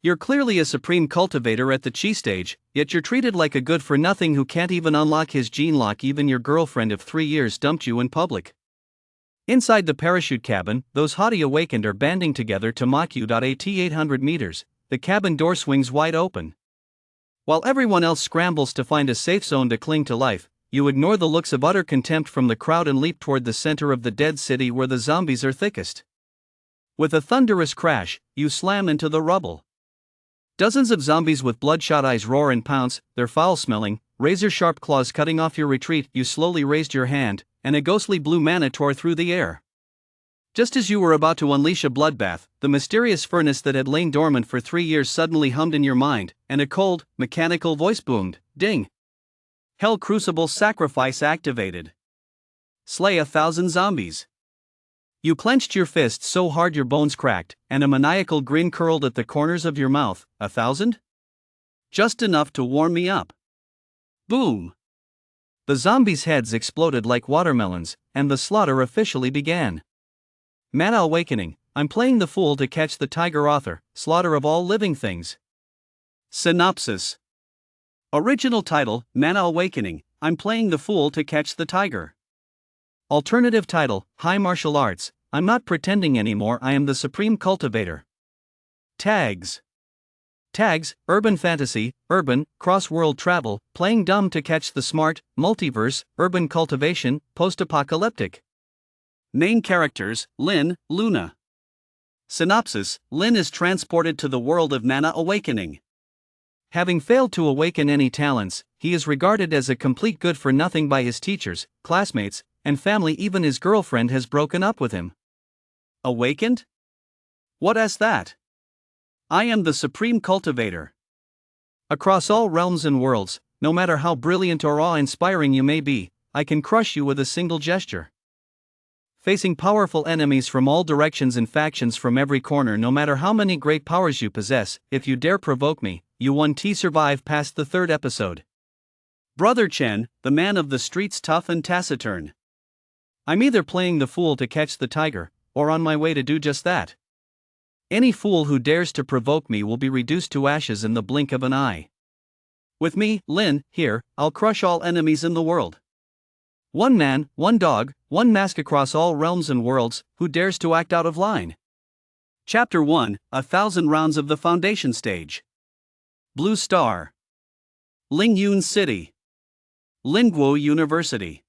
You're clearly a supreme cultivator at the chi stage, yet you're treated like a good-for-nothing who can't even unlock his gene lock. Even your girlfriend of 3 years dumped you in public. Inside the parachute cabin, those haughty awakened are banding together to mock you. At 800 meters, the cabin door swings wide open. While everyone else scrambles to find a safe zone to cling to life, you ignore the looks of utter contempt from the crowd and leap toward the center of the dead city where the zombies are thickest. With a thunderous crash, you slam into the rubble. Dozens of zombies with bloodshot eyes roar and pounce, their foul-smelling, razor-sharp claws cutting off your retreat. You slowly raised your hand, and a ghostly blue mana tore through the air. Just as you were about to unleash a bloodbath, the mysterious furnace that had lain dormant for 3 years suddenly hummed in your mind, and a cold, mechanical voice boomed, "Ding! Hell Crucible sacrifice activated. Slay 1,000 zombies." You clenched your fists so hard your bones cracked, and a maniacal grin curled at the corners of your mouth. 1,000? Just enough to warm me up. Boom! The zombies' heads exploded like watermelons, and the slaughter officially began. Mana Awakening, I'm playing the fool to catch the tiger. Author, Slaughter of All Living Things. Synopsis. Original title, Mana Awakening, I'm playing the fool to catch the tiger. Alternative title, High Martial Arts, I'm not pretending anymore, I am the supreme cultivator. Tags. Tags, urban fantasy, urban, cross-world travel, playing dumb to catch the smart, multiverse, urban cultivation, post-apocalyptic. Main characters, Lin, Luna. Synopsis, Lin is transported to the world of Mana Awakening. Having failed to awaken any talents, he is regarded as a complete good-for-nothing by his teachers, classmates, and family. Even his girlfriend has broken up with him. Awakened? What is that? I am the supreme cultivator. Across all realms and worlds, no matter how brilliant or awe-inspiring you may be, I can crush you with a single gesture. Facing powerful enemies from all directions and factions from every corner, no matter how many great powers you possess, if you dare provoke me, you won't survive past the 3rd episode. Brother Chen, the man of the streets, tough and taciturn. I'm either playing the fool to catch the tiger, or on my way to do just that. Any fool who dares to provoke me will be reduced to ashes in the blink of an eye. With me, Lin, here, I'll crush all enemies in the world. One man, one dog, one mask across all realms and worlds, who dares to act out of line? Chapter 1, 1,000 Rounds of the Foundation Stage. Blue Star. Lingyun City. Lingguo University.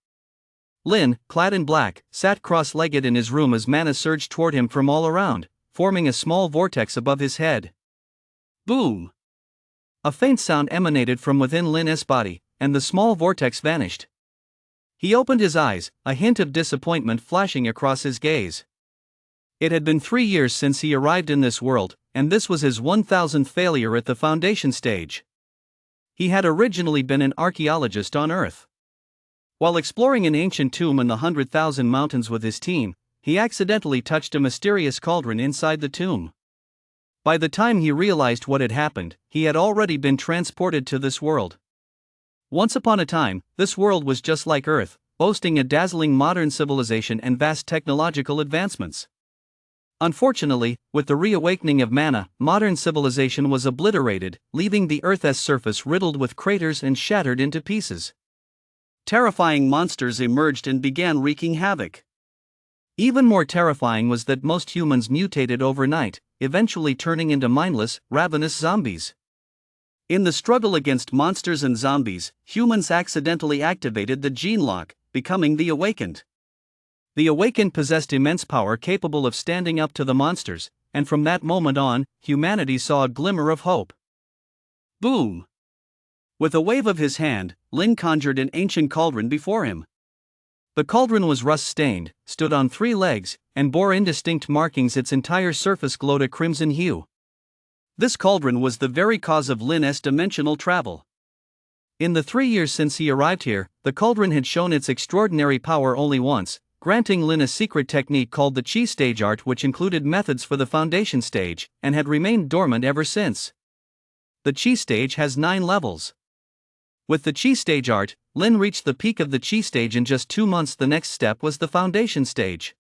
Lin, clad in black, sat cross-legged in his room as mana surged toward him from all around, forming a small vortex above his head. Boom! A faint sound emanated from within Lin's body, and the small vortex vanished. He opened his eyes, a hint of disappointment flashing across his gaze. It had been 3 years since he arrived in this world, and this was his 1,000th failure at the Foundation stage. He had originally been an archaeologist on Earth. While exploring an ancient tomb in the 100,000 mountains with his team, he accidentally touched a mysterious cauldron inside the tomb. By the time he realized what had happened, he had already been transported to this world. Once upon a time, this world was just like Earth, boasting a dazzling modern civilization and vast technological advancements. Unfortunately, with the reawakening of mana, modern civilization was obliterated, leaving the Earth's surface riddled with craters and shattered into pieces. Terrifying monsters emerged and began wreaking havoc. Even more terrifying was that most humans mutated overnight, eventually turning into mindless, ravenous zombies. In the struggle against monsters and zombies, humans accidentally activated the gene lock, becoming the Awakened. The Awakened possessed immense power capable of standing up to the monsters, and from that moment on, humanity saw a glimmer of hope. Boom! With a wave of his hand, Lin conjured an ancient cauldron before him. The cauldron was rust-stained, stood on 3 legs, and bore indistinct markings. Its entire surface glowed a crimson hue. This cauldron was the very cause of Lin's dimensional travel. In the 3 years since he arrived here, the cauldron had shown its extraordinary power only once, granting Lin a secret technique called the Chi Stage Art, which included methods for the Foundation stage, and had remained dormant ever since. The Chi Stage has 9 levels. With the Chi Stage Art, Lin reached the peak of the Chi Stage in just 2 months. The next step was the Foundation stage.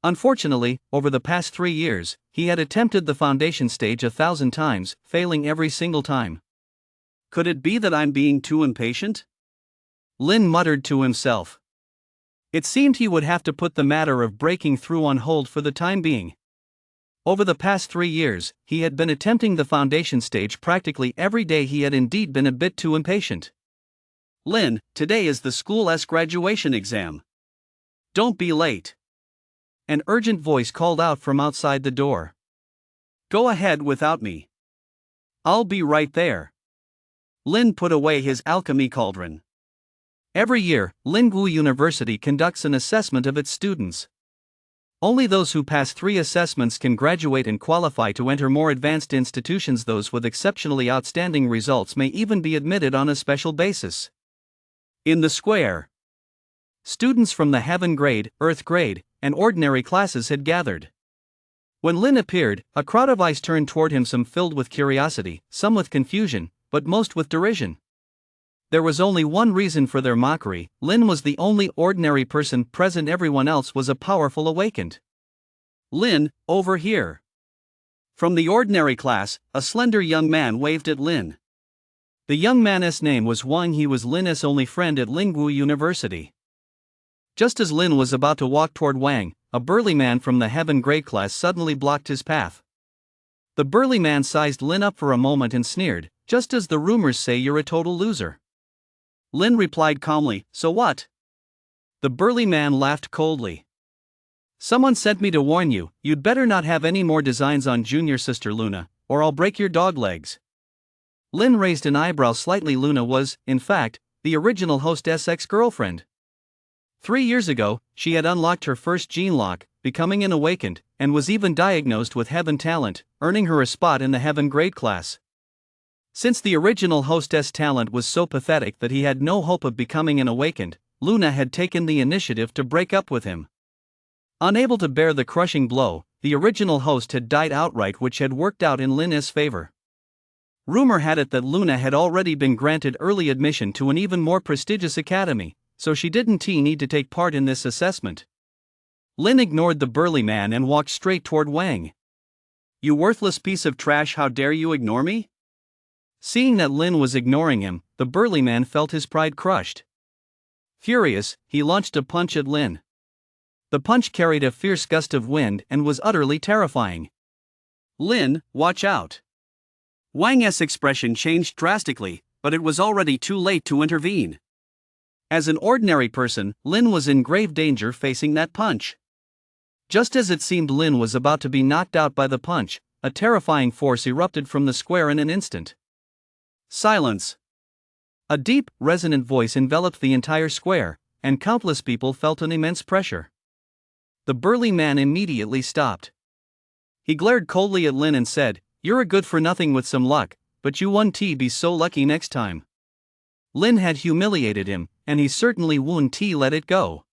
Unfortunately, over the past 3 years, he had attempted the foundation stage 1,000 times, failing every single time. Could it be that I'm being too impatient? Lin muttered to himself. It seemed he would have to put the matter of breaking through on hold for the time being. Over the past 3 years, he had been attempting the foundation stage practically every day. He had indeed been a bit too impatient. Lin, today is the school's graduation exam. Don't be late. An urgent voice called out from outside the door. Go ahead without me. I'll be right there. Lin put away his alchemy cauldron. Every year, Lingwu University conducts an assessment of its students. Only those who pass 3 assessments can graduate and qualify to enter more advanced institutions. Those with exceptionally outstanding results may even be admitted on a special basis. In the square, students from the heaven grade, earth grade, and ordinary classes had gathered. When Lin appeared, a crowd of eyes turned toward him, some filled with curiosity, some with confusion, but most with derision. There was only one reason for their mockery: Lin was the only ordinary person present. Everyone else was a powerful awakened. Lin, over here. From the ordinary class, a slender young man waved at Lin. The young man's name was Wang. He was Lin's only friend at Lingwu University. Just as Lin was about to walk toward Wang, a burly man from the heaven grade class suddenly blocked his path. The burly man sized Lin up for a moment and sneered, "Just as the rumors say, you're a total loser." Lin replied calmly, "So what?" The burly man laughed coldly. "Someone sent me to warn you, you'd better not have any more designs on junior sister Luna, or I'll break your dog legs." Lin raised an eyebrow slightly. Luna was, in fact, the original hostess' ex-girlfriend. 3 years ago, she had unlocked her first gene lock, becoming an awakened, and was even diagnosed with heaven talent, earning her a spot in the heaven grade class. Since the original hostess talent was so pathetic that he had no hope of becoming an awakened, Luna had taken the initiative to break up with him. Unable to bear the crushing blow, the original host had died outright, which had worked out in Lin's favor. Rumor had it that Luna had already been granted early admission to an even more prestigious academy, so she didn't need to take part in this assessment. Lin ignored the burly man and walked straight toward Wang. "You worthless piece of trash, how dare you ignore me?" Seeing that Lin was ignoring him, the burly man felt his pride crushed. Furious, he launched a punch at Lin. The punch carried a fierce gust of wind and was utterly terrifying. "Lin, watch out." Wang's expression changed drastically, but it was already too late to intervene. As an ordinary person, Lin was in grave danger facing that punch. Just as it seemed Lin was about to be knocked out by the punch, a terrifying force erupted from the square in an instant. Silence. A deep, resonant voice enveloped the entire square, and countless people felt an immense pressure. The burly man immediately stopped. He glared coldly at Lin and said, "You're a good-for-nothing with some luck, but you won't be so lucky next time." Lin had humiliated him, and he certainly wouldn't let it go.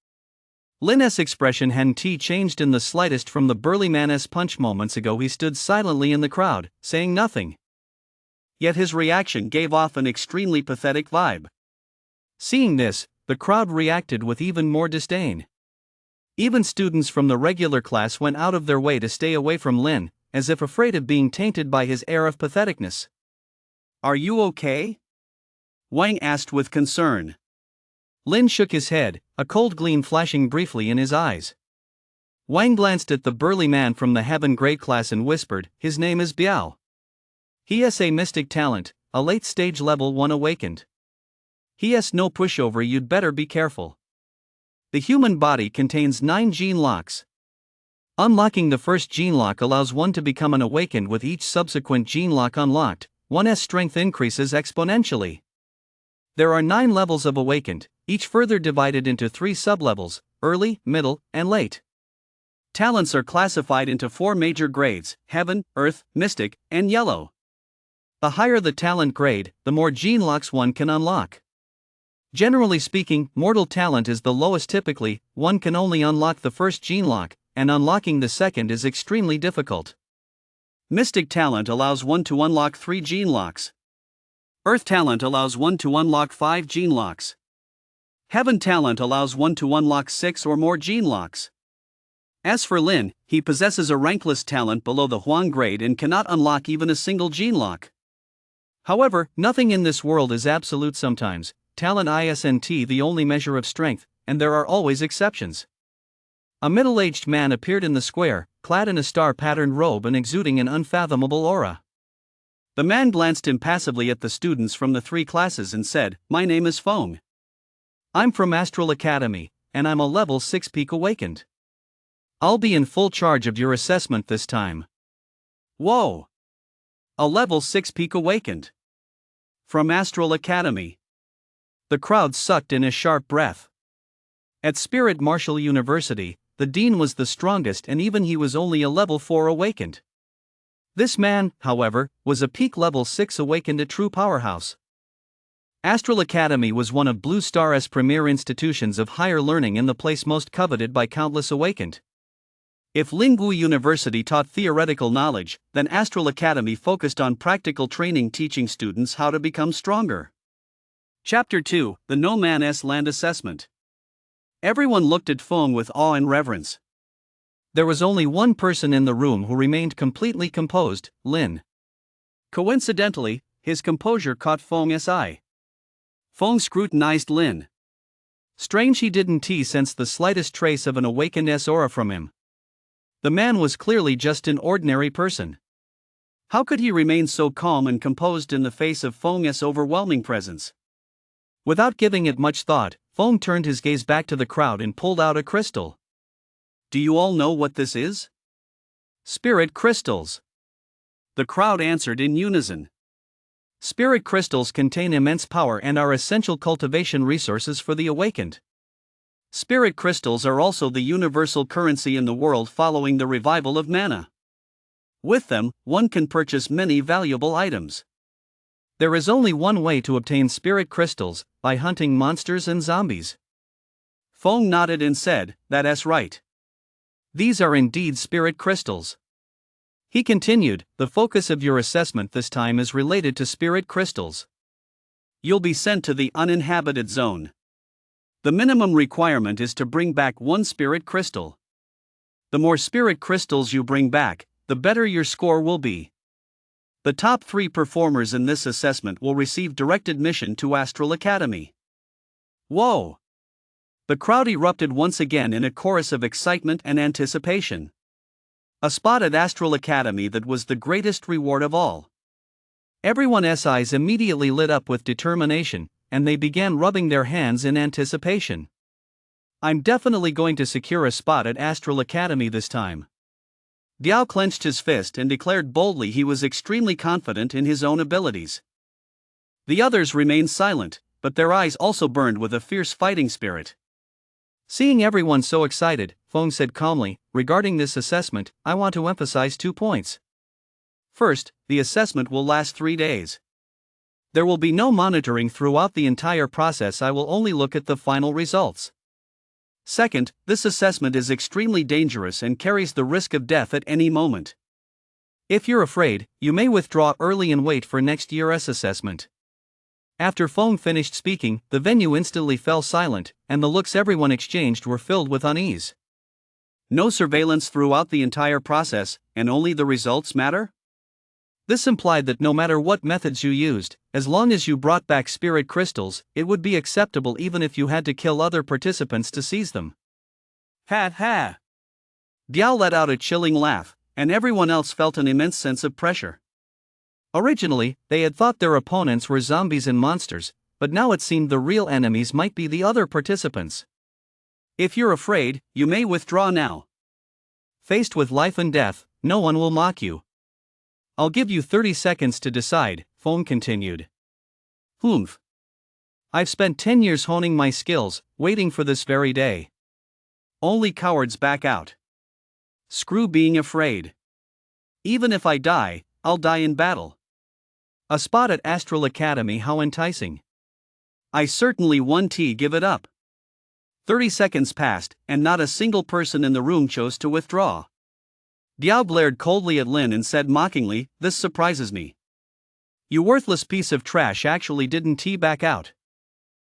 Lin's expression hadn't changed in the slightest from the burly man's punch moments ago. He stood silently in the crowd, saying nothing. Yet his reaction gave off an extremely pathetic vibe. Seeing this, the crowd reacted with even more disdain. Even students from the regular class went out of their way to stay away from Lin, as if afraid of being tainted by his air of patheticness. "Are you okay?" Wang asked with concern. Lin shook his head, a cold gleam flashing briefly in his eyes. Wang glanced at the burly man from the heaven grade class and whispered, "His name is Biao. He has a mystic talent, a late-stage level 1 awakened. He has no pushover, you'd better be careful. The human body contains 9 gene locks. Unlocking the first gene lock allows one to become an awakened. With each subsequent gene lock unlocked, one's strength increases exponentially. There are 9 levels of awakened, each further divided into 3 sublevels: early, middle, and late. Talents are classified into 4 major grades: heaven, earth, mystic, and yellow. The higher the talent grade, the more gene locks one can unlock. Generally speaking, mortal talent is the lowest. Typically, one can only unlock the first gene lock, and unlocking the second is extremely difficult. Mystic talent allows one to unlock 3 gene locks. Earth talent allows one to unlock 5 gene locks. Heaven talent allows one to unlock 6 or more gene locks. As for Lin, he possesses a rankless talent below the Huang grade and cannot unlock even a single gene lock. However, nothing in this world is absolute sometimes, talent isn't the only measure of strength, and there are always exceptions. A middle-aged man appeared in the square, clad in a star-patterned robe and exuding an unfathomable aura. The man glanced impassively at the students from the 3 classes and said, "My name is Feng. I'm from Astral Academy, and I'm a level 6 peak awakened. I'll be in full charge of your assessment this time." Whoa! A level 6 peak awakened? From Astral Academy? The crowd sucked in a sharp breath. At Spirit Martial University, the dean was the strongest and even he was only a level 4 awakened. This man, however, was a peak level 6 awakened, a true powerhouse. Astral Academy was one of Blue Star's premier institutions of higher learning and the place most coveted by countless awakened. If Lingwu University taught theoretical knowledge, then Astral Academy focused on practical training, teaching students how to become stronger. Chapter 2: The No Man's Land Assessment. Everyone looked at Feng with awe and reverence. There was only one person in the room who remained completely composed, Lin. Coincidentally, his composure caught Feng's eye. Feng scrutinized Lin. Strange he didn't sense the slightest trace of an awakened aura from him. The man was clearly just an ordinary person. How could he remain so calm and composed in the face of Feng's overwhelming presence? Without giving it much thought, Feng turned his gaze back to the crowd and pulled out a crystal. "Do you all know what this is?" "Spirit crystals." The crowd answered in unison. Spirit crystals contain immense power and are essential cultivation resources for the awakened. Spirit crystals are also the universal currency in the world following the revival of mana. With them, one can purchase many valuable items. There is only one way to obtain spirit crystals, by hunting monsters and zombies. Feng nodded and said, "That's right. These are indeed spirit crystals." He continued, "The focus of your assessment this time is related to spirit crystals. You'll be sent to the uninhabited zone. The minimum requirement is to bring back 1 spirit crystal. The more spirit crystals you bring back, the better your score will be. The top 3 performers in this assessment will receive direct admission to Astral Academy." Whoa! The crowd erupted once again in a chorus of excitement and anticipation. A spot at Astral Academy, that was the greatest reward of all. Everyone's eyes immediately lit up with determination, and they began rubbing their hands in anticipation. "I'm definitely going to secure a spot at Astral Academy this time." Diao clenched his fist and declared boldly he was extremely confident in his own abilities. The others remained silent, but their eyes also burned with a fierce fighting spirit. Seeing everyone so excited, Feng said calmly, "Regarding this assessment, I want to emphasize 2 points. First, the assessment will last 3 days. There will be no monitoring throughout the entire process. I will only look at the final results. Second, this assessment is extremely dangerous and carries the risk of death at any moment. If you're afraid, you may withdraw early and wait for next year's assessment." After Feng finished speaking, the venue instantly fell silent, and the looks everyone exchanged were filled with unease. No surveillance throughout the entire process, and only the results matter? This implied that no matter what methods you used, as long as you brought back spirit crystals, it would be acceptable even if you had to kill other participants to seize them. Ha ha! Diao let out a chilling laugh, and everyone else felt an immense sense of pressure. Originally, they had thought their opponents were zombies and monsters, but now it seemed the real enemies might be the other participants. If you're afraid, you may withdraw now. Faced with life and death, no one will mock you. I'll give you 30 seconds to decide, Feng continued. Humph. I've spent 10 years honing my skills, waiting for this very day. Only cowards back out. Screw being afraid. Even if I die, I'll die in battle. A spot at Astral Academy, how enticing. I certainly won't give it up. 30 seconds passed, and not a single person in the room chose to withdraw. Diao glared coldly at Lin and said mockingly, "This surprises me. You worthless piece of trash actually didn't back out."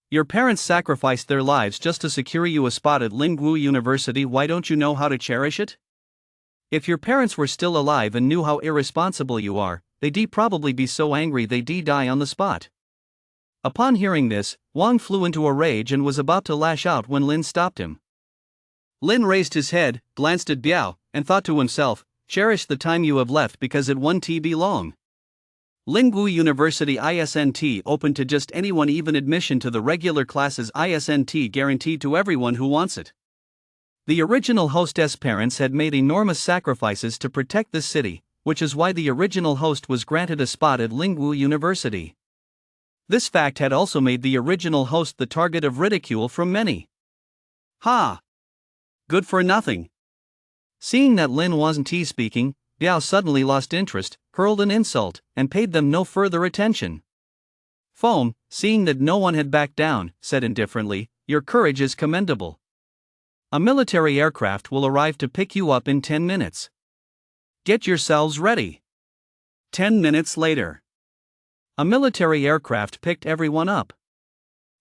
Your parents sacrificed their lives just to secure you a spot at Lingwu University. Why don't you know how to cherish it? If your parents were still alive and knew how irresponsible you are, they'd probably be so angry they'd die on the spot. Upon hearing this, Wang flew into a rage and was about to lash out when Lin stopped him. Lin raised his head, glanced at Biao, and thought to himself, cherish the time you have left because it won't be long. Lingwu University ISNT open to just anyone, even admission to the regular classes ISNT guaranteed to everyone who wants it. The original hostess' parents had made enormous sacrifices to protect this city, which is why the original host was granted a spot at Lingwu University. This fact had also made the original host the target of ridicule from many. Ha! Good for nothing. Seeing that Lin wasn't speaking, Biao suddenly lost interest, hurled an insult, and paid them no further attention. Foam, seeing that no one had backed down, said indifferently, your courage is commendable. A military aircraft will arrive to pick you up in 10 minutes. Get yourselves ready. 10 minutes later. A military aircraft picked everyone up.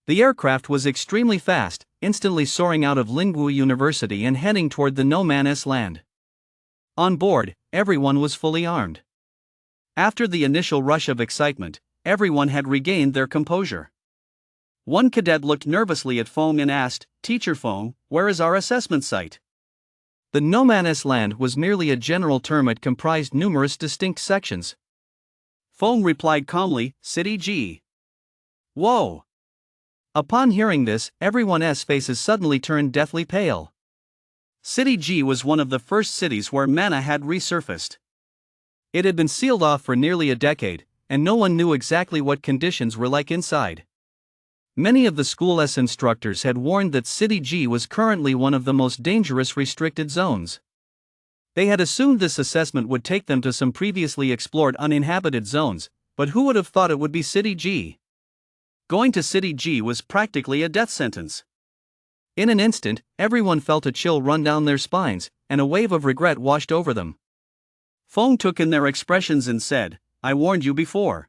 The aircraft was extremely fast, instantly soaring out of Lingwu University and heading toward the no man's land. On board, everyone was fully armed. After the initial rush of excitement, everyone had regained their composure. One cadet looked nervously at Foam and asked, Teacher Foam, where is our assessment site? The no man's land was merely a general term. It comprised numerous distinct sections. Foam replied calmly, City G. Whoa! Upon hearing this, everyone's faces suddenly turned deathly pale. City G was one of the first cities where mana had resurfaced. It had been sealed off for nearly a decade, and no one knew exactly what conditions were like inside. Many of the school's instructors had warned that City G was currently one of the most dangerous restricted zones. They had assumed this assessment would take them to some previously explored uninhabited zones, but who would have thought it would be City G? Going to City G was practically a death sentence. In an instant, everyone felt a chill run down their spines, and a wave of regret washed over them. Foam took in their expressions and said, I warned you before.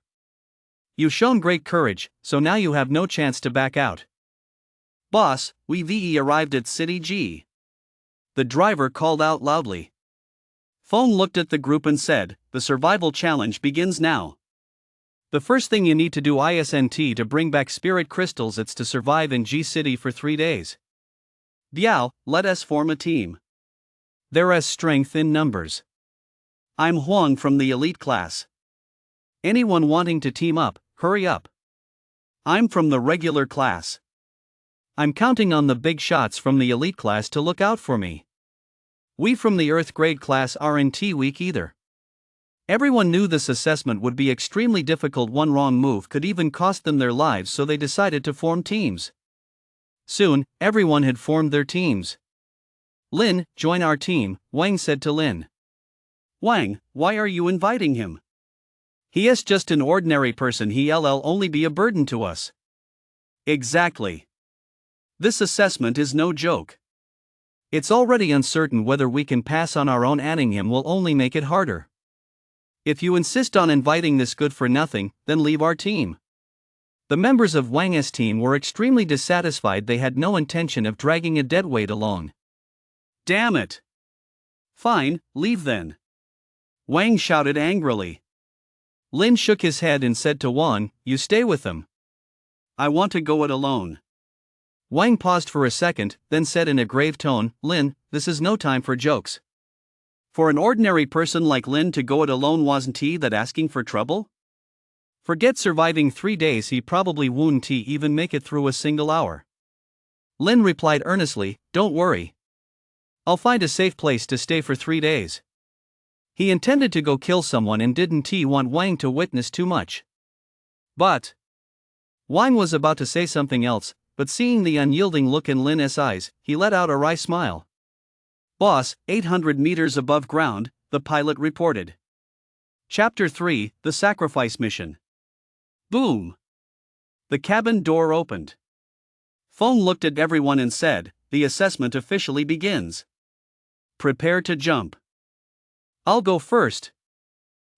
You've shown great courage, so now you have no chance to back out. Boss, we've arrived at City G. The driver called out loudly. Foam looked at the group and said, the survival challenge begins now. The first thing you need to do ISNT to bring back spirit crystals. It's to survive in G City for 3 days. Biao, let us form a team. There is strength in numbers. I'm Huang from the elite class. Anyone wanting to team up, hurry up. I'm from the regular class. I'm counting on the big shots from the elite class to look out for me. We from the Earth grade class aren't weak either. Everyone knew this assessment would be extremely difficult. One wrong move could even cost them their lives, so they decided to form teams. Soon, everyone had formed their teams. Lin, join our team, Wang said to Lin. Wang, why are you inviting him? He is just an ordinary person. He'll only be a burden to us. Exactly. This assessment is no joke. It's already uncertain whether we can pass on our own. Adding him will only make it harder. If you insist on inviting this good for nothing, then leave our team. The members of Wang's team were extremely dissatisfied. They had no intention of dragging a deadweight along. Damn it! Fine, leave then. Wang shouted angrily. Lin shook his head and said to Wang, you stay with them. I want to go it alone. Wang paused for a second, then said in a grave tone, Lin, this is no time for jokes. For an ordinary person like Lin to go it alone, wasn't he that asking for trouble? Forget surviving 3 days, he probably wouldn't even make it through a single hour. Lin replied earnestly, don't worry. I'll find a safe place to stay for 3 days. He intended to go kill someone and didn't want Wang to witness too much. But Wang was about to say something else, but seeing the unyielding look in Lin's eyes, he let out a wry smile. Boss, 800 meters above ground, the pilot reported. Chapter 3, The Sacrifice Mission. Boom! The cabin door opened. Foam looked at everyone and said, the assessment officially begins. Prepare to jump. I'll go first.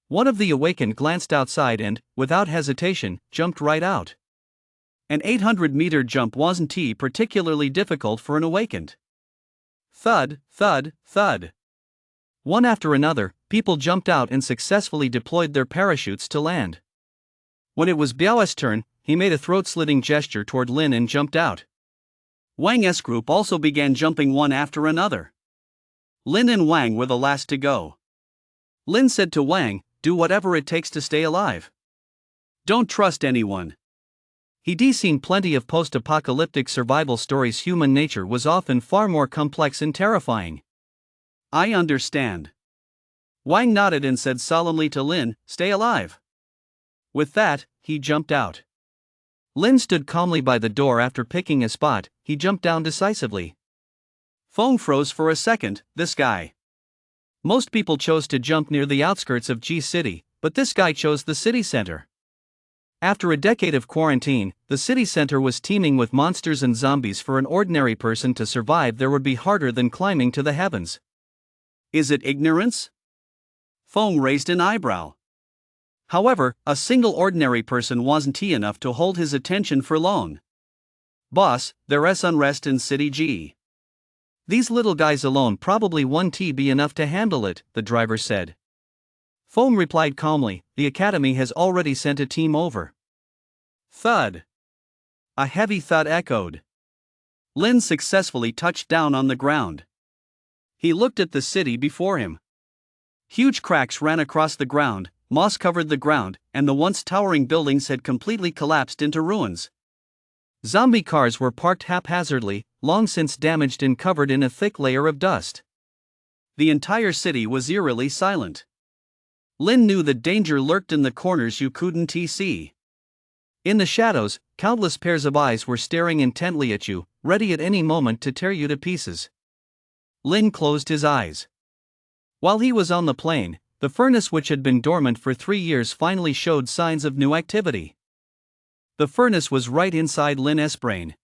One of the awakened glanced outside and, without hesitation, jumped right out. An 800-meter jump wasn't particularly difficult for an awakened. Thud, thud, thud. One after another, people jumped out and successfully deployed their parachutes to land. When it was Biao's turn, he made a throat-slitting gesture toward Lin and jumped out. Wang's group also began jumping one after another. Lin and Wang were the last to go. Lin said to Wang, "Do whatever it takes to stay alive. Don't trust anyone." He'd seen plenty of post-apocalyptic survival stories. Human nature was often far more complex and terrifying. "I understand." Wang nodded and said solemnly to Lin, "Stay alive." With that, he jumped out. Lin stood calmly by the door. After picking a spot, he jumped down decisively. Feng froze for a second. This guy. Most people chose to jump near the outskirts of G City, but this guy chose the city center. After a decade of quarantine, the city center was teeming with monsters and zombies. For an ordinary person to survive there would be harder than climbing to the heavens. Is it ignorance? Feng raised an eyebrow. However, a single ordinary person wasn't enough to hold his attention for long. "Boss, there's unrest in City G. These little guys alone probably won't be enough to handle it," the driver said. Feng replied calmly, "The academy has already sent a team over." Thud. A heavy thud echoed. Lin successfully touched down on the ground. He looked at the city before him. Huge cracks ran across the ground, moss covered the ground, and the once towering buildings had completely collapsed into ruins. Zombie cars were parked haphazardly, long since damaged and covered in a thick layer of dust. The entire city was eerily silent. Lin knew that danger lurked in the corners you couldn't see. In the shadows, countless pairs of eyes were staring intently at you, ready at any moment to tear you to pieces. Lin closed his eyes. While he was on the plane, the furnace which had been dormant for 3 years finally showed signs of new activity. The furnace was right inside Lin's brain.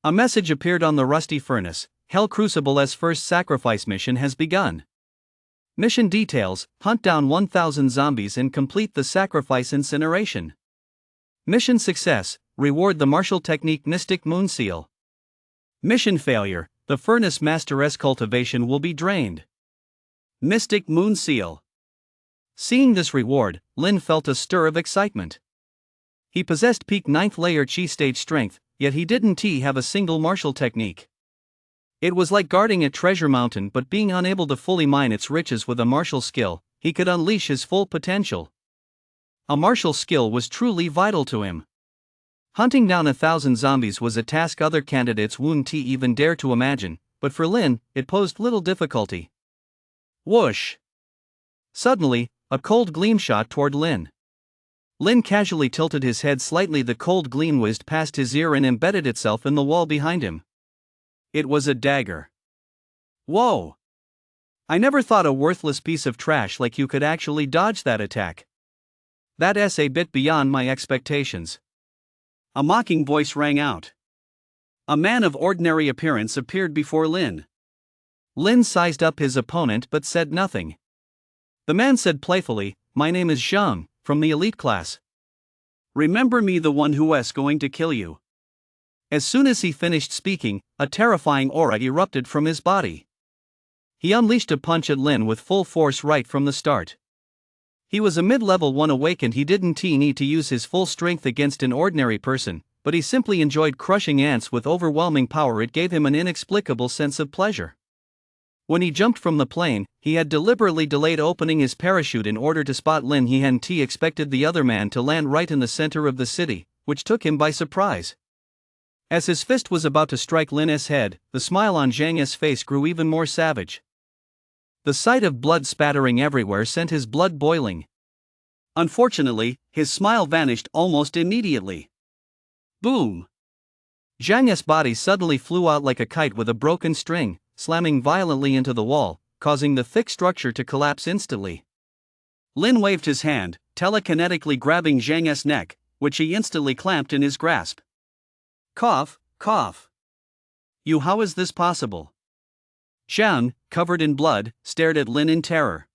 A message appeared on the rusty furnace: "Hell Crucible's first sacrifice mission has begun. Mission details: hunt down 1,000 zombies and complete the sacrifice incineration. Mission success: reward the martial technique Mystic Moon Seal. Mission failure: the furnace master's cultivation will be drained. Mystic Moon Seal." Seeing this reward, Lin felt a stir of excitement. He possessed peak 9th layer chi stage strength, yet he didn't have a single martial technique. It was like guarding a treasure mountain but being unable to fully mine its riches. With a martial skill, he could unleash his full potential. A martial skill was truly vital to him. Hunting down 1,000 zombies was a task other candidates wouldn't even dare to imagine, but for Lin, it posed little difficulty. Whoosh! Suddenly, a cold gleam shot toward Lin. Lin casually tilted his head slightly. The cold gleam whizzed past his ear and embedded itself in the wall behind him. It was a dagger. Whoa! I never thought a worthless piece of trash like you could actually dodge that attack. That's a bit beyond my expectations. A mocking voice rang out. A man of ordinary appearance appeared before Lin. Lin sized up his opponent but said nothing. The man said playfully, "My name is Zhang, from the elite class. Remember me, the one who's going to kill you." As soon as he finished speaking, a terrifying aura erupted from his body. He unleashed a punch at Lin with full force right from the start. He was a mid-level 1 awakened. He didn't need to use his full strength against an ordinary person, but he simply enjoyed crushing ants with overwhelming power. It gave him an inexplicable sense of pleasure. When he jumped from the plane, he had deliberately delayed opening his parachute in order to spot Lin. He hadn't expected the other man to land right in the center of the city, which took him by surprise. As his fist was about to strike Lin's head, the smile on Zhang's face grew even more savage. The sight of blood spattering everywhere sent his blood boiling. Unfortunately, his smile vanished almost immediately. Boom! Zhang's body suddenly flew out like a kite with a broken string, slamming violently into the wall, causing the thick structure to collapse instantly. Lin waved his hand, telekinetically grabbing Zhang's neck, which he instantly clamped in his grasp. Cough, cough. You, how is this possible? Zhang, covered in blood, stared at Lin in terror.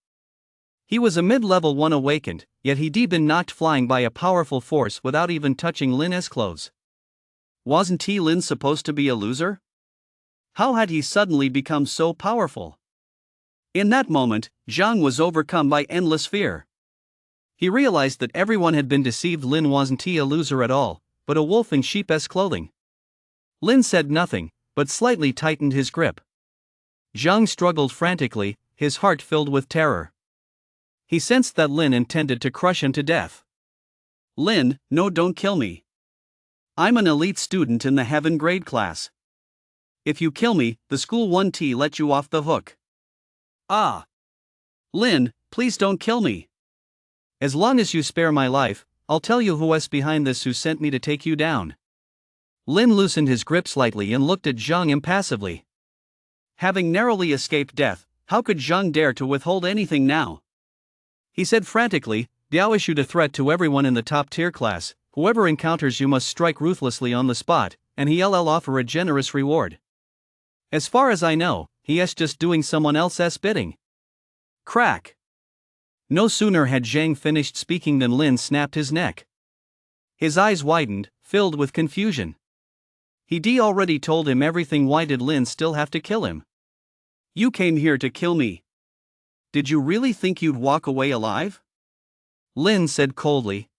He was a mid-level 1 awakened, yet he'd been knocked flying by a powerful force without even touching Lin's clothes. Wasn't Lin supposed to be a loser? How had he suddenly become so powerful? In that moment, Zhang was overcome by endless fear. He realized that everyone had been deceived. Lin wasn't a loser at all, but a wolf in sheep's clothing. Lin said nothing, but slightly tightened his grip. Zhang struggled frantically, his heart filled with terror. He sensed that Lin intended to crush him to death. Lin, no, don't kill me. I'm an elite student in the heaven grade class. If you kill me, the school won't let you off the hook. Ah! Lin, please don't kill me. As long as you spare my life, I'll tell you who's behind this, who sent me to take you down. Lin loosened his grip slightly and looked at Zhang impassively. Having narrowly escaped death, how could Zhang dare to withhold anything now? He said frantically, Diao issued a threat to everyone in the top tier class: whoever encounters you must strike ruthlessly on the spot, and he'll offer a generous reward. As far as I know, he's just doing someone else's bidding. Crack! No sooner had Zhang finished speaking than Lin snapped his neck. His eyes widened, filled with confusion. He'd already told him everything. Why did Lin still have to kill him? You came here to kill me. Did you really think you'd walk away alive? Lin said coldly.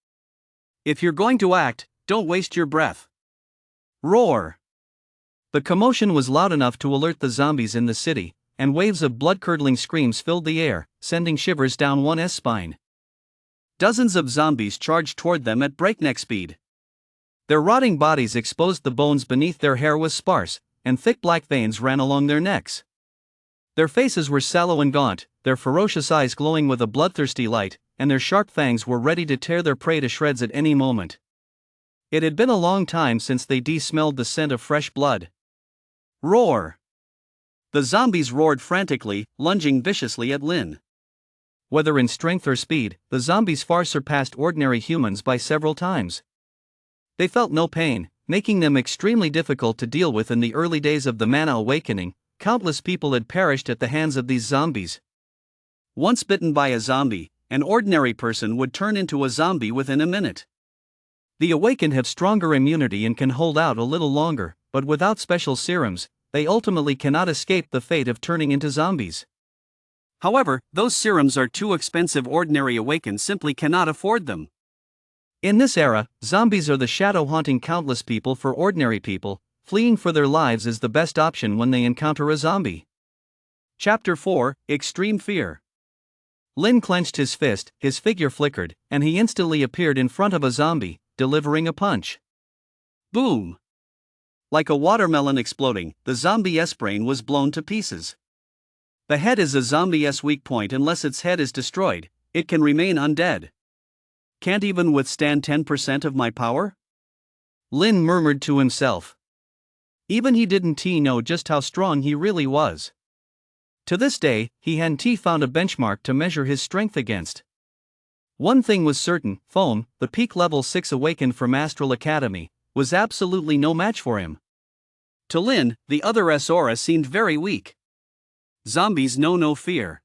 If you're going to act, don't waste your breath. Roar! The commotion was loud enough to alert the zombies in the city, and waves of blood-curdling screams filled the air, sending shivers down one's spine. Dozens of zombies charged toward them at breakneck speed. Their rotting bodies exposed, the bones beneath their hair was sparse, and thick black veins ran along their necks. Their faces were sallow and gaunt, their ferocious eyes glowing with a bloodthirsty light, and their sharp fangs were ready to tear their prey to shreds at any moment. It had been a long time since they smelled the scent of fresh blood. Roar! The zombies roared frantically, lunging viciously at Lin. Whether in strength or speed, the zombies far surpassed ordinary humans by several times. They felt no pain, making them extremely difficult to deal with. In the early days of the Mana Awakening, countless people had perished at the hands of these zombies. Once bitten by a zombie, an ordinary person would turn into a zombie within a minute. The awakened have stronger immunity and can hold out a little longer, but without special serums, they ultimately cannot escape the fate of turning into zombies. However, those serums are too expensive. Ordinary awakened simply cannot afford them. In this era, zombies are the shadow haunting countless people. For ordinary people, fleeing for their lives is the best option when they encounter a zombie. Chapter 4: Extreme Fear. Lin clenched his fist, his figure flickered, and he instantly appeared in front of a zombie, delivering a punch. Boom! Like a watermelon exploding, the zombie's brain was blown to pieces. The head is a zombie's weak point. Unless its head is destroyed, it can remain undead. Can't even withstand 10% of my power? Lin murmured to himself. Even he didn't know just how strong he really was. To this day, he hadn't found a benchmark to measure his strength against. One thing was certain: Foam, the peak level 6 awakened from Astral Academy, was absolutely no match for him. To Lin, the other's aura seemed very weak. Zombies know no fear.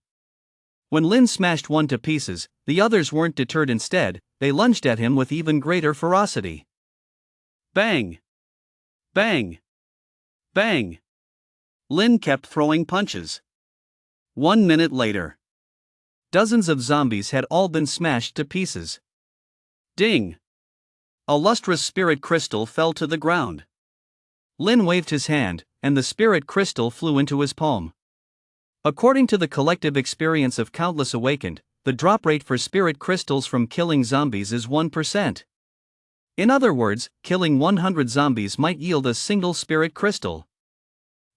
When Lin smashed one to pieces, the others weren't deterred. Instead, they lunged at him with even greater ferocity. Bang! Bang! Bang! Lin kept throwing punches. 1 minute later, dozens of zombies had all been smashed to pieces. Ding! A lustrous spirit crystal fell to the ground. Lin waved his hand, and the spirit crystal flew into his palm. According to the collective experience of countless awakened, the drop rate for spirit crystals from killing zombies is 1%. In other words, killing 100 zombies might yield a single spirit crystal.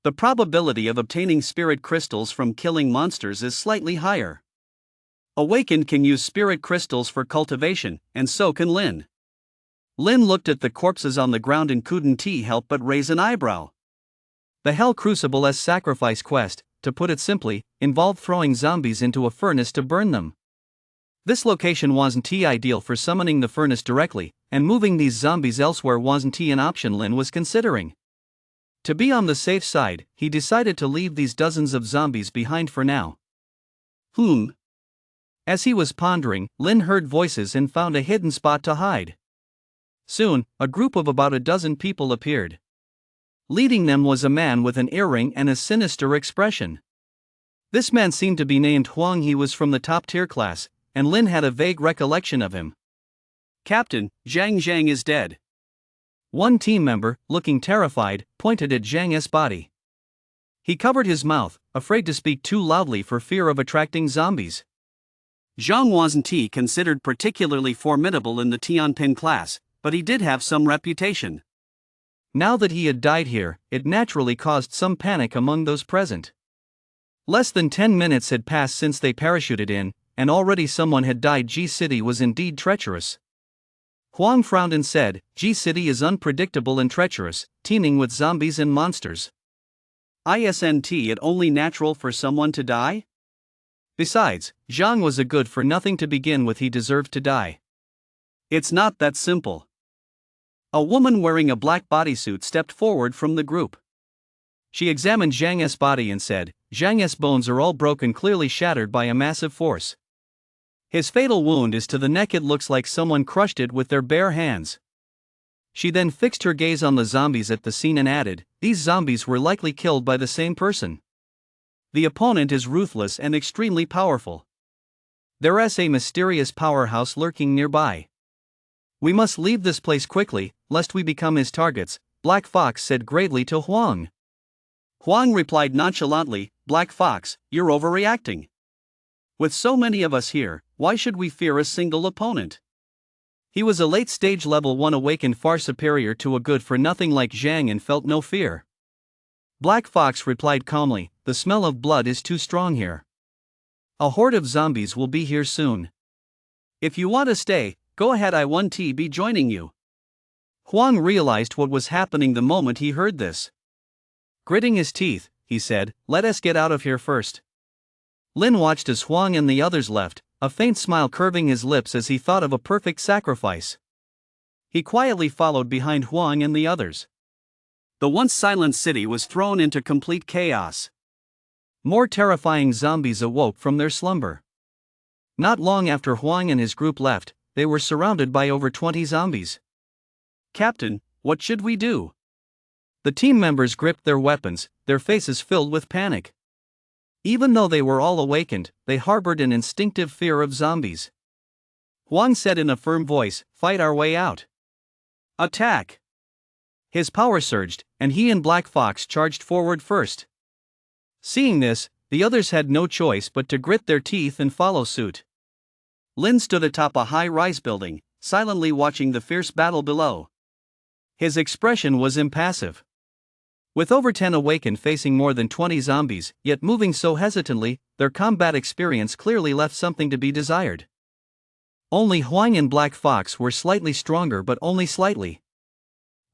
The probability of obtaining spirit crystals from killing monsters is slightly higher. Awakened can use spirit crystals for cultivation, and so can Lin. Lin looked at the corpses on the ground and couldn't help but raise an eyebrow. The Hell Crucible's sacrifice quest, to put it simply, involved throwing zombies into a furnace to burn them. This location wasn't ideal for summoning the furnace directly, and moving these zombies elsewhere wasn't an option Lin was considering. To be on the safe side, he decided to leave these dozens of zombies behind for now. As he was pondering, Lin heard voices and found a hidden spot to hide. Soon, a group of about a dozen people appeared. Leading them was a man with an earring and a sinister expression. This man seemed to be named Huang. He was from the top-tier class, and Lin had a vague recollection of him. Captain, Zhang is dead. One team member, looking terrified, pointed at Zhang's body. He covered his mouth, afraid to speak too loudly for fear of attracting zombies. Zhang wasn't considered particularly formidable in the Tianpin class, but he did have some reputation. Now that he had died here, it naturally caused some panic among those present. Less than 10 minutes had passed since they parachuted in, and already someone had died. G City was indeed treacherous. Huang frowned and said, G City is unpredictable and treacherous, teeming with zombies and monsters. Isn't it only natural for someone to die? Besides, Zhang was a good for nothing to begin with. He deserved to die. It's not that simple. A woman wearing a black bodysuit stepped forward from the group. She examined Zhang's body and said, Zhang's bones are all broken, clearly shattered by a massive force. His fatal wound is to the neck. It looks like someone crushed it with their bare hands. She then fixed her gaze on the zombies at the scene and added, these zombies were likely killed by the same person. The opponent is ruthless and extremely powerful. There's a mysterious powerhouse lurking nearby. We must leave this place quickly, lest we become his targets, Black Fox said gravely to Huang. Huang replied nonchalantly, Black Fox, you're overreacting. With so many of us here, why should we fear a single opponent? He was a late-stage level 1 awakened, far superior to a good-for-nothing like Zhang, and felt no fear. Black Fox replied calmly, the smell of blood is too strong here. A horde of zombies will be here soon. If you want to stay, go ahead. I won't be joining you. Huang realized what was happening the moment he heard this. Gritting his teeth, he said, let us get out of here first. Lin watched as Huang and the others left, a faint smile curving his lips as he thought of a perfect sacrifice. He quietly followed behind Huang and the others. The once silent city was thrown into complete chaos. More terrifying zombies awoke from their slumber. Not long after Huang and his group left, they were surrounded by over 20 zombies. Captain, what should we do? The team members gripped their weapons, their faces filled with panic. Even though they were all awakened, they harbored an instinctive fear of zombies. Huang said in a firm voice, fight our way out. Attack! His power surged, and he and Black Fox charged forward first. Seeing this, the others had no choice but to grit their teeth and follow suit. Lin stood atop a high-rise building, silently watching the fierce battle below. His expression was impassive. With over 10 awakened facing more than 20 zombies, yet moving so hesitantly, their combat experience clearly left something to be desired. Only Huang and Black Fox were slightly stronger, but only slightly.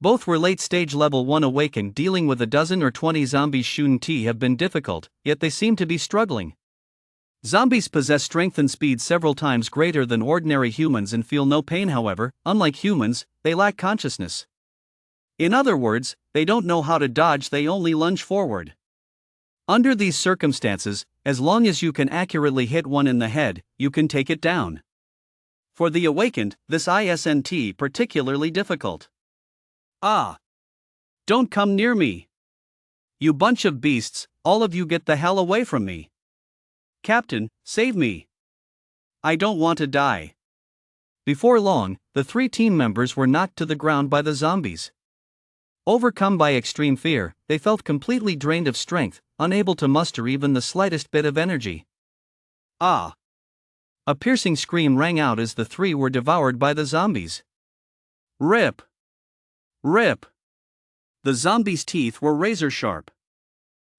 Both were late-stage level 1 awakened. Dealing with a dozen or 20 zombies shouldn't have been difficult, yet they seemed to be struggling. Zombies possess strength and speed several times greater than ordinary humans and feel no pain. However, unlike humans, they lack consciousness. In other words, they don't know how to dodge, they only lunge forward. Under these circumstances, as long as you can accurately hit one in the head, you can take it down. For the awakened, this isn't particularly difficult. Ah! Don't come near me! You bunch of beasts, all of you get the hell away from me! Captain, save me! I don't want to die. Before long, the 3 team members were knocked to the ground by the zombies. Overcome by extreme fear, they felt completely drained of strength, unable to muster even the slightest bit of energy. Ah! A piercing scream rang out as the 3 were devoured by the zombies. Rip! Rip! The zombies' teeth were razor sharp.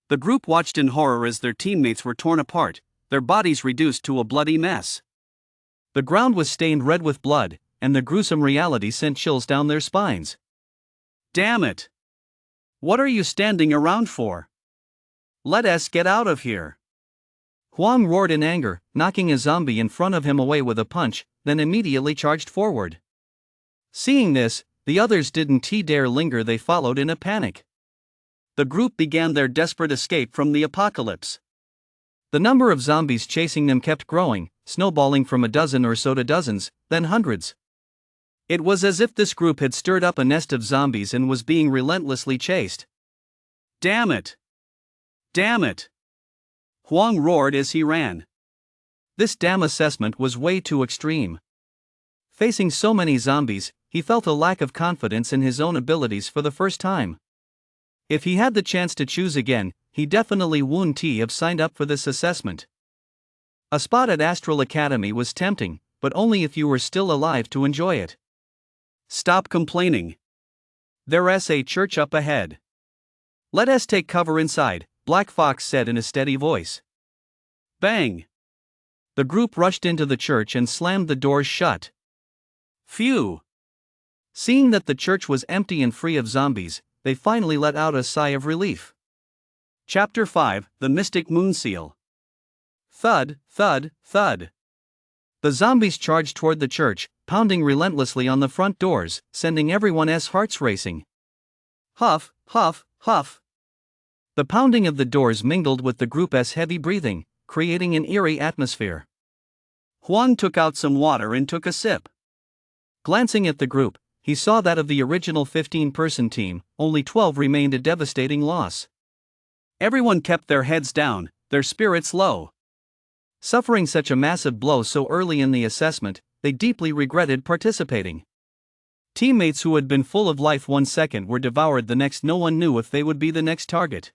The group watched in horror as their teammates were torn apart, their bodies reduced to a bloody mess. The ground was stained red with blood, and the gruesome reality sent chills down their spines. Damn it! What are you standing around for? Let us get out of here! Huang roared in anger, knocking a zombie in front of him away with a punch, then immediately charged forward. Seeing this, the others didn't dare linger. They followed in a panic. The group began their desperate escape from the apocalypse. The number of zombies chasing them kept growing, snowballing from a dozen or so to dozens, then hundreds. It was as if this group had stirred up a nest of zombies and was being relentlessly chased. Damn it! Damn it! Huang roared as he ran. This damn assessment was way too extreme. Facing so many zombies, he felt a lack of confidence in his own abilities for the first time. If he had the chance to choose again, he definitely wouldn't have signed up for this assessment. A spot at Astral Academy was tempting, but only if you were still alive to enjoy it. Stop complaining. There's a church up ahead. Let us take cover inside, Black Fox said in a steady voice. Bang! The group rushed into the church and slammed the doors shut. Phew! Seeing that the church was empty and free of zombies, they finally let out a sigh of relief. Chapter 5: The Mystic Moon Seal. Thud, thud, thud. The zombies charged toward the church, pounding relentlessly on the front doors, sending everyone's hearts racing. Huff, huff, huff. The pounding of the doors mingled with the group's heavy breathing, creating an eerie atmosphere. Huang took out some water and took a sip. Glancing at the group, he saw that of the original 15-person team, only 12 remained, a devastating loss. Everyone kept their heads down, their spirits low. Suffering such a massive blow so early in the assessment, they deeply regretted participating. Teammates who had been full of life 1 second were devoured the next. No one knew if they would be the next target.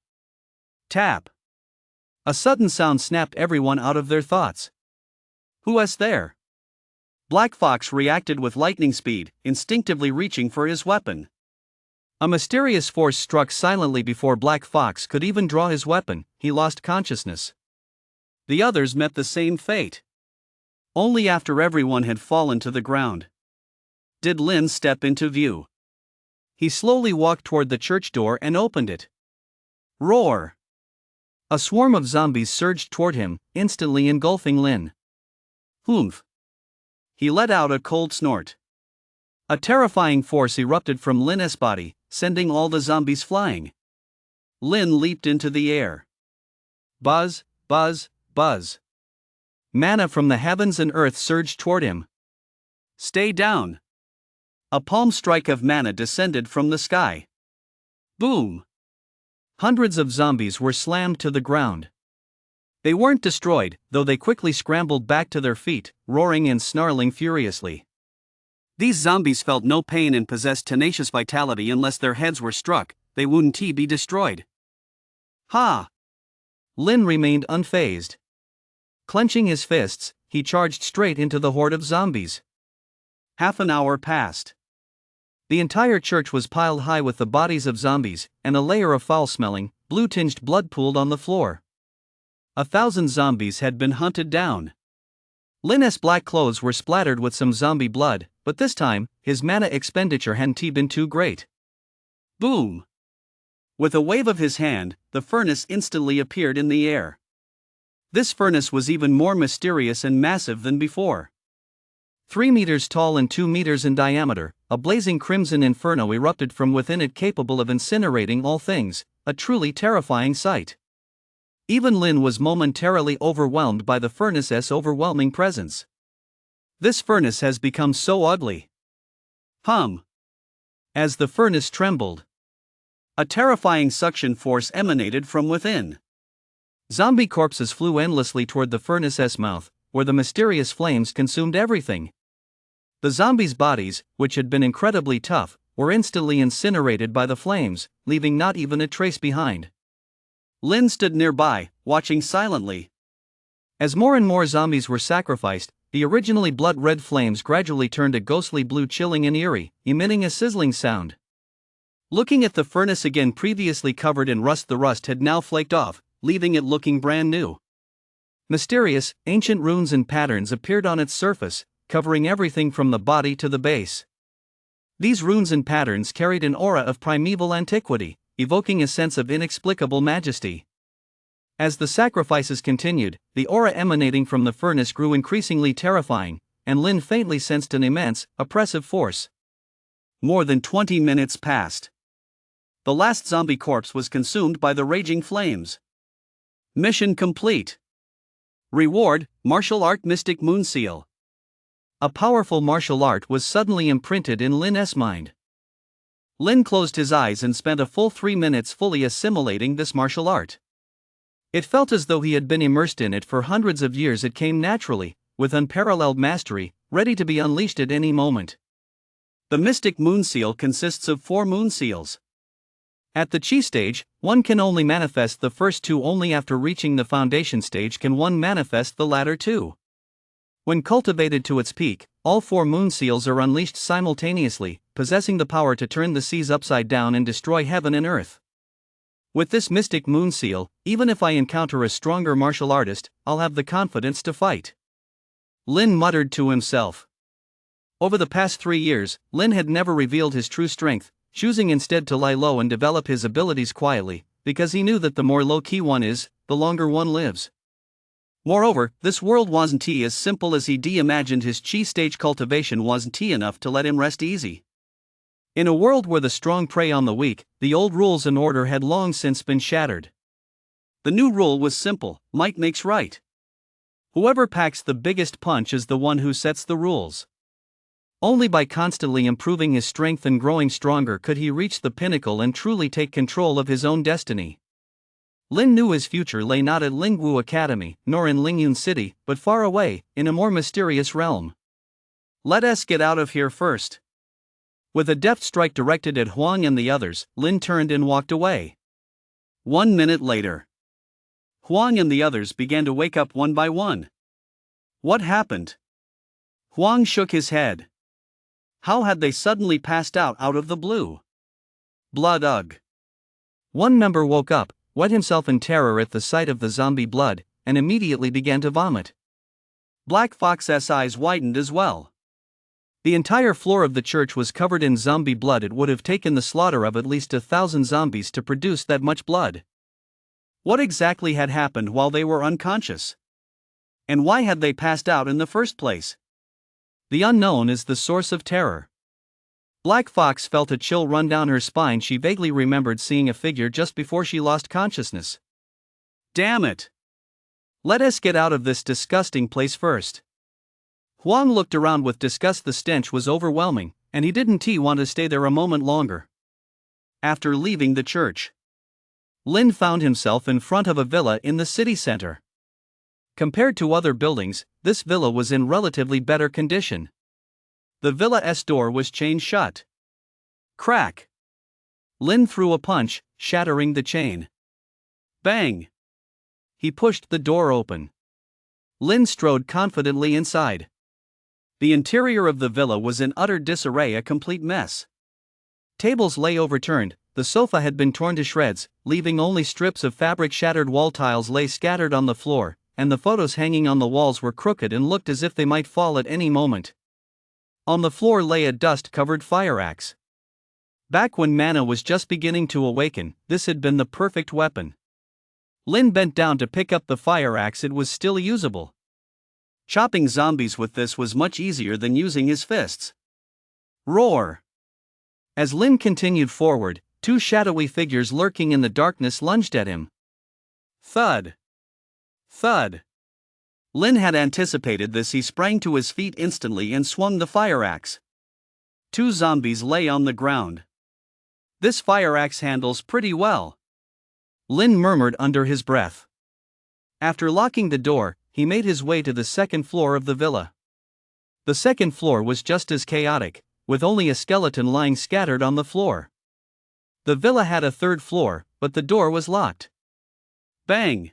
Tap. A sudden sound snapped everyone out of their thoughts. Who's there? Black Fox reacted with lightning speed, instinctively reaching for his weapon. A mysterious force struck silently before Black Fox could even draw his weapon. He lost consciousness. The others met the same fate. Only after everyone had fallen to the ground did Lin step into view. He slowly walked toward the church door and opened it. Roar! A swarm of zombies surged toward him, instantly engulfing Lin. Humph! He let out a cold snort. A terrifying force erupted from Lin's body, sending all the zombies flying. Lin leaped into the air. Buzz, buzz, buzz. Mana from the heavens and earth surged toward him. Stay down! A palm strike of mana descended from the sky. Boom! Hundreds of zombies were slammed to the ground. They weren't destroyed, though they quickly scrambled back to their feet, roaring and snarling furiously. These zombies felt no pain and possessed tenacious vitality. Unless their heads were struck, they wouldn't be destroyed. Ha! Lin remained unfazed. Clenching his fists, he charged straight into the horde of zombies. Half an hour passed. The entire church was piled high with the bodies of zombies, and a layer of foul-smelling, blue-tinged blood pooled on the floor. 1,000 zombies had been hunted down. Lin's black clothes were splattered with some zombie blood, but this time, his mana expenditure hadn't been too great. Boom! With a wave of his hand, the furnace instantly appeared in the air. This furnace was even more mysterious and massive than before. 3 meters tall and 2 meters in diameter, a blazing crimson inferno erupted from within it, capable of incinerating all things, a truly terrifying sight. Even Lin was momentarily overwhelmed by the furnace's overwhelming presence. This furnace has become so ugly. Hum! As the furnace trembled, a terrifying suction force emanated from within. Zombie corpses flew endlessly toward the furnace's mouth, where the mysterious flames consumed everything. The zombies' bodies, which had been incredibly tough, were instantly incinerated by the flames, leaving not even a trace behind. Lin stood nearby, watching silently. As more and more zombies were sacrificed, the originally blood-red flames gradually turned a ghostly blue, chilling and eerie, emitting a sizzling sound. Looking at the furnace again, previously covered in rust, the rust had now flaked off, leaving it looking brand new. Mysterious, ancient runes and patterns appeared on its surface, covering everything from the body to the base. These runes and patterns carried an aura of primeval antiquity, evoking a sense of inexplicable majesty. As the sacrifices continued, the aura emanating from the furnace grew increasingly terrifying, and Lin faintly sensed an immense, oppressive force. More than 20 minutes passed. The last zombie corpse was consumed by the raging flames. Mission complete. Reward: Martial Art Mystic Moon Seal. A powerful martial art was suddenly imprinted in Lin's mind. Lin closed his eyes and spent a full 3 minutes fully assimilating this martial art. It felt as though he had been immersed in it for hundreds of years. It came naturally, with unparalleled mastery, ready to be unleashed at any moment. The mystic moon seal consists of 4 moon seals. At the chi stage, one can only manifest the first 2. Only after reaching the foundation stage can one manifest the latter 2. When cultivated to its peak, all 4 moon seals are unleashed simultaneously, possessing the power to turn the seas upside down and destroy heaven and earth. With this mystic moon seal, even if I encounter a stronger martial artist, I'll have the confidence to fight. Lin muttered to himself. Over the past 3 years, Lin had never revealed his true strength, choosing instead to lie low and develop his abilities quietly, because he knew that the more low-key one is, the longer one lives. Moreover, this world wasn't as simple as he'd imagined. His chi stage cultivation wasn't enough to let him rest easy. In a world where the strong prey on the weak, the old rules and order had long since been shattered. The new rule was simple: might makes right. Whoever packs the biggest punch is the one who sets the rules. Only by constantly improving his strength and growing stronger could he reach the pinnacle and truly take control of his own destiny. Lin knew his future lay not at Lingwu Academy, nor in Lingyun City, but far away, in a more mysterious realm. Let us get out of here first. With a deft strike directed at Huang and the others, Lin turned and walked away. 1 minute later, Huang and the others began to wake up one by one. What happened? Huang shook his head. How had they suddenly passed out of the blue? Blood, ugh. One member woke up, wet himself in terror at the sight of the zombie blood, and immediately began to vomit. Black Fox's eyes widened as well. The entire floor of the church was covered in zombie blood. It would have taken the slaughter of at least 1,000 zombies to produce that much blood. What exactly had happened while they were unconscious? And why had they passed out in the first place? The unknown is the source of terror. Black Fox felt a chill run down her spine. She vaguely remembered seeing a figure just before she lost consciousness. Damn it! Let us get out of this disgusting place first. Huang looked around with disgust. The stench was overwhelming, and he didn't want to stay there a moment longer. After leaving the church, Lin found himself in front of a villa in the city center. Compared to other buildings, this villa was in relatively better condition. The villa's door was chained shut. Crack! Lin threw a punch, shattering the chain. Bang! He pushed the door open. Lin strode confidently inside. The interior of the villa was in utter disarray, a complete mess. Tables lay overturned, the sofa had been torn to shreds, leaving only strips of fabric. Shattered wall tiles lay scattered on the floor, and the photos hanging on the walls were crooked and looked as if they might fall at any moment. On the floor lay a dust-covered fire axe. Back when mana was just beginning to awaken, this had been the perfect weapon. Lin bent down to pick up the fire axe. It was still usable. Chopping zombies with this was much easier than using his fists. Roar! As Lin continued forward, 2 shadowy figures lurking in the darkness lunged at him. Thud! Thud! Lin had anticipated this. He sprang to his feet instantly and swung the fire axe. 2 zombies lay on the ground. This fire axe handles pretty well, Lin murmured under his breath. After locking the door, he made his way to the second floor of the villa. The second floor was just as chaotic, with only a skeleton lying scattered on the floor. The villa had a third floor, but the door was locked. Bang!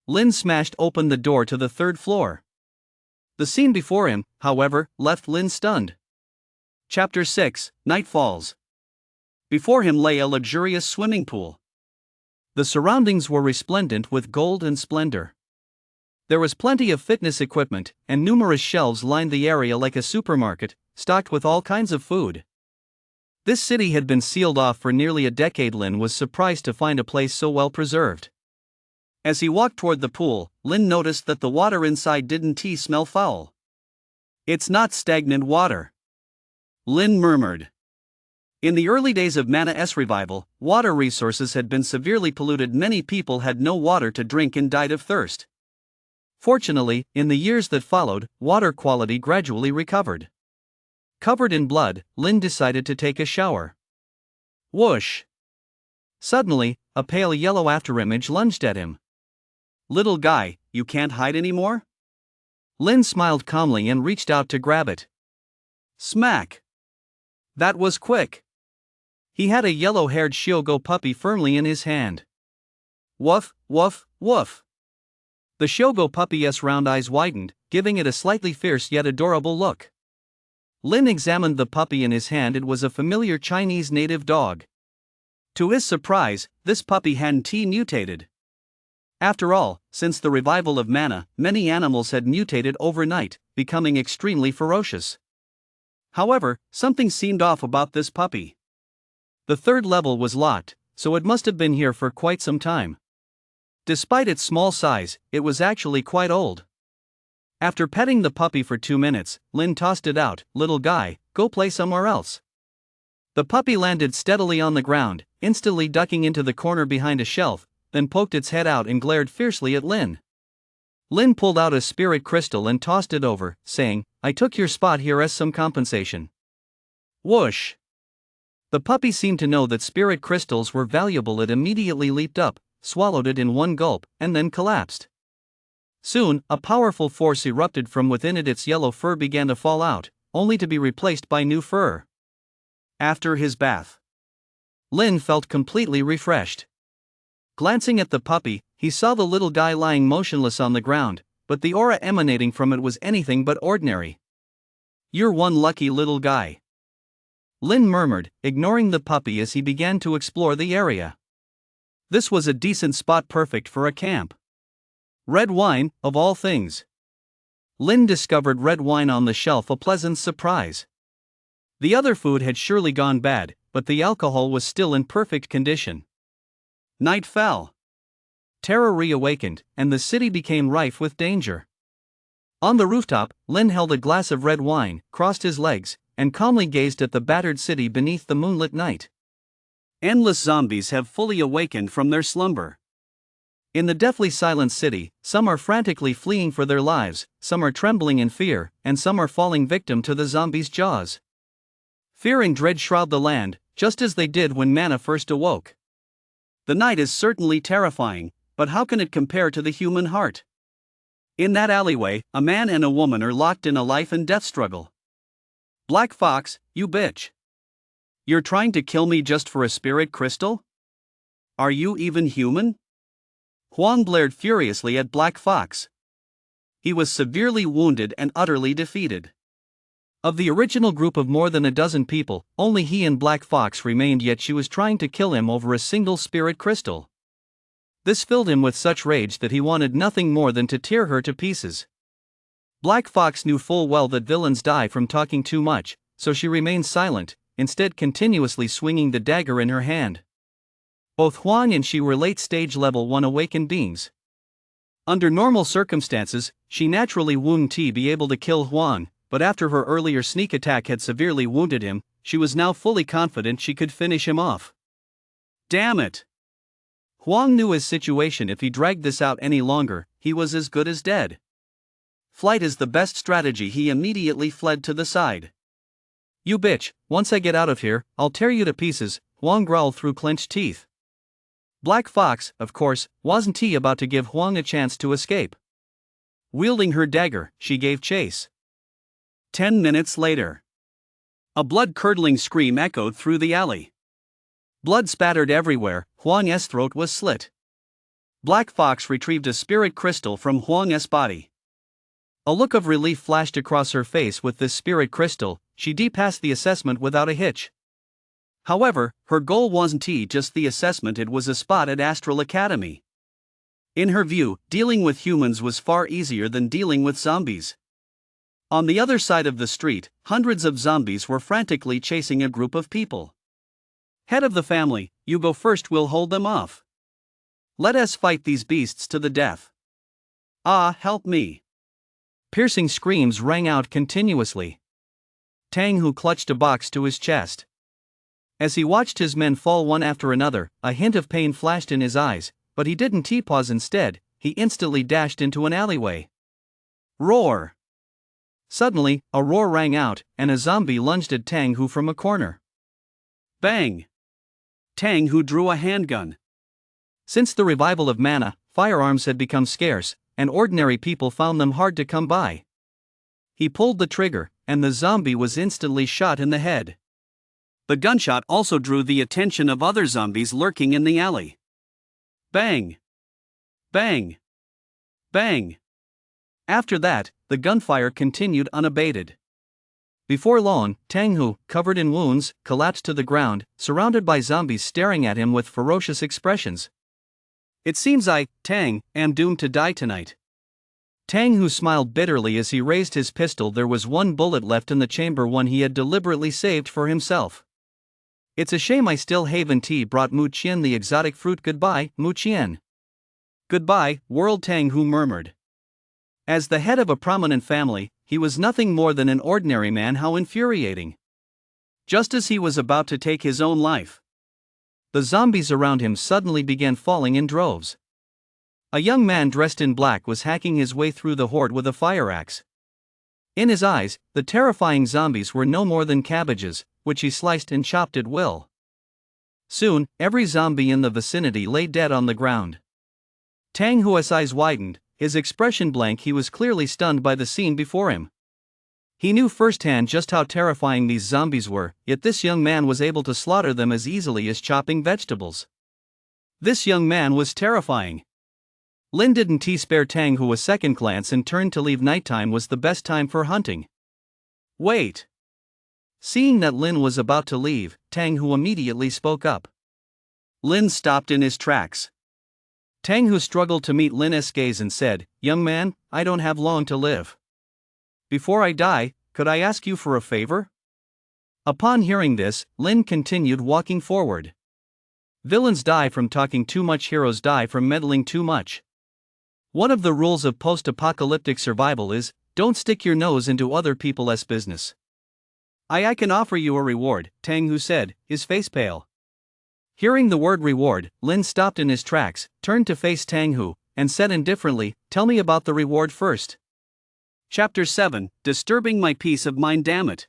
Lin smashed open the door to the third floor. The scene before him, however, left Lin stunned. Chapter 6, Night Falls. Before him lay a luxurious swimming pool. The surroundings were resplendent with gold and splendor. There was plenty of fitness equipment, and numerous shelves lined the area like a supermarket, stocked with all kinds of food. This city had been sealed off for nearly a decade. Lin was surprised to find a place so well preserved. As he walked toward the pool, Lin noticed that the water inside didn't smell foul. It's not stagnant water, Lin murmured. In the early days of Mana's revival, water resources had been severely polluted. Many people had no water to drink and died of thirst. Fortunately, in the years that followed, water quality gradually recovered. Covered in blood, Lin decided to take a shower. Whoosh! Suddenly, a pale yellow afterimage lunged at him. Little guy, you can't hide anymore? Lin smiled calmly and reached out to grab it. Smack! That was quick. He had a yellow-haired Shiogo puppy firmly in his hand. Woof, woof, woof. The Shiogo puppy's round eyes widened, giving it a slightly fierce yet adorable look. Lin examined the puppy in his hand. It was a familiar Chinese native dog. To his surprise, this puppy hadn't mutated. After all, since the revival of mana, many animals had mutated overnight, becoming extremely ferocious. However, something seemed off about this puppy. The third level was locked, so it must have been here for quite some time. Despite its small size, it was actually quite old. After petting the puppy for 2 minutes, Lin tossed it out. Little guy, go play somewhere else. The puppy landed steadily on the ground, instantly ducking into the corner behind a shelf, then poked its head out and glared fiercely at Lin. Lin pulled out a spirit crystal and tossed it over, saying, I took your spot here as some compensation. Whoosh! The puppy seemed to know that spirit crystals were valuable. It immediately leaped up, swallowed it in one gulp, and then collapsed. Soon, a powerful force erupted from within it. Its yellow fur began to fall out, only to be replaced by new fur. After his bath, Lin felt completely refreshed. Glancing at the puppy, he saw the little guy lying motionless on the ground, but the aura emanating from it was anything but ordinary. You're one lucky little guy, Lin murmured, ignoring the puppy as he began to explore the area. This was a decent spot, perfect for a camp. Red wine, of all things. Lin discovered red wine on the shelf, a pleasant surprise. The other food had surely gone bad, but the alcohol was still in perfect condition. Night fell. Terror reawakened, and the city became rife with danger. On the rooftop, Lin held a glass of red wine, crossed his legs, and calmly gazed at the battered city beneath the moonlit night. Endless zombies have fully awakened from their slumber. In the deathly silent city, some are frantically fleeing for their lives, some are trembling in fear, and some are falling victim to the zombies' jaws. Fear and dread shroud the land, just as they did when mana first awoke. The night is certainly terrifying, but how can it compare to the human heart? In that alleyway, a man and a woman are locked in a life and death struggle. Black Fox, you bitch. You're trying to kill me just for a spirit crystal? Are you even human? Huang blared furiously at Black Fox. He was severely wounded and utterly defeated. Of the original group of more than a dozen people, only he and Black Fox remained, yet she was trying to kill him over a single spirit crystal. This filled him with such rage that he wanted nothing more than to tear her to pieces. Black Fox knew full well that villains die from talking too much, so she remained silent, instead continuously swinging the dagger in her hand. Both Huang and she were late-stage level 1 awakened beings. Under normal circumstances, she naturally wouldn't be able to kill Huang, but after her earlier sneak attack had severely wounded him, she was now fully confident she could finish him off. Damn it! Huang knew his situation. If he dragged this out any longer, he was as good as dead. Flight is the best strategy. He immediately fled to the side. You bitch, once I get out of here, I'll tear you to pieces, Huang growled through clenched teeth. Black Fox, of course, wasn't about to give Huang a chance to escape. Wielding her dagger, she gave chase. 10 minutes later. A blood-curdling scream echoed through the alley. Blood spattered everywhere. Huang's throat was slit. Black Fox retrieved a spirit crystal from Huang's body. A look of relief flashed across her face. With this spirit crystal, she passed the assessment without a hitch. However, her goal wasn't just the assessment, it was a spot at Astral Academy. In her view, dealing with humans was far easier than dealing with zombies. On the other side of the street, hundreds of zombies were frantically chasing a group of people. Head of the family, you go first, we'll hold them off. Let us fight these beasts to the death. Ah, help me. Piercing screams rang out continuously. Tang Hu clutched a box to his chest. As he watched his men fall one after another, a hint of pain flashed in his eyes, but he didn't pause. Instead, he instantly dashed into an alleyway. Roar! Suddenly, a roar rang out, and a zombie lunged at Tang Hu from a corner. Bang! Tang Hu drew a handgun. Since the revival of mana, firearms had become scarce, and ordinary people found them hard to come by. He pulled the trigger, and the zombie was instantly shot in the head. The gunshot also drew the attention of other zombies lurking in the alley. Bang! Bang! Bang! After that, the gunfire continued unabated. Before long, Tang Hu, covered in wounds, collapsed to the ground, surrounded by zombies staring at him with ferocious expressions. It seems Tang, am doomed to die tonight. Tang Hu smiled bitterly as he raised his pistol. There was one bullet left in the chamber, one he had deliberately saved for himself. It's a shame I still haven't brought Mu Qian the exotic fruit. Goodbye, Mu Qian. Goodbye, world, Tang Hu murmured. As the head of a prominent family, he was nothing more than an ordinary man. How infuriating. Just as he was about to take his own life, the zombies around him suddenly began falling in droves. A young man dressed in black was hacking his way through the horde with a fire axe. In his eyes, the terrifying zombies were no more than cabbages, which he sliced and chopped at will. Soon, every zombie in the vicinity lay dead on the ground. Tang Hu's eyes widened, his expression blank. He was clearly stunned by the scene before him. He knew firsthand just how terrifying these zombies were, yet this young man was able to slaughter them as easily as chopping vegetables. This young man was terrifying. Lin didn't spare Tang Hu a second glance and turned to leave. Nighttime was the best time for hunting. Wait! Seeing that Lin was about to leave, Tang Hu immediately spoke up. Lin stopped in his tracks. Tang Hu struggled to meet Lin's gaze and said, "Young man, I don't have long to live. Before I die, could I ask you for a favor?" Upon hearing this, Lin continued walking forward. Villains die from talking too much, heroes die from meddling too much. One of the rules of post-apocalyptic survival is, don't stick your nose into other people's business. I can offer you a reward, Tang Hu said, his face pale. Hearing the word reward, Lin stopped in his tracks, turned to face Tang Hu, and said indifferently, "Tell me about the reward first." Chapter 7, Disturbing My Peace of Mind, damn it.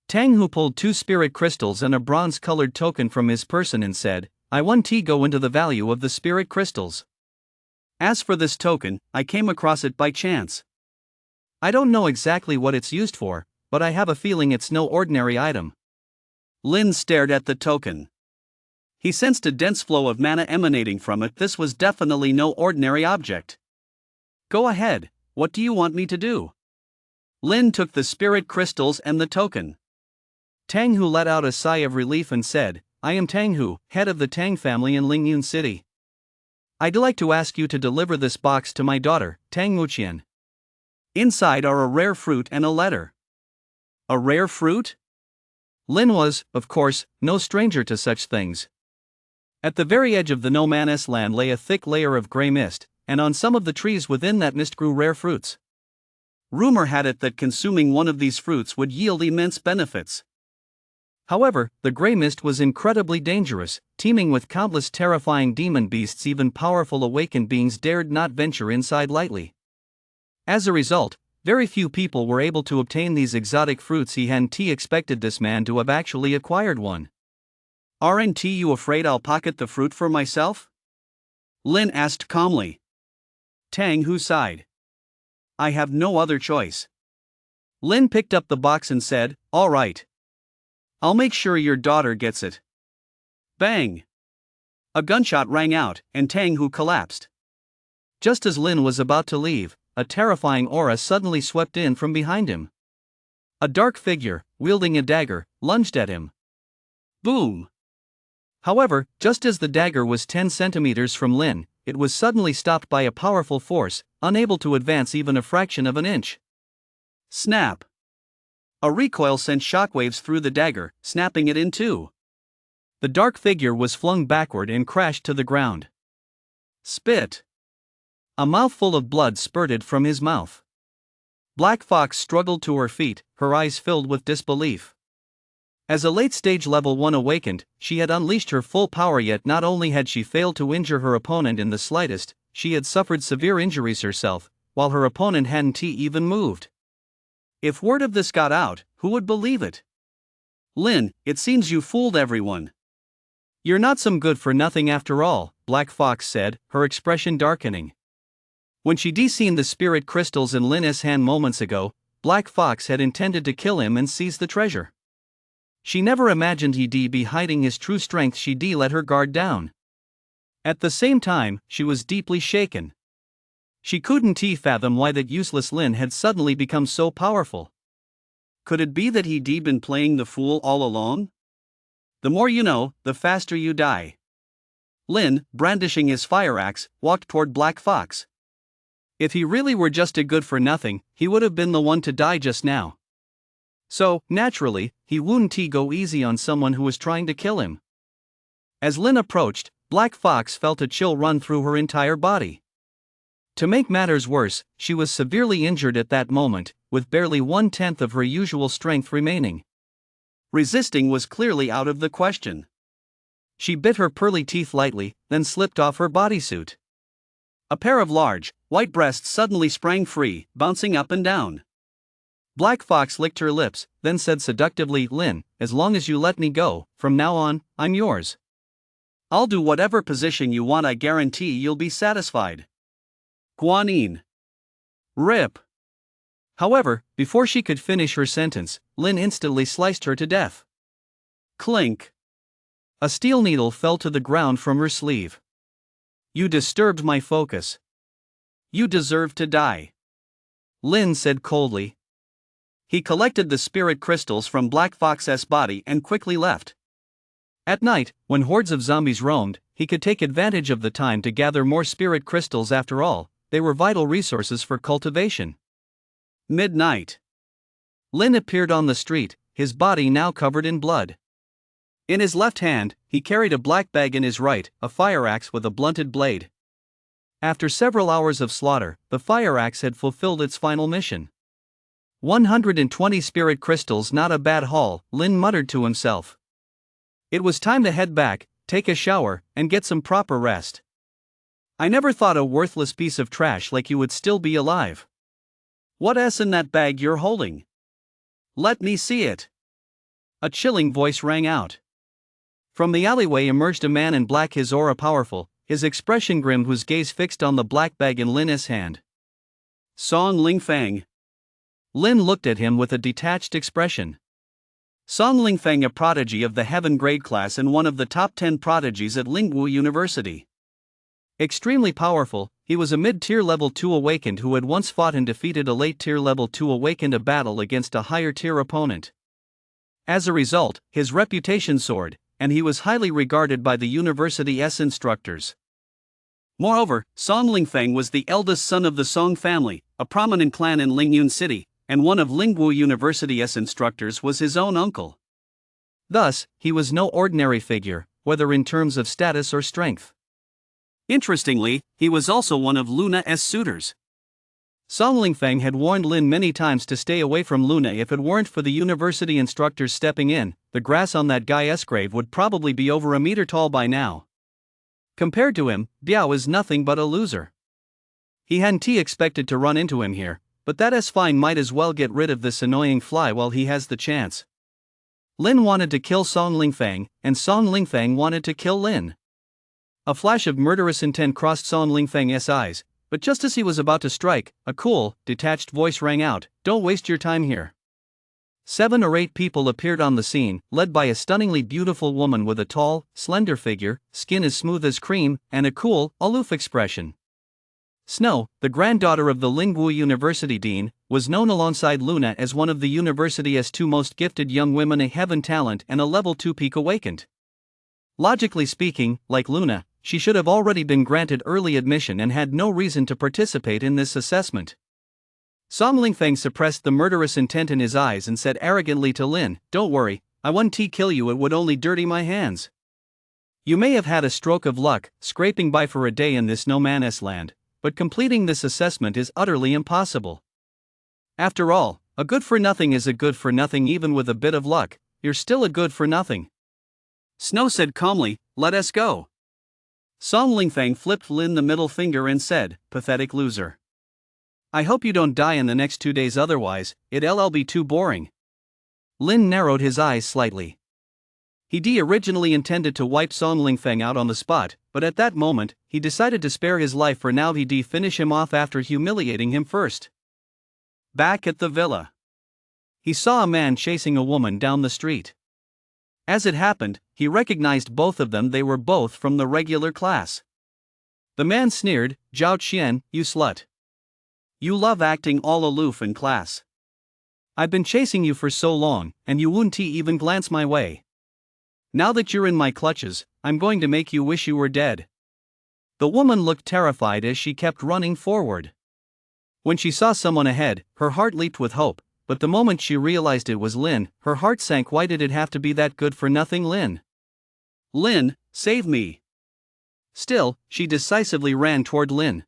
Tang Hu pulled 2 spirit crystals and a bronze-colored token from his person and said, "I want to go into the value of the spirit crystals. As for this token, I came across it by chance. I don't know exactly what it's used for, but I have a feeling it's no ordinary item." Lin stared at the token. He sensed a dense flow of mana emanating from it. This was definitely no ordinary object. "Go ahead, what do you want me to do?" Lin took the spirit crystals and the token. Tang Hu let out a sigh of relief and said, "I am Tang Hu, head of the Tang family in Lingyun City. I'd like to ask you to deliver this box to my daughter, Tang Muqian. Inside are a rare fruit and a letter." A rare fruit? Lin was, of course, no stranger to such things. At the very edge of the no man's land lay a thick layer of gray mist, and on some of the trees within that mist grew rare fruits. Rumor had it that consuming one of these fruits would yield immense benefits. However, the gray mist was incredibly dangerous, teeming with countless terrifying demon beasts. Even powerful awakened beings dared not venture inside lightly. As a result, very few people were able to obtain these exotic fruits. He hadn't expected this man to have actually acquired one. "Aren't you afraid I'll pocket the fruit for myself?" Lin asked calmly. Tang Hu sighed. "I have no other choice." Lin picked up the box and said, "All right. I'll make sure your daughter gets it." Bang! A gunshot rang out, and Tang Hu collapsed. Just as Lin was about to leave, a terrifying aura suddenly swept in from behind him. A dark figure, wielding a dagger, lunged at him. Boom! However, just as the dagger was 10 centimeters from Lin, it was suddenly stopped by a powerful force, unable to advance even a fraction of an inch. Snap! A recoil sent shockwaves through the dagger, snapping it in two. The dark figure was flung backward and crashed to the ground. Spit! A mouthful of blood spurted from his mouth. Black Fox struggled to her feet, her eyes filled with disbelief. As a late-stage level 1 awakened, she had unleashed her full power, yet not only had she failed to injure her opponent in the slightest, she had suffered severe injuries herself, while her opponent hadn't even moved. If word of this got out, who would believe it? Lin, it seems you fooled everyone. You're not some good for nothing after all, Black Fox said, her expression darkening. When she'd seen the spirit crystals in Lin's hand moments ago, Black Fox had intended to kill him and seize the treasure. She never imagined he'd be hiding his true strength. She'd let her guard down. At the same time, she was deeply shaken. She couldn't fathom why that useless Lin had suddenly become so powerful. Could it be that he'd been playing the fool all along? The more you know, the faster you die. Lin, brandishing his fire axe, walked toward Black Fox. If he really were just a good for nothing, he would have been the one to die just now. So, naturally, he wouldn't go easy on someone who was trying to kill him. As Lin approached, Black Fox felt a chill run through her entire body. To make matters worse, she was severely injured at that moment, with barely 1/10 of her usual strength remaining. Resisting was clearly out of the question. She bit her pearly teeth lightly, then slipped off her bodysuit. A pair of large, white breasts suddenly sprang free, bouncing up and down. Black Fox licked her lips, then said seductively, Lin, as long as you let me go, from now on, I'm yours. I'll do whatever position you want, I guarantee you'll be satisfied. Guanine. Rip. However, before she could finish her sentence, Lin instantly sliced her to death. Clink. A steel needle fell to the ground from her sleeve. You disturbed my focus. You deserve to die, Lin said coldly. He collected the spirit crystals from Black Fox's body and quickly left. At night, when hordes of zombies roamed, he could take advantage of the time to gather more spirit crystals. After all, they were vital resources for cultivation. Midnight. Lin appeared on the street, his body now covered in blood. In his left hand, he carried a black bag, in his right, a fire axe with a blunted blade. After several hours of slaughter, the fire axe had fulfilled its final mission. 120 spirit crystals, not a bad haul, Lin muttered to himself. It was time to head back, take a shower, and get some proper rest. I never thought a worthless piece of trash like you would still be alive. What's in that bag you're holding? Let me see it. A chilling voice rang out. From the alleyway emerged a man in black, his aura powerful, his expression grim, whose gaze fixed on the black bag in Lin's hand. Song Lingfang. Lin looked at him with a detached expression. Song Lingfang, a prodigy of the heaven grade class and one of the top 10 prodigies at Lingwu University. Extremely powerful, he was a mid-tier level 2 awakened who had once fought and defeated a late-tier level 2 awakened, a battle against a higher-tier opponent. As a result, his reputation soared, and he was highly regarded by the university's instructors. Moreover, Song Lingfang was the eldest son of the Song family, a prominent clan in Lingyun City, and one of Lingwu University's instructors was his own uncle. Thus, he was no ordinary figure, whether in terms of status or strength. Interestingly, he was also one of Luna's suitors. Song Lingfang had warned Lin many times to stay away from Luna. If it weren't for the university instructors stepping in, the grass on that guy's grave would probably be over a meter tall by now. Compared to him, Biao is nothing but a loser. He hadn't expected to run into him here, but that's fine, might as well get rid of this annoying fly while he has the chance. Lin wanted to kill Song Lingfang, and Song Lingfang wanted to kill Lin. A flash of murderous intent crossed Song Lingfang's eyes, but just as he was about to strike, a cool, detached voice rang out, "Don't waste your time here." 7 or 8 people appeared on the scene, led by a stunningly beautiful woman with a tall, slender figure, skin as smooth as cream, and a cool, aloof expression. Snow, the granddaughter of the Lingwu University dean, was known alongside Luna as one of the university's 2 most gifted young women, a heaven talent and a level 2 peak awakened. Logically speaking, like Luna, she should have already been granted early admission and had no reason to participate in this assessment. Song Lingfang suppressed the murderous intent in his eyes and said arrogantly to Lin, "Don't worry, I wouldn't kill you, it would only dirty my hands. You may have had a stroke of luck, scraping by for a day in this no man's land, but completing this assessment is utterly impossible. After all, a good for nothing is a good for nothing. Even with a bit of luck, you're still a good for nothing." Snow said calmly, "Let us go." Song Lingfang flipped Lin the middle finger and said, "Pathetic loser. I hope you don't die in the next 2 days, otherwise, it'll be too boring." Lin narrowed his eyes slightly. He originally intended to wipe Song Lingfeng out on the spot, but at that moment, he decided to spare his life for now. He'd finish him off after humiliating him first. Back at the villa, he saw a man chasing a woman down the street. As it happened, he recognized both of them. They were both from the regular class. The man sneered, "Zhao Qian, you slut. You love acting all aloof in class. I've been chasing you for so long, and you wouldn't even glance my way. Now that you're in my clutches, I'm going to make you wish you were dead." The woman looked terrified as she kept running forward. When she saw someone ahead, her heart leaped with hope, but the moment she realized it was Lin, her heart sank. Why did it have to be that good for nothing Lin? "Lin, save me." Still, she decisively ran toward Lin.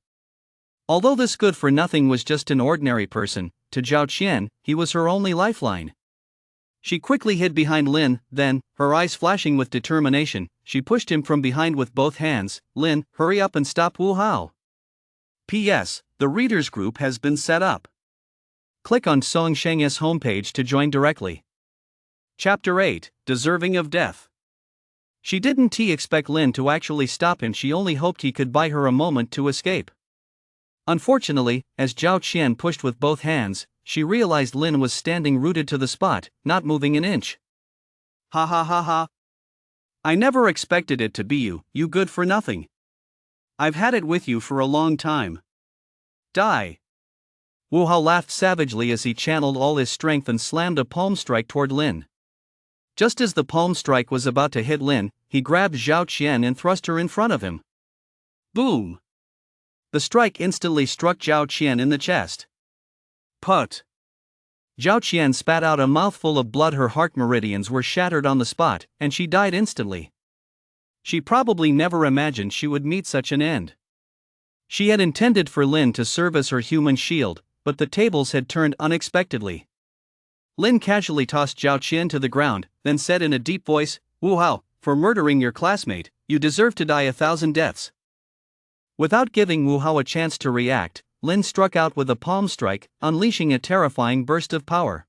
Although this good for nothing was just an ordinary person, to Zhao Qian, he was her only lifeline. She quickly hid behind Lin, then, her eyes flashing with determination, she pushed him from behind with both hands. "Lin, hurry up and stop Wu Hao. P.S. The readers group has been set up. Click on Song Sheng's homepage to join directly. Chapter 8, Deserving of Death. She didn't expect Lin to actually stop him. She only hoped he could buy her a moment to escape. Unfortunately, as Zhao Qian pushed with both hands, she realized Lin was standing rooted to the spot, not moving an inch. "Ha ha ha ha. I never expected it to be you, you good for nothing. I've had it with you for a long time. Die." Wu Hao laughed savagely as he channeled all his strength and slammed a palm strike toward Lin. Just as the palm strike was about to hit Lin, he grabbed Zhao Qian and thrust her in front of him. Boom! The strike instantly struck Zhao Qian in the chest. Put! Zhao Qian spat out a mouthful of blood. Her heart meridians were shattered on the spot, and she died instantly. She probably never imagined she would meet such an end. She had intended for Lin to serve as her human shield, but the tables had turned unexpectedly. Lin casually tossed Zhao Qian to the ground, then said in a deep voice, "Wu Hao, for murdering your classmate, you deserve to die 1,000 deaths." Without giving Wu Hao a chance to react, Lin struck out with a palm strike, unleashing a terrifying burst of power.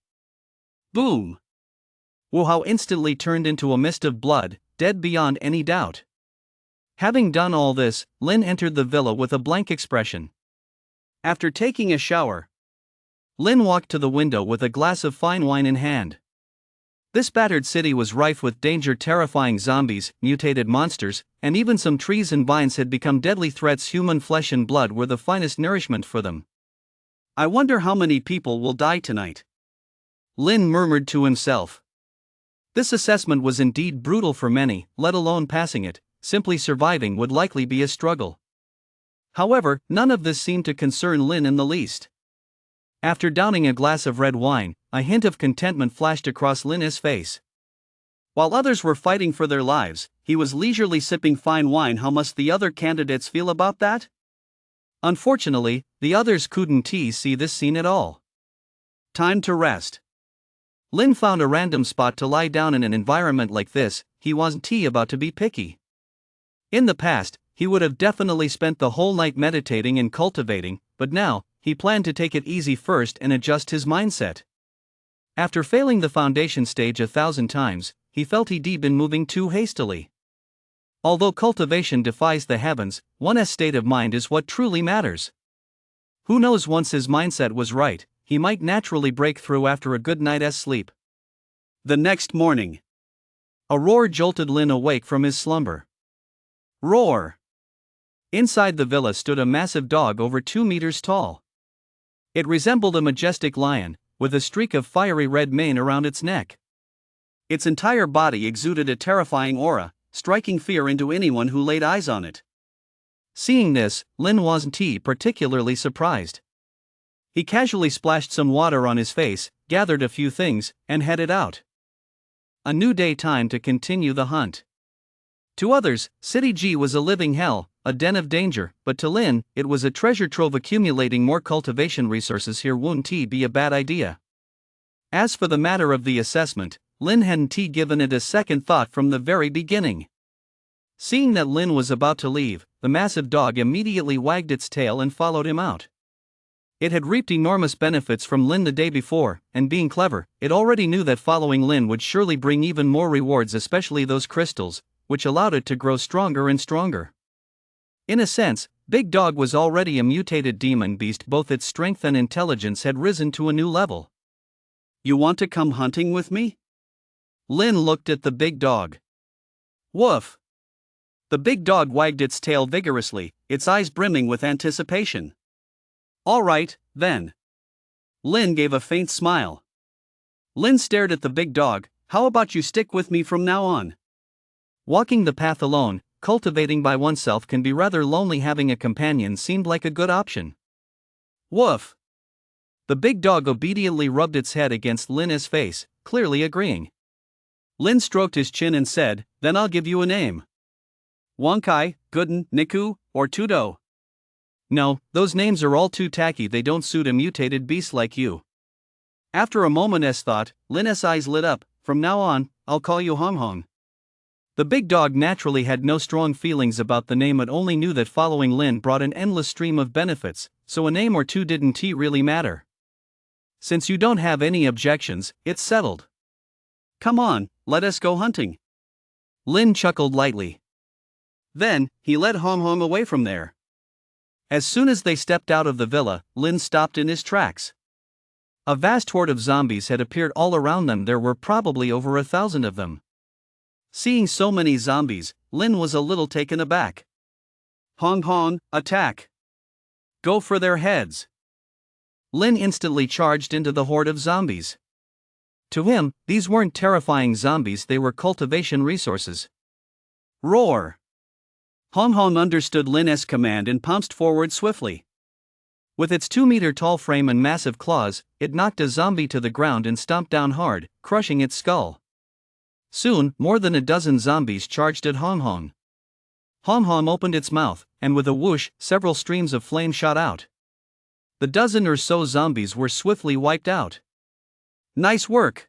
Boom! Wu Hao instantly turned into a mist of blood, dead beyond any doubt. Having done all this, Lin entered the villa with a blank expression. After taking a shower, Lin walked to the window with a glass of fine wine in hand. This battered city was rife with danger. Terrifying zombies, mutated monsters, and even some trees and vines had become deadly threats. Human flesh and blood were the finest nourishment for them. "I wonder how many people will die tonight," Lin murmured to himself. This assessment was indeed brutal for many, let alone passing it. Simply surviving would likely be a struggle. However, none of this seemed to concern Lin in the least. After downing a glass of red wine, a hint of contentment flashed across Lin's face. While others were fighting for their lives, he was leisurely sipping fine wine. How must the other candidates feel about that? Unfortunately, the others couldn't see this scene at all. Time to rest. Lin found a random spot to lie down. In an environment like this, he wasn't about to be picky. In the past, he would have definitely spent the whole night meditating and cultivating, but now, he planned to take it easy first and adjust his mindset. After failing the foundation stage 1,000 times, he felt he'd been moving too hastily. Although cultivation defies the heavens, one's state of mind is what truly matters. Who knows, once his mindset was right, he might naturally break through after a good night's sleep. The next morning, a roar jolted Lin awake from his slumber. Roar! Inside the villa stood a massive dog over 2 meters tall. It resembled a majestic lion, with a streak of fiery red mane around its neck. Its entire body exuded a terrifying aura, striking fear into anyone who laid eyes on it. Seeing this, Lin wasn't particularly surprised. He casually splashed some water on his face, gathered a few things, and headed out. A new day, time to continue the hunt. To others, City G was a living hell, a den of danger, but to Lin, it was a treasure trove. Accumulating more cultivation resources here wouldn't be a bad idea. As for the matter of the assessment, Lin hadn't given it a second thought from the very beginning. Seeing that Lin was about to leave, the massive dog immediately wagged its tail and followed him out. It had reaped enormous benefits from Lin the day before, and being clever, it already knew that following Lin would surely bring even more rewards, especially those crystals, which allowed it to grow stronger and stronger. In a sense, Big Dog was already a mutated demon beast, both its strength and intelligence had risen to a new level. You want to come hunting with me? Lin looked at the big dog. Woof! The big dog wagged its tail vigorously, its eyes brimming with anticipation. All right, then. Lin gave a faint smile. Lin stared at the big dog. How about you stick with me from now on? Walking the path alone, cultivating by oneself can be rather lonely. Having a companion seemed like a good option. Woof! The big dog obediently rubbed its head against Lin's face, clearly agreeing. Lin stroked his chin and said, Then I'll give you a name. Wonkai, Gooden, Niku, or Tudo. No, those names are all too tacky. They don't suit a mutated beast like you. After a moment's thought, Lin's eyes lit up. From now on, I'll call you Hong Hong. The big dog naturally had no strong feelings about the name. It only knew that following Lin brought an endless stream of benefits, so a name or two didn't really matter. Since you don't have any objections, it's settled. Come on, let us go hunting. Lin chuckled lightly. Then, he led Hong Hong away from there. As soon as they stepped out of the villa, Lin stopped in his tracks. A vast horde of zombies had appeared all around them. There were probably over 1,000 of them. Seeing so many zombies, Lin was a little taken aback. Hong Hong, attack! Go for their heads! Lin instantly charged into the horde of zombies. To him, these weren't terrifying zombies, they were cultivation resources. Roar! Hong Hong understood Lin's command and pounced forward swiftly. With its 2-meter-tall frame and massive claws, it knocked a zombie to the ground and stomped down hard, crushing its skull. Soon, more than a dozen zombies charged at Hong Hong. Hong Hong opened its mouth, and with a whoosh, several streams of flame shot out. The dozen or so zombies were swiftly wiped out. Nice work!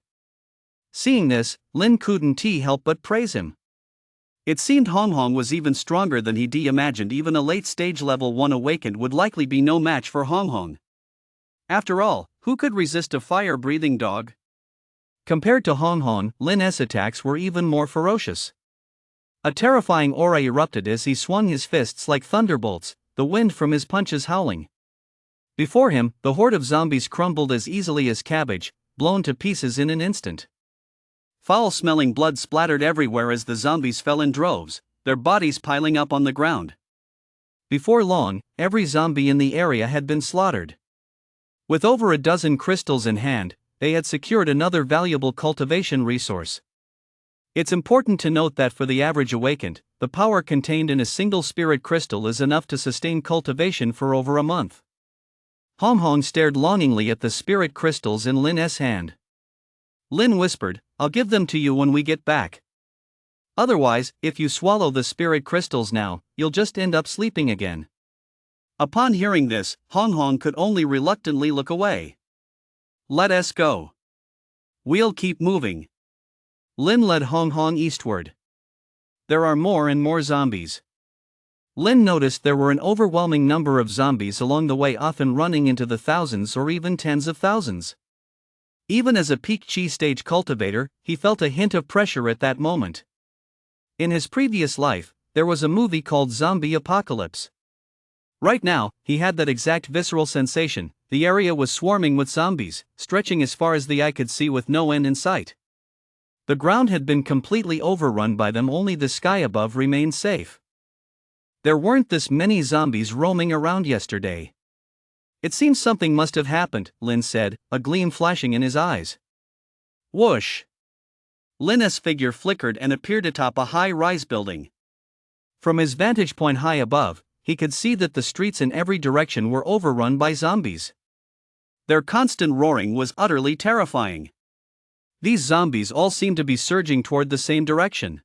Seeing this, Lin couldn't help but praise him. It seemed Hong Hong was even stronger than he'd imagined. Even a late-stage level 1 awakened would likely be no match for Hong Hong. After all, who could resist a fire-breathing dog? Compared to Hong Hong, Lin's attacks were even more ferocious. A terrifying aura erupted as he swung his fists like thunderbolts, the wind from his punches howling. Before him, the horde of zombies crumbled as easily as cabbage, blown to pieces in an instant. Foul-smelling blood splattered everywhere as the zombies fell in droves, their bodies piling up on the ground. Before long, every zombie in the area had been slaughtered. With over a dozen crystals in hand, they had secured another valuable cultivation resource. It's important to note that for the average awakened, the power contained in a single spirit crystal is enough to sustain cultivation for over a month. Hong Hong stared longingly at the spirit crystals in Lin's hand. Lin whispered, I'll give them to you when we get back. Otherwise, if you swallow the spirit crystals now, you'll just end up sleeping again. Upon hearing this, Hong Hong could only reluctantly look away. Let us go. We'll keep moving. Lin led Hong Hong eastward. There are more and more zombies. Lin noticed there were an overwhelming number of zombies along the way, often running into the thousands or even tens of thousands. Even as a peak chi stage cultivator, he felt a hint of pressure at that moment. In his previous life, there was a movie called Zombie Apocalypse. Right now, he had that exact visceral sensation. The area was swarming with zombies, stretching as far as the eye could see with no end in sight. The ground had been completely overrun by them, only the sky above remained safe. There weren't this many zombies roaming around yesterday. It seems something must have happened, Lin said, a gleam flashing in his eyes. Whoosh! Lin's figure flickered and appeared atop a high-rise building. From his vantage point high above, he could see that the streets in every direction were overrun by zombies. Their constant roaring was utterly terrifying. These zombies all seemed to be surging toward the same direction.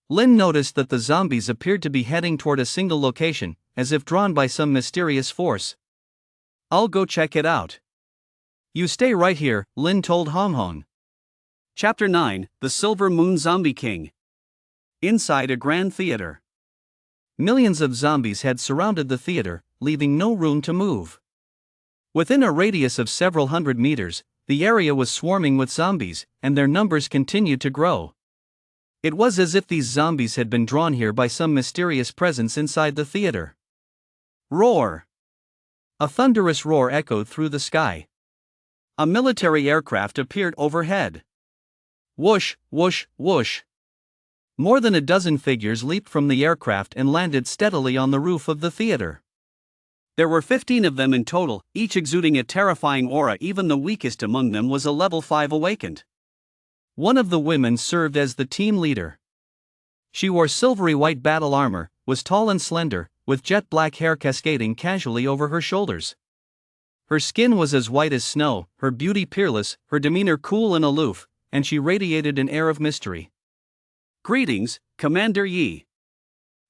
Lin noticed that the zombies appeared to be heading toward a single location, as if drawn by some mysterious force. I'll go check it out. You stay right here, Lin told Hong Hong. Chapter 9, The Silver Moon Zombie King. Inside a grand theater. Millions of zombies had surrounded the theater, leaving no room to move. Within a radius of several hundred meters, the area was swarming with zombies, and their numbers continued to grow. It was as if these zombies had been drawn here by some mysterious presence inside the theater. Roar! A thunderous roar echoed through the sky. A military aircraft appeared overhead. Whoosh, whoosh, whoosh. More than a dozen figures leaped from the aircraft and landed steadily on the roof of the theater. There were 15 of them in total, each exuding a terrifying aura. Even the weakest among them was a level 5 awakened. One of the women served as the team leader. She wore silvery white battle armor, was tall and slender, with jet black hair cascading casually over her shoulders. Her skin was as white as snow, her beauty peerless, her demeanor cool and aloof, and she radiated an air of mystery. Greetings, Commander Yi.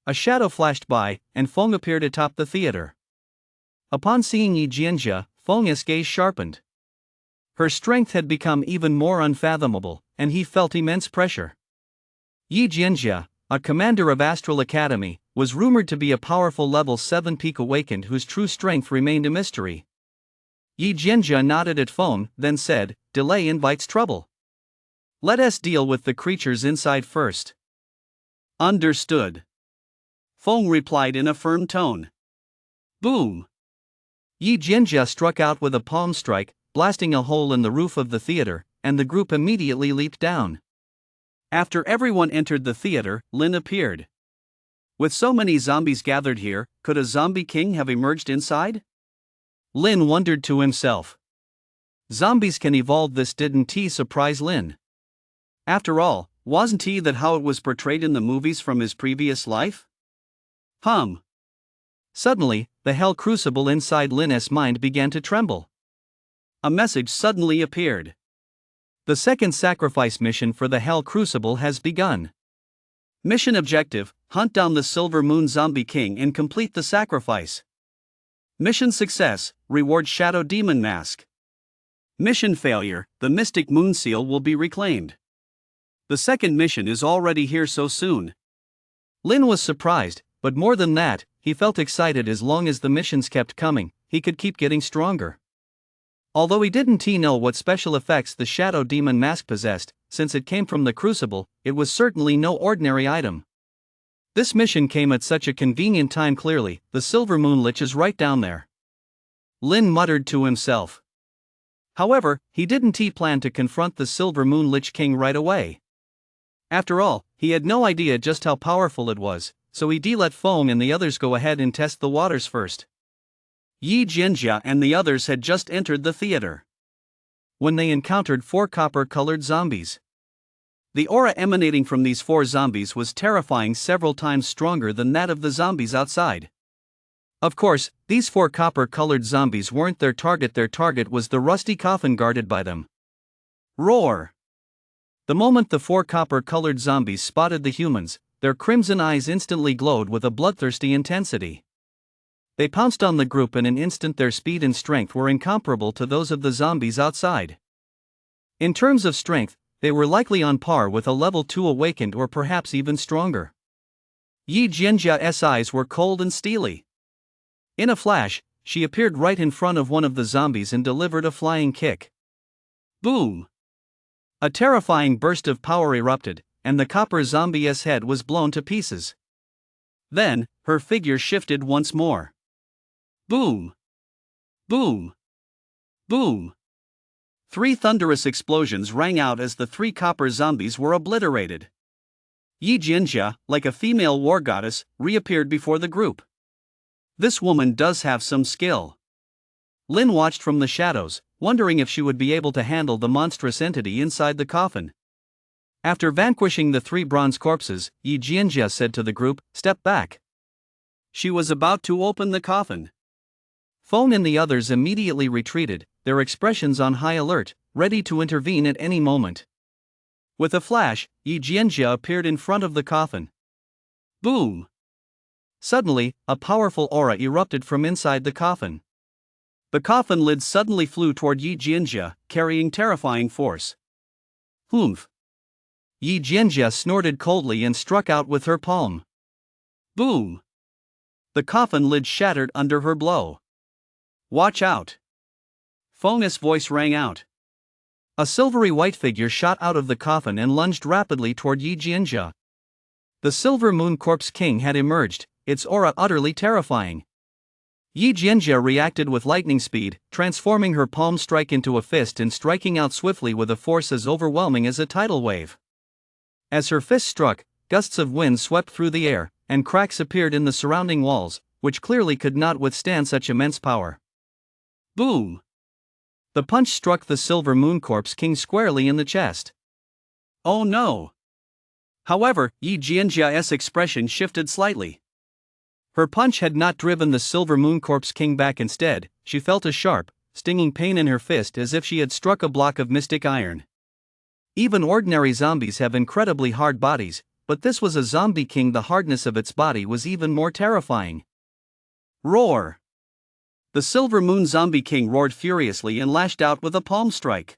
A shadow flashed by, and Feng appeared atop the theater. Upon seeing Yi Jianjia, Feng's gaze sharpened. Her strength had become even more unfathomable, and he felt immense pressure. Yi Jianjia, a commander of Astral Academy, was rumored to be a powerful level 7 peak awakened whose true strength remained a mystery. Yi Jianjia nodded at Feng, then said, "Delay invites trouble. Let us deal with the creatures inside first." Understood. Feng replied in a firm tone. Boom! Yi Jianjia struck out with a palm strike, blasting a hole in the roof of the theater, and the group immediately leaped down. After everyone entered the theater, Lin appeared. With so many zombies gathered here, could a zombie king have emerged inside? Lin wondered to himself. Zombies can evolve, this didn't surprise Lin. After all, wasn't that how it was portrayed in the movies from his previous life? Suddenly, the hell crucible inside Lin's mind began to tremble. A message suddenly appeared. The second sacrifice mission for the hell crucible has begun. Mission objective: hunt down the Silver Moon Zombie King and complete the sacrifice. Mission success: reward Shadow Demon Mask. Mission failure: the Mystic Moon Seal will be reclaimed. The second mission is already here so soon. Lin was surprised, but more than that, he felt excited. As long as the missions kept coming, he could keep getting stronger. Although he didn't know what special effects the Shadow Demon Mask possessed, since it came from the Crucible, it was certainly no ordinary item. This mission came at such a convenient time. Clearly, the Silver Moon Lich is right down there. Lin muttered to himself. However, he didn't plan to confront the Silver Moon Lich King right away. After all, he had no idea just how powerful it was, so he let Feng and the others go ahead and test the waters first. Yi Jianjia and the others had just entered the theater when they encountered 4 copper-colored zombies. The aura emanating from these 4 zombies was terrifying, several times stronger than that of the zombies outside. Of course, these 4 copper-colored zombies weren't their target. Their target was the rusty coffin guarded by them. Roar! The moment the 4 copper-colored zombies spotted the humans, their crimson eyes instantly glowed with a bloodthirsty intensity. They pounced on the group in an instant. Their speed and strength were incomparable to those of the zombies outside. In terms of strength, they were likely on par with a level 2 awakened, or perhaps even stronger. Yi Jianjia's eyes were cold and steely. In a flash, she appeared right in front of one of the zombies and delivered a flying kick. Boom! A terrifying burst of power erupted, and the copper zombie's head was blown to pieces. Then, her figure shifted once more. Boom! Boom! Boom! 3 thunderous explosions rang out as the 3 copper zombies were obliterated. Yi Jianjia, like a female war goddess, reappeared before the group. This woman does have some skill. Lin watched from the shadows, wondering if she would be able to handle the monstrous entity inside the coffin. After vanquishing the 3 bronze corpses, Yi Jianjia said to the group, "Step back." She was about to open the coffin. Feng and the others immediately retreated, their expressions on high alert, ready to intervene at any moment. With a flash, Yi Jianjia appeared in front of the coffin. Boom! Suddenly, a powerful aura erupted from inside the coffin. The coffin lid suddenly flew toward Yi Jianjia, carrying terrifying force. Humph! Yi Jianjia snorted coldly and struck out with her palm. Boom! The coffin lid shattered under her blow. Watch out! Feng's voice rang out. A silvery white figure shot out of the coffin and lunged rapidly toward Yi Jianjia. The Silver Moon Corpse King had emerged, its aura utterly terrifying. Yi Jianjia reacted with lightning speed, transforming her palm strike into a fist and striking out swiftly with a force as overwhelming as a tidal wave. As her fist struck, gusts of wind swept through the air, and cracks appeared in the surrounding walls, which clearly could not withstand such immense power. Boom! The punch struck the Silver Moon Corpse King squarely in the chest. Oh no! However, Yi Jianjia's expression shifted slightly. Her punch had not driven the Silver Moon Corpse King back. Instead, she felt a sharp, stinging pain in her fist as if she had struck a block of mystic iron. Even ordinary zombies have incredibly hard bodies, but this was a zombie king. The hardness of its body was even more terrifying. Roar! The Silver Moon Zombie King roared furiously and lashed out with a palm strike.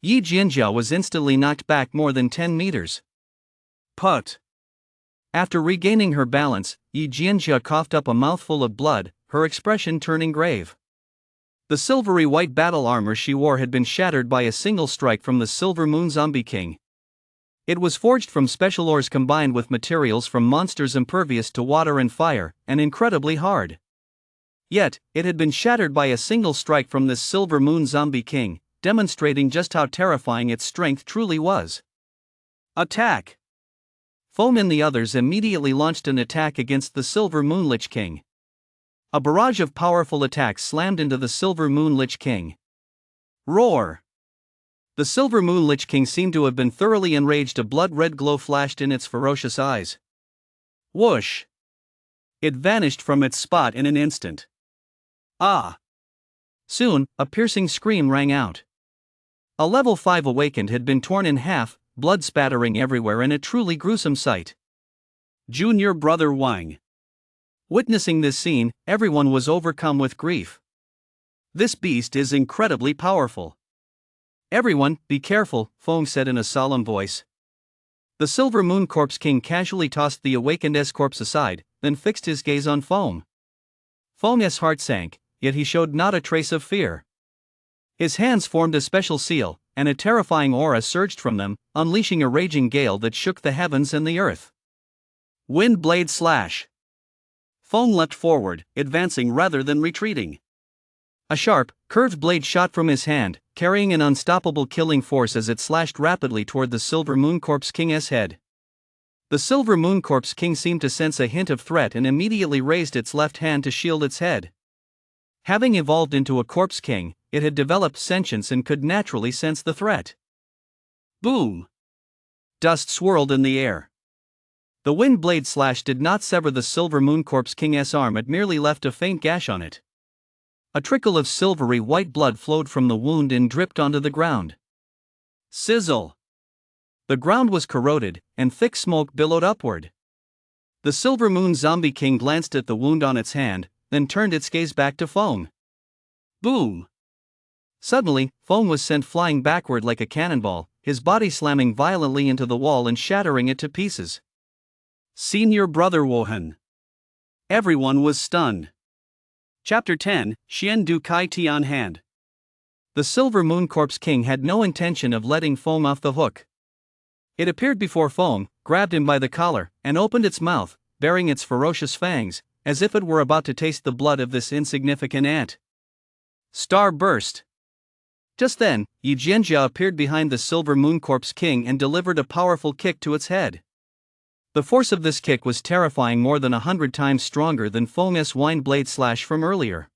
Yi Jianjia was instantly knocked back more than 10 meters. Put! After regaining her balance, Yi Jianjia coughed up a mouthful of blood, her expression turning grave. The silvery white battle armor she wore had been shattered by a single strike from the Silver Moon Zombie King. It was forged from special ores combined with materials from monsters impervious to water and fire, and incredibly hard. Yet, it had been shattered by a single strike from this Silver Moon Zombie King, demonstrating just how terrifying its strength truly was. Attack! Feng and the others immediately launched an attack against the Silver Moon Lich King. A barrage of powerful attacks slammed into the Silver Moon Lich King. Roar! The Silver Moon Lich King seemed to have been thoroughly enraged. A blood-red glow flashed in its ferocious eyes. Whoosh! It vanished from its spot in an instant. Ah! Soon, a piercing scream rang out. A level 5 awakened had been torn in half, blood spattering everywhere in a truly gruesome sight. Junior brother Wang. Witnessing this scene, everyone was overcome with grief. This beast is incredibly powerful. Everyone, be careful, Feng said in a solemn voice. The Silver Moon Corpse King casually tossed the awakened corpse aside, then fixed his gaze on Feng. Feng's heart sank, yet he showed not a trace of fear. His hands formed a special seal, and a terrifying aura surged from them, unleashing a raging gale that shook the heavens and the earth. Wind blade slash! Feng leapt forward, advancing rather than retreating. A sharp, curved blade shot from his hand, carrying an unstoppable killing force as it slashed rapidly toward the Silver Moon Corpse King's head. The Silver Moon Corpse King seemed to sense a hint of threat and immediately raised its left hand to shield its head. Having evolved into a Corpse King, it had developed sentience and could naturally sense the threat. Boom! Dust swirled in the air. The wind blade slash did not sever the Silver Moon Corpse King's arm, it merely left a faint gash on it. A trickle of silvery white blood flowed from the wound and dripped onto the ground. Sizzle! The ground was corroded, and thick smoke billowed upward. The Silver Moon Zombie King glanced at the wound on its hand, then turned its gaze back to Feng. Boom! Suddenly, Feng was sent flying backward like a cannonball, his body slamming violently into the wall and shattering it to pieces. Senior brother Wohan. Everyone was stunned. Chapter 10, Xian Du Kai Tian Hand. The Silver Moon Corpse King had no intention of letting Feng off the hook. It appeared before Feng, grabbed him by the collar, and opened its mouth, baring its ferocious fangs, as if it were about to taste the blood of this insignificant ant. Star burst. Just then, Yi Jianjia appeared behind the Silver Moon Corpse King and delivered a powerful kick to its head. The force of this kick was terrifying, more than 100 times stronger than Feng's wind blade slash from earlier.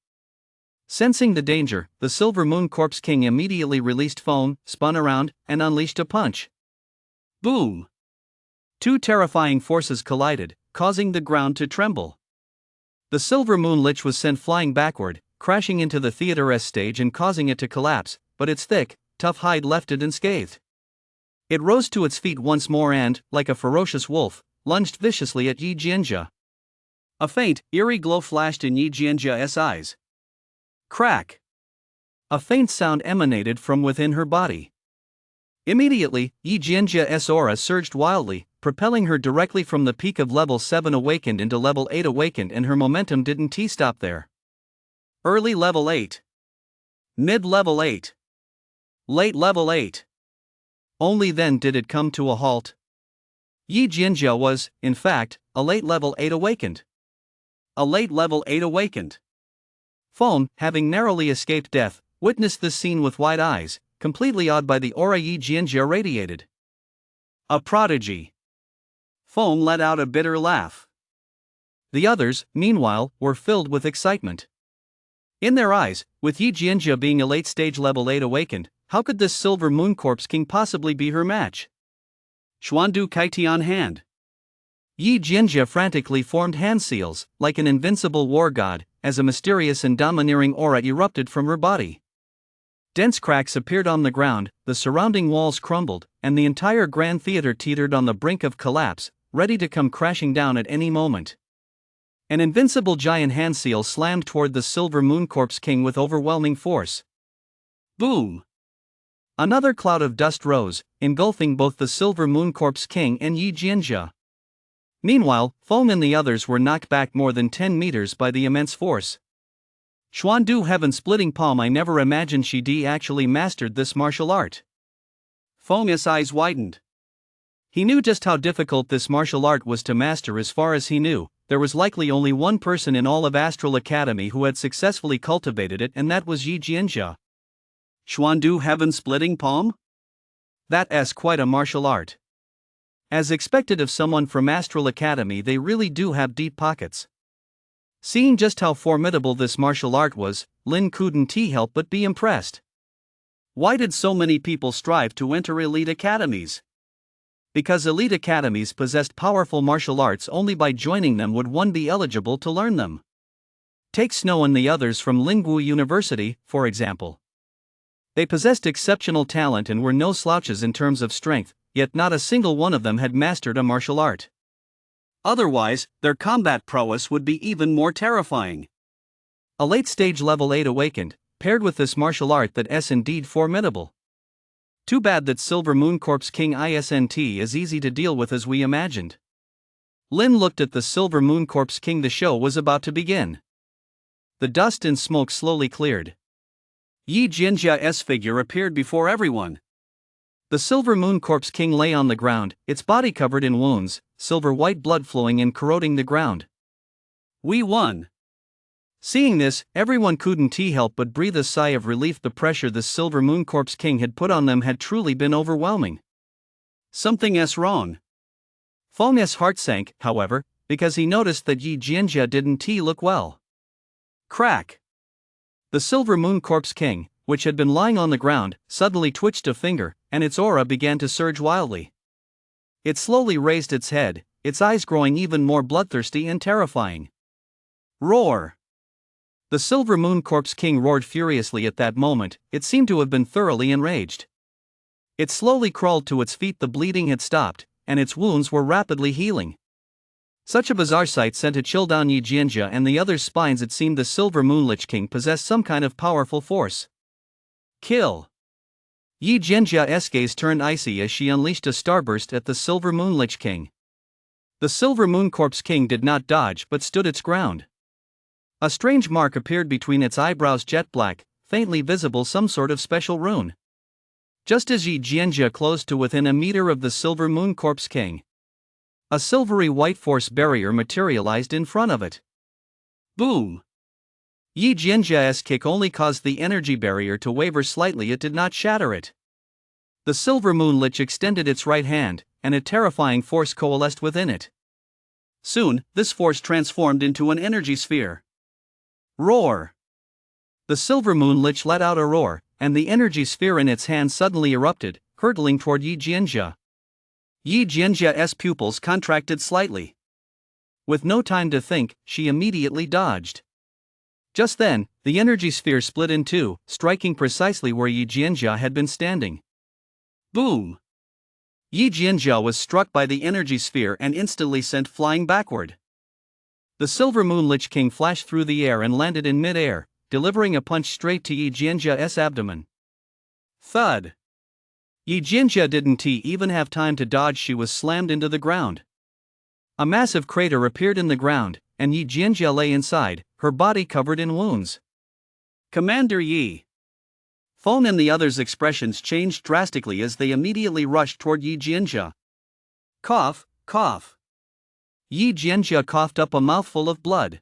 Sensing the danger, the Silver Moon Corpse King immediately released Feng, spun around, and unleashed a punch. Boom! Two terrifying forces collided, causing the ground to tremble. The Silver Moon Lich was sent flying backward, crashing into the theater's stage and causing it to collapse, but its thick, tough hide left it unscathed. It rose to its feet once more and, like a ferocious wolf, lunged viciously at Yi Jianjia. A faint, eerie glow flashed in Yi Jianjia's eyes. Crack! A faint sound emanated from within her body. Immediately, Yi Jianjia's aura surged wildly, propelling her directly from the peak of level 7 awakened into level 8 awakened, and her momentum didn't stop there. Early level 8. Mid level 8. Late level 8. Only then did it come to a halt. Yi Jianjia was, in fact, a late level 8 awakened. A late level 8 awakened. Feng, having narrowly escaped death, witnessed this scene with wide eyes, completely awed by the aura Yi Jianjia radiated. A prodigy. Feng let out a bitter laugh. The others, meanwhile, were filled with excitement. In their eyes, with Yi Jianjia being a late-stage level 8 awakened, how could this Silver Moon Corpse King possibly be her match? Xuandu Kaitian hand. Yi Jianjia frantically formed hand seals, like an invincible war god, as a mysterious and domineering aura erupted from her body. Dense cracks appeared on the ground, the surrounding walls crumbled, and the entire grand theater teetered on the brink of collapse, ready to come crashing down at any moment. An invincible giant hand seal slammed toward the Silver Moon Corpse King with overwhelming force. Boom! Another cloud of dust rose, engulfing both the Silver Moon Corpse King and Yi Jianjia. Meanwhile, Feng and the others were knocked back more than 10 meters by the immense force. Xuandu heaven-splitting palm, I never imagined she actually mastered this martial art. Feng's eyes widened. He knew just how difficult this martial art was to master. As far as he knew, there was likely only one person in all of Astral Academy who had successfully cultivated it, and that was Yi Jianjia. Xuandu heaven-splitting palm? That's quite a martial art. As expected of someone from Astral Academy, they really do have deep pockets. Seeing just how formidable this martial art was, Lin couldn't help but be impressed. Why did so many people strive to enter elite academies? Because elite academies possessed powerful martial arts. Only by joining them would one be eligible to learn them. Take Snow and the others from Lingwu University, for example. They possessed exceptional talent and were no slouches in terms of strength, yet not a single one of them had mastered a martial art. Otherwise, their combat prowess would be even more terrifying. A late-stage level 8 awakened, paired with this martial art, that's indeed formidable. Too bad that Silver Moon Corpse King isn't as easy to deal with as we imagined. Lin looked at the Silver Moon Corpse King. The show was about to begin. The dust and smoke slowly cleared. Yi Jianjia's figure appeared before everyone. The Silver Moon Corpse King lay on the ground, its body covered in wounds, silver-white blood flowing and corroding the ground. We won. Seeing this, everyone couldn't help but breathe a sigh of relief. The pressure the Silver Moon Corpse King had put on them had truly been overwhelming. Something's wrong. Feng's heart sank, however, because he noticed that Yi Jianjia didn't look well. Crack! The Silver Moon Corpse King, which had been lying on the ground, suddenly twitched a finger, and its aura began to surge wildly. It slowly raised its head, its eyes growing even more bloodthirsty and terrifying. Roar! The Silver Moon Corpse King roared furiously at that moment. It seemed to have been thoroughly enraged. It slowly crawled to its feet. The bleeding had stopped, and its wounds were rapidly healing. Such a bizarre sight sent a chill down Yi Jianjia and the others' spines. It seemed the Silver Moon Lich King possessed some kind of powerful force. Kill! Yi Jianjia's gaze turned icy as she unleashed a starburst at the Silver Moon Lich King. The Silver Moon Corpse King did not dodge but stood its ground. A strange mark appeared between its eyebrows, jet black, faintly visible, some sort of special rune. Just as Yi Jianjia closed to within a meter of the Silver Moon Corpse King, a silvery white force barrier materialized in front of it. Boom! Yi Jianjia's kick only caused the energy barrier to waver slightly. It did not shatter it. The Silver Moon Lich extended its right hand, and a terrifying force coalesced within it. Soon, this force transformed into an energy sphere. Roar! The Silver Moon Lich let out a roar, and the energy sphere in its hand suddenly erupted, hurtling toward Yi Jianjia. Yi Jianjia's pupils contracted slightly. With no time to think, she immediately dodged. Just then, the energy sphere split in two, striking precisely where Yi Jianjia had been standing. Boom! Yi Jianjia was struck by the energy sphere and instantly sent flying backward. The Silver Moon Lich King flashed through the air and landed in mid-air, delivering a punch straight to Yi Jianjia's abdomen. Thud! Yi Jianjia didn't even have time to dodge, she was slammed into the ground. A massive crater appeared in the ground, and Yi Jianjia lay inside, her body covered in wounds. Commander Yi. Feng and the others' expressions changed drastically as they immediately rushed toward Yi Jianjia. Cough, cough. Yi Jianjia coughed up a mouthful of blood.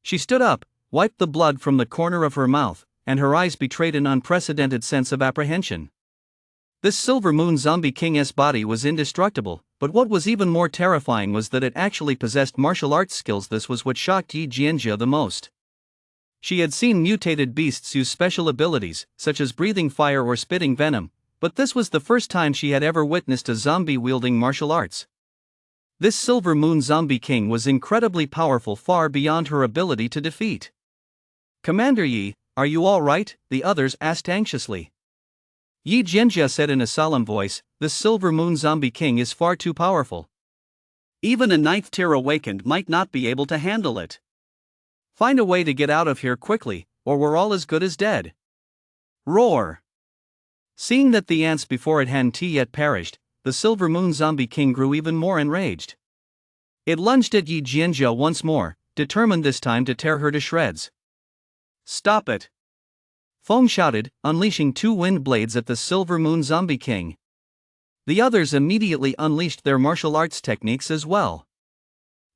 She stood up, wiped the blood from the corner of her mouth, and her eyes betrayed an unprecedented sense of apprehension. This Silver Moon Zombie King's body was indestructible, but what was even more terrifying was that it actually possessed martial arts skills. This was what shocked Yi Jianjia the most. She had seen mutated beasts use special abilities, such as breathing fire or spitting venom, but this was the first time she had ever witnessed a zombie wielding martial arts. This Silver Moon Zombie King was incredibly powerful, far beyond her ability to defeat. "Commander Yi, are you all right?" the others asked anxiously. Yi Jianjia said in a solemn voice, "This Silver Moon Zombie King is far too powerful. Even a 9th tier awakened might not be able to handle it. Find a way to get out of here quickly, or we're all as good as dead." Roar. Seeing that the ants before it hadn't yet perished, the Silver Moon Zombie King grew even more enraged. It lunged at Yi Jianjia once more, determined this time to tear her to shreds. "Stop it!" Feng shouted, unleashing 2 wind blades at the Silver Moon Zombie King. The others immediately unleashed their martial arts techniques as well.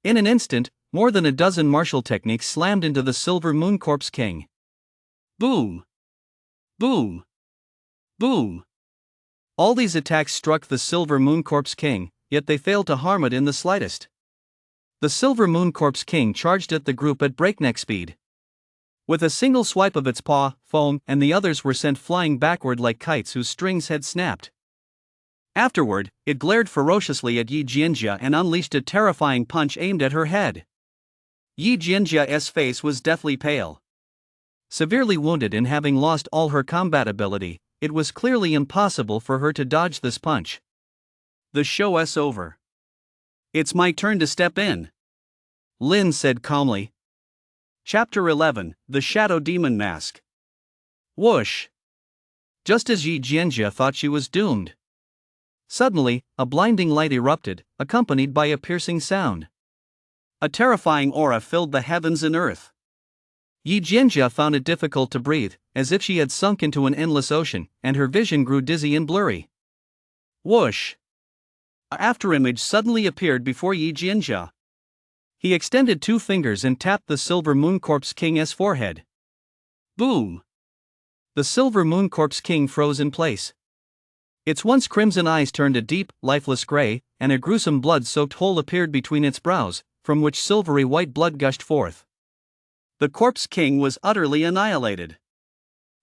In an instant, more than a dozen martial techniques slammed into the Silver Moon Corpse King. Boom! Boom! Boom! All these attacks struck the Silver Moon Corpse King, yet they failed to harm it in the slightest. The Silver Moon Corpse King charged at the group at breakneck speed. With a single swipe of its paw, Feng and the others were sent flying backward like kites whose strings had snapped. Afterward, it glared ferociously at Yi Jianjia and unleashed a terrifying punch aimed at her head. Yi Jianjia's face was deathly pale. Severely wounded and having lost all her combat ability, it was clearly impossible for her to dodge this punch. "The show's over. It's my turn to step in," Lin said calmly. Chapter 11, The Shadow Demon Mask. Whoosh! Just as Yi Jianjia thought she was doomed. Suddenly, a blinding light erupted, accompanied by a piercing sound. A terrifying aura filled the heavens and earth. Yi Jianjia found it difficult to breathe, as if she had sunk into an endless ocean, and her vision grew dizzy and blurry. Whoosh! An afterimage suddenly appeared before Yi Jianjia. He extended 2 fingers and tapped the Silver Moon Corpse King's forehead. Boom! The Silver Moon Corpse King froze in place. Its once crimson eyes turned a deep, lifeless gray, and a gruesome blood-soaked hole appeared between its brows, from which silvery white blood gushed forth. The Corpse King was utterly annihilated.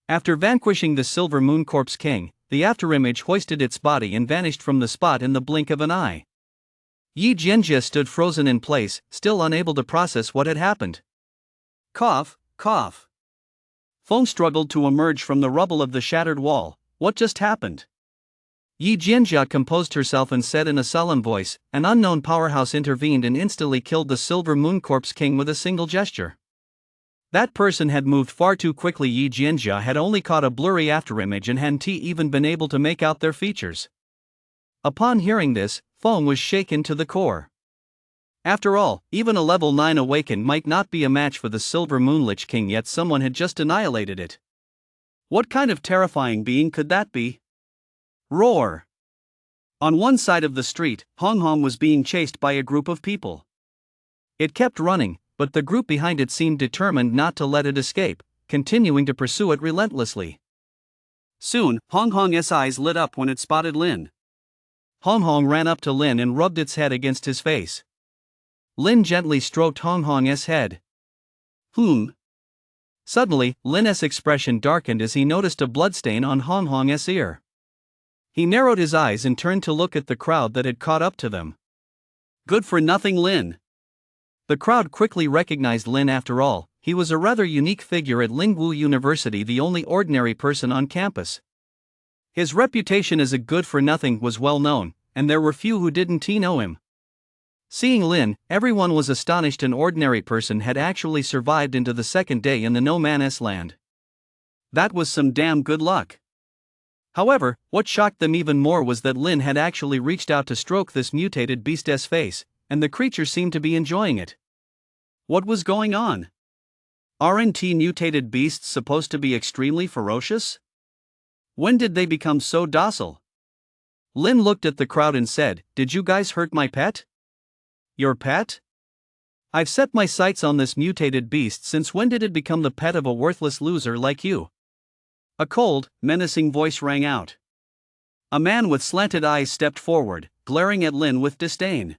After vanquishing the Silver Moon Corpse King, the afterimage hoisted its body and vanished from the spot in the blink of an eye. Yi Jianjia stood frozen in place, still unable to process what had happened. Cough, cough. Feng struggled to emerge from the rubble of the shattered wall. What just happened? Yi Jianjia composed herself and said in a solemn voice, "An unknown powerhouse intervened and instantly killed the Silver Moon Corpse King with a single gesture." That person had moved far too quickly. Yi Jianjia had only caught a blurry afterimage and hadn't even been able to make out their features. Upon hearing this, Feng was shaken to the core. After all, even a level 9 awakened might not be a match for the Silver Moon Lich King, yet someone had just annihilated it. What kind of terrifying being could that be? Roar! On one side of the street, Hong Hong was being chased by a group of people. It kept running, but the group behind it seemed determined not to let it escape, continuing to pursue it relentlessly. Soon, Hong Hong's eyes lit up when it spotted Lin. Hong Hong ran up to Lin and rubbed its head against his face. Lin gently stroked Hong Hong's head. Suddenly, Lin's expression darkened as he noticed a bloodstain on Hong Hong's ear. He narrowed his eyes and turned to look at the crowd that had caught up to them. Good for nothing Lin. The crowd quickly recognized Lin. After all, he was a rather unique figure at Lingwu University, the only ordinary person on campus. His reputation as a good-for-nothing was well known, and there were few who didn't know him. Seeing Lin, everyone was astonished an ordinary person had actually survived into the second day in the No Man's Land. That was some damn good luck. However, what shocked them even more was that Lin had actually reached out to stroke this mutated beast's face, and the creature seemed to be enjoying it. What was going on? Aren't mutated beasts supposed to be extremely ferocious? When did they become so docile? Lin looked at the crowd and said, "Did you guys hurt my pet?" Your pet? I've set my sights on this mutated beast since when did it become the pet of a worthless loser like you? A cold, menacing voice rang out. A man with slanted eyes stepped forward, glaring at Lin with disdain.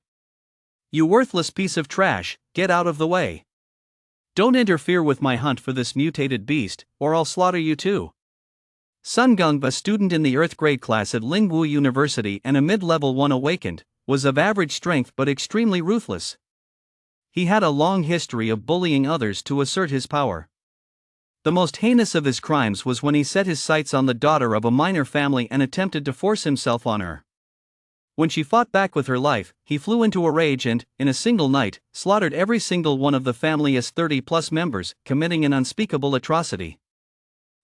You worthless piece of trash, get out of the way. Don't interfere with my hunt for this mutated beast, or I'll slaughter you too. Sun Gung, a student in the Earth grade class at Lingwu University and a mid-level 1 awakened, was of average strength but extremely ruthless. He had a long history of bullying others to assert his power. The most heinous of his crimes was when he set his sights on the daughter of a minor family and attempted to force himself on her. When she fought back with her life, he flew into a rage and, in a single night, slaughtered every single one of the family's 30-plus members, committing an unspeakable atrocity.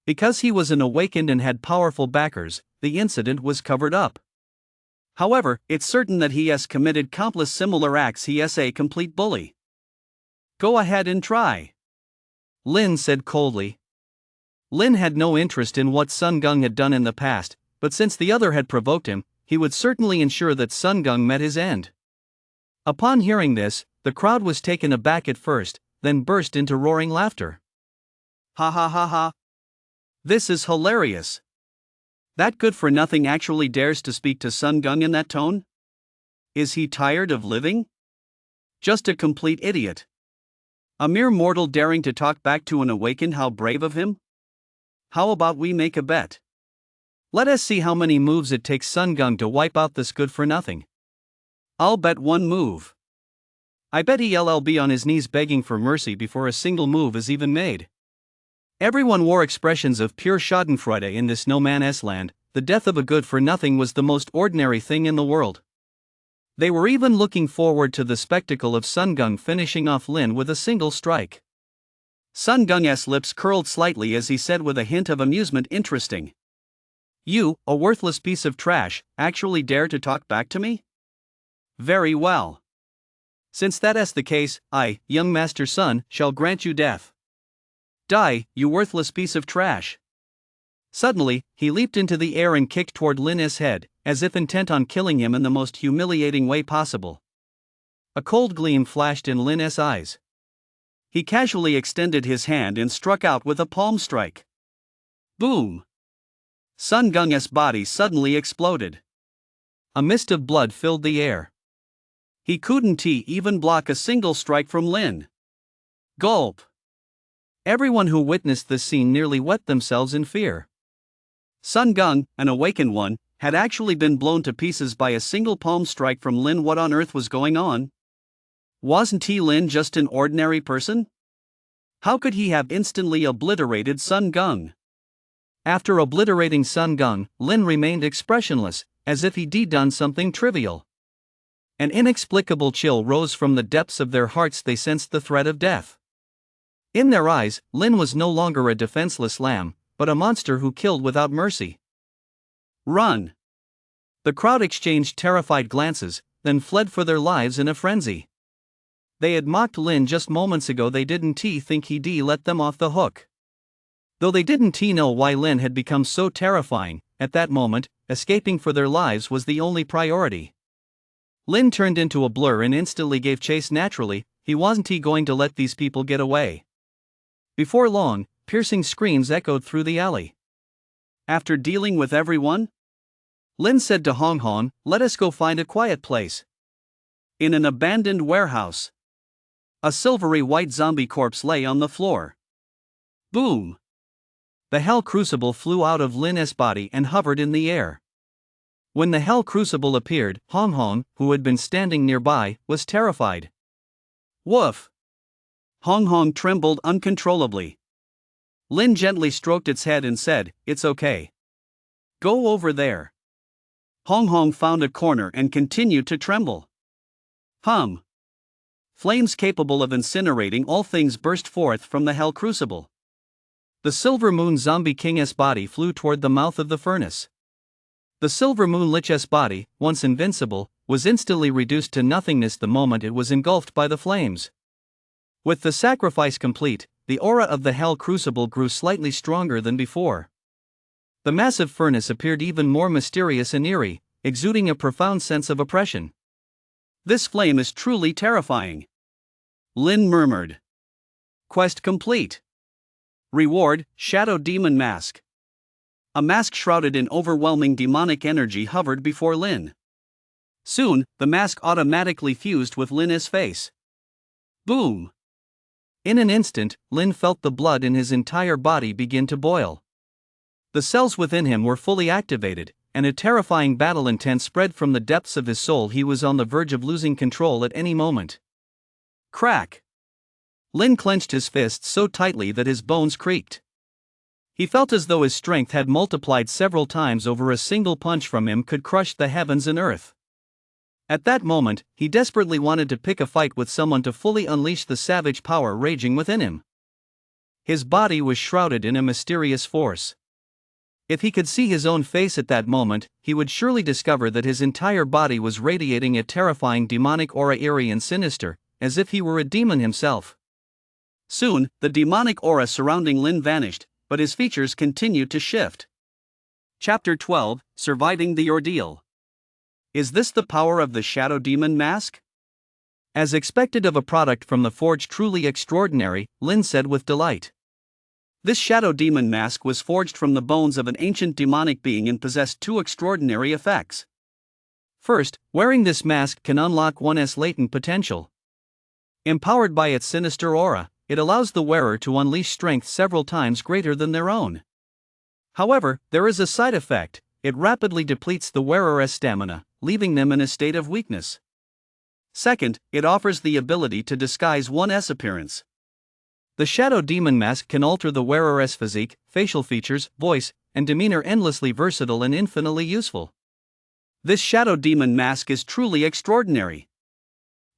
Because he was an awakened and had powerful backers, the incident was covered up. However, it's certain that he has committed countless similar acts. He is a complete bully. Go ahead and try, Lin said coldly. Lin had no interest in what Sun Gung had done in the past, but since the other had provoked him, he would certainly ensure that Sun Gung met his end. Upon hearing this, the crowd was taken aback at first, then burst into roaring laughter. Ha ha ha ha. This is hilarious. That good-for-nothing actually dares to speak to Sun Gung in that tone? Is he tired of living? Just a complete idiot. A mere mortal daring to talk back to an awakened. How brave of him. How about we make a bet? Let us see how many moves it takes Sun Gung to wipe out this good-for-nothing. I'll bet 1 move. I bet he'll be on his knees begging for mercy before a single move is even made. Everyone wore expressions of pure schadenfreude in this no man's land. The death of a good-for-nothing was the most ordinary thing in the world. They were even looking forward to the spectacle of Sun Gung finishing off Lin with a single strike. Sun Gung's lips curled slightly as he said with a hint of amusement, "Interesting. You, a worthless piece of trash, actually dare to talk back to me? Very well. Since that is the case, I, young Master Sun, shall grant you death. Die, you worthless piece of trash." Suddenly, he leaped into the air and kicked toward Lin's head, as if intent on killing him in the most humiliating way possible. A cold gleam flashed in Lin's eyes. He casually extended his hand and struck out with a palm strike. Boom! Sun Gung's body suddenly exploded. A mist of blood filled the air. He couldn't even block a single strike from Lin. Gulp! Everyone who witnessed this scene nearly wet themselves in fear. Sun Gung, an awakened one, had actually been blown to pieces by a single palm strike from Lin. What on earth was going on? Wasn't Lin just an ordinary person? How could he have instantly obliterated Sun Gung? After obliterating Sun Gung, Lin remained expressionless, as if he'd done something trivial. An inexplicable chill rose from the depths of their hearts. They sensed the threat of death. In their eyes, Lin was no longer a defenseless lamb, but a monster who killed without mercy. Run! The crowd exchanged terrified glances, then fled for their lives in a frenzy. They had mocked Lin just moments ago. They didn't think he'd let them off the hook. Though they didn't know why Lin had become so terrifying, at that moment, escaping for their lives was the only priority. Lin turned into a blur and instantly gave chase. Naturally, he wasn't going to let these people get away. Before long, piercing screams echoed through the alley. After dealing with everyone? Lin said to Hong Hong, "Let us go find a quiet place." In an abandoned warehouse, a silvery white zombie corpse lay on the floor. Boom! The Hell Crucible flew out of Lin's body and hovered in the air. When the Hell Crucible appeared, Hong Hong, who had been standing nearby, was terrified. Woof! Hong Hong trembled uncontrollably. Lin gently stroked its head and said, "It's okay. Go over there." Hong Hong found a corner and continued to tremble. Flames capable of incinerating all things burst forth from the Hell Crucible. The Silver Moon Zombie King's body flew toward the mouth of the furnace. The silver moon lich's body, once invincible, was instantly reduced to nothingness the moment it was engulfed by the flames. With the sacrifice complete, the aura of the hell crucible grew slightly stronger than before. The massive furnace appeared even more mysterious and eerie, exuding a profound sense of oppression. This flame is truly terrifying, Lin murmured. Quest complete. Reward, Shadow Demon Mask. A mask shrouded in overwhelming demonic energy hovered before Lin. Soon, the mask automatically fused with Lin's face. Boom! In an instant, Lin felt the blood in his entire body begin to boil. The cells within him were fully activated, and a terrifying battle intent spread from the depths of his soul. He was on the verge of losing control at any moment. Crack! Lin clenched his fists so tightly that his bones creaked. He felt as though his strength had multiplied several times over. A single punch from him could crush the heavens and earth. At that moment, he desperately wanted to pick a fight with someone to fully unleash the savage power raging within him. His body was shrouded in a mysterious force. If he could see his own face at that moment, he would surely discover that his entire body was radiating a terrifying demonic aura, eerie and sinister, as if he were a demon himself. Soon, the demonic aura surrounding Lin vanished, but his features continued to shift. Chapter 12, Surviving the Ordeal. Is this the power of the Shadow Demon Mask? As expected of a product from the forge truly extraordinary, Lin said with delight. This Shadow Demon Mask was forged from the bones of an ancient demonic being and possessed two extraordinary effects. First, wearing this mask can unlock one's latent potential. Empowered by its sinister aura, it allows the wearer to unleash strength several times greater than their own. However, there is a side effect: it rapidly depletes the wearer's stamina, leaving them in a state of weakness. Second, it offers the ability to disguise one's appearance. The Shadow Demon Mask can alter the wearer's physique, facial features, voice, and demeanor, endlessly versatile and infinitely useful. This Shadow Demon Mask is truly extraordinary.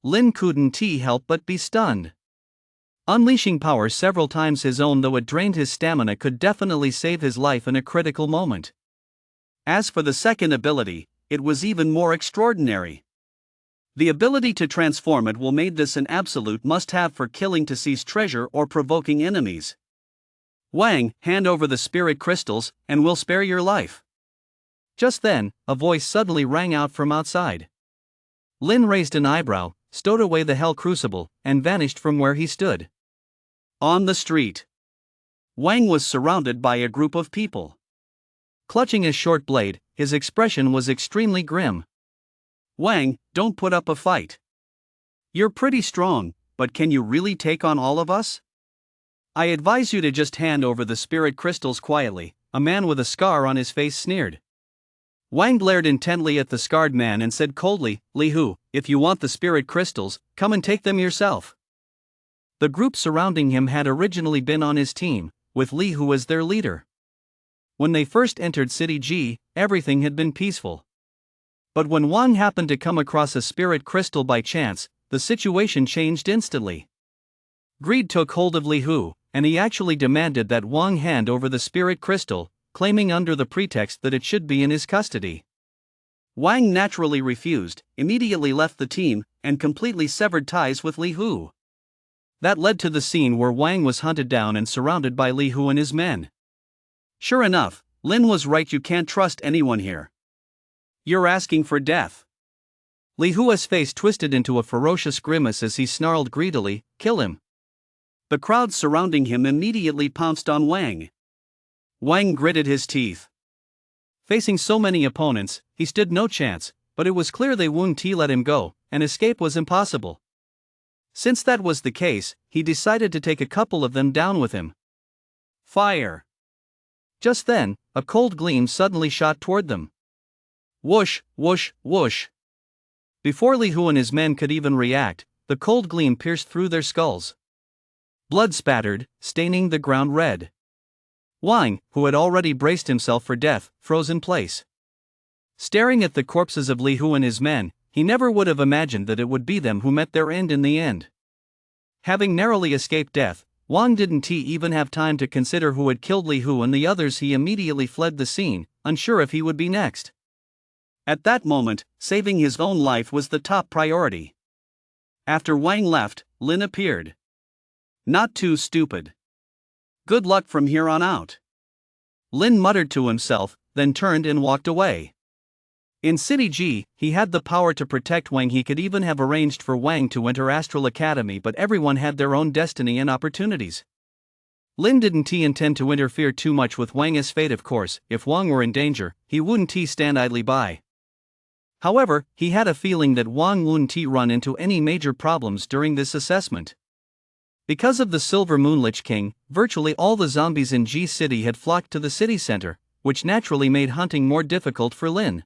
Lin couldn't help but be stunned. Unleashing power several times his own, though it drained his stamina, could definitely save his life in a critical moment. As for the second ability, it was even more extraordinary. The ability to transform it will made this an absolute must-have for killing to seize treasure or provoking enemies. Wang, hand over the spirit crystals, and we'll spare your life. Just then, a voice suddenly rang out from outside. Lin raised an eyebrow, stowed away the hell crucible, and vanished from where he stood. On the street, Wang was surrounded by a group of people. Clutching his short blade, his expression was extremely grim. Wang, don't put up a fight. You're pretty strong, but can you really take on all of us? I advise you to just hand over the spirit crystals quietly, a man with a scar on his face sneered. Wang glared intently at the scarred man and said coldly, Li Hu, if you want the spirit crystals, come and take them yourself. The group surrounding him had originally been on his team, with Li Hu as their leader. When they first entered City G, everything had been peaceful. But when Wang happened to come across a spirit crystal by chance, the situation changed instantly. Greed took hold of Li Hu, and he actually demanded that Wang hand over the spirit crystal, claiming under the pretext that it should be in his custody. Wang naturally refused, immediately left the team, and completely severed ties with Li Hu. That led to the scene where Wang was hunted down and surrounded by Li Hu and his men. Sure enough, Lin was right, you can't trust anyone here. You're asking for death. Li Hu's face twisted into a ferocious grimace as he snarled greedily, kill him. The crowd surrounding him immediately pounced on Wang. Wang gritted his teeth. Facing so many opponents, he stood no chance, but it was clear they wouldn't let him go, and escape was impossible. Since that was the case, he decided to take a couple of them down with him. Fire! Just then, a cold gleam suddenly shot toward them. Whoosh, whoosh, whoosh. Before Li Hu and his men could even react, the cold gleam pierced through their skulls. Blood spattered, staining the ground red. Wang, who had already braced himself for death, froze in place. Staring at the corpses of Li Hu and his men, he never would have imagined that it would be them who met their end in the end. Having narrowly escaped death, Wang didn't even have time to consider who had killed Li Hu and the others. He immediately fled the scene, unsure if he would be next. At that moment, saving his own life was the top priority. After Wang left, Lin appeared. Not too stupid. Good luck from here on out. Lin muttered to himself, then turned and walked away. In City G, he had the power to protect Wang. He could even have arranged for Wang to enter Astral Academy, but everyone had their own destiny and opportunities. Lin didn't intend to interfere too much with Wang's fate. Of course, if Wang were in danger, he wouldn't stand idly by. However, he had a feeling that Wang wouldn't run into any major problems during this assessment. Because of the Silver Moon Lich King, virtually all the zombies in G City had flocked to the city center, which naturally made hunting more difficult for Lin.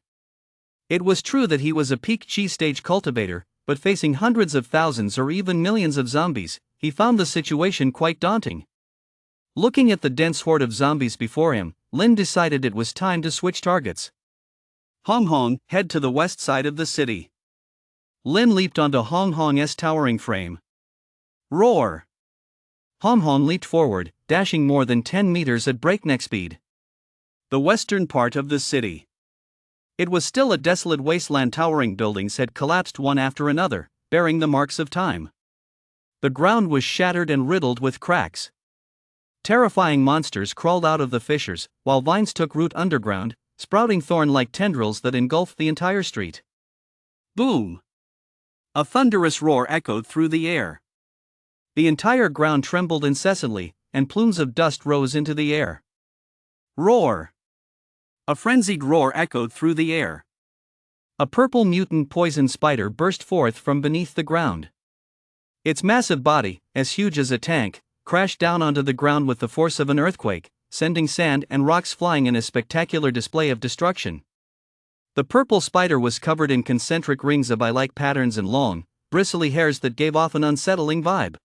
It was true that he was a peak G stage cultivator, but facing hundreds of thousands or even millions of zombies, he found the situation quite daunting. Looking at the dense horde of zombies before him, Lin decided it was time to switch targets. Hong Hong, head to the west side of the city. Lin leaped onto Hong Hong's towering frame. Roar! Hong Hong leaped forward, dashing more than 10 meters at breakneck speed. The western part of the city. It was still a desolate wasteland. Towering buildings had collapsed one after another, bearing the marks of time. The ground was shattered and riddled with cracks. Terrifying monsters crawled out of the fissures, while vines took root underground, sprouting thorn-like tendrils that engulfed the entire street. Boom! A thunderous roar echoed through the air. The entire ground trembled incessantly, and plumes of dust rose into the air. Roar! A frenzied roar echoed through the air. A purple mutant poison spider burst forth from beneath the ground. Its massive body, as huge as a tank, crashed down onto the ground with the force of an earthquake, sending sand and rocks flying in a spectacular display of destruction. The purple spider was covered in concentric rings of eye-like patterns and long, bristly hairs that gave off an unsettling vibe.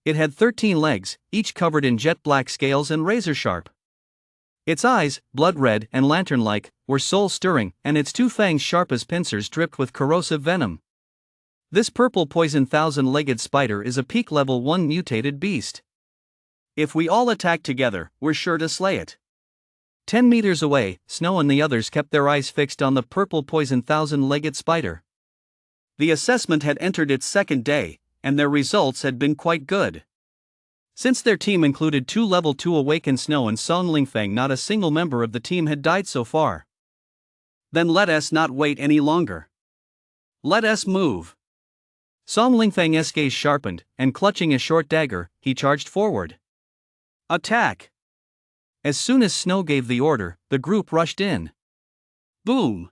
It had 13 legs, each covered in jet-black scales and razor-sharp. Its eyes, blood-red and lantern-like, were soul-stirring, and its two fangs sharp as pincers dripped with corrosive venom. This purple poison thousand-legged spider is a peak level 1 mutated beast. If we all attack together, we're sure to slay it. 10 meters away, Snow and the others kept their eyes fixed on the purple poison thousand-legged spider. The assessment had entered its second day, and their results had been quite good. Since their team included 2 level 2 awakened Snow and Song Lingfeng, not a single member of the team had died so far. Then let us not wait any longer. Let us move. Song Lingfeng's gaze sharpened, and clutching a short dagger, he charged forward. Attack! As soon as Snow gave the order, the group rushed in. Boom!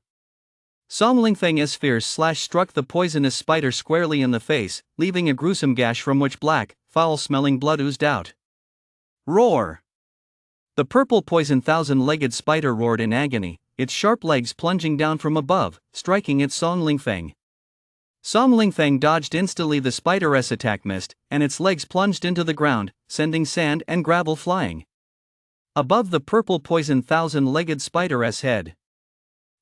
Song Lingfeng's fierce slash struck the poisonous spider squarely in the face, leaving a gruesome gash from which black, foul-smelling blood oozed out. Roar! The purple poison thousand-legged spider roared in agony, its sharp legs plunging down from above, striking at Song Lingfeng. Song Lingfeng dodged instantly. The spider's attack missed, and its legs plunged into the ground, sending sand and gravel flying. Above the purple poison thousand-legged spider's head,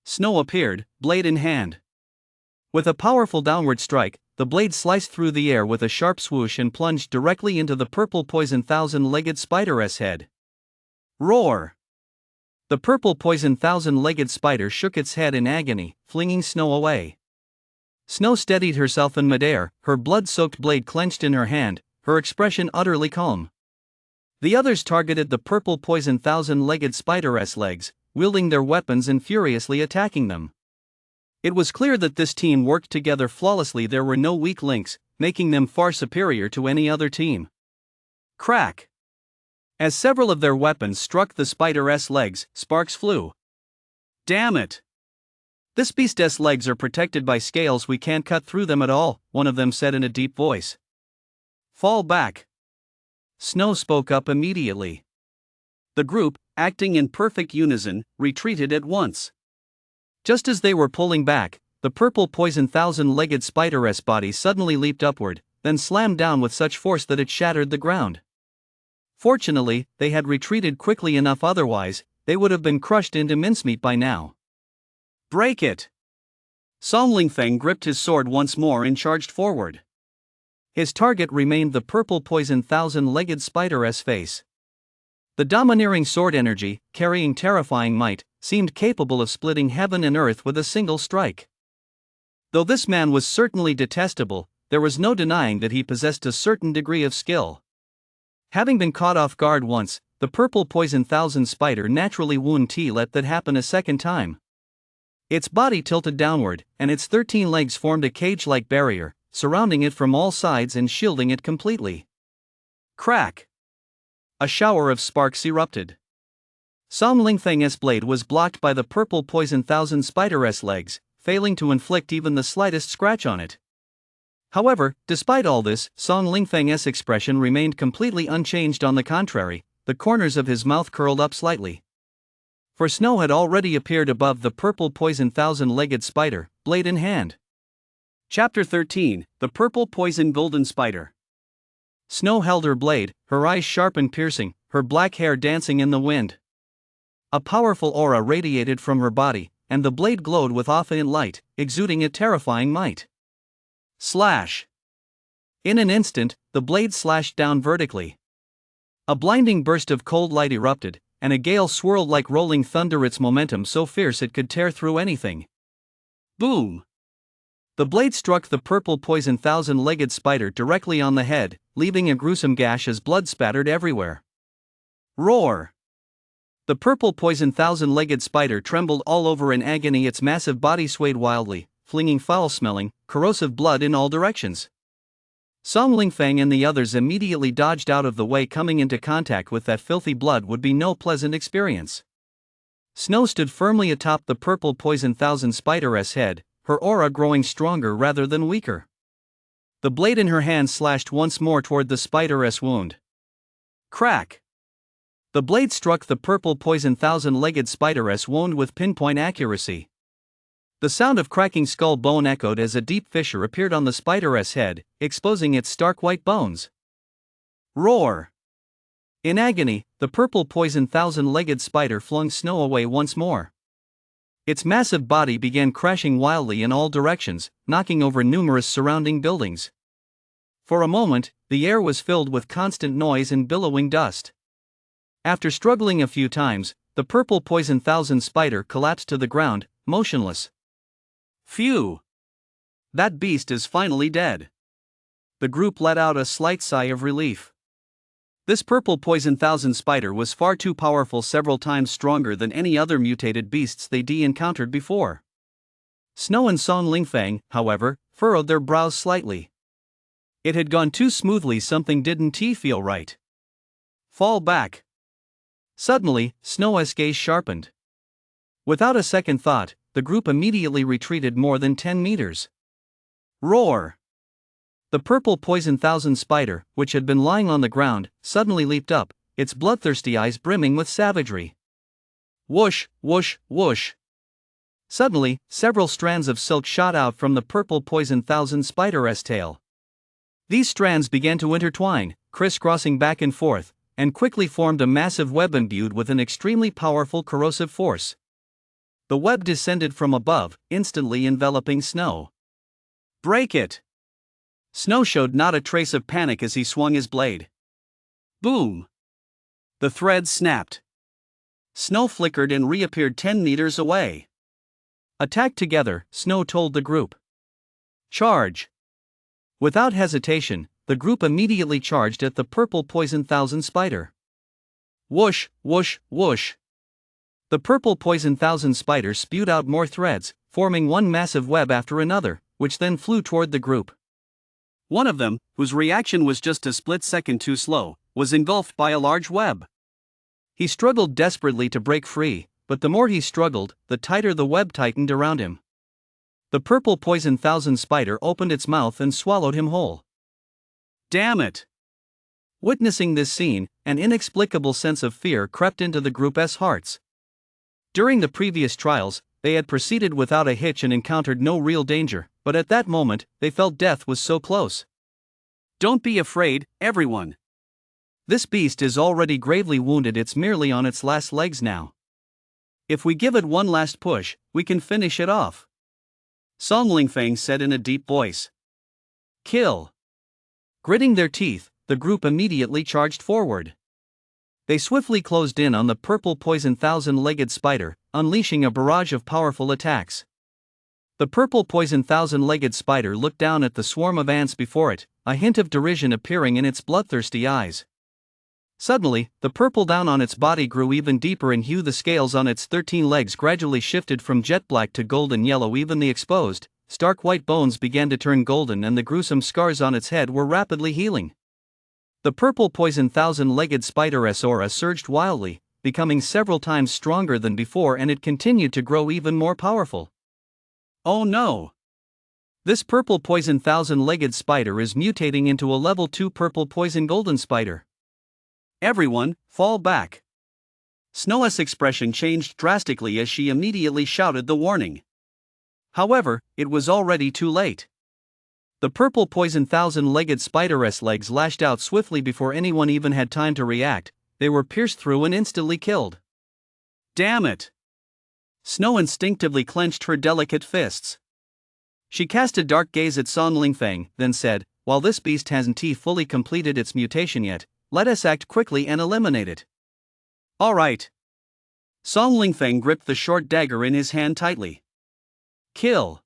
Snow appeared, blade in hand. With a powerful downward strike, the blade sliced through the air with a sharp swoosh and plunged directly into the purple poison thousand-legged spider's head. Roar! The purple poison thousand-legged spider shook its head in agony, flinging Snow away. Snow steadied herself in midair, her blood-soaked blade clenched in her hand, her expression utterly calm. The others targeted the purple poison thousand-legged spider's legs, wielding their weapons and furiously attacking them. It was clear that this team worked together flawlessly. There were no weak links, making them far superior to any other team. Crack! As several of their weapons struck the spider's legs, sparks flew. Damn it! This beast's legs are protected by scales. We can't cut through them at all, one of them said in a deep voice. Fall back! Snow spoke up immediately. The group, acting in perfect unison, retreated at once. Just as they were pulling back, the purple poison thousand-legged spider's body suddenly leaped upward, then slammed down with such force that it shattered the ground. Fortunately, they had retreated quickly enough, otherwise, they would have been crushed into mincemeat by now. Break it! Song Lingfeng gripped his sword once more and charged forward. His target remained the purple poison thousand-legged spider's face. The domineering sword energy, carrying terrifying might, seemed capable of splitting heaven and earth with a single strike. Though this man was certainly detestable, there was no denying that he possessed a certain degree of skill. Having been caught off guard once, the purple poison thousand spider naturally wouldn't let that happen a second time. Its body tilted downward, and its 13 legs formed a cage-like barrier, surrounding it from all sides and shielding it completely. Crack! A shower of sparks erupted. Song Lingfeng's blade was blocked by the purple poison thousand spider's legs, failing to inflict even the slightest scratch on it. However, despite all this, Song Lingfeng's expression remained completely unchanged. On the contrary, the corners of his mouth curled up slightly. For Snow had already appeared above the purple poison thousand-legged spider, blade in hand. Chapter 13, The Purple Poison Golden Spider. Snow held her blade, her eyes sharp and piercing, her black hair dancing in the wind. A powerful aura radiated from her body, and the blade glowed with infinite light, exuding a terrifying might. Slash! In an instant, the blade slashed down vertically. A blinding burst of cold light erupted, and a gale swirled like rolling thunder, its momentum so fierce it could tear through anything. Boom! The blade struck the purple poison thousand-legged spider directly on the head, leaving a gruesome gash as blood spattered everywhere. Roar! The purple poison thousand-legged spider trembled all over in agony, its massive body swayed wildly, flinging foul-smelling, corrosive blood in all directions. Song Lingfeng and the others immediately dodged out of the way. Coming into contact with that filthy blood would be no pleasant experience. Snow stood firmly atop the purple poison thousand spider's head, her aura growing stronger rather than weaker. The blade in her hand slashed once more toward the spider's wound. Crack! The blade struck the purple poison thousand-legged spider's wound with pinpoint accuracy. The sound of cracking skull bone echoed as a deep fissure appeared on the spider's head, exposing its stark white bones. Roar! In agony, the purple poison thousand-legged spider flung Snow away once more. Its massive body began crashing wildly in all directions, knocking over numerous surrounding buildings. For a moment, the air was filled with constant noise and billowing dust. After struggling a few times, the purple poison thousand spider collapsed to the ground, motionless. Phew! That beast is finally dead. The group let out a slight sigh of relief. This purple poison thousand spider was far too powerful, several times stronger than any other mutated beasts they'd encountered before. Snow and Song Lingfeng, however, furrowed their brows slightly. It had gone too smoothly, something didn't feel right. Fall back. Suddenly, Snow's gaze sharpened. Without a second thought, the group immediately retreated more than 10 meters. Roar! The purple poison thousand spider, which had been lying on the ground, suddenly leaped up, its bloodthirsty eyes brimming with savagery. Whoosh, whoosh, whoosh! Suddenly, several strands of silk shot out from the purple poison thousand spider's tail. These strands began to intertwine, crisscrossing back and forth, and quickly formed a massive web imbued with an extremely powerful corrosive force. The web descended from above, instantly enveloping Snow. Break it! Snow showed not a trace of panic as he swung his blade. Boom! The thread snapped. Snow flickered and reappeared 10 meters away. Attack together, Snow told the group. Charge! Without hesitation, the group immediately charged at the purple poison thousand spider. Whoosh, whoosh, whoosh! The purple poison thousand spider spewed out more threads, forming one massive web after another, which then flew toward the group. One of them, whose reaction was just a split second too slow, was engulfed by a large web. He struggled desperately to break free, but the more he struggled, the tighter the web tightened around him. The purple poison thousand spider opened its mouth and swallowed him whole. Damn it! Witnessing this scene, an inexplicable sense of fear crept into the group's hearts. During the previous trials, they had proceeded without a hitch and encountered no real danger, but at that moment, they felt death was so close. Don't be afraid, everyone. This beast is already gravely wounded, it's merely on its last legs now. If we give it one last push, we can finish it off. Song Lingfeng said in a deep voice. Kill! Gritting their teeth, the group immediately charged forward. They swiftly closed in on the purple poison thousand-legged spider, unleashing a barrage of powerful attacks. The purple poison thousand-legged spider looked down at the swarm of ants before it, a hint of derision appearing in its bloodthirsty eyes. Suddenly, the purple down on its body grew even deeper in hue. The scales on its 13 legs gradually shifted from jet black to golden yellow. Even the exposed, stark white bones began to turn golden, and the gruesome scars on its head were rapidly healing. The purple poison thousand-legged spider's aura surged wildly, becoming several times stronger than before, and it continued to grow even more powerful. Oh no! This purple poison thousand-legged spider is mutating into a level 2 purple poison golden spider. Everyone, fall back! Snow's expression changed drastically as she immediately shouted the warning. However, it was already too late. The purple poison thousand-legged spider's legs lashed out swiftly before anyone even had time to react. They were pierced through and instantly killed. Damn it! Snow instinctively clenched her delicate fists. She cast a dark gaze at Song Lingfeng, then said, "While this beast hasn't fully completed its mutation yet, let us act quickly and eliminate it." All right. Song Lingfeng gripped the short dagger in his hand tightly. Kill.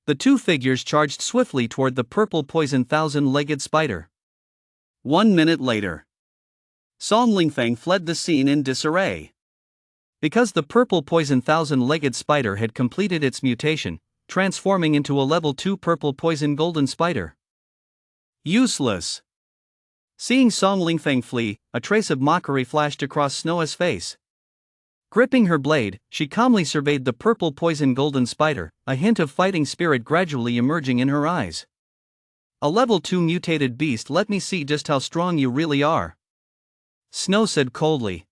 The two figures charged swiftly toward the purple poison thousand-legged spider. 1 minute later, Song Lingfeng fled the scene in disarray. Because the purple poison thousand-legged spider had completed its mutation, transforming into a level 2 purple poison golden spider. Useless. Seeing Song Lingfeng flee, a trace of mockery flashed across Snow's face. Gripping her blade, she calmly surveyed the purple poison golden spider, a hint of fighting spirit gradually emerging in her eyes. A level 2 mutated beast, let me see just how strong you really are. Snow said coldly.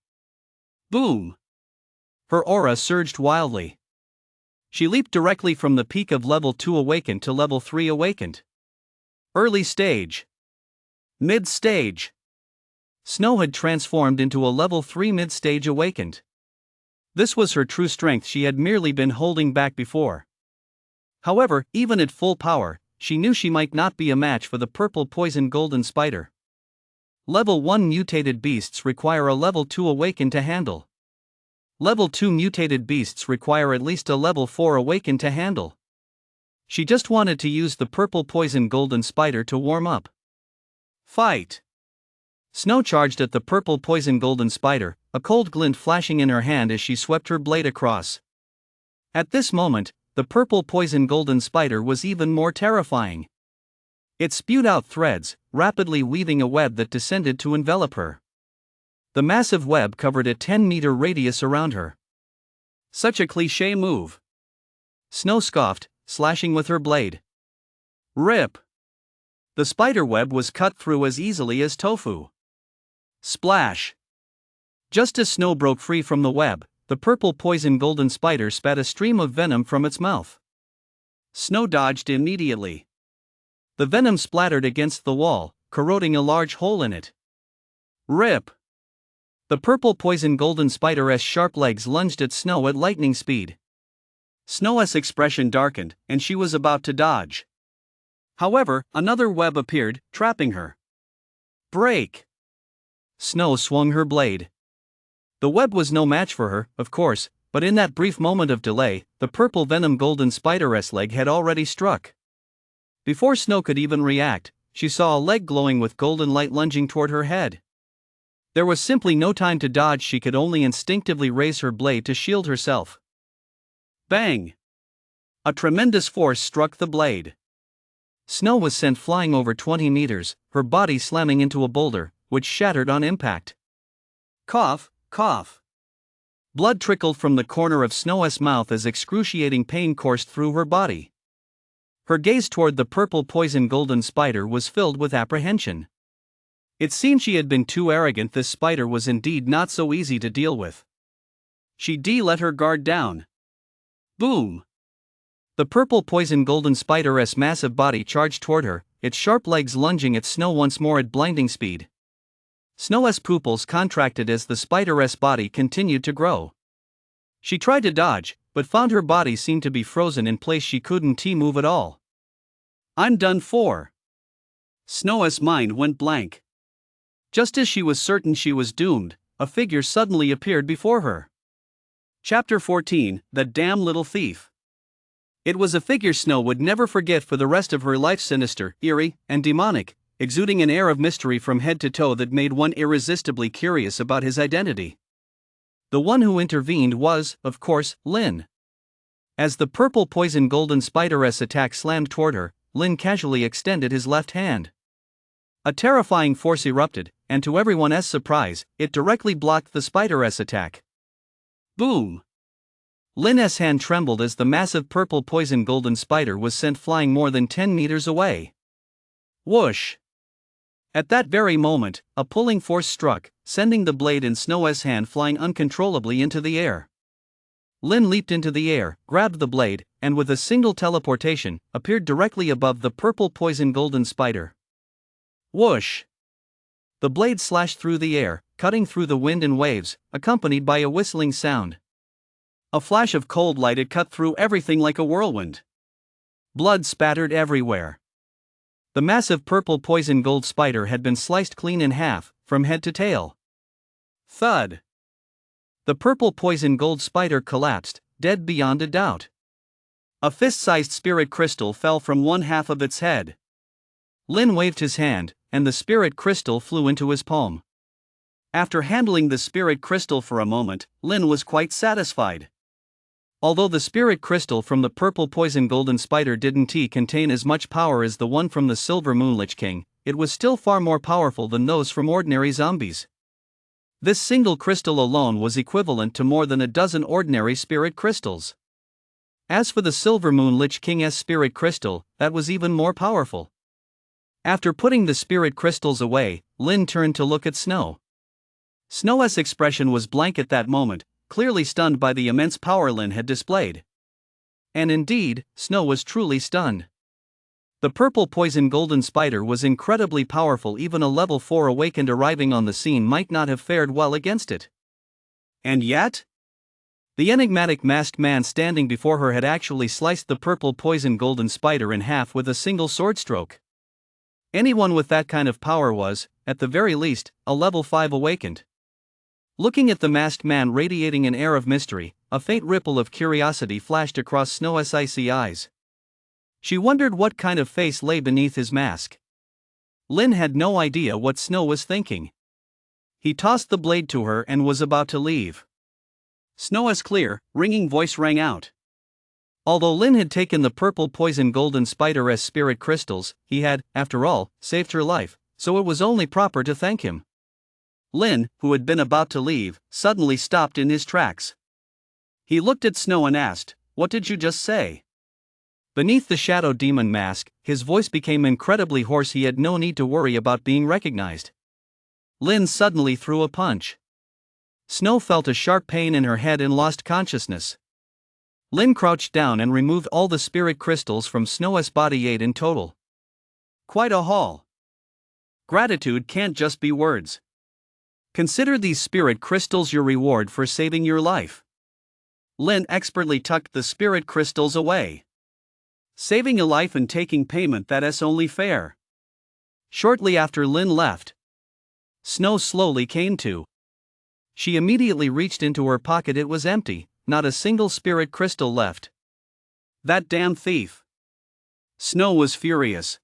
Boom! Her aura surged wildly. She leaped directly from the peak of level 2 awakened to level 3 awakened. Early stage. Mid-stage. Snow had transformed into a level 3 mid-stage awakened. This was her true strength. She had merely been holding back before. However, even at full power, she knew she might not be a match for the purple poison golden spider. Level 1 mutated beasts require a level 2 awakened to handle. Level 2 mutated beasts require at least a level 4 awakened to handle. She just wanted to use the purple poison golden spider to warm up. Fight! Snow charged at the purple poison golden spider, a cold glint flashing in her hand as she swept her blade across. At this moment, the purple poison golden spider was even more terrifying. It spewed out threads, rapidly weaving a web that descended to envelop her. The massive web covered a 10-meter radius around her. Such a cliché move. Snow scoffed, slashing with her blade. Rip! The spider web was cut through as easily as tofu. Splash! Just as Snow broke free from the web, the purple poison golden spider spat a stream of venom from its mouth. Snow dodged immediately. The venom splattered against the wall, corroding a large hole in it. Rip! The purple poison golden spider's sharp legs lunged at Snow at lightning speed. Snow's expression darkened, and she was about to dodge. However, another web appeared, trapping her. Break! Snow swung her blade. The web was no match for her, of course, but in that brief moment of delay, the purple venom golden spider's leg had already struck. Before Snow could even react, she saw a leg glowing with golden light lunging toward her head. There was simply no time to dodge. She could only instinctively raise her blade to shield herself. Bang! A tremendous force struck the blade. Snow was sent flying over 20 meters, her body slamming into a boulder, which shattered on impact. Cough, cough. Blood trickled from the corner of Snow's mouth as excruciating pain coursed through her body. Her gaze toward the purple poison golden spider was filled with apprehension. It seemed she had been too arrogant. This spider was indeed not so easy to deal with. She let her guard down. Boom! The purple poison golden spider's massive body charged toward her, its sharp legs lunging at Snow once more at blinding speed. Snow's pupils contracted as the spider's body continued to grow. She tried to dodge, but found her body seemed to be frozen in place. She couldn't move at all. I'm done for. Snow's mind went blank. Just as she was certain she was doomed, a figure suddenly appeared before her. Chapter 14: The Damn Little Thief. It was a figure Snow would never forget for the rest of her life, sinister, eerie, and demonic, exuding an air of mystery from head to toe that made one irresistibly curious about his identity. The one who intervened was, of course, Lynn. As the purple poison golden spider's attack slammed toward her, Lynn casually extended his left hand. A terrifying force erupted, and to everyone's surprise, it directly blocked the spider's attack. Boom! Lynn's hand trembled as the massive purple poison golden spider was sent flying more than 10 meters away. Whoosh! At that very moment, a pulling force struck, sending the blade in Snow's hand flying uncontrollably into the air. Lynn leaped into the air, grabbed the blade, and with a single teleportation, appeared directly above the purple poison golden spider. Whoosh! The blade slashed through the air, cutting through the wind and waves, accompanied by a whistling sound. A flash of cold light, it cut through everything like a whirlwind. Blood spattered everywhere. The massive purple poison gold spider had been sliced clean in half, from head to tail. Thud! The purple poison gold spider collapsed, dead beyond a doubt. A fist-sized spirit crystal fell from one half of its head. Lynn waved his hand, and the spirit crystal flew into his palm. After handling the spirit crystal for a moment, Lynn was quite satisfied. Although the spirit crystal from the purple poison golden spider didn't contain as much power as the one from the silver moon lich king, it was still far more powerful than those from ordinary zombies. This single crystal alone was equivalent to more than a dozen ordinary spirit crystals. As for the silver moon lich king's spirit crystal, that was even more powerful. After putting the spirit crystals away, Lynn turned to look at Snow. Snow's expression was blank at that moment, clearly stunned by the immense power Lynn had displayed. And indeed, Snow was truly stunned. The purple poison golden spider was incredibly powerful. Even a level 4 awakened arriving on the scene might not have fared well against it. And yet? The enigmatic masked man standing before her had actually sliced the purple poison golden spider in half with a single sword stroke. Anyone with that kind of power was, at the very least, a level 5 awakened. Looking at the masked man radiating an air of mystery, a faint ripple of curiosity flashed across Snow's icy eyes. She wondered what kind of face lay beneath his mask. Lynn had no idea what Snow was thinking. He tossed the blade to her and was about to leave. Snow's clear, ringing voice rang out. Although Lynn had taken the purple poison golden spider's spirit crystals, he had, after all, saved her life, so it was only proper to thank him. Lynn, who had been about to leave, suddenly stopped in his tracks. He looked at Snow and asked, "What did you just say?" Beneath the shadow demon mask, his voice became incredibly hoarse. He had no need to worry about being recognized. Lynn suddenly threw a punch. Snow felt a sharp pain in her head and lost consciousness. Lynn crouched down and removed all the spirit crystals from Snow's body, 8 in total. Quite a haul. Gratitude can't just be words. Consider these spirit crystals your reward for saving your life. Lynn expertly tucked the spirit crystals away. Saving a life and taking payment, that's only fair. Shortly after Lynn left, Snow slowly came to. She immediately reached into her pocket. It was empty, not a single spirit crystal left. That damn thief. Snow was furious.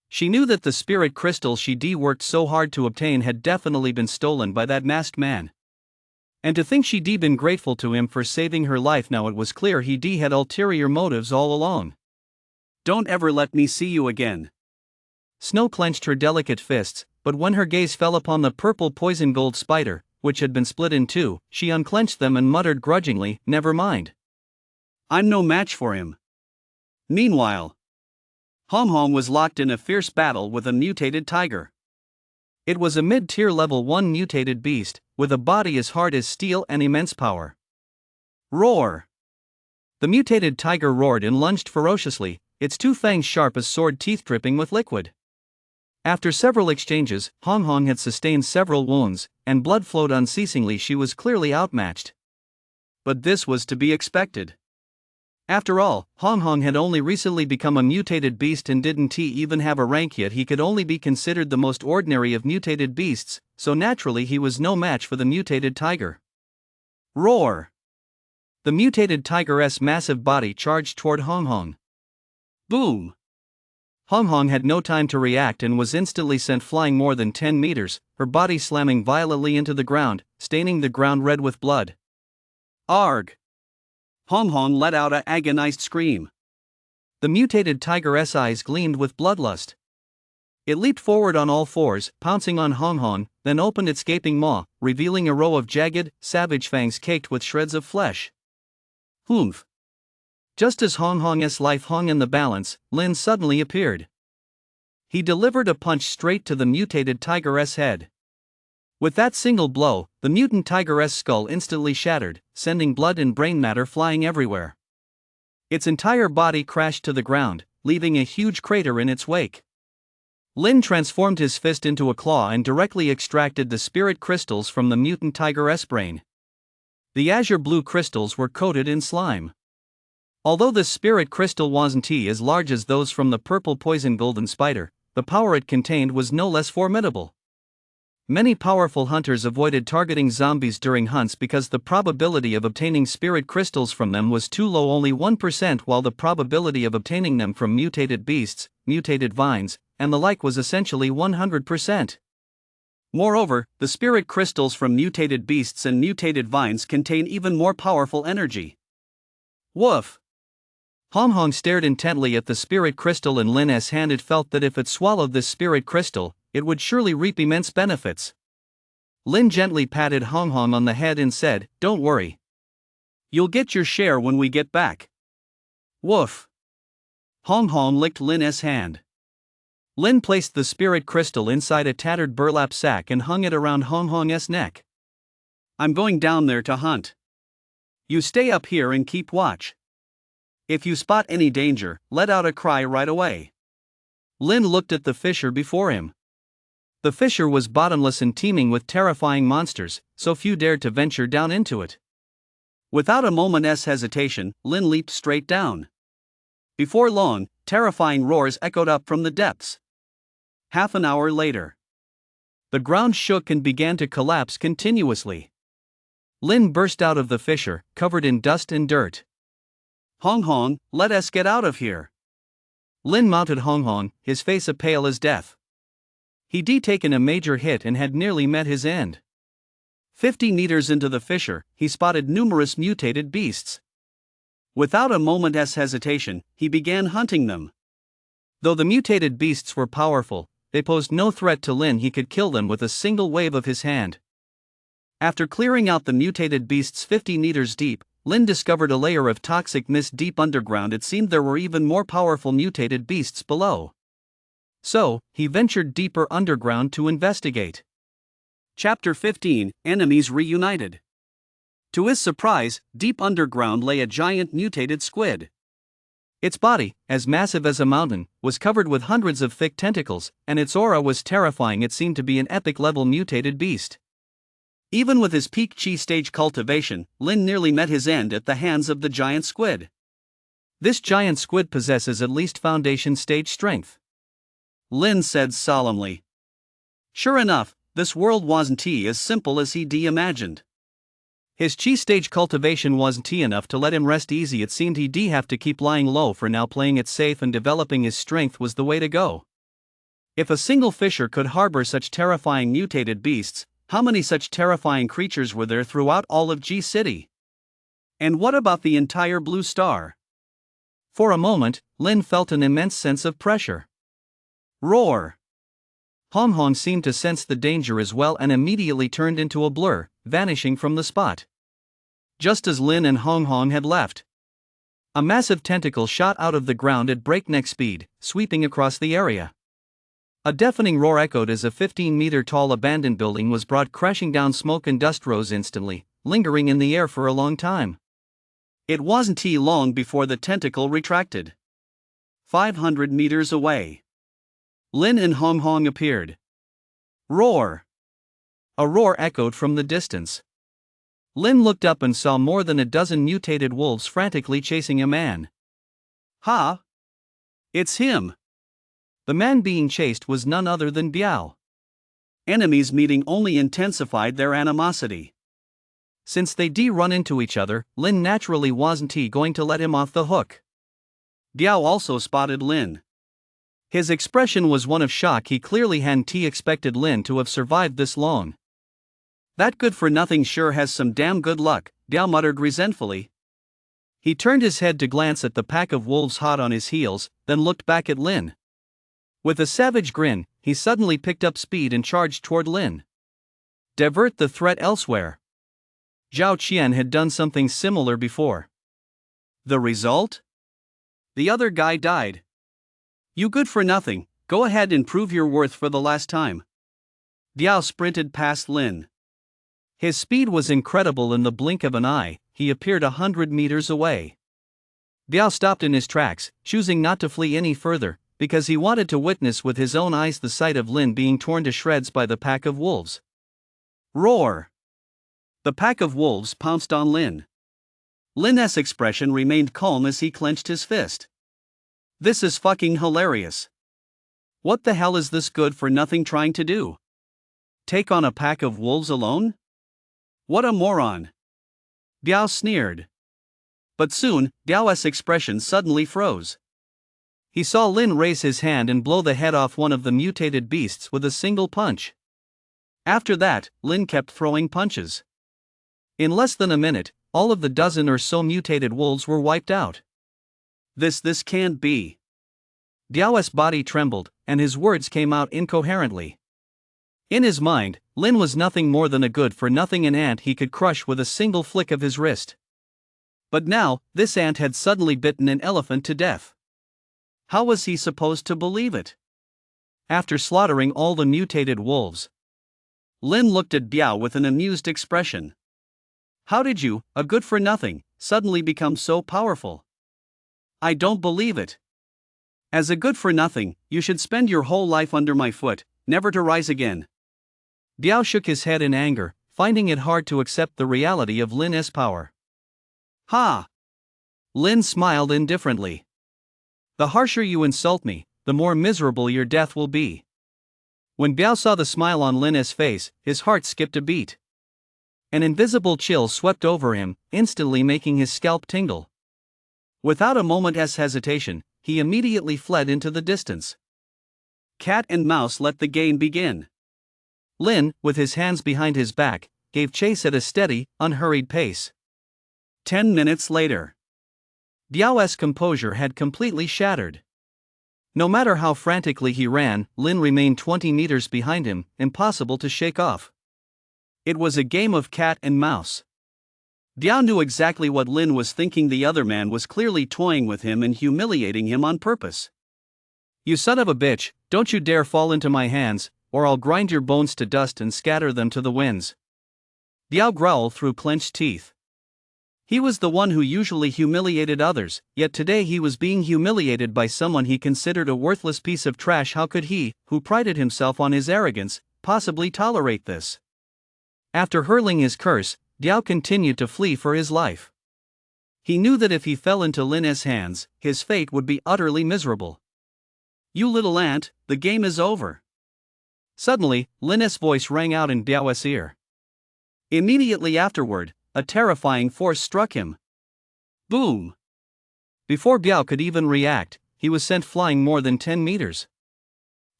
She knew that the spirit crystals she worked so hard to obtain had definitely been stolen by that masked man. And to think she'd been grateful to him for saving her life. Now it was clear he had ulterior motives all along. Don't ever let me see you again. Snow clenched her delicate fists, but when her gaze fell upon the purple poison gold spider, which had been split in two, she unclenched them and muttered grudgingly, "Never mind. I'm no match for him." Meanwhile, Hom was locked in a fierce battle with a mutated tiger. It was a mid-tier level 1 mutated beast, with a body as hard as steel and immense power. Roar! The mutated tiger roared and lunged ferociously, its two fangs sharp as sword teeth dripping with liquid. After several exchanges, Hong had sustained several wounds, and blood flowed unceasingly. She was clearly outmatched. But this was to be expected. After all, Hong had only recently become a mutated beast and didn't even have a rank yet. He could only be considered the most ordinary of mutated beasts, so naturally he was no match for the mutated tiger. Roar! The mutated tiger's massive body charged toward Hong Hong. Boom! Hong Hong had no time to react and was instantly sent flying more than 10 meters, her body slamming violently into the ground, staining the ground red with blood. Arg! Hong Hong let out an agonized scream. The mutated tiger's eyes gleamed with bloodlust. It leaped forward on all fours, pouncing on Hong Hong, then opened its gaping maw, revealing a row of jagged, savage fangs caked with shreds of flesh. Humph! Just as Hong Hong's life hung in the balance, Lin suddenly appeared. He delivered a punch straight to the mutated tiger's head. With that single blow, the mutant tiger's skull instantly shattered, sending blood and brain matter flying everywhere. Its entire body crashed to the ground, leaving a huge crater in its wake. Lin transformed his fist into a claw and directly extracted the spirit crystals from the mutant tiger's brain. The azure blue crystals were coated in slime. Although the spirit crystal wasn't as large as those from the purple poison golden spider, the power it contained was no less formidable. Many powerful hunters avoided targeting zombies during hunts because the probability of obtaining spirit crystals from them was too low, only 1%, while the probability of obtaining them from mutated beasts, mutated vines, and the like was essentially 100%. Moreover, the spirit crystals from mutated beasts and mutated vines contain even more powerful energy. Woof! Hong Hong stared intently at the spirit crystal in Lin's hand. It felt that if it swallowed this spirit crystal, it would surely reap immense benefits. Lin gently patted Hong Hong on the head and said, "Don't worry. You'll get your share when we get back." Woof! Hong Hong licked Lin's hand. Lin placed the spirit crystal inside a tattered burlap sack and hung it around Hong Hong's neck. "I'm going down there to hunt. You stay up here and keep watch. If you spot any danger, let out a cry right away." Lin looked at the fissure before him. The fissure was bottomless and teeming with terrifying monsters, so few dared to venture down into it. Without a moment's hesitation, Lin leaped straight down. Before long, terrifying roars echoed up from the depths. Half an hour later, the ground shook and began to collapse continuously. Lin burst out of the fissure, covered in dust and dirt. "Hong Hong, let us get out of here." Lin mounted Hong Hong, his face as pale as death. He'd taken a major hit and had nearly met his end. 50 meters into the fissure, he spotted numerous mutated beasts. Without a moment's hesitation, he began hunting them. Though the mutated beasts were powerful, they posed no threat to Lin. He could kill them with a single wave of his hand. After clearing out the mutated beasts 50 meters deep, Lin discovered a layer of toxic mist deep underground. It seemed there were even more powerful mutated beasts below. So, he ventured deeper underground to investigate. Chapter 15: Enemies Reunited. To his surprise, deep underground lay a giant mutated squid. Its body, as massive as a mountain, was covered with hundreds of thick tentacles, and its aura was terrifying. It seemed to be an epic-level mutated beast. Even with his peak chi stage cultivation, Lin nearly met his end at the hands of the giant squid. This giant squid possesses at least foundation stage strength, Lin said solemnly. Sure enough, this world wasn't as simple as he'd imagined. His chi stage cultivation wasn't enough to let him rest easy. It seemed he'd have to keep lying low for now. Playing it safe and developing his strength was the way to go. If a single fissure could harbor such terrifying mutated beasts, how many such terrifying creatures were there throughout all of G City? And what about the entire Blue Star? For a moment, Lin felt an immense sense of pressure. Roar! Hong Hong seemed to sense the danger as well and immediately turned into a blur, vanishing from the spot. Just as Lin and Hong Hong had left, a massive tentacle shot out of the ground at breakneck speed, sweeping across the area. A deafening roar echoed as a 15-meter-tall abandoned building was brought crashing down. Smoke and dust rose instantly, lingering in the air for a long time. It wasn't long before the tentacle retracted. 500 meters away, Lin and Hong Hong appeared. Roar! A roar echoed from the distance. Lin looked up and saw more than a dozen mutated wolves frantically chasing a man. Ha! It's him! The man being chased was none other than Biao. Enemies meeting only intensified their animosity. Since they run into each other, Lin naturally wasn't going to let him off the hook. Diao also spotted Lin. His expression was one of shock. He clearly hadn't expected Lin to have survived this long. That good-for-nothing sure has some damn good luck, Diao muttered resentfully. He turned his head to glance at the pack of wolves hot on his heels, then looked back at Lin. With a savage grin, he suddenly picked up speed and charged toward Lin. Divert the threat elsewhere. Zhao Qian had done something similar before. The result? The other guy died. You good for nothing, go ahead and prove your worth for the last time. Diao sprinted past Lin. His speed was incredible. In the blink of an eye, he appeared 100 meters away. Diao stopped in his tracks, choosing not to flee any further, because he wanted to witness with his own eyes the sight of Lin being torn to shreds by the pack of wolves. Roar! The pack of wolves pounced on Lin. Lin's expression remained calm as he clenched his fist. This is fucking hilarious. What the hell is this good-for-nothing trying to do? Take on a pack of wolves alone? What a moron! Diao sneered. But soon, Diao's expression suddenly froze. He saw Lin raise his hand and blow the head off one of the mutated beasts with a single punch. After that, Lin kept throwing punches. In less than a minute, all of the dozen or so mutated wolves were wiped out. This can't be. Diao's body trembled, and his words came out incoherently. In his mind, Lin was nothing more than a good-for-nothing ant he could crush with a single flick of his wrist. But now, this ant had suddenly bitten an elephant to death. How was he supposed to believe it? After slaughtering all the mutated wolves, Lin looked at Diao with an amused expression. How did you, a good-for-nothing, suddenly become so powerful? I don't believe it. As a good-for-nothing, you should spend your whole life under my foot, never to rise again. Diao shook his head in anger, finding it hard to accept the reality of Lin's power. Ha! Lin smiled indifferently. The harsher you insult me, the more miserable your death will be. When Diao saw the smile on Lin's face, his heart skipped a beat. An invisible chill swept over him, instantly making his scalp tingle. Without a moment's hesitation, he immediately fled into the distance. Cat and mouse let the game begin. Lin, with his hands behind his back, gave chase at a steady, unhurried pace. 10 minutes later, Diao's composure had completely shattered. No matter how frantically he ran, Lin remained 20 meters behind him, impossible to shake off. It was a game of cat and mouse. Diao knew exactly what Lin was thinking. The other man was clearly toying with him and humiliating him on purpose. You son of a bitch, don't you dare fall into my hands, or I'll grind your bones to dust and scatter them to the winds. Diao growled through clenched teeth. He was the one who usually humiliated others, yet today he was being humiliated by someone he considered a worthless piece of trash. How could he, who prided himself on his arrogance, possibly tolerate this? After hurling his curse, Diao continued to flee for his life. He knew that if he fell into Lin's hands, his fate would be utterly miserable. You little ant, the game is over. Suddenly, Lin's voice rang out in Diao's ear. Immediately afterward, a terrifying force struck him. Boom! Before Diao could even react, he was sent flying more than 10 meters.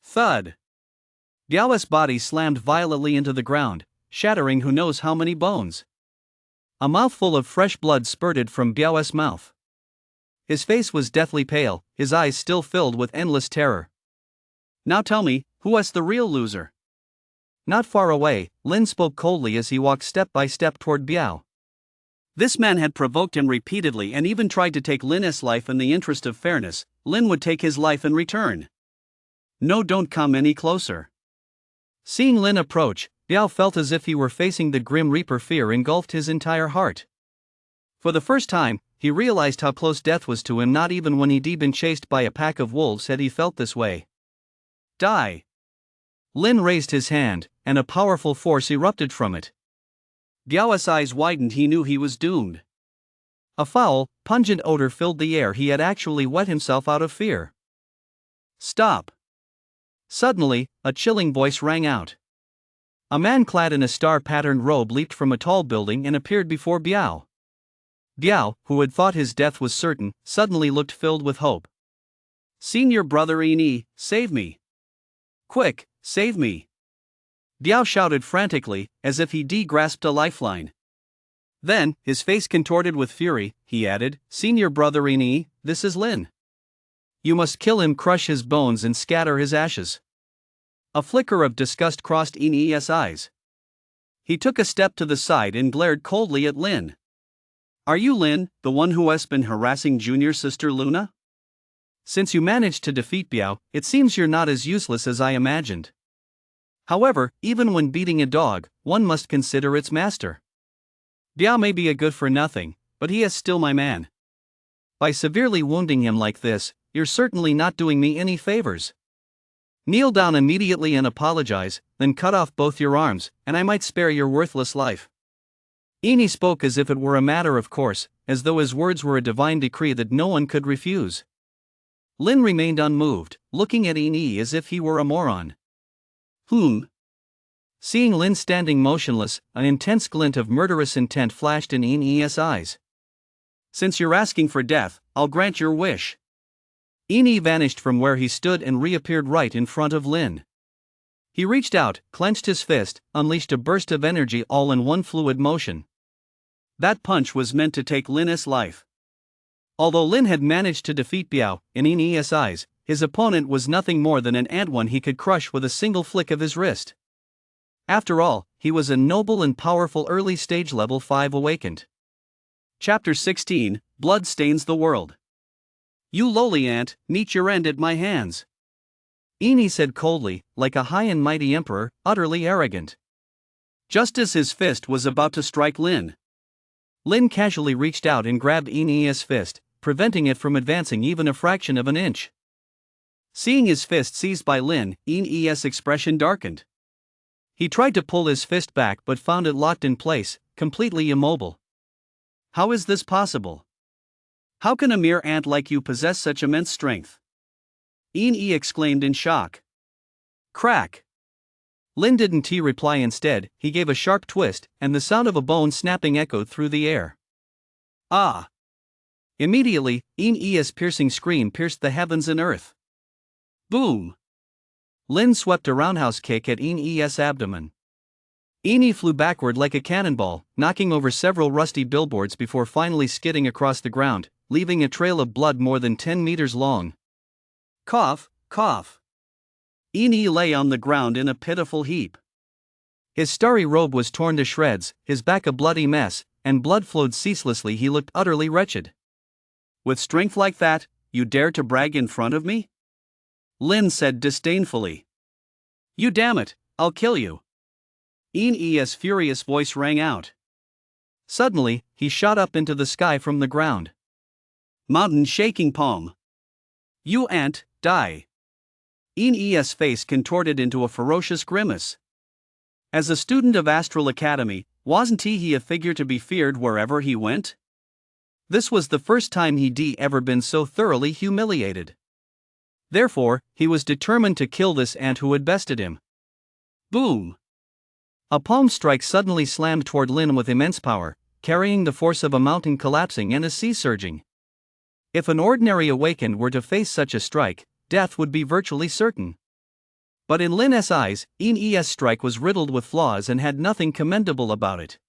Thud! Diao's body slammed violently into the ground, shattering who knows how many bones. A mouthful of fresh blood spurted from Diao's mouth. His face was deathly pale, his eyes still filled with endless terror. Now tell me, who was the real loser? Not far away, Lin spoke coldly as he walked step by step toward Diao. This man had provoked him repeatedly and even tried to take Lin's life. In the interest of fairness, Lin would take his life in return. No, don't come any closer. Seeing Lin approach, Diao felt as if he were facing the Grim Reaper. Fear engulfed his entire heart. For the first time, he realized how close death was to him. Not even when he'd been chased by a pack of wolves had he felt this way. Die! Lin raised his hand, and a powerful force erupted from it. Diao's eyes widened. He knew he was doomed. A foul, pungent odor filled the air. He had actually wet himself out of fear. Stop! Suddenly, a chilling voice rang out. A man clad in a star-patterned robe leaped from a tall building and appeared before Biao. Biao, who had thought his death was certain, suddenly looked filled with hope. Senior brother Ini, save me. Quick, save me. Biao shouted frantically, as if he grasped a lifeline. Then, his face contorted with fury, he added, Senior brother Ini, this is Lin. You must kill him, crush his bones and scatter his ashes. A flicker of disgust crossed Ini's eyes. He took a step to the side and glared coldly at Lin. Are you Lin, the one who has been harassing junior sister Luna? Since you managed to defeat Biao, it seems you're not as useless as I imagined. However, even when beating a dog, one must consider its master. Biao may be a good-for-nothing, but he is still my man. By severely wounding him like this, you're certainly not doing me any favors. Kneel down immediately and apologize, then cut off both your arms, and I might spare your worthless life. Ini spoke as if it were a matter of course, as though his words were a divine decree that no one could refuse. Lin remained unmoved, looking at Ini as if he were a moron. Seeing Lin standing motionless, an intense glint of murderous intent flashed in Ini's eyes. Since you're asking for death, I'll grant your wish. Ini vanished from where he stood and reappeared right in front of Lin. He reached out, clenched his fist, unleashed a burst of energy all in one fluid motion. That punch was meant to take Lin's life. Although Lin had managed to defeat Biao, in Ini's eyes, his opponent was nothing more than an ant one he could crush with a single flick of his wrist. After all, he was a noble and powerful early-stage level 5 awakened. Chapter 16, Blood Stains the World. You lowly ant, meet your end at my hands. Ini said coldly, like a high and mighty emperor, utterly arrogant. Just as his fist was about to strike Lin casually reached out and grabbed Ini's fist, preventing it from advancing even a fraction of an inch. Seeing his fist seized by Lin, Ini's expression darkened. He tried to pull his fist back but found it locked in place, completely immobile. How is this possible? How can a mere ant like you possess such immense strength? Ini exclaimed in shock. Crack! Lin didn't reply. Instead, he gave a sharp twist, and the sound of a bone snapping echoed through the air. Ah! Immediately, Ini's piercing scream pierced the heavens and earth. Boom! Lin swept a roundhouse kick at Ini's abdomen. Ini flew backward like a cannonball, knocking over several rusty billboards before finally skidding across the ground, leaving a trail of blood more than 10 meters long. Cough, cough. Ini lay on the ground in a pitiful heap. His starry robe was torn to shreds, his back a bloody mess, and blood flowed ceaselessly. He looked utterly wretched. With strength like that, you dare to brag in front of me? Lin said disdainfully. You damn it, I'll kill you. Ini's furious voice rang out. Suddenly, he shot up into the sky from the ground. Mountain shaking palm. You ant, die. Ini's face contorted into a ferocious grimace. As a student of Astral Academy, wasn't he a figure to be feared wherever he went? This was the first time he'd ever been so thoroughly humiliated. Therefore, he was determined to kill this ant who had bested him. Boom! A palm strike suddenly slammed toward Lin with immense power, carrying the force of a mountain collapsing and a sea surging. If an ordinary awakened were to face such a strike, death would be virtually certain. But in Lin's eyes, Ini's strike was riddled with flaws and had nothing commendable about it.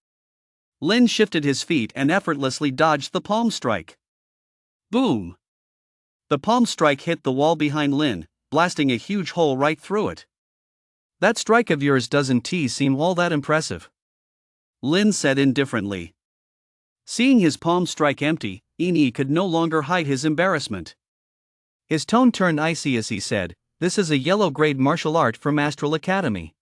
Lin shifted his feet and effortlessly dodged the palm strike. Boom! The palm strike hit the wall behind Lin, blasting a huge hole right through it. That strike of yours doesn't seem all that impressive. Lin said indifferently. Seeing his palm strike empty, Ini could no longer hide his embarrassment. His tone turned icy as he said, This is a yellow-grade martial art from Astral Academy.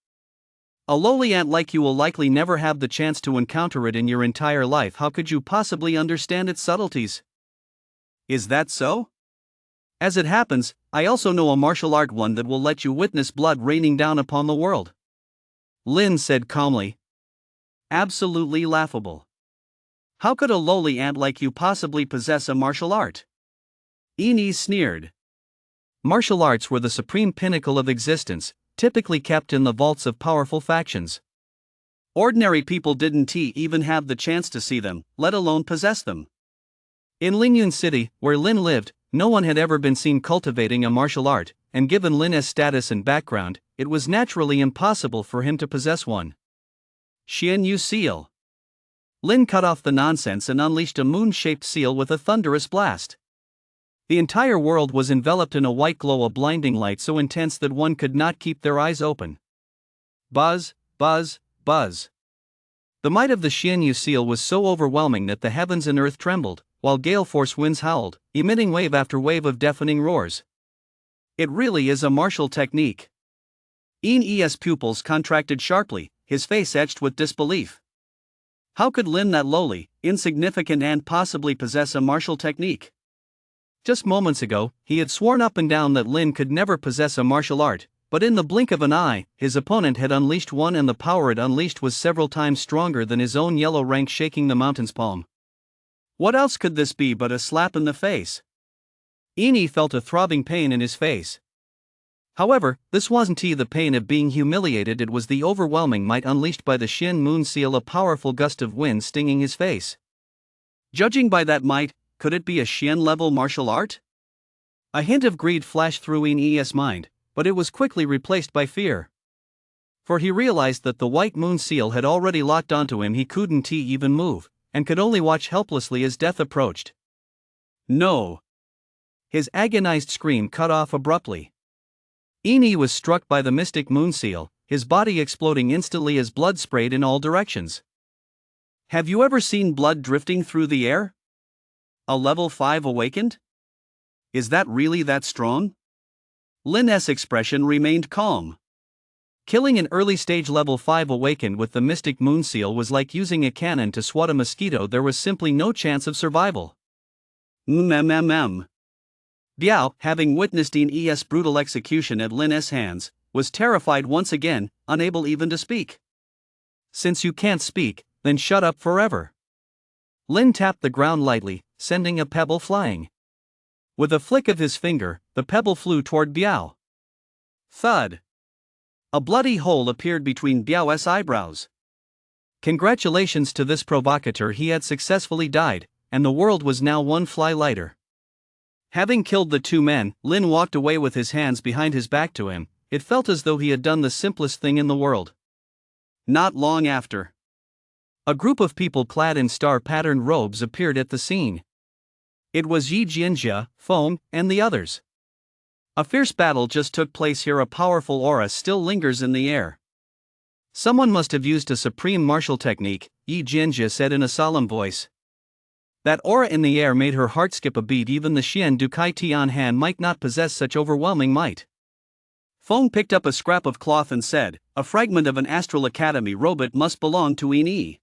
A lowly ant like you will likely never have the chance to encounter it in your entire life. How could you possibly understand its subtleties? Is that so? As it happens, I also know a martial art one that will let you witness blood raining down upon the world. Lin said calmly. Absolutely laughable. How could a lowly ant like you possibly possess a martial art? Ini sneered. Martial arts were the supreme pinnacle of existence, typically kept in the vaults of powerful factions. Ordinary people didn't even have the chance to see them, let alone possess them. In Lingyun City, where Lin lived, no one had ever been seen cultivating a martial art, and given Lin's status and background, it was naturally impossible for him to possess one. Xian Yu Seal. Lin cut off the nonsense and unleashed a moon-shaped seal with a thunderous blast. The entire world was enveloped in a white glow, a blinding light so intense that one could not keep their eyes open. Buzz, buzz, buzz. The might of the Xian Yu seal was so overwhelming that the heavens and earth trembled, while gale-force winds howled, emitting wave after wave of deafening roars. It really is a martial technique. En's pupils contracted sharply, his face etched with disbelief. How could Lin, that lowly, insignificant, and possibly possess a martial technique? Just moments ago, he had sworn up and down that Lin could never possess a martial art, but in the blink of an eye, his opponent had unleashed one, and the power it unleashed was several times stronger than his own yellow rank, shaking the mountain's palm. What else could this be but a slap in the face? En felt a throbbing pain in his face. However, this wasn't the pain of being humiliated, it was the overwhelming might unleashed by the Shin Moon Seal, a powerful gust of wind stinging his face. Judging by that might, could it be a Xian-level martial art? A hint of greed flashed through En's mind, but it was quickly replaced by fear. For he realized that the White Moon Seal had already locked onto him. He couldn't even move, and could only watch helplessly as death approached. No! His agonized scream cut off abruptly. En was struck by the mystic moon seal, his body exploding instantly as blood sprayed in all directions. Have you ever seen blood drifting through the air? A level 5 awakened? Is that really that strong? Lin's expression remained calm. Killing an early-stage level 5 awakened with the mystic moon seal was like using a cannon to swat a mosquito. There was simply no chance of survival. Biao, having witnessed En's brutal execution at Lin's hands, was terrified once again, unable even to speak. Since you can't speak, then shut up forever. Lin tapped the ground lightly, sending a pebble flying. With a flick of his finger, the pebble flew toward Biao. Thud! A bloody hole appeared between Biao's eyebrows. Congratulations to this provocateur, he had successfully died, and the world was now one fly lighter. Having killed the two men, Lin walked away with his hands behind his back to him. It felt as though he had done the simplest thing in the world. Not long after, a group of people clad in star-patterned robes appeared at the scene. It was Yi Jianjia, Feng, and the others. A fierce battle just took place here. A powerful aura still lingers in the air. Someone must have used a supreme martial technique, Yi Jianjia said in a solemn voice. That aura in the air made her heart skip a beat. Even the Xian Dukai Tian Han might not possess such overwhelming might. Feng picked up a scrap of cloth and said, "A fragment of an astral academy robot must belong to En."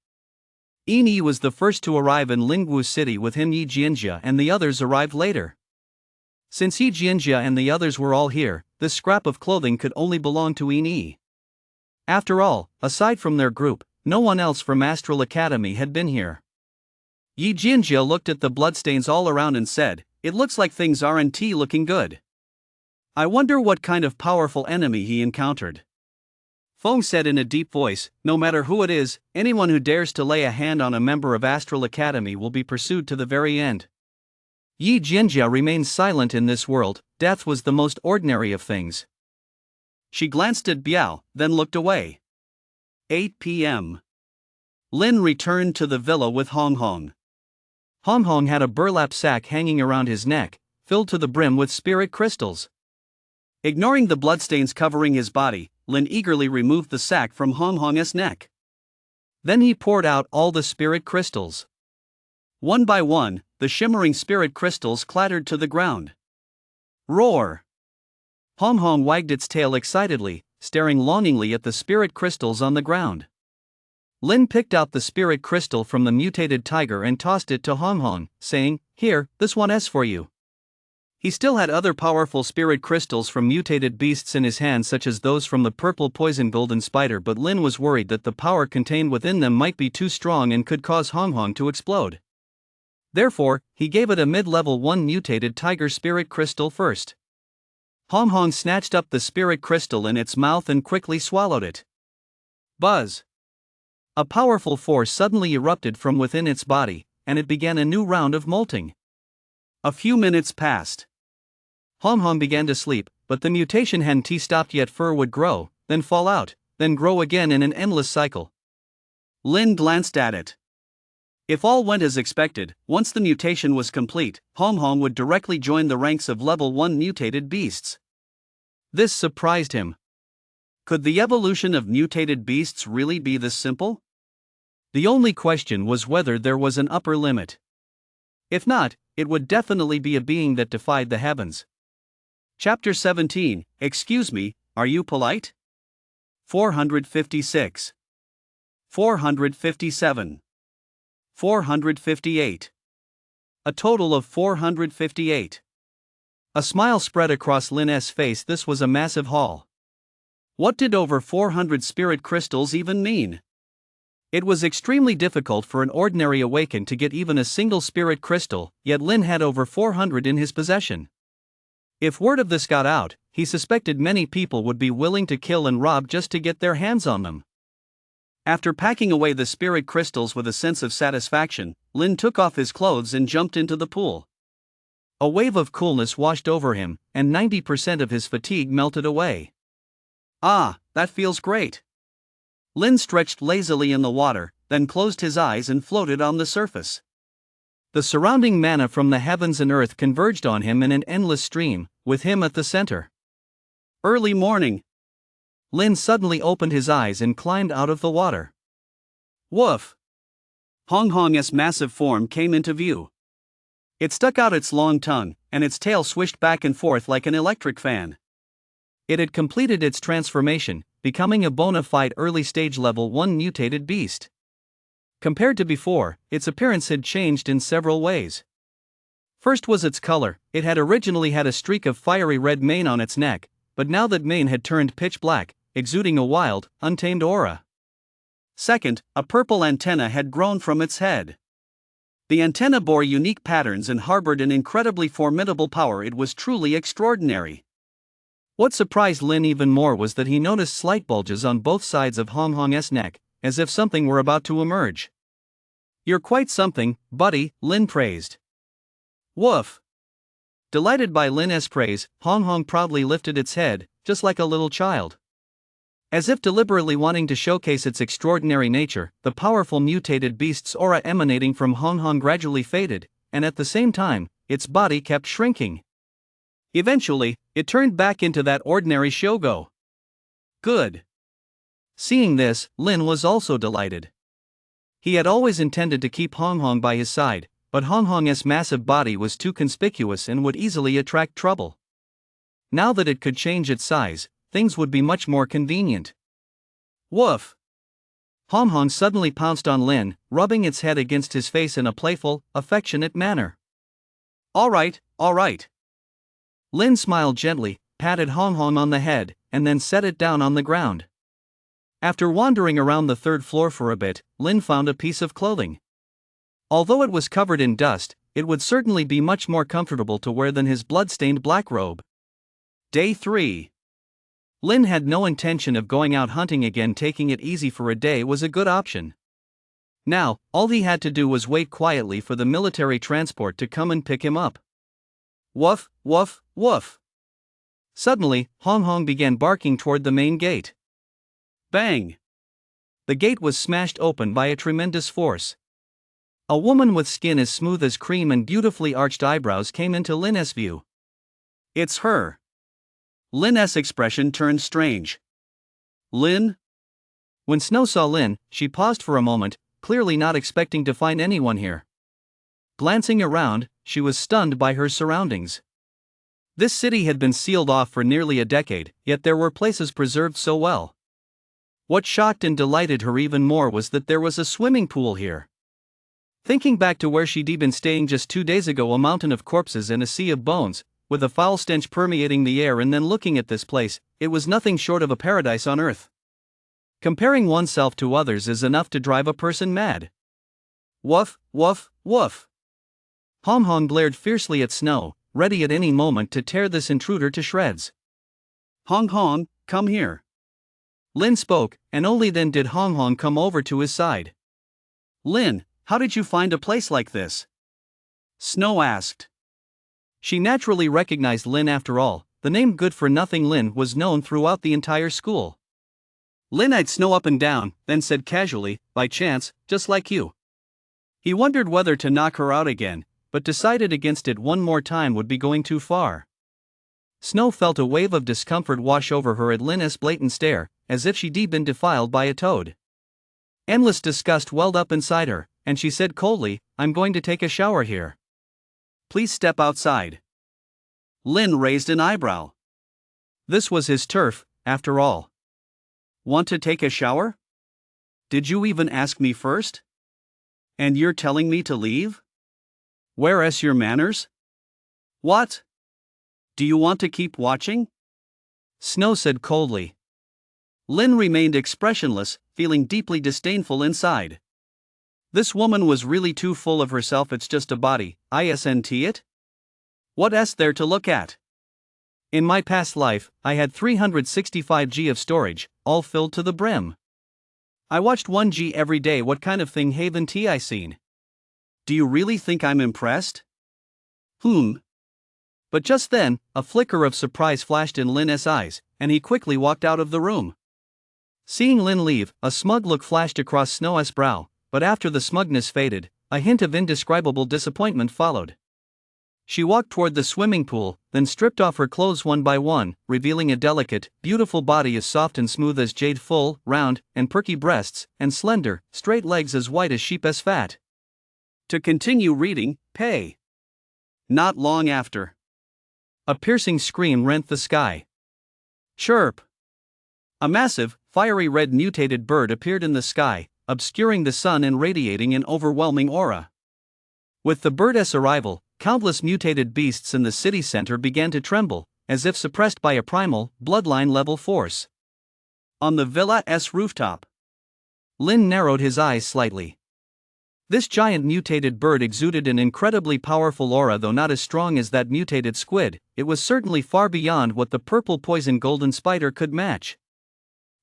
En was the first to arrive in Lingwu City. With him Yi Jianjia and the others arrived later. Since Yi Jianjia and the others were all here, this scrap of clothing could only belong to En. After all, aside from their group, no one else from Astral Academy had been here. Yi Jianjia looked at the bloodstains all around and said, "It looks like things aren't looking good. I wonder what kind of powerful enemy he encountered." Feng said in a deep voice, "No matter who it is, anyone who dares to lay a hand on a member of Astral Academy will be pursued to the very end." Yi Jianjia remained silent. In this world, death was the most ordinary of things. She glanced at Biao, then looked away. 8 p.m. Lin returned to the villa with Hong Hong. Hong Hong had a burlap sack hanging around his neck, filled to the brim with spirit crystals. Ignoring the bloodstains covering his body, Lin eagerly removed the sack from Hong Hong's neck. Then he poured out all the spirit crystals. One by one, the shimmering spirit crystals clattered to the ground. Roar! Hong Hong wagged its tail excitedly, staring longingly at the spirit crystals on the ground. Lin picked out the spirit crystal from the mutated tiger and tossed it to Hong Hong, saying, "Here, this one's for you." He still had other powerful spirit crystals from mutated beasts in his hands, such as those from the purple poison golden spider, but Lin was worried that the power contained within them might be too strong and could cause Hong Hong to explode. Therefore, he gave it a mid-level 1 mutated tiger spirit crystal first. Hong Hong snatched up the spirit crystal in its mouth and quickly swallowed it. Buzz! A powerful force suddenly erupted from within its body, and it began a new round of molting. A few minutes passed. Hong Hong began to sleep, but the mutation hadn't stopped yet. Fur would grow, then fall out, then grow again in an endless cycle. Lin glanced at it. If all went as expected, once the mutation was complete, Hong Hong would directly join the ranks of level 1 mutated beasts. This surprised him. Could the evolution of mutated beasts really be this simple? The only question was whether there was an upper limit. If not, it would definitely be a being that defied the heavens. Chapter 17, Excuse me, are you polite? 456. 457. 458. A total of 458. A smile spread across Lin's face. This was a massive haul. What did over 400 spirit crystals even mean? It was extremely difficult for an ordinary awakened to get even a single spirit crystal, yet Lin had over 400 in his possession. If word of this got out, he suspected many people would be willing to kill and rob just to get their hands on them. After packing away the spirit crystals with a sense of satisfaction, Lin took off his clothes and jumped into the pool. A wave of coolness washed over him, and 90% of his fatigue melted away. Ah, that feels great. Lin stretched lazily in the water, then closed his eyes and floated on the surface. The surrounding mana from the heavens and earth converged on him in an endless stream, with him at the center. Early morning. Lin suddenly opened his eyes and climbed out of the water. Woof! Hong Hong's massive form came into view. It stuck out its long tongue, and its tail swished back and forth like an electric fan. It had completed its transformation, becoming a bona fide early-stage level 1 mutated beast. Compared to before, its appearance had changed in several ways. First was its color. It had originally had a streak of fiery red mane on its neck, but now that mane had turned pitch black, exuding a wild, untamed aura. Second, a purple antenna had grown from its head. The antenna bore unique patterns and harbored an incredibly formidable power. It was truly extraordinary. What surprised Lin even more was that he noticed slight bulges on both sides of Hong Hong's neck, as if something were about to emerge. "You're quite something, buddy," Lin praised. Woof! Delighted by Lin's praise, Hong Hong proudly lifted its head, just like a little child. As if deliberately wanting to showcase its extraordinary nature, the powerful mutated beast's aura emanating from Hong Hong gradually faded, and at the same time, its body kept shrinking. Eventually, it turned back into that ordinary Shogo. Good. Seeing this, Lin was also delighted. He had always intended to keep Hong Hong by his side, but Hong Hong's massive body was too conspicuous and would easily attract trouble. Now that it could change its size, things would be much more convenient. Woof! Hong Hong suddenly pounced on Lin, rubbing its head against his face in a playful, affectionate manner. All right. Lin smiled gently, patted Hong Hong on the head, and then set it down on the ground. After wandering around the third floor for a bit, Lin found a piece of clothing. Although it was covered in dust, it would certainly be much more comfortable to wear than his blood-stained black robe. Day 3. Lin had no intention of going out hunting again. Taking it easy for a day was a good option. Now, all he had to do was wait quietly for the military transport to come and pick him up. Woof, woof, woof. Suddenly, Hong Hong began barking toward the main gate. Bang! The gate was smashed open by a tremendous force. A woman with skin as smooth as cream and beautifully arched eyebrows came into Lin's view. It's her. Lin's expression turned strange. Lin? When Snow saw Lin, she paused for a moment, clearly not expecting to find anyone here. Glancing around, she was stunned by her surroundings. This city had been sealed off for nearly a decade, yet there were places preserved so well. What shocked and delighted her even more was that there was a swimming pool here. Thinking back to where she'd been staying just 2 days ago, a mountain of corpses and a sea of bones, with a foul stench permeating the air, and then looking at this place, it was nothing short of a paradise on earth. Comparing oneself to others is enough to drive a person mad. Woof, woof, woof. Hong Hong glared fiercely at Snow, ready at any moment to tear this intruder to shreds. Hong Hong, come here. Lin spoke, and only then did Hong Hong come over to his side. Lin, how did you find a place like this? Snow asked. She naturally recognized Lin after all. The name good-for-nothing Lin was known throughout the entire school. Lin eyed Snow up and down, then said casually, by chance, just like you. He wondered whether to knock her out again, but decided against it. One more time would be going too far. Snow felt a wave of discomfort wash over her at Lin's blatant stare, as if she'd been defiled by a toad. Endless disgust welled up inside her, and she said coldly, "I'm going to take a shower here. Please step outside." Lin raised an eyebrow. This was his turf, after all. Want to take a shower? Did you even ask me first? And you're telling me to leave? Where's your manners? What? Do you want to keep watching? Snow said coldly. Lin remained expressionless, feeling deeply disdainful inside. This woman was really too full of herself. It's just a body, isn't it? What's there to look at? In my past life, I had 365 G of storage, all filled to the brim. I watched 1 G every day. What kind of thing haven't I seen? Do you really think I'm impressed? But just then, a flicker of surprise flashed in Lin's eyes, and he quickly walked out of the room. Seeing Lin leave, a smug look flashed across Snow's brow, but after the smugness faded, a hint of indescribable disappointment followed. She walked toward the swimming pool, then stripped off her clothes one by one, revealing a delicate, beautiful body as soft and smooth as jade, full, round, and perky breasts, and slender, straight legs as white as sheep's fat. To continue reading, pay. Not long after, a piercing scream rent the sky. Chirp! A massive, fiery red mutated bird appeared in the sky, obscuring the sun and radiating an overwhelming aura. With the bird's arrival, countless mutated beasts in the city center began to tremble, as if suppressed by a primal, bloodline-level force. On the villa's rooftop, Lin narrowed his eyes slightly. This giant mutated bird exuded an incredibly powerful aura. Though not as strong as that mutated squid, it was certainly far beyond what the purple poison golden spider could match.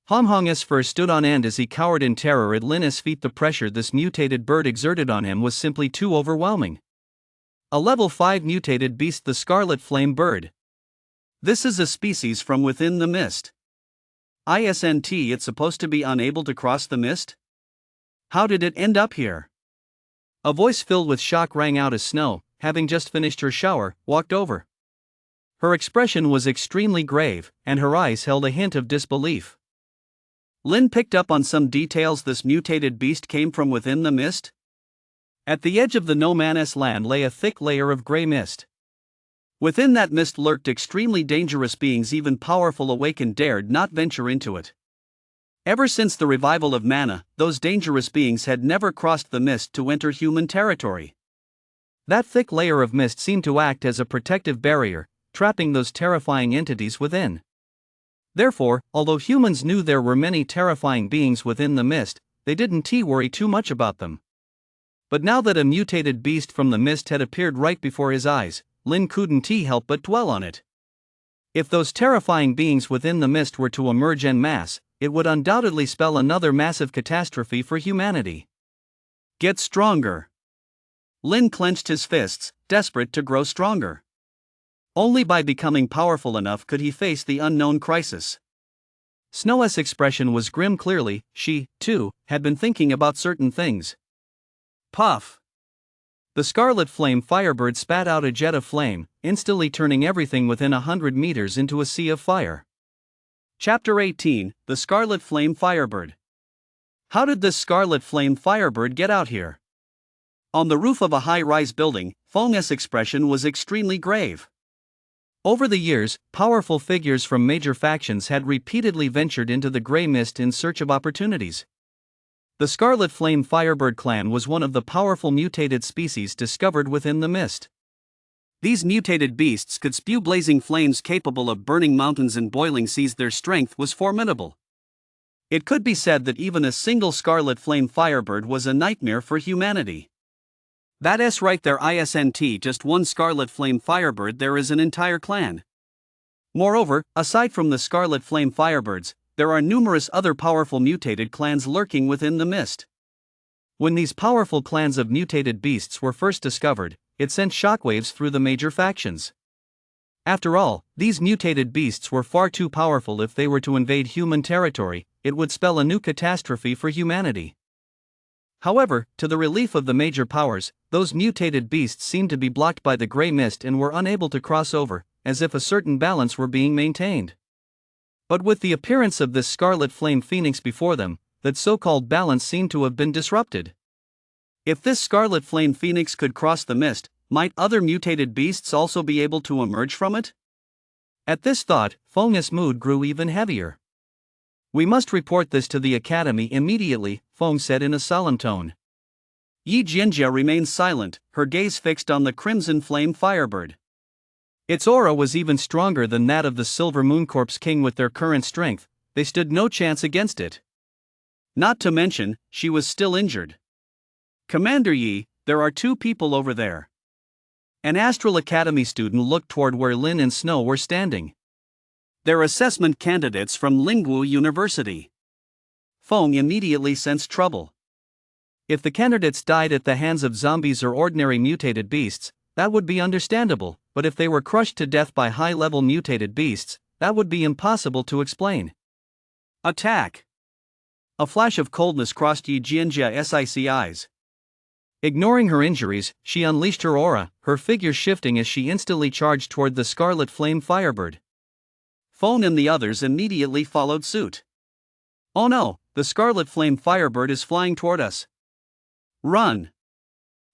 Hong Hong's fur stood on end as he cowered in terror at Lin's feet. The pressure this mutated bird exerted on him was simply too overwhelming. A level 5 mutated beast, the scarlet flame bird. This is a species from within the mist. Isn't it supposed to be unable to cross the mist? How did it end up here? A voice filled with shock rang out as Snow, having just finished her shower, walked over. Her expression was extremely grave, and her eyes held a hint of disbelief. Lin picked up on some details. This mutated beast came from within the mist? At the edge of the no man's land lay a thick layer of gray mist. Within that mist lurked extremely dangerous beings. Even powerful awakened dared not venture into it. Ever since the revival of mana, those dangerous beings had never crossed the mist to enter human territory. That thick layer of mist seemed to act as a protective barrier, trapping those terrifying entities within. Therefore, although humans knew there were many terrifying beings within the mist, they didn't worry too much about them. But now that a mutated beast from the mist had appeared right before his eyes, Lin couldn't help but dwell on it. If those terrifying beings within the mist were to emerge en masse, it would undoubtedly spell another massive catastrophe for humanity. Get stronger. Lin clenched his fists, desperate to grow stronger. Only by becoming powerful enough could he face the unknown crisis. Snow's expression was grim. Clearly, she, too, had been thinking about certain things. Puff! The scarlet flame firebird spat out a jet of flame, instantly turning everything within 100 meters into a sea of fire. Chapter 18, The Scarlet Flame Firebird. How did this scarlet flame firebird get out here? On the roof of a high-rise building, Feng's expression was extremely grave. Over the years, powerful figures from major factions had repeatedly ventured into the gray mist in search of opportunities. The Scarlet Flame Firebird clan was one of the powerful mutated species discovered within the mist. These mutated beasts could spew blazing flames capable of burning mountains and boiling seas. Their strength was formidable. It could be said that even a single Scarlet Flame Firebird was a nightmare for humanity. That's right there isn't just one Scarlet Flame Firebird, there is an entire clan. Moreover, aside from the Scarlet Flame Firebirds, there are numerous other powerful mutated clans lurking within the mist. When these powerful clans of mutated beasts were first discovered, it sent shockwaves through the major factions. After all, these mutated beasts were far too powerful. If they were to invade human territory, it would spell a new catastrophe for humanity. However, to the relief of the major powers, those mutated beasts seemed to be blocked by the grey mist and were unable to cross over, as if a certain balance were being maintained. But with the appearance of this scarlet flame phoenix before them, that so-called balance seemed to have been disrupted. If this scarlet flame phoenix could cross the mist, might other mutated beasts also be able to emerge from it? At this thought, Feng's mood grew even heavier. "We must report this to the academy immediately," Feng said in a solemn tone. Yi Jianjia remained silent, her gaze fixed on the crimson flame firebird. Its aura was even stronger than that of the Silver Moon Corp's king. With their current strength, they stood no chance against it. Not to mention, she was still injured. "Commander Yi, there are two people over there." An Astral Academy student looked toward where Lin and Snow were standing. "They're assessment candidates from Lingwu University." Feng immediately sensed trouble. If the candidates died at the hands of zombies or ordinary mutated beasts, that would be understandable, but if they were crushed to death by high-level mutated beasts, that would be impossible to explain. "Attack!" A flash of coldness crossed Yi Jianjia's eyes. Ignoring her injuries, she unleashed her aura, her figure shifting as she instantly charged toward the scarlet flame firebird. Feng and the others immediately followed suit. "Oh no, the scarlet flame firebird is flying toward us. Run!"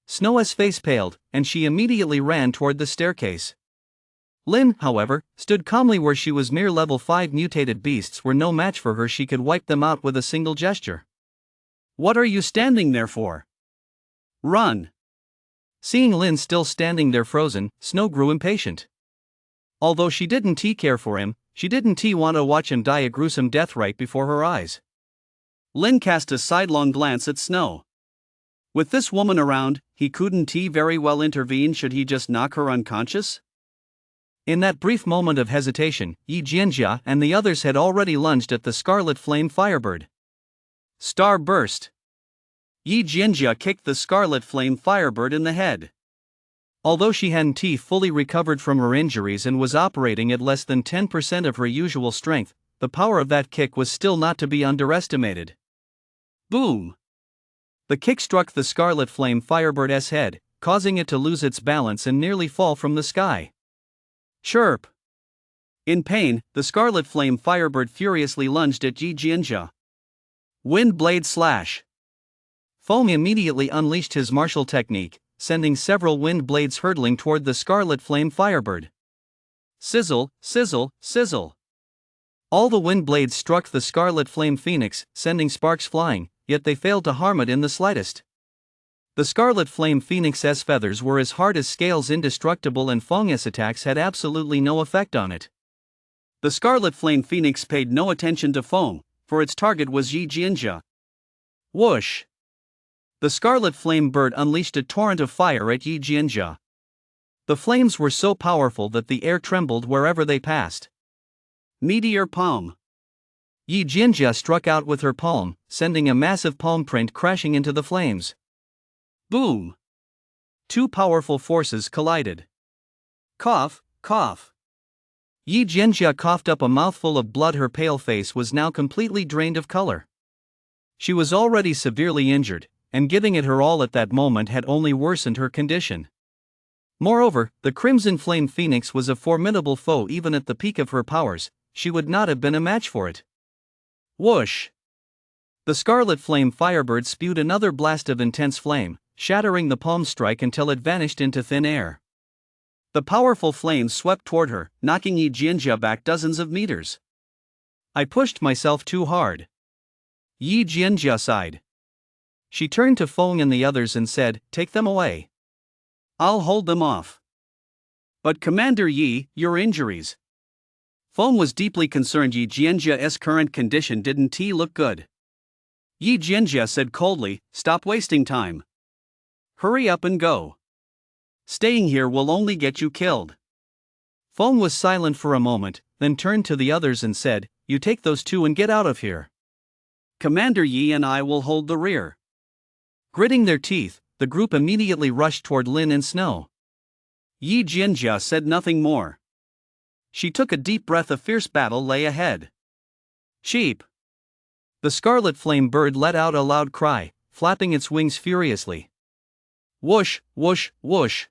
Snow's face paled, and she immediately ran toward the staircase. Lin, however, stood calmly where she was. Mere level 5 mutated beasts were no match for her. She could wipe them out with a single gesture. "What are you standing there for? Run!" Seeing Lin still standing there frozen, Snow grew impatient. Although she didn't care for him, she didn't want to watch him die a gruesome death right before her eyes. Lin cast a sidelong glance at Snow. With this woman around, he couldn't very well intervene. Should he just knock her unconscious? In that brief moment of hesitation, Yi Jianjia and the others had already lunged at the scarlet flame firebird. Star burst. Yi Jianjia kicked the scarlet flame firebird in the head. Although she hadn't fully recovered from her injuries and was operating at less than 10% of her usual strength, the power of that kick was still not to be underestimated. Boom! The kick struck the scarlet flame firebird's head, causing it to lose its balance and nearly fall from the sky. Chirp! In pain, the scarlet flame firebird furiously lunged at Yi Jianjia. Wind blade slash. Feng immediately unleashed his martial technique, sending several wind blades hurtling toward the scarlet flame firebird. Sizzle, sizzle, sizzle. All the wind blades struck the scarlet flame phoenix, sending sparks flying, yet they failed to harm it in the slightest. The scarlet flame phoenix's feathers were as hard as scales, indestructible, and Feng's attacks had absolutely no effect on it. The scarlet flame phoenix paid no attention to Feng, for its target was Yi Jianjia. Whoosh! The scarlet flame bird unleashed a torrent of fire at Yi Jianjia. The flames were so powerful that the air trembled wherever they passed. Meteor palm. Yi Jianjia struck out with her palm, sending a massive palm print crashing into the flames. Boom! Two powerful forces collided. Cough, cough. Yi Jianjia coughed up a mouthful of blood. Her pale face was now completely drained of color. She was already severely injured, and giving it her all at that moment had only worsened her condition. Moreover, the Crimson Flame Phoenix was a formidable foe. Even at the peak of her powers, she would not have been a match for it. Whoosh! The Scarlet Flame Firebird spewed another blast of intense flame, shattering the palm strike until it vanished into thin air. The powerful flames swept toward her, knocking Yi Jianjia back dozens of meters. "I pushed myself too hard." Yi Jianjia sighed. She turned to Feng and the others and said, "Take them away. I'll hold them off." "But Commander Yi, your injuries." Feng was deeply concerned. Yi Jianjia's current condition didn't look good. Yi Jianjia said coldly, "Stop wasting time. Hurry up and go. Staying here will only get you killed." Feng was silent for a moment, then turned to the others and said, you take those two and get out of here. Commander Yi and I will hold the rear. Gritting their teeth, the group immediately rushed toward Lin and Snow. Yi Jianjia said nothing more. She took a deep breath. A fierce battle lay ahead. Sheep! The scarlet flame bird let out a loud cry, flapping its wings furiously. Whoosh, whoosh, whoosh!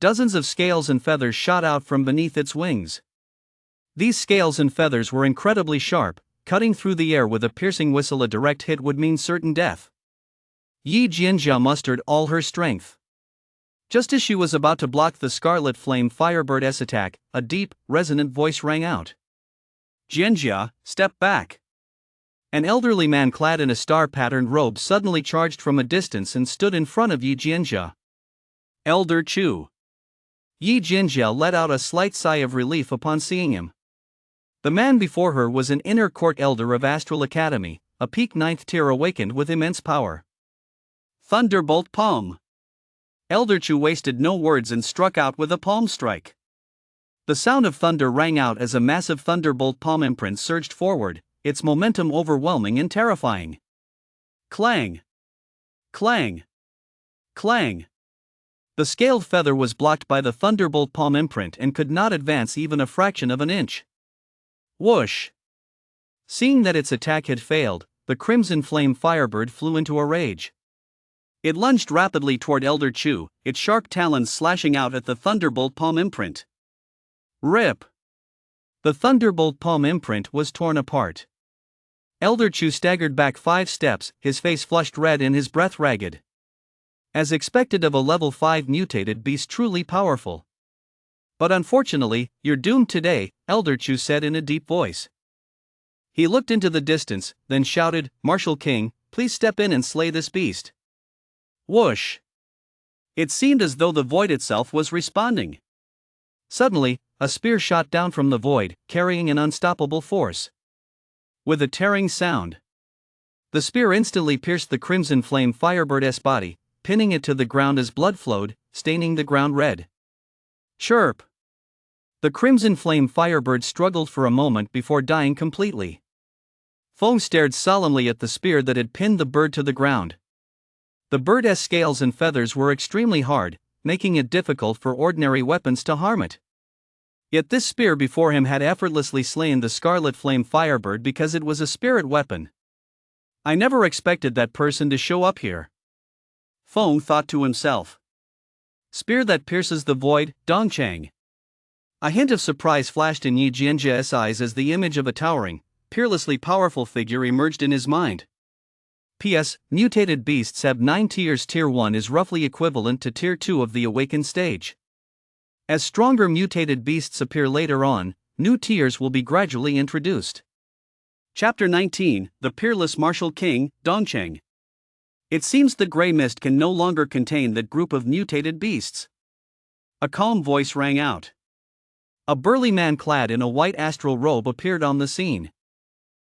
Dozens of scales and feathers shot out from beneath its wings. These scales and feathers were incredibly sharp, cutting through the air with a piercing whistle. A direct hit would mean certain death. Yi Jianjia mustered all her strength. Just as she was about to block the scarlet flame firebird's attack, a deep, resonant voice rang out. Jianjia, step back. An elderly man clad in a star-patterned robe suddenly charged from a distance and stood in front of Yi Jianjia. Elder Chu. Yi Jianjia let out a slight sigh of relief upon seeing him. The man before her was an inner court elder of Astral Academy, a peak 9th tier awakened with immense power. Thunderbolt palm. Elder Chu wasted no words and struck out with a palm strike. The sound of thunder rang out as a massive thunderbolt palm imprint surged forward, its momentum overwhelming and terrifying. Clang! Clang! Clang! The scaled feather was blocked by the thunderbolt palm imprint and could not advance even a fraction of an inch. Whoosh! Seeing that its attack had failed, the crimson flame firebird flew into a rage. It lunged rapidly toward Elder Chu, its sharp talons slashing out at the thunderbolt palm imprint. Rip! The thunderbolt palm imprint was torn apart. Elder Chu staggered back 5 steps, his face flushed red and his breath ragged. As expected of a level 5 mutated beast truly powerful. But unfortunately, you're doomed today, Elder Chu said in a deep voice. He looked into the distance, then shouted, Martial King, please step in and slay this beast. Whoosh! It seemed as though the void itself was responding. Suddenly, a spear shot down from the void, carrying an unstoppable force. With a tearing sound, the spear instantly pierced the crimson flame firebird's body, pinning it to the ground as blood flowed, staining the ground red. Chirp! The crimson flame firebird struggled for a moment before dying completely. Foam stared solemnly at the spear that had pinned the bird to the ground. The bird's scales and feathers were extremely hard, making it difficult for ordinary weapons to harm it. Yet this spear before him had effortlessly slain the scarlet flame firebird because it was a spirit weapon. I never expected that person to show up here. Feng thought to himself. Spear that pierces the void, Dongchang. A hint of surprise flashed in Yi Jianjia's eyes as the image of a towering, peerlessly powerful figure emerged in his mind. P.S. Mutated beasts have 9 tiers. Tier 1 is roughly equivalent to Tier 2 of the awakened stage. As stronger mutated beasts appear later on, new tiers will be gradually introduced. Chapter 19, The Peerless Martial King, Dongcheng. It seems the gray mist can no longer contain that group of mutated beasts. A calm voice rang out. A burly man clad in a white astral robe appeared on the scene.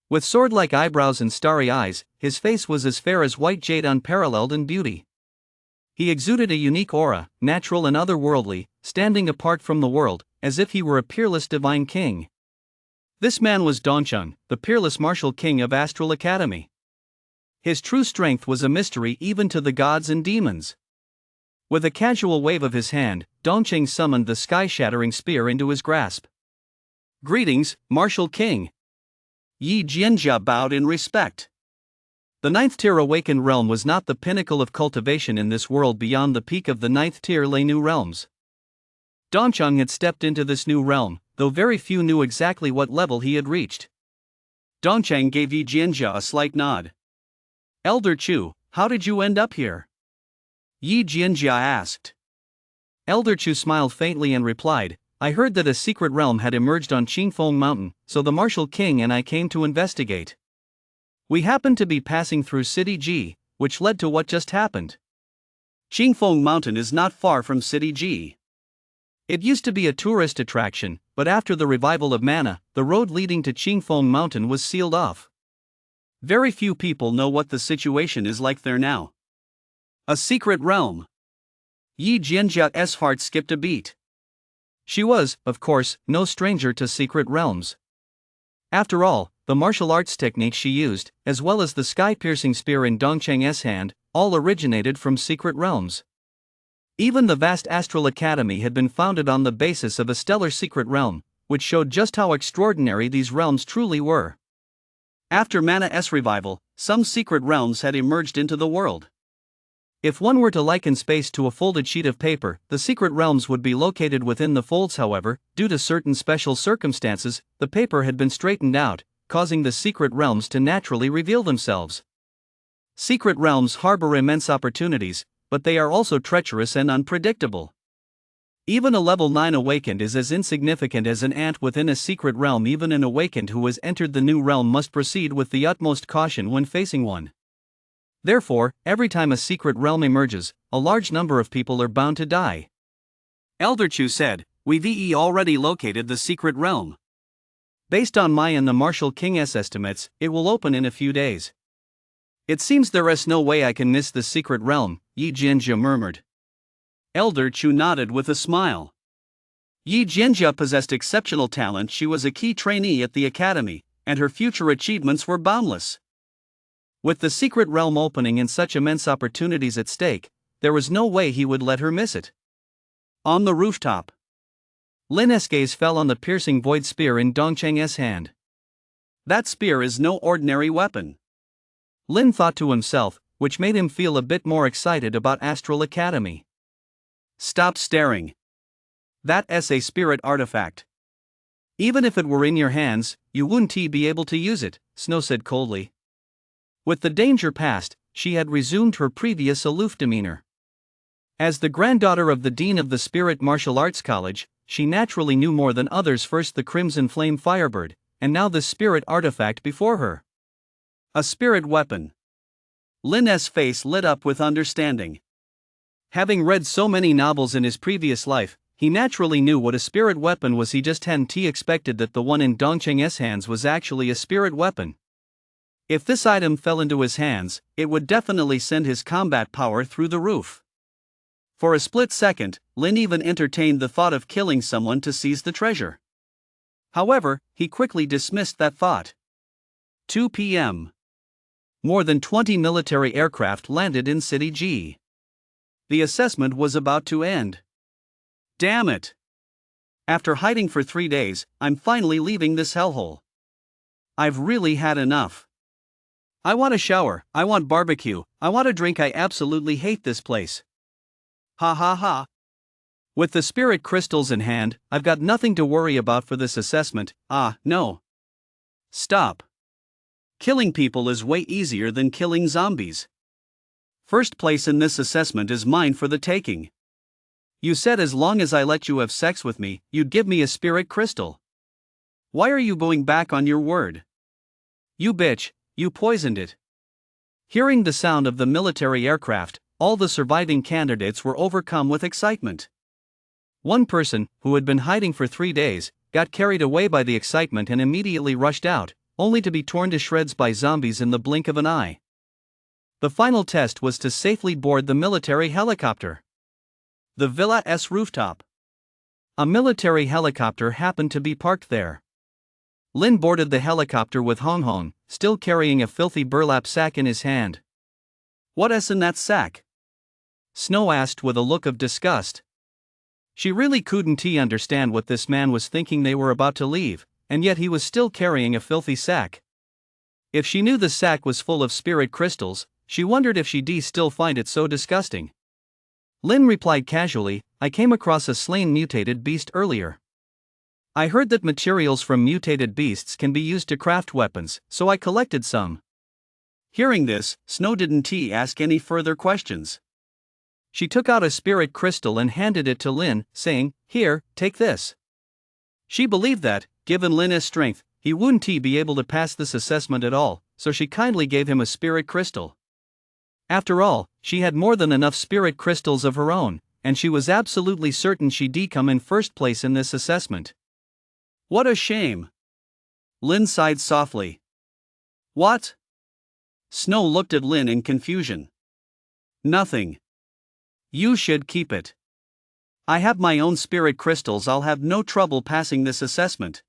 With sword-like eyebrows and starry eyes, his face was as fair as white jade, unparalleled in beauty. He exuded a unique aura, natural and otherworldly, standing apart from the world, as if he were a peerless divine king. This man was Dongcheng, the peerless martial king of Astral Academy. His true strength was a mystery even to the gods and demons. With a casual wave of his hand, Dongcheng summoned the sky-shattering spear into his grasp. Greetings, Martial King. Yi Jianjia bowed in respect. The 9th tier awakened realm was not the pinnacle of cultivation in this world. Beyond the peak of the 9th tier lay new realms. Dongcheng had stepped into this new realm, though very few knew exactly what level he had reached. Dongcheng gave Yi Jianjia a slight nod. Elder Chu, how did you end up here? Yi Jianjia asked. Elder Chu smiled faintly and replied, I heard that a secret realm had emerged on Qingfeng Mountain, so the Martial King and I came to investigate. We happened to be passing through City G, which led to what just happened. Qingfeng Mountain is not far from City G. It used to be a tourist attraction, but after the revival of mana, the road leading to Qingfeng Mountain was sealed off. Very few people know what the situation is like there now. A secret realm. Yi Jianjia's heart skipped a beat. She was, of course, no stranger to secret realms. After all, the martial arts techniques she used, as well as the sky-piercing spear in Dongcheng's hand, all originated from secret realms. Even the vast Astral Academy had been founded on the basis of a stellar secret realm, which showed just how extraordinary these realms truly were. After Mana's revival, some secret realms had emerged into the world. If one were to liken space to a folded sheet of paper, the secret realms would be located within the folds. However, due to certain special circumstances, the paper had been straightened out, causing the secret realms to naturally reveal themselves. Secret realms harbor immense opportunities, but they are also treacherous and unpredictable. Even a level 9 awakened is as insignificant as an ant within a secret realm. Even an awakened who has entered the new realm must proceed with the utmost caution when facing one. Therefore, every time a secret realm emerges, a large number of people are bound to die. Elder Chu said, "We've already located the secret realm. Based on my and the Martial King's estimates, it will open in a few days." "It seems there is no way I can miss the secret realm," Yi Jianjia murmured. Elder Chu nodded with a smile. Yi Jianjia possessed exceptional talent. She was a key trainee at the academy, and her future achievements were boundless. With the secret realm opening and such immense opportunities at stake, there was no way he would let her miss it. On the rooftop, Lin's gaze fell on the piercing void spear in Dongcheng's hand. That spear is no ordinary weapon, Lin thought to himself, which made him feel a bit more excited about Astral Academy. "Stop staring. That's a spirit artifact. Even if it were in your hands, you wouldn't be able to use it," Snow said coldly. With the danger past, she had resumed her previous aloof demeanor. As the granddaughter of the dean of the Spirit Martial Arts College, she naturally knew more than others. First the Crimson Flame Firebird, and now the spirit artifact before her. A spirit weapon. Lin's face lit up with understanding. Having read so many novels in his previous life, he naturally knew what a spirit weapon was. He just hadn't expected that the one in Dongcheng's hands was actually a spirit weapon. If this item fell into his hands, it would definitely send his combat power through the roof. For a split second, Lin even entertained the thought of killing someone to seize the treasure. However, he quickly dismissed that thought. 2 p.m. More than 20 military aircraft landed in City G. The assessment was about to end. Damn it! After hiding for 3 days, I'm finally leaving this hellhole. I've really had enough. I want a shower, I want barbecue, I want a drink. I absolutely hate this place. Ha ha ha. With the spirit crystals in hand, I've got nothing to worry about for this assessment. No. Stop. Killing people is way easier than killing zombies. First place in this assessment is mine for the taking. You said as long as I let you have sex with me, you'd give me a spirit crystal. Why are you going back on your word? You bitch, you poisoned it. Hearing the sound of the military aircraft, all the surviving candidates were overcome with excitement. One person, who had been hiding for 3 days, got carried away by the excitement and immediately rushed out, only to be torn to shreds by zombies in the blink of an eye. The final test was to safely board the military helicopter. The villa's rooftop. A military helicopter happened to be parked there. Lin boarded the helicopter with Hong Hong, still carrying a filthy burlap sack in his hand. "What's in that sack?" Snow asked with a look of disgust. She really couldn't understand what this man was thinking. They were about to leave, and yet he was still carrying a filthy sack. If she knew the sack was full of spirit crystals, she wondered if she'd still find it so disgusting. Lin replied casually, "I came across a slain mutated beast earlier. I heard that materials from mutated beasts can be used to craft weapons, so I collected some." Hearing this, Snow didn't ask any further questions. She took out a spirit crystal and handed it to Lin, saying, "Here, take this." She believed that, given Lin's strength, he wouldn't be able to pass this assessment at all, so she kindly gave him a spirit crystal. After all, she had more than enough spirit crystals of her own, and she was absolutely certain she'd come in first place in this assessment. What a shame. Lin sighed softly. What? Snow looked at Lin in confusion. Nothing. You should keep it. I have my own spirit crystals. I'll have no trouble passing this assessment.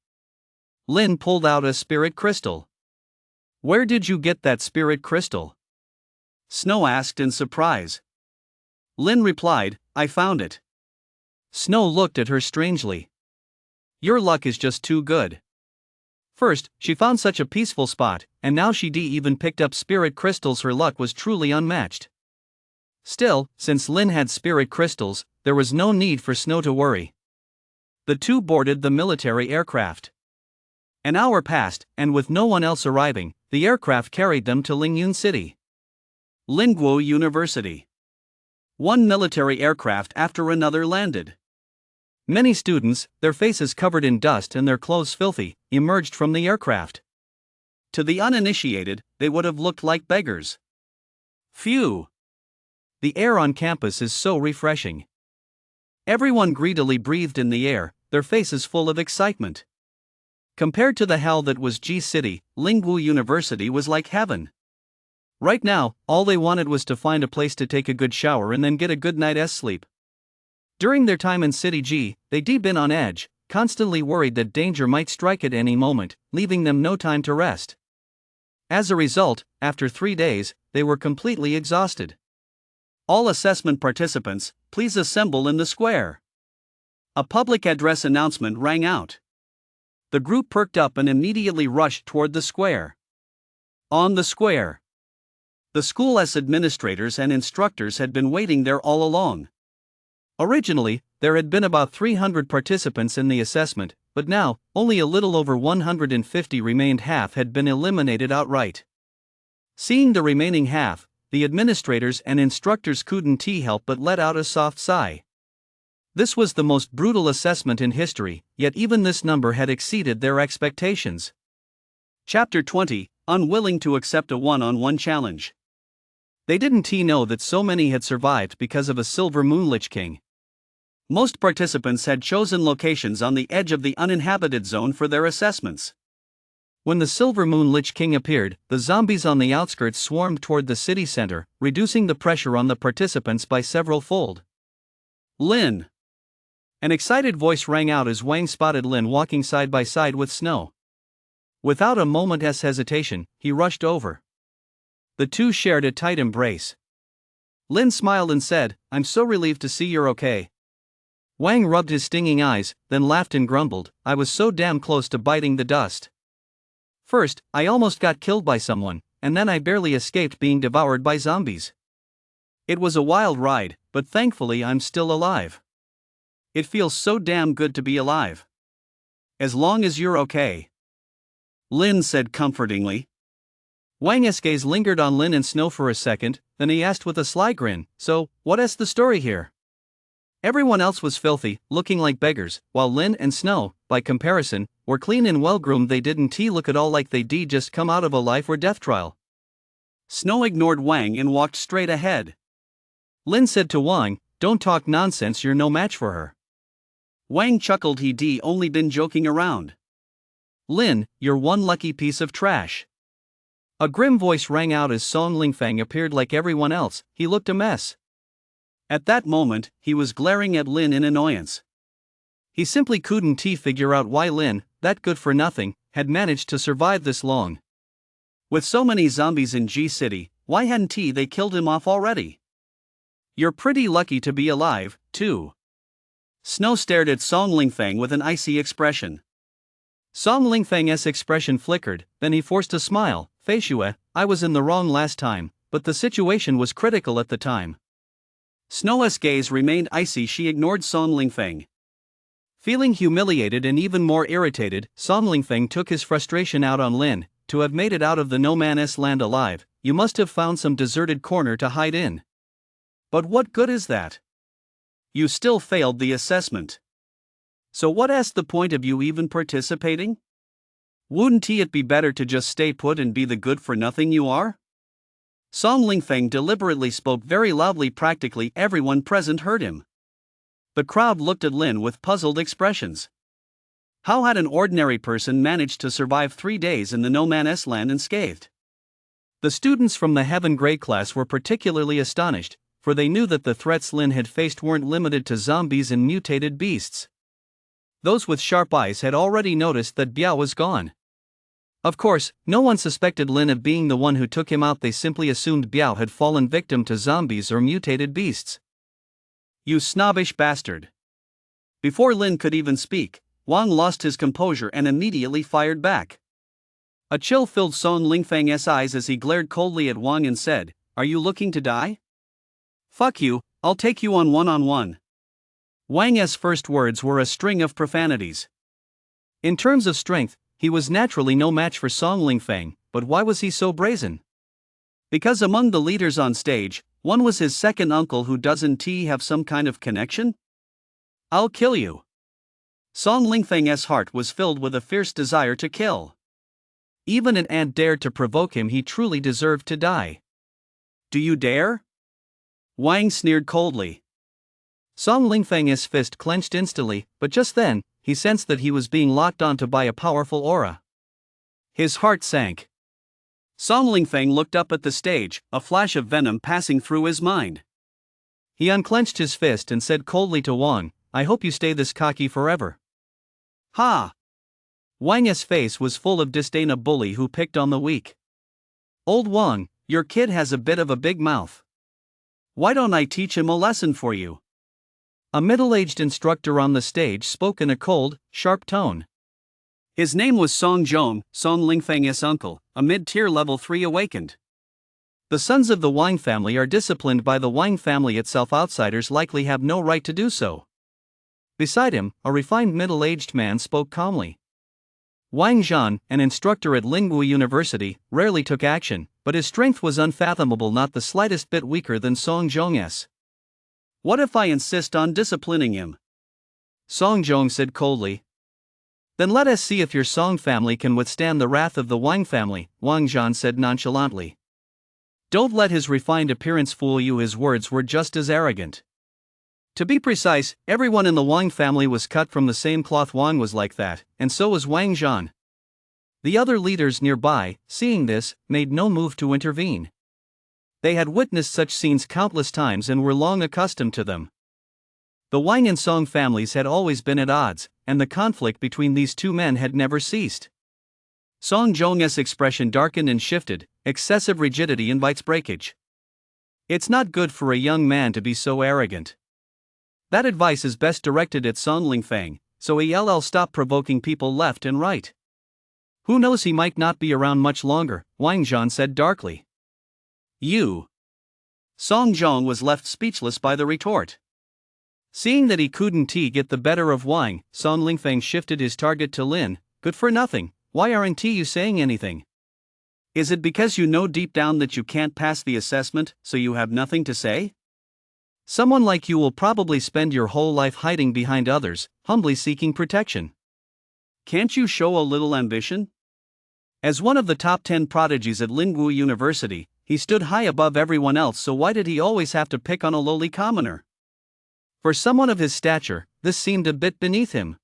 Lin pulled out a spirit crystal. Where did you get that spirit crystal? Snow asked in surprise. Lin replied, I found it. Snow looked at her strangely. Your luck is just too good. First, she found such a peaceful spot, and now she even picked up spirit crystals. Her luck was truly unmatched. Still, since Lin had spirit crystals, there was no need for Snow to worry. The two boarded the military aircraft. An hour passed, and with no one else arriving, the aircraft carried them to Lingyun City. Lingguo University. One military aircraft after another landed. Many students, their faces covered in dust and their clothes filthy, emerged from the aircraft. To the uninitiated, they would have looked like beggars. Phew! The air on campus is so refreshing. Everyone greedily breathed in the air, their faces full of excitement. Compared to the hell that was G City, Lingguo University was like heaven. Right now, all they wanted was to find a place to take a good shower and then get a good night's sleep. During their time in City G, they'd been on edge, constantly worried that danger might strike at any moment, leaving them no time to rest. As a result, after 3 days, they were completely exhausted. All assessment participants, please assemble in the square. A public address announcement rang out. The group perked up and immediately rushed toward the square. On the square, the school's administrators and instructors had been waiting there all along. Originally, there had been about 300 participants in the assessment, but now, only a little over 150 remained. Half had been eliminated outright. Seeing the remaining half, the administrators and instructors couldn't help but let out a soft sigh. This was the most brutal assessment in history, yet even this number had exceeded their expectations. Chapter 20, Unwilling to accept a one-on-one challenge. They didn't know that so many had survived because of a Silver Moon Lich King. Most participants had chosen locations on the edge of the uninhabited zone for their assessments. When the Silver Moon Lich King appeared, the zombies on the outskirts swarmed toward the city center, reducing the pressure on the participants by several-fold. Lin! An excited voice rang out as Wang spotted Lin walking side by side with Snow. Without a moment's hesitation, he rushed over. The two shared a tight embrace. Lin smiled and said, I'm so relieved to see you're okay. Wang rubbed his stinging eyes, then laughed and grumbled, I was so damn close to biting the dust. First, I almost got killed by someone, and then I barely escaped being devoured by zombies. It was a wild ride, but thankfully I'm still alive. It feels so damn good to be alive. As long as you're okay, Lin said comfortingly. Wang's gaze lingered on Lin and Snow for a second, then he asked with a sly grin, so, what's the story here? Everyone else was filthy, looking like beggars, while Lin and Snow, by comparison, were clean and well-groomed. They didn't look at all like they'd just come out of a life or death trial. Snow ignored Wang and walked straight ahead. Lin said to Wang, don't talk nonsense, you're no match for her. Wang chuckled, he'd only been joking around. Lin, you're one lucky piece of trash. A grim voice rang out as Song Lingfang appeared. Like everyone else, he looked a mess. At that moment, he was glaring at Lin in annoyance. He simply couldn't figure out why Lin, that good for nothing, had managed to survive this long. With so many zombies in G City, why hadn't they killed him off already? You're pretty lucky to be alive, too. Snow stared at Song Lingfang with an icy expression. Song Lingfang's expression flickered, then he forced a smile. Feishue, I was in the wrong last time, but the situation was critical at the time. Snow's gaze remained icy. She ignored Song Lingfang. Feeling humiliated and even more irritated, Song Lingfang took his frustration out on Lin. To have made it out of the no man's land alive, you must have found some deserted corner to hide in. But what good is that? You still failed the assessment. So what's the point of you even participating? Wouldn't it be better to just stay put and be the good for nothing you are? Song Lingfang deliberately spoke very loudly. Practically everyone present heard him. The crowd looked at Lin with puzzled expressions. How had an ordinary person managed to survive 3 days in the no man's land unscathed? The students from the Heaven grade class were particularly astonished, for they knew that the threats Lin had faced weren't limited to zombies and mutated beasts. Those with sharp eyes had already noticed that Biao was gone. Of course, no one suspected Lin of being the one who took him out, they simply assumed Biao had fallen victim to zombies or mutated beasts. You snobbish bastard. Before Lin could even speak, Wang lost his composure and immediately fired back. A chill filled Song Lingfang's eyes as he glared coldly at Wang and said, "Are you looking to die? Fuck you, I'll take you on one-on-one." Wang's first words were a string of profanities. In terms of strength, he was naturally no match for Song Lingfang, but why was he so brazen? Because among the leaders on stage, one was his second uncle who doesn't he have some kind of connection? "I'll kill you." Song Lingfang's heart was filled with a fierce desire to kill. Even an ant dared to provoke him, he truly deserved to die. "Do you dare?" Wang sneered coldly. Song Lingfang's fist clenched instantly, but just then, he sensed that he was being locked onto by a powerful aura. His heart sank. Song Lingfang looked up at the stage, a flash of venom passing through his mind. He unclenched his fist and said coldly to Wang, "I hope you stay this cocky forever." Ha! Wang's face was full of disdain, a bully who picked on the weak. "Old Wang, your kid has a bit of a big mouth. Why don't I teach him a lesson for you?" A middle-aged instructor on the stage spoke in a cold, sharp tone. His name was Song Zhong, Song Lingfang's uncle, a mid-tier level 3 awakened. The sons of the Wang family are disciplined by the Wang family itself. Outsiders likely have no right to do so. Beside him, a refined middle-aged man spoke calmly. Wang Zhan, an instructor at Lingwu University, rarely took action, but his strength was unfathomable, not the slightest bit weaker than Song Zhong's. "What if I insist on disciplining him?" Song Zhong said coldly. "Then let us see if your Song family can withstand the wrath of the Wang family," Wang Zhan said nonchalantly. "Don't let his refined appearance fool you," his words were just as arrogant. To be precise, everyone in the Wang family was cut from the same cloth. Wang was like that, and so was Wang Zhan. The other leaders nearby, seeing this, made no move to intervene. They had witnessed such scenes countless times and were long accustomed to them. The Wang and Song families had always been at odds, and the conflict between these two men had never ceased. Song Zhong's expression darkened and shifted. Excessive rigidity invites breakage. It's not good for a young man to be so arrogant. That advice is best directed at Song Lingfang, so he'll stop provoking people left and right. Who knows, he might not be around much longer, Wang Zhan said darkly. "You." Song Zhong was left speechless by the retort. Seeing that he couldn't get the better of Wang, Song Lingfang shifted his target to Lin. "Good for nothing, why aren't you saying anything? Is it because you know deep down that you can't pass the assessment, so you have nothing to say? Someone like you will probably spend your whole life hiding behind others, humbly seeking protection. Can't you show a little ambition?" As one of the top 10 prodigies at Lingwu University, he stood high above everyone else, so why did he always have to pick on a lowly commoner? For someone of his stature, this seemed a bit beneath him.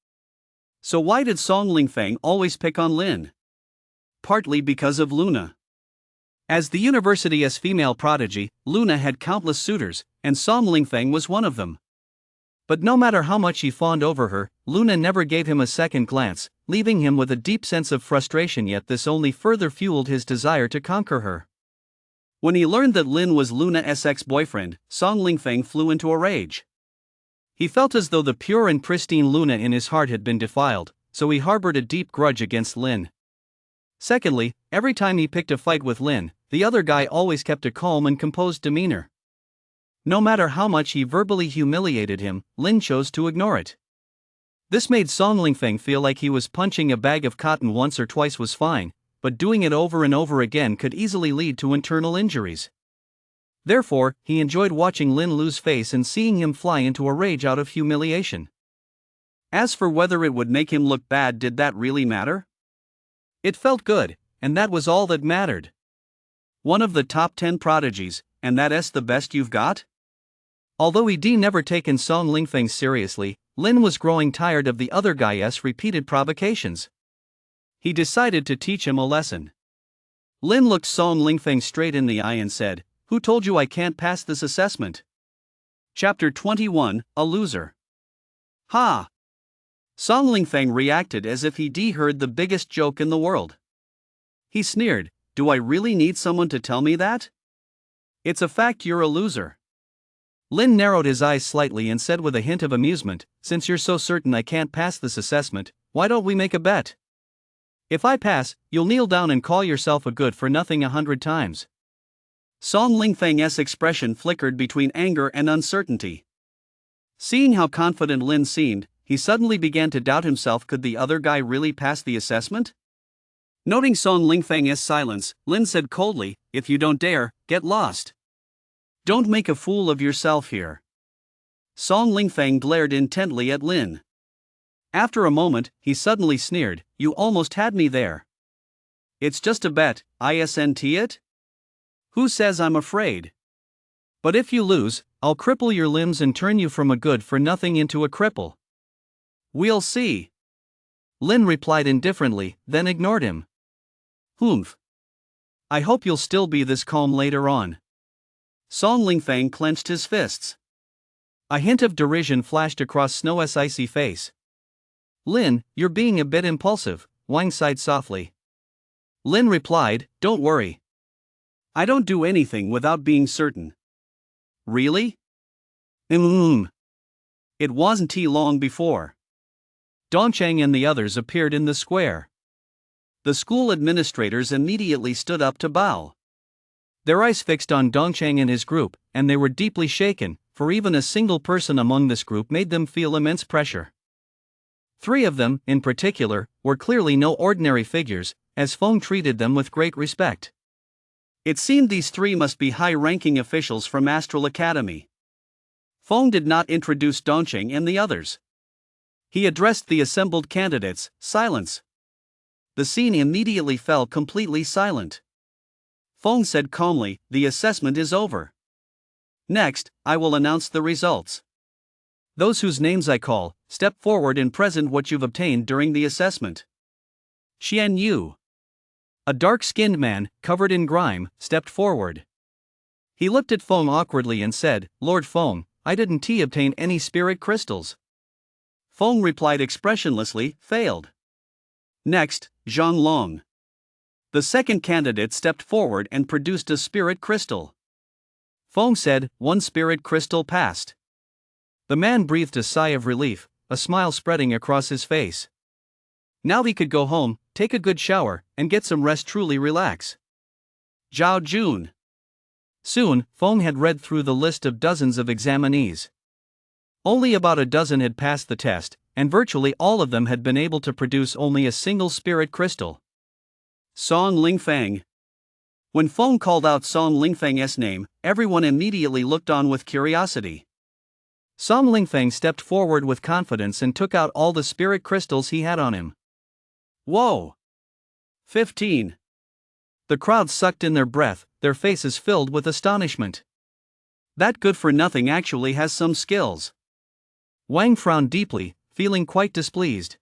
So why did Song Lingfang always pick on Lin? Partly because of Luna. As the university's female prodigy, Luna had countless suitors, and Song Lingfang was one of them. But no matter how much he fawned over her, Luna never gave him a second glance, leaving him with a deep sense of frustration, yet this only further fueled his desire to conquer her. When he learned that Lin was Luna's ex-boyfriend, Song Lingfang flew into a rage. He felt as though the pure and pristine Luna in his heart had been defiled, so he harbored a deep grudge against Lin. Secondly, every time he picked a fight with Lin, the other guy always kept a calm and composed demeanor. No matter how much he verbally humiliated him, Lin chose to ignore it. This made Song Lingfang feel like he was punching a bag of cotton. Once or twice was fine, but doing it over and over again could easily lead to internal injuries. Therefore, he enjoyed watching Lin lose face and seeing him fly into a rage out of humiliation. As for whether it would make him look bad, did that really matter? It felt good, and that was all that mattered. One of the top 10 prodigies, and that's the best you've got? Although he'd never taken Song Lingfang seriously, Lin was growing tired of the other guy's repeated provocations. He decided to teach him a lesson. Lin looked Song Lingfang straight in the eye and said, "Who told you I can't pass this assessment?" Chapter 21, A Loser. Ha! Song Lingfeng reacted as if he'd heard the biggest joke in the world. He sneered, "Do I really need someone to tell me that? It's a fact you're a loser." Lin narrowed his eyes slightly and said with a hint of amusement, "Since you're so certain I can't pass this assessment, why don't we make a bet? If I pass, you'll kneel down and call yourself a good-for-nothing 100 times." Song Lingfeng's expression flickered between anger and uncertainty. Seeing how confident Lin seemed, he suddenly began to doubt himself. Could the other guy really pass the assessment? Noting Song Lingfeng's silence, Lin said coldly, "If you don't dare, get lost. Don't make a fool of yourself here." Song Lingfeng glared intently at Lin. After a moment, he suddenly sneered, "You almost had me there. It's just a bet, isn't it? Who says I'm afraid? But if you lose, I'll cripple your limbs and turn you from a good-for-nothing into a cripple. We'll see." Lin replied indifferently, then ignored him. "Humph. I hope you'll still be this calm later on." Song Lingfeng clenched his fists. A hint of derision flashed across Snow's icy face. "Lin, you're being a bit impulsive," Wang sighed softly. Lin replied, "Don't worry. I don't do anything without being certain." "Really?" It wasn't too long before Dongcheng and the others appeared in the square. The school administrators immediately stood up to bow. Their eyes fixed on Dongcheng and his group, and they were deeply shaken, for even a single person among this group made them feel immense pressure. 3 of them, in particular, were clearly no ordinary figures, as Feng treated them with great respect. It seemed these 3 must be high-ranking officials from Astral Academy. Feng did not introduce Dongcheng and the others. He addressed the assembled candidates. Silence. The scene immediately fell completely silent. Feng said calmly, "The assessment is over. Next, I will announce the results. Those whose names I call, step forward and present what you've obtained during the assessment." Xian Yu, a dark-skinned man, covered in grime, stepped forward. He looked at Feng awkwardly and said, "Lord Feng, I didn't obtain any spirit crystals." Feng replied expressionlessly, "Failed." Next, Zhang Long. The second candidate stepped forward and produced a spirit crystal. Feng said, "1 spirit crystal passed." The man breathed a sigh of relief, a smile spreading across his face. Now he could go home, take a good shower, and get some rest, truly relax. Zhao Jun. Soon, Feng had read through the list of dozens of examinees. Only about a dozen had passed the test, and virtually all of them had been able to produce only a single spirit crystal. Song Lingfeng. When Feng called out Song Lingfeng's name, everyone immediately looked on with curiosity. Song Lingfeng stepped forward with confidence and took out all the spirit crystals he had on him. Whoa! 15. The crowd sucked in their breath, their faces filled with astonishment. That good-for-nothing actually has some skills. Wang frowned deeply, feeling quite displeased.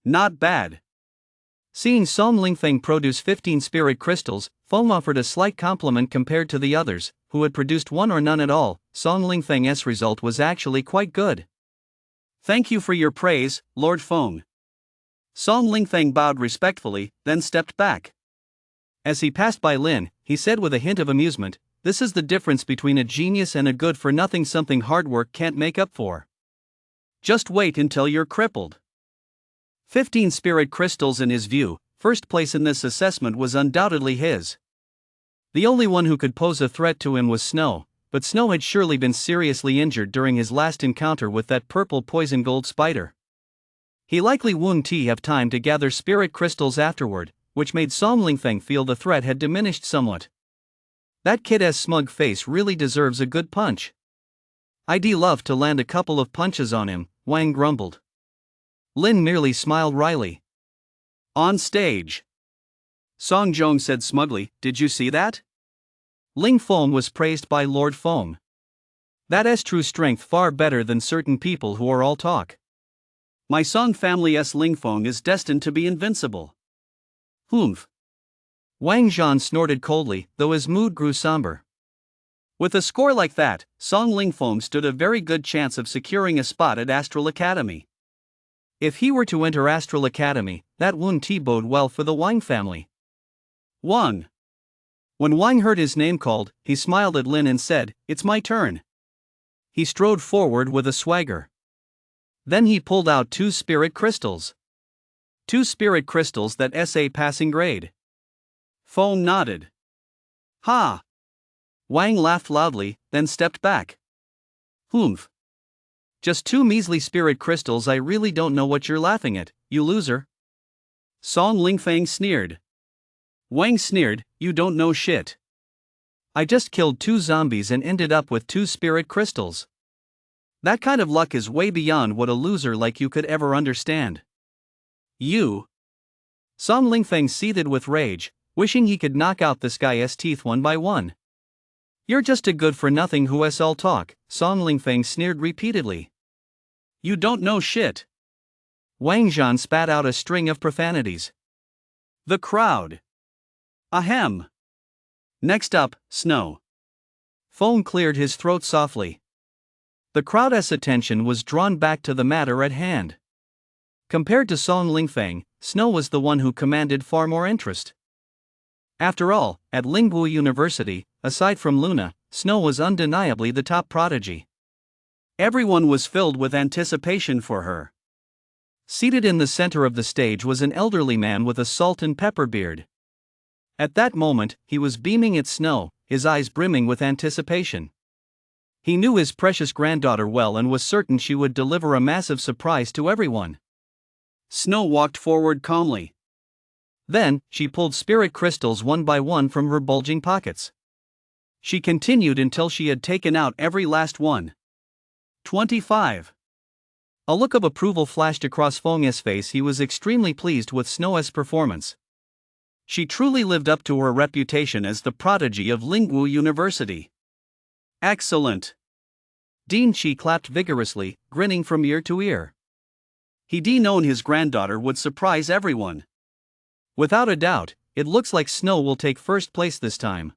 Not bad. Seeing Song Lingfeng produce 15 spirit crystals, Feng offered a slight compliment compared to the others, who had produced 1 or none at all. Song Lingfeng's result was actually quite good. "Thank you for your praise, Lord Feng." Song Lingfeng bowed respectfully, then stepped back. As he passed by Lin, he said with a hint of amusement, "This is the difference between a genius and a good-for-nothing, something hard work can't make up for. Just wait until you're crippled." 15 spirit crystals in his view, first place in this assessment was undoubtedly his. The only one who could pose a threat to him was Snow, but Snow had surely been seriously injured during his last encounter with that purple poison gold spider. He likely wouldn't have time to gather spirit crystals afterward, which made Song Lingfeng feel the threat had diminished somewhat. That kid's smug face really deserves a good punch. "I'd love to land a couple of punches on him," Wang grumbled. Lin merely smiled wryly. On stage, Song Zhong said smugly, "Did you see that? Ling Feng was praised by Lord Feng. That's true strength, far better than certain people who are all talk. My Song family's Ling Feng is destined to be invincible." Humph. Wang Zhan snorted coldly, though his mood grew somber. With a score like that, Song Lingfeng stood a very good chance of securing a spot at Astral Academy. If he were to enter Astral Academy, that wouldn't bode well for the Wang family. Wang. When Wang heard his name called, he smiled at Lin and said, "It's my turn." He strode forward with a swagger. Then he pulled out 2 spirit crystals. 2 spirit crystals that SA passing grade. Feng nodded. Ha! Wang laughed loudly, then stepped back. Humph. Just 2 measly spirit crystals, I really don't know what you're laughing at, you loser. Song Lingfeng sneered. Wang sneered, you don't know shit. I just killed 2 zombies and ended up with 2 spirit crystals. That kind of luck is way beyond what a loser like you could ever understand. You. Song Lingfeng seethed with rage, wishing he could knock out this guy's teeth one by one. You're just a good-for-nothing who's all talk, Song Lingfeng sneered repeatedly. You don't know shit. Wang Zhan spat out a string of profanities. The crowd. Ahem. Next up, Snow. Feng cleared his throat softly. The crowd's attention was drawn back to the matter at hand. Compared to Song Lingfeng, Snow was the one who commanded far more interest. After all, at Lingwu University, aside from Luna, Snow was undeniably the top prodigy. Everyone was filled with anticipation for her. Seated in the center of the stage was an elderly man with a salt and pepper beard. At that moment, he was beaming at Snow, his eyes brimming with anticipation. He knew his precious granddaughter well and was certain she would deliver a massive surprise to everyone. Snow walked forward calmly. Then, she pulled spirit crystals one by one from her bulging pockets. She continued until she had taken out every last one. 25. A look of approval flashed across Feng's face. He was extremely pleased with Snow's performance. She truly lived up to her reputation as the prodigy of Lingwu University. Excellent. Dean Chi clapped vigorously, grinning from ear to ear. He'd known his granddaughter would surprise everyone. Without a doubt, it looks like Snow will take first place this time.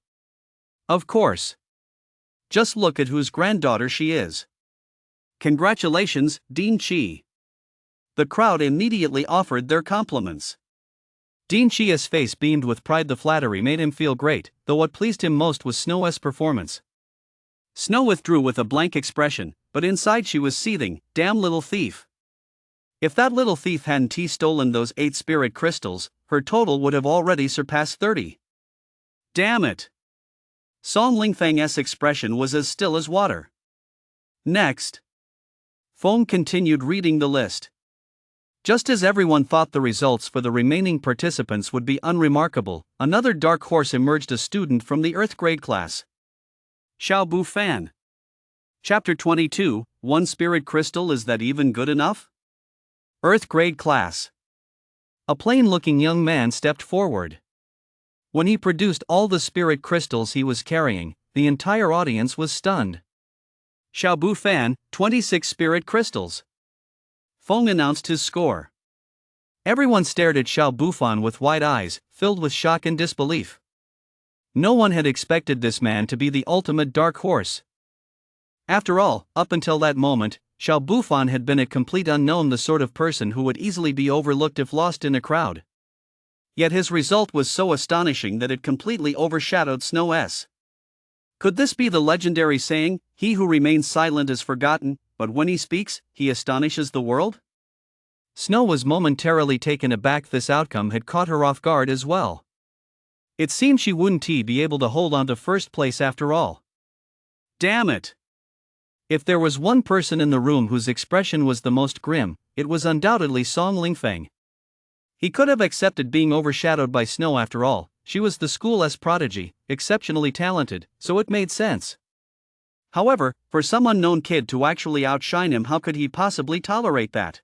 Of course. Just look at whose granddaughter she is. Congratulations, Dean Chi. The crowd immediately offered their compliments. Dean Chi's face beamed with pride. The flattery made him feel great, though what pleased him most was Snow's performance. Snow withdrew with a blank expression, but inside she was seething. Damn little thief. If that little thief hadn't stolen those 8 spirit crystals, her total would have already surpassed 30. Damn it. Song Lingfeng's expression was as still as water. Next. Feng continued reading the list. Just as everyone thought the results for the remaining participants would be unremarkable, another dark horse emerged, a student from the Earth grade class. Xiao Bu Fan. Chapter 22, 1 spirit crystal, is that even good enough? Earth grade class. A plain-looking young man stepped forward. When he produced all the spirit crystals he was carrying, the entire audience was stunned. Xiao Bu Fan, 26 spirit crystals. Feng announced his score. Everyone stared at Xiao Bufan with wide eyes, filled with shock and disbelief. No one had expected this man to be the ultimate dark horse. After all, up until that moment, Xiao Bufan had been a complete unknown, the sort of person who would easily be overlooked if lost in a crowd. Yet his result was so astonishing that it completely overshadowed Snow's. Could this be the legendary saying, "He who remains silent is forgotten, but when he speaks, he astonishes the world"? Snow was momentarily taken aback. This outcome had caught her off guard as well. It seemed she wouldn't be able to hold on to first place after all. Damn it! If there was one person in the room whose expression was the most grim, it was undoubtedly Song Lingfeng. He could have accepted being overshadowed by Snow. After all, she was the school's prodigy, exceptionally talented, so it made sense. However, for some unknown kid to actually outshine him, how could he possibly tolerate that?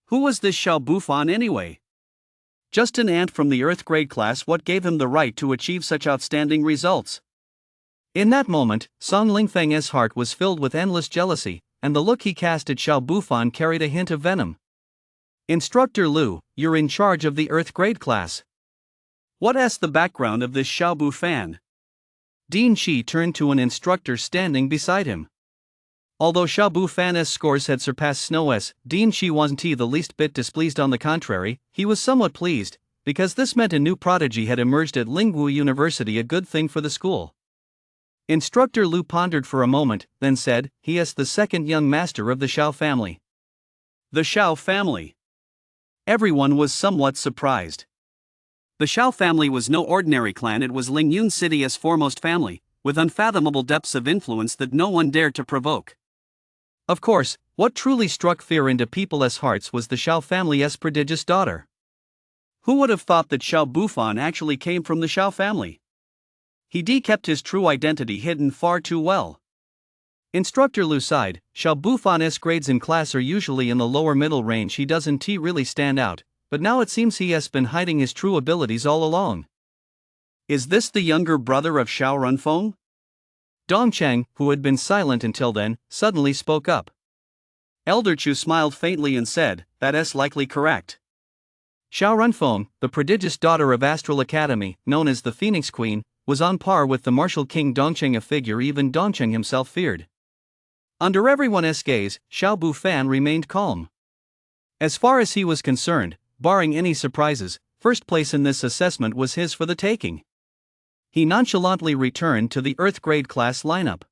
Who was this Xiao Bufan anyway? Just an ant from the Earth grade class. What gave him the right to achieve such outstanding results? In that moment, Song Lingfeng's heart was filled with endless jealousy, and the look he cast at Xiao Bufan carried a hint of venom. Instructor Liu, you're in charge of the Earth grade class. What's the background of this Xiao Bufan? Dean Chi turned to an instructor standing beside him. Although Xiaobu Fan's scores had surpassed Snow's, Dean Shi wasn't the least bit displeased. On the contrary, he was somewhat pleased, because this meant a new prodigy had emerged at Lingwu University, a good thing for the school. Instructor Lu pondered for a moment, then said, "He is the second young master of the Xiao family." The Xiao family. Everyone was somewhat surprised. The Xiao family was no ordinary clan. It was Lingyun City's foremost family, with unfathomable depths of influence that no one dared to provoke. Of course, what truly struck fear into people's hearts was the Xiao family's prodigious daughter. Who would have thought that Xiao Bufan actually came from the Xiao family? He kept his true identity hidden far too well. Instructor Lu sighed. Xiao Bufan's grades in class are usually in the lower middle range. He doesn't really stand out, but now it seems he has been hiding his true abilities all along. Is this the younger brother of Xiao Runfeng? Dongcheng, who had been silent until then, suddenly spoke up. Elder Chu smiled faintly and said, "That is likely correct." Xiao Runfeng, the prodigious daughter of Astral Academy, known as the Phoenix Queen, was on par with the martial king Dongcheng, a figure even Dongcheng himself feared. Under everyone's gaze, Xiao Bufan remained calm. As far as he was concerned, barring any surprises, first place in this assessment was his for the taking. He nonchalantly returned to the Earth grade class lineup.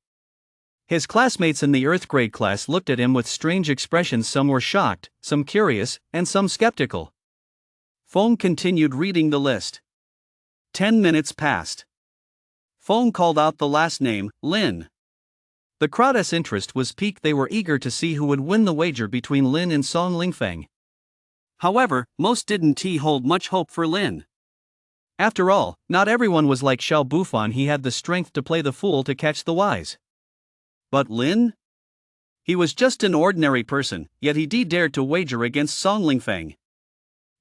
His classmates in the Earth grade class looked at him with strange expressions. Some were shocked, some curious, and some skeptical. Feng continued reading the list. 10 minutes passed. Feng called out the last name, Lin. The crowd's interest was piqued. They were eager to see who would win the wager between Lin and Song Lingfeng. However, most didn't hold much hope for Lin. After all, not everyone was like Xiao Bufan. He had the strength to play the fool to catch the wise. But Lin? He was just an ordinary person, yet he dared to wager against Song Lingfeng.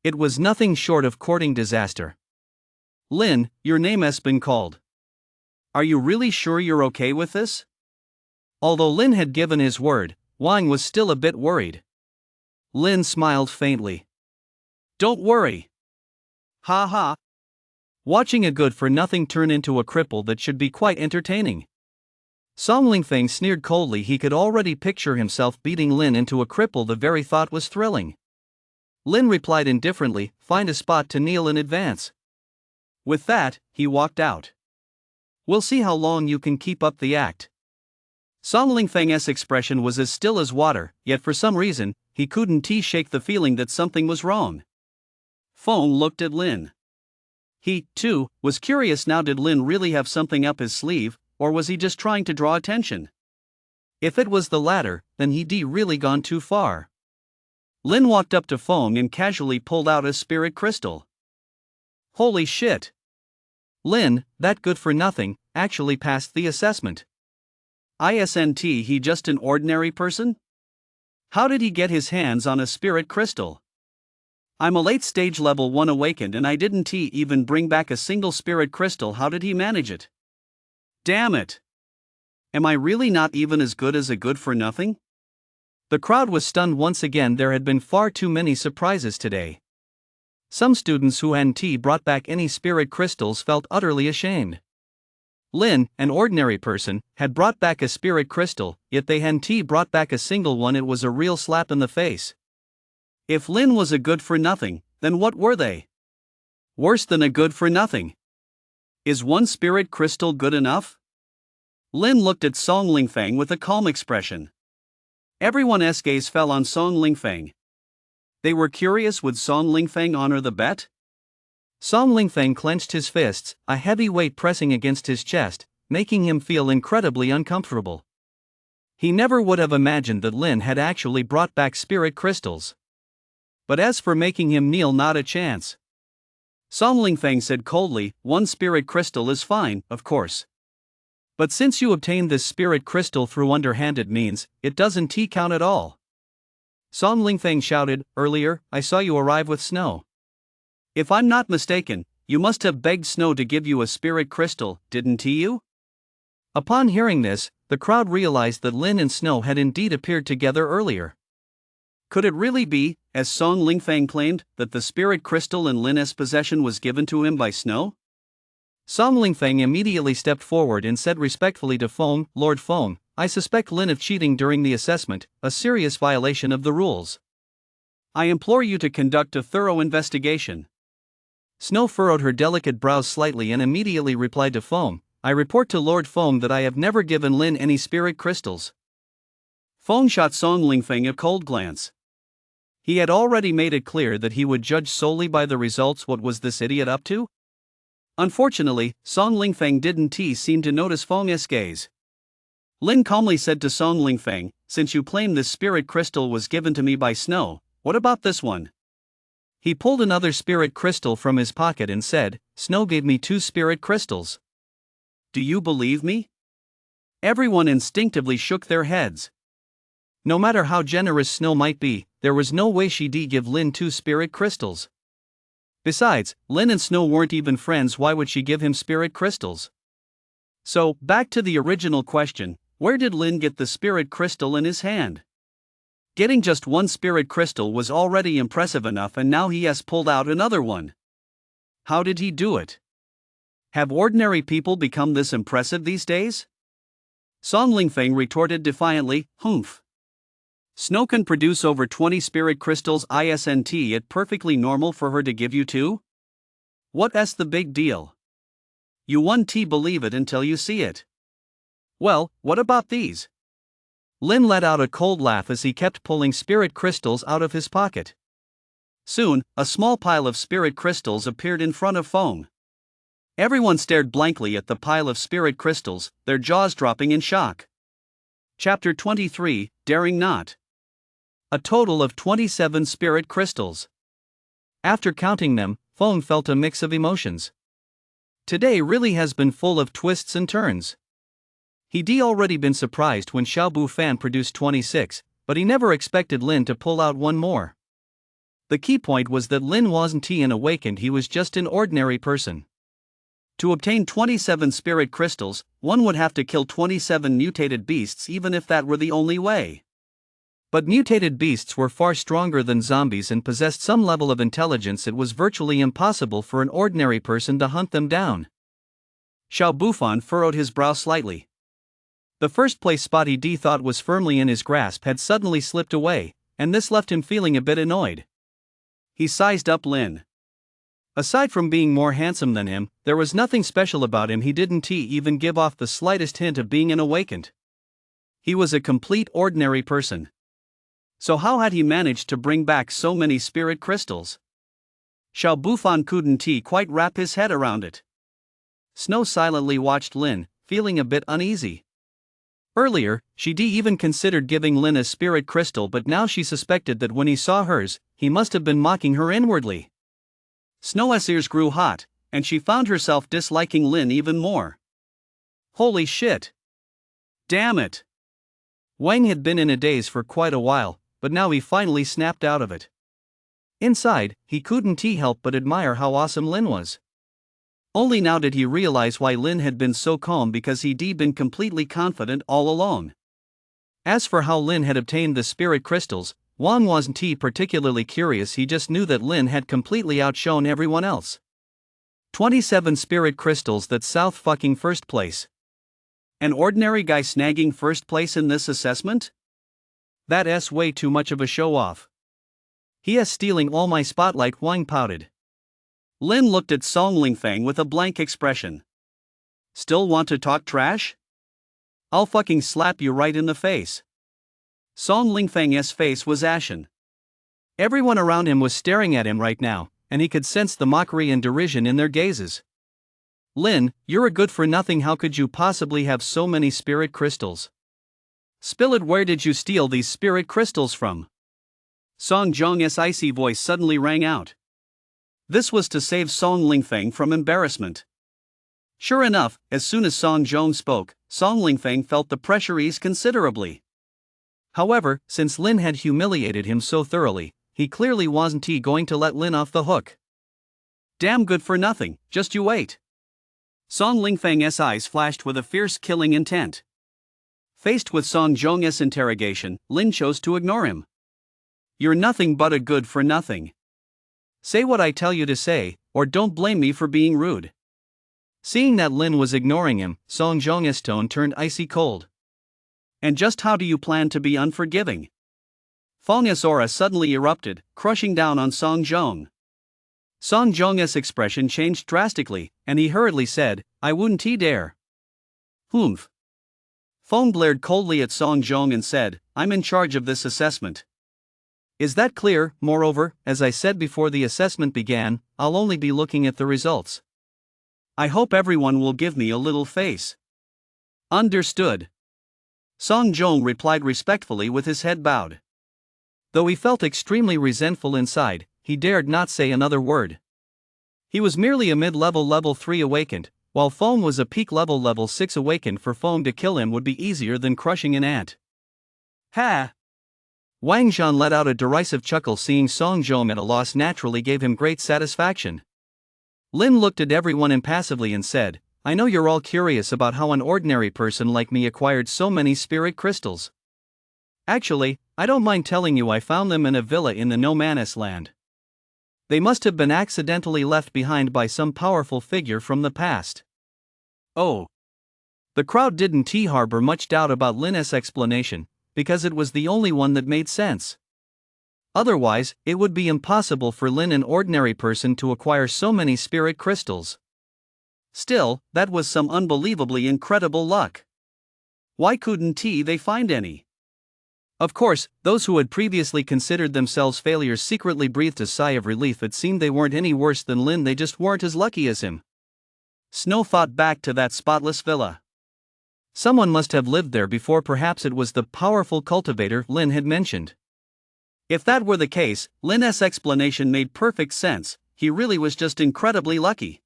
It was nothing short of courting disaster. Lin, your name has been called. Are you really sure you're okay with this? Although Lin had given his word, Wang was still a bit worried. Lin smiled faintly. Don't worry. Ha ha. Watching a good-for-nothing turn into a cripple, that should be quite entertaining. Song Lingfeng sneered coldly. He could already picture himself beating Lin into a cripple. The very thought was thrilling. Lin replied indifferently, "Find a spot to kneel in advance." With that, he walked out. "We'll see how long you can keep up the act." Song Lingfeng's expression was as still as water, yet for some reason, he couldn't shake the feeling that something was wrong. Feng looked at Lin. He, too, was curious now. Did Lin really have something up his sleeve, or was he just trying to draw attention? If it was the latter, then he'd really gone too far. Lin walked up to Feng and casually pulled out a spirit crystal. Holy shit! Lin, that good-for-nothing, actually passed the assessment. Isn't he just an ordinary person? How did he get his hands on a spirit crystal? I'm a late stage level 1 awakened and I didn't even bring back a single spirit crystal. How did he manage it? Damn it! Am I really not even as good as a good-for-nothing? The crowd was stunned once again. There had been far too many surprises today. Some students who hadn't brought back any spirit crystals felt utterly ashamed. Lin, an ordinary person, had brought back a spirit crystal, yet they hadn't brought back a single one. It was a real slap in the face. If Lin was a good-for-nothing, then what were they? Worse than a good-for-nothing. Is one spirit crystal good enough? Lin looked at Song Lingfeng with a calm expression. Everyone's gaze fell on Song Lingfeng. They were curious, would Song Lingfeng honor the bet? Song Lingfeng clenched his fists, a heavy weight pressing against his chest, making him feel incredibly uncomfortable. He never would have imagined that Lin had actually brought back spirit crystals. But as for making him kneel, not a chance. Song Lingfeng said coldly, "One spirit crystal is fine, of course. But since you obtained this spirit crystal through underhanded means, it doesn't count at all." Song Lingfeng shouted, "Earlier, I saw you arrive with Snow. If I'm not mistaken, you must have begged Snow to give you a spirit crystal, didn't you?" Upon hearing this, the crowd realized that Lin and Snow had indeed appeared together earlier. Could it really be, as Song Lingfeng claimed, that the spirit crystal in Lin's possession was given to him by Snow? Song Lingfeng immediately stepped forward and said respectfully to Feng, "Lord Feng, I suspect Lin of cheating during the assessment, a serious violation of the rules. I implore you to conduct a thorough investigation. Snow furrowed her delicate brows slightly and immediately replied to Foam, I report to Lord Foam that I have never given Lin any spirit crystals. Foam shot Song Lingfeng a cold glance. He had already made it clear that he would judge solely by the results. What was this idiot up to? Unfortunately, Song Lingfeng didn't seem to notice Foam's gaze. Lin calmly said to Song Lingfeng, since you claim this spirit crystal was given to me by Snow, what about this one? He pulled another spirit crystal from his pocket and said, Snow gave me 2 spirit crystals. Do you believe me? Everyone instinctively shook their heads. No matter how generous Snow might be, there was no way she'd give Lin 2 spirit crystals. Besides, Lin and Snow weren't even friends. Why would she give him spirit crystals? So, back to the original question, where did Lin get the spirit crystal in his hand? Getting just 1 spirit crystal was already impressive enough, and now he has pulled out another one. How did he do it? Have ordinary people become this impressive these days? Song Lingfeng retorted defiantly, humph. Snow can produce over 20 spirit crystals. Isn't it perfectly normal for her to give you 2? What's the big deal? You won't believe it until you see it. Well, what about these? Lin let out a cold laugh as he kept pulling spirit crystals out of his pocket. Soon, a small pile of spirit crystals appeared in front of Foam. Everyone stared blankly at the pile of spirit crystals, their jaws dropping in shock. Chapter 23, Daring Not. A total of 27 spirit crystals. After counting them, Foam felt a mix of emotions. Today really has been full of twists and turns. He'd already been surprised when Xiao Bu Fan produced 26, but he never expected Lin to pull out 1 more. The key point was that Lin wasn't an awakened, he was just an ordinary person. To obtain 27 spirit crystals, one would have to kill 27 mutated beasts, even if that were the only way. But mutated beasts were far stronger than zombies and possessed some level of intelligence. It was virtually impossible for an ordinary person to hunt them down. Xiao Bufan furrowed his brow slightly. The first place spot he thought was firmly in his grasp had suddenly slipped away, and this left him feeling a bit annoyed. He sized up Lin. Aside from being more handsome than him, there was nothing special about him. He didn't even give off the slightest hint of being an awakened. He was a complete ordinary person. So how had he managed to bring back so many spirit crystals? Xiao Bufan couldn't quite wrap his head around it. Snow silently watched Lin, feeling a bit uneasy. Earlier, she'd even considered giving Lin a spirit crystal, but now she suspected that when he saw hers, he must have been mocking her inwardly. Snow's ears grew hot, and she found herself disliking Lin even more. Holy shit! Damn it! Wang had been in a daze for quite a while, but now he finally snapped out of it. Inside, he couldn't help but admire how awesome Lin was. Only now did he realize why Lin had been so calm, because he'd been completely confident all along. As for how Lin had obtained the spirit crystals, Wang wasn't particularly curious. He just knew that Lin had completely outshone everyone else. 27 spirit crystals, that's South fucking first place. An ordinary guy snagging first place in this assessment? That's way too much of a show-off. He is stealing all my spotlight, Wang pouted. Lin looked at Song Lingfeng with a blank expression. Still want to talk trash? I'll fucking slap you right in the face. Song Lingfeng's face was ashen. Everyone around him was staring at him right now, and he could sense the mockery and derision in their gazes. Lin, you're a good-for-nothing. How could you possibly have so many spirit crystals? Spill it. Where did you steal these spirit crystals from? Song Zhong's icy voice suddenly rang out. This was to save Song Lingfeng from embarrassment. Sure enough, as soon as Song Zhong spoke, Song Lingfeng felt the pressure ease considerably. However, since Lin had humiliated him so thoroughly, he clearly wasn't going to let Lin off the hook. Damn good for nothing, just you wait. Song Lingfeng's eyes flashed with a fierce killing intent. Faced with Song Zhong's interrogation, Lin chose to ignore him. You're nothing but a good for nothing. Say what I tell you to say, or don't blame me for being rude. Seeing that Lin was ignoring him, Song Zhong's tone turned icy cold. And just how do you plan to be unforgiving? Feng's aura suddenly erupted, crushing down on Song Jiang. Song Jiang's expression changed drastically, and he hurriedly said, I wouldn't dare. Humph. Feng glared coldly at Song Jiang and said, I'm in charge of this assessment. Is that clear? Moreover, as I said before the assessment began, I'll only be looking at the results. I hope everyone will give me a little face. Understood. Song Jiang replied respectfully with his head bowed. Though he felt extremely resentful inside, he dared not say another word. He was merely a mid-level level 3 awakened, while Feng was a peak level 6 awakened. For Feng to kill him would be easier than crushing an ant. Ha! Wang Zhan let out a derisive chuckle. Seeing Song Jiang at a loss naturally gave him great satisfaction. Lin looked at everyone impassively and said, I know you're all curious about how an ordinary person like me acquired so many spirit crystals. Actually, I don't mind telling you I found them in a villa in the No Man's Land. They must have been accidentally left behind by some powerful figure from the past. Oh. The crowd didn't harbor much doubt about Lin's explanation, because it was the only one that made sense. Otherwise, it would be impossible for Lin, an ordinary person, to acquire so many spirit crystals. Still, that was some unbelievably incredible luck. Why couldn't they find any? Of course, those who had previously considered themselves failures secretly breathed a sigh of relief. It seemed they weren't any worse than Lin, they just weren't as lucky as him. Snow thought back to that spotless villa. Someone must have lived there before. Perhaps it was the powerful cultivator Lin had mentioned. If that were the case, Lin's explanation made perfect sense. He really was just incredibly lucky.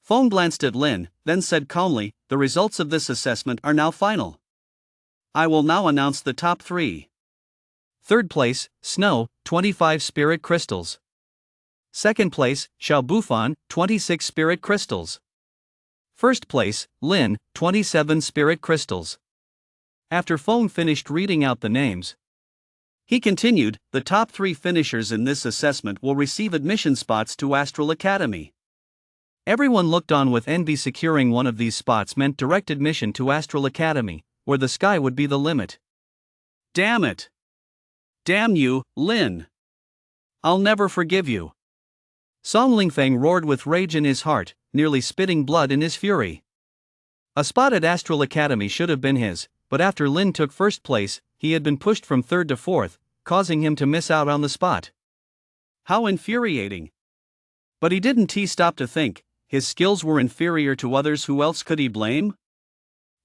Feng glanced at Lin, then said calmly, the results of this assessment are now final. I will now announce the top 3. Third place, Snow, 25 spirit crystals. Second place, Xiao Bufan, 26 spirit crystals. First place, Lin, 27 spirit crystals. After Feng finished reading out the names, he continued, the top 3 finishers in this assessment will receive admission spots to Astral Academy. Everyone looked on with envy. Securing one of these spots meant direct admission to Astral Academy, where the sky would be the limit. Damn it! Damn you, Lin! I'll never forgive you! Song Lingfeng roared with rage in his heart, nearly spitting blood in his fury. A spot at Astral Academy should have been his, but after Lin took first place, he had been pushed from third to fourth, causing him to miss out on the spot. How infuriating! But he didn't stop to think. His skills were inferior to others. Who else could he blame?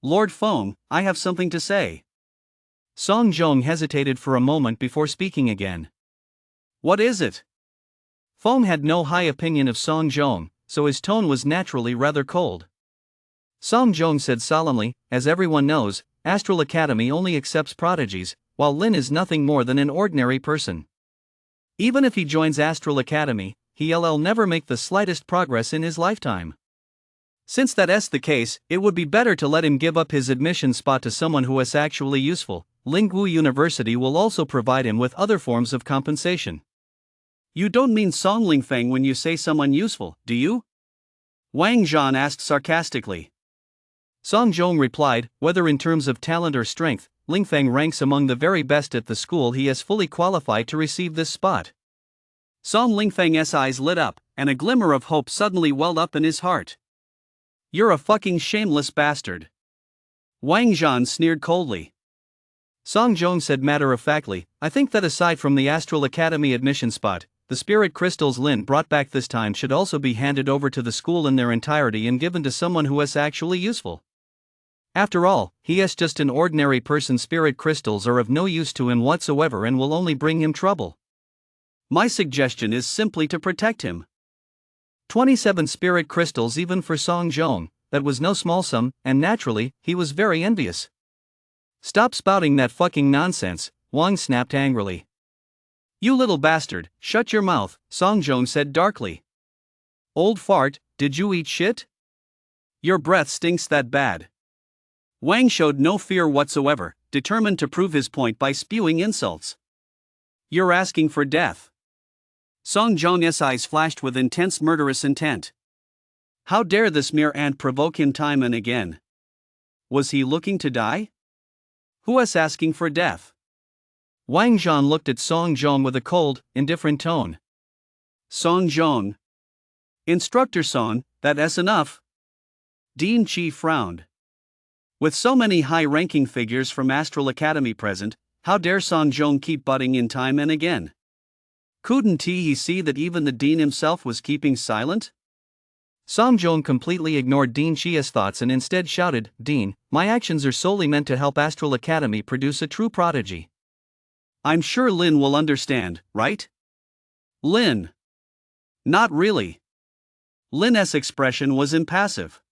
Lord Feng, I have something to say. Song Jiang hesitated for a moment before speaking again. What is it? Feng had no high opinion of Song Jiang, so his tone was naturally rather cold. Song Jiang said solemnly, as everyone knows, Astral Academy only accepts prodigies, while Lin is nothing more than an ordinary person. Even if he joins Astral Academy, he'll never make the slightest progress in his lifetime. Since that's the case, it would be better to let him give up his admission spot to someone who is actually useful. Lingwu University will also provide him with other forms of compensation. You don't mean Song Lingfeng when you say someone useful, do you? Wang Zhan asked sarcastically. Song Jiang replied, whether in terms of talent or strength, Lingfeng ranks among the very best at the school. He is fully qualified to receive this spot. Song Lingfeng's eyes lit up, and a glimmer of hope suddenly welled up in his heart. You're a fucking shameless bastard. Wang Zhan sneered coldly. Song Jiang said matter-of-factly, I think that aside from the Astral Academy admission spot, the spirit crystals Lin brought back this time should also be handed over to the school in their entirety and given to someone who is actually useful. After all, he is just an ordinary person. Spirit crystals are of no use to him whatsoever and will only bring him trouble. My suggestion is simply to protect him. 27 spirit crystals even for Song Jiang, that was no small sum, and naturally, he was very envious. Stop spouting that fucking nonsense, Wang snapped angrily. You little bastard, shut your mouth, Song Jiang said darkly. Old fart, did you eat shit? Your breath stinks that bad. Wang showed no fear whatsoever, determined to prove his point by spewing insults. You're asking for death. Song Jiang's eyes flashed with intense murderous intent. How dare this mere ant provoke him time and again? Was he looking to die? Who is asking for death? Wang Zhan looked at Song Zhong with a cold, indifferent tone. Song Zhong. Instructor Song, that's enough. Dean Chi frowned. With so many high-ranking figures from Astral Academy present, how dare Song Zhong keep butting in time and again? Couldn't he see that even the dean himself was keeping silent? Song Zhong completely ignored Dean Chia's thoughts and instead shouted, "Dean, my actions are solely meant to help Astral Academy produce a true prodigy." I'm sure Lin will understand, right? Lin. Not really. Lin's expression was impassive.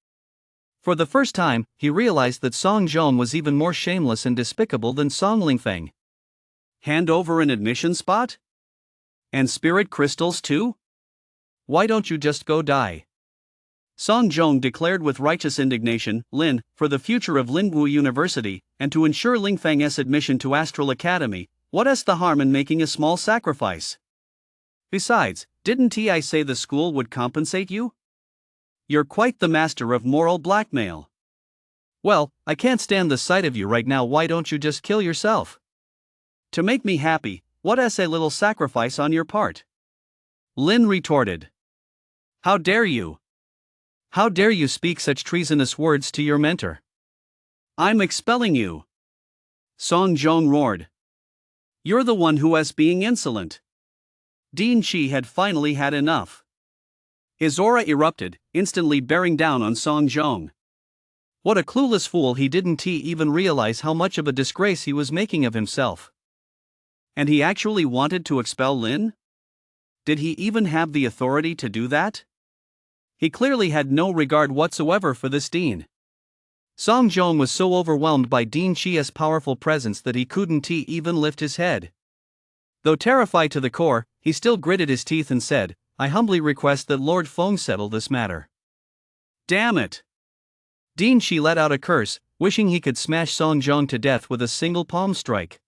For the first time, he realized that Song Zhong was even more shameless and despicable than Song Lingfeng. Hand over an admission spot? And spirit crystals too? Why don't you just go die? Song Zhong declared with righteous indignation, Lin, for the future of Lingwu University, and to ensure Lingfeng's admission to Astral Academy, what is the harm in making a small sacrifice? Besides, didn't I say the school would compensate you? You're quite the master of moral blackmail. Well, I can't stand the sight of you right now. Why don't you just kill yourself? To make me happy, what is a little sacrifice on your part? Lin retorted. How dare you? How dare you speak such treasonous words to your mentor? I'm expelling you. Song Zhong roared. You're the one who is being insolent. Dean Chi had finally had enough. His aura erupted, instantly bearing down on Song Zhong. What a clueless fool, he didn't even realize how much of a disgrace he was making of himself. And he actually wanted to expel Lin? Did he even have the authority to do that? He clearly had no regard whatsoever for this dean. Song Zhong was so overwhelmed by Dean Chia's powerful presence that he couldn't even lift his head. Though terrified to the core, he still gritted his teeth and said, "I humbly request that Lord Feng settle this matter." Damn it! Dean Chi let out a curse, wishing he could smash Song Zhong to death with a single palm strike.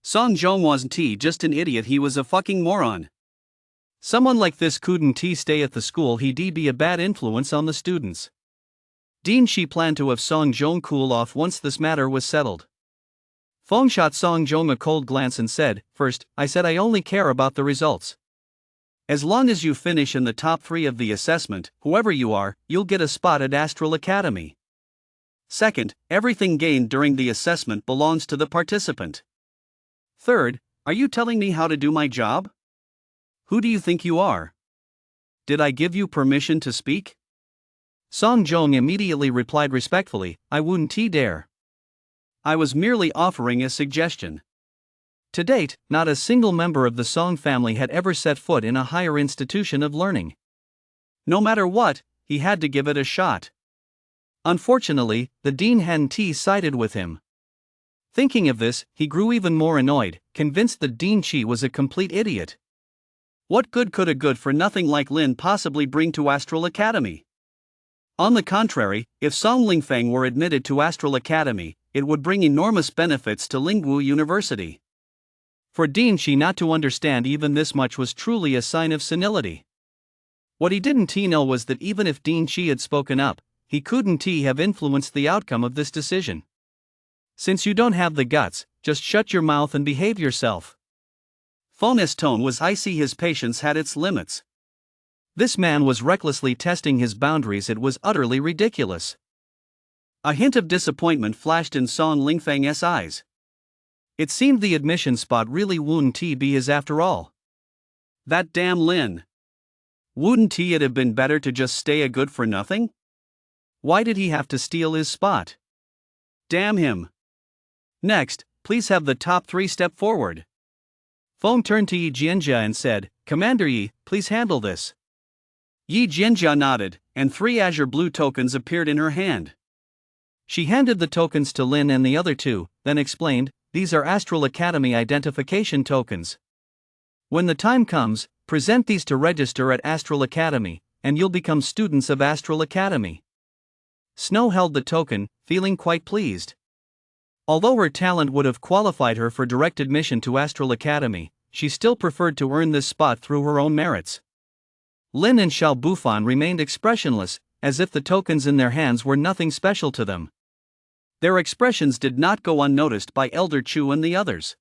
Song Zhong wasn't just an idiot, he was a fucking moron. Someone like this couldn't stay at the school, he'd be a bad influence on the students. Dean Chi planned to have Song Zhong cool off once this matter was settled. Feng shot Song Zhong a cold glance and said, "First, I said I only care about the results. As long as you finish in the top 3 of the assessment, whoever you are, you'll get a spot at Astral Academy. Second, everything gained during the assessment belongs to the participant. Third, are you telling me how to do my job? Who do you think you are? Did I give you permission to speak?" Song Zhong immediately replied respectfully, "I wouldn't dare. I was merely offering a suggestion." To date, not a single member of the Song family had ever set foot in a higher institution of learning. No matter what, he had to give it a shot. Unfortunately, the dean hadn't sided with him. Thinking of this, he grew even more annoyed, convinced that Dean Chi was a complete idiot. What good could a good-for-nothing like Lin possibly bring to Astral Academy? On the contrary, if Song Lingfeng were admitted to Astral Academy, it would bring enormous benefits to Lingwu University. For Dean Chi not to understand even this much was truly a sign of senility. What he didn't know was that even if Dean Chi had spoken up, he couldn't have influenced the outcome of this decision. Since you don't have the guts, just shut your mouth and behave yourself. Feng's tone was icy, his patience had its limits. This man was recklessly testing his boundaries, it was utterly ridiculous. A hint of disappointment flashed in Song Lingfeng's eyes. It seemed the admission spot really wouldn't be his after all. That damn Lin. Wouldn't it have been better to just stay a good for nothing? Why did he have to steal his spot? Damn him. Next, please have the top 3 step forward. Feng turned to Yi Jianjia and said, "Commander Yi, please handle this." Yi Jianjia nodded, and 3 azure blue tokens appeared in her hand. She handed the tokens to Lin and the other 2, then explained, "These are Astral Academy identification tokens. When the time comes, present these to register at Astral Academy, and you'll become students of Astral Academy." Snow held the token, feeling quite pleased. Although her talent would have qualified her for direct admission to Astral Academy, she still preferred to earn this spot through her own merits. Lin and Xiao Bufan remained expressionless, as if the tokens in their hands were nothing special to them. Their expressions did not go unnoticed by Elder Chu and the others.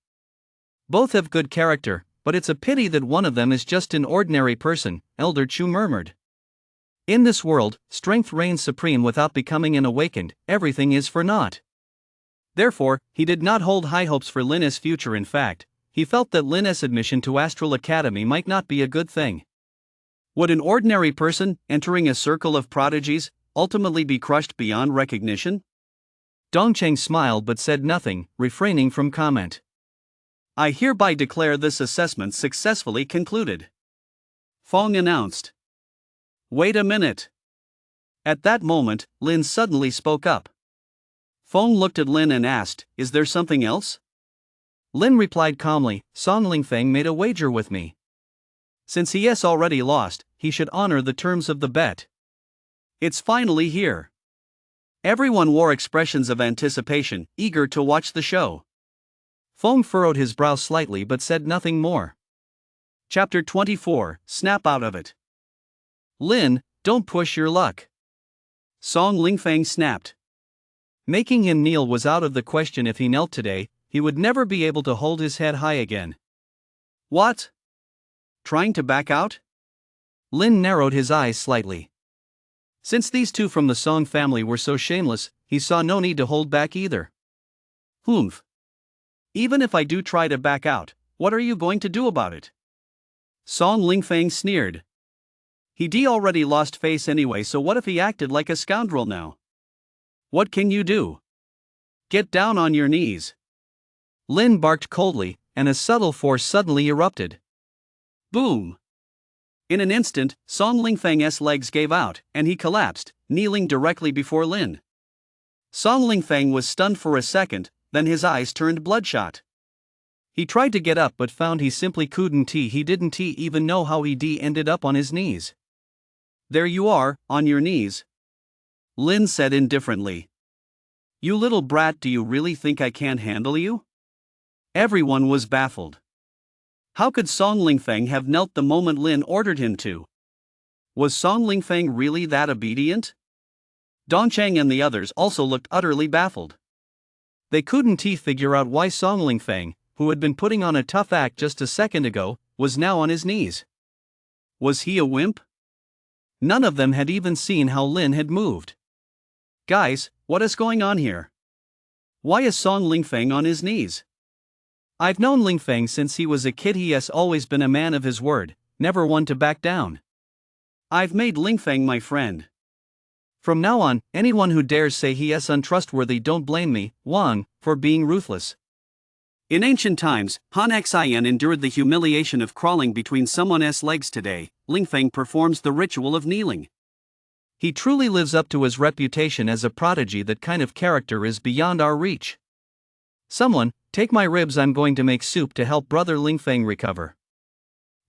Both have good character, but it's a pity that one of them is just an ordinary person, Elder Chu murmured. In this world, strength reigns supreme without becoming an awakened, everything is for naught. Therefore, he did not hold high hopes for Lin's future. In fact, he felt that Lin's admission to Astral Academy might not be a good thing. Would an ordinary person, entering a circle of prodigies, ultimately be crushed beyond recognition? Dongcheng smiled but said nothing, refraining from comment. I hereby declare this assessment successfully concluded, Fong announced. Wait a minute. At that moment, Lin suddenly spoke up. Fong looked at Lin and asked, Is there something else? Lin replied calmly, Song Lingfeng made a wager with me. Since he has already lost, he should honor the terms of the bet. It's finally here. Everyone wore expressions of anticipation, eager to watch the show. Fong furrowed his brow slightly but said nothing more. Chapter 24, Snap Out of It. Lin, don't push your luck. Song Lingfeng snapped. Making him kneel was out of the question. If he knelt today, he would never be able to hold his head high again. What? Trying to back out? Lin narrowed his eyes slightly. Since these two from the Song family were so shameless, he saw no need to hold back either. Humph. Even if I do try to back out, what are you going to do about it? Song Lingfeng sneered. He'd already lost face anyway, so what if he acted like a scoundrel now? What can you do? Get down on your knees. Lin barked coldly, and a subtle force suddenly erupted. Boom! In an instant, Song Lingfeng's legs gave out, and he collapsed, kneeling directly before Lin. Song Lingfeng was stunned for a second, then his eyes turned bloodshot. He tried to get up but found he simply couldn't. He didn't even know how he'd ended up on his knees. There you are, on your knees. Lin said indifferently. You little brat, do you really think I can't handle you? Everyone was baffled. How could Song Lingfeng have knelt the moment Lin ordered him to? Was Song Lingfeng really that obedient? Dongcheng and the others also looked utterly baffled. They couldn't figure out why Song Lingfeng, who had been putting on a tough act just a second ago, was now on his knees. Was he a wimp? None of them had even seen how Lin had moved. Guys, what is going on here? Why is Song Lingfeng on his knees? I've known Lingfeng since he was a kid. He has always been a man of his word, never one to back down. I've made Lingfeng my friend. From now on, anyone who dares say he is untrustworthy, don't blame me, Wang, for being ruthless. In ancient times, Han Xian endured the humiliation of crawling between someone's legs. Today, Lingfeng performs the ritual of kneeling. He truly lives up to his reputation as a prodigy. That kind of character is beyond our reach. Someone, take my ribs, I'm going to make soup to help brother Lingfeng recover.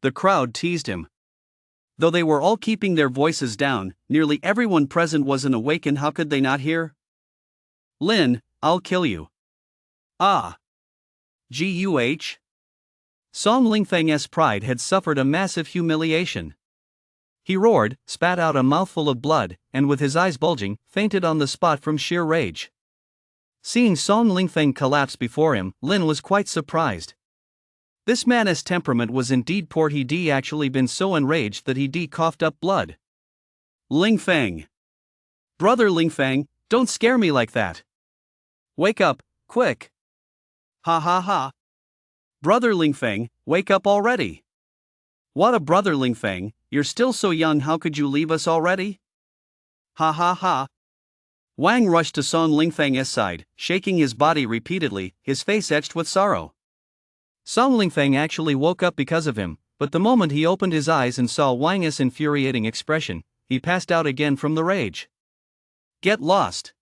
The crowd teased him. Though they were all keeping their voices down, nearly everyone present wasn't awake, and how could they not hear? Lin, I'll kill you. Ah. Guh. Song Lingfeng's pride had suffered a massive humiliation. He roared, spat out a mouthful of blood, and with his eyes bulging, fainted on the spot from sheer rage. Seeing Song Lingfeng collapse before him, Lin was quite surprised. This man's temperament was indeed poor. He'd actually been so enraged that he'd coughed up blood. Lingfeng. Brother Lingfeng, don't scare me like that. Wake up, quick. Ha ha ha. Brother Lingfeng, wake up already. What a brother Lingfeng, you're still so young, how could you leave us already? Ha ha ha. Wang rushed to Song Lingfeng's side, shaking his body repeatedly, his face etched with sorrow. Song Lingfeng actually woke up because of him, but the moment he opened his eyes and saw Wang's infuriating expression, he passed out again from the rage. Get lost.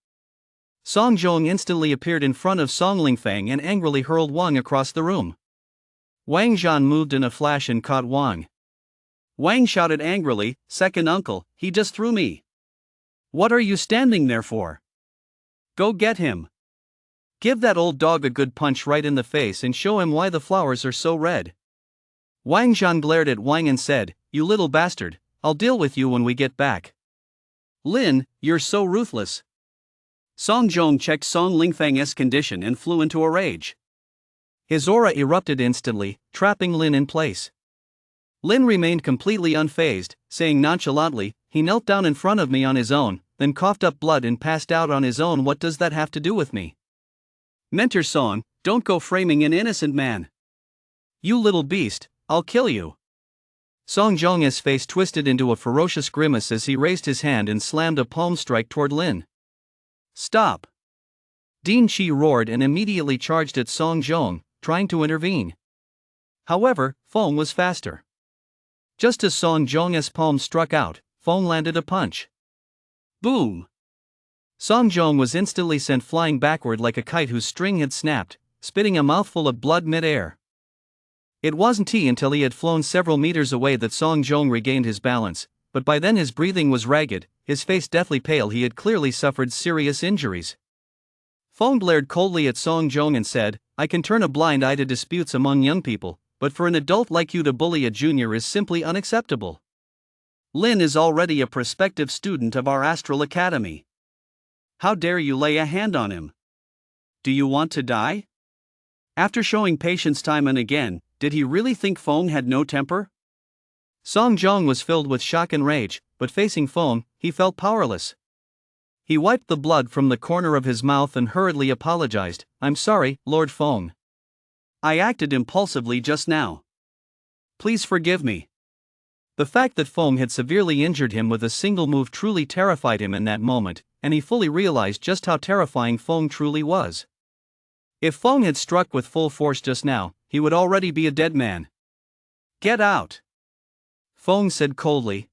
Song Zhong instantly appeared in front of Song Lingfeng and angrily hurled Wang across the room. Wang Zhan moved in a flash and caught Wang. Wang shouted angrily, Second uncle, he just threw me. What are you standing there for? Go get him. Give that old dog a good punch right in the face and show him why the flowers are so red. Wang Zhan glared at Wang and said, You little bastard, I'll deal with you when we get back. Lin, you're so ruthless. Song Jiong checked Song Lingfang's condition and flew into a rage. His aura erupted instantly, trapping Lin in place. Lin remained completely unfazed, saying nonchalantly, "He knelt down in front of me on his own, then coughed up blood and passed out on his own. What does that have to do with me?" Mentor Song, don't go framing an innocent man. "You little beast, I'll kill you." Song Jiong's face twisted into a ferocious grimace as he raised his hand and slammed a palm strike toward Lin. "Stop!" Dean Shi roared and immediately charged at Song Jiong, trying to intervene. However, Feng was faster. Just as Song Jiong's palm struck out, Feng landed a punch. Boom! Song Jiong was instantly sent flying backward like a kite whose string had snapped, spitting a mouthful of blood mid-air. It wasn't until he had flown several meters away that Song Jiong regained his balance, but by then his breathing was ragged, his face deathly pale. He had clearly suffered serious injuries. Feng glared coldly at Song Jiong and said, "I can turn a blind eye to disputes among young people, but for an adult like you to bully a junior is simply unacceptable. Lin is already a prospective student of our Astral Academy. How dare you lay a hand on him? Do you want to die?" After showing patience time and again, did he really think Feng had no temper? Song Jiong was filled with shock and rage, but facing Feng, he felt powerless. He wiped the blood from the corner of his mouth and hurriedly apologized. "I'm sorry, Lord Feng. I acted impulsively just now. Please forgive me." The fact that Feng had severely injured him with a single move truly terrified him in that moment, and he fully realized just how terrifying Feng truly was. If Feng had struck with full force just now, he would already be a dead man. "Get out," Feng said coldly.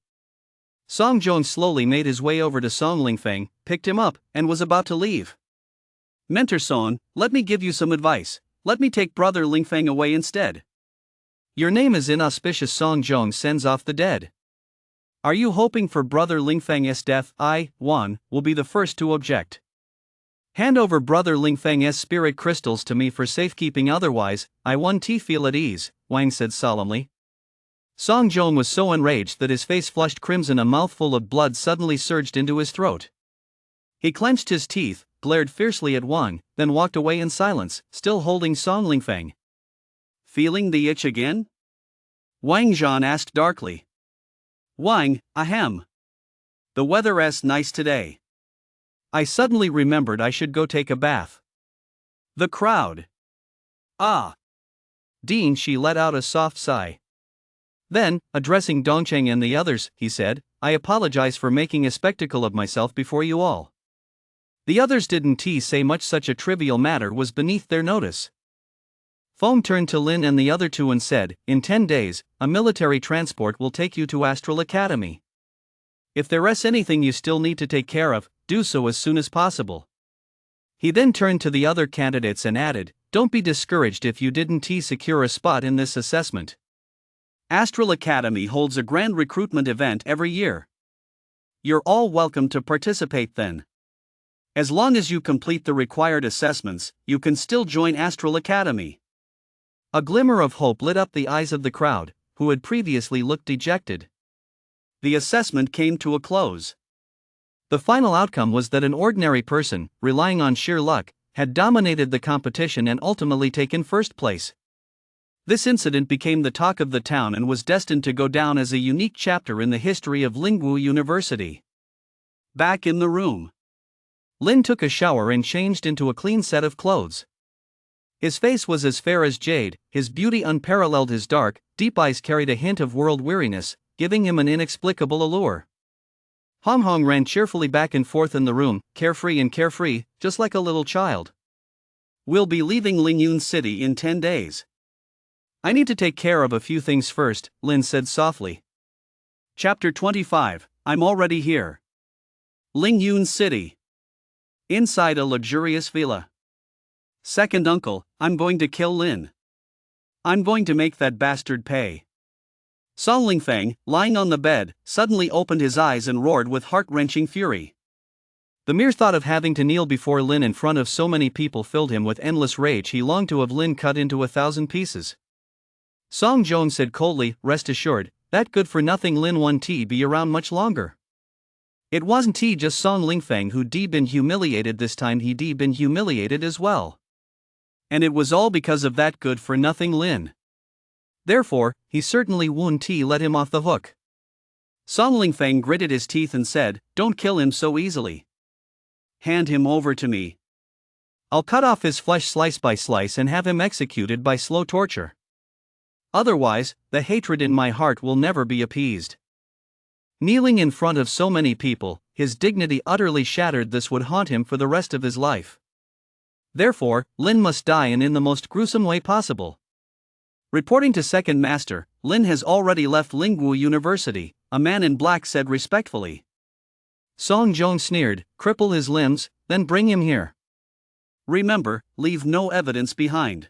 Song Jiong slowly made his way over to Song Lingfang, picked him up, and was about to leave. "Mentor Song, let me give you some advice. Let me take Brother Lingfang away instead." "Your name is inauspicious." Song Jiong sends off the dead. "Are you hoping for Brother Lingfang's death?" I, Wan, will be the first to object. "Hand over Brother Lingfang's spirit crystals to me for safekeeping, otherwise, I won't feel at ease," Wang said solemnly. Song Jiong was so enraged that his face flushed crimson. A mouthful of blood suddenly surged into his throat. He clenched his teeth, glared fiercely at Wang, then walked away in silence, still holding Song Lingfang. "Feeling the itch again?" Wang Zhan asked darkly. "Wang, ahem. The weather's nice today." I suddenly remembered I should go take a bath. The crowd. "Ah." Dean Shi let out a soft sigh. Then, addressing Dongcheng and the others, he said, "I apologize for making a spectacle of myself before you all." The others didn't say much. Such a trivial matter was beneath their notice. Feng turned to Lin and the other two and said, "In 10 days, a military transport will take you to Astral Academy. If there's anything you still need to take care of, do so as soon as possible." He then turned to the other candidates and added, "Don't be discouraged if you didn't secure a spot in this assessment. Astral Academy holds a grand recruitment event every year. You're all welcome to participate then. As long as you complete the required assessments, you can still join Astral Academy." A glimmer of hope lit up the eyes of the crowd, who had previously looked dejected. The assessment came to a close. The final outcome was that an ordinary person, relying on sheer luck, had dominated the competition and ultimately taken first place. This incident became the talk of the town and was destined to go down as a unique chapter in the history of Lingwu University. Back in the room, Lin took a shower and changed into a clean set of clothes. His face was as fair as jade, his beauty unparalleled. His dark, deep eyes carried a hint of world weariness, giving him an inexplicable allure. Hong Hong ran cheerfully back and forth in the room, carefree, just like a little child. "We'll be leaving Lingyun City in 10 days. I need to take care of a few things first," Lin said softly. Chapter 25, I'm already here. Lingyun City. Inside a luxurious villa. Second uncle, I'm going to kill Lin. I'm going to make that bastard pay. Song Lingfang, lying on the bed, suddenly opened his eyes and roared with heart-wrenching fury. The mere thought of having to kneel before Lin in front of so many people filled him with endless rage. He longed to have Lin cut into 1,000 pieces. Song Jiong said coldly, "Rest assured, that good-for-nothing Lin won't be around much longer." It wasn't he just Song Lingfeng who been humiliated this time, he been humiliated as well. And it was all because of that good-for-nothing Lin. Therefore, he certainly wouldn't let him off the hook. Song Lingfeng gritted his teeth and said, "Don't kill him so easily. Hand him over to me. I'll cut off his flesh slice by slice and have him executed by slow torture. Otherwise, the hatred in my heart will never be appeased." Kneeling in front of so many people, his dignity utterly shattered. This would haunt him for the rest of his life. Therefore, Lin must die, and in the most gruesome way possible. Reporting to Second Master, Lin has already left Lingwu University, a man in black said respectfully. Song Zhong sneered, "Cripple his limbs, then bring him here. Remember, leave no evidence behind."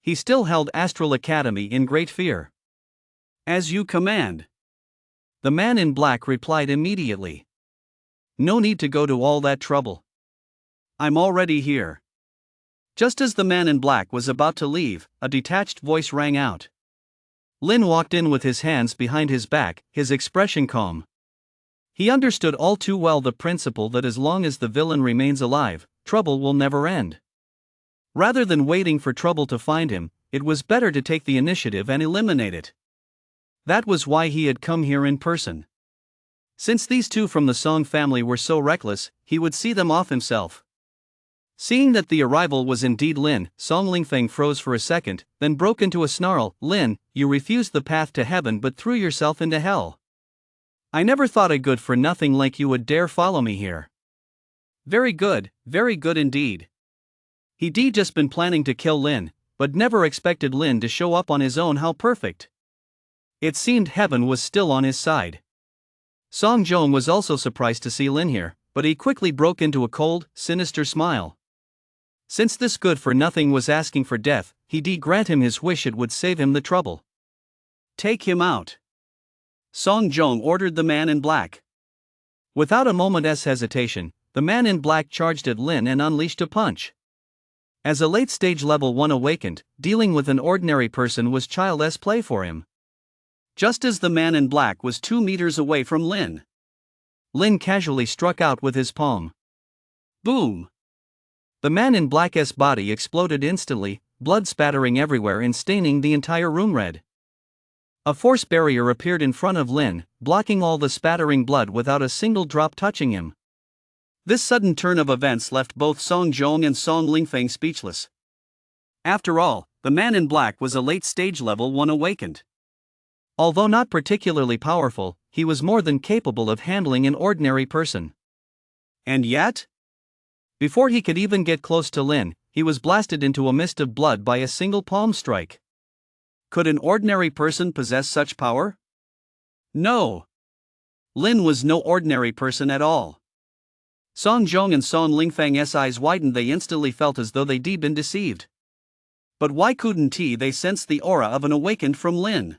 He still held Astral Academy in great fear. "As you command." The man in black replied immediately. "No need to go to all that trouble. I'm already here." Just as the man in black was about to leave, a detached voice rang out. Lin walked in with his hands behind his back, his expression calm. He understood all too well the principle that as long as the villain remains alive, trouble will never end. Rather than waiting for trouble to find him, it was better to take the initiative and eliminate it. That was why he had come here in person. Since these two from the Song family were so reckless, he would see them off himself. Seeing that the arrival was indeed Lin, Song Lingfeng froze for a second, then broke into a snarl. "Lin, you refused the path to heaven but threw yourself into hell. I never thought a good-for-nothing like you would dare follow me here." Very good indeed. He'd just been planning to kill Lin, but never expected Lin to show up on his own. How perfect. It seemed heaven was still on his side. Song Zhong was also surprised to see Lin here, but he quickly broke into a cold, sinister smile. Since this good-for-nothing was asking for death, he'd grant him his wish. It would save him the trouble. "Take him out," Song Zhong ordered the man in black. Without a moment's hesitation, the man in black charged at Lin and unleashed a punch. As a late-stage level 1 awakened, dealing with an ordinary person was child's play for him. Just as the man in black was 2 meters away from Lin, Lin casually struck out with his palm. Boom! The man in black's body exploded instantly, blood spattering everywhere and staining the entire room red. A force barrier appeared in front of Lin, blocking all the spattering blood without a single drop touching him. This sudden turn of events left both Song Zhong and Song Lingfeng speechless. After all, the man in black was a late-stage level 1 awakened. Although not particularly powerful, he was more than capable of handling an ordinary person. And yet, before he could even get close to Lin, he was blasted into a mist of blood by a single palm strike. Could an ordinary person possess such power? No. Lin was no ordinary person at all. Song Zhong and Song Lingfeng's eyes widened. They instantly felt as though they'd been deceived. But why couldn't they sense the aura of an awakened from Lin?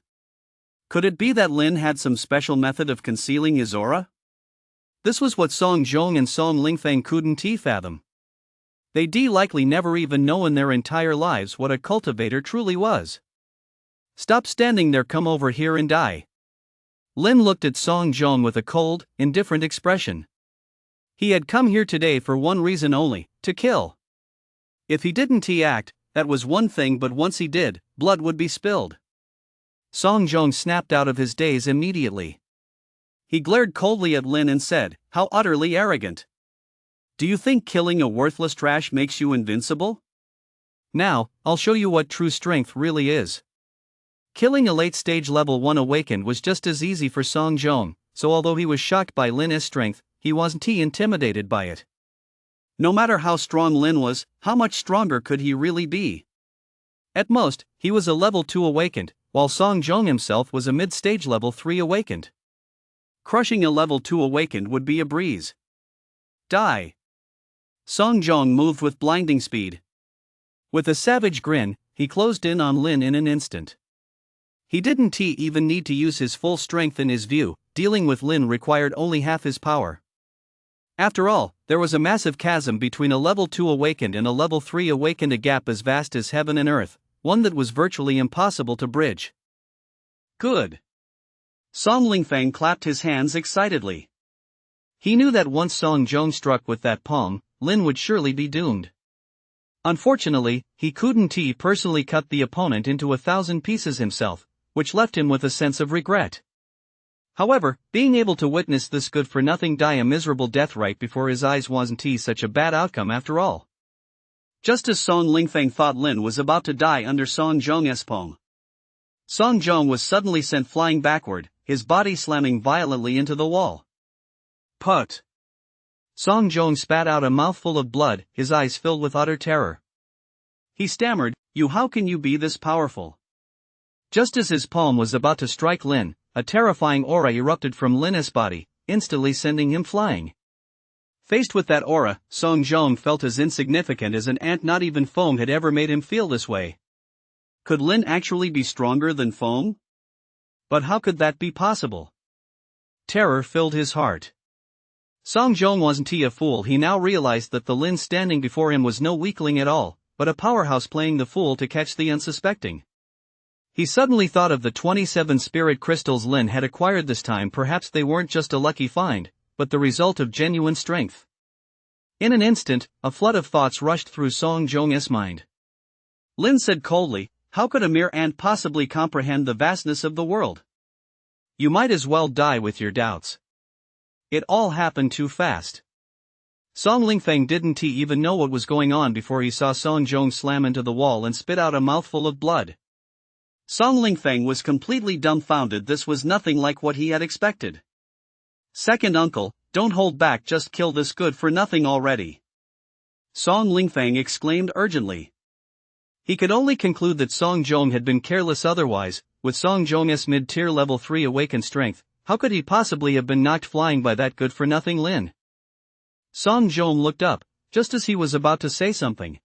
Could it be that Lin had some special method of concealing his aura? This was what Song Zhong and Song Lingfeng couldn't fathom. They'd likely never even know in their entire lives what a cultivator truly was. "Stop standing there, come over here and die." Lin looked at Song Zhong with a cold, indifferent expression. He had come here today for one reason only, to kill. If he didn't act, that was one thing, but once he did, blood would be spilled. Song Zhong snapped out of his daze immediately. He glared coldly at Lin and said, "How utterly arrogant. Do you think killing a worthless trash makes you invincible? Now, I'll show you what true strength really is." Killing a late-stage level 1 awakened was just as easy for Song Zhong, so although he was shocked by Lin's strength, he wasn't intimidated by it. No matter how strong Lin was, how much stronger could he really be? At most, he was a level 2 awakened, while Song Zhong himself was a mid-stage level 3 awakened. Crushing a level 2 awakened would be a breeze. Die! Song Zhong moved with blinding speed. With a savage grin, he closed in on Lin in an instant. He didn't even need to use his full strength. In his view, dealing with Lin required only half his power. After all, there was a massive chasm between a level 2 awakened and a level 3 awakened, a gap as vast as heaven and earth, one that was virtually impossible to bridge. Good! Song Lingfeng clapped his hands excitedly. He knew that once Song Jong struck with that palm, Lin would surely be doomed. Unfortunately, he couldn't personally cut the opponent into 1,000 pieces himself, which left him with a sense of regret. However, being able to witness this good-for-nothing die a miserable death right before his eyes wasn't such a bad outcome after all. Just as Song Lingfeng thought Lin was about to die under Song Zhong's palm, Song Zhong was suddenly sent flying backward, his body slamming violently into the wall. Put! Song Zhong spat out a mouthful of blood, his eyes filled with utter terror. He stammered, how can you be this powerful?" Just as his palm was about to strike Lin, a terrifying aura erupted from Lin's body, instantly sending him flying. Faced with that aura, Song Zhong felt as insignificant as an ant. Not even foam had ever made him feel this way. Could Lin actually be stronger than foam? But how could that be possible? Terror filled his heart. Song Zhong wasn't a fool. He now realized that the Lin standing before him was no weakling at all, but a powerhouse playing the fool to catch the unsuspecting. He suddenly thought of the 27 spirit crystals Lin had acquired this time. Perhaps they weren't just a lucky find, but the result of genuine strength. In an instant, a flood of thoughts rushed through Song Zhong's mind. Lin said coldly, "How could a mere ant possibly comprehend the vastness of the world?" "You might as well die with your doubts. It all happened too fast." Song Lingfeng didn't even know what was going on before he saw Song Zhong slam into the wall and spit out a mouthful of blood. Song Lingfeng was completely dumbfounded. This was nothing like what he had expected. "Second uncle, don't hold back, just kill this good-for-nothing already," Song Lingfeng exclaimed urgently. He could only conclude that Song Zhong had been careless otherwise. With Song Zhong's mid-tier level 3 awakened strength, how could he possibly have been knocked flying by that good-for-nothing Lin? Song Zhong looked up, just as he was about to say something.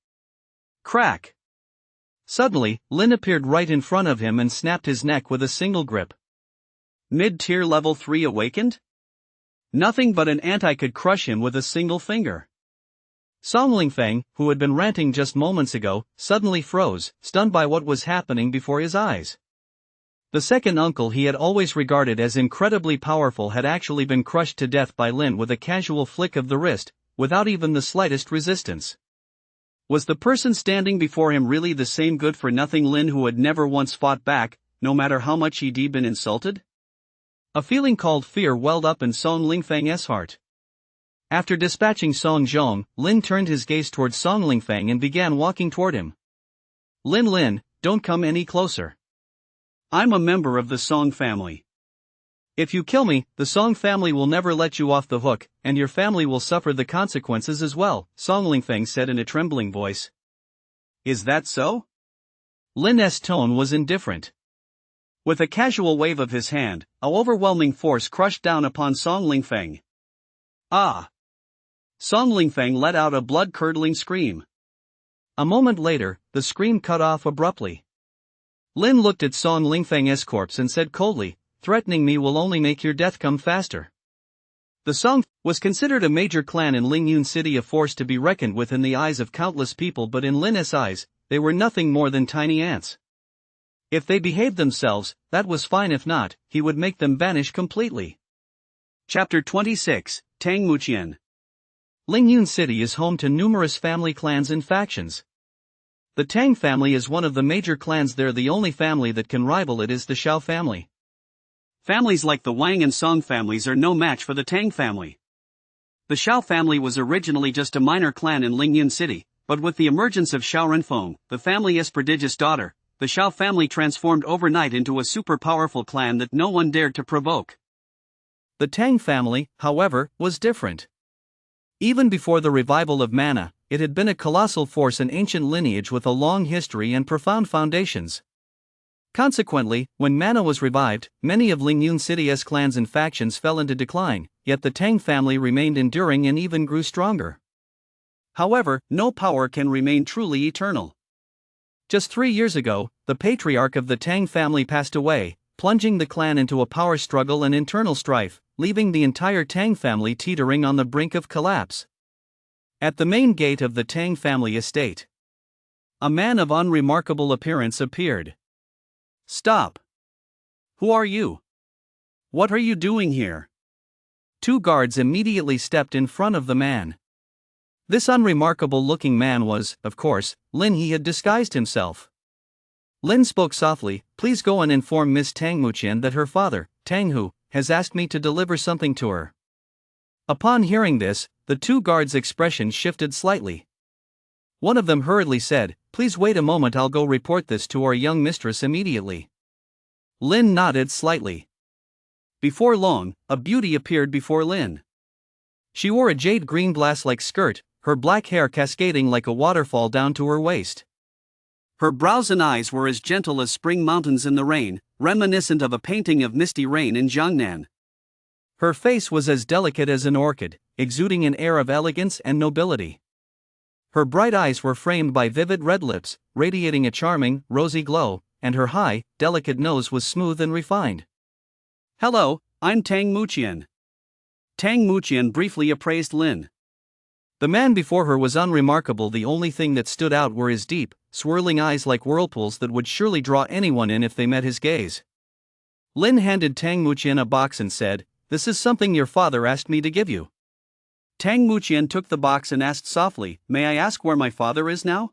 Crack! Suddenly, Lin appeared right in front of him and snapped his neck with a single grip. Mid-tier level 3 awakened? Nothing but an ant could crush him with a single finger. Song Lingfeng, who had been ranting just moments ago, suddenly froze, stunned by what was happening before his eyes. The second uncle he had always regarded as incredibly powerful had actually been crushed to death by Lin with a casual flick of the wrist, without even the slightest resistance. Was the person standing before him really the same good-for-nothing Lin who had never once fought back, no matter how much he'd been insulted? A feeling called fear welled up in Song Lingfeng's heart. After dispatching Song Zhong, Lin turned his gaze towards Song Lingfeng and began walking toward him. Lin, don't come any closer. I'm a member of the Song family. If you kill me, the Song family will never let you off the hook, and your family will suffer the consequences as well, Song Lingfeng said in a trembling voice. Is that so? Lin's tone was indifferent. With a casual wave of his hand, an overwhelming force crushed down upon Song Lingfeng. Ah! Song Lingfeng let out a blood-curdling scream. A moment later, the scream cut off abruptly. Lin looked at Song Lingfeng's corpse and said coldly, "Threatening me will only make your death come faster." The Song was considered a major clan in Lingyun City, a force to be reckoned with in the eyes of countless people, but in Lin's eyes, they were nothing more than tiny ants. If they behaved themselves, that was fine. If not, he would make them vanish completely. Chapter 26, Tang Muqian. Lingyun City is home to numerous family clans and factions. The Tang family is one of the major clans there. The only family that can rival it is the Shao family. Families like the Wang and Song families are no match for the Tang family. The Shao family was originally just a minor clan in Lingyun City, but with the emergence of Shao Renfeng, the family's prodigious daughter, the Shao family transformed overnight into a super powerful clan that no one dared to provoke. The Tang family, however, was different. Even before the revival of mana, it had been a colossal force, an ancient lineage with a long history and profound foundations. Consequently, when mana was revived, many of Lingyun City's clans and factions fell into decline, yet the Tang family remained enduring and even grew stronger. However, no power can remain truly eternal. Just 3 years ago, the patriarch of the Tang family passed away, plunging the clan into a power struggle and internal strife, leaving the entire Tang family teetering on the brink of collapse. At the main gate of the Tang family estate, a man of unremarkable appearance appeared. "Stop! Who are you? What are you doing here?" Two guards immediately stepped in front of the man. This unremarkable-looking man was, of course, Lin. He had disguised himself. Lin spoke softly, "Please go and inform Miss Tang Muqian that her father, Tang Hu, has asked me to deliver something to her." Upon hearing this, the two guards' expressions shifted slightly. One of them hurriedly said, "Please wait a moment, I'll go report this to our young mistress immediately." Lin nodded slightly. Before long, a beauty appeared before Lin. She wore a jade green glass-like skirt, her black hair cascading like a waterfall down to her waist. Her brows and eyes were as gentle as spring mountains in the rain, reminiscent of a painting of misty rain in Jiangnan. Her face was as delicate as an orchid, exuding an air of elegance and nobility. Her bright eyes were framed by vivid red lips, radiating a charming, rosy glow, and her high, delicate nose was smooth and refined. "Hello, I'm Tang Muqian." Tang Muqian briefly appraised Lin. The man before her was unremarkable. The only thing that stood out were his deep, swirling eyes like whirlpools that would surely draw anyone in if they met his gaze. Lin handed Tang Muqian a box and said, "This is something your father asked me to give you." Tang Muqian took the box and asked softly, "May I ask where my father is now?"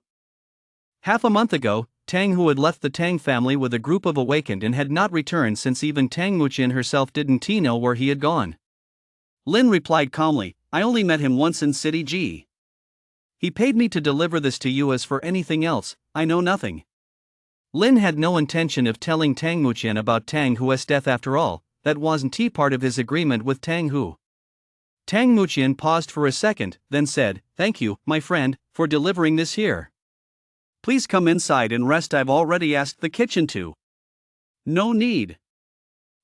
Half a month ago, Tang Hu had left the Tang family with a group of awakened and had not returned since. Even Tang Muqian herself didn't know where he had gone. Lin replied calmly, "I only met him once in City G. He paid me to deliver this to you. As for anything else, I know nothing." Lin had no intention of telling Tang Muqian about Tang Hu's death. After all, that wasn't part of his agreement with Tang Hu. Tang Muqian paused for a second, then said, "Thank you, my friend, for delivering this here. Please come inside and rest. I've already asked the kitchen to." "No need."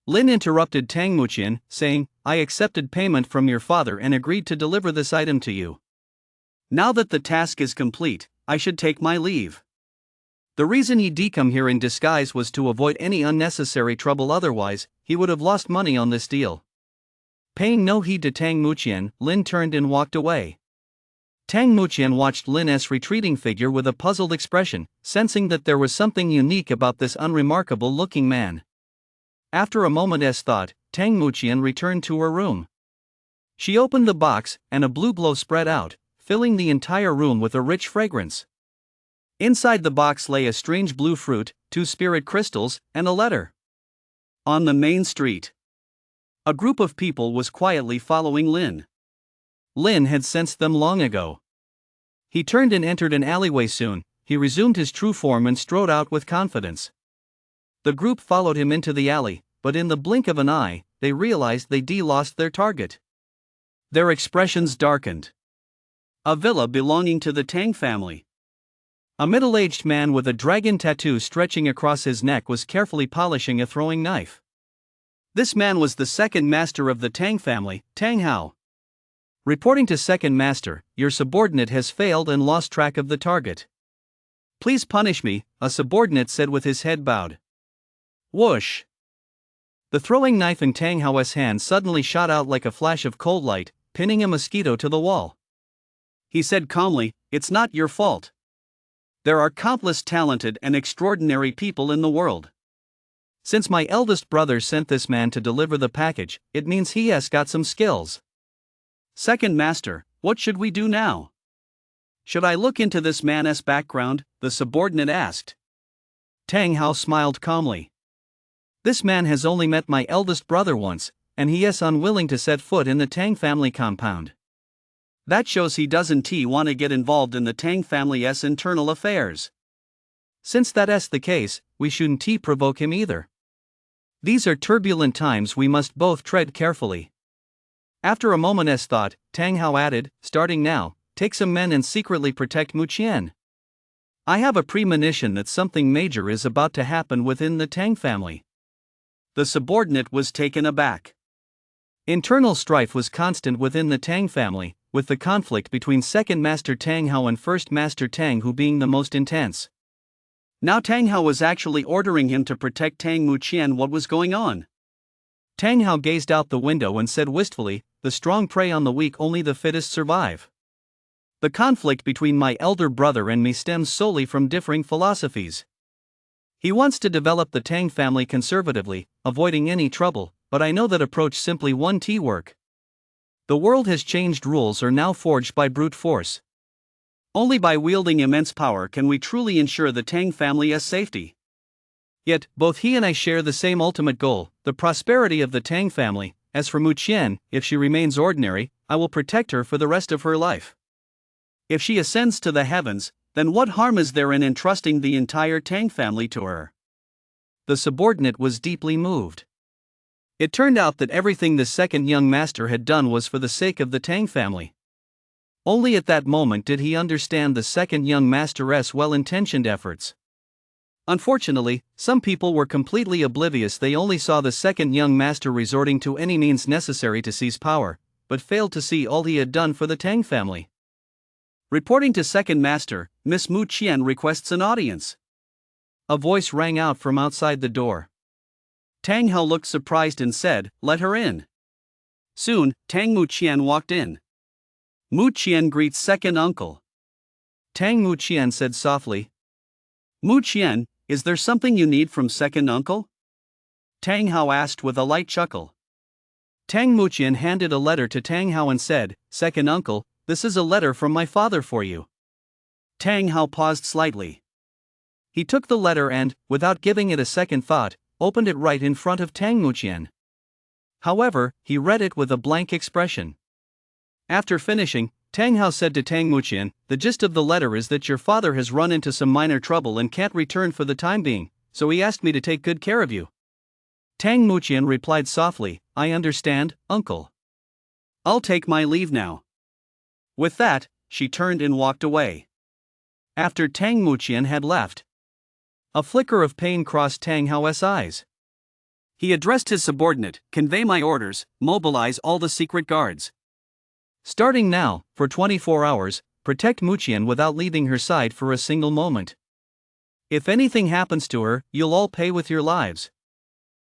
Lin interrupted Tang Muqian, saying, "I accepted payment from your father and agreed to deliver this item to you. Now that the task is complete, I should take my leave." The reason he'd come here in disguise was to avoid any unnecessary trouble. Otherwise, he would have lost money on this deal. Paying no heed to Tang Muqian, Lin turned and walked away. Tang Muqian watched Lin's retreating figure with a puzzled expression, sensing that there was something unique about this unremarkable-looking man. After a moment's thought, Tang Muqian returned to her room. She opened the box, and a blue glow spread out, filling the entire room with a rich fragrance. Inside the box lay a strange blue fruit, 2 spirit crystals, and a letter. On the main street, a group of people was quietly following Lin. Lin had sensed them long ago. He turned and entered an alleyway. Soon, he resumed his true form and strode out with confidence. The group followed him into the alley, but in the blink of an eye, they realized they'd lost their target. Their expressions darkened. A villa belonging to the Tang family. A middle-aged man with a dragon tattoo stretching across his neck was carefully polishing a throwing knife. This man was the second master of the Tang family, Tang Hao. Reporting to second master, your subordinate has failed and lost track of the target. Please punish me, a subordinate said with his head bowed. Whoosh! The throwing knife in Tang Hao's hand suddenly shot out like a flash of cold light, pinning a mosquito to the wall. He said calmly, "It's not your fault. There are countless talented and extraordinary people in the world. Since my eldest brother sent this man to deliver the package, it means he has got some skills." "Second master, what should we do now?" "Should I look into this man's background?" the subordinate asked. Tang Hao smiled calmly. "This man has only met my eldest brother once, and he is unwilling to set foot in the Tang family compound." "That shows he doesn't want to get involved in the Tang family's internal affairs." "Since that's the case, we shouldn't provoke him either. These are turbulent times, we must both tread carefully." After a moment's thought, Tang Hao added, "Starting now, take some men and secretly protect Muqian. I have a premonition that something major is about to happen within the Tang family." The subordinate was taken aback. Internal strife was constant within the Tang family, with the conflict between Second Master Tang Hao and First Master Tang Hu being the most intense. Now Tang Hao was actually ordering him to protect Tang Muqian. What was going on? Tang Hao gazed out the window and said wistfully, "The strong prey on the weak, only the fittest survive. The conflict between my elder brother and me stems solely from differing philosophies. He wants to develop the Tang family conservatively, avoiding any trouble, but I know that approach simply won't work. The world has changed, rules are now forged by brute force. Only by wielding immense power can we truly ensure the Tang family's safety. Yet, both he and I share the same ultimate goal, the prosperity of the Tang family. As for Mu Qian, if she remains ordinary, I will protect her for the rest of her life. If she ascends to the heavens, then what harm is there in entrusting the entire Tang family to her? The subordinate was deeply moved. It turned out that everything the second young master had done was for the sake of the Tang family. Only at that moment did he understand the second young master's well-intentioned efforts. Unfortunately, some people were completely oblivious. They only saw the second young master resorting to any means necessary to seize power, but failed to see all he had done for the Tang family. Reporting to second master, Miss Mu Qian requests an audience. A voice rang out from outside the door. Tang Hao looked surprised and said, "Let her in." Soon, Tang Mu Qian walked in. Mu Qian greets second uncle. Tang Mu Qian said softly, "Mu Qian, is there something you need from second uncle?" Tang Hao asked with a light chuckle. Tang Mu Qian handed a letter to Tang Hao and said, "Second uncle, this is a letter from my father for you." Tang Hao paused slightly. He took the letter and, without giving it a second thought, opened it right in front of Tang Mu Qian. However, he read it with a blank expression. After finishing, Tang Hao said to Tang Mu Qian, "The gist of the letter is that your father has run into some minor trouble and can't return for the time being, so he asked me to take good care of you." Tang Mu Qian replied softly, "I understand, uncle. I'll take my leave now." With that, she turned and walked away. After Tang Mu Qian had left, a flicker of pain crossed Tang Hao's eyes. He addressed his subordinate, "Convey my orders, mobilize all the secret guards. Starting now, for 24 hours, protect Mu Qian without leaving her side for a single moment. If anything happens to her, you'll all pay with your lives."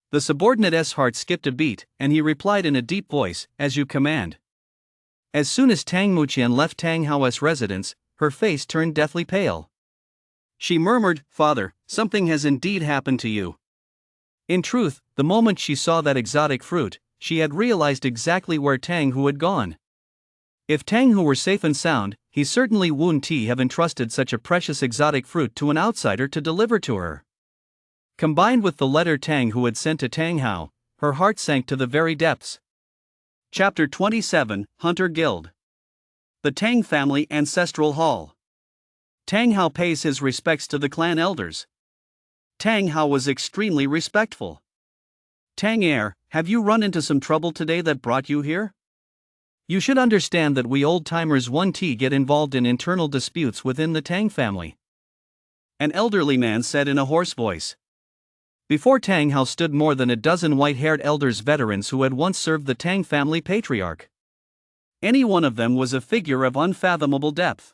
The subordinate's heart skipped a beat, and he replied in a deep voice, "As you command." As soon as Tang Mu Qian left Tang Hao's residence, her face turned deathly pale. She murmured, "Father, something has indeed happened to you." In truth, the moment she saw that exotic fruit, she had realized exactly where Tang Hu had gone. If Tang Hu were safe and sound, he certainly wouldn't have entrusted such a precious exotic fruit to an outsider to deliver to her. Combined with the letter Tang Hu had sent to Tang Hao, her heart sank to the very depths. Chapter 27, Hunter Guild. The Tang Family Ancestral Hall. Tang Hao pays his respects to the clan elders. Tang Hao was extremely respectful. "Tang heir, have you run into some trouble today that brought you here?" You should understand that we old-timers won't get involved in internal disputes within the Tang family," an elderly man said in a hoarse voice. Before Tang Hao stood more than a dozen white-haired elders, veterans who had once served the Tang family patriarch. Any one of them was a figure of unfathomable depth.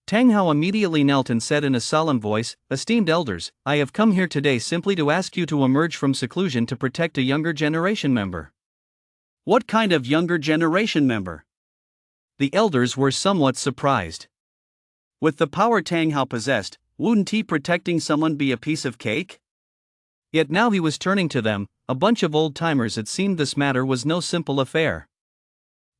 Tang Hao immediately knelt and said in a solemn voice, "Esteemed elders, I have come here today simply to ask you to emerge from seclusion to protect a younger generation member." "What kind of younger generation member?" The elders were somewhat surprised. With the power Tang Hao possessed, wouldn't he protecting someone be a piece of cake? Yet now he was turning to them, a bunch of old-timers. It seemed this matter was no simple affair.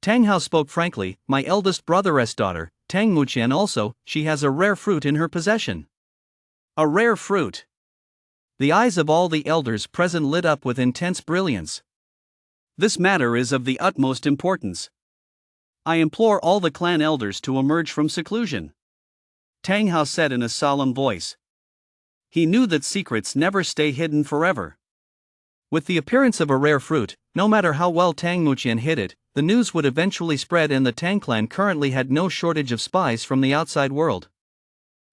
Tang Hao spoke frankly, "My eldest brother's daughter, Tang Mu Qian also, she has a rare fruit in her possession." "A rare fruit?" The eyes of all the elders present lit up with intense brilliance. "This matter is of the utmost importance. I implore all the clan elders to emerge from seclusion," Tang Hao said in a solemn voice. He knew that secrets never stay hidden forever. With the appearance of a rare fruit, no matter how well Tang Mu Qian hid it, the news would eventually spread, and the Tang clan currently had no shortage of spies from the outside world.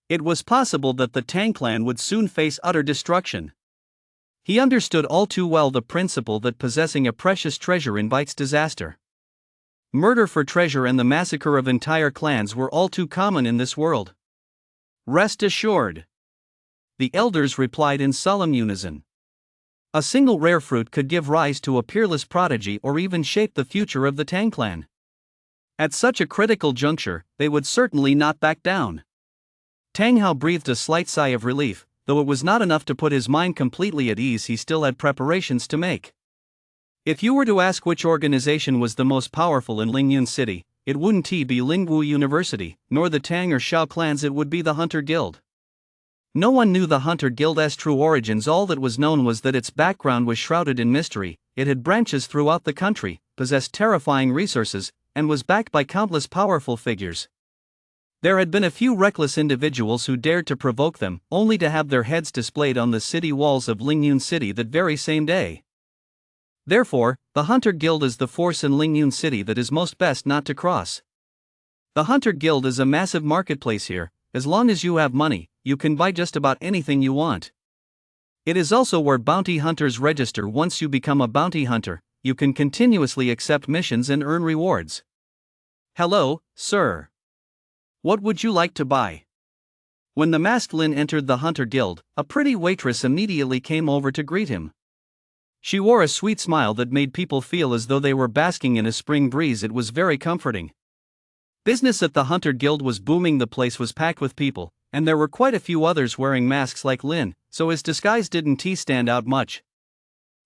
It was possible that the Tang clan would soon face utter destruction. He understood all too well the principle that possessing a precious treasure invites disaster. Murder for treasure and the massacre of entire clans were all too common in this world. "Rest assured," the elders replied in solemn unison. A single rare fruit could give rise to a peerless prodigy or even shape the future of the Tang clan. At such a critical juncture, they would certainly not back down. Tang Hao breathed a slight sigh of relief. Though it was not enough to put his mind completely at ease, he still had preparations to make. If you were to ask which organization was the most powerful in Lingyun City, it wouldn't be Lingwu University, nor the Tang or Shao clans, it would be the Hunter Guild. No one knew the Hunter Guild's true origins. All that was known was that its background was shrouded in mystery. It had branches throughout the country, possessed terrifying resources, and was backed by countless powerful figures. There had been a few reckless individuals who dared to provoke them, only to have their heads displayed on the city walls of Lingyun City that very same day. Therefore, the Hunter Guild is the force in Lingyun City that is most best not to cross. The Hunter Guild is a massive marketplace here. As long as you have money, you can buy just about anything you want. It is also where bounty hunters register. Once you become a bounty hunter, you can continuously accept missions and earn rewards. Hello, sir. What would you like to buy? When the masked Lin entered the Hunter Guild, a pretty waitress immediately came over to greet him. She wore a sweet smile that made people feel as though they were basking in a spring breeze. It was very comforting. Business at the Hunter Guild was booming. The place was packed with people, and there were quite a few others wearing masks like Lin, so his disguise didn't stand out much.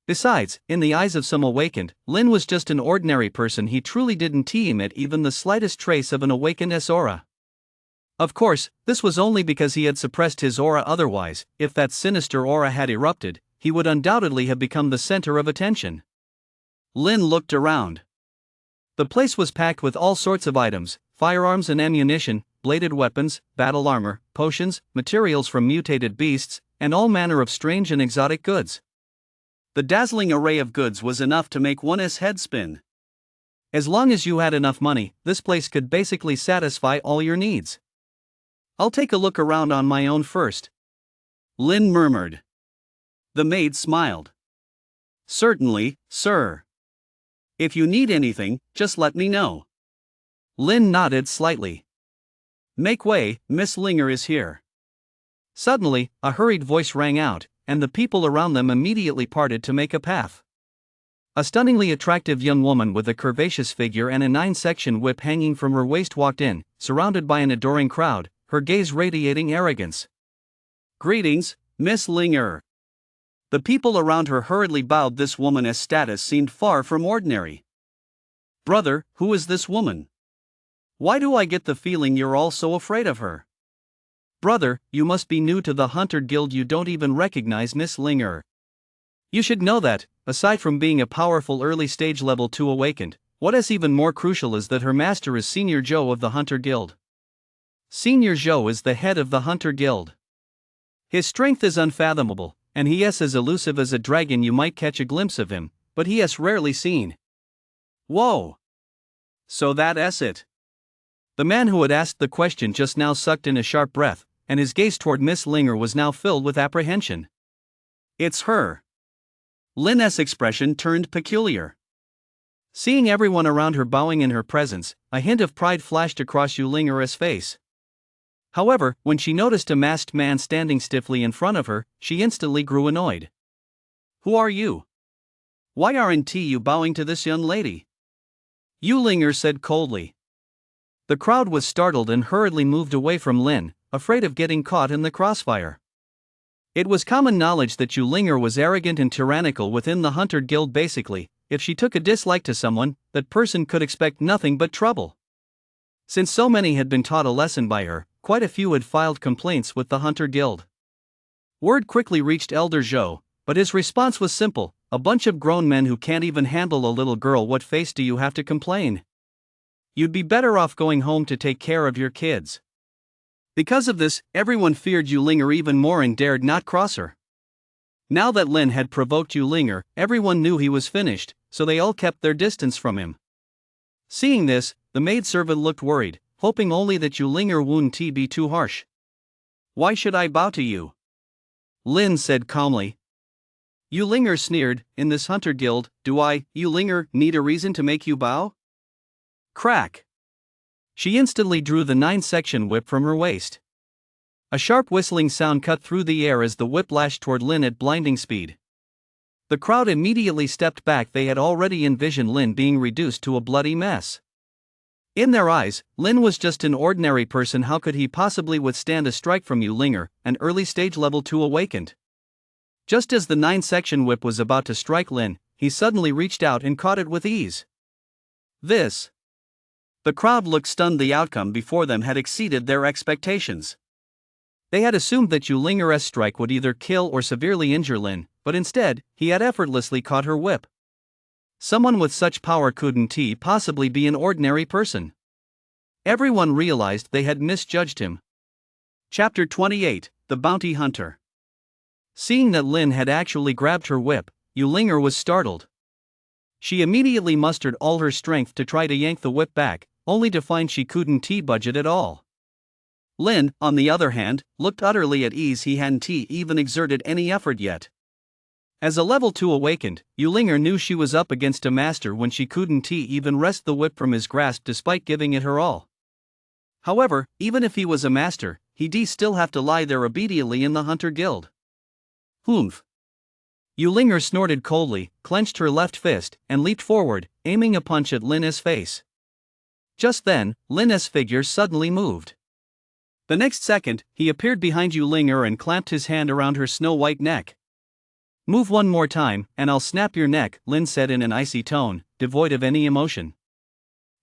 Besides, in the eyes of some awakened, Lin was just an ordinary person. He truly didn't emit even the slightest trace of an awakened aura. Of course, this was only because he had suppressed his aura. Otherwise, if that sinister aura had erupted, he would undoubtedly have become the center of attention. Lin looked around. The place was packed with all sorts of items: firearms and ammunition, bladed weapons, battle armor, potions, materials from mutated beasts, and all manner of strange and exotic goods. The dazzling array of goods was enough to make one's head spin. As long as you had enough money, this place could basically satisfy all your needs. I'll take a look around on my own first, Lin murmured. The maid smiled. Certainly, sir. If you need anything, just let me know. Lin nodded slightly. Make way, Miss Linger is here. Suddenly, a hurried voice rang out, and the people around them immediately parted to make a path. A stunningly attractive young woman with a curvaceous figure and a 9-section whip hanging from her waist walked in, surrounded by an adoring crowd, her gaze radiating arrogance. Greetings, Miss Linger. The people around her hurriedly bowed. This woman's status seemed far from ordinary. Brother, who is this woman? Why do I get the feeling you're all so afraid of her? Brother, you must be new to the Hunter Guild. You don't even recognize Miss Linger. You should know that, aside from being a powerful early stage level 2 awakened, what is even more crucial is that her master is Senior Zhou of the Hunter Guild. Senior Zhou is the head of the Hunter Guild. His strength is unfathomable, and he is as elusive as a dragon. You might catch a glimpse of him, but he is rarely seen. Whoa! So that's it. The man who had asked the question just now sucked in a sharp breath, and his gaze toward Miss Linger was now filled with apprehension. It's her. Lin's expression turned peculiar. Seeing everyone around her bowing in her presence, a hint of pride flashed across Linger's face. However, when she noticed a masked man standing stiffly in front of her, she instantly grew annoyed. Who are you? Why aren't you bowing to this young lady? Linger said coldly. The crowd was startled and hurriedly moved away from Lin, afraid of getting caught in the crossfire. It was common knowledge that Linger was arrogant and tyrannical within the Hunter Guild. Basically, if she took a dislike to someone, that person could expect nothing but trouble. Since so many had been taught a lesson by her, quite a few had filed complaints with the Hunter Guild. Word quickly reached Elder Zhou, but his response was simple: a bunch of grown men who can't even handle a little girl. What face do you have to complain? You'd be better off going home to take care of your kids. Because of this, everyone feared Linger even more and dared not cross her. Now that Lin had provoked Linger, everyone knew he was finished, so they all kept their distance from him. Seeing this, the maidservant looked worried, hoping only that Linger wouldn't be too harsh. Why should I bow to you? Lin said calmly. Linger sneered, in this Hunter Guild, do I, Linger, need a reason to make you bow? Crack! She instantly drew the 9-section whip from her waist. A sharp whistling sound cut through the air as the whip lashed toward Lin at blinding speed. The crowd immediately stepped back. They had already envisioned Lin being reduced to a bloody mess. In their eyes, Lin was just an ordinary person. How could he possibly withstand a strike from Linger, an early stage level 2 awakened? Just as the 9-section whip was about to strike Lin, he suddenly reached out and caught it with ease. This. The crowd looked stunned. The outcome before them had exceeded their expectations. They had assumed that Yu Linger's strike would either kill or severely injure Lin, but instead, he had effortlessly caught her whip. Someone with such power couldn't possibly be an ordinary person. Everyone realized they had misjudged him. Chapter 28, The Bounty Hunter. Seeing that Lin had actually grabbed her whip, Yu Linger was startled. She immediately mustered all her strength to try to yank the whip back, only to find she couldn't budge it at all. Lin, on the other hand, looked utterly at ease. He hadn't even exerted any effort yet. As a level 2 awakened, Yu Linger knew she was up against a master when she couldn't even wrest the whip from his grasp despite giving it her all. However, even if he was a master, he'd still have to lie there obediently in the Hunter Guild. Humph. Yu Linger snorted coldly, clenched her left fist, and leaped forward, aiming a punch at Lin's face. Just then, Lin's figure suddenly moved. The next second, he appeared behind Yu Linger and clamped his hand around her snow-white neck. "Move one more time, and I'll snap your neck," Lin said in an icy tone, devoid of any emotion.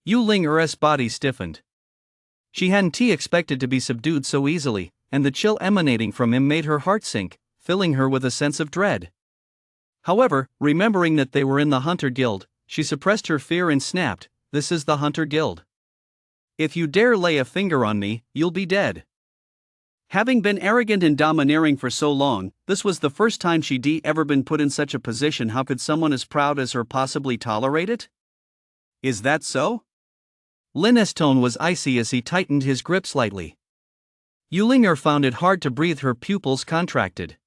Yu Linger's body stiffened. She hadn't expected to be subdued so easily, and the chill emanating from him made her heart sink, filling her with a sense of dread. However, remembering that they were in the Hunter Guild, she suppressed her fear and snapped, "This is the Hunter Guild. If you dare lay a finger on me, you'll be dead." Having been arrogant and domineering for so long, this was the first time she'd ever been put in such a position. How could someone as proud as her possibly tolerate it? Is that so? Lin's tone was icy as he tightened his grip slightly. Yu Linger found it hard to breathe. Her pupils contracted.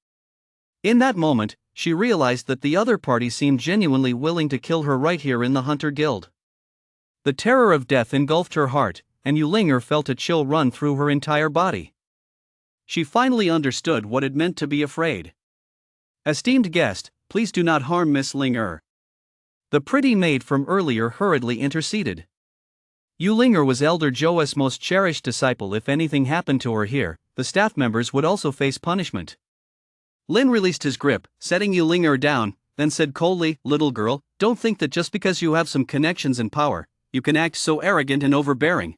In that moment, she realized that the other party seemed genuinely willing to kill her right here in the Hunter Guild. The terror of death engulfed her heart, and Yu Linger felt a chill run through her entire body. She finally understood what it meant to be afraid. "Esteemed guest, please do not harm Miss Linger." The pretty maid from earlier hurriedly interceded. Yu Linger was Elder Zhou's most cherished disciple. If anything happened to her here, the staff members would also face punishment. Lin released his grip, setting Yu Linger down, then said coldly, "Little girl, don't think that just because you have some connections and power, you can act so arrogant and overbearing.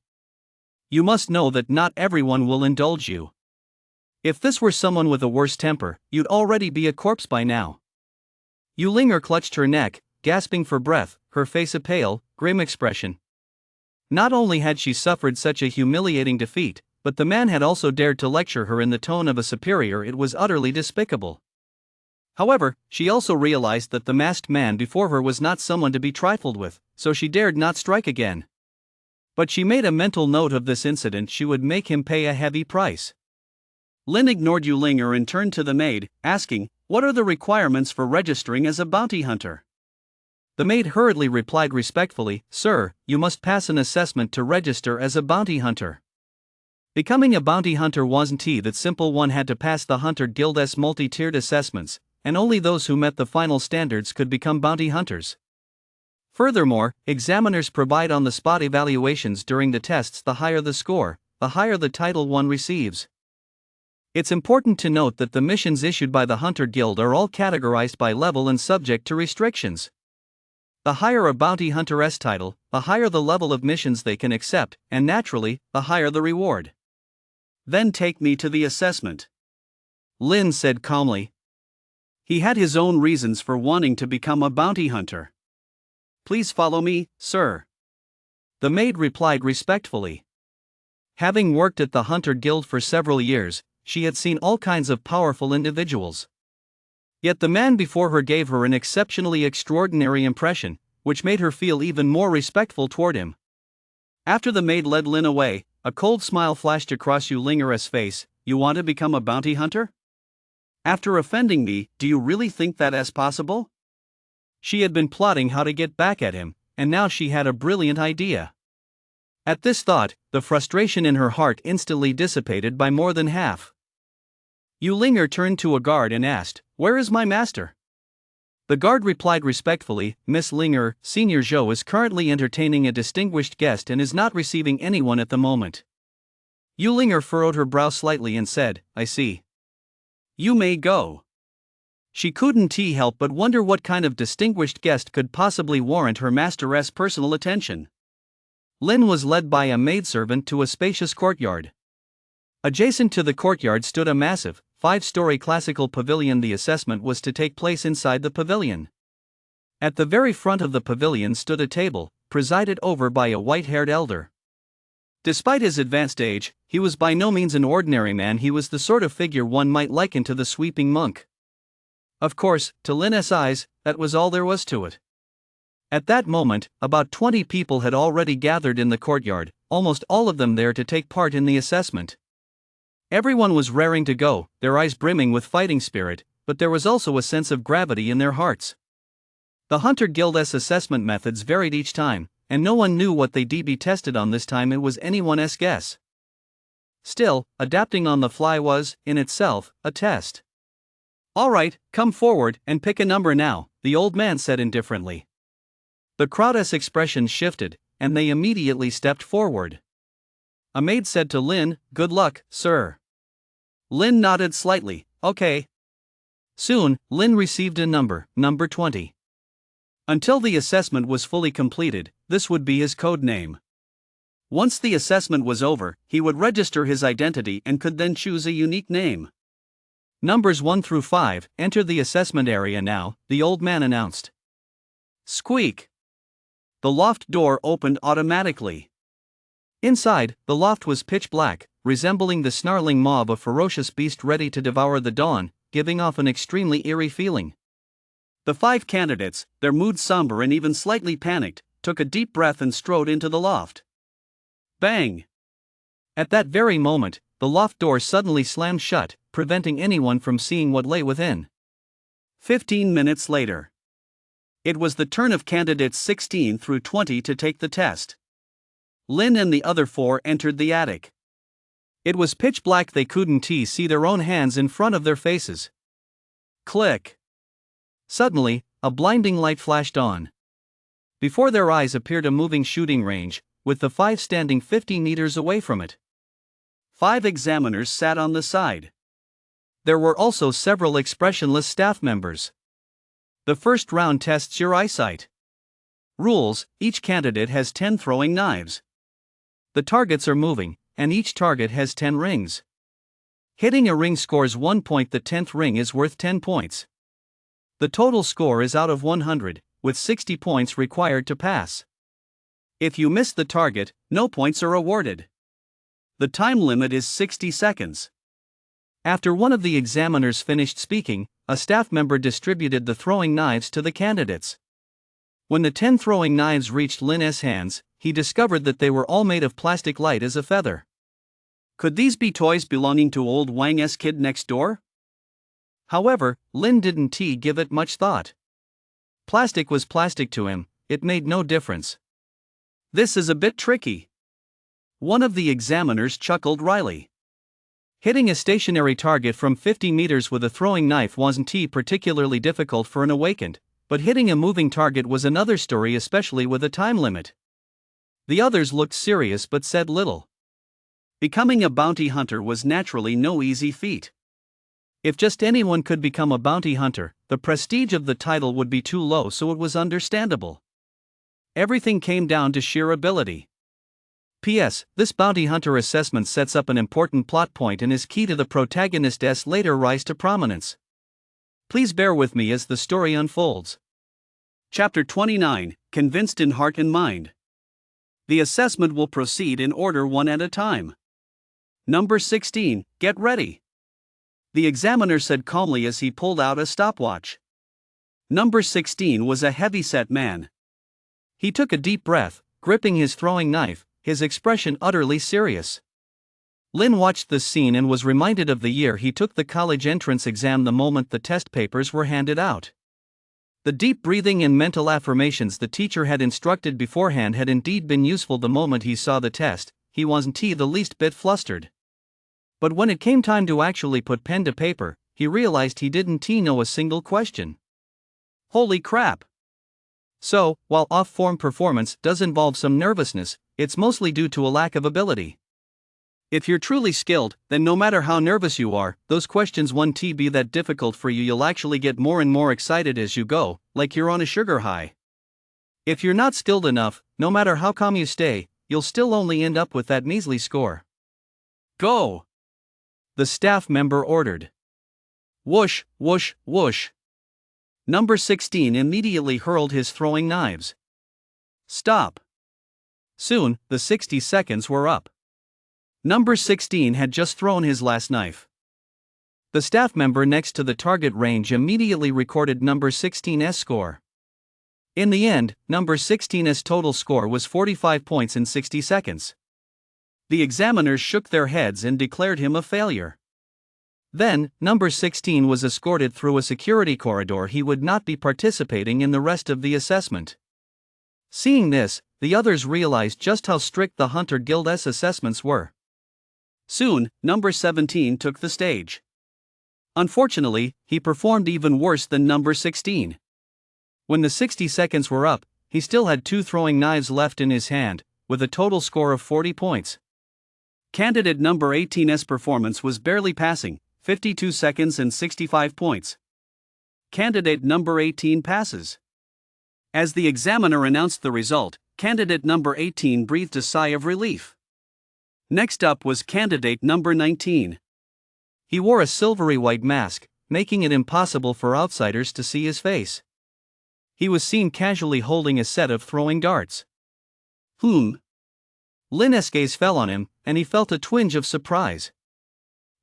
You must know that not everyone will indulge you. If this were someone with a worse temper, you'd already be a corpse by now." Yu Linger clutched her neck, gasping for breath, her face a pale, grim expression. Not only had she suffered such a humiliating defeat, but the man had also dared to lecture her in the tone of a superior. It was utterly despicable. However, she also realized that the masked man before her was not someone to be trifled with, so she dared not strike again. But she made a mental note of this incident. She would make him pay a heavy price. Lin ignored Yu Linger and turned to the maid, asking, "What are the requirements for registering as a bounty hunter?" The maid hurriedly replied respectfully, "Sir, you must pass an assessment to register as a bounty hunter." Becoming a bounty hunter wasn't that simple. One had to pass the Hunter Guild's multi-tiered assessments, and only those who met the final standards could become bounty hunters. Furthermore, examiners provide on-the-spot evaluations during the tests. The higher the score, the higher the title one receives. It's important to note that the missions issued by the Hunter Guild are all categorized by level and subject to restrictions. The higher a bounty hunter's title, the higher the level of missions they can accept, and naturally, the higher the reward. "Then take me to the assessment," Lin said calmly. He had his own reasons for wanting to become a bounty hunter. "Please follow me, sir," the maid replied respectfully. Having worked at the Hunter Guild for several years, she had seen all kinds of powerful individuals. Yet the man before her gave her an exceptionally extraordinary impression, which made her feel even more respectful toward him. After the maid led Lin away, a cold smile flashed across Yu Linger's face. "You want to become a bounty hunter? After offending me, do you really think that is possible?" She had been plotting how to get back at him, and now she had a brilliant idea. At this thought, the frustration in her heart instantly dissipated by more than half. Yu Linger turned to a guard and asked, "Where is my master?" The guard replied respectfully, "Miss Linger, Senior Zhou is currently entertaining a distinguished guest and is not receiving anyone at the moment." Yu Linger furrowed her brow slightly and said, "I see. You may go." She couldn't help but wonder what kind of distinguished guest could possibly warrant her master's personal attention. Lynn was led by a maidservant to a spacious courtyard. Adjacent to the courtyard stood a massive, 5-story classical pavilion. The assessment was to take place inside the pavilion. At the very front of the pavilion stood a table, presided over by a white-haired elder. Despite his advanced age, he was by no means an ordinary man. He was the sort of figure one might liken to the sweeping monk. Of course, to Lynn's eyes, that was all there was to it. At that moment, about 20 people had already gathered in the courtyard, almost all of them there to take part in the assessment. Everyone was raring to go, their eyes brimming with fighting spirit, but there was also a sense of gravity in their hearts. The Hunter Guild's assessment methods varied each time, and no one knew what they'd be tested on this time. It was anyone's guess. Still, adapting on the fly was, in itself, a test. "All right, come forward and pick a number now," the old man said indifferently. The crowd's expression shifted, and they immediately stepped forward. A maid said to Lynn, "Good luck, sir." Lynn nodded slightly, "Okay." Soon, Lynn received a number 20. Until the assessment was fully completed, this would be his code name. Once the assessment was over, he would register his identity and could then choose a unique name. "Numbers 1 through 5, enter the assessment area now," the old man announced. Squeak! The loft door opened automatically. Inside, the loft was pitch black, resembling the snarling maw of a ferocious beast ready to devour the dawn, giving off an extremely eerie feeling. The 5 candidates, their mood somber and even slightly panicked, took a deep breath and strode into the loft. Bang! At that very moment, the loft door suddenly slammed shut, preventing anyone from seeing what lay within. 15 minutes later. It was the turn of candidates 16 through 20 to take the test. Lynn and the other 4 entered the attic. It was pitch black. They couldn't see their own hands in front of their faces. Click! Suddenly, a blinding light flashed on. Before their eyes appeared a moving shooting range, with the 5 standing 50 meters away from it. 5 examiners sat on the side. There were also several expressionless staff members. The first round tests your eyesight. Rules: each candidate has 10 throwing knives. The targets are moving, and each target has 10 rings. Hitting a ring scores 1 point. The 10th ring is worth 10 points. The total score is out of 100, with 60 points required to pass. If you miss the target, no points are awarded. The time limit is 60 seconds. After one of the examiners finished speaking, a staff member distributed the throwing knives to the candidates. When the 10 throwing knives reached Lynn's hands, he discovered that they were all made of plastic light as a feather. Could these be toys belonging to old Wang's kid next door? However, Lynn didn't give it much thought. Plastic was plastic to him, it made no difference. "This is a bit tricky." One of the examiners chuckled wryly. Hitting a stationary target from 50 meters with a throwing knife wasn't particularly difficult for an awakened, but hitting a moving target was another story, especially with a time limit. The others looked serious but said little. Becoming a bounty hunter was naturally no easy feat. If just anyone could become a bounty hunter, the prestige of the title would be too low, so it was understandable. Everything came down to sheer ability. P.S. This bounty hunter assessment sets up an important plot point and is key to the protagonist's later rise to prominence. Please bear with me as the story unfolds. Chapter 29, Convinced in Heart and Mind. The assessment will proceed in order one at a time. Number 16, get ready. The examiner said calmly as he pulled out a stopwatch. Number 16 was a heavy-set man. He took a deep breath, gripping his throwing knife, his expression utterly serious. Lynn watched this scene and was reminded of the year he took the college entrance exam the moment the test papers were handed out. The deep breathing and mental affirmations the teacher had instructed beforehand had indeed been useful. The moment he saw the test, he wasn't the least bit flustered. But when it came time to actually put pen to paper, he realized he didn't know a single question. Holy crap! So, while off-form performance does involve some nervousness, it's mostly due to a lack of ability. If you're truly skilled, then no matter how nervous you are, those questions won't be that difficult for you. You'll actually get more and more excited as you go, like you're on a sugar high. If you're not skilled enough, no matter how calm you stay, you'll still only end up with that measly score. Go! The staff member ordered. Whoosh, whoosh, whoosh. Number 16 immediately hurled his throwing knives. Stop! Soon, the 60 seconds were up. Number 16 had just thrown his last knife. The staff member next to the target range immediately recorded number 16's score. In the end, number 16's total score was 45 points in 60 seconds. The examiners shook their heads and declared him a failure. Then, number 16 was escorted through a security corridor. He would not be participating in the rest of the assessment. Seeing this, the others realized just how strict the Hunter Guild's assessments were. Soon, number 17 took the stage. Unfortunately, he performed even worse than number 16. When the 60 seconds were up, he still had 2 throwing knives left in his hand, with a total score of 40 points. Candidate number 18's performance was barely passing, 52 seconds and 65 points. Candidate number 18 passes. As the examiner announced the result, candidate number 18 breathed a sigh of relief. Next up was candidate number 19. He wore a silvery white mask, making it impossible for outsiders to see his face. He was seen casually holding a set of throwing darts. Lin's gaze fell on him, and he felt a twinge of surprise.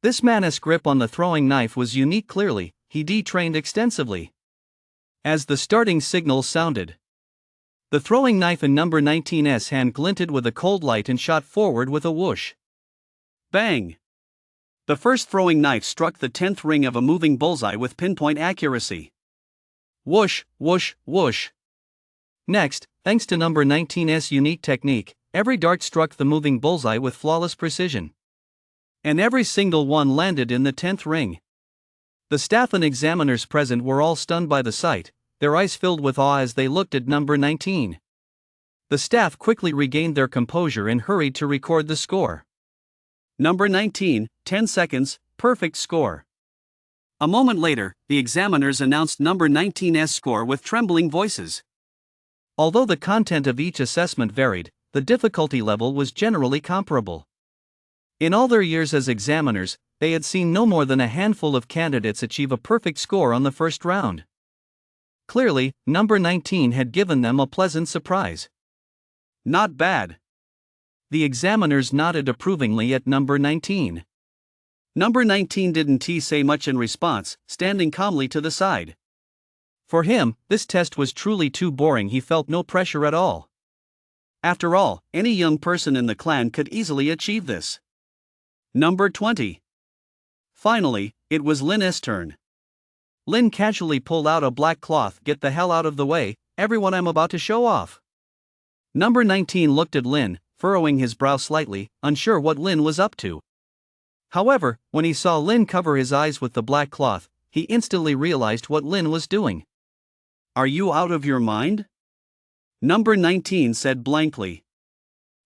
This man's grip on the throwing knife was unique. Clearly, he trained extensively. As the starting signal sounded, the throwing knife in number 19's hand glinted with a cold light and shot forward with a whoosh. Bang! The first throwing knife struck the 10th ring of a moving bullseye with pinpoint accuracy. Whoosh, whoosh, whoosh. Next, thanks to number 19's unique technique, every dart struck the moving bullseye with flawless precision. And every single one landed in the 10th ring. The staff and examiners present were all stunned by the sight, their eyes filled with awe as they looked at number 19. The staff quickly regained their composure and hurried to record the score. Number 19, 10 seconds, perfect score. A moment later, the examiners announced number 19's score with trembling voices. Although the content of each assessment varied, the difficulty level was generally comparable. In all their years as examiners, they had seen no more than a handful of candidates achieve a perfect score on the first round. Clearly, number 19 had given them a pleasant surprise. Not bad. The examiners nodded approvingly at number 19. Number 19 didn't say much in response, standing calmly to the side. For him, this test was truly too boring. He felt no pressure at all. After all, any young person in the clan could easily achieve this. Number 20. Finally, it was Lin's turn. Lin casually pulled out a black cloth. Get the hell out of the way, everyone, I'm about to show off. Number 19 looked at Lin, furrowing his brow slightly, unsure what Lin was up to. However, when he saw Lin cover his eyes with the black cloth, he instantly realized what Lin was doing. Are you out of your mind? Number 19 said blankly.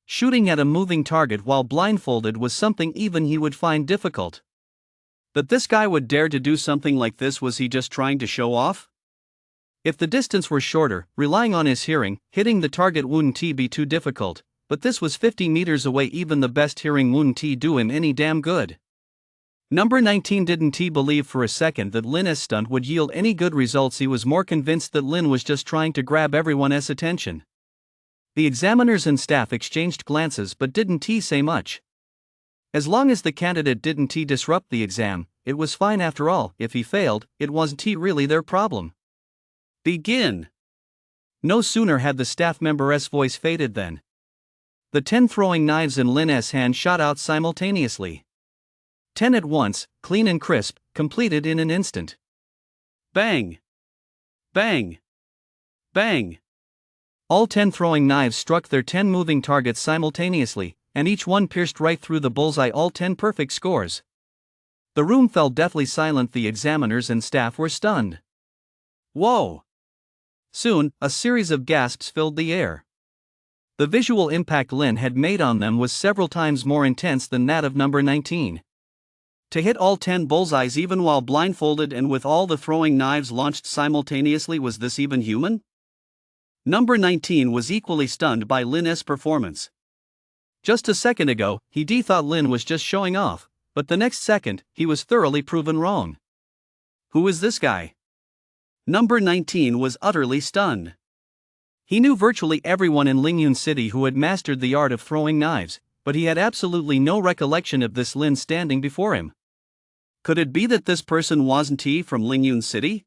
Shooting at a moving target while blindfolded was something even he would find difficult. That this guy would dare to do something like this, was he just trying to show off? If the distance were shorter, relying on his hearing, hitting the target wouldn't be too difficult, but this was 50 meters away. Even the best hearing wouldn't do him any damn good. Number 19 didn't believe for a second that Lin's stunt would yield any good results. He was more convinced that Lin was just trying to grab everyone's attention. The examiners and staff exchanged glances but didn't say much. As long as the candidate didn't disrupt the exam, it was fine. After all, if he failed, it wasn't really their problem. Begin! No sooner had the staff member's voice faded than the 10 throwing knives in Lin's hand shot out simultaneously. 10 at once, clean and crisp, completed in an instant. Bang! Bang! Bang! All 10 throwing knives struck their 10 moving targets simultaneously, and each one pierced right through the bullseye. All 10 perfect scores. The room fell deathly silent. The examiners and staff were stunned. Whoa! Soon, a series of gasps filled the air. The visual impact Lin had made on them was several times more intense than that of number 19. To hit all 10 bullseyes even while blindfolded and with all the throwing knives launched simultaneously, was this even human? Number 19 was equally stunned by Lin's performance. Just a second ago, he thought Lin was just showing off, but the next second, he was thoroughly proven wrong. Who is this guy? Number 19 was utterly stunned. He knew virtually everyone in Lingyun City who had mastered the art of throwing knives, but he had absolutely no recollection of this Lin standing before him. Could it be that this person wasn't he from Lingyun City?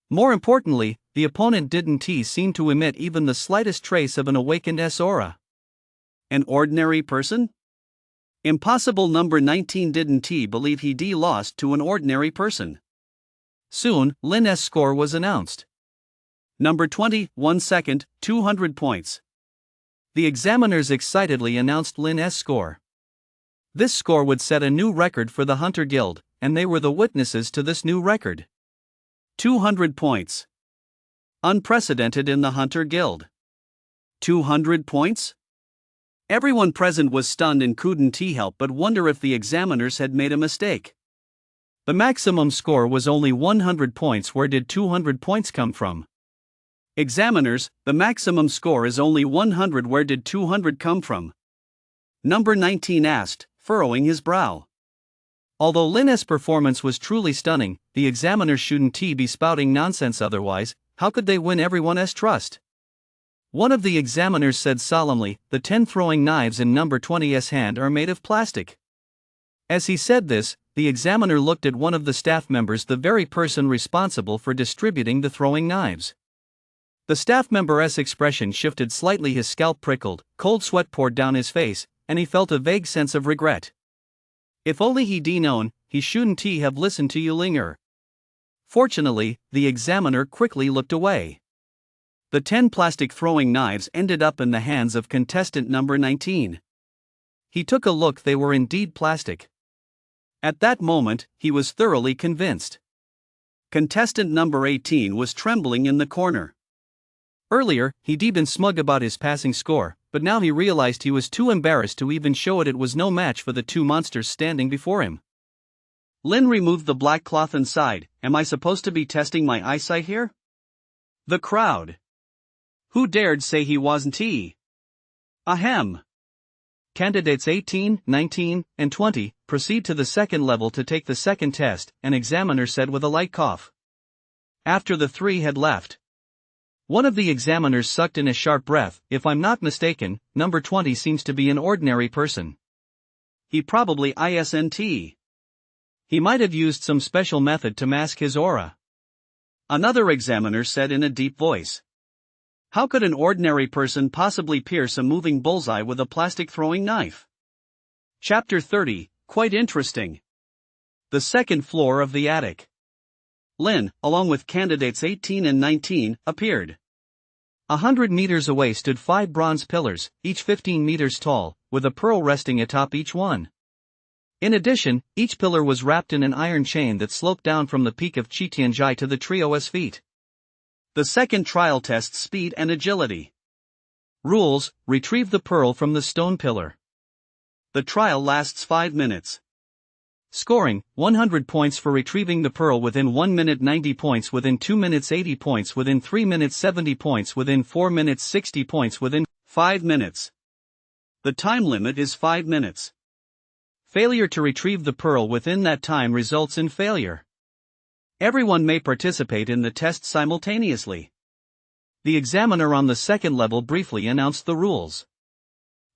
More importantly, the opponent didn't seem to emit even the slightest trace of an awakened aura. An ordinary person? Impossible. Number 19 didn't believe he lost to an ordinary person. Soon, Lin's score was announced. Number 20, 1 second, 200 points. The examiners excitedly announced Lin's score. This score would set a new record for the Hunter Guild, and they were the witnesses to this new record. 200 points. Unprecedented in the Hunter Guild. 200 points? Everyone present was stunned and couldn't help but wonder if the examiners had made a mistake. The maximum score was only 100 points. Where did 200 points come from? Examiners, the maximum score is only 100. Where did 200 come from? Number 19 asked, furrowing his brow. Although Lin's performance was truly stunning, the examiners shouldn't be spouting nonsense otherwise. How could they win everyone's trust? One of the examiners said solemnly, the 10 throwing knives in number 20's hand are made of plastic. As he said this, the examiner looked at one of the staff members, the very person responsible for distributing the throwing knives. The staff member's expression shifted slightly, his scalp prickled, cold sweat poured down his face, and he felt a vague sense of regret. If only he'd known, he shouldn't have listened to Yulinger. Fortunately, the examiner quickly looked away. The 10 plastic throwing knives ended up in the hands of contestant number 19. He took a look, they were indeed plastic. At that moment, he was thoroughly convinced. Contestant number 18 was trembling in the corner. Earlier, he'd been smug about his passing score, but now he realized he was too embarrassed to even show it. It was no match for the two monsters standing before him. Lin removed the black cloth and sighed, am I supposed to be testing my eyesight here? The crowd. Who dared say he wasn't he? Ahem. Candidates 18, 19, and 20 proceed to the second level to take the second test, an examiner said with a light cough. After the 3 had left, one of the examiners sucked in a sharp breath. If I'm not mistaken, number 20 seems to be an ordinary person. He probably isn't. He might have used some special method to mask his aura. Another examiner said in a deep voice. How could an ordinary person possibly pierce a moving bullseye with a plastic throwing knife? Chapter 30, quite interesting. The second floor of the attic. Lin, along with candidates 18 and 19, appeared. 100 meters away stood 5 bronze pillars, each 15 meters tall, with a pearl resting atop each one. In addition, each pillar was wrapped in an iron chain that sloped down from the peak of Chitianjai to the trio's feet. The second trial tests speed and agility. Rules: retrieve the pearl from the stone pillar. The trial lasts 5 minutes. Scoring: 100 points for retrieving the pearl within 1 minute, 90 points within 2 minutes, 80 points within 3 minutes, 70 points within 4 minutes, 60 points within 5 minutes. The time limit is 5 minutes. Failure to retrieve the pearl within that time results in failure. Everyone may participate in the test simultaneously. The examiner on the second level briefly announced the rules.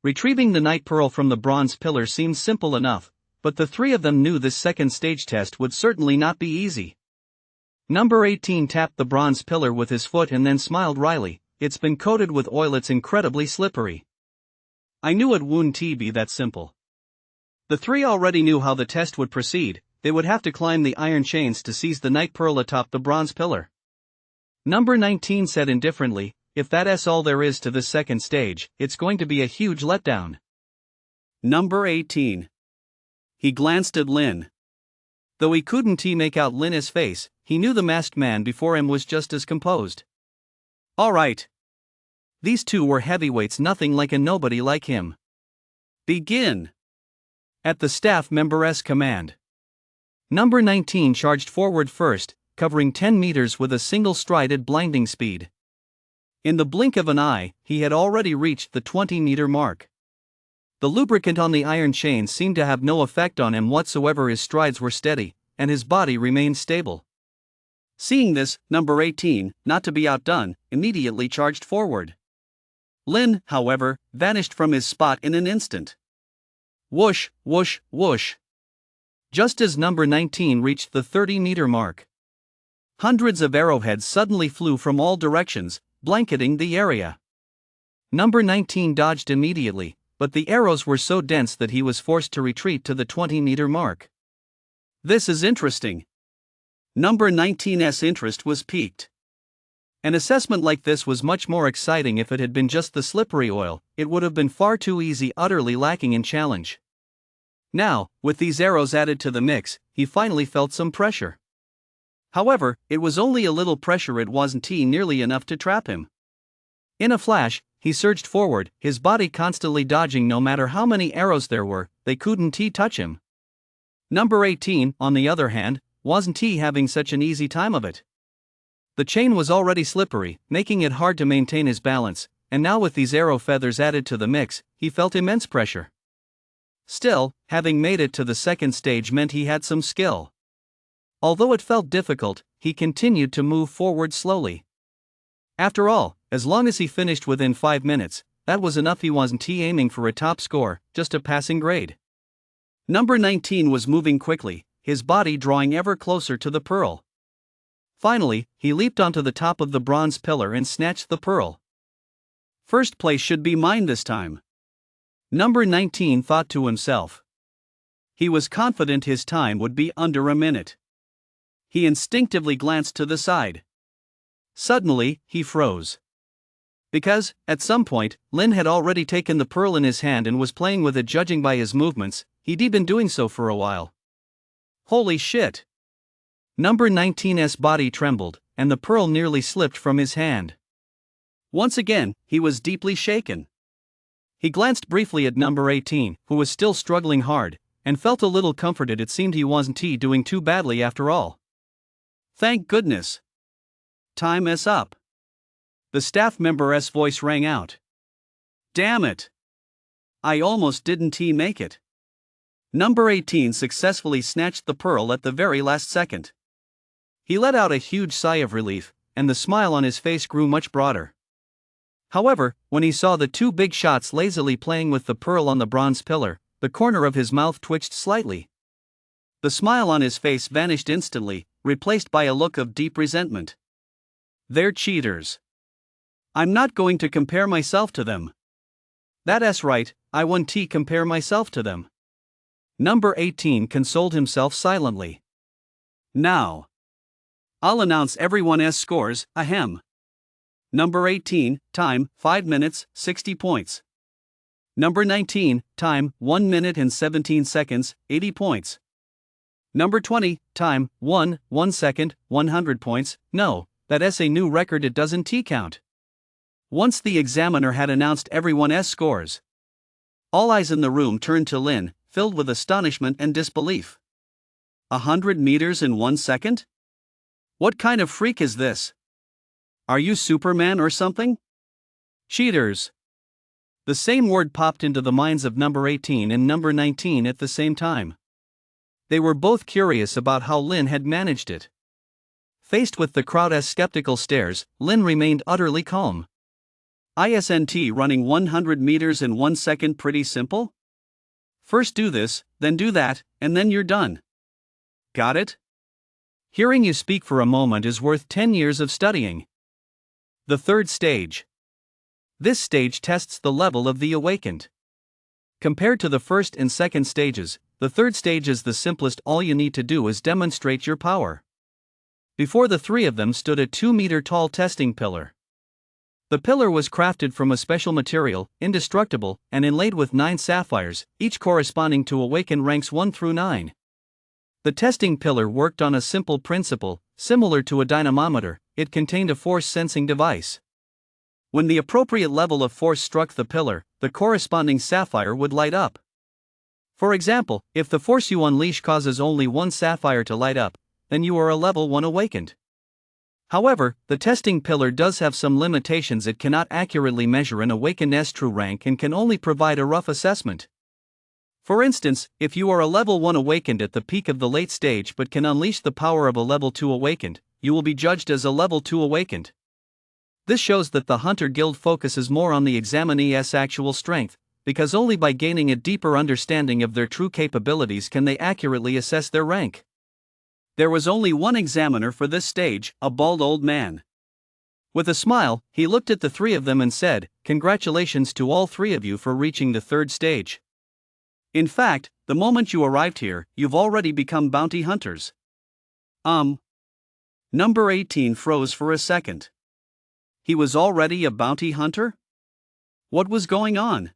Retrieving the night pearl from the bronze pillar seemed simple enough, but the 3 of them knew this second stage test would certainly not be easy. Number 18 tapped the bronze pillar with his foot and then smiled wryly. It's been coated with oil, it's incredibly slippery. I knew it wouldn't be that simple. The 3 already knew how the test would proceed. They would have to climb the iron chains to seize the night pearl atop the bronze pillar. Number 19 said indifferently, if that's all there is to this second stage, it's going to be a huge letdown. Number 18. He glanced at Lin. Though he couldn't make out Lin's face, he knew the masked man before him was just as composed. All right. These two were heavyweights, nothing like a nobody like him. Begin! At the staff member's command. Number 19 charged forward first, covering 10 meters with a single stride at blinding speed. In the blink of an eye, he had already reached the 20-meter mark. The lubricant on the iron chains seemed to have no effect on him whatsoever. His strides were steady, and his body remained stable. Seeing this, number 18, not to be outdone, immediately charged forward. Lin, however, vanished from his spot in an instant. Whoosh, whoosh, whoosh. Just as number 19 reached the 30-meter mark, hundreds of arrowheads suddenly flew from all directions, blanketing the area. Number 19 dodged immediately, but the arrows were so dense that he was forced to retreat to the 20-meter mark. This is interesting. Number 19's interest was piqued. An assessment like this was much more exciting if it had been just the slippery oil. It would have been far too easy, utterly lacking in challenge. Now, with these arrows added to the mix, he finally felt some pressure. However, it was only a little pressure, it wasn't nearly enough to trap him. In a flash, he surged forward, his body constantly dodging. No matter how many arrows there were, they couldn't touch him. Number 18, on the other hand, wasn't having such an easy time of it. The chain was already slippery, making it hard to maintain his balance, and now with these arrow feathers added to the mix, he felt immense pressure. Still, having made it to the second stage meant he had some skill. Although it felt difficult, he continued to move forward slowly. After all, as long as he finished within 5 minutes, that was enough. He wasn't aiming for a top score, just a passing grade. Number 19 was moving quickly, his body drawing ever closer to the pearl. Finally, he leaped onto the top of the bronze pillar and snatched the pearl. First place should be mine this time, Number 19 thought to himself. He was confident his time would be under a minute. He instinctively glanced to the side. Suddenly, he froze. Because, at some point, Lin had already taken the pearl in his hand and was playing with it. Judging by his movements, he'd been doing so for a while. Holy shit! Number 19's body trembled, and the pearl nearly slipped from his hand. Once again, he was deeply shaken. He glanced briefly at number 18, who was still struggling hard, and felt a little comforted. It seemed he wasn't doing too badly after all. Thank goodness. Time is up. The staff member's voice rang out. Damn it! I almost didn't make it. Number 18 successfully snatched the pearl at the very last second. He let out a huge sigh of relief, and the smile on his face grew much broader. However, when he saw the two big shots lazily playing with the pearl on the bronze pillar, the corner of his mouth twitched slightly. The smile on his face vanished instantly, replaced by a look of deep resentment. They're cheaters. I'm not going to compare myself to them. That's right, I won't compare myself to them. Number 18 consoled himself silently. Now, I'll announce everyone's scores, ahem. Number 18, time, 5 minutes, 60 points. Number 19, time, 1 minute and 17 seconds, 80 points. Number 20, time, 1 second, 100 points. No, that's a new record, it doesn't count. Once the examiner had announced everyone's scores, all eyes in the room turned to Lin, filled with astonishment and disbelief. 100 meters in 1 second? What kind of freak is this? Are you Superman or something? Cheaters. The same word popped into the minds of number 18 and number 19 at the same time. They were both curious about how Lin had managed it. Faced with the crowd's skeptical stares, Lin remained utterly calm. Isn't running 100 meters in 1 second pretty simple? First do this, then do that, and then you're done. Got it? Hearing you speak for a moment is worth 10 years of studying. The third stage. This stage tests the level of the awakened. Compared to the first and second stages, the third stage is the simplest. All you need to do is demonstrate your power. Before the three of them stood a 2-meter-tall testing pillar. The pillar was crafted from a special material, indestructible, and inlaid with 9 sapphires, each corresponding to awakened ranks 1 through 9. The testing pillar worked on a simple principle, similar to a dynamometer. It contained a force-sensing device. When the appropriate level of force struck the pillar, the corresponding sapphire would light up. For example, if the force you unleash causes only one sapphire to light up, then you are a level 1 awakened. However, the testing pillar does have some limitations. It cannot accurately measure an awakened's true rank and can only provide a rough assessment. For instance, if you are a level 1 awakened at the peak of the late stage but can unleash the power of a level 2 awakened, you will be judged as a level 2 awakened. This shows that the Hunter Guild focuses more on the examinee's actual strength, because only by gaining a deeper understanding of their true capabilities can they accurately assess their rank. There was only one examiner for this stage, a bald old man. With a smile, he looked at the three of them and said, "Congratulations to all three of you for reaching the third stage. In fact, the moment you arrived here, you've already become bounty hunters." Number 18 froze for a second. He was already a bounty hunter? What was going on?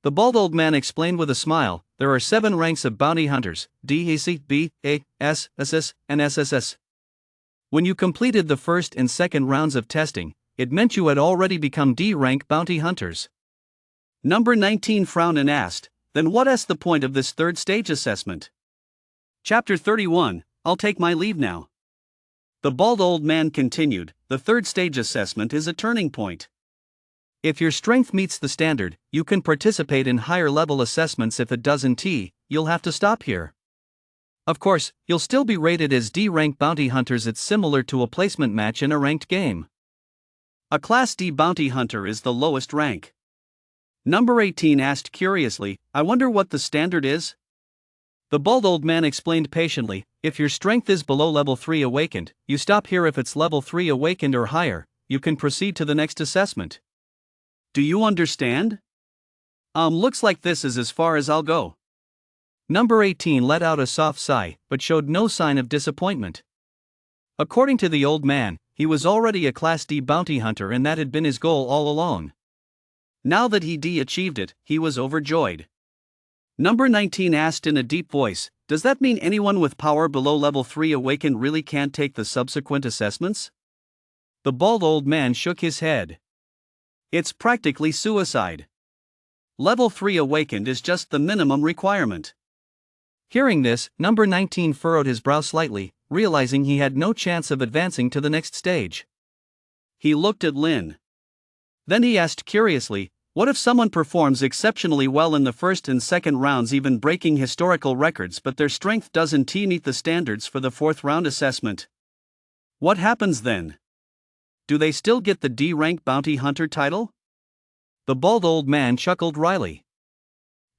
The bald old man explained with a smile, "There are 7 ranks of bounty hunters, D, C, B, A, S, SS, and SSS. When you completed the first and second rounds of testing, it meant you had already become D-rank bounty hunters." Number 19 frowned and asked, "Then what's the point of this third stage assessment?" Chapter 31, I'll take my leave now. The bald old man continued, "The third stage assessment is a turning point. If your strength meets the standard, you can participate in higher level assessments. If it doesn't, you'll have to stop here. Of course, you'll still be rated as D-rank bounty hunters. It's similar to a placement match in a ranked game. A Class D bounty hunter is the lowest rank." Number 18 asked curiously, "I wonder what the standard is?" The bald old man explained patiently, "If your strength is below level 3 awakened, you stop here. If it's level 3 awakened or higher, you can proceed to the next assessment. Do you understand? Looks like this is as far as I'll go." Number 18 let out a soft sigh, but showed no sign of disappointment. According to the old man, he was already a Class D bounty hunter and that had been his goal all along. Now that he achieved it, he was overjoyed. Number 19 asked in a deep voice, "Does that mean anyone with power below level 3 awakened really can't take the subsequent assessments?" The bald old man shook his head. "It's practically suicide. Level 3 awakened is just the minimum requirement." Hearing this, number 19 furrowed his brow slightly, realizing he had no chance of advancing to the next stage. He looked at Lin. Then he asked curiously, "What if someone performs exceptionally well in the first and second rounds, even breaking historical records, but their strength doesn't meet the standards for the fourth round assessment? What happens then? Do they still get the D-rank bounty hunter title?" The bald old man chuckled wryly.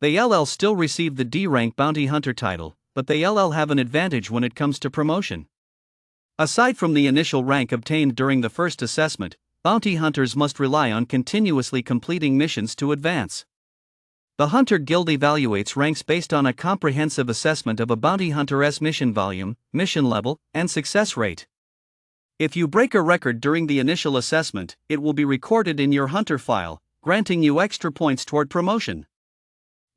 "They still receive the D-rank bounty hunter title, but they have an advantage when it comes to promotion. Aside from the initial rank obtained during the first assessment, bounty hunters must rely on continuously completing missions to advance. The Hunter Guild evaluates ranks based on a comprehensive assessment of a bounty hunter's mission volume, mission level, and success rate. If you break a record during the initial assessment, it will be recorded in your hunter file, granting you extra points toward promotion.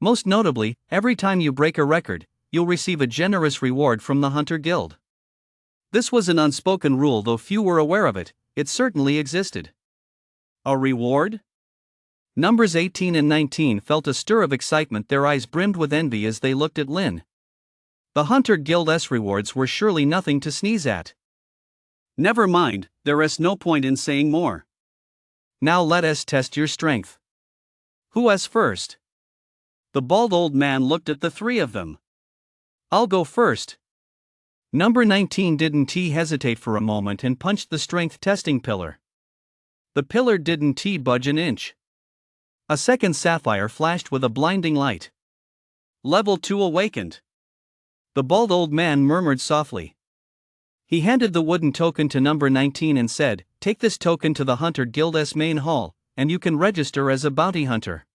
Most notably, every time you break a record, you'll receive a generous reward from the Hunter Guild. This was an unspoken rule, though few were aware of it. It certainly existed. A reward? Numbers 18 and 19 felt a stir of excitement. Their eyes brimmed with envy as they looked at Lin. The Hunter Guild's rewards were surely nothing to sneeze at. Never mind, there's no point in saying more. Now let us test your strength. Who's first? The bald old man looked at the three of them. "I'll go first." Number 19 didn't hesitate for a moment and punched the strength testing pillar. The pillar didn't budge an inch. A second sapphire flashed with a blinding light. "Level 2 awakened." The bald old man murmured softly. He handed the wooden token to number 19 and said, "Take this token to the Hunter Guild's main hall, and you can register as a bounty hunter.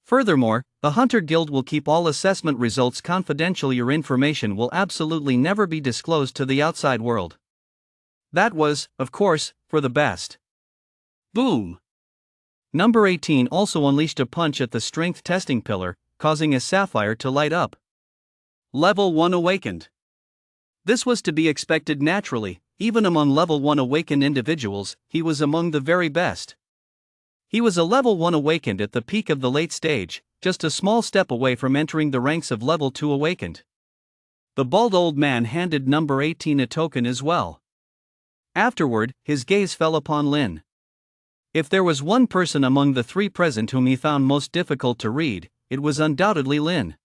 Furthermore, the Hunter Guild will keep all assessment results confidential. Your information will absolutely never be disclosed to the outside world." That was, of course, for the best. Boom! Number 18 also unleashed a punch at the strength testing pillar, causing a sapphire to light up. Level 1 awakened. This was to be expected naturally. Even among level 1 awakened individuals, he was among the very best. He was a level 1 awakened at the peak of the late stage, just a small step away from entering the ranks of level 2 awakened. The bald old man handed number 18 a token as well. Afterward, his gaze fell upon Lin. If there was one person among the three present whom he found most difficult to read, it was undoubtedly Lin.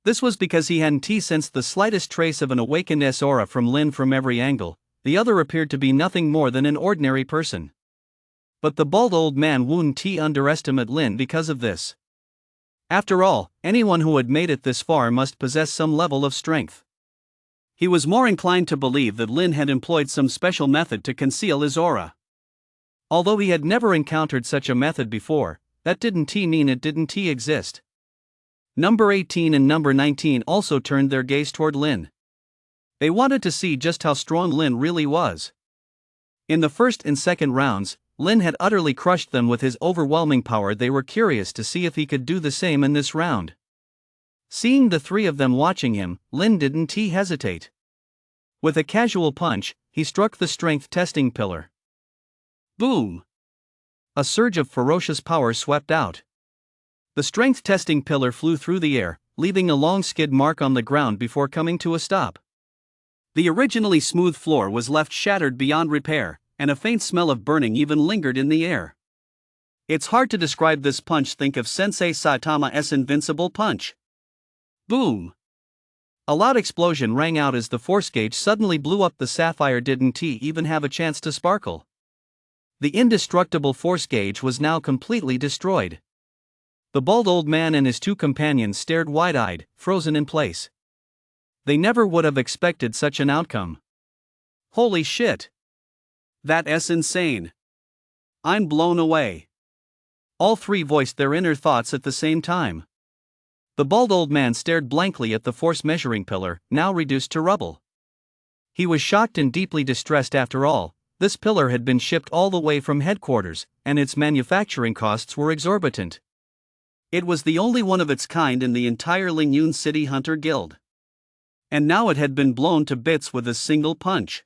This was because he hadn't sensed the slightest trace of an awakened aura from Lin from every angle. The other appeared to be nothing more than an ordinary person. But the bald old man wouldn't underestimate Lin because of this. After all, anyone who had made it this far must possess some level of strength. He was more inclined to believe that Lin had employed some special method to conceal his aura. Although he had never encountered such a method before, that didn't mean it didn't exist. Number 18 and number 19 also turned their gaze toward Lin. They wanted to see just how strong Lin really was. In the first and second rounds, Lin had utterly crushed them with his overwhelming power. They were curious to see if he could do the same in this round. Seeing the three of them watching him, Lin didn't hesitate. With a casual punch, he struck the strength testing pillar. Boom! A surge of ferocious power swept out. The strength testing pillar flew through the air, leaving a long skid mark on the ground before coming to a stop. The originally smooth floor was left shattered beyond repair, and a faint smell of burning even lingered in the air. It's hard to describe this punch. Think of Sensei Saitama's invincible punch. Boom! A loud explosion rang out as the force gauge suddenly blew up. The sapphire didn't even have a chance to sparkle. The indestructible force gauge was now completely destroyed. The bald old man and his two companions stared wide-eyed, frozen in place. They never would have expected such an outcome. Holy shit! That's insane. I'm blown away. All three voiced their inner thoughts at the same time. The bald old man stared blankly at the force measuring pillar, now reduced to rubble. He was shocked and deeply distressed. After all, this pillar had been shipped all the way from headquarters, and its manufacturing costs were exorbitant. It was the only one of its kind in the entire Lingyun City Hunter Guild. And now it had been blown to bits with a single punch.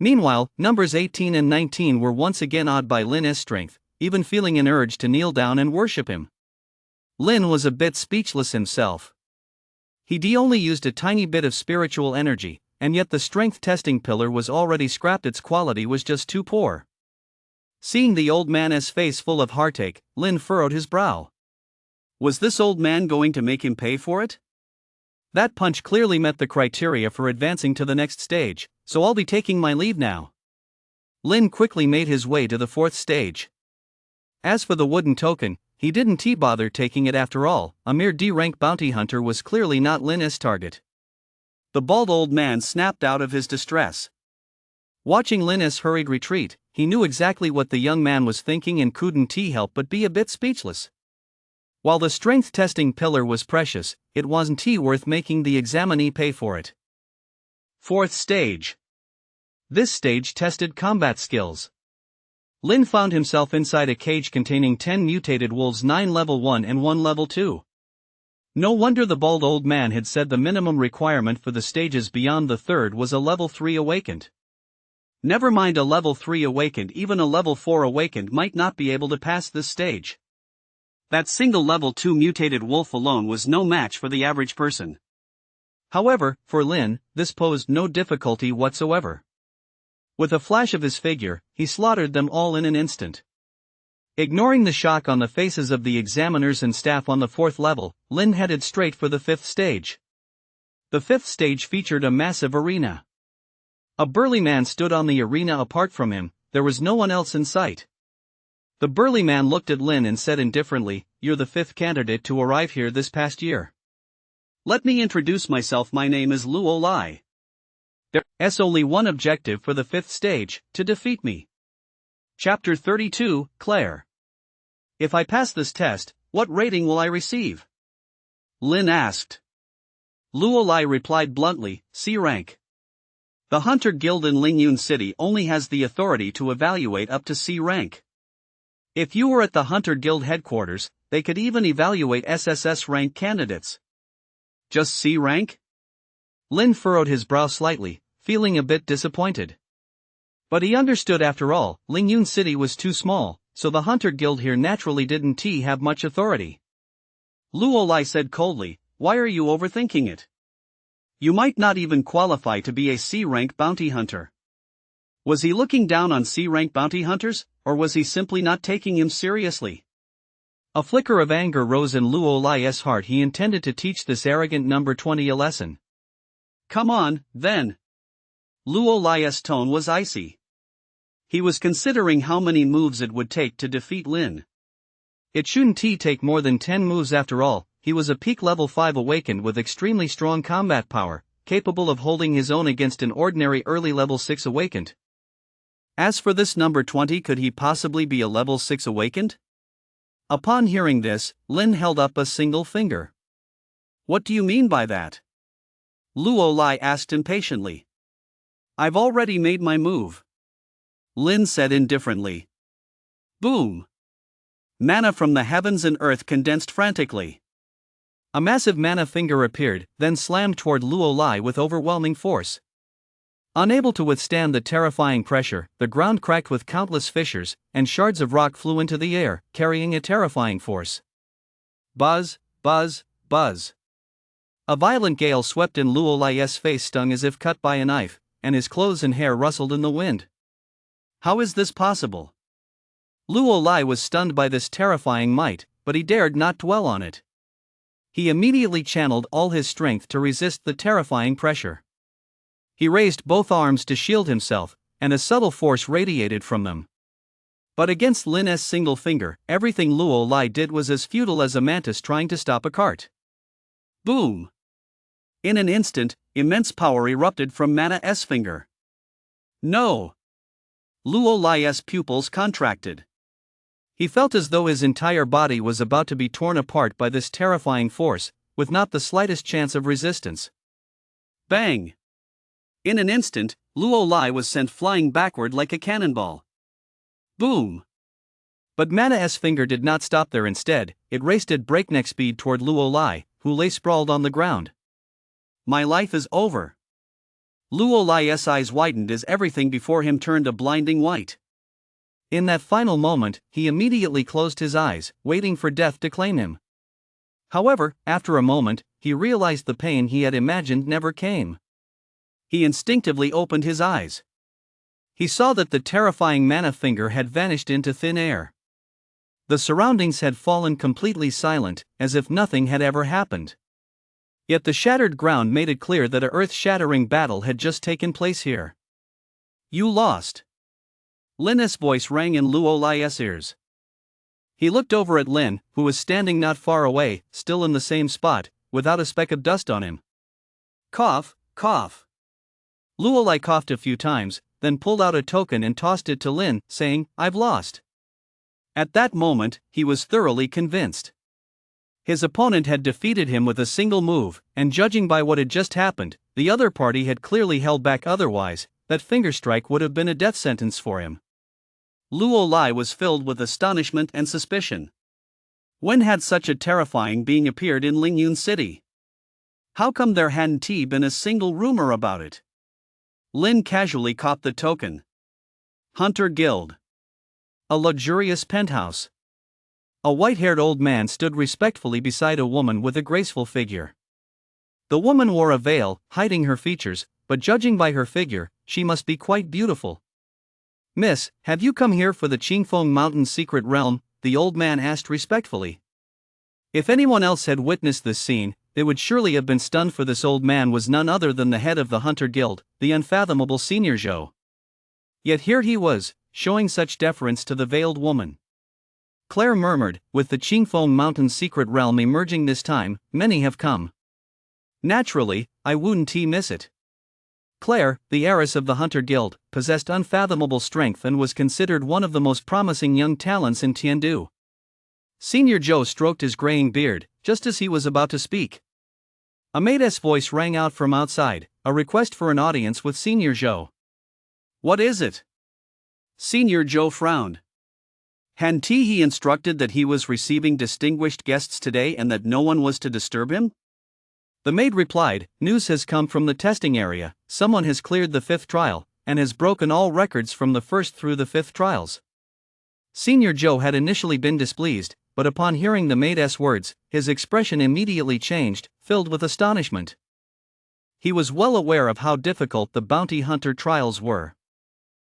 Meanwhile, numbers 18 and 19 were once again awed by Lin's strength, even feeling an urge to kneel down and worship him. Lin was a bit speechless himself. He'd only used a tiny bit of spiritual energy, and yet the strength testing pillar was already scrapped. Its quality was just too poor. Seeing the old man's face full of heartache, Lin furrowed his brow. Was this old man going to make him pay for it? That punch clearly met the criteria for advancing to the next stage, so I'll be taking my leave now. Lin quickly made his way to the fourth stage. As for the wooden token, he didn't bother taking it. After all, a mere D-rank bounty hunter was clearly not Lin's target. The bald old man snapped out of his distress. Watching Lin's hurried retreat, he knew exactly what the young man was thinking and couldn't help but be a bit speechless. While the strength testing pillar was precious, it wasn't worth making the examinee pay for it. Fourth stage. This stage tested combat skills. Lin found himself inside a cage containing 10 mutated wolves, 9 level 1 and 1 level 2. No wonder the bald old man had said the minimum requirement for the stages beyond the third was a level 3 awakened. Never mind a level 3 awakened, even a level 4 awakened might not be able to pass this stage. That single level 2 mutated wolf alone was no match for the average person. However, for Lin, this posed no difficulty whatsoever. With a flash of his figure, he slaughtered them all in an instant. Ignoring the shock on the faces of the examiners and staff on the fourth level, Lin headed straight for the fifth stage. The fifth stage featured a massive arena. A burly man stood on the arena. Apart from him, there was no one else in sight. The burly man looked at Lin and said indifferently, "You're the fifth candidate to arrive here this past year. Let me introduce myself. My name is Luo Lai. There's only one objective for the fifth stage, to defeat me." Chapter 32, Claire. If I pass this test, what rating will I receive? Lin asked. Luo Lai replied bluntly, C rank. The Hunter Guild in Lingyun City only has the authority to evaluate up to C rank. If you were at the Hunter Guild headquarters, they could even evaluate SSS rank candidates. Just C rank? Lin furrowed his brow slightly, feeling a bit disappointed. But he understood. After all, Lingyun City was too small, so the Hunter Guild here naturally didn't have much authority. Luo Lai said coldly, "Why are you overthinking it? You might not even qualify to be a C-rank bounty hunter." Was he looking down on C-rank bounty hunters, or was he simply not taking him seriously? A flicker of anger rose in Luo Lai's heart. He intended to teach this arrogant number 20 a lesson. "Come on, then." Luo Lai's tone was icy. He was considering how many moves it would take to defeat Lin. It shouldn't take more than 10 moves after all. He was a peak level 5 awakened with extremely strong combat power, capable of holding his own against an ordinary early level 6 awakened. As for this number 20, could he possibly be a level 6 awakened? Upon hearing this, Lin held up a single finger. "What do you mean by that?" Luo Lai asked impatiently. "I've already made my move," Lin said indifferently. Boom! Mana from the heavens and earth condensed frantically. A massive mana finger appeared, then slammed toward Luo Lai with overwhelming force. Unable to withstand the terrifying pressure, the ground cracked with countless fissures, and shards of rock flew into the air, carrying a terrifying force. Buzz, buzz, buzz. A violent gale swept in Luo Lai's face, stung as if cut by a knife, and his clothes and hair rustled in the wind. How is this possible? Luo Lai was stunned by this terrifying might, but he dared not dwell on it. He immediately channeled all his strength to resist the terrifying pressure. He raised both arms to shield himself, and a subtle force radiated from them. But against Lin's single finger, everything Luo Lai did was as futile as a mantis trying to stop a cart. Boom! In an instant, immense power erupted from Mana's finger. No! Luo Lai's pupils contracted. He felt as though his entire body was about to be torn apart by this terrifying force, with not the slightest chance of resistance. Bang! In an instant, Luo Lai was sent flying backward like a cannonball. Boom! But Mana's finger did not stop there. Instead, it raced at breakneck speed toward Luo Lai, who lay sprawled on the ground. My life is over. Luo Lai's eyes widened as everything before him turned a blinding white. In that final moment, he immediately closed his eyes, waiting for death to claim him. However, after a moment, he realized the pain he had imagined never came. He instinctively opened his eyes. He saw that the terrifying mana finger had vanished into thin air. The surroundings had fallen completely silent, as if nothing had ever happened. Yet the shattered ground made it clear that a earth-shattering battle had just taken place here. You lost. Lin's voice rang in Luo Lai's ears. He looked over at Lin, who was standing not far away, still in the same spot, without a speck of dust on him. Cough, cough. Luo Lai coughed a few times, then pulled out a token and tossed it to Lin, saying, "I've lost." At that moment, he was thoroughly convinced. His opponent had defeated him with a single move, and judging by what had just happened, the other party had clearly held back. Otherwise, that finger strike would have been a death sentence for him. Luo Lai was filled with astonishment and suspicion. When had such a terrifying being appeared in Lingyun City? How come there hadn't been a single rumor about it? Lin casually copped the token. Hunter Guild. A luxurious penthouse. A white-haired old man stood respectfully beside a woman with a graceful figure. The woman wore a veil, hiding her features, but judging by her figure, she must be quite beautiful. "Miss, have you come here for the Qingfeng Mountain secret realm?" the old man asked respectfully. If anyone else had witnessed this scene, they would surely have been stunned, for this old man was none other than the head of the Hunter Guild, the unfathomable Senior Zhou. Yet here he was, showing such deference to the veiled woman. Claire murmured, "With the Qingfeng Mountain secret realm emerging this time, many have come. Naturally, I wouldn't miss it." Claire, the heiress of the Hunter Guild, possessed unfathomable strength and was considered one of the most promising young talents in Tiandu. Senior Zhou stroked his graying beard, just as he was about to speak. A maid's voice rang out from outside, a request for an audience with Senior Zhou. "What is it?" Senior Zhou frowned. Hadn't he instructed that he was receiving distinguished guests today and that no one was to disturb him? The maid replied, "News has come from the testing area. Someone has cleared the 5th trial, and has broken all records from the 1st through the 5th trials." Senior Joe had initially been displeased, but upon hearing the maid's words, his expression immediately changed, filled with astonishment. He was well aware of how difficult the bounty hunter trials were.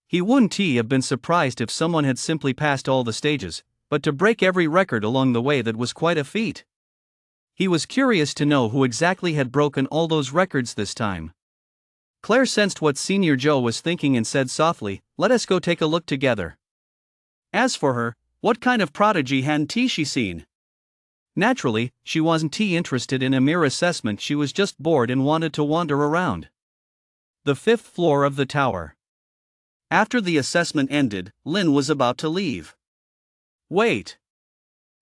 He wouldn't have been surprised if someone had simply passed all the stages, but to break every record along the way, that was quite a feat. He was curious to know who exactly had broken all those records this time. Claire sensed what Senior Joe was thinking and said softly, "Let us go take a look together." As for her, what kind of prodigy hadn't she seen? Naturally, she wasn't interested in a mere assessment, she was just bored and wanted to wander around. The 5th floor of the tower. After the assessment ended, Lynn was about to leave. Wait!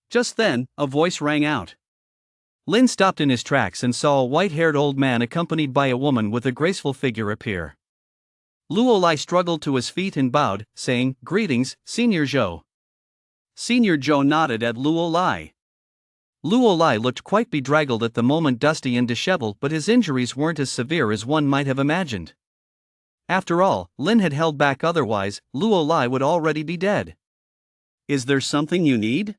Just then, a voice rang out. Lynn stopped in his tracks and saw a white-haired old man accompanied by a woman with a graceful figure appear. Luolai struggled to his feet and bowed, saying, "Greetings, Senior Joe." Senior Joe nodded at Luolai. Luolai looked quite bedraggled at the moment, dusty and disheveled, but his injuries weren't as severe as one might have imagined. After all, Lynn had held back, otherwise, Luolai would already be dead. "Is there something you need?"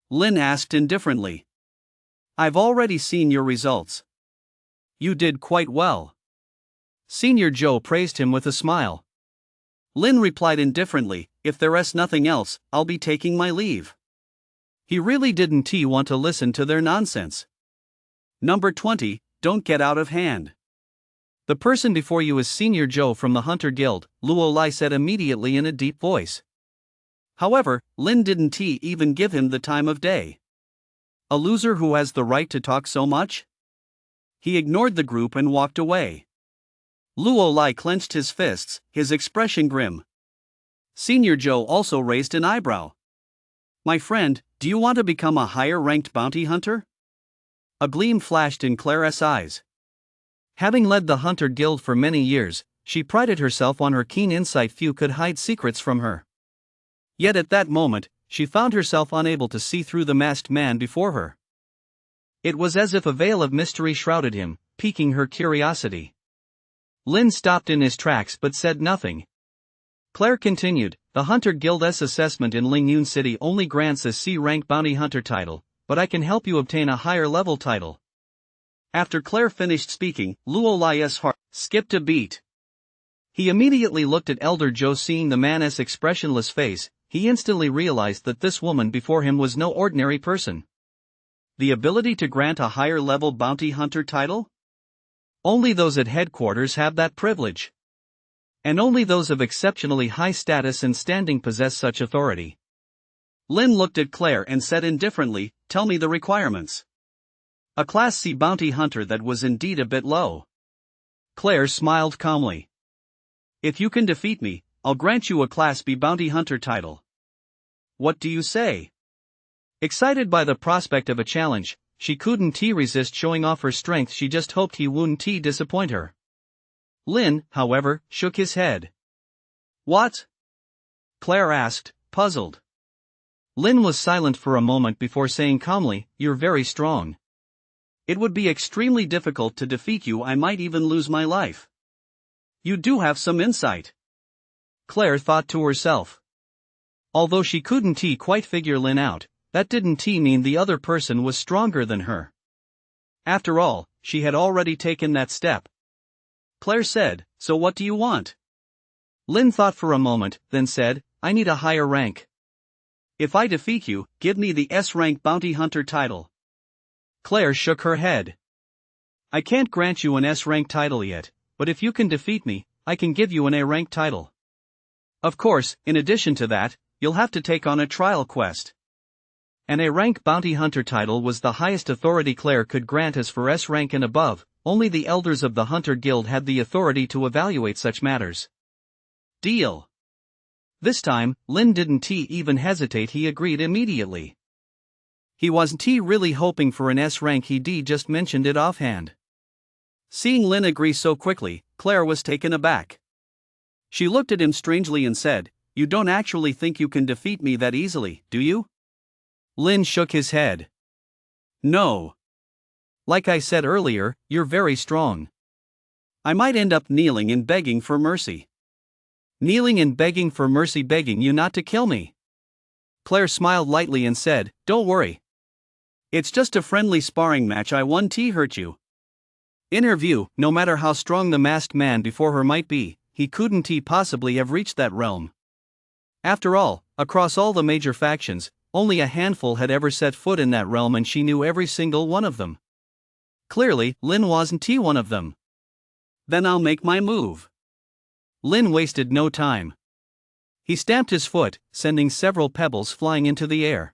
Lynn asked indifferently. "I've already seen your results." "You did quite well." Senior Joe praised him with a smile. Lynn replied indifferently, "If there's nothing else, I'll be taking my leave." He really didn't want to listen to their nonsense. Number 20, don't get out of hand. "The person before you is Senior Joe from the Hunter Guild," Luolai said immediately in a deep voice. However, Lynn didn't even give him the time of day. A loser who has the right to talk so much? He ignored the group and walked away. Luolai clenched his fists, his expression grim. Senior Joe also raised an eyebrow. "My friend, do you want to become a higher-ranked bounty hunter?" A gleam flashed in Claire's eyes. Having led the Hunter Guild for many years, she prided herself on her keen insight. Few could hide secrets from her. Yet at that moment, she found herself unable to see through the masked man before her. It was as if a veil of mystery shrouded him, piquing her curiosity. Lynn stopped in his tracks but said nothing. Claire continued, "The Hunter Guild's assessment in Lingyun City only grants a C-rank bounty hunter title, but I can help you obtain a higher level title." After Claire finished speaking, Luolai's heart skipped a beat. He immediately looked at Elder Joe. Seeing the man's expressionless face, he instantly realized that this woman before him was no ordinary person. The ability to grant a higher level bounty hunter title? Only those at headquarters have that privilege. And only those of exceptionally high status and standing possess such authority. Lynn looked at Claire and said indifferently, "Tell me the requirements." A Class C bounty hunter, that was indeed a bit low. Claire smiled calmly. "If you can defeat me, I'll grant you a Class B bounty hunter title. What do you say?" Excited by the prospect of a challenge, she couldn't resist showing off her strength. She just hoped he wouldn't disappoint her. Lynn, however, shook his head. "What?" Claire asked, puzzled. Lynn was silent for a moment before saying calmly, "You're very strong. It would be extremely difficult to defeat you. I might even lose my life." "You do have some insight," Claire thought to herself. Although she couldn't quite figure Lynn out, that didn't mean the other person was stronger than her. After all, she had already taken that step. Claire said, "So what do you want?" Lynn thought for a moment, then said, "I need a higher rank. If I defeat you, give me the S-rank bounty hunter title." Claire shook her head. "I can't grant you an S-rank title yet, but if you can defeat me, I can give you an A-rank title. Of course, in addition to that, you'll have to take on a trial quest." An A-rank bounty hunter title was the highest authority Claire could grant. As for S-rank and above, only the elders of the Hunter Guild had the authority to evaluate such matters. Deal. This time, Lynn didn't even hesitate. He agreed immediately. He wasn't really hoping for an S-rank. He'd just mentioned it offhand. Seeing Lynn agree so quickly, Claire was taken aback. She looked at him strangely and said, "You don't actually think you can defeat me that easily, do you?" Lynn shook his head. "No. Like I said earlier, you're very strong. I might end up kneeling and begging for mercy." "Kneeling and begging for mercy? Begging you not to kill me?" Claire smiled lightly and said, "Don't worry. It's just a friendly sparring match. I won't hurt you." In her view, no matter how strong the masked man before her might be, he couldn't possibly have reached that realm. After all, across all the major factions, only a handful had ever set foot in that realm, and she knew every single one of them. Clearly, Lin wasn't one of them. "Then I'll make my move." Lin wasted no time. He stamped his foot, sending several pebbles flying into the air.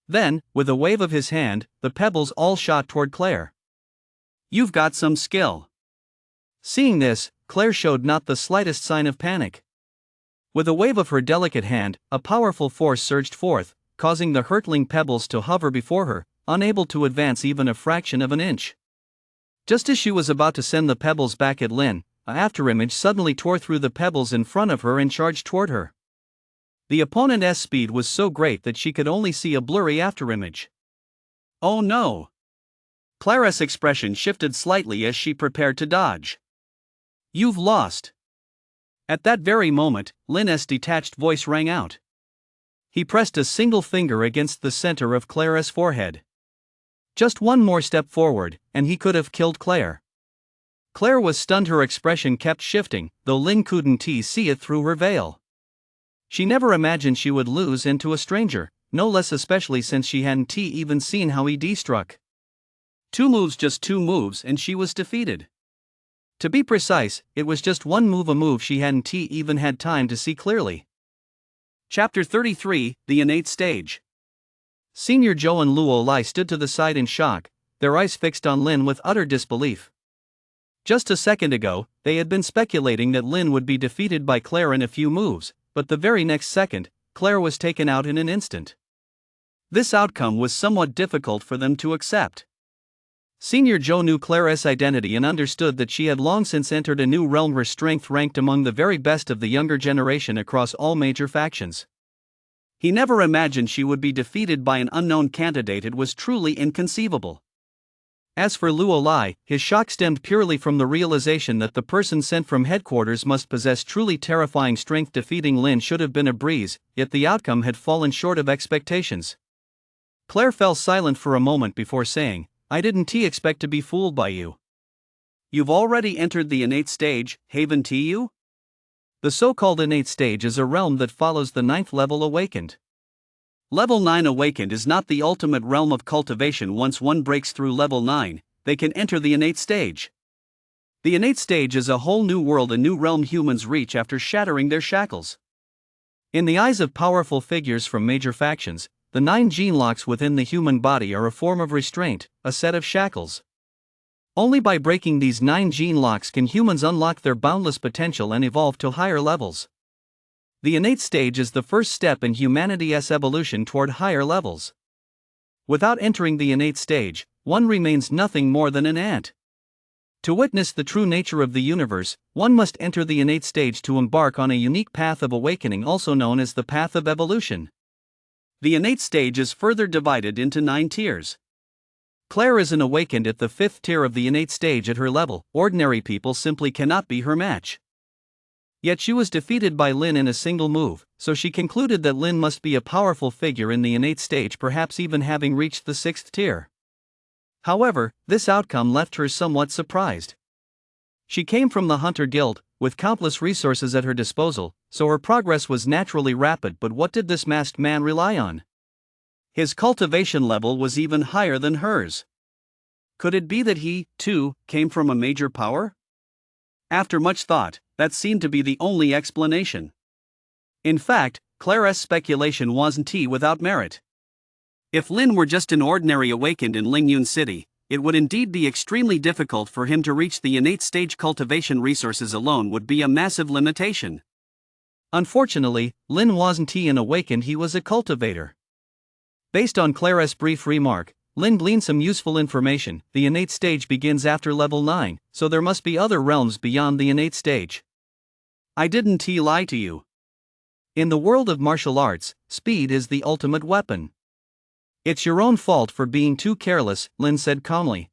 Then, with a wave of his hand, the pebbles all shot toward Claire. "You've got some skill." Seeing this, Claire showed not the slightest sign of panic. With a wave of her delicate hand, a powerful force surged forth, causing the hurtling pebbles to hover before her, unable to advance even a fraction of an inch. Just as she was about to send the pebbles back at Lin, an afterimage suddenly tore through the pebbles in front of her and charged toward her. The opponent's speed was so great that she could only see a blurry afterimage. "Oh no!" Claire's expression shifted slightly as she prepared to dodge. "You've lost." At that very moment, Lin's detached voice rang out. He pressed a single finger against the center of Claire's forehead. Just one more step forward, and he could have killed Claire. Claire was stunned. Her expression kept shifting, though Lin couldn't see it through her veil. She never imagined she would lose to a stranger, no less especially since she hadn't even seen how he struck. 2 moves, just 2 moves, and she was defeated. To be precise, it was just one move, a move she hadn't even had time to see clearly. Chapter 33, The Innate Stage. Senior Zhou and Luo Lai stood to the side in shock, their eyes fixed on Lin with utter disbelief. Just a second ago, they had been speculating that Lin would be defeated by Claire in a few moves, but the very next second, Claire was taken out in an instant. This outcome was somewhat difficult for them to accept. Senior Zhou knew Claire's identity and understood that she had long since entered a new realm, her strength ranked among the very best of the younger generation across all major factions. He never imagined she would be defeated by an unknown candidate. It was truly inconceivable. As for Luo Lai, his shock stemmed purely from the realization that the person sent from headquarters must possess truly terrifying strength. Defeating Lin should have been a breeze, yet the outcome had fallen short of expectations. Claire fell silent for a moment before saying, "I didn't expect to be fooled by you." "You've already entered the innate stage, haven't you?" The so-called innate stage is a realm that follows the 9th level awakened. Level 9 awakened is not the ultimate realm of cultivation. Once one breaks through level 9, they can enter the innate stage. The innate stage is a whole new world, a new realm humans reach after shattering their shackles. In the eyes of powerful figures from major factions, the 9 gene locks within the human body are a form of restraint, a set of shackles. Only by breaking these 9 gene locks can humans unlock their boundless potential and evolve to higher levels. The innate stage is the first step in humanity's evolution toward higher levels. Without entering the innate stage, one remains nothing more than an ant. To witness the true nature of the universe, one must enter the innate stage to embark on a unique path of awakening, also known as the path of evolution. The innate stage is further divided into 9 tiers. Claire is an awakened at the 5th tier of the innate stage. At her level, ordinary people simply cannot be her match. Yet she was defeated by Lin in a single move, so she concluded that Lin must be a powerful figure in the innate stage, perhaps even having reached the 6th tier. However, this outcome left her somewhat surprised. She came from the Hunter Guild, with countless resources at her disposal, so her progress was naturally rapid. But what did this masked man rely on? His cultivation level was even higher than hers. Could it be that he, too, came from a major power? After much thought, that seemed to be the only explanation. In fact, Claire's speculation wasn't without merit. If Lin were just an ordinary awakened in Lingyun City, it would indeed be extremely difficult for him to reach the innate stage. Cultivation resources alone would be a massive limitation. Unfortunately, Lin wasn't an awakened, he was a cultivator. Based on Claire's brief remark, Lin gleaned some useful information. The innate stage begins after level 9, so there must be other realms beyond the innate stage. I didn't lie to you. In the world of martial arts, speed is the ultimate weapon. It's your own fault for being too careless, Lin said calmly.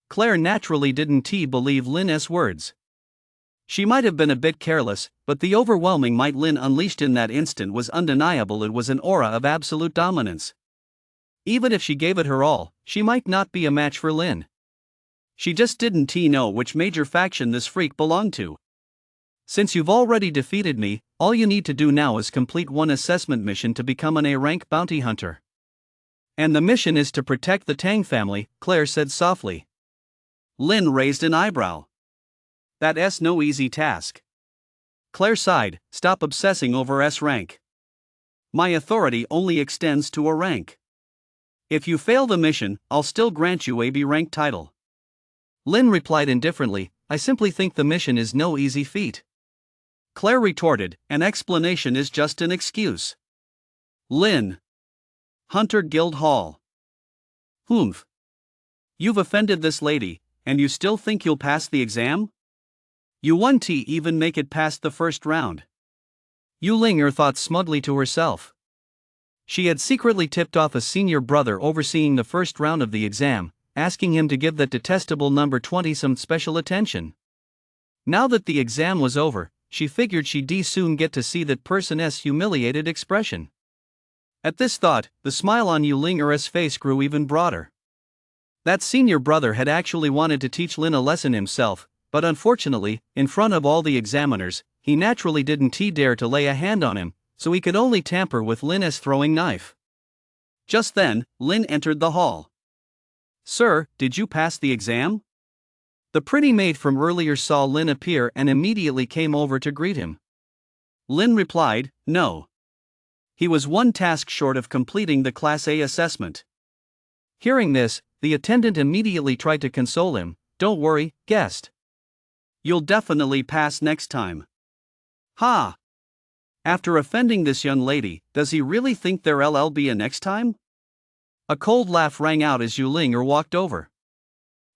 Claire naturally didn't believe Lin's words. She might have been a bit careless, but the overwhelming might Lin unleashed in that instant was undeniable. It was an aura of absolute dominance. Even if she gave it her all, she might not be a match for Lin. She just didn't know which major faction this freak belonged to. Since you've already defeated me, all you need to do now is complete one assessment mission to become an A-rank bounty hunter. And the mission is to protect the Tang family, Claire said softly. Lin raised an eyebrow. That's no easy task. Claire sighed, stop obsessing over S rank. My authority only extends to a rank. If you fail the mission, I'll still grant you a B rank title. Lin replied indifferently, I simply think the mission is no easy feat. Claire retorted, an explanation is just an excuse. Lin. Hunter Guild Hall. Humph. You've offended this lady, and you still think you'll pass the exam? You won't even make it past the first round. Yu Linger thought smugly to herself. She had secretly tipped off a senior brother overseeing the first round of the exam, asking him to give that detestable number 20 some special attention. Now that the exam was over, she figured she'd soon get to see that person's humiliated expression. At this thought, the smile on Yu Linger's face grew even broader. That senior brother had actually wanted to teach Lin a lesson himself, but unfortunately, in front of all the examiners, he naturally didn't dare to lay a hand on him, so he could only tamper with Lin's throwing knife. Just then, Lin entered the hall. Sir, did you pass the exam? The pretty maid from earlier saw Lin appear and immediately came over to greet him. Lin replied, no. He was one task short of completing the Class A assessment. Hearing this, the attendant immediately tried to console him, don't worry, guest. You'll definitely pass next time. Ha! After offending this young lady, does he really think there'll be a next time? A cold laugh rang out as Yu Linger walked over.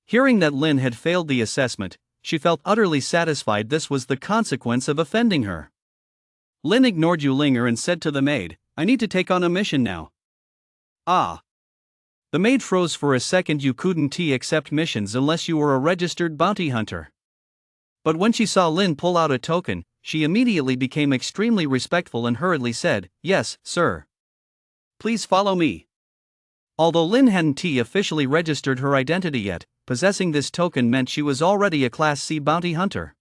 Hearing that Lin had failed the assessment, she felt utterly satisfied this was the consequence of offending her. Lin ignored Yu Linger and said to the maid, I need to take on a mission now. Ah. The maid froze for a second. You couldn't accept missions unless you were a registered bounty hunter. But when she saw Lin pull out a token, she immediately became extremely respectful and hurriedly said, yes, sir. Please follow me. Although Lin hadn't officially registered her identity yet, possessing this token meant she was already a Class C bounty hunter.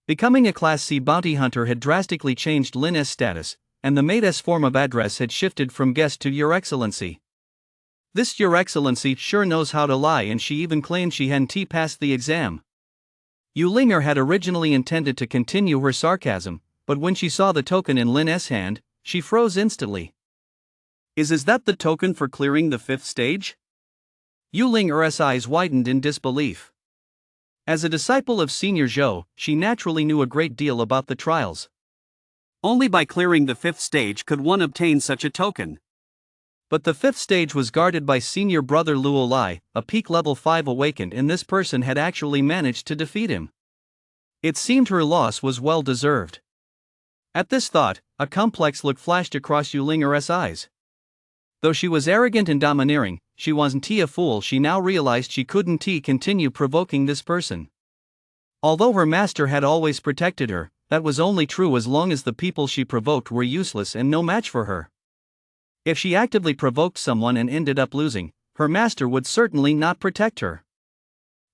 Becoming a Class C bounty hunter had drastically changed Lin's status, and the maid's form of address had shifted from guest to Your Excellency. This Your Excellency sure knows how to lie, and she even claimed she hadn't passed the exam. Yu Linger had originally intended to continue her sarcasm, but when she saw the token in Lin's hand, she froze instantly. Is that the token for clearing the 5th stage? Yu Linger's eyes widened in disbelief. As a disciple of Senior Zhou, she naturally knew a great deal about the trials. Only by clearing the 5th stage could one obtain such a token. But the 5th stage was guarded by senior brother Luo Lai, a peak level 5 awakened, and this person had actually managed to defeat him. It seemed her loss was well deserved. At this thought, a complex look flashed across Yu Linger's eyes. Though she was arrogant and domineering, she wasn't a fool. She now realized she couldn't continue provoking this person. Although her master had always protected her, that was only true as long as the people she provoked were useless and no match for her. If she actively provoked someone and ended up losing, her master would certainly not protect her.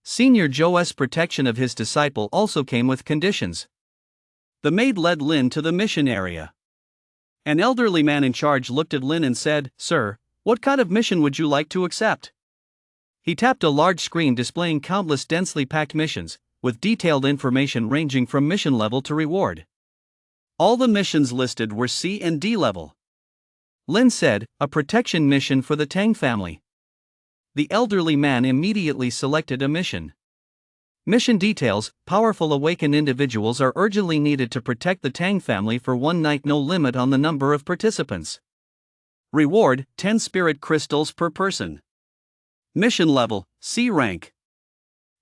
Senior Zhou's protection of his disciple also came with conditions. The maid led Lin to the mission area. An elderly man in charge looked at Lin and said, Sir, what kind of mission would you like to accept? He tapped a large screen displaying countless densely packed missions, with detailed information ranging from mission level to reward. All the missions listed were C and D level. Lin said, a protection mission for the Tang family. The elderly man immediately selected a mission. Mission details: powerful awakened individuals are urgently needed to protect the Tang family for one night, no limit on the number of participants. Reward: 10 spirit crystals per person. Mission level: C rank.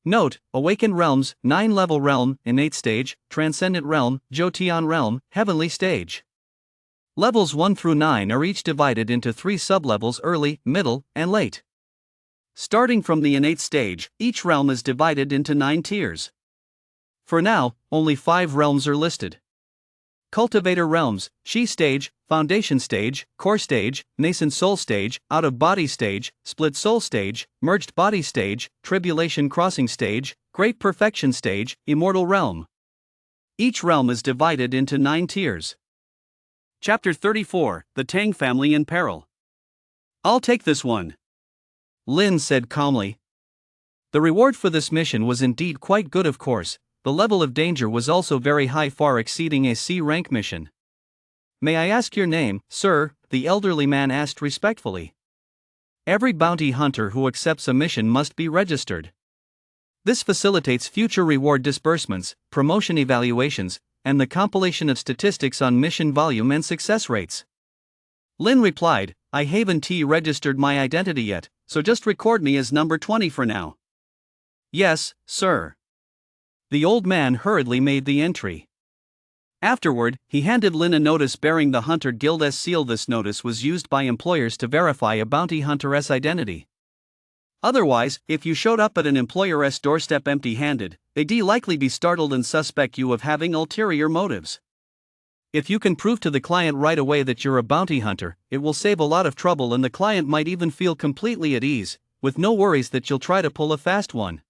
Note: Awakened realms: 9 level realm, innate stage, transcendent realm, Jotian realm, heavenly stage. Levels 1 through 9 are each divided into 3 sublevels: early, middle, and late. Starting from the innate stage, each realm is divided into 9 tiers. For now, only 5 realms are listed. Cultivator realms: Chi stage, Foundation stage, Core stage, Nascent soul stage, Out of body stage, Split soul stage, Merged body stage, Tribulation crossing stage, Great perfection stage, Immortal realm. Each realm is divided into 9 tiers. Chapter 34: The Tang Family in Peril. "I'll take this one," Lin said calmly. The reward for this mission was indeed quite good, of course. The level of danger was also very high, far exceeding a C rank mission. "May I ask your name, sir?" the elderly man asked respectfully. Every bounty hunter who accepts a mission must be registered. This facilitates future reward disbursements, promotion evaluations, and the compilation of statistics on mission volume and success rates. Lin replied, "I haven't registered my identity yet, so just record me as number 20 for now." "Yes, sir." The old man hurriedly made the entry. Afterward, he handed Lin a notice bearing the Hunter Guild's seal. This notice was used by employers to verify a bounty hunter's identity. Otherwise, if you showed up at an employer's doorstep empty-handed, they'd likely be startled and suspect you of having ulterior motives. If you can prove to the client right away that you're a bounty hunter, it will save a lot of trouble, and the client might even feel completely at ease, with no worries that you'll try to pull a fast one.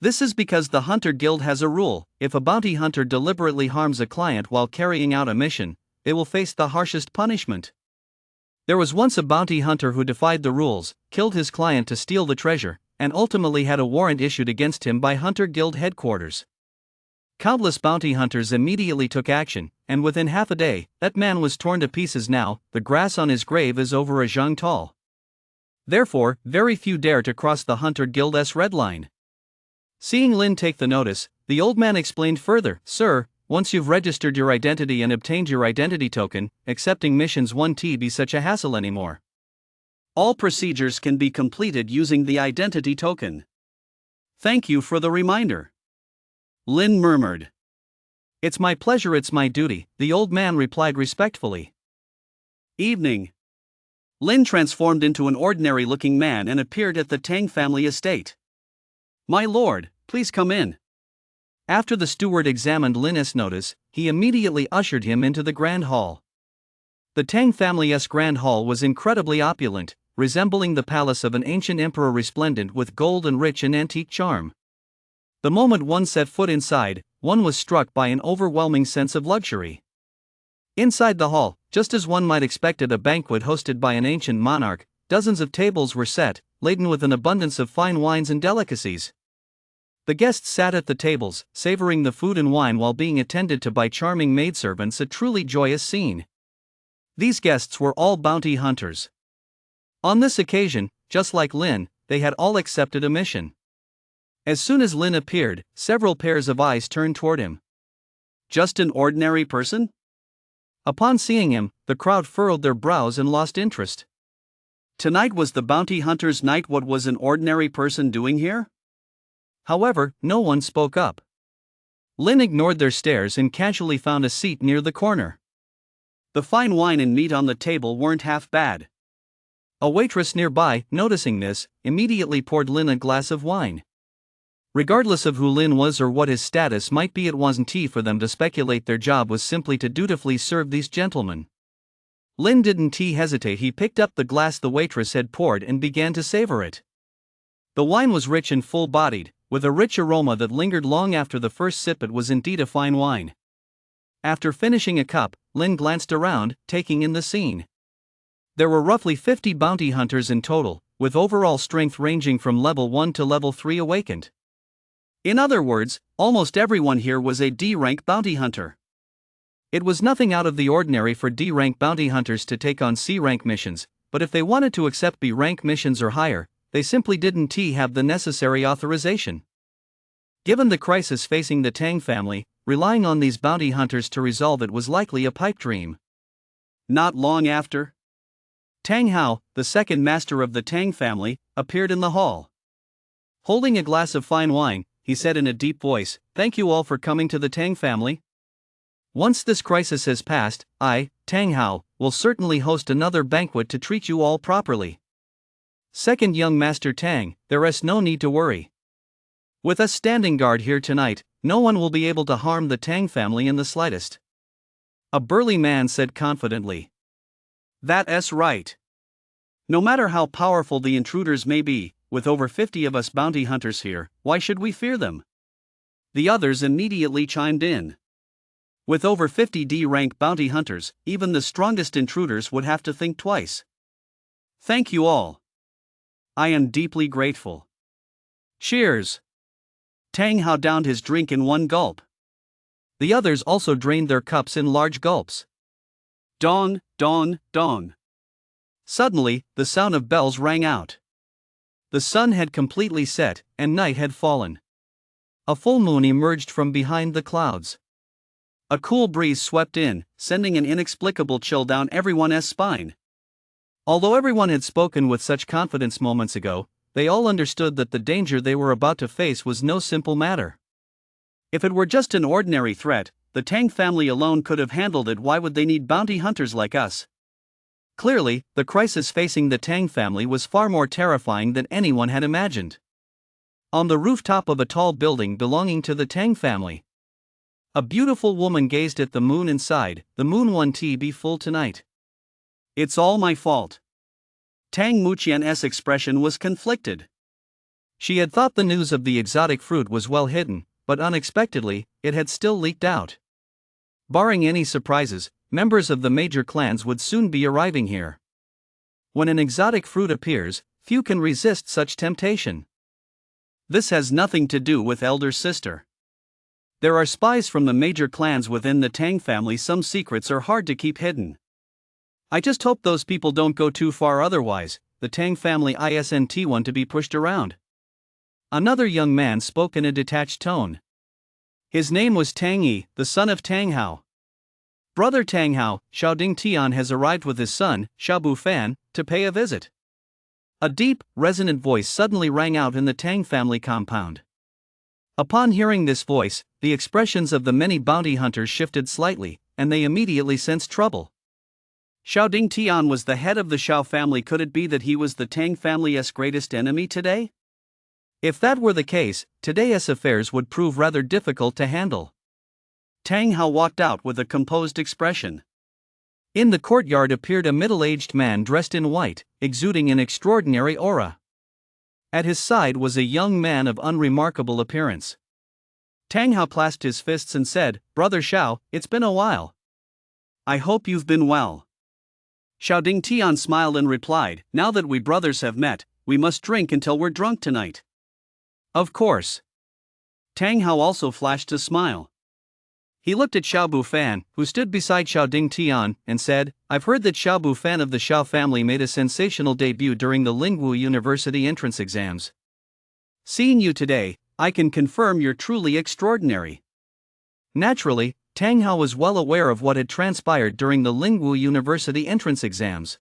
This is because the Hunter Guild has a rule: if a bounty hunter deliberately harms a client while carrying out a mission, they will face the harshest punishment. There was once a bounty hunter who defied the rules, killed his client to steal the treasure, and ultimately had a warrant issued against him by Hunter Guild headquarters. Countless bounty hunters immediately took action, and within half a day, that man was torn to pieces. Now, the grass on his grave is over a zhang tall. Therefore, very few dare to cross the Hunter Guild's red line. Seeing Lin take the notice, the old man explained further, "Sir, once you've registered your identity and obtained your identity token, accepting missions won't be such a hassle anymore. All procedures can be completed using the identity token." "Thank you for the reminder," Lin murmured. "It's my pleasure, it's my duty," the old man replied respectfully. Evening. Lin transformed into an ordinary-looking man and appeared at the Tang family estate. "My lord, please come in." After the steward examined Lin's notice, he immediately ushered him into the grand hall. The Tang family's grand hall was incredibly opulent, resembling the palace of an ancient emperor, resplendent with gold and rich in antique charm. The moment one set foot inside, one was struck by an overwhelming sense of luxury. Inside the hall, just as one might expect at a banquet hosted by an ancient monarch, dozens of tables were set, laden with an abundance of fine wines and delicacies. The guests sat at the tables, savoring the food and wine while being attended to by charming maidservants, a truly joyous scene. These guests were all bounty hunters. On this occasion, just like Lin, they had all accepted a mission. As soon as Lin appeared, several pairs of eyes turned toward him. Just an ordinary person? Upon seeing him, the crowd furrowed their brows and lost interest. Tonight was the bounty hunter's night. What was an ordinary person doing here? However, no one spoke up. Lin ignored their stares and casually found a seat near the corner. The fine wine and meat on the table weren't half bad. A waitress nearby, noticing this, immediately poured Lin a glass of wine. Regardless of who Lin was or what his status might be, it wasn't for them to speculate. Their job was simply to dutifully serve these gentlemen. Lin didn't hesitate. He picked up the glass the waitress had poured and began to savor it. The wine was rich and full-bodied, with a rich aroma that lingered long after the first sip. It was indeed a fine wine. After finishing a cup, Lin glanced around, taking in the scene. There were roughly 50 bounty hunters in total, with overall strength ranging from level 1 to level 3 awakened. In other words, almost everyone here was a D-rank bounty hunter. It was nothing out of the ordinary for D-rank bounty hunters to take on C-rank missions, but if they wanted to accept B-rank missions or higher, they simply didn't have the necessary authorization. Given the crisis facing the Tang family, relying on these bounty hunters to resolve it was likely a pipe dream. Not long after, Tang Hao, the second master of the Tang family, appeared in the hall. Holding a glass of fine wine, he said in a deep voice, "Thank you all for coming to the Tang family. Once this crisis has passed, I, Tang Hao, will certainly host another banquet to treat you all properly. Second young Master Tang, there is no need to worry." With us standing guard here tonight, no one will be able to harm the Tang family in the slightest. A burly man said confidently. That's right. No matter how powerful the intruders may be, with over 50 of us bounty hunters here, why should we fear them? The others immediately chimed in. With over 50 D-rank bounty hunters, even the strongest intruders would have to think twice. Thank you all. I am deeply grateful. Cheers. Tang Hao downed his drink in one gulp. The others also drained their cups in large gulps. Dong, dong, dong. Suddenly, the sound of bells rang out. The sun had completely set, and night had fallen. A full moon emerged from behind the clouds. A cool breeze swept in, sending an inexplicable chill down everyone's spine. Although everyone had spoken with such confidence moments ago, they all understood that the danger they were about to face was no simple matter. If it were just an ordinary threat, the Tang family alone could have handled it. Why would they need bounty hunters like us? Clearly, the crisis facing the Tang family was far more terrifying than anyone had imagined. On the rooftop of a tall building belonging to the Tang family, a beautiful woman gazed at the moon and sighed, "The moon won't be full tonight. It's all my fault." Tang Muqian's expression was conflicted. She had thought the news of the exotic fruit was well hidden, but unexpectedly, it had still leaked out. Barring any surprises, members of the major clans would soon be arriving here. When an exotic fruit appears, few can resist such temptation. This has nothing to do with elder sister. There are spies from the major clans within the Tang family. Some secrets are hard to keep hidden. I just hope those people don't go too far, otherwise, the Tang family isn't one to be pushed around. Another young man spoke in a detached tone. His name was Tang Yi, the son of Tang Hao. Brother Tang Hao, Xiaoding Tian has arrived with his son, Xiao Bufan, to pay a visit. A deep, resonant voice suddenly rang out in the Tang family compound. Upon hearing this voice, the expressions of the many bounty hunters shifted slightly, and they immediately sensed trouble. Xiaoding Tian was the head of the Xiao family. Could it be that he was the Tang family's greatest enemy today? If that were the case, today's affairs would prove rather difficult to handle. Tang Hao walked out with a composed expression. In the courtyard appeared a middle-aged man dressed in white, exuding an extraordinary aura. At his side was a young man of unremarkable appearance. Tang Hao clasped his fists and said, "Brother Xiao, it's been a while. I hope you've been well." Xiaoding Tian smiled and replied, "Now that we brothers have met, we must drink until we're drunk tonight." Of course. Tang Hao also flashed a smile. He looked at Xiao Bufan, who stood beside Xiaoding Tian, and said, "I've heard that Xiao Bufan of the Xiao family made a sensational debut during the Lingwu University entrance exams. Seeing you today, I can confirm you're truly extraordinary." Naturally, Tang Hao was well aware of what had transpired during the Lingwu University entrance exams.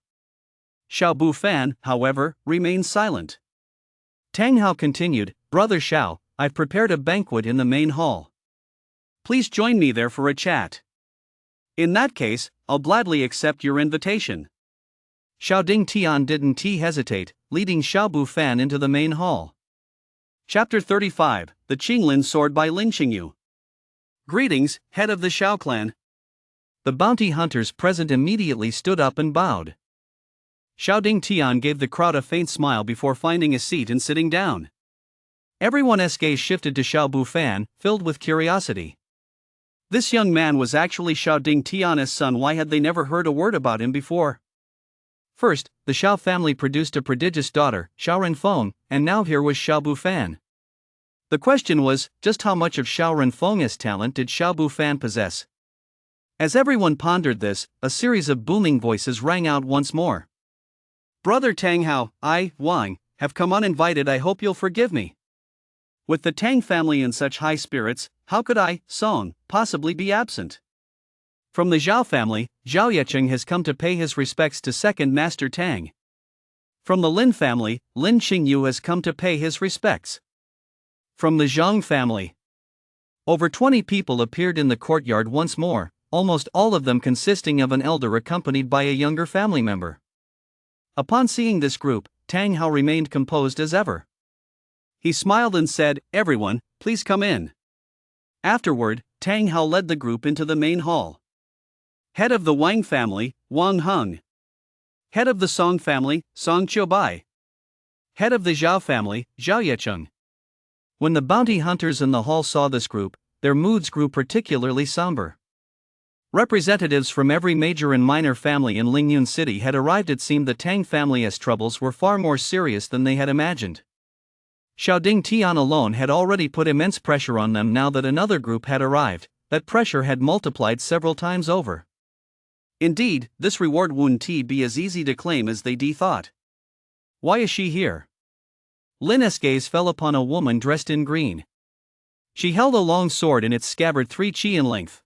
Xiao Bufan, however, remained silent. Tang Hao continued, "Brother Xiao, I've prepared a banquet in the main hall. Please join me there for a chat. In that case, I'll gladly accept your invitation." Xiaoding Tian didn't hesitate, leading Xiao Bufan into the main hall. Chapter 35, The Qinglin Sword by Lin Qingyu. Greetings, head of the Xiao clan. The bounty hunters present immediately stood up and bowed. Xiaoding Tian gave the crowd a faint smile before finding a seat and sitting down. Everyone's gaze shifted to Xiao Bufan, filled with curiosity. This young man was actually Xiaoding Tian's son. Why had they never heard a word about him before? First, the Xiao family produced a prodigious daughter, Xiao Renfeng, and now here was Xiao Bufan. The question was, just how much of Xiao Renfeng's talent did Xiao Bufan possess? As everyone pondered this, a series of booming voices rang out once more. "Brother Tang Hao, Wang, have come uninvited. I hope you'll forgive me. With the Tang family in such high spirits, how could I, Song, possibly be absent?" From the Zhao family, Zhao Yecheng has come to pay his respects to Second Master Tang. From the Lin family, Lin Qingyu has come to pay his respects. From the Zhang family, over 20 people appeared in the courtyard once more, almost all of them consisting of an elder accompanied by a younger family member. Upon seeing this group, Tang Hao remained composed as ever. He smiled and said, "Everyone, please come in." Afterward, Tang Hao led the group into the main hall. Head of the Wang family, Wang Heng. Head of the Song family, Song Qiubai. Head of the Zhao family, Zhao Yecheng. When the bounty hunters in the hall saw this group, their moods grew particularly somber. Representatives from every major and minor family in Lingyun City had arrived. It seemed the Tang family's troubles were far more serious than they had imagined. Xiaoding Tian alone had already put immense pressure on them. Now that another group had arrived, that pressure had multiplied several times over. Indeed, this reward wouldn't be as easy to claim as they thought. Why is she here? Lin's gaze fell upon a woman dressed in green. She held a long sword in its scabbard 3 chi in length.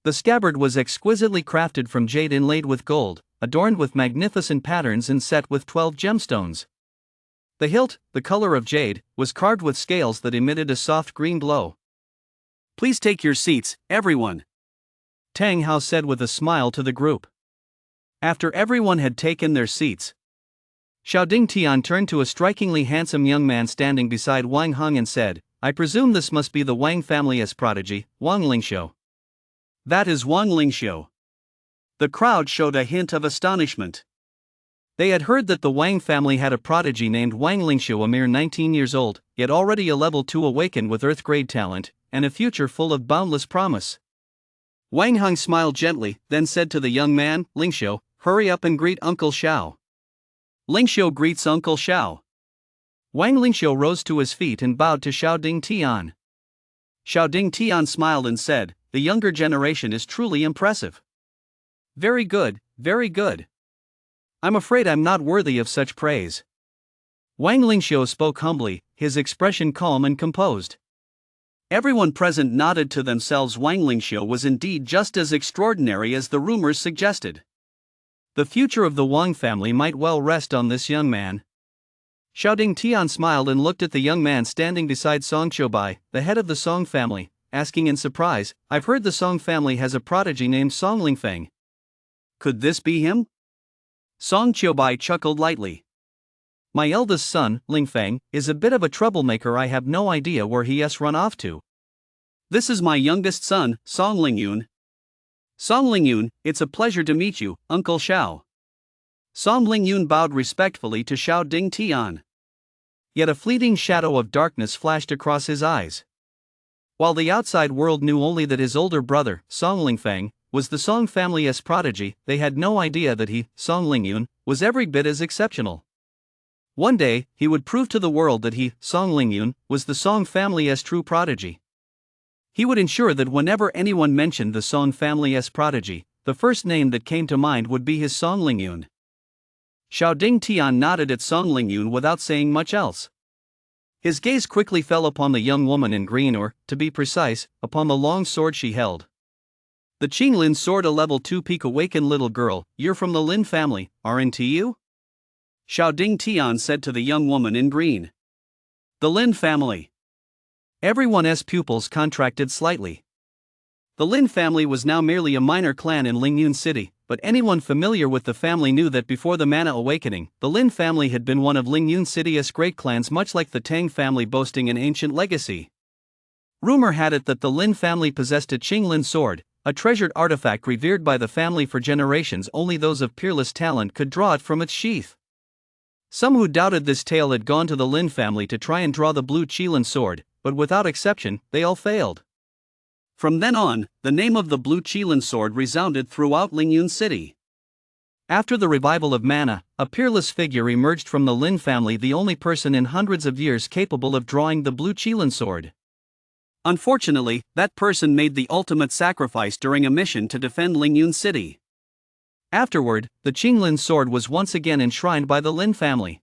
The scabbard was exquisitely crafted from jade inlaid with gold, adorned with magnificent patterns and set with 12 gemstones. The hilt, the color of jade, was carved with scales that emitted a soft green glow. "Please take your seats, everyone," Tang Hao said with a smile to the group. After everyone had taken their seats, Xiaoding Tian turned to a strikingly handsome young man standing beside Wang Heng and said, "I presume this must be the Wang family's prodigy, Wang Lingxiu." "That is Wang Lingxiu." The crowd showed a hint of astonishment. They had heard that the Wang family had a prodigy named Wang Lingxiu, a mere 19 years old, yet already a level 2 awakened with earth-grade talent, and a future full of boundless promise. Wang Heng smiled gently, then said to the young man, "Lingxiu, hurry up and greet Uncle Xiao." Lingxiu greets Uncle Xiao. Wang Lingxiu rose to his feet and bowed to Xiaoding Tian. Xiaoding Tian smiled and said, "The younger generation is truly impressive." Very good, very good. I'm afraid I'm not worthy of such praise." Wang Lingxiu spoke humbly, his expression calm and composed. Everyone present nodded to themselves. Wang Lingxiu was indeed just as extraordinary as the rumors suggested. The future of the Wang family might well rest on this young man. Xiaoding Tian smiled and looked at the young man standing beside Song Qiubai, the head of the Song family, asking in surprise, "I've heard the Song family has a prodigy named Song Lingfeng. Could this be him?" Song Qiubai chuckled lightly. "My eldest son, Lingfeng, is a bit of a troublemaker. I have no idea where he has run off to." "This is my youngest son, Song Lingyun." "Song Lingyun, it's a pleasure to meet you, Uncle Xiao." Song Lingyun bowed respectfully to Xiaoding Tian. Yet a fleeting shadow of darkness flashed across his eyes. While the outside world knew only that his older brother, Song Lingfeng, was the Song family's prodigy, they had no idea that he, Song Lingyun, was every bit as exceptional. One day, he would prove to the world that he, Song Lingyun, was the Song family's true prodigy. He would ensure that whenever anyone mentioned the Song family's prodigy, the first name that came to mind would be his Song Lingyun. Xiaoding Tian nodded at Song Lingyun without saying much else. His gaze quickly fell upon the young woman in green, or, to be precise, upon the long sword she held. The Qinglin sword, a level 2 peak. "Awakened little girl, you're from the Lin family, aren't you?" Xiaoding Tian said to the young woman in green. "The Lin family." Everyone's pupils contracted slightly. The Lin family was now merely a minor clan in Lingyun City, but anyone familiar with the family knew that before the Mana Awakening, the Lin family had been one of Lingyun City's great clans, much like the Tang family, boasting an ancient legacy. Rumor had it that the Lin family possessed a Qinglin sword, a treasured artifact revered by the family for generations. Only those of peerless talent could draw it from its sheath. Some who doubted this tale had gone to the Lin family to try and draw the blue Qilin sword, but without exception, they all failed. From then on, the name of the blue Qilin sword resounded throughout Lingyun City. After the revival of Mana, a peerless figure emerged from the Lin family, the only person in hundreds of years capable of drawing the blue Qilin sword. Unfortunately, that person made the ultimate sacrifice during a mission to defend Lingyun City. Afterward, the Qinglin sword was once again enshrined by the Lin family.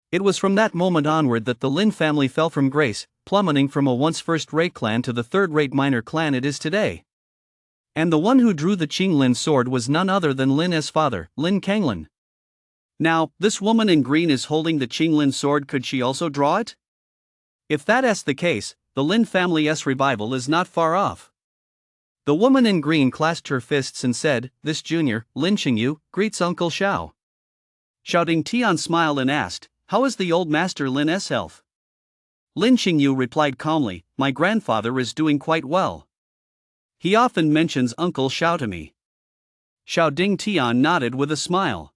It was from that moment onward that the Lin family fell from grace, plummeting from a once first-rate clan to the third-rate minor clan it is today. And the one who drew the Qinglin sword was none other than Lin's father, Lin Kenglin. Now, this woman in green is holding the Qinglin sword. Could she also draw it? If that's the case, the Lin family's revival is not far off. The woman in green clasped her fists and said, "This junior, Lin Qingyu, greets Uncle Xiao." Xiaoding Tian smiled and asked, "How is the old master Lin's health?" Lin Xingyu replied calmly, "My grandfather is doing quite well. He often mentions Uncle Xiao to me." Xiao Ding Tian nodded with a smile.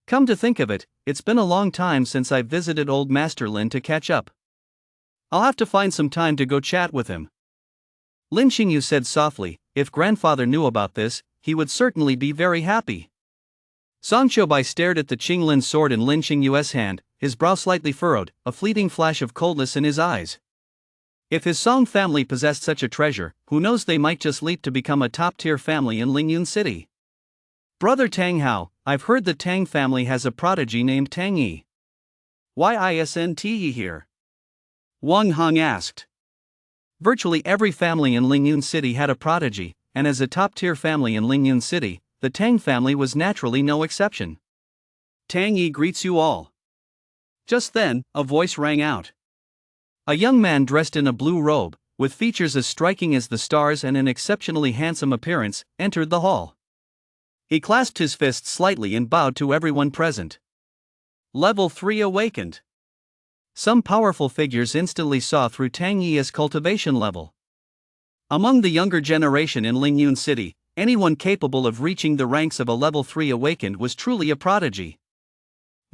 Come to think of it, it's been a long time since I visited old Master Lin to catch up. I'll have to find some time to go chat with him. Lin Xingyu said softly, if grandfather knew about this, he would certainly be very happy. Song Qiubai stared at the Qinglin sword in Lin Xingyu's hand, his brow slightly furrowed, a fleeting flash of coldness in his eyes. If his Song family possessed such a treasure, who knows, they might just leap to become a top-tier family in Lingyun City. Brother Tang Hao, I've heard the Tang family has a prodigy named Tang Yi. Why isn't he here? Wang Hong asked. Virtually every family in Lingyun City had a prodigy, and as a top-tier family in Lingyun City, the Tang family was naturally no exception. Tang Yi greets you all. Just then, a voice rang out. A young man dressed in a blue robe, with features as striking as the stars and an exceptionally handsome appearance, entered the hall. He clasped his fists slightly and bowed to everyone present. Level 3 awakened. Some powerful figures instantly saw through Tang Yi's cultivation level. Among the younger generation in Lingyun City, anyone capable of reaching the ranks of a level 3 awakened was truly a prodigy.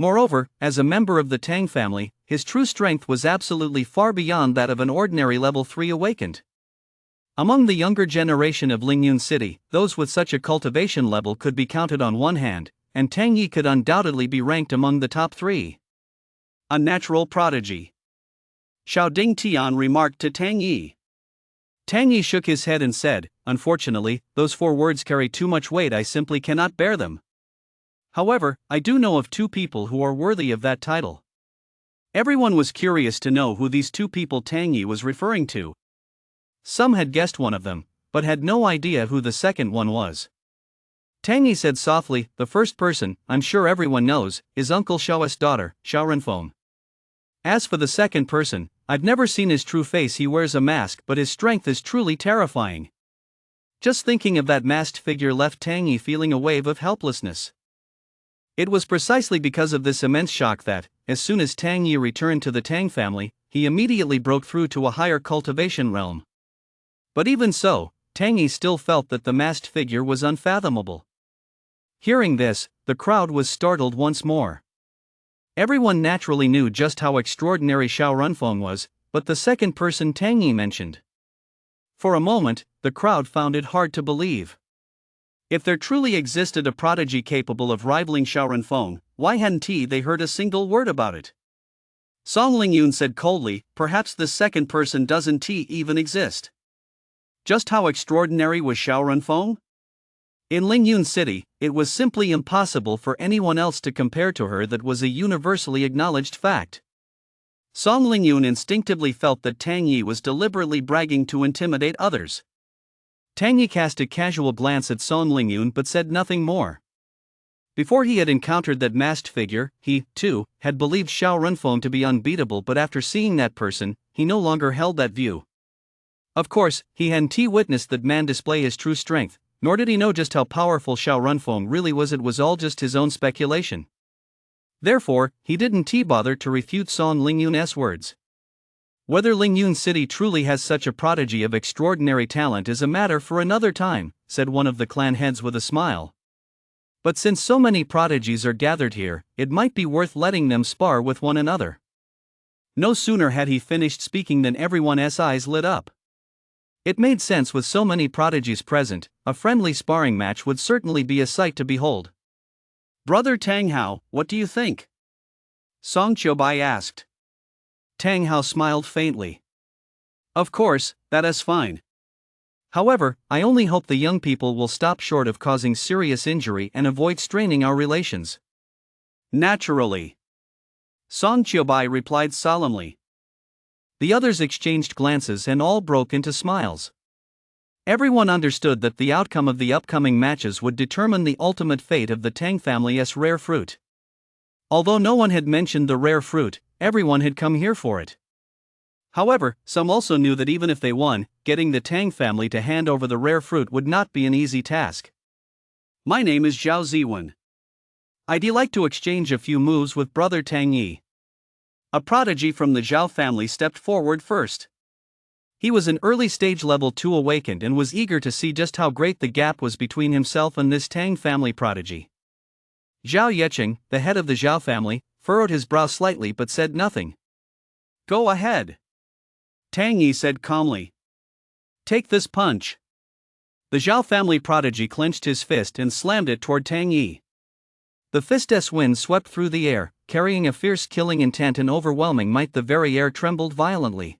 Moreover, as a member of the Tang family, his true strength was absolutely far beyond that of an ordinary level 3 awakened. Among the younger generation of Lingyun City, those with such a cultivation level could be counted on one hand, and Tang Yi could undoubtedly be ranked among the top 3. A natural prodigy, Xiao Ding Tian remarked to Tang Yi. Tang Yi shook his head and said, unfortunately, those 4 words carry too much weight, I simply cannot bear them. However, I do know of 2 people who are worthy of that title. Everyone was curious to know who these 2 people Tang Yi was referring to. Some had guessed one of them, but had no idea who the second one was. Tang Yi said softly, the first person, I'm sure everyone knows, is Uncle Xiao's daughter, Xiao Renfeng. As for the second person, I've never seen his true face. He wears a mask, but his strength is truly terrifying. Just thinking of that masked figure left Tang Yi feeling a wave of helplessness. It was precisely because of this immense shock that, as soon as Tang Yi returned to the Tang family, he immediately broke through to a higher cultivation realm. But even so, Tang Yi still felt that the masked figure was unfathomable. Hearing this, the crowd was startled once more. Everyone naturally knew just how extraordinary Xiao Renfeng was, but the second person Tang Yi mentioned. For a moment, the crowd found it hard to believe. If there truly existed a prodigy capable of rivaling Xiao Renfeng, why hadn't they heard a single word about it? Song Lingyun said coldly, perhaps the second person doesn't even exist. Just how extraordinary was Xiao Renfeng? In Lingyun City, it was simply impossible for anyone else to compare to her. That was a universally acknowledged fact. Song Lingyun instinctively felt that Tang Yi was deliberately bragging to intimidate others. Tang Yi cast a casual glance at Song Lingyun but said nothing more. Before he had encountered that masked figure, he, too, had believed Xiao Renfeng to be unbeatable, but after seeing that person, he no longer held that view. Of course, he hadn't witnessed that man display his true strength, nor did he know just how powerful Xiao Renfeng really was. It was all just his own speculation. Therefore, he didn't bother to refute Song Lingyun's words. Whether Lingyun City truly has such a prodigy of extraordinary talent is a matter for another time, said one of the clan heads with a smile. But since so many prodigies are gathered here, it might be worth letting them spar with one another. No sooner had he finished speaking than everyone's eyes lit up. It made sense. With so many prodigies present, a friendly sparring match would certainly be a sight to behold. Brother Tang Hao, what do you think? Song Qiubai asked. Tang Hao smiled faintly. Of course, that is fine. However, I only hope the young people will stop short of causing serious injury and avoid straining our relations. Naturally. Song Qiubai replied solemnly. The others exchanged glances and all broke into smiles. Everyone understood that the outcome of the upcoming matches would determine the ultimate fate of the Tang family's rare fruit. Although no one had mentioned the rare fruit, everyone had come here for it. However, some also knew that even if they won, getting the Tang family to hand over the rare fruit would not be an easy task. My name is Zhao Ziwen. I'd like to exchange a few moves with Brother Tang Yi. A prodigy from the Zhao family stepped forward first. He was an early stage level 2 awakened and was eager to see just how great the gap was between himself and this Tang family prodigy. Zhao Yeqing, the head of the Zhao family, furrowed his brow slightly but said nothing. Go ahead, Tang Yi said calmly. Take this punch. The Zhao family prodigy clenched his fist and slammed it toward Tang Yi. The fist's wind swept through the air, carrying a fierce killing intent and overwhelming might. The very air trembled violently.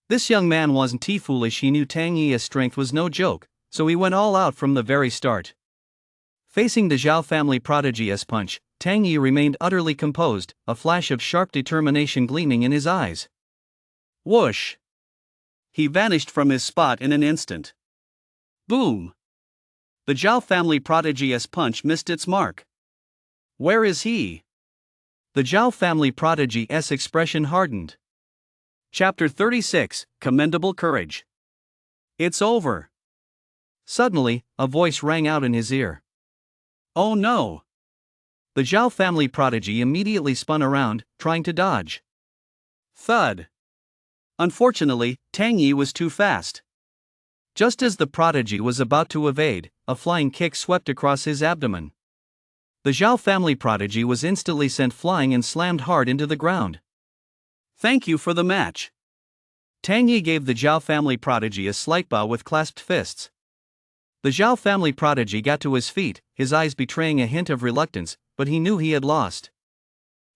This young man wasn't foolish. He knew Tang Yi's strength was no joke, so he went all out from the very start. Facing the Zhao family prodigy's punch, Tang Yi remained utterly composed, a flash of sharp determination gleaming in his eyes. Whoosh! He vanished from his spot in an instant. Boom! The Zhao family prodigy's punch missed its mark. Where is he? The Zhao family prodigy's expression hardened. Chapter 36, Commendable Courage. It's over. Suddenly, a voice rang out in his ear. Oh no! The Zhao family prodigy immediately spun around, trying to dodge. Thud! Unfortunately, Tang Yi was too fast. Just as the prodigy was about to evade, a flying kick swept across his abdomen. The Zhao family prodigy was instantly sent flying and slammed hard into the ground. Thank you for the match. Tang Yi gave the Zhao family prodigy a slight bow with clasped fists. The Zhao family prodigy got to his feet, his eyes betraying a hint of reluctance, but he knew he had lost.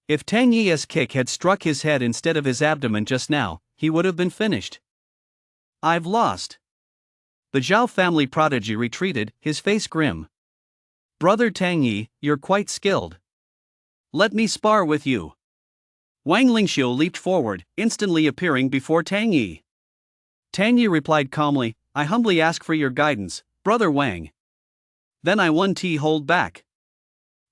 If Tang Yi's kick had struck his head instead of his abdomen just now, he would have been finished. I've lost. The Zhao family prodigy retreated, his face grim. Brother Tang Yi, you're quite skilled. Let me spar with you. Wang Lingxiu leaped forward, instantly appearing before Tang Yi. Tang Yi replied calmly, I humbly ask for your guidance, Brother Wang. Then I hold back.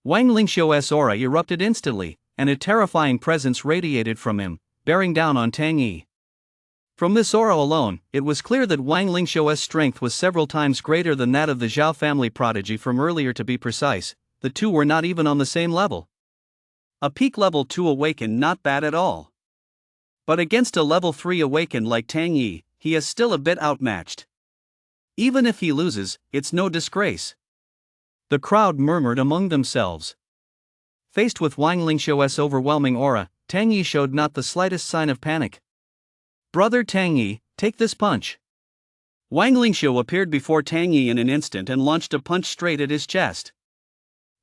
Wang Lingxiu's aura erupted instantly, and a terrifying presence radiated from him, bearing down on Tang Yi. From this aura alone, it was clear that Wang Lingxiu's strength was several times greater than that of the Zhao family prodigy from earlier. To be precise, the two were not even on the same level. A peak level 2 awakened, not bad at all. But against a level 3 awakened like Tang Yi, he is still a bit outmatched. Even if he loses, it's no disgrace. The crowd murmured among themselves. Faced with Wang Lingxiu's overwhelming aura, Tang Yi showed not the slightest sign of panic. Brother Tang Yi, take this punch. Wang Lingxiu appeared before Tang Yi in an instant and launched a punch straight at his chest.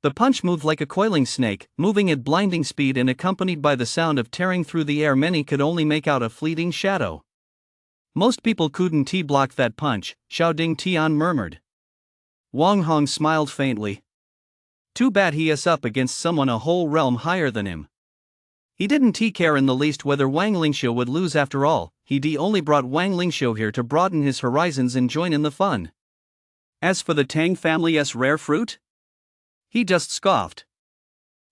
The punch moved like a coiling snake, moving at blinding speed and accompanied by the sound of tearing through the air. Many could only make out a fleeting shadow. Most people couldn't block that punch, Xiao Ding Tian murmured. Wang Hong smiled faintly. Too bad he is up against someone a whole realm higher than him. He didn't care in the least whether Wang Lingxiu would lose. After all, he only brought Wang Lingxiu here to broaden his horizons and join in the fun. As for the Tang family's rare fruit, he just scoffed.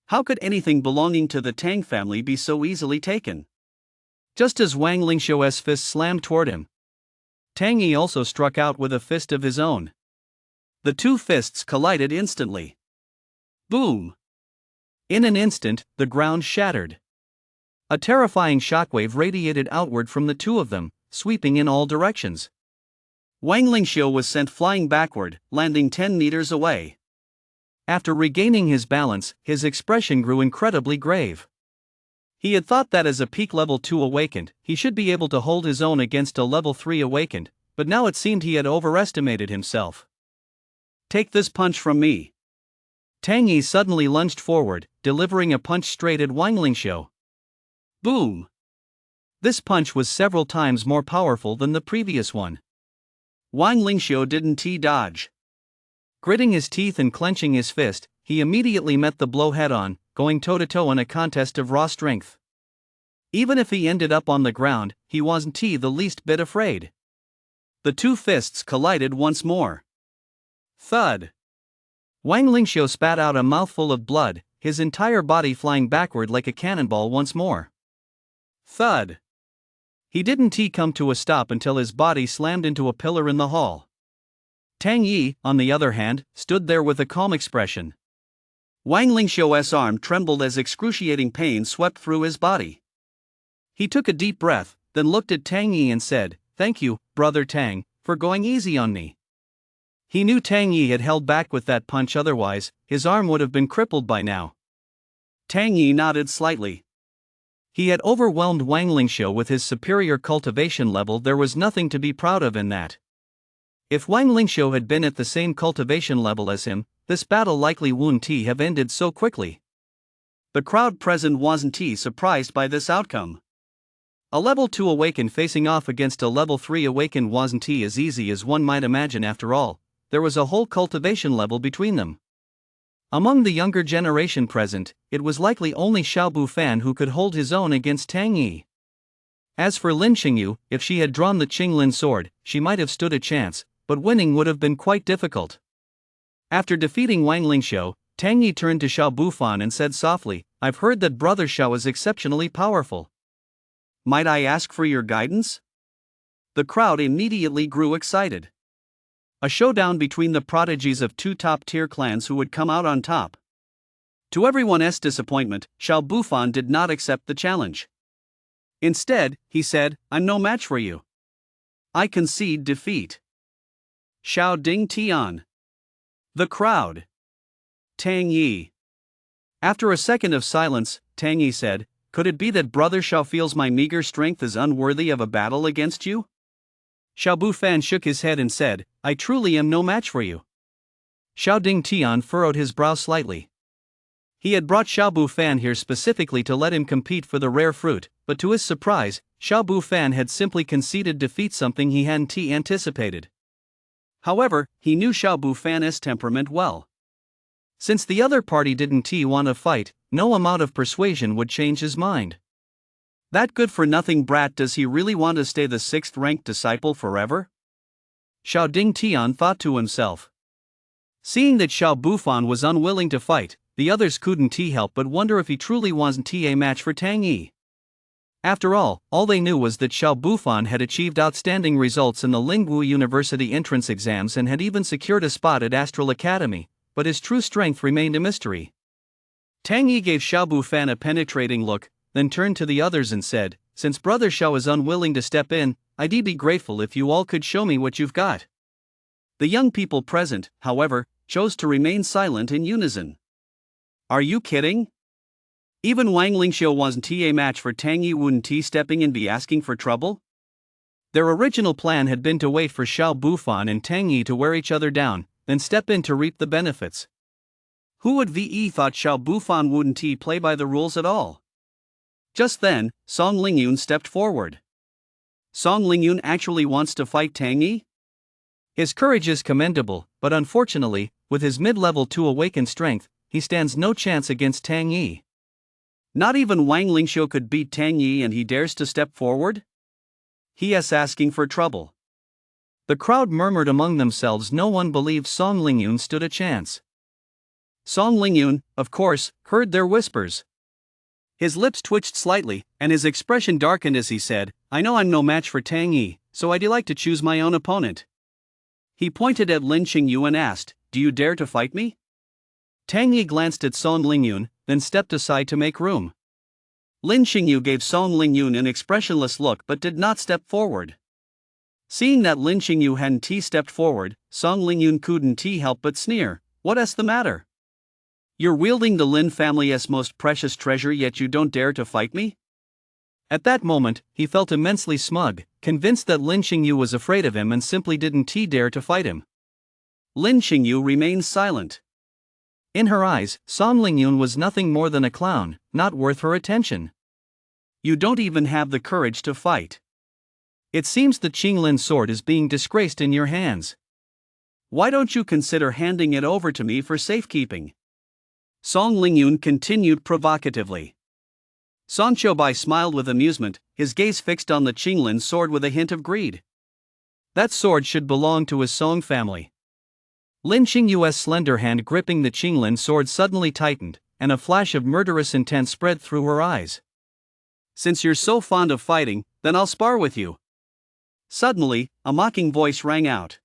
How could anything belonging to the Tang family be so easily taken? Just as Wang Lingxiu's fist slammed toward him, Tang Yi also struck out with a fist of his own. The two fists collided instantly. Boom! In an instant, the ground shattered. A terrifying shockwave radiated outward from the two of them, sweeping in all directions. Wang Lingxiu was sent flying backward, landing 10 meters away. After regaining his balance, his expression grew incredibly grave. He had thought that as a peak level 2 awakened, he should be able to hold his own against a level 3 awakened, but now it seemed he had overestimated himself. Take this punch from me. Tang Yi suddenly lunged forward, delivering a punch straight at Wang Lingxiu. Boom! This punch was several times more powerful than the previous one. Wang Lingxiu didn't dodge. Gritting his teeth and clenching his fist, he immediately met the blow head-on, going toe-to-toe in a contest of raw strength. Even if he ended up on the ground, he wasn't the least bit afraid. The two fists collided once more. Thud! Wang Lingxiu spat out a mouthful of blood, his entire body flying backward like a cannonball once more. Thud! He didn't come to a stop until his body slammed into a pillar in the hall. Tang Yi, on the other hand, stood there with a calm expression. Wang Lingxiu's arm trembled as excruciating pain swept through his body. He took a deep breath, then looked at Tang Yi and said, "Thank you, brother Tang, for going easy on me." He knew Tang Yi had held back with that punch, otherwise, his arm would have been crippled by now. Tang Yi nodded slightly. He had overwhelmed Wang Lingxiu with his superior cultivation level. There was nothing to be proud of in that. If Wang Lingxiu had been at the same cultivation level as him, this battle likely wouldn't have ended so quickly. The crowd present wasn't surprised by this outcome. A level 2 awakened facing off against a level 3 awakened wasn't as easy as one might imagine. After all, there was a whole cultivation level between them. Among the younger generation present, it was likely only Xiao Bufan who could hold his own against Tang Yi. As for Lin Xingyu, if she had drawn the Qinglin sword, she might have stood a chance, but winning would have been quite difficult. After defeating Wang Lingxiu, Tang Yi turned to Xiao Bufan and said softly, "I've heard that Brother Xiao is exceptionally powerful. Might I ask for your guidance?" The crowd immediately grew excited. A showdown between the prodigies of two top-tier clans who would come out on top. To everyone's disappointment, Xiao Bufan did not accept the challenge. Instead, he said, "I'm no match for you. I concede defeat." Xiao Ding Tian. The crowd. Tang Yi. After a second of silence, Tang Yi said, "Could it be that Brother Xiao feels my meager strength is unworthy of a battle against you?" Xiao Bufan shook his head and said, "I truly am no match for you." Xiao Ding Tian furrowed his brow slightly. He had brought Xiao Bufan here specifically to let him compete for the rare fruit, but to his surprise, Xiao Bufan had simply conceded defeat, something he hadn't anticipated. However, he knew Xiao Bufan's temperament well. Since the other party didn't want to fight, no amount of persuasion would change his mind. That good-for-nothing brat, does he really want to stay the 6th-ranked disciple forever? Xiao Ding Tian thought to himself. Seeing that Xiao Bufan was unwilling to fight, the others couldn't help but wonder if he truly wasn't a match for Tang Yi. After all they knew was that Xiao Bufan had achieved outstanding results in the Lingwu University entrance exams and had even secured a spot at Astral Academy, but his true strength remained a mystery. Tang Yi gave Xiao Bufan a penetrating look, then turned to the others and said, "Since Brother Xiao is unwilling to step in, I'd be grateful if you all could show me what you've got." The young people present, however, chose to remain silent in unison. Are you kidding? Even Wang Lingxiu wasn't a match for Tang Yi, wouldn't stepping in be asking for trouble? Their original plan had been to wait for Xiao Bufan and Tang Yi to wear each other down, then step in to reap the benefits. Who would have thought Xiao Bufan wouldn't play by the rules at all? Just then, Song Lingyun stepped forward. Song Lingyun actually wants to fight Tang Yi? His courage is commendable, but unfortunately, with his mid-level 2 awakened strength, he stands no chance against Tang Yi. Not even Wang Lingxiu could beat Tang Yi and he dares to step forward? He is asking for trouble. The crowd murmured among themselves. No one believed Song Lingyun stood a chance. Song Lingyun, of course, heard their whispers. His lips twitched slightly, and his expression darkened as he said, "I know I'm no match for Tang Yi, so I'd like to choose my own opponent." He pointed at Lin Xingyu and asked, "Do you dare to fight me?" Tang Yi glanced at Song Lingyun, then stepped aside to make room. Lin Xingyu gave Song Lingyun an expressionless look but did not step forward. Seeing that Lin Xingyu hadn't stepped forward, Song Lingyun couldn't help but sneer, "What's the matter? You're wielding the Lin family's most precious treasure, yet you don't dare to fight me?" At that moment, he felt immensely smug, convinced that Lin Xingyu was afraid of him and simply didn't dare to fight him. Lin Xingyu remained silent. In her eyes, Song Lingyun was nothing more than a clown, not worth her attention. You don't even have the courage to fight. It seems the Qinglin sword is being disgraced in your hands. Why don't you consider handing it over to me for safekeeping? Song Lingyun continued provocatively. Song Qiubai smiled with amusement, his gaze fixed on the Qinglin sword with a hint of greed. That sword should belong to his Song family. Lin Xingyu's slender hand gripping the Qinglin sword suddenly tightened, and a flash of murderous intent spread through her eyes. "Since you're so fond of fighting, then I'll spar with you." Suddenly, a mocking voice rang out.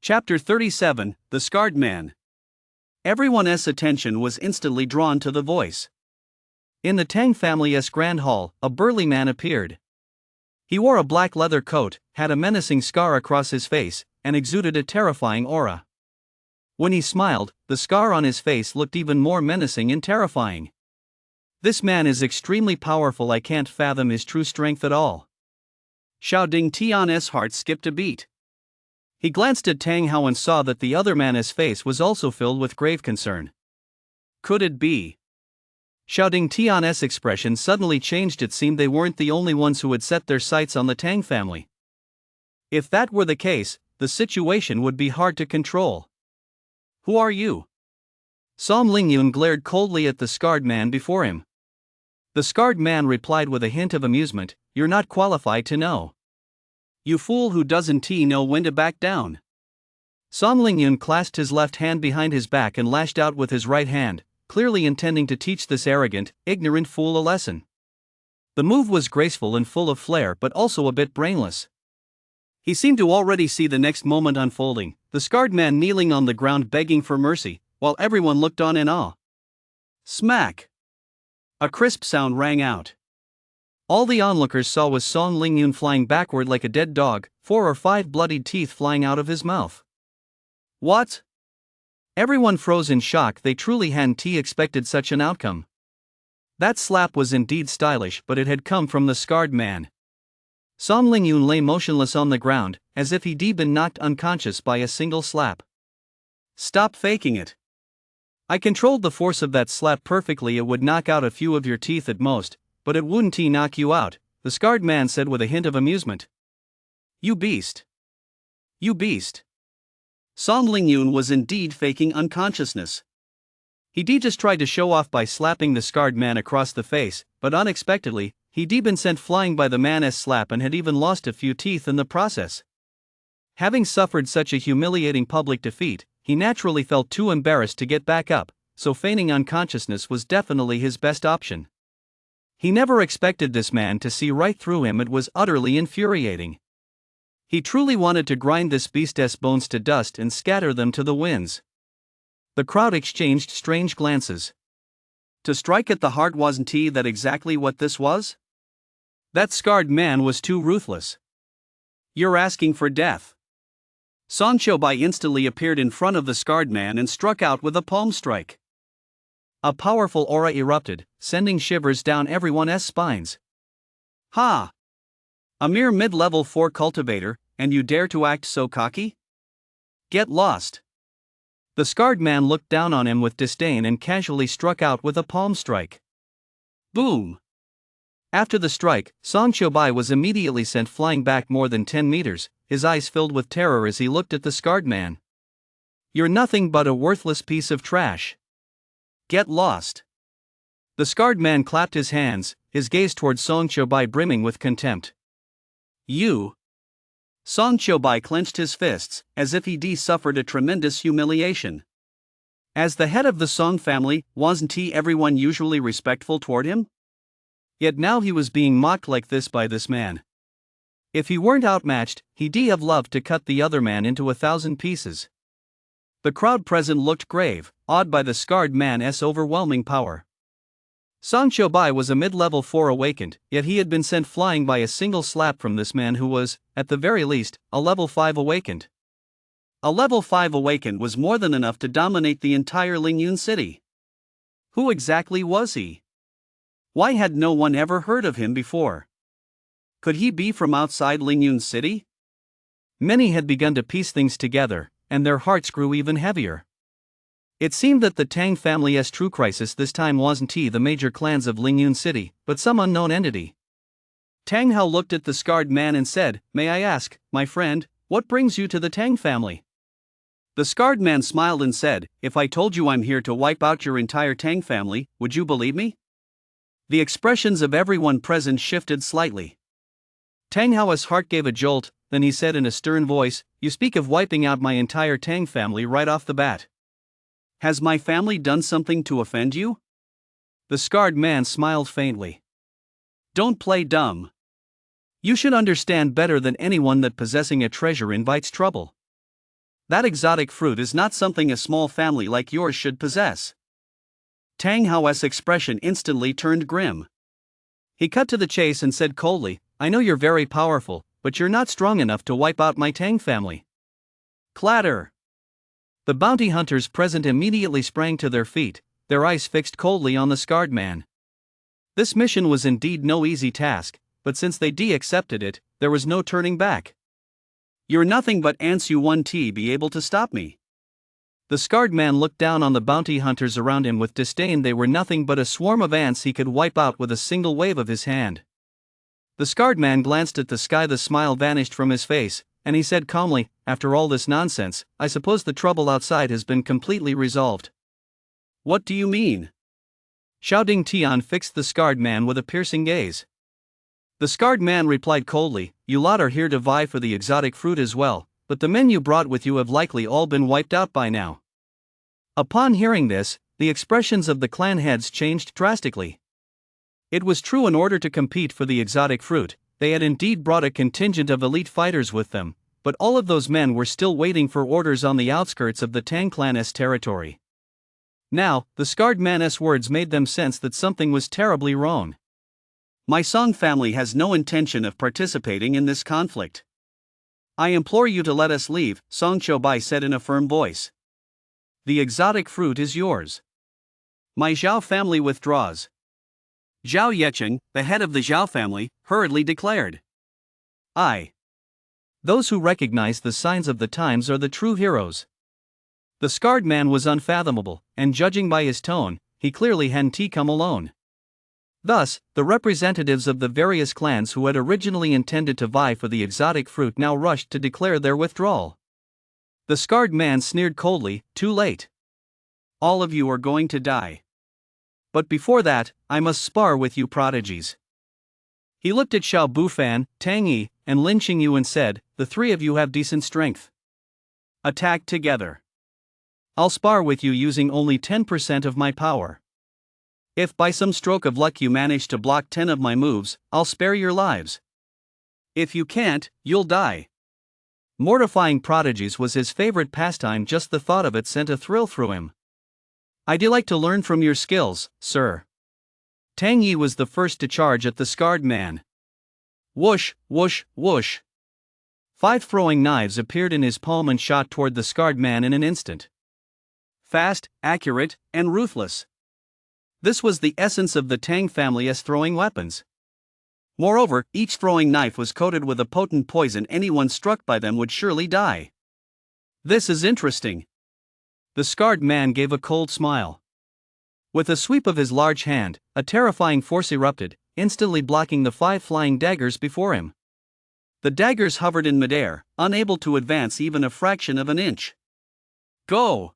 Chapter 37, The Scarred Man. Everyone's attention was instantly drawn to the voice. In the Tang family's grand hall, a burly man appeared. He wore a black leather coat, had a menacing scar across his face, and exuded a terrifying aura. When he smiled, the scar on his face looked even more menacing and terrifying. This man is extremely powerful. I can't fathom his true strength at all. Xiao Ding Tian's heart skipped a beat. He glanced at Tang Hao and saw that the other man's face was also filled with grave concern. Could it be? Xiao Ding Tian's expression suddenly changed. It seemed they weren't the only ones who had set their sights on the Tang family. If that were the case, the situation would be hard to control. Who are you? Song Lingyun glared coldly at the scarred man before him. The scarred man replied with a hint of amusement, "You're not qualified to know." You fool, who doesn't know when to back down? Song Lingyun clasped his left hand behind his back and lashed out with his right hand, clearly intending to teach this arrogant, ignorant fool a lesson. The move was graceful and full of flair, but also a bit brainless. He seemed to already see the next moment unfolding, the scarred man kneeling on the ground begging for mercy, while everyone looked on in awe. Smack! A crisp sound rang out. All the onlookers saw was Song Lingyun flying backward like a dead dog, 4 or 5 bloodied teeth flying out of his mouth. What? Everyone froze in shock. They truly hadn't expected such an outcome. That slap was indeed stylish, but it had come from the scarred man. Song Lingyun lay motionless on the ground, as if he'd been knocked unconscious by a single slap. Stop faking it. I controlled the force of that slap perfectly. It would knock out a few of your teeth at most, but it wouldn't knock you out, the scarred man said with a hint of amusement. You beast. You beast. Song Lingyun was indeed faking unconsciousness. He just tried to show off by slapping the scarred man across the face, but unexpectedly, he'd been sent flying by the man's slap and had even lost a few teeth in the process. Having suffered such a humiliating public defeat, he naturally felt too embarrassed to get back up, so feigning unconsciousness was definitely his best option. He never expected this man to see right through him. It was utterly infuriating. He truly wanted to grind this beast's bones to dust and scatter them to the winds. The crowd exchanged strange glances. To strike at the heart, wasn't that exactly what this was? That scarred man was too ruthless. You're asking for death. Song Qiubai instantly appeared in front of the scarred man and struck out with a palm strike. A powerful aura erupted, sending shivers down everyone's spines. Ha! A mere mid-level 4 cultivator, and you dare to act so cocky? Get lost. The scarred man looked down on him with disdain and casually struck out with a palm strike. Boom! After the strike, Song Qiubai was immediately sent flying back more than 10 meters, his eyes filled with terror as he looked at the scarred man. You're nothing but a worthless piece of trash. Get lost. The scarred man clapped his hands, his gaze towards Song Qiubai brimming with contempt. You. Song Qiubai clenched his fists, as if he'd suffered a tremendous humiliation. As the head of the Song family, wasn't everyone usually respectful toward him? Yet now he was being mocked like this by this man. If he weren't outmatched, he'd have loved to cut the other man into 1,000 pieces. The crowd present looked grave, awed by the scarred man's overwhelming power. Song Qiubai was a mid-level 4 awakened, yet he had been sent flying by a single slap from this man who was, at the very least, a level 5 awakened. A level 5 awakened was more than enough to dominate the entire Lingyun city. Who exactly was he? Why had no one ever heard of him before? Could he be from outside Lingyun city? Many had begun to piece things together, and their hearts grew even heavier. It seemed that the Tang family's true crisis this time wasn't the major clans of Lingyun city, but some unknown entity. Tang Hao looked at the scarred man and said, "May I ask, my friend, what brings you to the Tang family?" The scarred man smiled and said, "If I told you I'm here to wipe out your entire Tang family, would you believe me?" The expressions of everyone present shifted slightly. Tang Hao's heart gave a jolt, then he said in a stern voice, "You speak of wiping out my entire Tang family right off the bat. Has my family done something to offend you?" The scarred man smiled faintly. Don't play dumb. You should understand better than anyone that possessing a treasure invites trouble. That exotic fruit is not something a small family like yours should possess. Tang Hao's expression instantly turned grim. He cut to the chase and said coldly, "I know you're very powerful, but you're not strong enough to wipe out my Tang family." Clatter! The bounty hunters present immediately sprang to their feet, their eyes fixed coldly on the scarred man. This mission was indeed no easy task, but since they accepted it, there was no turning back. "You're nothing but ants, you won't be able to stop me." The scarred man looked down on the bounty hunters around him with disdain. They were nothing but a swarm of ants he could wipe out with a single wave of his hand. The scarred man glanced at the sky. The smile vanished from his face, and he said calmly, "After all this nonsense, I suppose the trouble outside has been completely resolved." "What do you mean?" Xiao Ding Tian fixed the scarred man with a piercing gaze. The scarred man replied coldly, "You lot are here to vie for the exotic fruit as well, but the men you brought with you have likely all been wiped out by now." Upon hearing this, the expressions of the clan heads changed drastically. It was true, in order to compete for the exotic fruit, they had indeed brought a contingent of elite fighters with them, but all of those men were still waiting for orders on the outskirts of the Tang clan's territory. Now, the scarred man's words made them sense that something was terribly wrong. "My Song family has no intention of participating in this conflict. I implore you to let us leave," Song Choubai said in a firm voice. "The exotic fruit is yours. My Zhao family withdraws." Zhao Yecheng, the head of the Zhao family, hurriedly declared. Those who recognize the signs of the times are the true heroes." The scarred man was unfathomable, and judging by his tone, he clearly hadn't come alone. Thus, the representatives of the various clans who had originally intended to vie for the exotic fruit now rushed to declare their withdrawal. The scarred man sneered coldly, "Too late. All of you are going to die. But before that, I must spar with you prodigies." He looked at Xiao Bufan, Tang Yi, and Lin Qingyu and said, "The three of you have decent strength. Attack together. I'll spar with you using only 10% of my power. If by some stroke of luck you manage to block 10 of my moves, I'll spare your lives. If you can't, you'll die." Mortifying prodigies was his favorite pastime. Just the thought of it sent a thrill through him. "I'd like to learn from your skills, sir." Tang Yi was the first to charge at the scarred man. Whoosh, whoosh, whoosh. 5 throwing knives appeared in his palm and shot toward the scarred man in an instant. Fast, accurate, and ruthless. This was the essence of the Tang family's throwing weapons. Moreover, each throwing knife was coated with a potent poison. Anyone struck by them would surely die. "This is interesting." The scarred man gave a cold smile. With a sweep of his large hand, a terrifying force erupted, instantly blocking the 5 flying daggers before him. The daggers hovered in midair, unable to advance even a fraction of an inch. "Go!"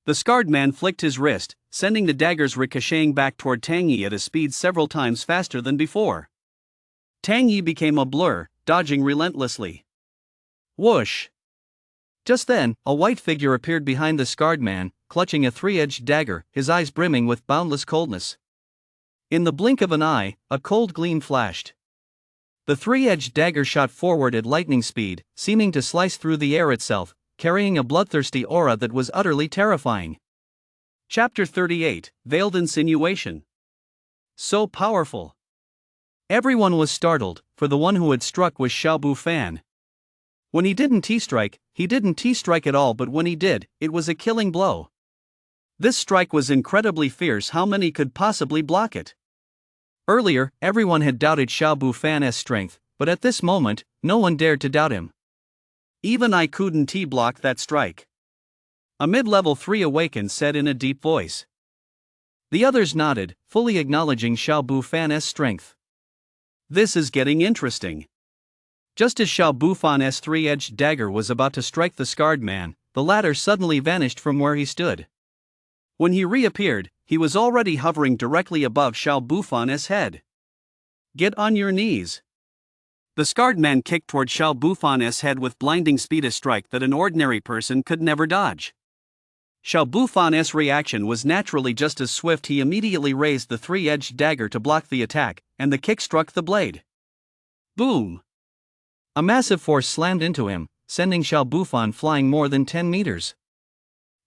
The scarred man flicked his wrist, sending the daggers ricocheting back toward Tang Yi at a speed several times faster than before. Tang Yi became a blur, dodging relentlessly. Whoosh! Just then, a white figure appeared behind the scarred man, clutching a 3-edged dagger, his eyes brimming with boundless coldness. In the blink of an eye, a cold gleam flashed. The 3-edged dagger shot forward at lightning speed, seeming to slice through the air itself, carrying a bloodthirsty aura that was utterly terrifying. Chapter 38, Veiled Insinuation. So powerful. Everyone was startled, for the one who had struck was Xiao Bufan. When he didn't T-strike, he didn't T-strike at all, but when he did, it was a killing blow. This strike was incredibly fierce. How many could possibly block it? Earlier, everyone had doubted Xiao Bufan's strength, but at this moment, no one dared to doubt him. "Even I couldn't block that strike," a mid-level 3 awakened said in a deep voice. The others nodded, fully acknowledging Xiao Bufan's strength. This is getting interesting. Just as Xiao Bufan's 3-edged dagger was about to strike the scarred man, the latter suddenly vanished from where he stood. When he reappeared, he was already hovering directly above Xiao Bufan's head. "Get on your knees." The scarred man kicked toward Xiao Bufan's head with blinding speed, a strike that an ordinary person could never dodge. Xiao Bufan's reaction was naturally just as swift. He immediately raised the 3-edged dagger to block the attack, and the kick struck the blade. Boom! A massive force slammed into him, sending Xiao Bufan flying more than 10 meters.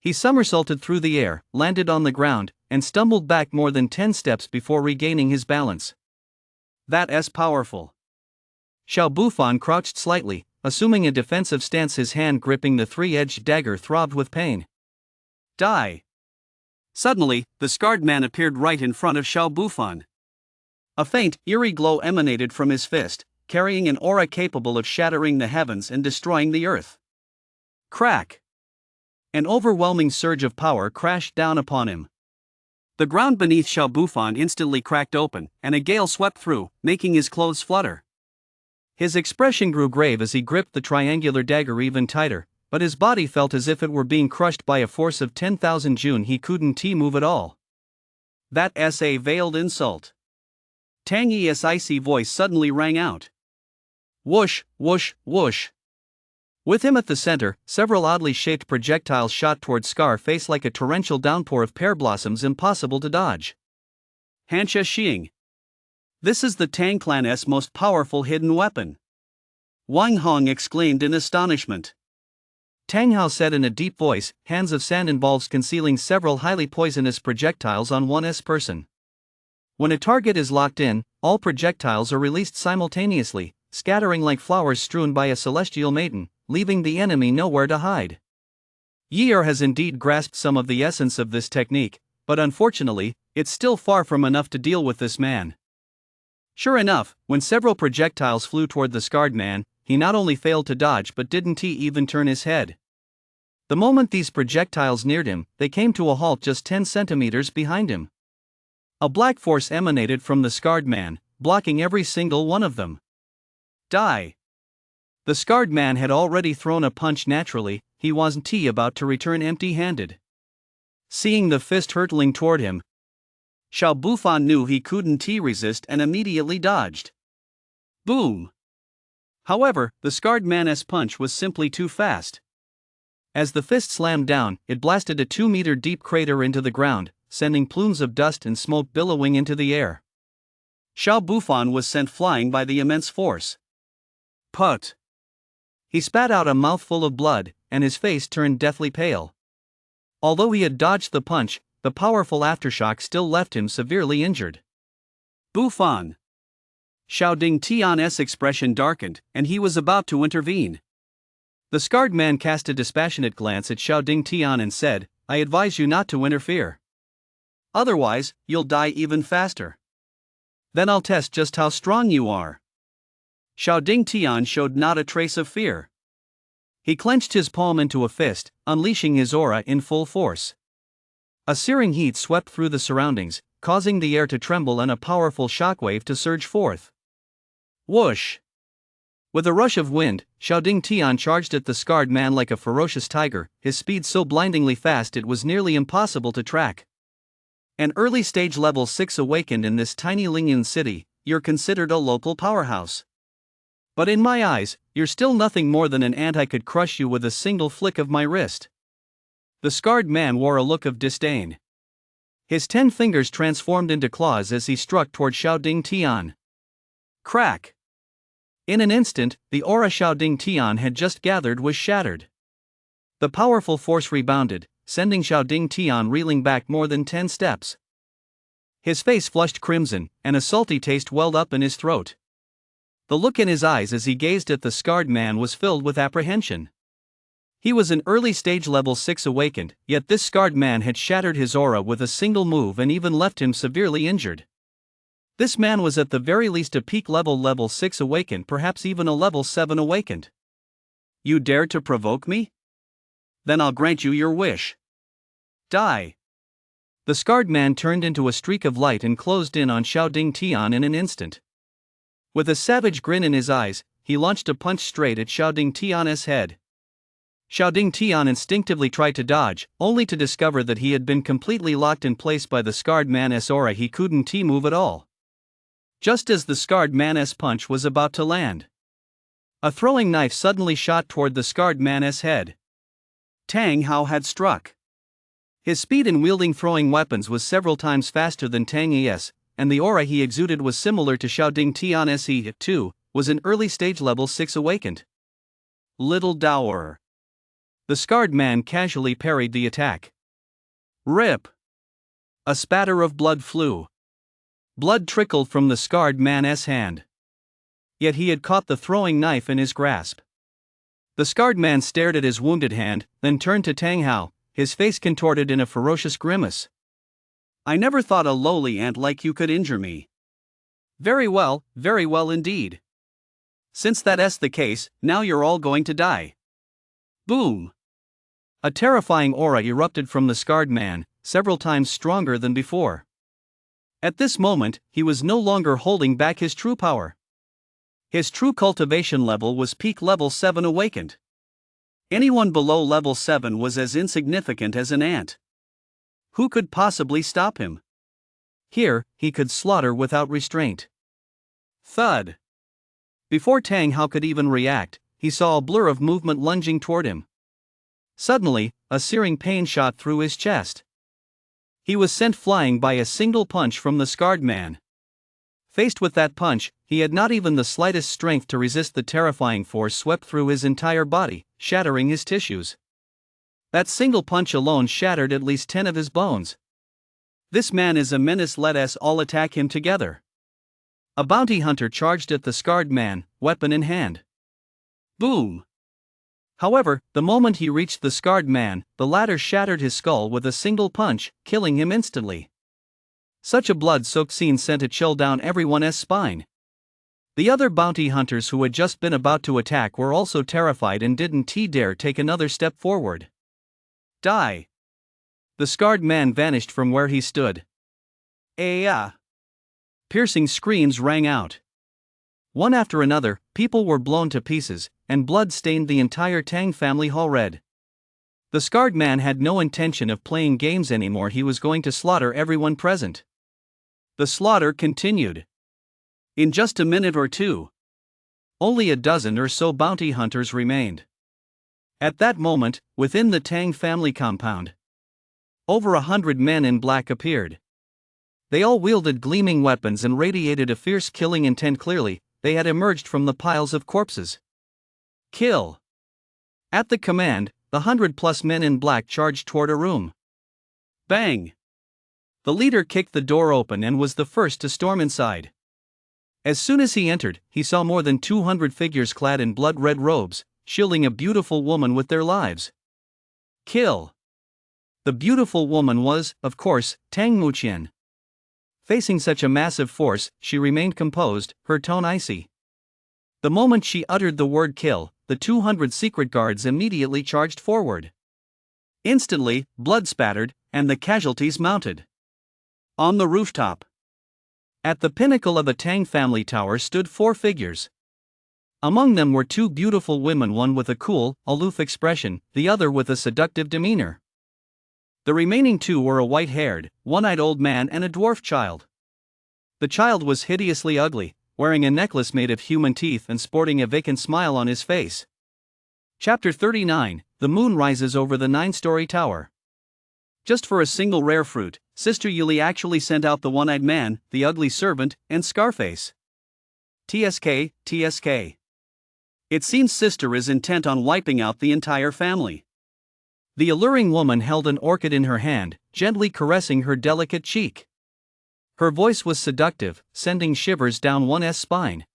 He somersaulted through the air, landed on the ground, and stumbled back more than 10 steps before regaining his balance. That's powerful. Xiao Bufan crouched slightly, assuming a defensive stance. His hand gripping the three-edged dagger throbbed with pain. Die! Suddenly, the scarred man appeared right in front of Xiao Bufan. A faint, eerie glow emanated from his fist, carrying an aura capable of shattering the heavens and destroying the earth. Crack! An overwhelming surge of power crashed down upon him. The ground beneath Xiao Bufan instantly cracked open, and a gale swept through, making his clothes flutter. His expression grew grave as he gripped the triangular dagger even tighter, but his body felt as if it were being crushed by a force of 10,000 Jun. He couldn't move at all. That's a veiled insult. Tang Yi's icy voice suddenly rang out. Whoosh, whoosh, whoosh. With him at the center, several oddly shaped projectiles shot toward Scar Face like a torrential downpour of pear blossoms impossible to dodge. Hansha Xing. This is the Tang clan's most powerful hidden weapon. Wang Hong exclaimed in astonishment. Tang Hao said in a deep voice, hands of sand involves concealing several highly poisonous projectiles on one's person. When a target is locked in, all projectiles are released simultaneously, scattering like flowers strewn by a celestial maiden, leaving the enemy nowhere to hide. Yi Er has indeed grasped some of the essence of this technique, but unfortunately, it's still far from enough to deal with this man. Sure enough, when several projectiles flew toward the scarred man, he not only failed to dodge but didn't even turn his head. The moment these projectiles neared him, they came to a halt just 10 centimeters behind him. A black force emanated from the scarred man, blocking every single one of them. Die! The scarred man had already thrown a punch naturally, he wasn't about to return empty-handed. Seeing the fist hurtling toward him, Xiao Bufan knew he couldn't resist and immediately dodged. Boom! However, the scarred man's punch was simply too fast. As the fist slammed down, it blasted a 2-meter deep crater into the ground, sending plumes of dust and smoke billowing into the air. Xiao Bufan was sent flying by the immense force. Put! He spat out a mouthful of blood, and his face turned deathly pale. Although he had dodged the punch, the powerful aftershock still left him severely injured. Bufan! Xiao Dingtian's expression darkened, and he was about to intervene. The scarred man cast a dispassionate glance at Xiao Dingtian and said, I advise you not to interfere. Otherwise, you'll die even faster. Then I'll test just how strong you are. Xiao Dingtian showed not a trace of fear. He clenched his palm into a fist, unleashing his aura in full force. A searing heat swept through the surroundings, causing the air to tremble and a powerful shockwave to surge forth. Whoosh! With a rush of wind, Xiao Dingtian charged at the scarred man like a ferocious tiger, his speed so blindingly fast it was nearly impossible to track. An early stage level 6 awakened in this tiny Lingyan city, you're considered a local powerhouse. But in my eyes, you're still nothing more than an ant. I could crush you with a single flick of my wrist. The scarred man wore a look of disdain. His 10 fingers transformed into claws as he struck toward Xiao Dingtian. Crack! In an instant, the aura Xiao Dingtian had just gathered was shattered. The powerful force rebounded, sending Xiao Dingtian reeling back more than 10 steps. His face flushed crimson, and a salty taste welled up in his throat. The look in his eyes as he gazed at the scarred man was filled with apprehension. He was an early stage level 6 awakened, yet this scarred man had shattered his aura with a single move and even left him severely injured. This man was at the very least a peak level 6 awakened, perhaps even a level 7 awakened. You dared to provoke me? Then I'll grant you your wish. Die! The scarred man turned into a streak of light and closed in on Xiao Dingtian in an instant. With a savage grin in his eyes, he launched a punch straight at Xiao Dingtian's head. Xiao Dingtian instinctively tried to dodge, only to discover that he had been completely locked in place by the scarred man's aura. He couldn't move at all. Just as the scarred man's punch was about to land, a throwing knife suddenly shot toward the scarred man's head. Tang Hao had struck. His speed in wielding throwing weapons was several times faster than Tang Yi's, and the aura he exuded was similar to Xiao Dingtian's. He, too, was an early stage level 6 awakened. Little dour. The scarred man casually parried the attack. Rip! A spatter of blood flew. Blood trickled from the scarred man's hand. Yet he had caught the throwing knife in his grasp. The scarred man stared at his wounded hand, then turned to Tang Hao, his face contorted in a ferocious grimace. I never thought a lowly ant like you could injure me. Very well indeed. Since that's the case, now you're all going to die. Boom! A terrifying aura erupted from the scarred man, several times stronger than before. At this moment, he was no longer holding back his true power. His true cultivation level was peak level 7 awakened. Anyone below level 7 was as insignificant as an ant. Who could possibly stop him? Here, he could slaughter without restraint. Thud! Before Tang Hao could even react, he saw a blur of movement lunging toward him. Suddenly, a searing pain shot through his chest. He was sent flying by a single punch from the scarred man. Faced with that punch, he had not even the slightest strength to resist. The terrifying force swept through his entire body, shattering his tissues. That single punch alone shattered at least 10 of his bones. This man is a menace, let us all attack him together. A bounty hunter charged at the scarred man, weapon in hand. Boom! However, the moment he reached the scarred man, the latter shattered his skull with a single punch, killing him instantly. Such a blood-soaked scene sent a chill down everyone's spine. The other bounty hunters who had just been about to attack were also terrified and didn't dare take another step forward. Die! The scarred man vanished from where he stood. Piercing screams rang out. One after another, people were blown to pieces, and blood stained the entire Tang family hall red. The scarred man had no intention of playing games anymore. He was going to slaughter everyone present. The slaughter continued. In just a minute or two, only a dozen or so bounty hunters remained. At that moment, within the Tang family compound, over 100 men in black appeared. They all wielded gleaming weapons and radiated a fierce killing intent. Clearly, they had emerged from the piles of corpses. Kill! At the command, the 100+ men in black charged toward a room. Bang! The leader kicked the door open and was the first to storm inside. As soon as he entered, he saw more than 200 figures clad in blood-red robes, shielding a beautiful woman with their lives. Kill! The beautiful woman was, of course, Tang Muqian. Facing such a massive force, she remained composed, her tone icy. The moment she uttered the word kill, the 200 secret guards immediately charged forward. Instantly, blood spattered, and the casualties mounted. On the rooftop, at the pinnacle of the Tang family tower, stood 4 figures. Among them were 2 beautiful women, one with a cool, aloof expression, the other with a seductive demeanor. The remaining 2 were a white-haired, one-eyed old man and a dwarf child. The child was hideously ugly, wearing a necklace made of human teeth and sporting a vacant smile on his face. Chapter 39, The Moon Rises Over the 9-story tower. Just for a single rare fruit, Sister Yuli actually sent out the one-eyed man, the ugly servant, and Scarface. TSK. It seems Sister is intent on wiping out the entire family. The alluring woman held an orchid in her hand, gently caressing her delicate cheek. Her voice was seductive, sending shivers down one's spine.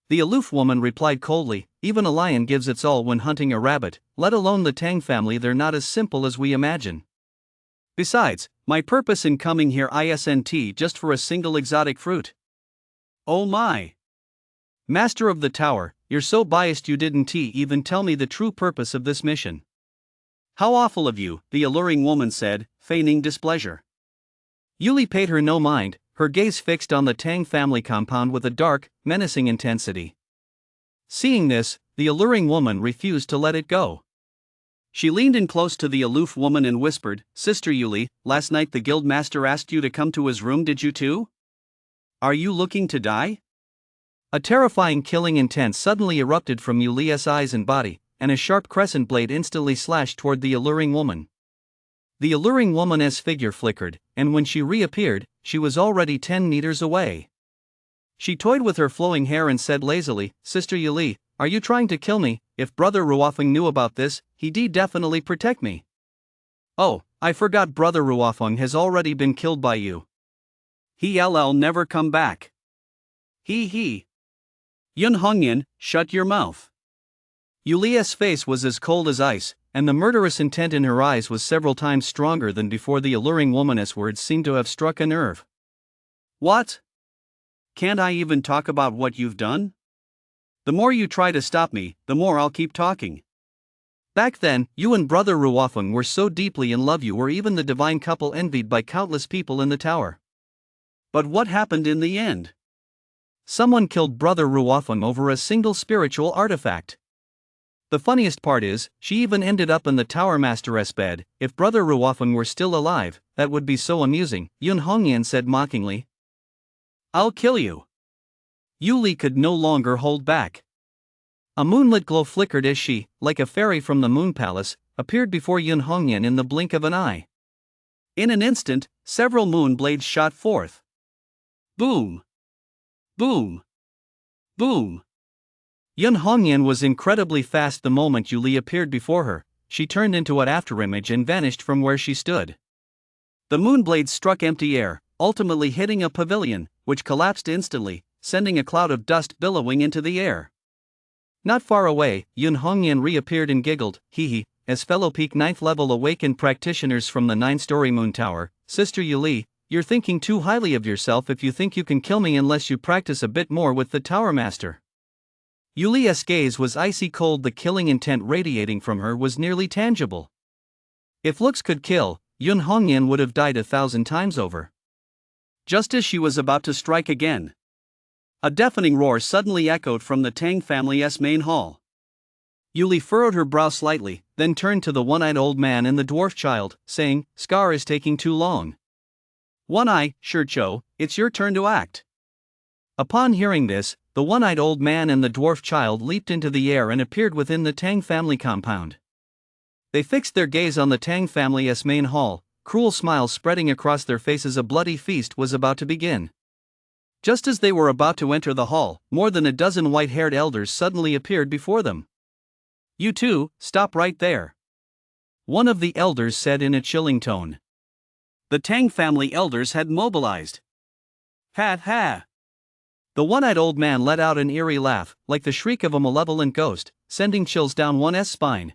The aloof woman replied coldly, even a lion gives its all when hunting a rabbit, let alone the Tang family. They're not as simple as we imagine. Besides, my purpose in coming here isn't just for a single exotic fruit. Oh my! Master of the tower, you're so biased you didn't even tell me the true purpose of this mission. How awful of you, the alluring woman said, feigning displeasure. Yuli paid her no mind, her gaze fixed on the Tang family compound with a dark, menacing intensity. Seeing this, the alluring woman refused to let it go. She leaned in close to the aloof woman and whispered, Sister Yuli, last night the guild master asked you to come to his room, did you too? Are you looking to die? A terrifying killing intent suddenly erupted from Yuli's eyes and body, and a sharp crescent blade instantly slashed toward the alluring woman. The alluring woman's figure flickered, and when she reappeared, she was already 10 meters away. She toyed with her flowing hair and said lazily, Sister Yuli, are you trying to kill me? If Brother Ruofeng knew about this, he'd definitely protect me. Oh, I forgot Brother Ruofeng has already been killed by you. He'll never come back. He. Yun Hongyan, shut your mouth. Yulia's face was as cold as ice, and the murderous intent in her eyes was several times stronger than before. The alluring woman's words seemed to have struck a nerve. What? Can't I even talk about what you've done? The more you try to stop me, the more I'll keep talking. Back then, you and Brother Ruofeng were so deeply in love you were even the divine couple envied by countless people in the tower. But what happened in the end? Someone killed Brother Ruofeng over a single spiritual artifact. The funniest part is, she even ended up in the Tower Master's bed. If Brother Ruofeng were still alive, that would be so amusing, Yun Hongyan said mockingly. I'll kill you. Yuli could no longer hold back. A moonlit glow flickered as she, like a fairy from the Moon Palace, appeared before Yun Hongyan in the blink of an eye. In an instant, several moon blades shot forth. Boom! Boom! Boom! Yun Hongyan was incredibly fast. The moment Yuli appeared before her, she turned into an afterimage and vanished from where she stood. The moon blades struck empty air, ultimately hitting a pavilion, which collapsed instantly, sending a cloud of dust billowing into the air. Not far away, Yun Hongyan reappeared and giggled, hee, as fellow peak 9th level awakened practitioners from the 9-story moon tower. Sister Yuli, you're thinking too highly of yourself if you think you can kill me unless you practice a bit more with the Tower Master. Yuli's gaze was icy cold. The killing intent radiating from her was nearly tangible. If looks could kill, Yun Hongyan would have died 1,000 times over. Just as she was about to strike again, a deafening roar suddenly echoed from the Tang family's main hall. Yuli furrowed her brow slightly, then turned to the one-eyed old man and the dwarf child, saying, Scar is taking too long. One-Eye, Shircho, it's your turn to act. Upon hearing this, the one-eyed old man and the dwarf child leaped into the air and appeared within the Tang family compound. They fixed their gaze on the Tang family's main hall, cruel smiles spreading across their faces. A bloody feast was about to begin. Just as they were about to enter the hall, more than a dozen white-haired elders suddenly appeared before them. You two, stop right there. One of the elders said in a chilling tone. The Tang family elders had mobilized. Ha! The one-eyed old man let out an eerie laugh, like the shriek of a malevolent ghost, sending chills down one's spine.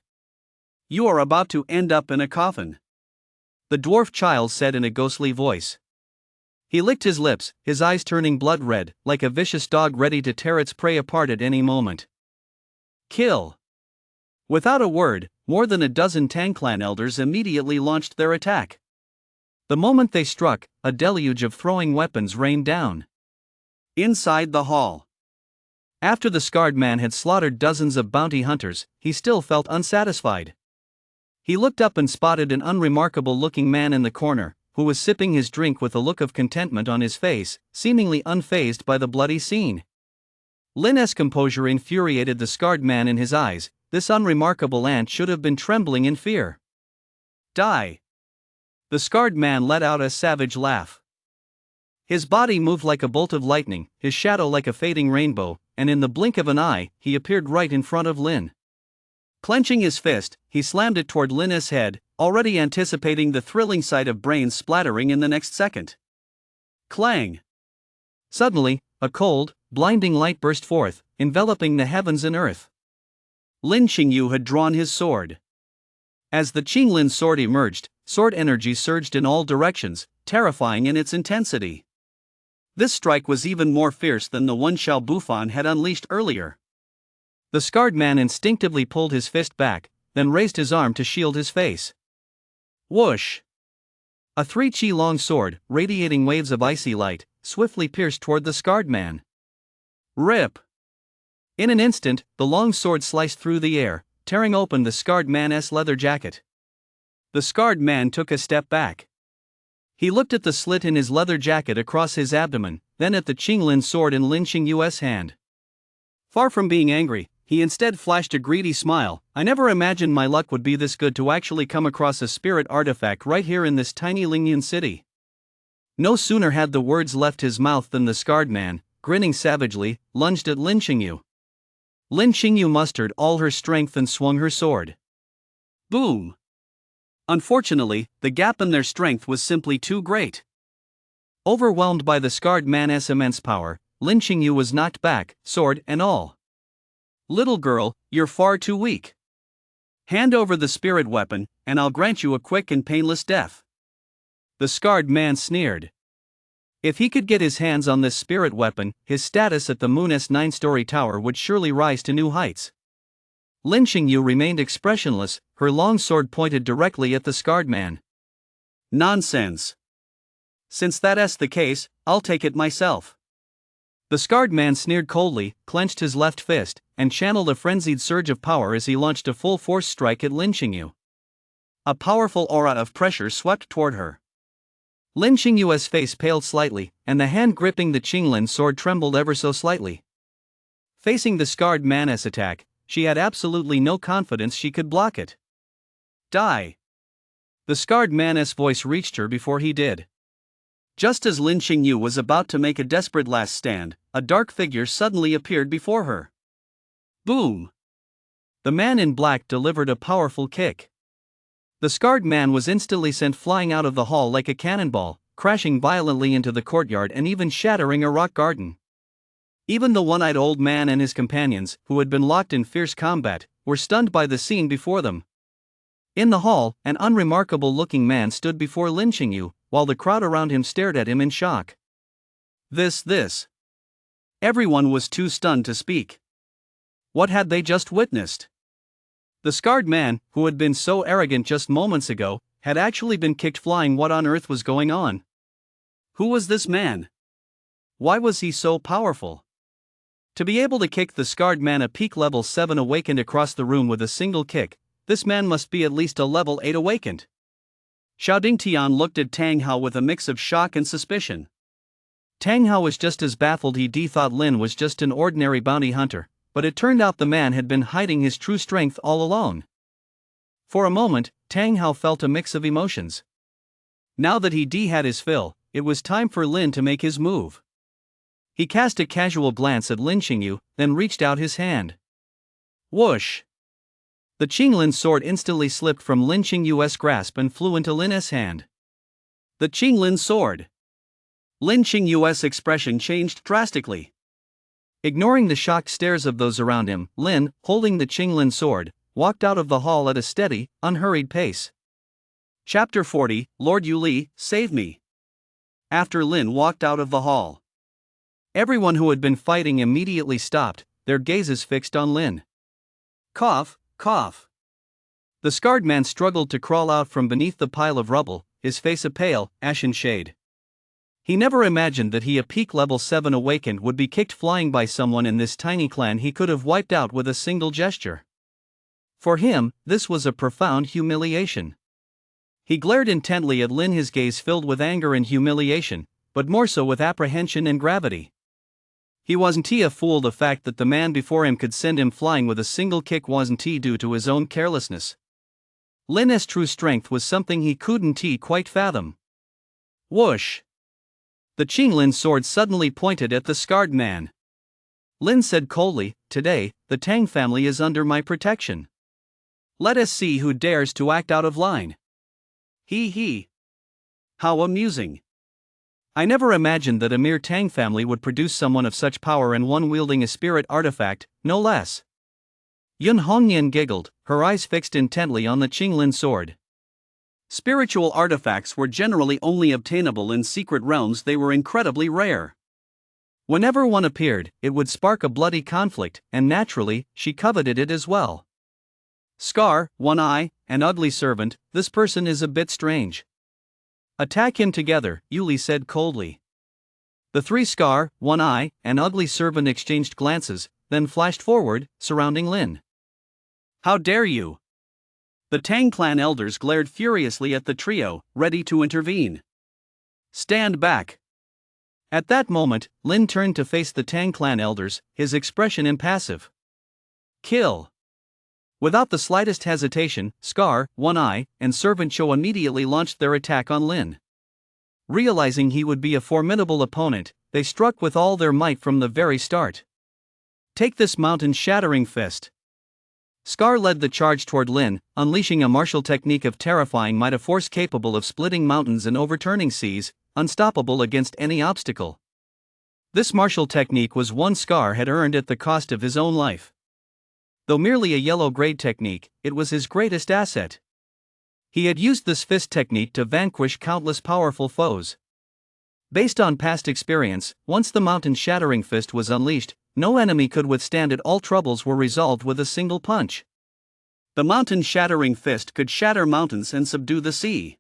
You are about to end up in a coffin, the dwarf child said in a ghostly voice. He licked his lips, his eyes turning blood red, like a vicious dog ready to tear its prey apart at any moment. Kill! Without a word, more than a dozen Tang clan elders immediately launched their attack. The moment they struck, a deluge of throwing weapons rained down. Inside the hall, after the scarred man had slaughtered dozens of bounty hunters, he still felt unsatisfied. He looked up and spotted an unremarkable-looking man in the corner, who was sipping his drink with a look of contentment on his face, seemingly unfazed by the bloody scene. Lin's composure infuriated the scarred man in his eyes. This unremarkable ant should have been trembling in fear. Die! The scarred man let out a savage laugh. His body moved like a bolt of lightning, his shadow like a fading rainbow, and in the blink of an eye, he appeared right in front of Lin. Clenching his fist, he slammed it toward Lin's head, already anticipating the thrilling sight of brains splattering in the next second. Clang! Suddenly, a cold, blinding light burst forth, enveloping the heavens and earth. Lin Qingyu had drawn his sword. As the Qinglin sword emerged, sword energy surged in all directions, terrifying in its intensity. This strike was even more fierce than the one Xiao Bufan had unleashed earlier. The scarred man instinctively pulled his fist back, then raised his arm to shield his face. Whoosh! A 3-chi-long sword, radiating waves of icy light, swiftly pierced toward the scarred man. Rip! In an instant, the long sword sliced through the air, tearing open the scarred man's leather jacket. The scarred man took a step back. He looked at the slit in his leather jacket across his abdomen, then at the Qinglin sword in Lin Qingyu's hand. Far from being angry, he instead flashed a greedy smile. I never imagined my luck would be this good to actually come across a spirit artifact right here in this tiny Lingyan city. No sooner had the words left his mouth than the scarred man, grinning savagely, lunged at Lin Qingyu. Lin Qingyu mustered all her strength and swung her sword. Boom! Unfortunately, the gap in their strength was simply too great. Overwhelmed by the scarred man's immense power, Lin Qingyu was knocked back, sword and all. Little girl, you're far too weak. Hand over the spirit weapon, and I'll grant you a quick and painless death. The scarred man sneered. If he could get his hands on this spirit weapon, his status at the Moon's 9-story tower would surely rise to new heights. Lin Qingyu remained expressionless, her long sword pointed directly at the scarred man. Nonsense. Since that's the case, I'll take it myself. The scarred man sneered coldly, clenched his left fist, and channeled a frenzied surge of power as he launched a full-force strike at Lin Qingyu. A powerful aura of pressure swept toward her. Lin Qingyu's face paled slightly, and the hand gripping the Qinglin sword trembled ever so slightly. Facing the scarred man's attack, she had absolutely no confidence she could block it. Die! The scarred man's voice reached her before he did. Just as Lin Qingyu was about to make a desperate last stand, a dark figure suddenly appeared before her. Boom! The man in black delivered a powerful kick. The scarred man was instantly sent flying out of the hall like a cannonball, crashing violently into the courtyard and even shattering a rock garden. Even the one-eyed old man and his companions, who had been locked in fierce combat, were stunned by the scene before them. In the hall, an unremarkable-looking man stood before Lin Qingyu, while the crowd around him stared at him in shock. This. Everyone was too stunned to speak. What had they just witnessed? The scarred man, who had been so arrogant just moments ago, had actually been kicked flying. What on earth was going on? Who was this man? Why was he so powerful? To be able to kick the scarred man a peak level 7 awakened across the room with a single kick, this man must be at least a level 8 awakened. Xiao Dingtian looked at Tang Hao with a mix of shock and suspicion. Tang Hao was just as baffled. He thought Lin was just an ordinary bounty hunter, but it turned out the man had been hiding his true strength all along. For a moment, Tang Hao felt a mix of emotions. Now that he had his fill, it was time for Lin to make his move. He cast a casual glance at Lin Qingyu, then reached out his hand. Whoosh! The Qinglin sword instantly slipped from Lin Qingyu's grasp and flew into Lin's hand. The Qinglin sword! Lin Qingyu's expression changed drastically. Ignoring the shocked stares of those around him, Lin, holding the Qinglin sword, walked out of the hall at a steady, unhurried pace. Chapter 40, Lord Yuli, save me. After Lin walked out of the hall, everyone who had been fighting immediately stopped, their gazes fixed on Lin. Cough, cough. The scarred man struggled to crawl out from beneath the pile of rubble, his face a pale, ashen shade. He never imagined that he, a peak level 7 awakened, would be kicked flying by someone in this tiny clan he could have wiped out with a single gesture. For him, this was a profound humiliation. He glared intently at Lin, his gaze filled with anger and humiliation, but more so with apprehension and gravity. He wasn't a fool. The fact that the man before him could send him flying with a single kick wasn't due to his own carelessness. Lin's true strength was something he couldn't quite fathom. Whoosh! The Qinglin sword suddenly pointed at the scarred man. Lin said coldly, "Today, the Tang family is under my protection. Let us see who dares to act out of line." He. How amusing. I never imagined that a mere Tang family would produce someone of such power and one wielding a spirit artifact, no less. Yun Hongyan giggled, her eyes fixed intently on the Qinglin sword. Spiritual artifacts were generally only obtainable in secret realms. They were incredibly rare. Whenever one appeared, it would spark a bloody conflict, and naturally, she coveted it as well. Scar, One Eye, and Ugly Servant, this person is a bit strange. Attack him together, Yuli said coldly. The three Scar, One Eye, and Ugly Servant exchanged glances, then flashed forward, surrounding Lin. How dare you! The Tang clan elders glared furiously at the trio, ready to intervene. Stand back! At that moment, Lin turned to face the Tang clan elders, his expression impassive. Kill! Without the slightest hesitation, Scar, One Eye, and Servant Cho immediately launched their attack on Lin. Realizing he would be a formidable opponent, they struck with all their might from the very start. Take this mountain-shattering fist! Scar led the charge toward Lin, unleashing a martial technique of terrifying might, a force capable of splitting mountains and overturning seas, unstoppable against any obstacle. This martial technique was one Scar had earned at the cost of his own life. Though merely a yellow-grade technique, it was his greatest asset. He had used this fist technique to vanquish countless powerful foes. Based on past experience, once the mountain-shattering fist was unleashed, no enemy could withstand it. All troubles were resolved with a single punch. The mountain-shattering fist could shatter mountains and subdue the sea.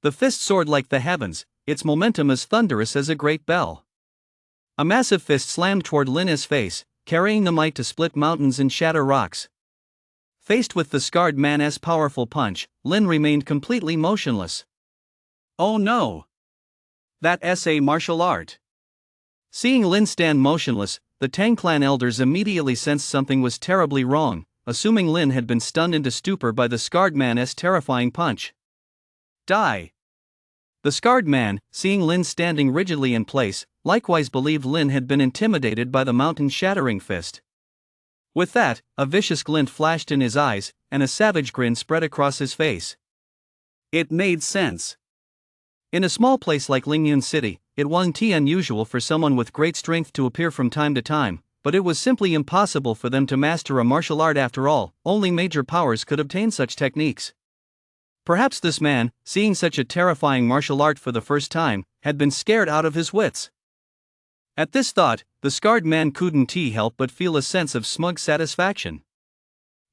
The fist soared like the heavens, its momentum as thunderous as a great bell. A massive fist slammed toward Lin's face, carrying the might to split mountains and shatter rocks. Faced with the scarred man's powerful punch, Lin remained completely motionless. Oh no! That's a martial art. Seeing Lin stand motionless, the Tang clan elders immediately sensed something was terribly wrong, assuming Lin had been stunned into stupor by the scarred man's terrifying punch. Die! The scarred man, seeing Lin standing rigidly in place, likewise believed Lin had been intimidated by the mountain-shattering fist. With that, a vicious glint flashed in his eyes, and a savage grin spread across his face. It made sense. In a small place like Lingyun City, it wasn't unusual for someone with great strength to appear from time to time, but it was simply impossible for them to master a martial art. After all, only major powers could obtain such techniques. Perhaps this man, seeing such a terrifying martial art for the first time, had been scared out of his wits. At this thought, the scarred man couldn't help but feel a sense of smug satisfaction.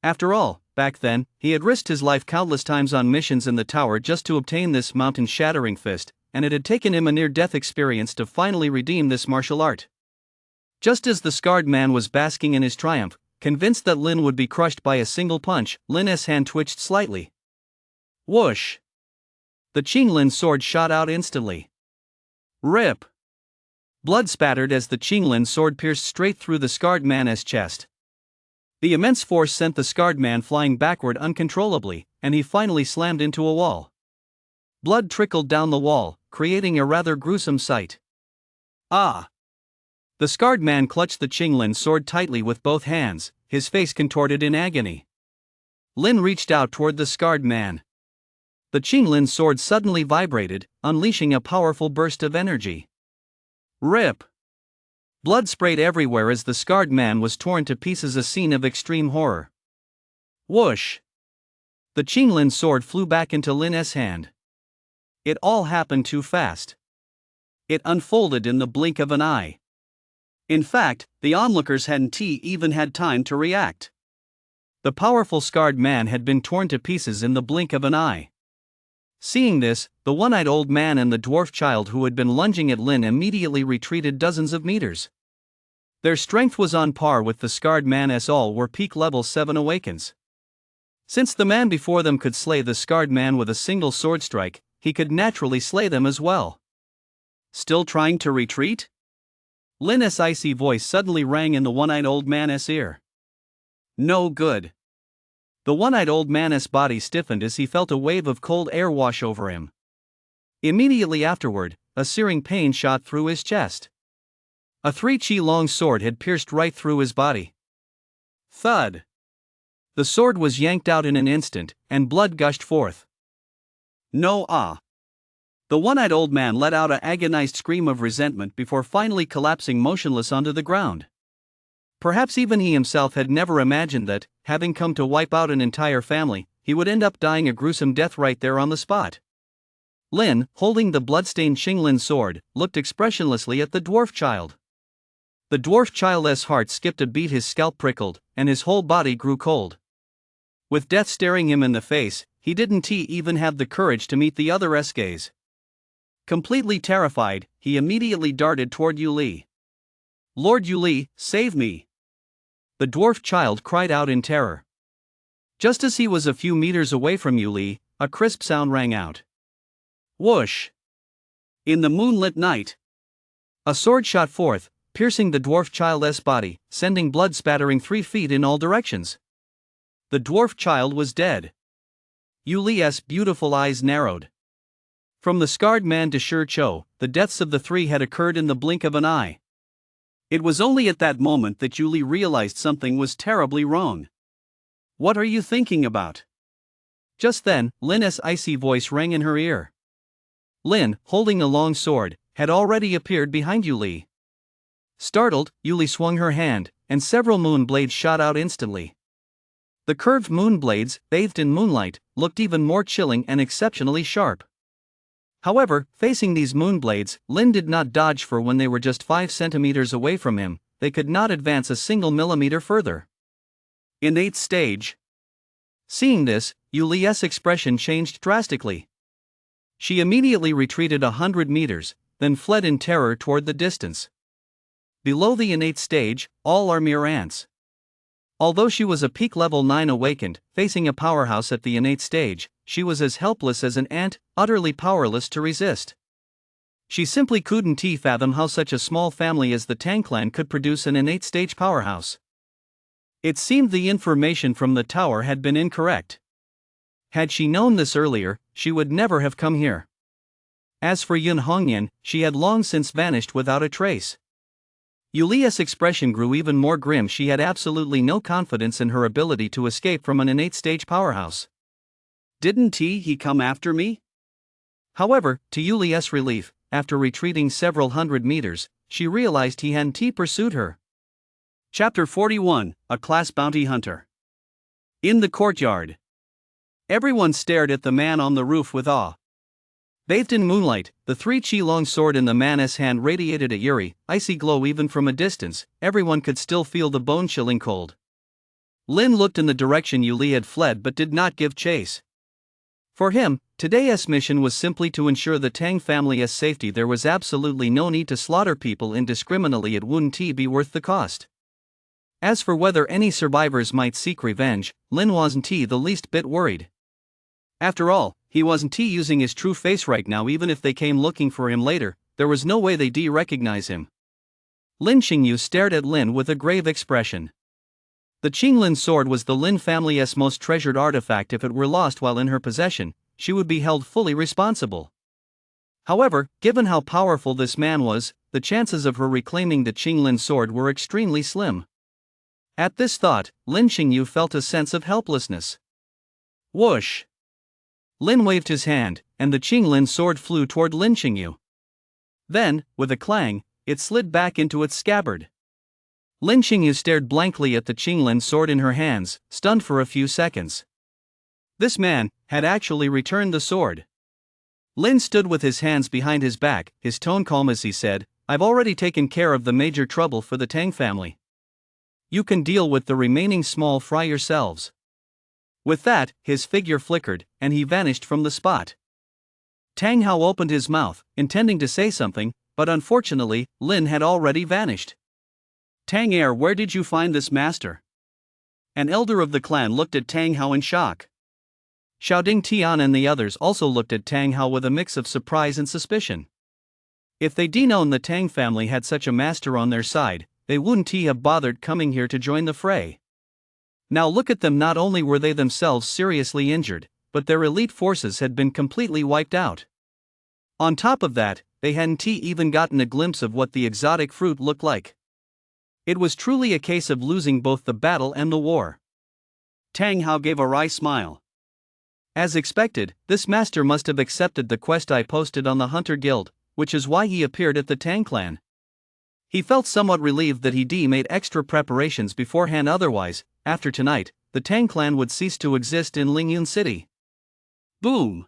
After all, back then, he had risked his life countless times on missions in the tower just to obtain this mountain-shattering fist, and it had taken him a near-death experience to finally redeem this martial art. Just as the scarred man was basking in his triumph, convinced that Lin would be crushed by a single punch, Lin's hand twitched slightly. Whoosh! The Qinglin sword shot out instantly. Rip! Blood spattered as the Qinglin sword pierced straight through the scarred man's chest. The immense force sent the scarred man flying backward uncontrollably, and he finally slammed into a wall. Blood trickled down the wall, creating a rather gruesome sight. Ah! The scarred man clutched the Qinglin sword tightly with both hands, his face contorted in agony. Lin reached out toward the scarred man. The Qinglin sword suddenly vibrated, unleashing a powerful burst of energy. Rip! Blood sprayed everywhere as the scarred man was torn to pieces, a scene of extreme horror. Whoosh! The Qinglin sword flew back into Lin's hand. It all happened too fast. It unfolded in the blink of an eye. In fact, the onlookers hadn't even had time to react. The powerful scarred man had been torn to pieces in the blink of an eye. Seeing this, the one-eyed old man and the dwarf child who had been lunging at Lin immediately retreated dozens of meters. Their strength was on par with the scarred man, as all were peak level 7 awakens. Since the man before them could slay the scarred man with a single sword strike, he could naturally slay them as well. Still trying to retreat? Lin's icy voice suddenly rang in the one-eyed old man's ear. No good. The one-eyed old man's body stiffened as he felt a wave of cold air wash over him. Immediately afterward, a searing pain shot through his chest. A 3-chi-long sword had pierced right through his body. Thud! The sword was yanked out in an instant, and blood gushed forth. No! The one-eyed old man let out an agonized scream of resentment before finally collapsing motionless onto the ground. Perhaps even he himself had never imagined that, having come to wipe out an entire family, he would end up dying a gruesome death right there on the spot. Lin, holding the bloodstained Qinglin sword, looked expressionlessly at the dwarf child. The dwarf child's heart skipped a beat, his scalp prickled, and his whole body grew cold. With death staring him in the face, he didn't even have the courage to meet the other's gaze. Completely terrified, he immediately darted toward Yuli. "Lord Yuli, save me!" The dwarf child cried out in terror. Just as he was a few meters away from Yuli, a crisp sound rang out. Whoosh! In the moonlit night, a sword shot forth, piercing the dwarf child's body, sending blood spattering 3 feet in all directions. The dwarf child was dead. Yuli's beautiful eyes narrowed. From the scarred man to Shi Cho, the deaths of the 3 had occurred in the blink of an eye. It was only at that moment that Yuli realized something was terribly wrong. What are you thinking about? Just then, Lin's icy voice rang in her ear. Lin, holding a long sword, had already appeared behind Yuli. Startled, Yuli swung her hand, and several moon blades shot out instantly. The curved moon blades, bathed in moonlight, looked even more chilling and exceptionally sharp. However, facing these moon blades, Lin did not dodge, for when they were just 5 centimeters away from him, they could not advance a single millimeter further. Innate stage. Seeing this, Yuli's expression changed drastically. She immediately retreated 100 meters, then fled in terror toward the distance. Below the innate stage, all are mere ants. Although she was a peak level 9 awakened, facing a powerhouse at the innate stage, she was as helpless as an ant, utterly powerless to resist. She simply couldn't fathom how such a small family as the Tang clan could produce an innate stage powerhouse. It seemed the information from the tower had been incorrect. Had she known this earlier, she would never have come here. As for Yun Hongyan, she had long since vanished without a trace. Yuli's expression grew even more grim. She had absolutely no confidence in her ability to escape from an innate stage powerhouse. Didn't he come after me? However, to Yuli's relief, after retreating several hundred meters, she realized he hadn't pursued her. Chapter 41, A Class Bounty Hunter. In the courtyard. Everyone stared at the man on the roof with awe. Bathed in moonlight, the 3-chi-long sword in the man's hand radiated a eerie, icy glow even from a distance. Everyone could still feel the bone-chilling cold. Lin looked in the direction Yuli had fled but did not give chase. For him, today's mission was simply to ensure the Tang family's safety. There was absolutely no need to slaughter people indiscriminately. It wouldn't be worth the cost. As for whether any survivors might seek revenge, Lin wasn't the least bit worried. After all, he wasn't using his true face right now. Even if they came looking for him later, there was no way they'd recognize him. Lin Xingyu stared at Lin with a grave expression. The Qinglin sword was the Lin family's most treasured artifact. If it were lost while in her possession, she would be held fully responsible. However, given how powerful this man was, the chances of her reclaiming the Qinglin sword were extremely slim. At this thought, Lin Xingyu felt a sense of helplessness. Whoosh! Lin waved his hand, and the Qinglin sword flew toward Lin Xingyu. Then, with a clang, it slid back into its scabbard. Lin Xingyu stared blankly at the Qinglin sword in her hands, stunned for a few seconds. This man had actually returned the sword. Lin stood with his hands behind his back, his tone calm as he said, "I've already taken care of the major trouble for the Tang family. You can deal with the remaining small fry yourselves." With that, his figure flickered, and he vanished from the spot. Tang Hao opened his mouth, intending to say something, but unfortunately, Lin had already vanished. Tang Heir, where did you find this master? An elder of the clan looked at Tang Hao in shock. Xiaoding Tian and the others also looked at Tang Hao with a mix of surprise and suspicion. If they'd known the Tang family had such a master on their side, they wouldn't have bothered coming here to join the fray. Now look at them. Not only were they themselves seriously injured, but their elite forces had been completely wiped out. On top of that, they hadn't even gotten a glimpse of what the exotic fruit looked like. It was truly a case of losing both the battle and the war. Tang Hao gave a wry smile. As expected, this master must have accepted the quest I posted on the Hunter Guild, which is why he appeared at the Tang clan. He felt somewhat relieved that he made extra preparations beforehand. Otherwise, after tonight, the Tang clan would cease to exist in Lingyun City. Boom!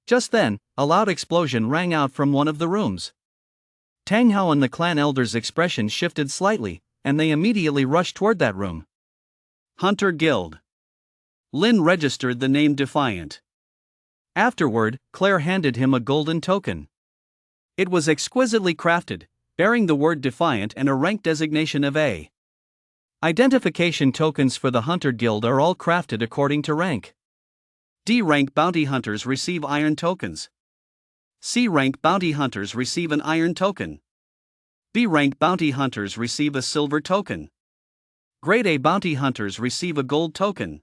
Just then, a loud explosion rang out from one of the rooms. Tang Hao and the clan elders' expressions shifted slightly, and they immediately rushed toward that room. Hunter Guild. Lin registered the name Defiant. Afterward, Claire handed him a golden token. It was exquisitely crafted, bearing the word Defiant and a rank designation of A. Identification tokens for the Hunter Guild are all crafted according to rank. D-rank bounty hunters receive iron tokens. C-rank bounty hunters receive an iron token. B-rank bounty hunters receive a silver token. Grade A bounty hunters receive a gold token.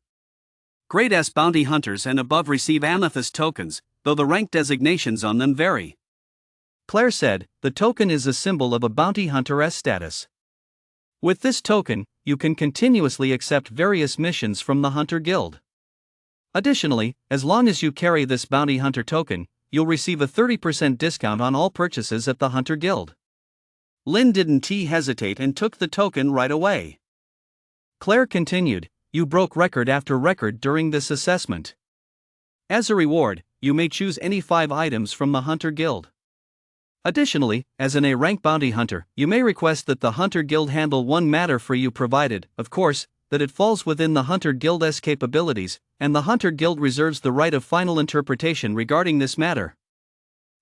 Grade S bounty hunters and above receive amethyst tokens, though the rank designations on them vary. Claire said, the token is a symbol of a bounty hunter S status. With this token, you can continuously accept various missions from the Hunter Guild. Additionally, as long as you carry this Bounty Hunter token, you'll receive a 30% discount on all purchases at the Hunter Guild. Lynn didn't hesitate and took the token right away. Claire continued, you broke record after record during this assessment. As a reward, you may choose any 5 items from the Hunter Guild. Additionally, as an A-rank bounty hunter, you may request that the Hunter Guild handle one matter for you provided, of course, that it falls within the Hunter Guild's capabilities, and the Hunter Guild reserves the right of final interpretation regarding this matter.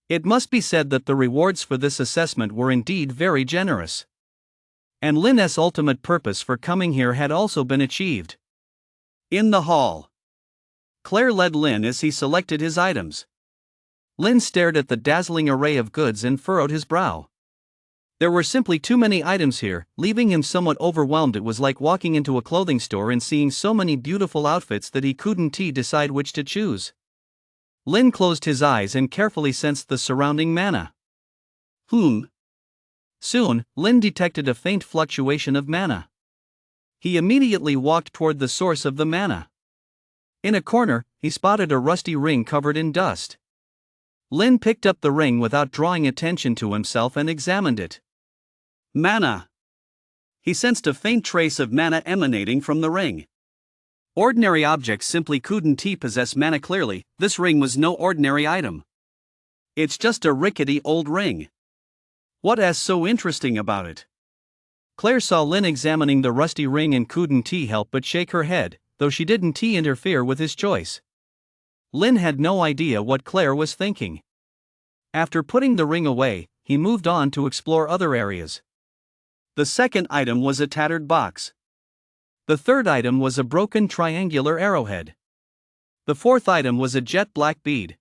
It must be said that the rewards for this assessment were indeed very generous. And Lynn's ultimate purpose for coming here had also been achieved. In the hall, Claire led Lynn as he selected his items. Lynn stared at the dazzling array of goods and furrowed his brow. There were simply too many items here, leaving him somewhat overwhelmed. It was like walking into a clothing store and seeing so many beautiful outfits that he couldn't decide which to choose. Lynn closed his eyes and carefully sensed the surrounding mana. Soon, Lynn detected a faint fluctuation of mana. He immediately walked toward the source of the mana. In a corner, he spotted a rusty ring covered in dust. Lynn picked up the ring without drawing attention to himself and examined it. Mana. He sensed a faint trace of mana emanating from the ring. Ordinary objects simply couldn't possess mana clearly. This ring was no ordinary item. It's just a rickety old ring. What's so interesting about it? Claire saw Lynn examining the rusty ring and couldn't help but shake her head, though she didn't interfere with his choice. Lynn had no idea what Claire was thinking. After putting the ring away, he moved on to explore other areas. The second item was a tattered box. The third item was a broken triangular arrowhead. The fourth item was a jet black bead.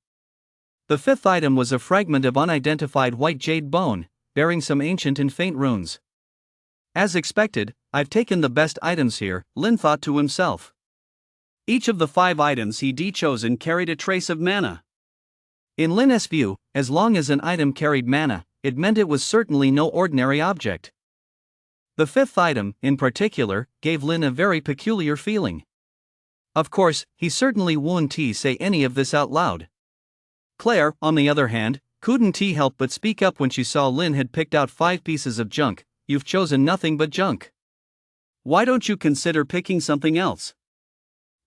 The fifth item was a fragment of unidentified white jade bone, bearing some ancient and faint runes. As expected, I've taken the best items here, Lynn thought to himself. Each of the 5 items he'd chosen carried a trace of mana. In Lynn's view, as long as an item carried mana, it meant it was certainly no ordinary object. The fifth item, in particular, gave Lynn a very peculiar feeling. Of course, he certainly wouldn't say any of this out loud. Claire, on the other hand, couldn't help but speak up when she saw Lynn had picked out 5 pieces of junk. You've chosen nothing but junk. Why don't you consider picking something else?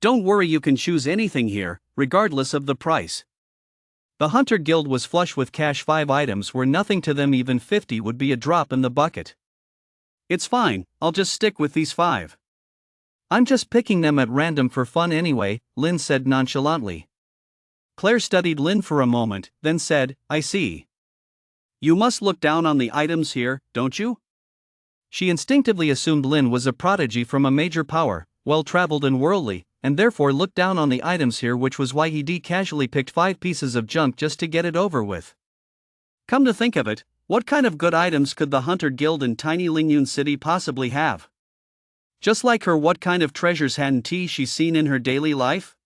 Don't worry, you can choose anything here, regardless of the price. The Hunter Guild was flush with cash. 5 items were nothing to them, even 50 would be a drop in the bucket. It's fine, I'll just stick with these 5. I'm just picking them at random for fun anyway, Lynn said nonchalantly. Claire studied Lynn for a moment, then said, I see. You must look down on the items here, don't you? She instinctively assumed Lynn was a prodigy from a major power, well-traveled and worldly, and therefore looked down on the items here, which was why he casually picked 5 pieces of junk just to get it over with. Come to think of it, what kind of good items could the Hunter Guild in tiny Lingyun City possibly have? Just like her, what kind of treasures hadn't she seen in her daily life?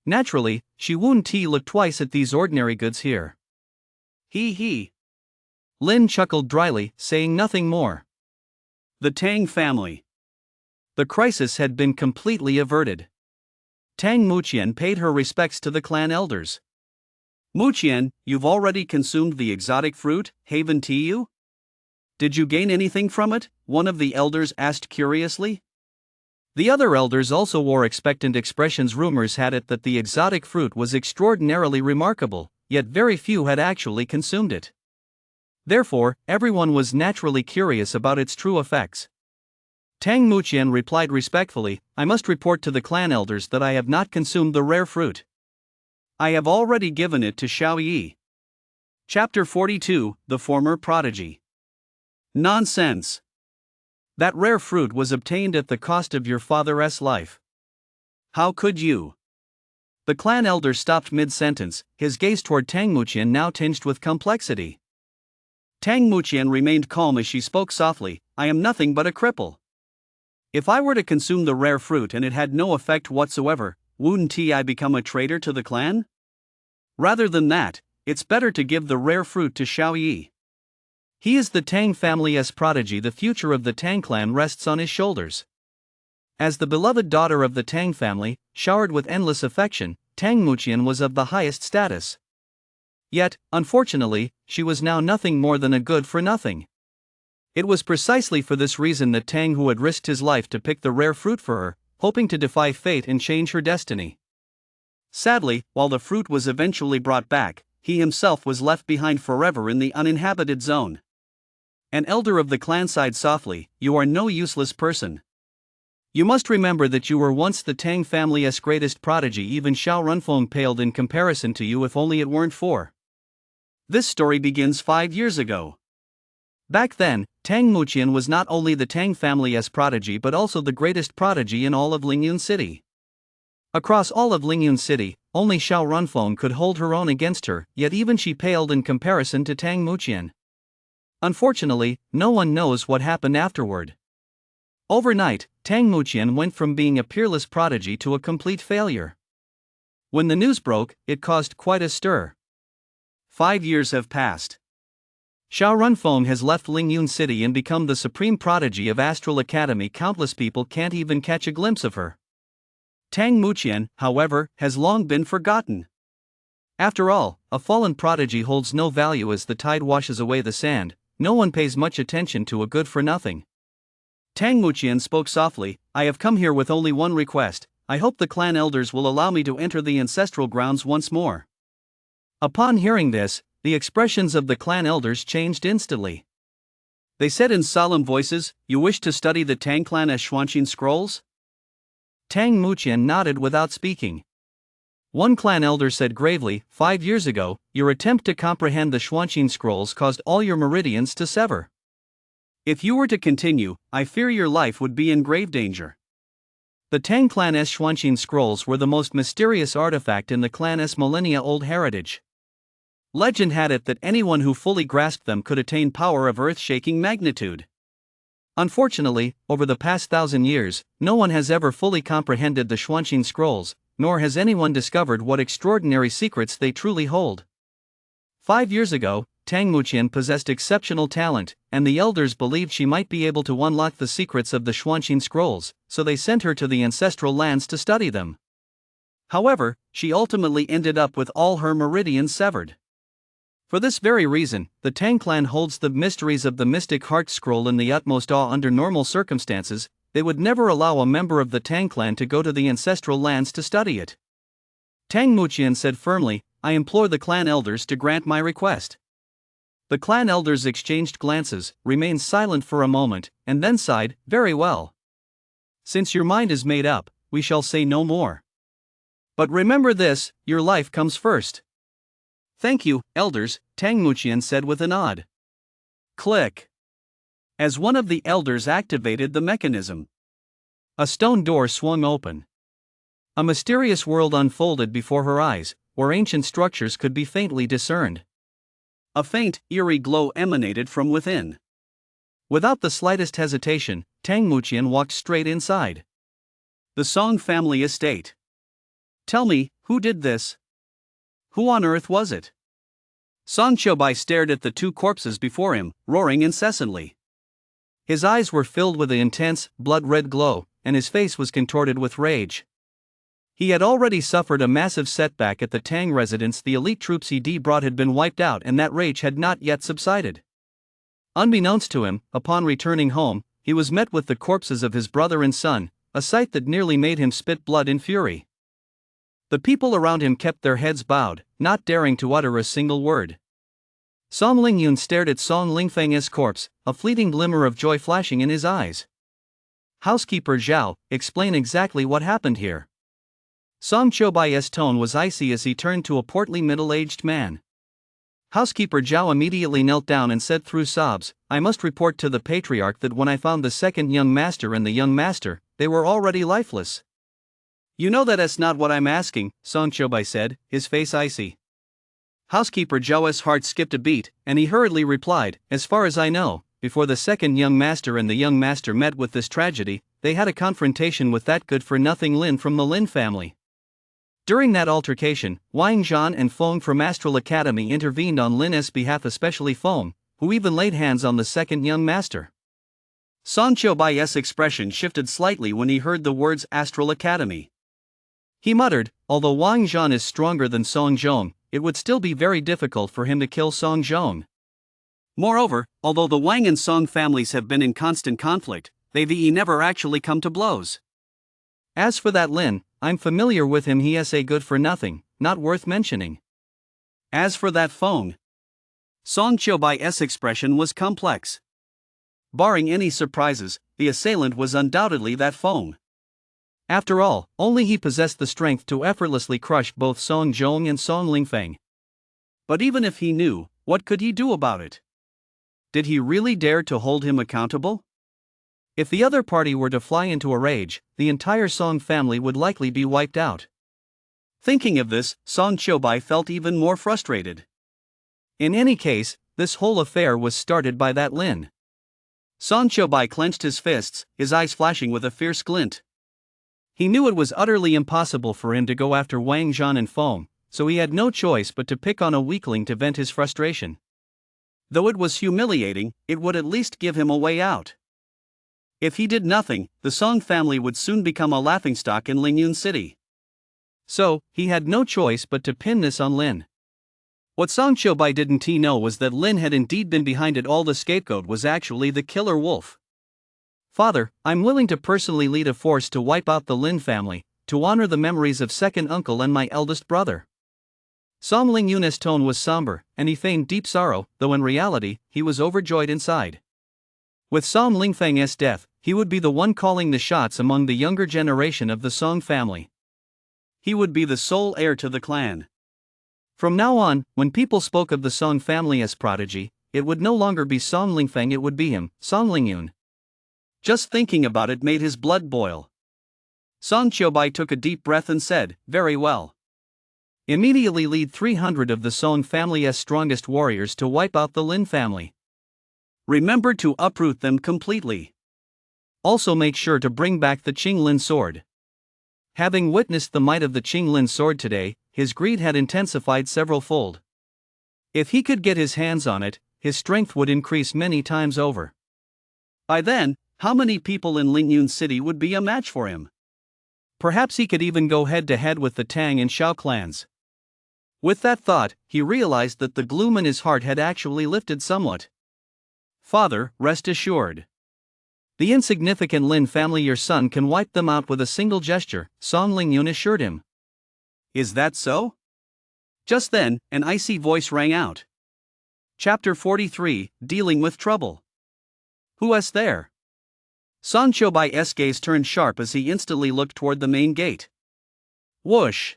Naturally, she wouldn't look twice at these ordinary goods here. He. Lynn chuckled dryly, saying nothing more. The Tang family. The crisis had been completely averted. Tang Muqian paid her respects to the clan elders. Muqian, you've already consumed the exotic fruit, haven't you? Did you gain anything from it? One of the elders asked curiously. The other elders also wore expectant expressions. Rumors had it that the exotic fruit was extraordinarily remarkable, yet very few had actually consumed it. Therefore, everyone was naturally curious about its true effects. Tang Muqian replied respectfully, I must report to the clan elders that I have not consumed the rare fruit. I have already given it to Xiao Yi. Chapter 42, The Former Prodigy. Nonsense. That rare fruit was obtained at the cost of your father's life. How could you? The clan elder stopped mid-sentence, his gaze toward Tang Muqian now tinged with complexity. Tang Muqian remained calm as she spoke softly, I am nothing but a cripple. If I were to consume the rare fruit and it had no effect whatsoever, wouldn't I become a traitor to the clan? Rather than that, it's better to give the rare fruit to Xiao Yi. He is the Tang family's prodigy. The future of the Tang clan rests on his shoulders. As the beloved daughter of the Tang family, showered with endless affection, Tang Muqian was of the highest status. Yet, unfortunately, she was now nothing more than a good-for-nothing. It was precisely for this reason that Tang Hu had risked his life to pick the rare fruit for her, hoping to defy fate and change her destiny. Sadly, while the fruit was eventually brought back, he himself was left behind forever in the uninhabited zone. An elder of the clan sighed softly, "You are no useless person. You must remember that you were once the Tang family's greatest prodigy. Even Xiao Runfeng paled in comparison to you, if only it weren't for." This story begins 5 years ago. Back then, Tang Muqian was not only the Tang family's prodigy but also the greatest prodigy in all of Lingyun City. Across all of Lingyun City, only Xiao Runfeng could hold her own against her, yet even she paled in comparison to Tang Muqian. Unfortunately, no one knows what happened afterward. Overnight, Tang Muqian went from being a peerless prodigy to a complete failure. When the news broke, it caused quite a stir. 5 years have passed. Xiao Runfeng has left Lingyun City and become the supreme prodigy of Astral Academy. Countless people can't even catch a glimpse of her. Tang Muqian, however, has long been forgotten. After all, a fallen prodigy holds no value. As the tide washes away the sand, no one pays much attention to a good-for-nothing. Tang Muqian spoke softly, "I have come here with only one request. I hope the clan elders will allow me to enter the ancestral grounds once more." Upon hearing this, the expressions of the clan elders changed instantly. They said in solemn voices, "You wish to study the Tang clan as Xuanqin scrolls?" Tang Muqian nodded without speaking. One clan elder said gravely, 5 years ago, your attempt to comprehend the Xuanqin scrolls caused all your meridians to sever. If you were to continue, I fear your life would be in grave danger. The Tang clan's Xuanqin scrolls were the most mysterious artifact in the clan's millennia-old heritage. Legend had it that anyone who fully grasped them could attain power of earth-shaking magnitude. Unfortunately, over the past 1,000 years, no one has ever fully comprehended the Xuanqin scrolls, nor has anyone discovered what extraordinary secrets they truly hold. 5 years ago, Tang Muqian possessed exceptional talent, and the elders believed she might be able to unlock the secrets of the Xuanqin scrolls, so they sent her to the ancestral lands to study them. However, she ultimately ended up with all her meridians severed. For this very reason, the Tang clan holds the mysteries of the mystic heart scroll in the utmost awe. Under normal circumstances, they would never allow a member of the Tang clan to go to the ancestral lands to study it. Tang Muqian said firmly, "I implore the clan elders to grant my request." The clan elders exchanged glances, remained silent for a moment, and then sighed, "Very well. Since your mind is made up, we shall say no more. But remember this, your life comes first." "Thank you, elders," Tang Muqian said with a nod. Click. As one of the elders activated the mechanism, a stone door swung open. A mysterious world unfolded before her eyes, where ancient structures could be faintly discerned. A faint, eerie glow emanated from within. Without the slightest hesitation, Tang Muqian walked straight inside. The Song family estate. "Tell me, who did this? Who on earth was it?" Song Chobai stared at the two corpses before him, roaring incessantly. His eyes were filled with an intense, blood-red glow, and his face was contorted with rage. He had already suffered a massive setback at the Tang residence. The elite troops he'd brought had been wiped out, and that rage had not yet subsided. Unbeknownst to him, upon returning home, he was met with the corpses of his brother and son, a sight that nearly made him spit blood in fury. The people around him kept their heads bowed, not daring to utter a single word. Song Lingyun stared at Song Lingfeng's corpse, a fleeting glimmer of joy flashing in his eyes. "Housekeeper Zhao, explain exactly what happened here." Song Chobai's tone was icy as he turned to a portly middle-aged man. Housekeeper Zhao immediately knelt down and said through sobs, "I must report to the patriarch that when I found the second young master and the young master, they were already lifeless." "You know that's not what I'm asking," Song Chobai said, his face icy. Housekeeper Zhao's heart skipped a beat, and he hurriedly replied, "As far as I know, before the second young master and the young master met with this tragedy, they had a confrontation with that good-for-nothing Lin from the Lin family. During that altercation, Wang Zhan and Feng from Astral Academy intervened on Lin's behalf, especially Feng, who even laid hands on the second young master. Song Qiubai's expression shifted slightly when he heard the words Astral Academy. He muttered, although Wang Zhan is stronger than Song Zhong, it would still be very difficult for him to kill Song Zhong. Moreover, although the Wang and Song families have been in constant conflict, they've never actually come to blows. As for that Lin, I'm familiar with him, he is a good for nothing, not worth mentioning. As for that Feng, Song Qiubai's expression was complex. Barring any surprises, the assailant was undoubtedly that Feng. After all, only he possessed the strength to effortlessly crush both Song Zhong and Song Lingfeng. But even if he knew, what could he do about it? Did he really dare to hold him accountable? If the other party were to fly into a rage, the entire Song family would likely be wiped out. Thinking of this, Song Qiubai felt even more frustrated. In any case, this whole affair was started by that Lin. Song Qiubai clenched his fists, his eyes flashing with a fierce glint. He knew it was utterly impossible for him to go after Wang Zhan and Feng, so he had no choice but to pick on a weakling to vent his frustration. Though it was humiliating, it would at least give him a way out. If he did nothing, the Song family would soon become a laughingstock in Lingyun City. So, he had no choice but to pin this on Lin. What Song Qiubai didn't know was that Lin had indeed been behind it all. The scapegoat was actually the killer wolf. Father, I'm willing to personally lead a force to wipe out the Lin family, to honor the memories of second uncle and my eldest brother. Song Lingyun's tone was somber, and he feigned deep sorrow, though in reality, he was overjoyed inside. With Song Lingfeng's death, he would be the one calling the shots among the younger generation of the Song family. He would be the sole heir to the clan. From now on, when people spoke of the Song family as prodigy, it would no longer be Song Lingfeng, it would be him, Song Lingyun. Just thinking about it made his blood boil. Song Qiubai took a deep breath and said, "Very well. Immediately lead 300 of the Song family's strongest warriors to wipe out the Lin family. Remember to uproot them completely. Also make sure to bring back the Qing Lin sword." Having witnessed the might of the Qing Lin sword today, his greed had intensified several-fold. If he could get his hands on it, his strength would increase many times over. By then, how many people in Lingyun City would be a match for him? Perhaps he could even go head-to-head with the Tang and Shao clans. With that thought, he realized that the gloom in his heart had actually lifted somewhat. Father, rest assured. The insignificant Lin family, your son can wipe them out with a single gesture, Song Lingyun assured him. Is that so? Just then, an icy voice rang out. Chapter 43, Dealing with Trouble. Who is there? Song Qiubai's gaze turned sharp as he instantly looked toward the main gate. Whoosh!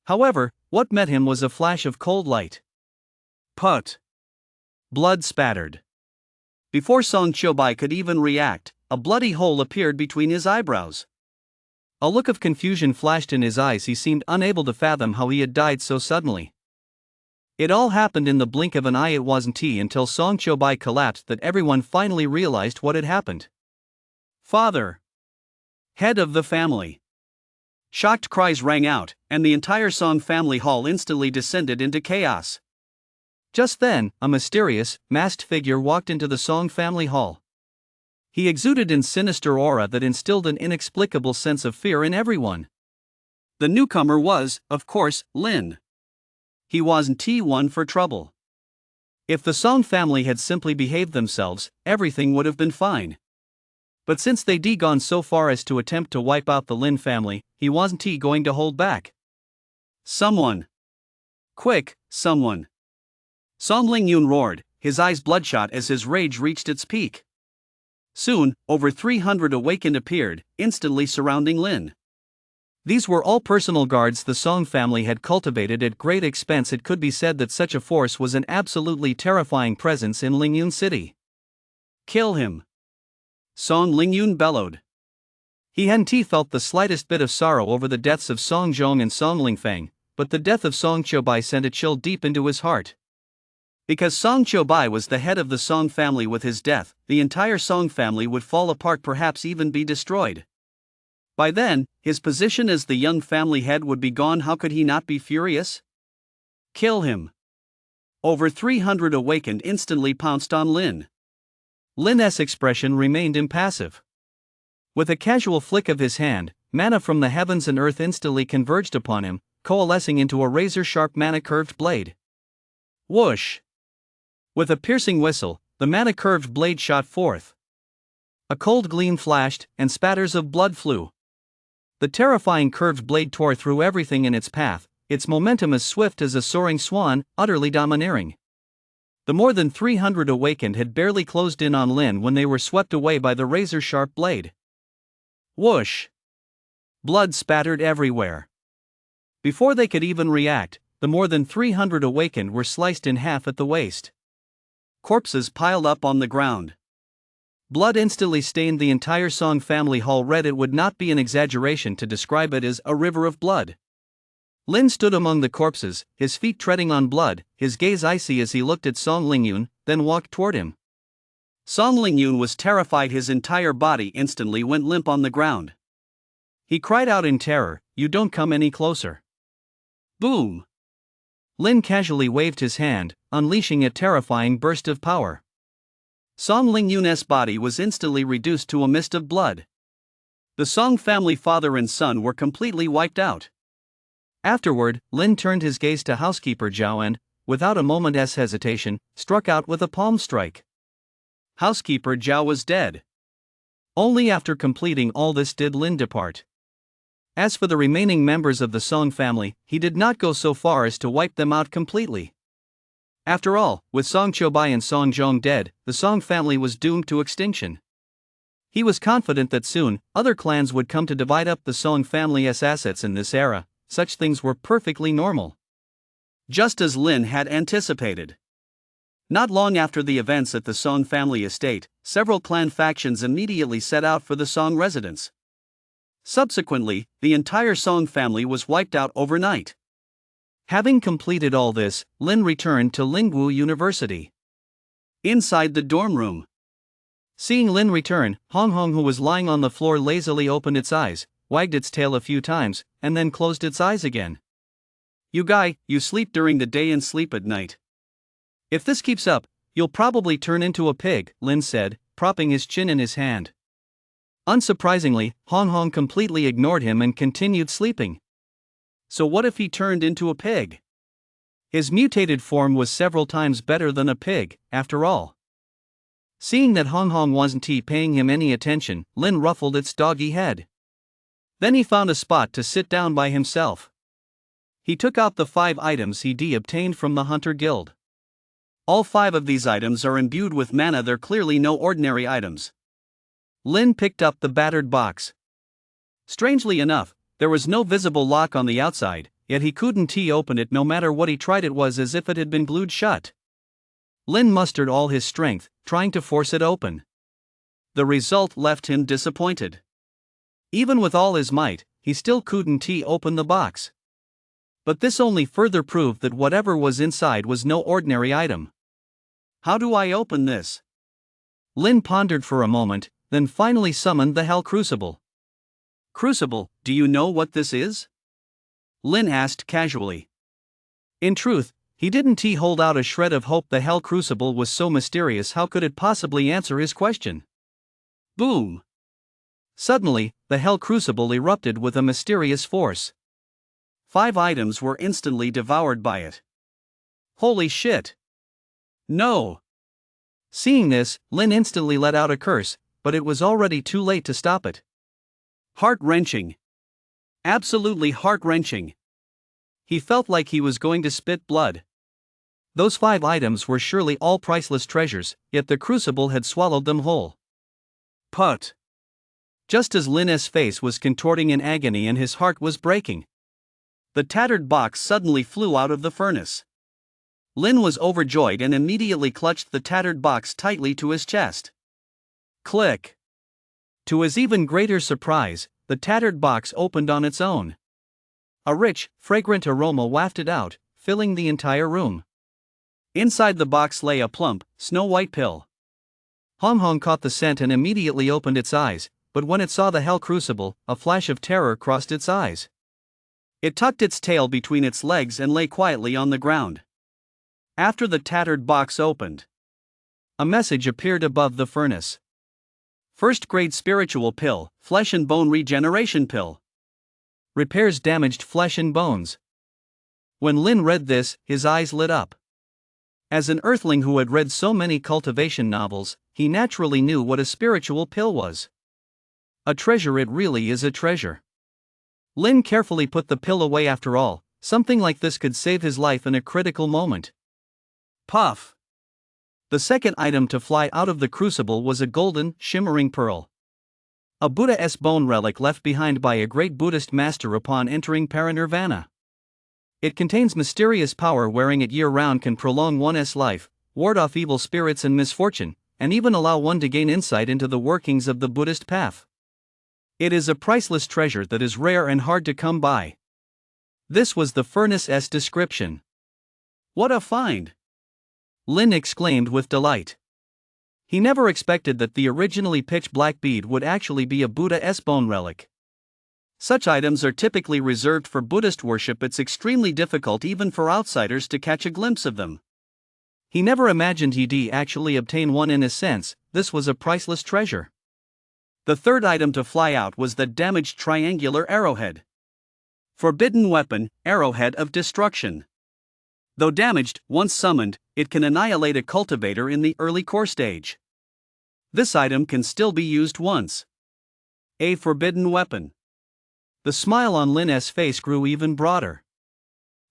However, what met him was a flash of cold light. Put! Blood spattered. Before Song Qiubai could even react, a bloody hole appeared between his eyebrows. A look of confusion flashed in his eyes. He seemed unable to fathom how he had died so suddenly. It all happened in the blink of an eye. It wasn't until Song Qiubai collapsed that everyone finally realized what had happened. Father! Head of the family! Shocked cries rang out, and the entire Song family hall instantly descended into chaos. Just then, a mysterious, masked figure walked into the Song family hall. He exuded a sinister aura that instilled an inexplicable sense of fear in everyone. The newcomer was, of course, Lin. He wasn't one for trouble. If the Song family had simply behaved themselves, everything would have been fine. But since they'd gone so far as to attempt to wipe out the Lin family, he wasn't going to hold back. Someone! Quick, someone! Song Lingyun roared, his eyes bloodshot as his rage reached its peak. Soon, over 300 awakened appeared, instantly surrounding Lin. These were all personal guards the Song family had cultivated at great expense. It could be said that such a force was an absolutely terrifying presence in Lingyun City. Kill him! Song Lingyun bellowed. He hadn't felt the slightest bit of sorrow over the deaths of Song Zhong and Song Lingfeng, but the death of Song Qiubai sent a chill deep into his heart. Because Song Qiubai was the head of the Song family, with his death, the entire Song family would fall apart, perhaps even be destroyed. By then, his position as the young family head would be gone. How could he not be furious? Kill him! Over 300 awakened instantly pounced on Lin. Lin's expression remained impassive. With a casual flick of his hand, mana from the heavens and earth instantly converged upon him, coalescing into a razor-sharp mana-curved blade. Whoosh! With a piercing whistle, the mana-curved blade shot forth. A cold gleam flashed, and spatters of blood flew. The terrifying curved blade tore through everything in its path, its momentum as swift as a soaring swan, utterly domineering. The more than 300 awakened had barely closed in on Lin when they were swept away by the razor-sharp blade. Whoosh! Blood spattered everywhere. Before they could even react, the more than 300 awakened were sliced in half at the waist. Corpses piled up on the ground. Blood instantly stained the entire Song family hall red. It would not be an exaggeration to describe it as a river of blood. Lin stood among the corpses, his feet treading on blood, his gaze icy as he looked at Song Lingyun, then walked toward him. Song Lingyun was terrified. His entire body instantly went limp on the ground. He cried out in terror, "You don't come any closer." Boom! Lin casually waved his hand, unleashing a terrifying burst of power. Song Lingyun's body was instantly reduced to a mist of blood. The Song family father and son were completely wiped out. Afterward, Lin turned his gaze to housekeeper Zhao and, without a moment's hesitation, struck out with a palm strike. Housekeeper Zhao was dead. Only after completing all this did Lin depart. As for the remaining members of the Song family, he did not go so far as to wipe them out completely. After all, with Song Choubai and Song Zhong dead, the Song family was doomed to extinction. He was confident that soon, other clans would come to divide up the Song family's assets in this era. Such things were perfectly normal. Just as Lin had anticipated. Not long after the events at the Song family estate, several clan factions immediately set out for the Song residence. Subsequently, the entire Song family was wiped out overnight. Having completed all this, Lin returned to Lingwu University. Inside the dorm room. Seeing Lin return, Hong Hong, who was lying on the floor, lazily opened its eyes, wagged its tail a few times, and then closed its eyes again. "You guy, you sleep during the day and sleep at night. If this keeps up, you'll probably turn into a pig," Lin said, propping his chin in his hand. Unsurprisingly, Hong Hong completely ignored him and continued sleeping. So what if he turned into a pig? His mutated form was several times better than a pig, after all. Seeing that Hong Hong wasn't paying him any attention, Lin ruffled its doggy head. Then he found a spot to sit down by himself. He took out the 5 items he obtained from the Hunter Guild. All 5 of these items are imbued with mana. They're clearly no ordinary items. Lin picked up the battered box. Strangely enough, there was no visible lock on the outside, yet he couldn't open it no matter what he tried. It was as if it had been glued shut. Lin mustered all his strength, trying to force it open. The result left him disappointed. Even with all his might, he still couldn't open the box. But this only further proved that whatever was inside was no ordinary item. How do I open this? Lin pondered for a moment, then finally summoned the Hell Crucible. Crucible, do you know what this is? Lin asked casually. In truth, he didn't hold out a shred of hope. The Hell Crucible was so mysterious. How could it possibly answer his question? Boom! Suddenly, the Hell Crucible erupted with a mysterious force. 5 items were instantly devoured by it. Holy shit! No! Seeing this, Lin instantly let out a curse, but it was already too late to stop it. Heart-wrenching. Absolutely heart-wrenching. He felt like he was going to spit blood. Those 5 items were surely all priceless treasures, yet the crucible had swallowed them whole. Put. Just as Lin's face was contorting in agony and his heart was breaking, the tattered box suddenly flew out of the furnace. Lin was overjoyed and immediately clutched the tattered box tightly to his chest. Click. To his even greater surprise, the tattered box opened on its own. A rich, fragrant aroma wafted out, filling the entire room. Inside the box lay a plump, snow-white pill. Hong Hong caught the scent and immediately opened its eyes, but when it saw the Hell Crucible, a flash of terror crossed its eyes. It tucked its tail between its legs and lay quietly on the ground. After the tattered box opened, A message appeared above the furnace. first grade spiritual pill, flesh and bone regeneration pill. Repairs damaged flesh and bones. When Lin read this, his eyes lit up. As an earthling who had read so many cultivation novels, he naturally knew what a spiritual pill was. A treasure, it really is a treasure. Lin carefully put the pill away. After all, something like this could save his life in a critical moment. Puff! The second item to fly out of the crucible was a golden, shimmering pearl. A Buddha-esque bone relic left behind by a great Buddhist master upon entering parinirvana. It contains mysterious power. Wearing it year-round can prolong one's life, ward off evil spirits and misfortune, and even allow one to gain insight into the workings of the Buddhist path. It is a priceless treasure that is rare and hard to come by. This was the furnace's description. What a find! Lin exclaimed with delight. He never expected that the originally pitch-black bead would actually be a Buddha-esque bone relic. Such items are typically reserved for Buddhist worship. It's extremely difficult even for outsiders to catch a glimpse of them. He never imagined he'd actually obtain one. In a sense, this was a priceless treasure. The third item to fly out was the damaged triangular arrowhead. Forbidden weapon, arrowhead of destruction. Though damaged, once summoned, it can annihilate a cultivator in the early core stage. This item can still be used once. A forbidden weapon. The smile on Lin's face grew even broader.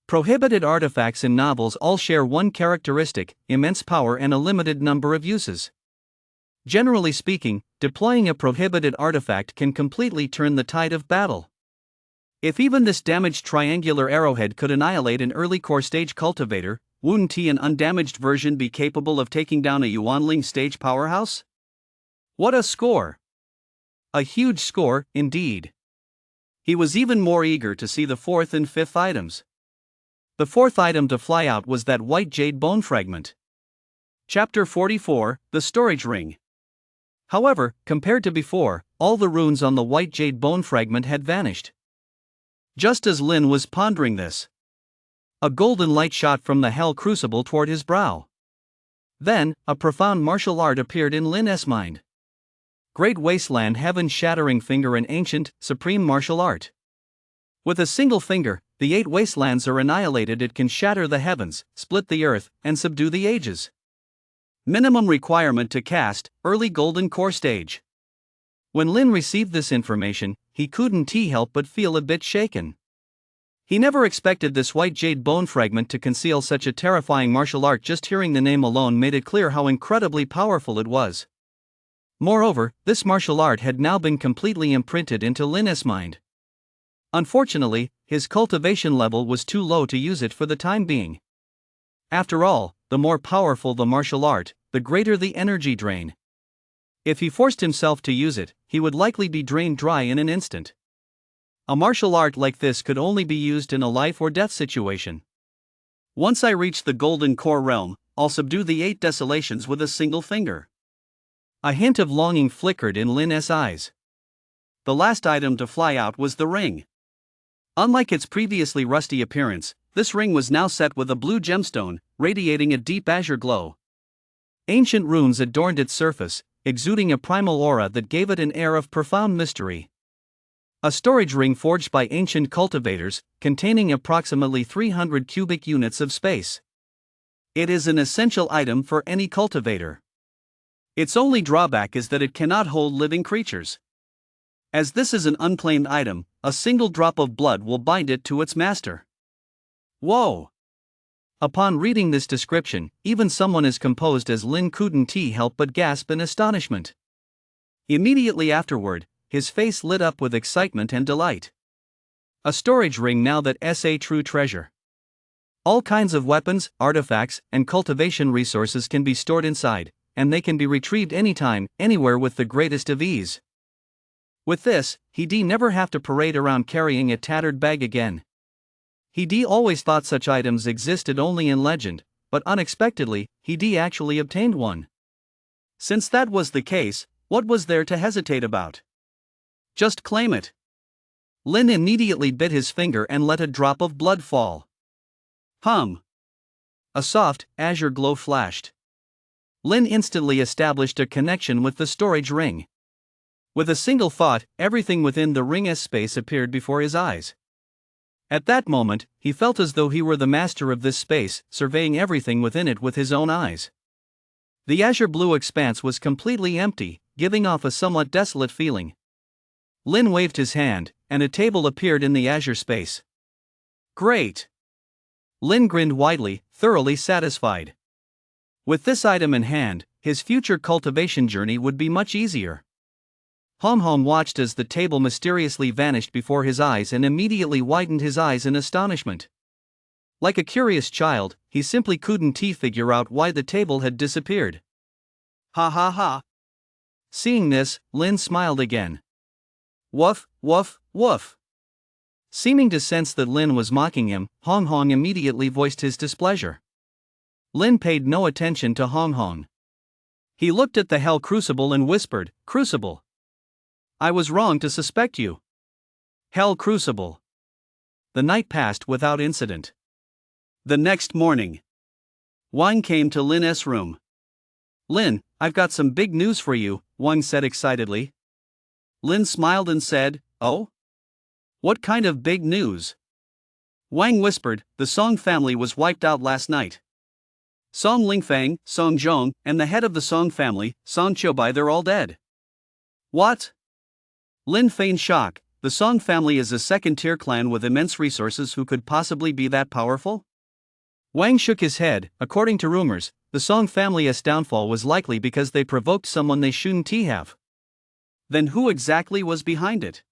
Prohibited artifacts in novels all share one characteristic: immense power and a limited number of uses. Generally speaking, deploying a prohibited artifact can completely turn the tide of battle. If even this damaged triangular arrowhead could annihilate an early core stage cultivator, wouldn't an undamaged version be capable of taking down a Yuanling stage powerhouse? What a score! A huge score, indeed. He was even more eager to see the fourth and fifth items. The fourth item to fly out was that white jade bone fragment. Chapter 44, The Storage Ring. However, compared to before, all the runes on the white jade bone fragment had vanished. Just as Lin was pondering this, a golden light shot from the hell crucible toward his brow. Then, a profound martial art appeared in Lin's mind. Great Wasteland, heaven-shattering finger, an ancient, supreme martial art. With a single finger, the 8 wastelands are annihilated. It can shatter the heavens, split the earth, and subdue the ages. Minimum requirement to cast, early golden core stage. When Lin received this information, he couldn't help but feel a bit shaken. He never expected this white jade bone fragment to conceal such a terrifying martial art. Just hearing the name alone made it clear how incredibly powerful it was. Moreover, this martial art had now been completely imprinted into Lin's mind. Unfortunately, his cultivation level was too low to use it for the time being. After all, the more powerful the martial art, the greater the energy drain. If he forced himself to use it, he would likely be drained dry in an instant. A martial art like this could only be used in a life or death situation. Once I reach the golden core realm, I'll subdue the 8 desolations with a single finger. A hint of longing flickered in Lin's eyes. The last item to fly out was the ring. Unlike its previously rusty appearance, this ring was now set with a blue gemstone, radiating a deep azure glow. Ancient runes adorned its surface, exuding a primal aura that gave it an air of profound mystery. A storage ring forged by ancient cultivators, containing approximately 300 cubic units of space. It is an essential item for any cultivator. Its only drawback is that it cannot hold living creatures. As this is an unclaimed item, a single drop of blood will bind it to its master. Whoa! Upon reading this description, even someone as composed as Lin couldn't help but gasp in astonishment. Immediately afterward, his face lit up with excitement and delight. A storage ring, now that's a true treasure. All kinds of weapons, artifacts, and cultivation resources can be stored inside, and they can be retrieved anytime, anywhere with the greatest of ease. With this, he'd never have to parade around carrying a tattered bag again. He'd always thought such items existed only in legend, but unexpectedly, he'd actually obtained one. Since that was the case, what was there to hesitate about? Just claim it. Lin immediately bit his finger and let a drop of blood fall. A soft, azure glow flashed. Lin instantly established a connection with the storage ring. With a single thought, everything within the ring's space appeared before his eyes. At that moment, he felt as though he were the master of this space, surveying everything within it with his own eyes. The azure blue expanse was completely empty, giving off a somewhat desolate feeling. Lin waved his hand, and a table appeared in the azure space. Great! Lin grinned widely, thoroughly satisfied. With this item in hand, his future cultivation journey would be much easier. Hom Hom watched as the table mysteriously vanished before his eyes and immediately widened his eyes in astonishment. Like a curious child, he simply couldn't figure out why the table had disappeared. Ha ha ha! Seeing this, Lin smiled again. Woof, woof, woof! Seeming to sense that Lin was mocking him, Hong Hong immediately voiced his displeasure. Lin paid no attention to Hong Hong. He looked at the Hell Crucible and whispered, "Crucible. I was wrong to suspect you. Hell Crucible." The night passed without incident. The next morning, Wang came to Lin's room. "Lin, I've got some big news for you," Wang said excitedly. Lin smiled and said, "Oh? What kind of big news?" Wang whispered, "The Song family was wiped out last night. Song Lingfang, Song Zhong, and the head of the Song family, Song Qiubai, they're all dead." "What?" Lin feigned shock. The Song family is a second-tier clan with immense resources. Who could possibly be that powerful? Wang shook his head. According to rumors, the Song family's downfall was likely because they provoked someone they shouldn't have. Then who exactly was behind it?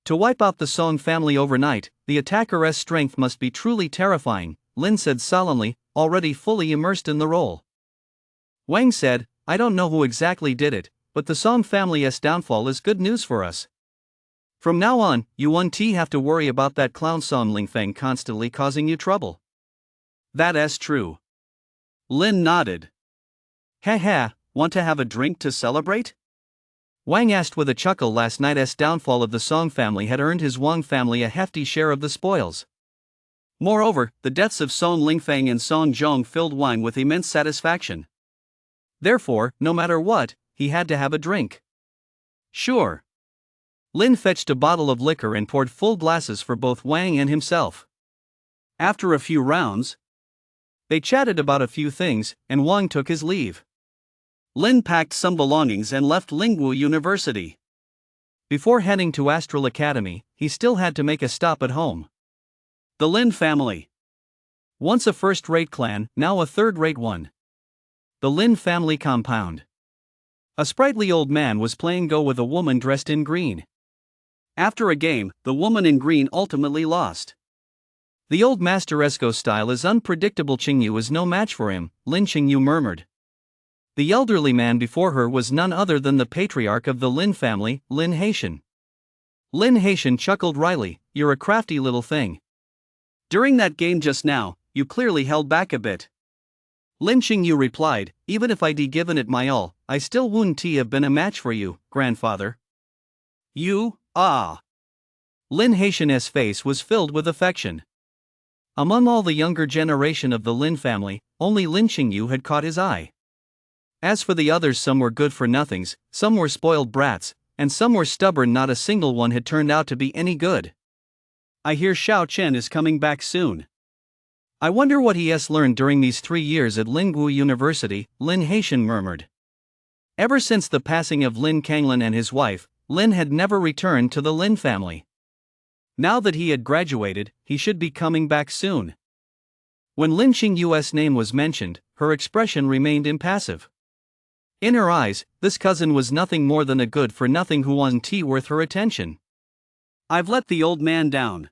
To wipe out the Song family overnight, the attacker's strength must be truly terrifying, Lin said solemnly, already fully immersed in the role. Wang said, "I don't know who exactly did it, but the Song family's downfall is good news for us. From now on, you won't have to worry about that clown Song Lingfeng constantly causing you trouble." "That's true." Lin nodded. "Ha ha, want to have a drink to celebrate?" Wang asked with a chuckle. Last night's downfall of the Song family had earned his Wang family a hefty share of the spoils. Moreover, the deaths of Song Lingfeng and Song Zhong filled Wang with immense satisfaction. Therefore, no matter what, he had to have a drink. "Sure." Lin fetched a bottle of liquor and poured full glasses for both Wang and himself. After a few rounds, they chatted about a few things, and Wang took his leave. Lin packed some belongings and left Lingwu University. Before heading to Astral Academy, he still had to make a stop at home. The Lin family. Once a first-rate clan, now a third-rate one. The Lin family compound. A sprightly old man was playing Go with a woman dressed in green. After a game, the woman in green ultimately lost. "The old master's Go style is unpredictable. Qingyu is no match for him," Lin Qingyu murmured. The elderly man before her was none other than the patriarch of the Lin family, Lin Haitian. Lin Haitian chuckled wryly, "You're a crafty little thing. During that game just now, you clearly held back a bit." Lin Qingyu replied, "Even if I'd given it my all, I still wouldn't have been a match for you, grandfather." "You, ah." Lin Haitian's face was filled with affection. Among all the younger generation of the Lin family, only Lin Qingyu had caught his eye. As for the others, some were good-for-nothings, some were spoiled brats, and some were stubborn. Not a single one had turned out to be any good. "I hear Xiao Chen is coming back soon. I wonder what he has learned during these 3 years at Lingwu University," Lin Haitian murmured. Ever since the passing of Lin Kanglin and his wife, Lin had never returned to the Lin family. Now that he had graduated, he should be coming back soon. When Lin Qingyu's name was mentioned, her expression remained impassive. In her eyes, this cousin was nothing more than a good-for-nothing who wasn't worth her attention. "I've let the old man down.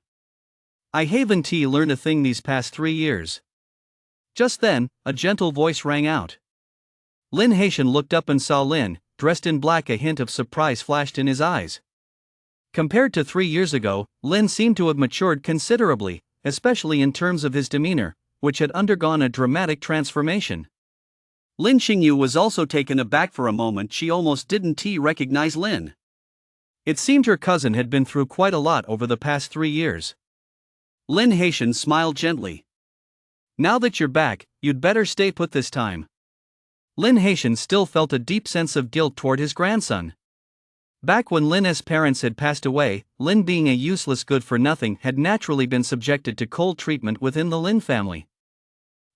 I haven't learned a thing these past 3 years." Just then, a gentle voice rang out. Lin Haitian looked up and saw Lin, dressed in black. A hint of surprise flashed in his eyes. Compared to 3 years ago, Lin seemed to have matured considerably, especially in terms of his demeanor, which had undergone a dramatic transformation. Lin Qingyu was also taken aback. For a moment she almost didn't recognize Lin. It seemed her cousin had been through quite a lot over the past 3 years. Lin Haitian smiled gently. Now that you're back, you'd better stay put this time. Lin Haitian still felt a deep sense of guilt toward his grandson. Back when Lin's parents had passed away, Lin, being a useless good-for-nothing, had naturally been subjected to cold treatment within the Lin family.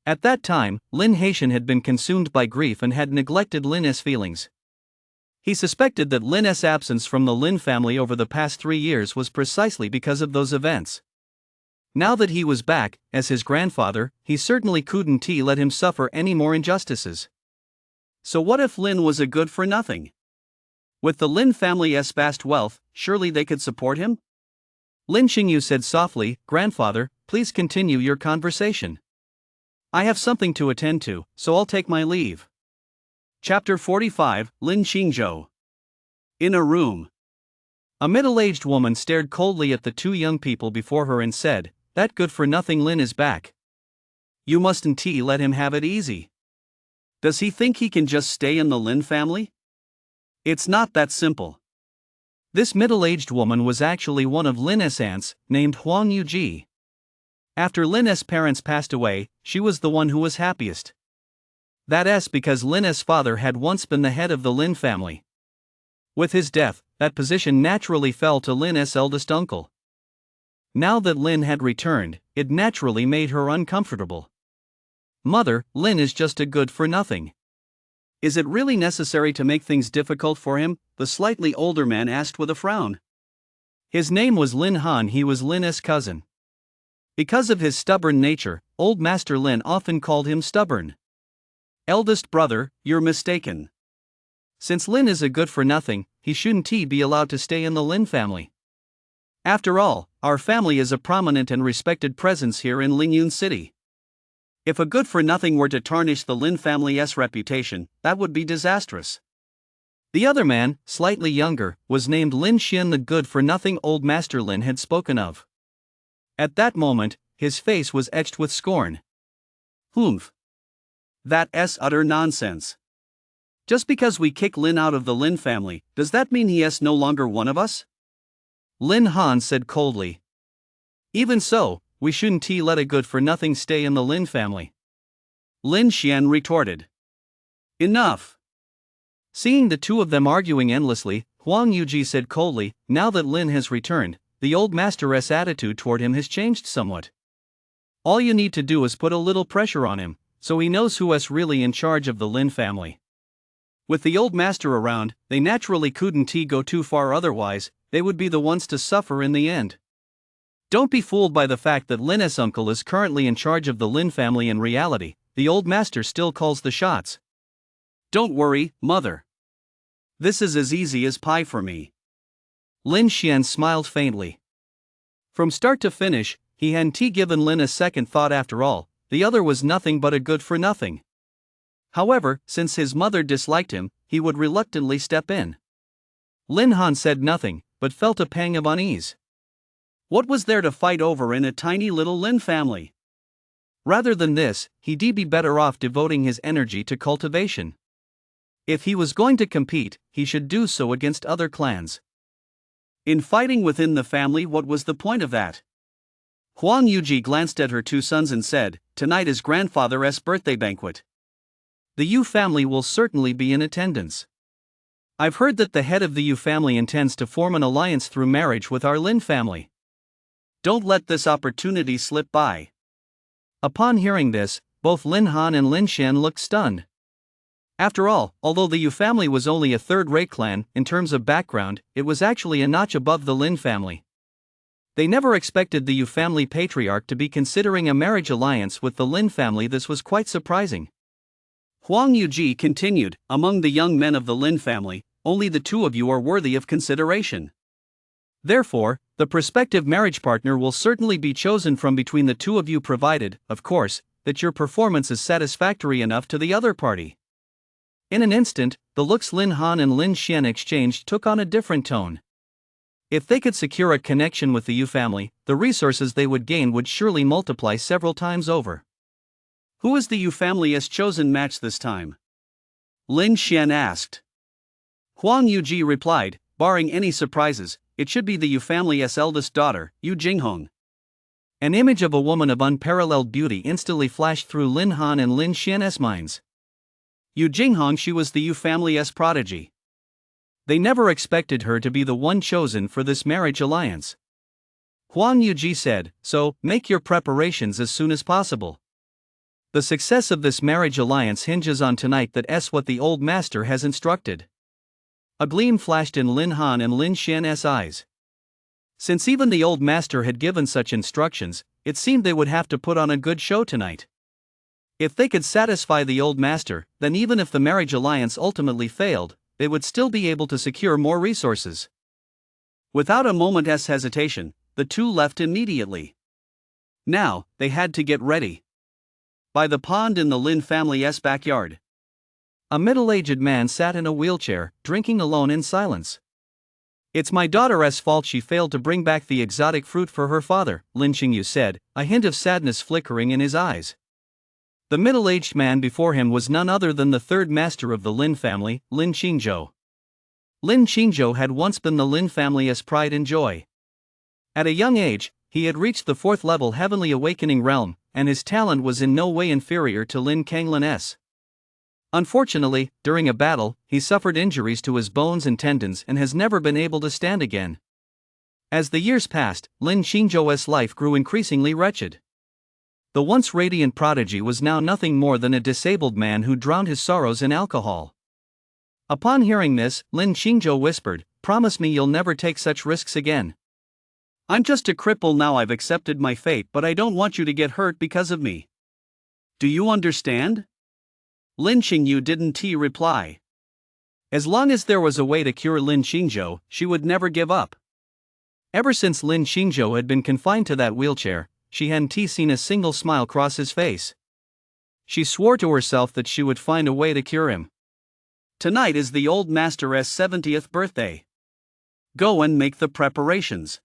At that time, Lin Haitian had been consumed by grief and had neglected Lin's feelings. He suspected that Lin's absence from the Lin family over the past 3 years was precisely because of those events. Now that he was back, as his grandfather, he certainly couldn't let him suffer any more injustices. So what if Lin was a good-for-nothing? With the Lin family's vast wealth, surely they could support him? Lin Xingyu said softly, "Grandfather, please continue your conversation. I have something to attend to, so I'll take my leave." Chapter 45, Lin Xingzhou. In a room. A middle-aged woman stared coldly at the two young people before her and said, "That good-for-nothing Lin is back. You mustn't let him have it easy. Does he think he can just stay in the Lin family? It's not that simple." This middle-aged woman was actually one of Lin's aunts, named Huang Yuji. After Lin's parents passed away, she was the one who was happiest. That's because Lin's father had once been the head of the Lin family. With his death, that position naturally fell to Lin's eldest uncle. Now that Lin had returned, it naturally made her uncomfortable. "Mother, Lin is just a good-for-nothing. Is it really necessary to make things difficult for him?" the slightly older man asked with a frown. His name was Lin Han. He was Lin's cousin. Because of his stubborn nature, old Master Lin often called him stubborn. "Eldest brother, you're mistaken. Since Lin is a good-for-nothing, he shouldn't be allowed to stay in the Lin family. After all, our family is a prominent and respected presence here in Lingyun City. If a good-for-nothing were to tarnish the Lin family's reputation, that would be disastrous." The other man, slightly younger, was named Lin Xian, the good-for-nothing old Master Lin had spoken of. At that moment, his face was etched with scorn. "Humph. That's utter nonsense. Just because we kick Lin out of the Lin family, does that mean he is no longer one of us?" Lin Han said coldly. "Even so, we shouldn't let a good-for-nothing stay in the Lin family." Lin Xian retorted. "Enough." Seeing the two of them arguing endlessly, Huang Yuji said coldly, "Now that Lin has returned, the old master's attitude toward him has changed somewhat. All you need to do is put a little pressure on him, so he knows who is really in charge of the Lin family." With the old master around, they naturally couldn't go too far, otherwise, they would be the ones to suffer in the end. Don't be fooled by the fact that Lin's uncle is currently in charge of the Lin family. In reality, the old master still calls the shots. "Don't worry, mother. This is as easy as pie for me." Lin Xian smiled faintly. From start to finish, he hadn't given Lin a second thought. After all, the other was nothing but a good-for-nothing. However, since his mother disliked him, he would reluctantly step in. Lin Han said nothing, but felt a pang of unease. What was there to fight over in a tiny little Lin family? Rather than this, he'd be better off devoting his energy to cultivation. If he was going to compete, he should do so against other clans. In fighting within the family, what was the point of that? Huang Yuji glanced at her two sons and said, "Tonight is grandfather's birthday banquet. The Yu family will certainly be in attendance. I've heard that the head of the Yu family intends to form an alliance through marriage with our Lin family. Don't let this opportunity slip by." Upon hearing this, both Lin Han and Lin Xian looked stunned. After all, although the Yu family was only a third-rate clan, in terms of background, it was actually a notch above the Lin family. They never expected the Yu family patriarch to be considering a marriage alliance with the Lin family. This was quite surprising. Huang Yuji continued, "Among the young men of the Lin family, only the two of you are worthy of consideration. Therefore, the prospective marriage partner will certainly be chosen from between the two of you, provided, of course, that your performance is satisfactory enough to the other party." In an instant, the looks Lin Han and Lin Xian exchanged took on a different tone. If they could secure a connection with the Yu family, the resources they would gain would surely multiply several times over. "Who is the Yu family's chosen match this time?" Lin Xian asked. Huang Yuji replied, "Barring any surprises, it should be the Yu family's eldest daughter, Yu Jinghong." An image of a woman of unparalleled beauty instantly flashed through Lin Han and Lin Xian's minds. Yu Jinghong, she was the Yu family's prodigy. They never expected her to be the one chosen for this marriage alliance. Huang Yuji said, so, make your preparations as soon as possible. The success of this marriage alliance hinges on tonight that's what the old master has instructed. A gleam flashed in Lin Han and Lin Xian's eyes. Since even the old master had given such instructions, it seemed they would have to put on a good show tonight. If they could satisfy the old master, then even if the marriage alliance ultimately failed, they would still be able to secure more resources. Without a moment's hesitation, the two left immediately. Now, they had to get ready. By the pond in the Lin family's backyard, a middle-aged man sat in a wheelchair, drinking alone in silence. It's my daughter's fault she failed to bring back the exotic fruit for her father, Lin Qingyu said, a hint of sadness flickering in his eyes. The middle-aged man before him was none other than the third master of the Lin family, Lin Qingzhou. Lin Qingzhou had once been the Lin family's pride and joy. At a young age, he had reached the 4th level Heavenly Awakening realm, and his talent was in no way inferior to Lin Kanglin's. Unfortunately, during a battle, he suffered injuries to his bones and tendons and has never been able to stand again. As the years passed, Lin Qingzhou's life grew increasingly wretched. The once radiant prodigy was now nothing more than a disabled man who drowned his sorrows in alcohol. Upon hearing this, Lin Qingzhou whispered, "Promise me you'll never take such risks again." "I'm just a cripple now. I've accepted my fate, but I don't want you to get hurt because of me. Do you understand?" Lin Qingyu didn't reply. As long as there was a way to cure Lin Qingzhou, she would never give up. Ever since Lin Qingzhou had been confined to that wheelchair, she hadn't seen a single smile cross his face. She swore to herself that she would find a way to cure him. Tonight is the old master's 70th birthday. Go and make the preparations.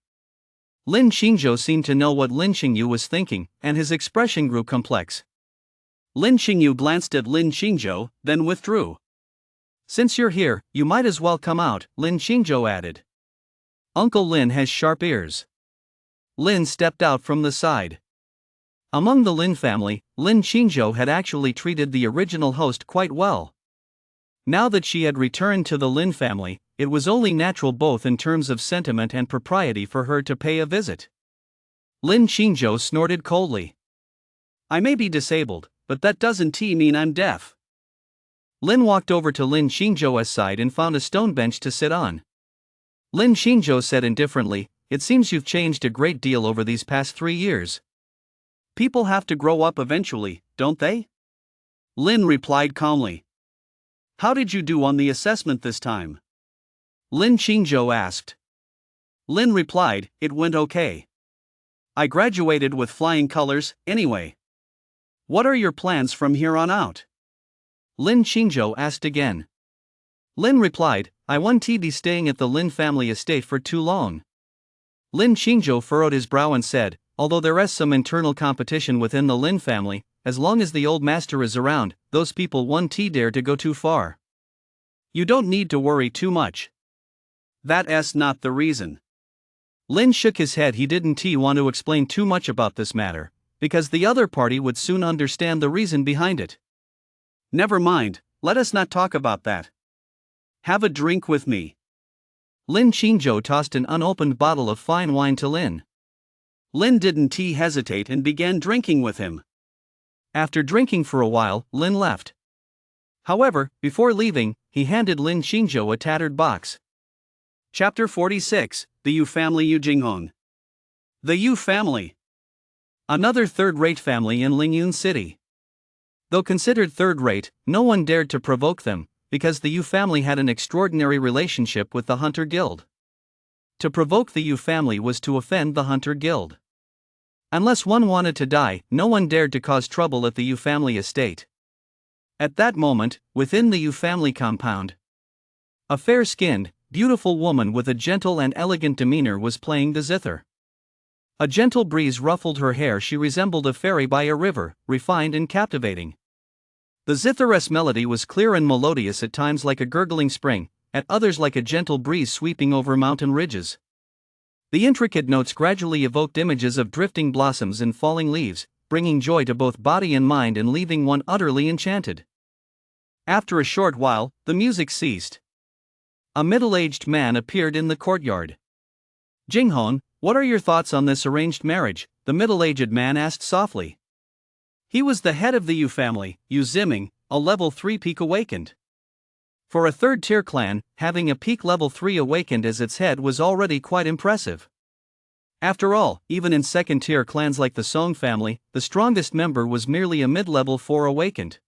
Lin Qingzhou seemed to know what Lin Qingyu was thinking, and his expression grew complex. Lin Qingyu glanced at Lin Qingzhou, then withdrew. "Since you're here, you might as well come out," Lin Qingzhou added. "Uncle Lin has sharp ears." Lin stepped out from the side. Among the Lin family, Lin Qingzhou had actually treated the original host quite well. Now that she had returned to the Lin family, it was only natural both in terms of sentiment and propriety for her to pay a visit. Lin Qingzhou snorted coldly. "I may be disabled, but that doesn't mean I'm deaf." Lin walked over to Lin Qingzhou's side and found a stone bench to sit on. Lin Qingzhou said indifferently, "It seems you've changed a great deal over these past 3 years." "People have to grow up eventually, don't they?" Lin replied calmly. "How did you do on the assessment this time?" Lin Qingzhou asked. Lin replied, "It went okay. I graduated with flying colors, anyway." "What are your plans from here on out?" Lin Qingzhou asked again. Lin replied, "I won't be staying at the Lin family estate for too long." Lin Qingzhou furrowed his brow and said, "Although there is some internal competition within the Lin family, as long as the old master is around, those people won't dare to go too far. You don't need to worry too much. That's not the reason." Lin shook his head. He didn't want to explain too much about this matter, because the other party would soon understand the reason behind it. "Never mind, let us not talk about that. Have a drink with me." Lin Qingzhou tossed an unopened bottle of fine wine to Lin. Lin didn't hesitate and began drinking with him. After drinking for a while, Lin left. However, before leaving, he handed Lin Qingzhou a tattered box. Chapter 46, The Yu Family. Yu Jinghong. The Yu family. Another third-rate family in Lingyun City. Though considered third-rate, no one dared to provoke them, because the Yu family had an extraordinary relationship with the Hunter Guild. To provoke the Yu family was to offend the Hunter Guild. Unless one wanted to die, no one dared to cause trouble at the Yu family estate. At that moment, within the Yu family compound, a fair-skinned, beautiful woman with a gentle and elegant demeanor was playing the zither. A gentle breeze ruffled her hair. She resembled a fairy by a river, refined and captivating. The zither's melody was clear and melodious, at times like a gurgling spring, at others like a gentle breeze sweeping over mountain ridges. The intricate notes gradually evoked images of drifting blossoms and falling leaves, bringing joy to both body and mind and leaving one utterly enchanted. After a short while, the music ceased. A middle-aged man appeared in the courtyard. "Jinghong, what are your thoughts on this arranged marriage?" the middle-aged man asked softly. He was the head of the Yu family, Yu Ziming, a level 3 peak awakened. For a third-tier clan, having a peak level 3 awakened as its head was already quite impressive. After all, even in second-tier clans like the Song family, the strongest member was merely a mid-level 4 awakened.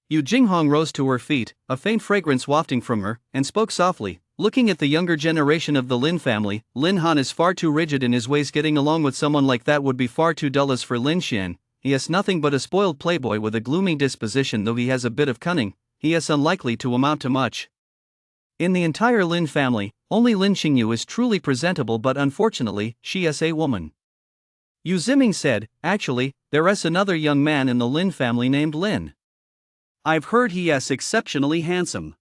Yu Jinghong rose to her feet, a faint fragrance wafting from her, and spoke softly, looking at the younger generation of the Lin family. "Lin Han is far too rigid in his ways. Getting along with someone like that would be far too dull. As for Lin Xian, he is nothing but a spoiled playboy with a gloomy disposition. Though he has a bit of cunning, he is unlikely to amount to much. In the entire Lin family, only Lin Xingyu is truly presentable, but unfortunately, she is a woman." Yu Ziming said, "Actually, there is another young man in the Lin family named Lin. I've heard he is exceptionally handsome."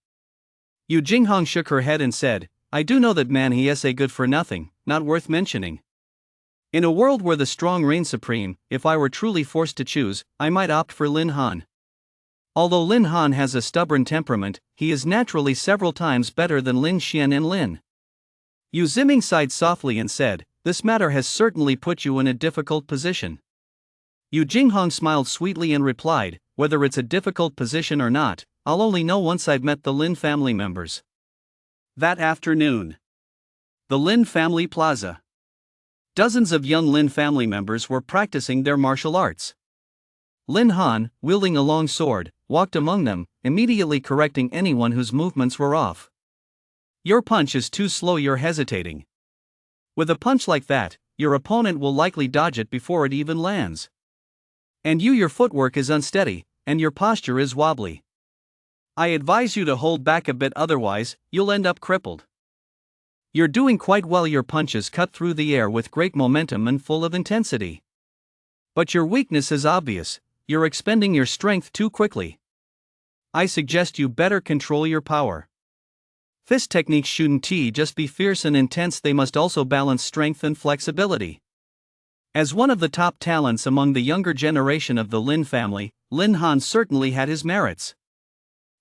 Yu Jinghong shook her head and said, "I do know that man. He is a good for nothing, not worth mentioning. In a world where the strong reign supreme, if I were truly forced to choose, I might opt for Lin Han. Although Lin Han has a stubborn temperament, he is naturally several times better than Lin Xian and Lin." Yu Ziming sighed softly and said, "This matter has certainly put you in a difficult position." Yu Jinghong smiled sweetly and replied, "Whether it's a difficult position or not, I'll only know once I've met the Lin family members." That afternoon, the Lin family plaza. Dozens of young Lin family members were practicing their martial arts. Lin Han, wielding a long sword, walked among them, immediately correcting anyone whose movements were off. "Your punch is too slow. You're hesitating. With a punch like that, your opponent will likely dodge it before it even lands. And your footwork is unsteady, and your posture is wobbly. I advise you to hold back a bit, otherwise, you'll end up crippled. You're doing quite well. Your punches cut through the air with great momentum and full of intensity. But your weakness is obvious. You're expending your strength too quickly. I suggest you better control your power. Fist techniques shouldn't just be fierce and intense, they must also balance strength and flexibility." As one of the top talents among the younger generation of the Lin family, Lin Han certainly had his merits.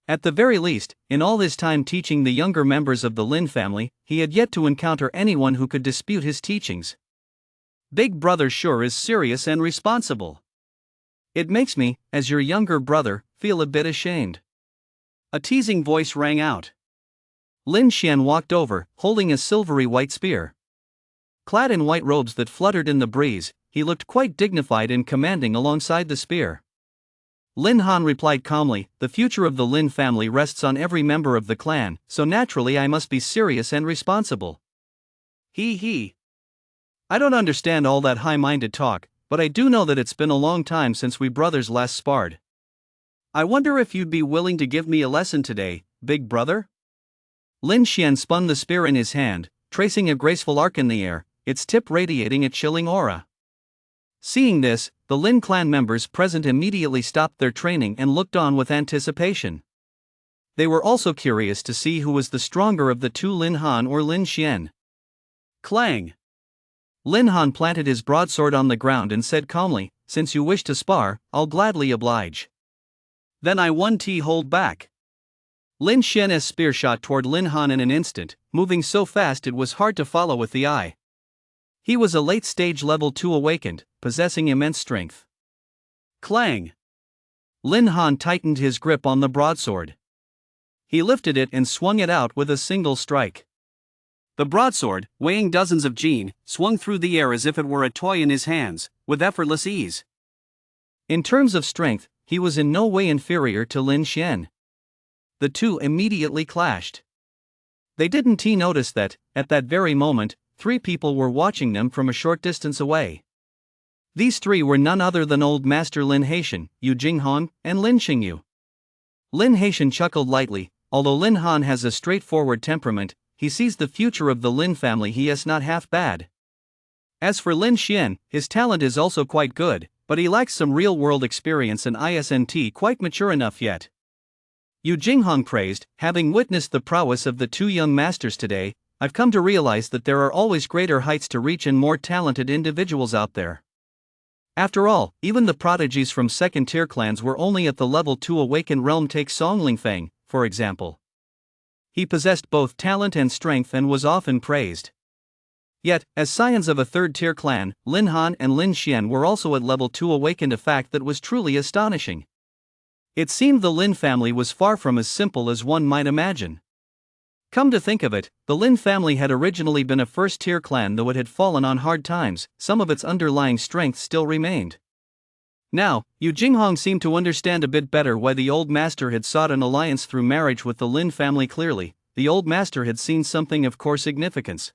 At the very least, in all his time teaching the younger members of the Lin family, he had yet to encounter anyone who could dispute his teachings. "Big brother sure is serious and responsible. It makes me, as your younger brother, feel a bit ashamed." A teasing voice rang out. Lin Xian walked over, holding a silvery white spear. Clad in white robes that fluttered in the breeze, he looked quite dignified and commanding alongside the spear. Lin Han replied calmly, "The future of the Lin family rests on every member of the clan, so naturally I must be serious and responsible." He. "I don't understand all that high-minded talk, but I do know that it's been a long time since we brothers last sparred. I wonder if you'd be willing to give me a lesson today, big brother?" Lin Xian spun the spear in his hand, tracing a graceful arc in the air, its tip radiating a chilling aura. Seeing this, the Lin clan members present immediately stopped their training and looked on with anticipation. They were also curious to see who was the stronger of the two, Lin Han or Lin Xian. Clang! Lin Han planted his broadsword on the ground and said calmly, "Since you wish to spar, I'll gladly oblige." "Then I won't hold back." Lin Xian's spear shot toward Lin Han in an instant, moving so fast it was hard to follow with the eye. He was a late-stage level 2 awakened, possessing immense strength. Clang! Lin Han tightened his grip on the broadsword. He lifted it and swung it out with a single strike. The broadsword, weighing dozens of jin, swung through the air as if it were a toy in his hands, with effortless ease. In terms of strength, he was in no way inferior to Lin Xian. The two immediately clashed. They didn't notice that, at that very moment, 3 people were watching them from a short distance away. These 3 were none other than Old Master Lin Haitian, Yu Jinghong, and Lin Xingyu. Lin Haitian chuckled lightly. Although Lin Han has a straightforward temperament, he sees the future of the Lin family. He is not half bad. As for Lin Xian, his talent is also quite good, but he lacks some real-world experience and isn't quite mature enough yet. Yu Jinghong praised, having witnessed the prowess of the 2 young masters today. I've come to realize that there are always greater heights to reach and more talented individuals out there. After all, even the prodigies from second-tier clans were only at the level 2 awakened realm. Take Song Lingfeng, for example. He possessed both talent and strength and was often praised. Yet, as scions of a third-tier clan, Lin Han and Lin Xian were also at level 2 awakened, a fact that was truly astonishing. It seemed the Lin family was far from as simple as one might imagine. Come to think of it, the Lin family had originally been a first-tier clan. Though it had fallen on hard times, some of its underlying strength still remained. Now, Yu Jinghong seemed to understand a bit better why the old master had sought an alliance through marriage with the Lin family. Clearly, the old master had seen something of core significance.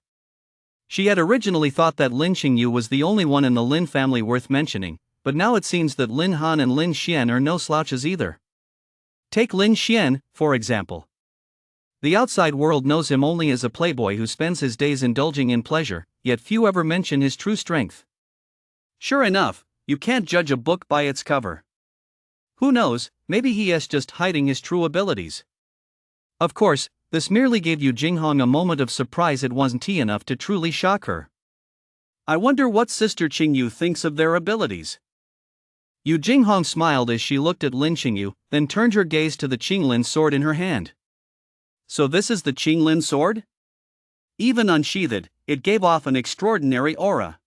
She had originally thought that Lin Qingyu was the only one in the Lin family worth mentioning, but now it seems that Lin Han and Lin Xian are no slouches either. Take Lin Xian, for example. The outside world knows him only as a playboy who spends his days indulging in pleasure, yet few ever mention his true strength. Sure enough, you can't judge a book by its cover. Who knows, maybe he is just hiding his true abilities. Of course, this merely gave Yu Jinghong a moment of surprise. It wasn't enough to truly shock her. I wonder what Sister Qingyu thinks of their abilities. Yu Jinghong smiled as she looked at Lin Qingyu, then turned her gaze to the Qinglin sword in her hand. So this is the Qinglin sword? Even unsheathed, it gave off an extraordinary aura.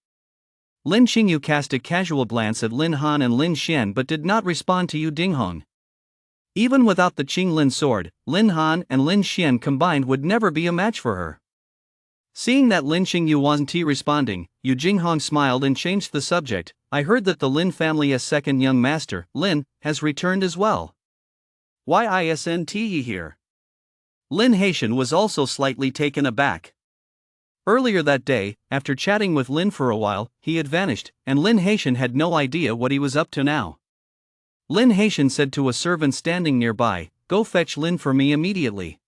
Lin Qingyu cast a casual glance at Lin Han and Lin Xian but did not respond to Yu Jinghong. Even without the Qinglin sword, Lin Han and Lin Xian combined would never be a match for her. Seeing that Lin Qingyu wasn't responding, Yu Jinghong smiled and changed the subject. I heard that the Lin family's second young master, Lin, has returned as well. Why isn't he here? Lin Haitian was also slightly taken aback. Earlier that day, after chatting with Lin for a while, he had vanished, and Lin Haitian had no idea what he was up to now. Lin Haitian said to a servant standing nearby, "Go fetch Lin for me immediately."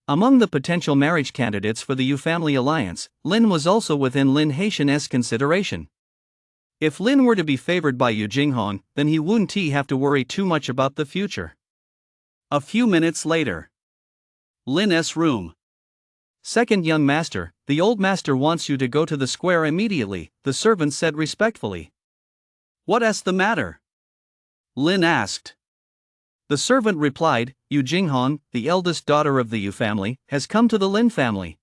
Among the potential marriage candidates for the Yu family alliance, Lin was also within Lin Haitian's consideration. If Lin were to be favored by Yu Jinghong, then he wouldn't have to worry too much about the future. A few minutes later. Lin's room. Second young master, the old master wants you to go to the square immediately, the servant said respectfully. What's the matter? Lin asked. The servant replied, Yu Jinghong, the eldest daughter of the Yu family, has come to the Lin family.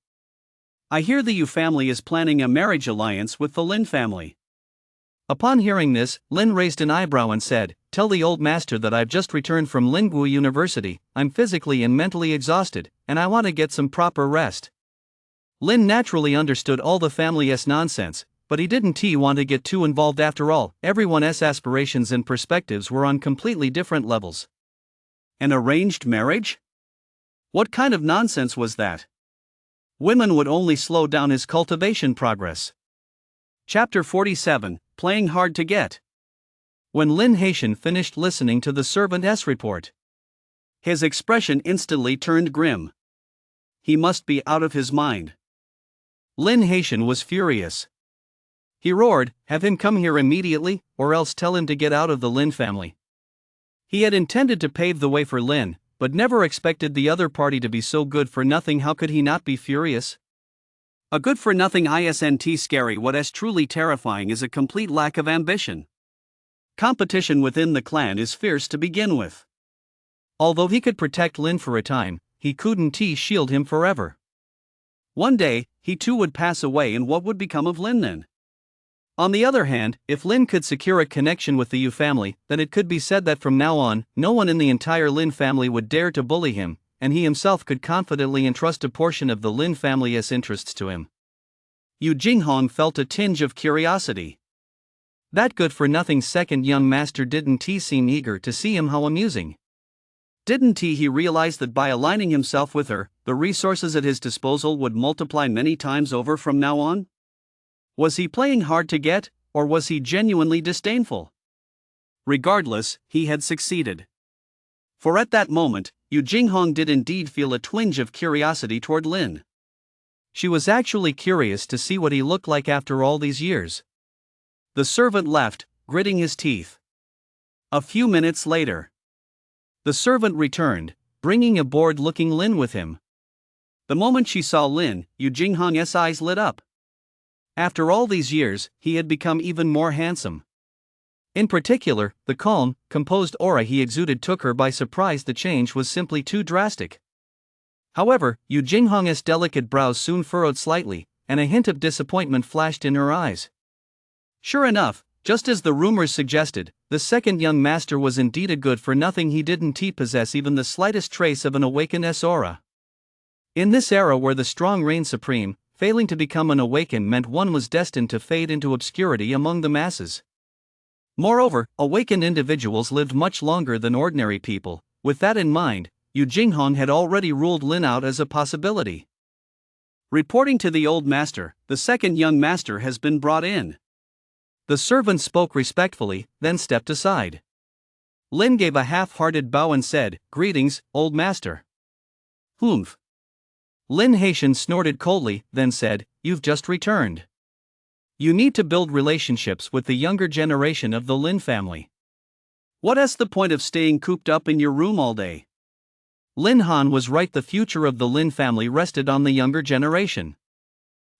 I hear the Yu family is planning a marriage alliance with the Lin family. Upon hearing this, Lin raised an eyebrow and said, "Tell the old master that I've just returned from Lingwu University. I'm physically and mentally exhausted, and I want to get some proper rest." Lin naturally understood all the family's nonsense, but he didn't want to get too involved. After all, everyone's aspirations and perspectives were on completely different levels. An arranged marriage? What kind of nonsense was that? Women would only slow down his cultivation progress. Chapter 47, Playing Hard to Get. When Lin Haitian finished listening to the servant's report, his expression instantly turned grim. He must be out of his mind. Lin Haitian was furious. He roared, "Have him come here immediately, or else tell him to get out of the Lin family." He had intended to pave the way for Lin, but never expected the other party to be so good for nothing. How could he not be furious? A good for nothing isn't scary. What is truly terrifying is a complete lack of ambition. Competition within the clan is fierce to begin with. Although he could protect Lin for a time, he couldn't shield him forever. One day, he too would pass away, and what would become of Lin then? On the other hand, if Lin could secure a connection with the Yu family, then it could be said that from now on, no one in the entire Lin family would dare to bully him, and he himself could confidently entrust a portion of the Lin family's interests to him. Yu Jinghong felt a tinge of curiosity. That good-for-nothing second young master didn't seem eager to see him. How amusing. Didn't he realize that by aligning himself with her, the resources at his disposal would multiply many times over from now on? Was he playing hard to get, or was he genuinely disdainful? Regardless, he had succeeded. For at that moment, Yu Jinghong did indeed feel a twinge of curiosity toward Lin. She was actually curious to see what he looked like after all these years. The servant left, gritting his teeth. A few minutes later, the servant returned, bringing a bored-looking Lin with him. The moment she saw Lin, Yu Jinghong's eyes lit up. After all these years, he had become even more handsome. In particular, the calm, composed aura he exuded took her by surprise. The change was simply too drastic. However, Yu Jinghong's delicate brows soon furrowed slightly, and a hint of disappointment flashed in her eyes. Sure enough, just as the rumors suggested, the second young master was indeed a good-for-nothing. He didn't possess even the slightest trace of an awakened aura. In this era where the strong reigned supreme, failing to become an awakened meant one was destined to fade into obscurity among the masses. Moreover, awakened individuals lived much longer than ordinary people. With that in mind, Yu Jinghong had already ruled Lin out as a possibility. Reporting to the old master, the second young master has been brought in. The servant spoke respectfully, then stepped aside. Lin gave a half-hearted bow and said, "Greetings, old master." "Humph." Lin Haitian snorted coldly, then said, "You've just returned. You need to build relationships with the younger generation of the Lin family. What's the point of staying cooped up in your room all day?" Lin Han was right. The future of the Lin family rested on the younger generation.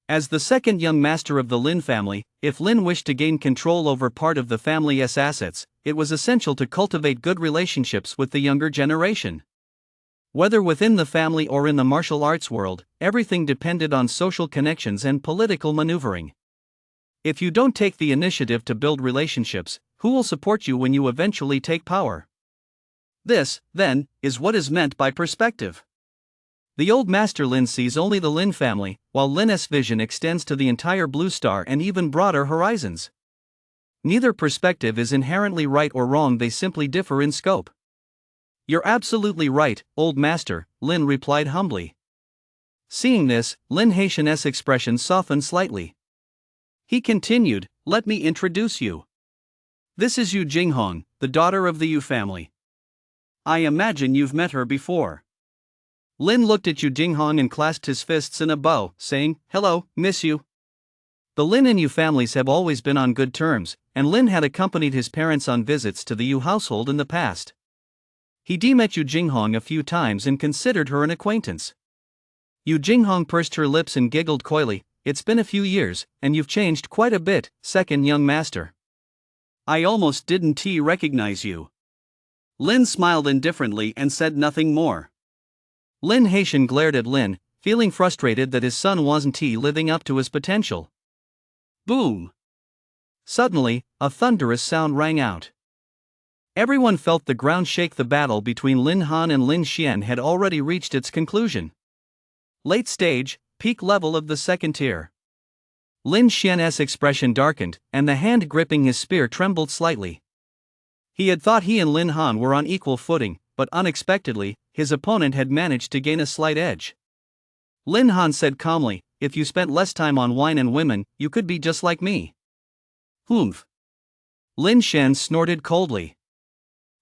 As the second young master of the Lin family, if Lin wished to gain control over part of the family's assets, it was essential to cultivate good relationships with the younger generation. Whether within the family or in the martial arts world, everything depended on social connections and political maneuvering. If you don't take the initiative to build relationships, who will support you when you eventually take power? This, then, is what is meant by perspective. The old master Lin sees only the Lin family, while Lin's vision extends to the entire Blue Star and even broader horizons. Neither perspective is inherently right or wrong, they simply differ in scope. "You're absolutely right, old master," Lin replied humbly. Seeing this, Lin Haitian's expression softened slightly. He continued, "Let me introduce you. This is Yu Jinghong, the daughter of the Yu family. I imagine you've met her before." Lin looked at Yu Jinghong and clasped his fists in a bow, saying, "Hello, Miss Yu." The Lin and Yu families have always been on good terms, and Lin had accompanied his parents on visits to the Yu household in the past. He met Yu Jinghong a few times and considered her an acquaintance. Yu Jinghong pursed her lips and giggled coyly, "It's been a few years, and you've changed quite a bit, second young master. I almost didn't recognize you." Lin smiled indifferently and said nothing more. Lin Haitian glared at Lin, feeling frustrated that his son wasn't living up to his potential. Boom! Suddenly, a thunderous sound rang out. Everyone felt the ground shake. The battle between Lin Han and Lin Xian had already reached its conclusion. Late stage, peak level of the second tier. Lin Xian's expression darkened, and the hand gripping his spear trembled slightly. He had thought he and Lin Han were on equal footing, but unexpectedly, his opponent had managed to gain a slight edge. Lin Han said calmly, "If you spent less time on wine and women, you could be just like me." "Humph." Lin Xian snorted coldly.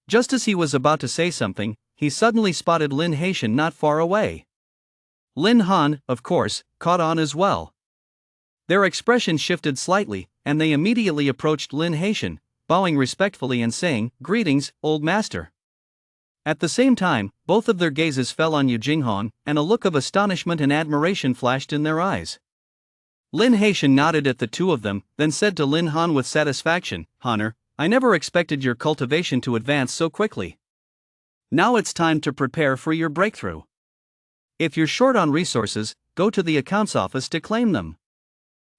Just as he was about to say something, he suddenly spotted Lin Haitian not far away. Lin Han, of course, caught on as well. Their expression shifted slightly, and they immediately approached Lin Haitian, bowing respectfully and saying, "Greetings, old master." At the same time, both of their gazes fell on Yu Jinghong, and a look of astonishment and admiration flashed in their eyes. Lin Haitian nodded at the two of them, then said to Lin Han with satisfaction, "Honor, I never expected your cultivation to advance so quickly. Now it's time to prepare for your breakthrough. If you're short on resources, go to the accounts office to claim them."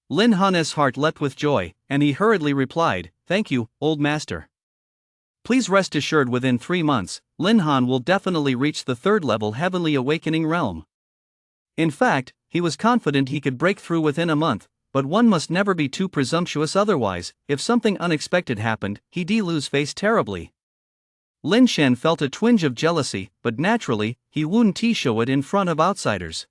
Lin Han's heart leapt with joy, and he hurriedly replied, "Thank you, old master. Please rest assured within 3 months, Lin Han will definitely reach the third-level heavenly awakening realm." In fact, he was confident he could break through within a month, but one must never be too presumptuous, otherwise, if something unexpected happened, he'd lose face terribly. Lin Xian felt a twinge of jealousy, but naturally, he wouldn't show it in front of outsiders.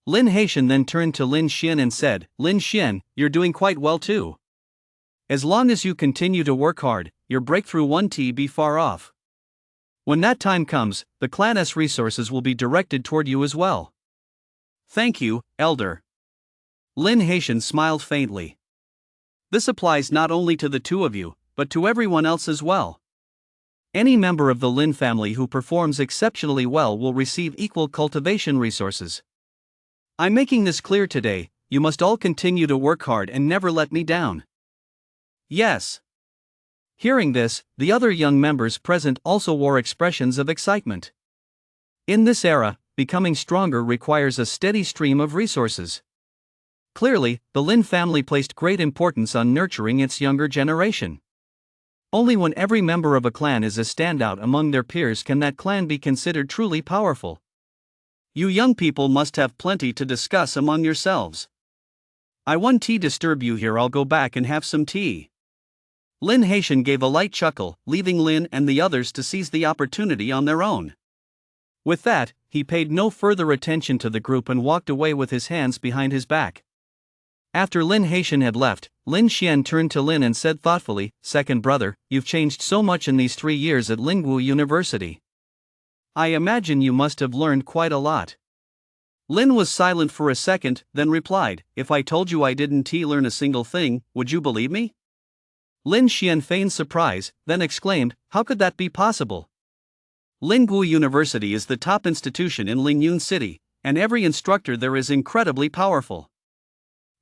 Lin Haitian then turned to Lin Xian and said, "Lin Xian, you're doing quite well too. As long as you continue to work hard, your breakthrough won't be far off. When that time comes, the clan's resources will be directed toward you as well." "Thank you, elder." Lin Haitian smiled faintly. "This applies not only to the two of you, but to everyone else as well. Any member of the Lin family who performs exceptionally well will receive equal cultivation resources. I'm making this clear today, you must all continue to work hard and never let me down. Yes. Hearing this, the other young members present also wore expressions of excitement. In this era, becoming stronger requires a steady stream of resources. Clearly, the Lin family placed great importance on nurturing its younger generation. Only when every member of a clan is a standout among their peers can that clan be considered truly powerful. You young people must have plenty to discuss among yourselves. I won't disturb you here, I'll go back and have some tea. Lin Haitian gave a light chuckle, leaving Lin and the others to seize the opportunity on their own. With that, he paid no further attention to the group and walked away with his hands behind his back. After Lin Haitian had left, Lin Xian turned to Lin and said thoughtfully, "Second brother, you've changed so much in these 3 years at Lingwu University. I imagine you must have learned quite a lot." Lin was silent for a second, then replied, "If I told you I didn't learn a single thing, would you believe me?" Lin Xian feigned surprise, then exclaimed, "How could that be possible?" Lingwu University is the top institution in Lingyun City, and every instructor there is incredibly powerful.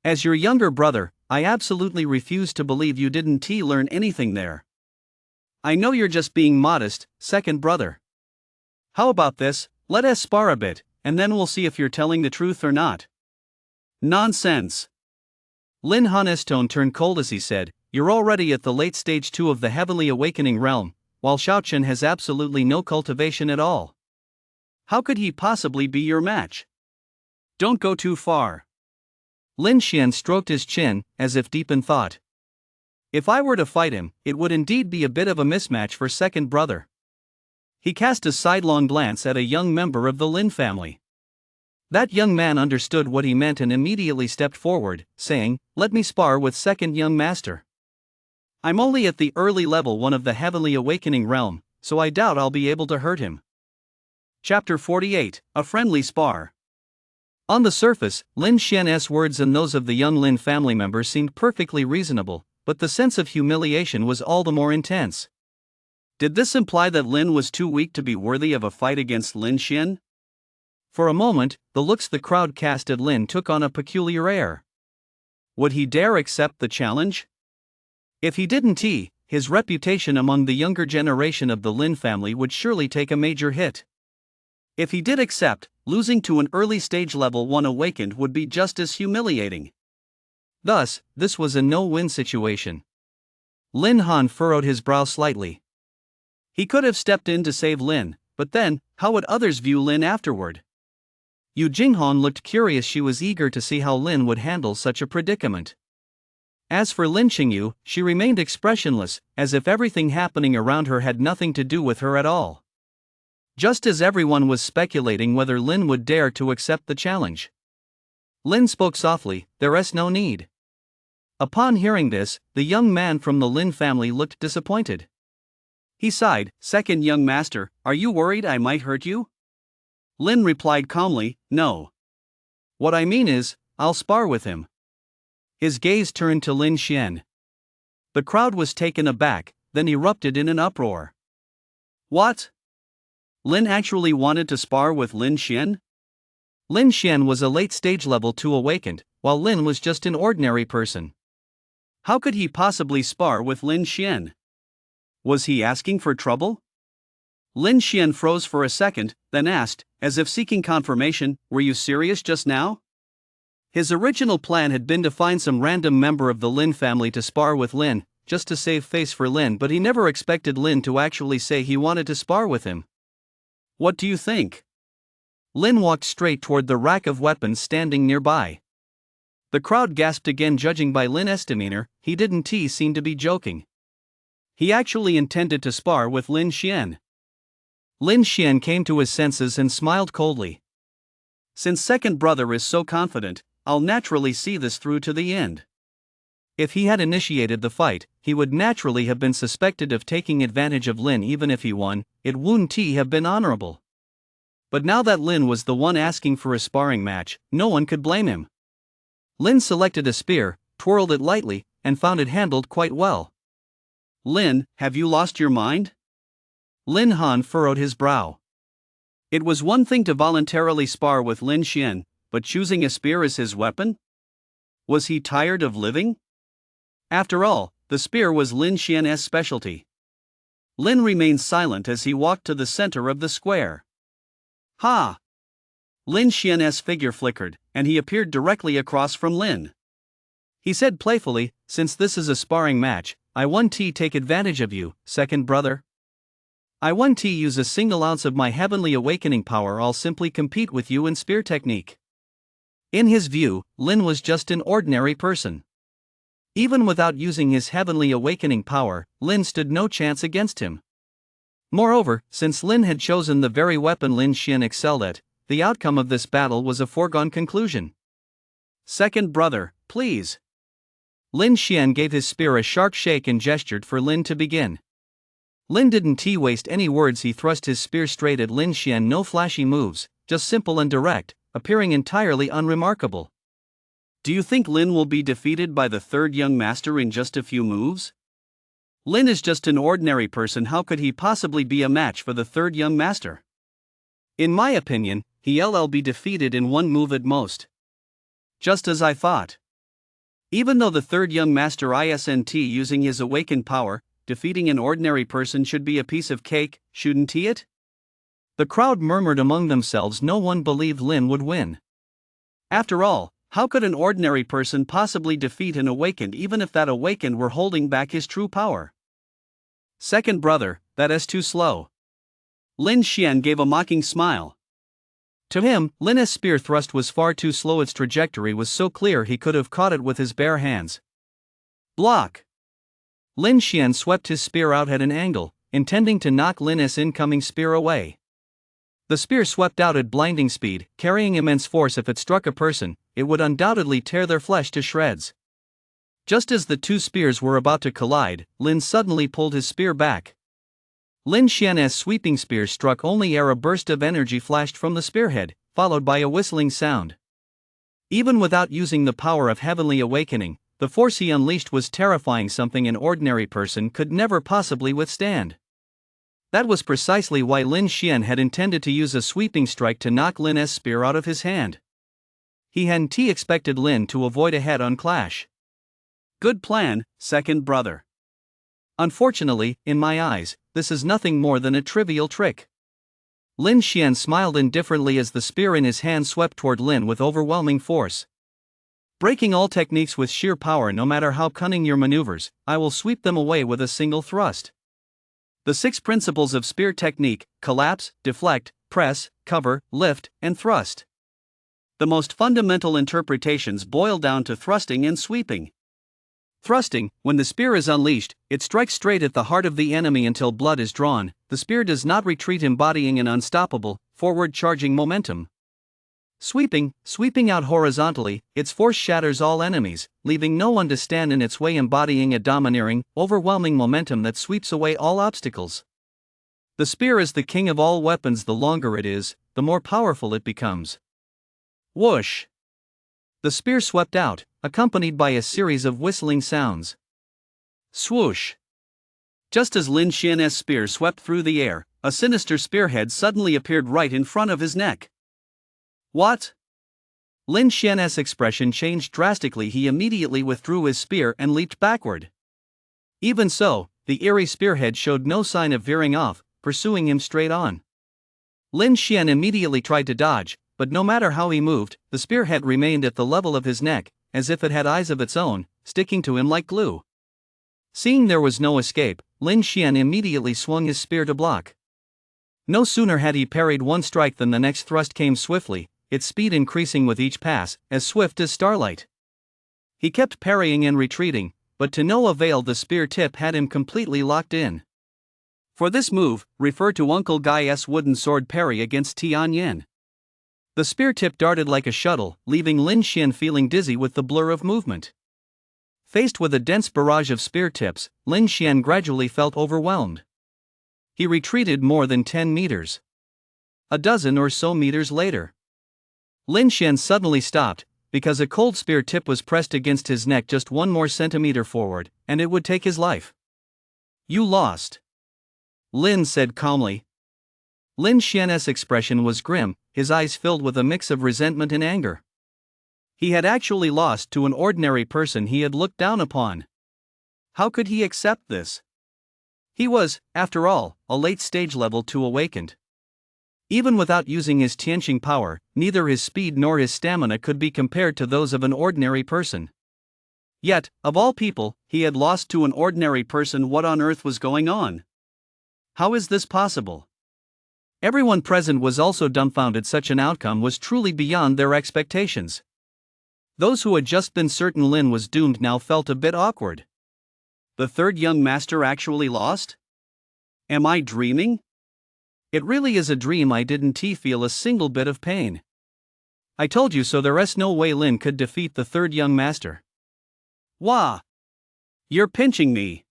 As your younger brother, I absolutely refuse to believe you didn't learn anything there. I know you're just being modest, second brother. How about this, let us spar a bit, and then we'll see if you're telling the truth or not. Nonsense. Lin Han's tone turned cold as he said, "You're already at the late stage 2 of the heavenly awakening realm, while Xiaochen has absolutely no cultivation at all. How could he possibly be your match? Don't go too far." Lin Xian stroked his chin, as if deep in thought. If I were to fight him, it would indeed be a bit of a mismatch for second brother. He cast a sidelong glance at a young member of the Lin family. That young man understood what he meant and immediately stepped forward, saying, "Let me spar with second young master. I'm only at the early level 1 of the heavenly awakening realm, so I doubt I'll be able to hurt him." Chapter 48, A Friendly Spar. On the surface, Lin Xian's words and those of the young Lin family member seemed perfectly reasonable, but the sense of humiliation was all the more intense. Did this imply that Lin was too weak to be worthy of a fight against Lin Xian? For a moment, the looks the crowd cast at Lin took on a peculiar air. Would he dare accept the challenge? If he didn't, his reputation among the younger generation of the Lin family would surely take a major hit. If he did accept, losing to an early stage level 1 awakened would be just as humiliating. Thus, this was a no-win situation. Lin Han furrowed his brow slightly. He could have stepped in to save Lin, but then, how would others view Lin afterward? Yu Jinghan looked curious. She was eager to see how Lin would handle such a predicament. As for Lin Qingyu, she remained expressionless, as if everything happening around her had nothing to do with her at all. Just as everyone was speculating whether Lin would dare to accept the challenge. Lin spoke softly, "There's no need." Upon hearing this, the young man from the Lin family looked disappointed. He sighed, "Second young master, are you worried I might hurt you?" Lin replied calmly, "No. What I mean is, I'll spar with him." His gaze turned to Lin Xian. The crowd was taken aback, then erupted in an uproar. What? Lin actually wanted to spar with Lin Xian? Lin Xian was a late stage level 2 awakened, while Lin was just an ordinary person. How could he possibly spar with Lin Xian? Was he asking for trouble? Lin Xian froze for a second, then asked, as if seeking confirmation, "Were you serious just now?" His original plan had been to find some random member of the Lin family to spar with Lin, just to save face for Lin, but he never expected Lin to actually say he wanted to spar with him. "What do you think?" Lin walked straight toward the rack of weapons standing nearby. The crowd gasped again. Judging by Lin's demeanor, he didn't seem to be joking. He actually intended to spar with Lin Xian. Lin Xian came to his senses and smiled coldly. "Since second brother is so confident, I'll naturally see this through to the end." If he had initiated the fight, he would naturally have been suspected of taking advantage of Lin. Even if he won, it wouldn't have been honorable. But now that Lin was the one asking for a sparring match, no one could blame him. Lin selected a spear, twirled it lightly, and found it handled quite well. "Lin, have you lost your mind?" Lin Han furrowed his brow. It was one thing to voluntarily spar with Lin Xian, but choosing a spear as his weapon? Was he tired of living? After all, the spear was Lin Xian's specialty. Lin remained silent as he walked to the center of the square. Ha! Lin Xian's figure flickered, and he appeared directly across from Lin. He said playfully, "Since this is a sparring match, I want to take advantage of you, second brother. I want to use a single ounce of my heavenly awakening power. I'll simply compete with you in spear technique." In his view, Lin was just an ordinary person. Even without using his heavenly awakening power, Lin stood no chance against him. Moreover, since Lin had chosen the very weapon Lin Xian excelled at, the outcome of this battle was a foregone conclusion. "Second brother, please." Lin Xian gave his spear a sharp shake and gestured for Lin to begin. Lin didn't waste any words. He thrust his spear straight at Lin Xian. No flashy moves, just simple and direct, appearing entirely unremarkable. Do you think Lin will be defeated by the third young master in just a few moves? Lin is just an ordinary person. How could he possibly be a match for the third young master? In my opinion, he'll be defeated in one move at most. Just as I thought. Even though the third young master isn't using his awakened power, defeating an ordinary person should be a piece of cake, shouldn't it? The crowd murmured among themselves. No one believed Lin would win. After all, how could an ordinary person possibly defeat an awakened, even if that awakened were holding back his true power? Second brother, that is too slow. Lin Xian gave a mocking smile. To him, Lin's spear thrust was far too slow. Its trajectory was so clear he could have caught it with his bare hands. Block! Lin Xian swept his spear out at an angle, intending to knock Lin's incoming spear away. The spear swept out at blinding speed, carrying immense force. If it struck a person, it would undoubtedly tear their flesh to shreds. Just as the two spears were about to collide, Lin suddenly pulled his spear back. Lin Xian's sweeping spear struck only ere a burst of energy flashed from the spearhead, followed by a whistling sound. Even without using the power of heavenly awakening, the force he unleashed was terrifying, something an ordinary person could never possibly withstand. That was precisely why Lin Xian had intended to use a sweeping strike to knock Lin's spear out of his hand. He hadn't expected Lin to avoid a head-on clash. Good plan, second brother. Unfortunately, in my eyes, this is nothing more than a trivial trick. Lin Xian smiled indifferently as the spear in his hand swept toward Lin with overwhelming force. Breaking all techniques with sheer power. No matter how cunning your maneuvers, I will sweep them away with a single thrust. The 6 principles of spear technique: collapse, deflect, press, cover, lift, and thrust. The most fundamental interpretations boil down to thrusting and sweeping. Thrusting: when the spear is unleashed, it strikes straight at the heart of the enemy until blood is drawn. The spear does not retreat, embodying an unstoppable, forward-charging momentum. Sweeping out horizontally, its force shatters all enemies, leaving no one to stand in its way, embodying a domineering, overwhelming momentum that sweeps away all obstacles. The spear is the king of all weapons. The longer it is, the more powerful it becomes. Whoosh! The spear swept out, accompanied by a series of whistling sounds. Swoosh! Just as Lin Xian's spear swept through the air, a sinister spearhead suddenly appeared right in front of his neck. What? Lin Xian's expression changed drastically. He immediately withdrew his spear and leaped backward. Even so, the eerie spearhead showed no sign of veering off, pursuing him straight on. Lin Xian immediately tried to dodge, but no matter how he moved, the spearhead remained at the level of his neck, as if it had eyes of its own, sticking to him like glue. Seeing there was no escape, Lin Xian immediately swung his spear to block. No sooner had he parried one strike than the next thrust came swiftly, its speed increasing with each pass, as swift as starlight. He kept parrying and retreating, but to no avail. The spear tip had him completely locked in. For this move, refer to Uncle Gai's wooden sword parry against Tian Yin. The spear tip darted like a shuttle, leaving Lin Xian feeling dizzy with the blur of movement. Faced with a dense barrage of spear tips, Lin Xian gradually felt overwhelmed. He retreated more than 10 meters. A dozen or so meters later, Lin Xian suddenly stopped, because a cold spear tip was pressed against his neck just 1 more centimeter forward, and it would take his life. You lost. Lin said calmly. Lin Xian's expression was grim, his eyes filled with a mix of resentment and anger. He had actually lost to an ordinary person he had looked down upon. How could he accept this? He was, after all, a late-stage level 2 awakened. Even without using his Tianqing power, neither his speed nor his stamina could be compared to those of an ordinary person. Yet, of all people, he had lost to an ordinary person. What on earth was going on? How is this possible? Everyone present was also dumbfounded. Such an outcome was truly beyond their expectations. Those who had just been certain Lin was doomed now felt a bit awkward. The third young master actually lost? Am I dreaming? It really is a dream. I didn't feel a single bit of pain. I told you so. There's no way Lin could defeat the third young master. Wah! You're pinching me.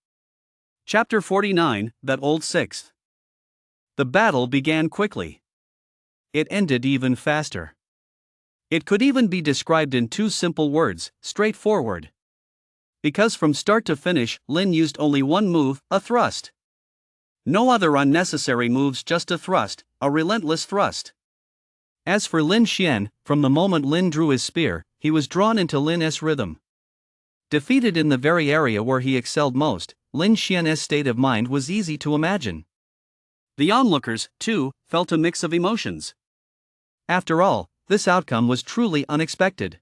Chapter 49, That Old Sixth. The battle began quickly. It ended even faster. It could even be described in two simple words: straightforward. Because from start to finish, Lin used only one move, a thrust. No other unnecessary moves, just a thrust, a relentless thrust. As for Lin Xian, from the moment Lin drew his spear, he was drawn into Lin's rhythm. Defeated in the very area where he excelled most, Lin Xian's state of mind was easy to imagine. The onlookers, too, felt a mix of emotions. After all, this outcome was truly unexpected.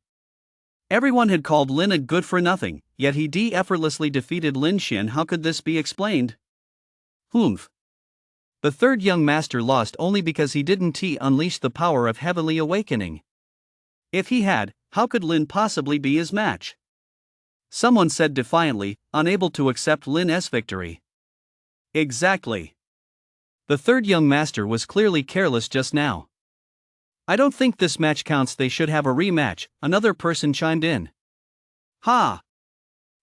Everyone had called Lin a good-for-nothing, yet he effortlessly defeated Lin Xian. How could this be explained? Humph. The third young master lost only because he didn't unleash the power of heavenly awakening. If he had, how could Lin possibly be his match? Someone said defiantly, unable to accept Lin's victory. Exactly. The third young master was clearly careless just now. I don't think this match counts. They should have a rematch, another person chimed in. Ha!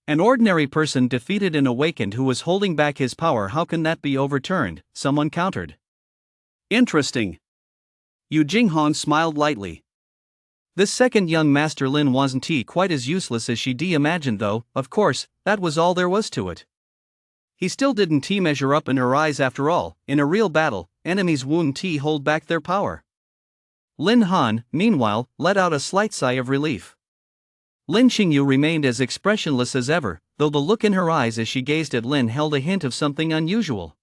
An ordinary person defeated an awakened who was holding back his power. How can that be overturned? Someone countered. Interesting. Yu Jinghong smiled lightly. This second young master Lin wasn't quite as useless as she imagined, though. Of course, that was all there was to it. He still didn't measure up in her eyes. After all, in a real battle, enemies wouldn't hold back their power. Lin Han, meanwhile, let out a slight sigh of relief. Lin Qingyu remained as expressionless as ever, though the look in her eyes as she gazed at Lin held a hint of something unusual.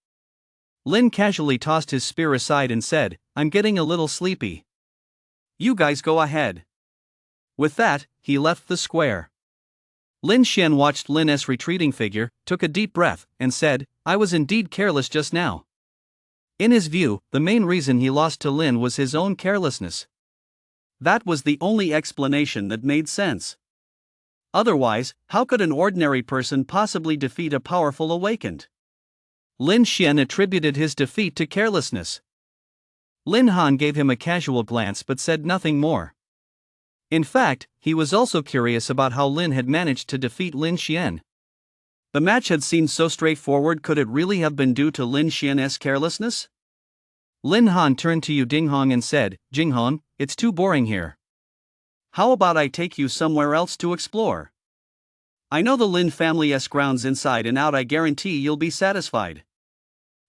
Lin casually tossed his spear aside and said, "I'm getting a little sleepy. You guys go ahead." With that, he left the square. Lin Xian watched Lin's retreating figure, took a deep breath, and said, "I was indeed careless just now." In his view, the main reason he lost to Lin was his own carelessness. That was the only explanation that made sense. Otherwise, how could an ordinary person possibly defeat a powerful awakened? Lin Xian attributed his defeat to carelessness. Lin Han gave him a casual glance but said nothing more. In fact, he was also curious about how Lin had managed to defeat Lin Xian. The match had seemed so straightforward. Could it really have been due to Lin Xian's carelessness? Lin Han turned to Yu Jinghong and said, "Jinghong, it's too boring here. How about I take you somewhere else to explore? I know the Lin family's grounds inside and out. I guarantee you'll be satisfied."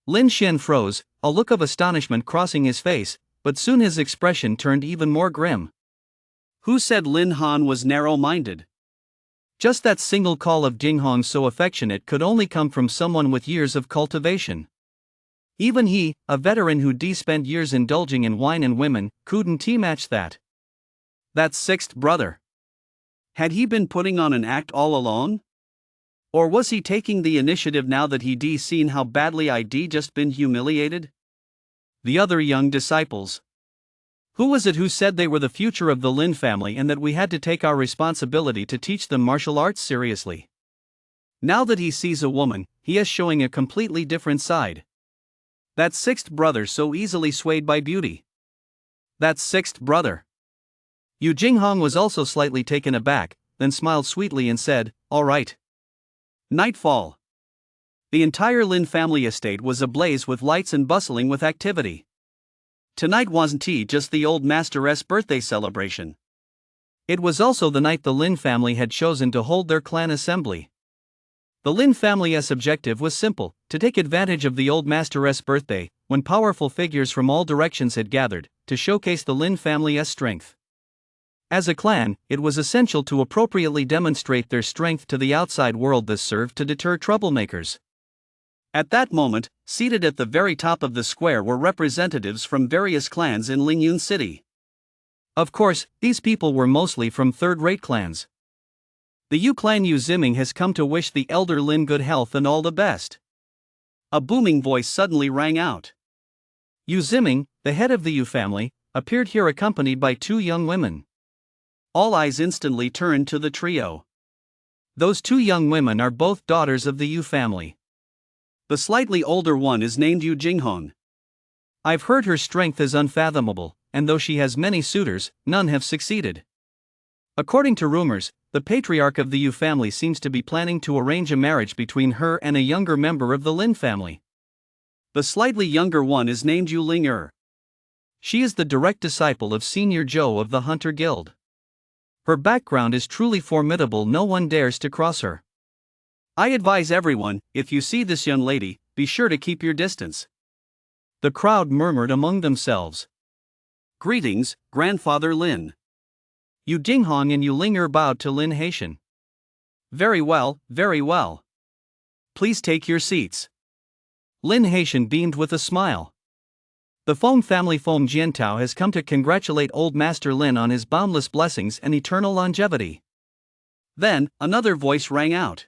Lin Xian froze, a look of astonishment crossing his face, but soon his expression turned even more grim. Who said Lin Han was narrow-minded? Just that single call of Jinghong so affectionate could only come from someone with years of cultivation. Even he, a veteran who spent years indulging in wine and women, couldn't match that. That sixth brother. Had he been putting on an act all alone? Or was he taking the initiative now that he'd seen how badly I'd just been humiliated? The other young disciples. Who was it who said they were the future of the Lin family and that we had to take our responsibility to teach them martial arts seriously? Now that he sees a woman, he is showing a completely different side. That sixth brother so easily swayed by beauty. That sixth brother. Yu Jinghong was also slightly taken aback, then smiled sweetly and said, "All right." Nightfall. The entire Lin family estate was ablaze with lights and bustling with activity. Tonight wasn't just the old master's birthday celebration. It was also the night the Lin family had chosen to hold their clan assembly. The Lin family's objective was simple: to take advantage of the old master's birthday, when powerful figures from all directions had gathered to showcase the Lin family's strength. As a clan, it was essential to appropriately demonstrate their strength to the outside world. This served to deter troublemakers. At that moment, seated at the very top of the square were representatives from various clans in Lingyun City. Of course, these people were mostly from third-rate clans. The Yu clan Yu Ziming has come to wish the elder Lin good health and all the best. A booming voice suddenly rang out. Yu Ziming, the head of the Yu family, appeared here accompanied by two young women. All eyes instantly turned to the trio. Those two young women are both daughters of the Yu family. The slightly older one is named Yu Jinghong. I've heard her strength is unfathomable, and though she has many suitors, none have succeeded. According to rumors, the patriarch of the Yu family seems to be planning to arrange a marriage between her and a younger member of the Lin family. The slightly younger one is named Yu Ling. She is the direct disciple of Senior Zhou of the Hunter Guild. Her background is truly formidable. No one dares to cross her. I advise everyone, if you see this young lady, be sure to keep your distance. The crowd murmured among themselves. Greetings, Grandfather Lin. Yu Jinghong and Yu Ling bowed to Lin Haitian. Very well, very well. Please take your seats. Lin Haitian beamed with a smile. The Feng family Feng Jiantao has come to congratulate Old Master Lin on his boundless blessings and eternal longevity. Then, another voice rang out.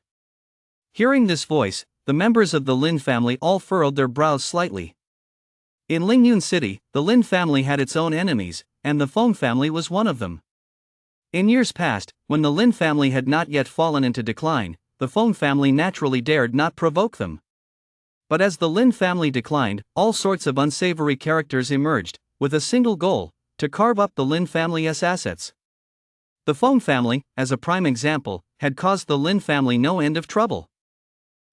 Hearing this voice, the members of the Lin family all furrowed their brows slightly. In Lingyun City, the Lin family had its own enemies, and the Feng family was one of them. In years past, when the Lin family had not yet fallen into decline, the Feng family naturally dared not provoke them. But as the Lin family declined, all sorts of unsavory characters emerged, with a single goal: to carve up the Lin family's assets. The Feng family, as a prime example, had caused the Lin family no end of trouble.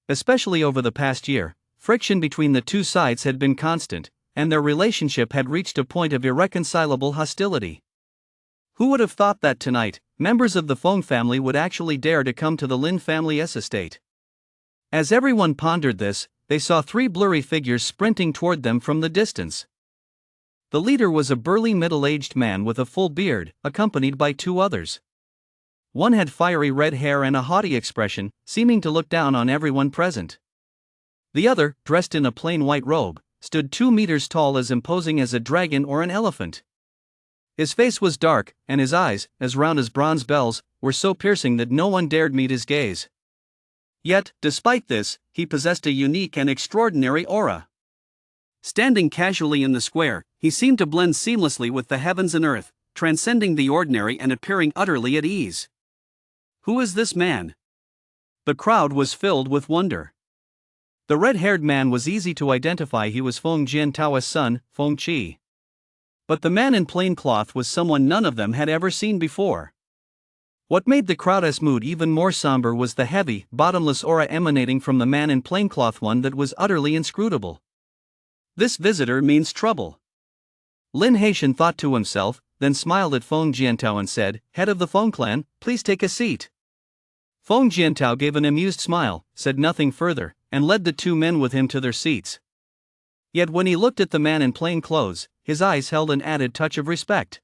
Especially over the past year, friction between the two sides had been constant, and their relationship had reached a point of irreconcilable hostility. Who would have thought that tonight, members of the Feng family would actually dare to come to the Lin family's estate? As everyone pondered this, they saw three blurry figures sprinting toward them from the distance. The leader was a burly middle-aged man with a full beard, accompanied by two others. One had fiery red hair and a haughty expression, seeming to look down on everyone present. The other, dressed in a plain white robe, stood 2 meters tall, as imposing as a dragon or an elephant. His face was dark, and his eyes, as round as bronze bells, were so piercing that no one dared meet his gaze. Yet, despite this, he possessed a unique and extraordinary aura. Standing casually in the square, he seemed to blend seamlessly with the heavens and earth, transcending the ordinary and appearing utterly at ease. Who is this man? The crowd was filled with wonder. The red-haired man was easy to identify. He was Feng Jiantao's son, Feng Qi. But the man in plain cloth was someone none of them had ever seen before. What made the crowd's mood even more somber was the heavy, bottomless aura emanating from the man in plaincloth, one that was utterly inscrutable. This visitor means trouble. Lin Haitian thought to himself, then smiled at Feng Jiantao and said, "Head of the Feng clan, please take a seat." Feng Jiantao gave an amused smile, said nothing further, and led the two men with him to their seats. Yet when he looked at the man in plain clothes, his eyes held an added touch of respect.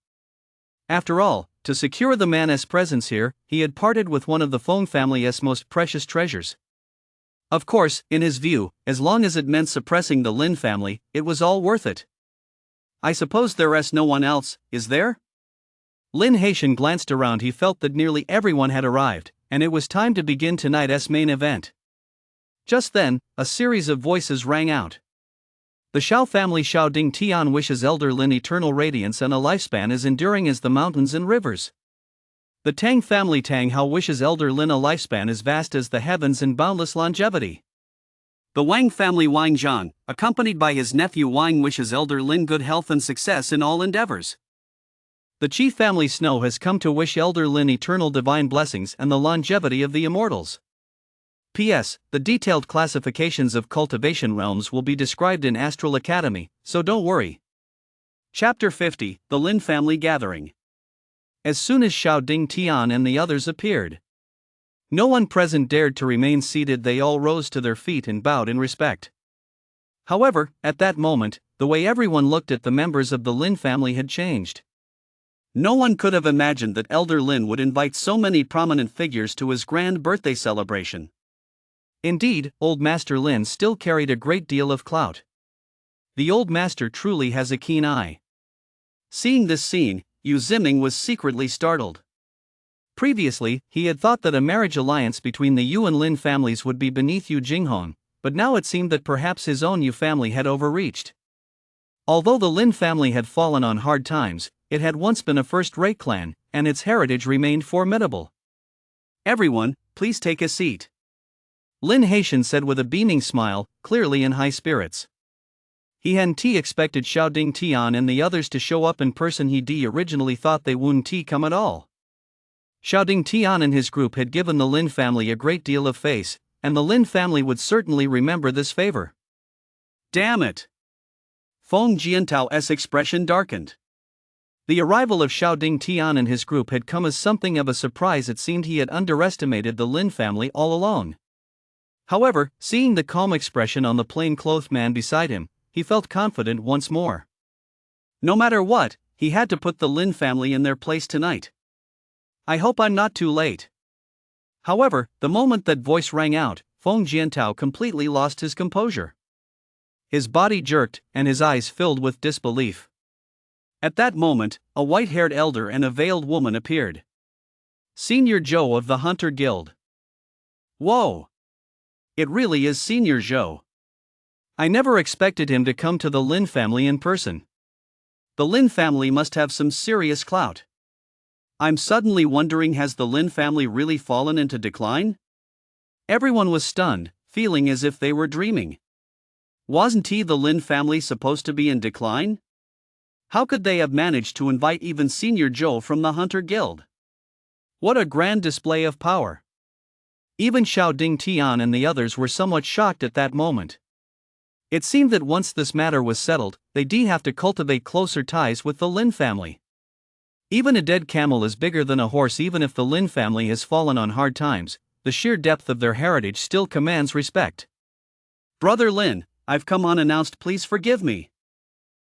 After all, to secure the man's presence here, he had parted with one of the Feng family's most precious treasures. Of course, in his view, as long as it meant suppressing the Lin family, it was all worth it. I suppose there's no one else, is there? Lin Haitian glanced around. He felt that nearly everyone had arrived, and it was time to begin tonight's main event. Just then, a series of voices rang out. The Shao family Shao Ding Tian wishes Elder Lin eternal radiance and a lifespan as enduring as the mountains and rivers. The Tang family Tang Hao wishes Elder Lin a lifespan as vast as the heavens and boundless longevity. The Wang family Wang Zhan, accompanied by his nephew Wang, wishes Elder Lin good health and success in all endeavors. The Qi family Snow has come to wish Elder Lin eternal divine blessings and the longevity of the immortals. P.S. The detailed classifications of cultivation realms will be described in Astral Academy, so don't worry. Chapter 50, The Lin Family Gathering. As soon as Shao Ding Tian and the others appeared, no one present dared to remain seated. They all rose to their feet and bowed in respect. However, at that moment, the way everyone looked at the members of the Lin family had changed. No one could have imagined that Elder Lin would invite so many prominent figures to his grand birthday celebration. Indeed, Old Master Lin still carried a great deal of clout. The old master truly has a keen eye. Seeing this scene, Yu Ziming was secretly startled. Previously, he had thought that a marriage alliance between the Yu and Lin families would be beneath Yu Jinghong, but now it seemed that perhaps his own Yu family had overreached. Although the Lin family had fallen on hard times, it had once been a first-rate clan, and its heritage remained formidable. Everyone, please take a seat, Lin Haitian said with a beaming smile, clearly in high spirits. He hadn't expected Xiaoding Tian and the others to show up in person. He originally thought they wouldn't come at all. Xiaoding Tian and his group had given the Lin family a great deal of face, and the Lin family would certainly remember this favor. Damn it! Feng Jiantao's expression darkened. The arrival of Xiaoding Tian and his group had come as something of a surprise. It seemed he had underestimated the Lin family all along. However, seeing the calm expression on the plain-clothed man beside him, he felt confident once more. No matter what, he had to put the Lin family in their place tonight. I hope I'm not too late. However, the moment that voice rang out, Feng Jiantao completely lost his composure. His body jerked, and his eyes filled with disbelief. At that moment, a white-haired elder and a veiled woman appeared. Senior Zhou of the Hunter Guild. Whoa! It really is Senior Zhou. I never expected him to come to the Lin family in person. The Lin family must have some serious clout. I'm suddenly wondering, has the Lin family really fallen into decline? Everyone was stunned, feeling as if they were dreaming. Wasn't the Lin family supposed to be in decline? How could they have managed to invite even Senior Zhou from the Hunter Guild? What a grand display of power! Even Xiaoding Tian and the others were somewhat shocked at that moment. It seemed that once this matter was settled, they'd have to cultivate closer ties with the Lin family. Even a dead camel is bigger than a horse. Even if the Lin family has fallen on hard times, the sheer depth of their heritage still commands respect. Brother Lin, I've come unannounced, please forgive me,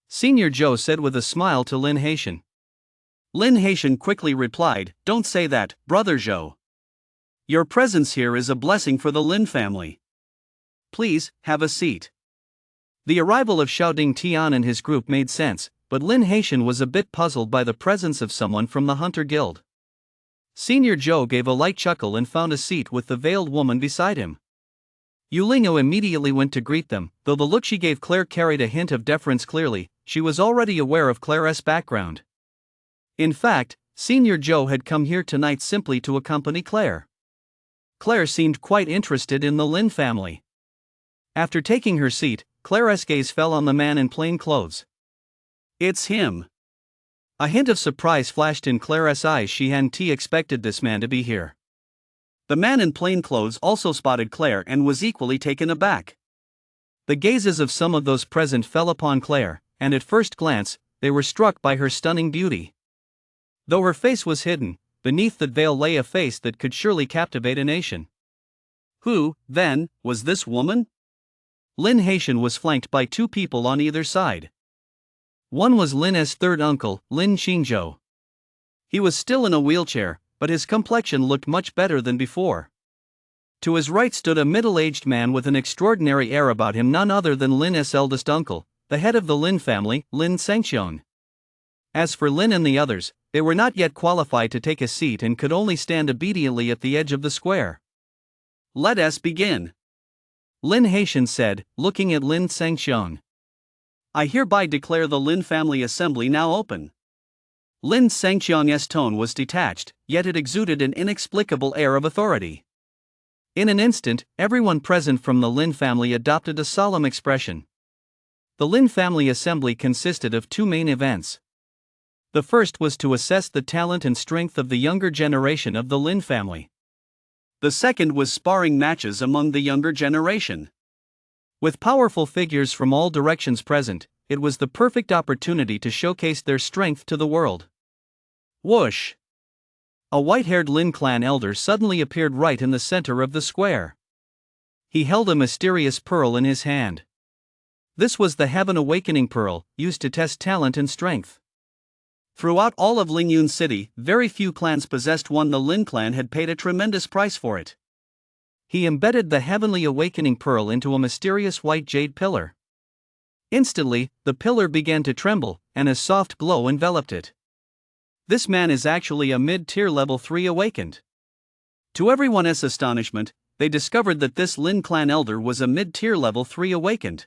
Senior Zhou said with a smile to Lin Haitian. Lin Haitian quickly replied, don't say that, Brother Zhou. Your presence here is a blessing for the Lin family. Please, have a seat. The arrival of Xiaoding Tian and his group made sense, but Lin Haitian was a bit puzzled by the presence of someone from the Hunter Guild. Senior Zhou gave a light chuckle and found a seat with the veiled woman beside him. Yulingo immediately went to greet them, though the look she gave Claire carried a hint of deference. Clearly, she was already aware of Claire's background. In fact, Senior Zhou had come here tonight simply to accompany Claire. Claire seemed quite interested in the Lin family. After taking her seat, Claire's gaze fell on the man in plain clothes. It's him. A hint of surprise flashed in Claire's eyes. She hadn't expected this man to be here. The man in plain clothes also spotted Claire and was equally taken aback. The gazes of some of those present fell upon Claire, and at first glance, they were struck by her stunning beauty. Though her face was hidden, beneath that veil lay a face that could surely captivate a nation. Who, then, was this woman? Lin Haitian was flanked by two people on either side. One was Lin's third uncle, Lin Xingzhou. He was still in a wheelchair, but his complexion looked much better than before. To his right stood a middle-aged man with an extraordinary air about him, none other than Lin's eldest uncle, the head of the Lin family, Lin Sengxiong. As for Lin and the others, they were not yet qualified to take a seat and could only stand obediently at the edge of the square. Let us begin, Lin Haitian said, looking at Lin Sengxiong. I hereby declare the Lin family assembly now open. Lin Sengxiong's tone was detached, yet it exuded an inexplicable air of authority. In an instant, everyone present from the Lin family adopted a solemn expression. The Lin family assembly consisted of two main events. The first was to assess the talent and strength of the younger generation of the Lin family. The second was sparring matches among the younger generation. With powerful figures from all directions present, it was the perfect opportunity to showcase their strength to the world. Whoosh! A white-haired Lin clan elder suddenly appeared right in the center of the square. He held a mysterious pearl in his hand. This was the Heaven Awakening Pearl, used to test talent and strength. Throughout all of Lingyun City, very few clans possessed one. The Lin clan had paid a tremendous price for it. He embedded the Heavenly Awakening Pearl into a mysterious white jade pillar. Instantly, the pillar began to tremble, and a soft glow enveloped it. This man is actually a mid-tier level 3 awakened. To everyone's astonishment, they discovered that this Lin clan elder was a mid-tier level 3 awakened.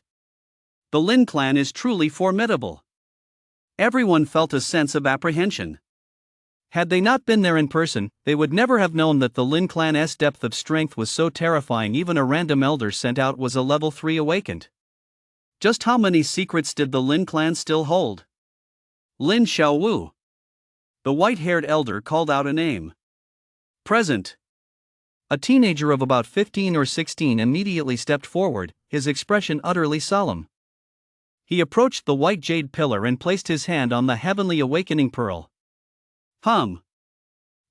The Lin clan is truly formidable. Everyone felt a sense of apprehension. Had they not been there in person, they would never have known that the Lin clan's depth of strength was so terrifying. Even a random elder sent out was a level 3 awakened. Just how many secrets did the Lin clan still hold? Lin Xiaowu. The white-haired elder called out a name. Present. A teenager of about 15 or 16 immediately stepped forward, his expression utterly solemn. He approached the white jade pillar and placed his hand on the Heavenly Awakening Pearl. Hum.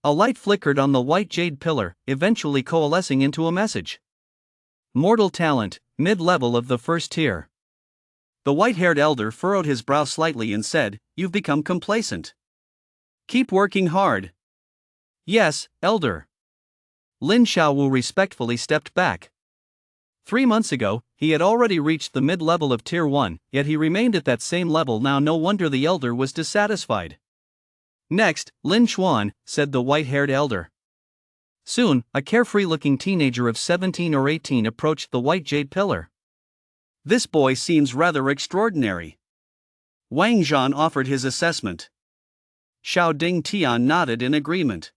A light flickered on the white jade pillar, eventually coalescing into a message. Mortal talent, mid-level of the first tier. The white-haired elder furrowed his brow slightly and said, "You've become complacent. Keep working hard." "Yes, elder." Lin Xiaowu respectfully stepped back. 3 months ago, he had already reached the mid-level of Tier 1, yet he remained at that same level now. No wonder the elder was dissatisfied. "Next, Lin Xuan," said the white-haired elder. Soon, a carefree-looking teenager of 17 or 18 approached the white jade pillar. "This boy seems rather extraordinary." Wang Zhan offered his assessment. Xiao Ding Tian nodded in agreement.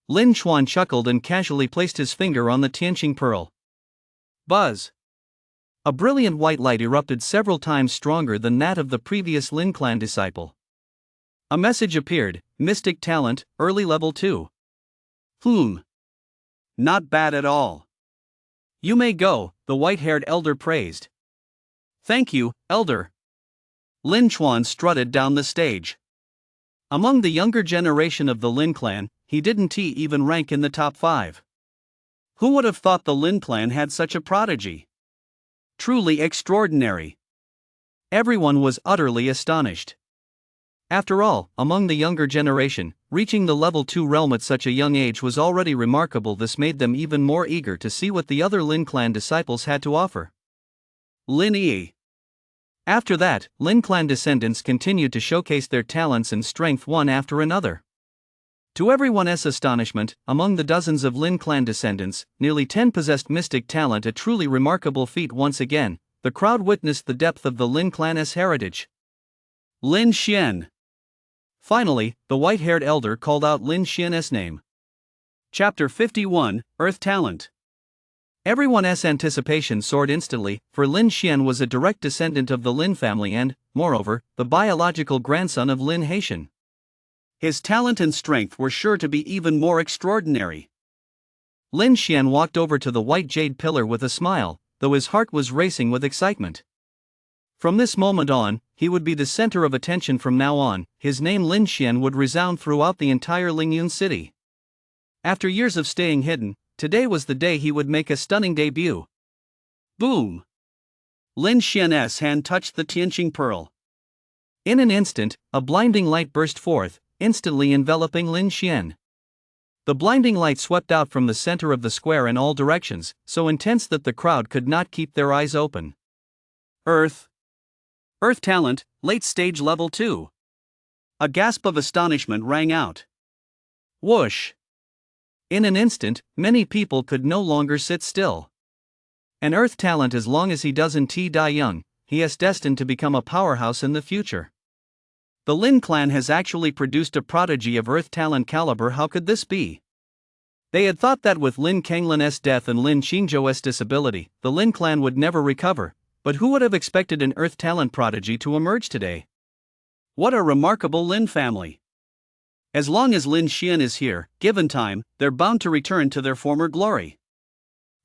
Lin Xuan chuckled and casually placed his finger on the Tianqing pearl. Buzz! A brilliant white light erupted several times stronger than that of the previous Lin clan disciple. A message appeared: Mystic talent, early level 2. Not bad at all. "You may go," the white-haired elder praised. "Thank you, elder." Lin Xuan strutted down the stage. Among the younger generation of the Lin clan, he didn't even rank in the top 5. Who would have thought the Lin clan had such a prodigy? Truly extraordinary. Everyone was utterly astonished. After all, among the younger generation, reaching the level 2 realm at such a young age was already remarkable. This made them even more eager to see what the other Lin clan disciples had to offer. Lin Yi. After that, Lin clan descendants continued to showcase their talents and strength one after another. To everyone's astonishment, among the dozens of Lin clan descendants, nearly 10 possessed mystic talent, a truly remarkable feat. Once again, the crowd witnessed the depth of the Lin clan's heritage. Lin Xian. Finally, the white-haired elder called out Lin Xian's name. Chapter 51, Earth Talent. Everyone's anticipation soared instantly, for Lin Xian was a direct descendant of the Lin family and, moreover, the biological grandson of Lin Haitian. His talent and strength were sure to be even more extraordinary. Lin Xian walked over to the white jade pillar with a smile, though his heart was racing with excitement. From this moment on, he would be the center of attention. From now on, his name Lin Xian would resound throughout the entire Lingyun city. After years of staying hidden, today was the day he would make a stunning debut. Boom! Lin Xian's hand touched the Tianqing pearl. In an instant, a blinding light burst forth, instantly enveloping Lin Xian. The blinding light swept out from the center of the square in all directions, so intense that the crowd could not keep their eyes open. Earth talent, late stage level 2. A gasp of astonishment rang out. Whoosh! In an instant, many people could no longer sit still. An earth talent, as long as he doesn't die young, he is destined to become a powerhouse in the future. The Lin clan has actually produced a prodigy of earth talent caliber. How could this be? They had thought that with Lin Kanglin's death and Lin Qingzhou's disability, the Lin clan would never recover, but who would have expected an earth talent prodigy to emerge today? What a remarkable Lin family! As long as Lin Xian is here, given time, they're bound to return to their former glory.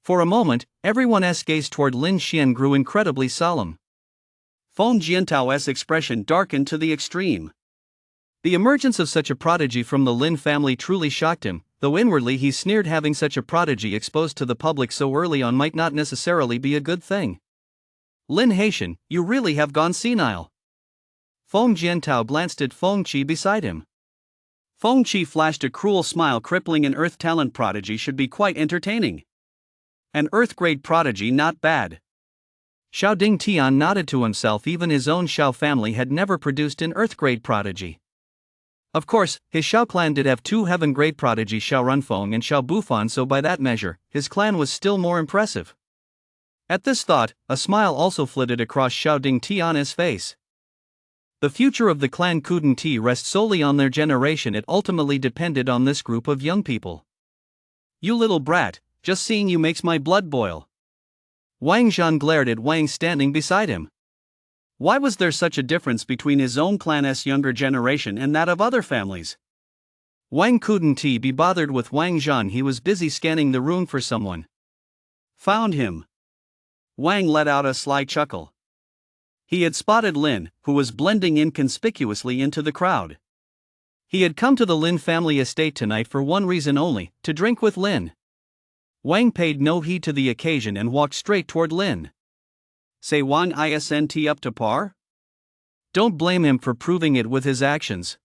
For a moment, everyone's gaze toward Lin Xian grew incredibly solemn. Feng Jiantao's expression darkened to the extreme. The emergence of such a prodigy from the Lin family truly shocked him, though inwardly he sneered. Having such a prodigy exposed to the public so early on might not necessarily be a good thing. Lin Haitian, you really have gone senile. Feng Jiantao glanced at Feng Qi beside him. Feng Qi flashed a cruel smile. Crippling an Earth talent prodigy should be quite entertaining. An Earth-grade prodigy, not bad. Xiao Ding Tian nodded to himself. Even his own Xiao family had never produced an Earth-grade prodigy. Of course, his Xiao clan did have two heaven-grade prodigies, Xiao Runfeng and Xiao Bufan, so by that measure, his clan was still more impressive. At this thought, a smile also flitted across Xiao Ding Tian's face. The future of the clan Kuden Ti rests solely on their generation. It ultimately depended on this group of young people. You little brat, just seeing you makes my blood boil. Wang Zhan glared at Wang standing beside him. Why was there such a difference between his own clan's younger generation and that of other families? Wang couldn't be bothered with Wang Zhan. He was busy scanning the room for someone. Found him. Wang let out a sly chuckle. He had spotted Lin, who was blending inconspicuously into the crowd. He had come to the Lin family estate tonight for one reason only, to drink with Lin. Wang paid no heed to the occasion and walked straight toward Lin. Say Wang isn't up to par? Don't blame him for proving it with his actions.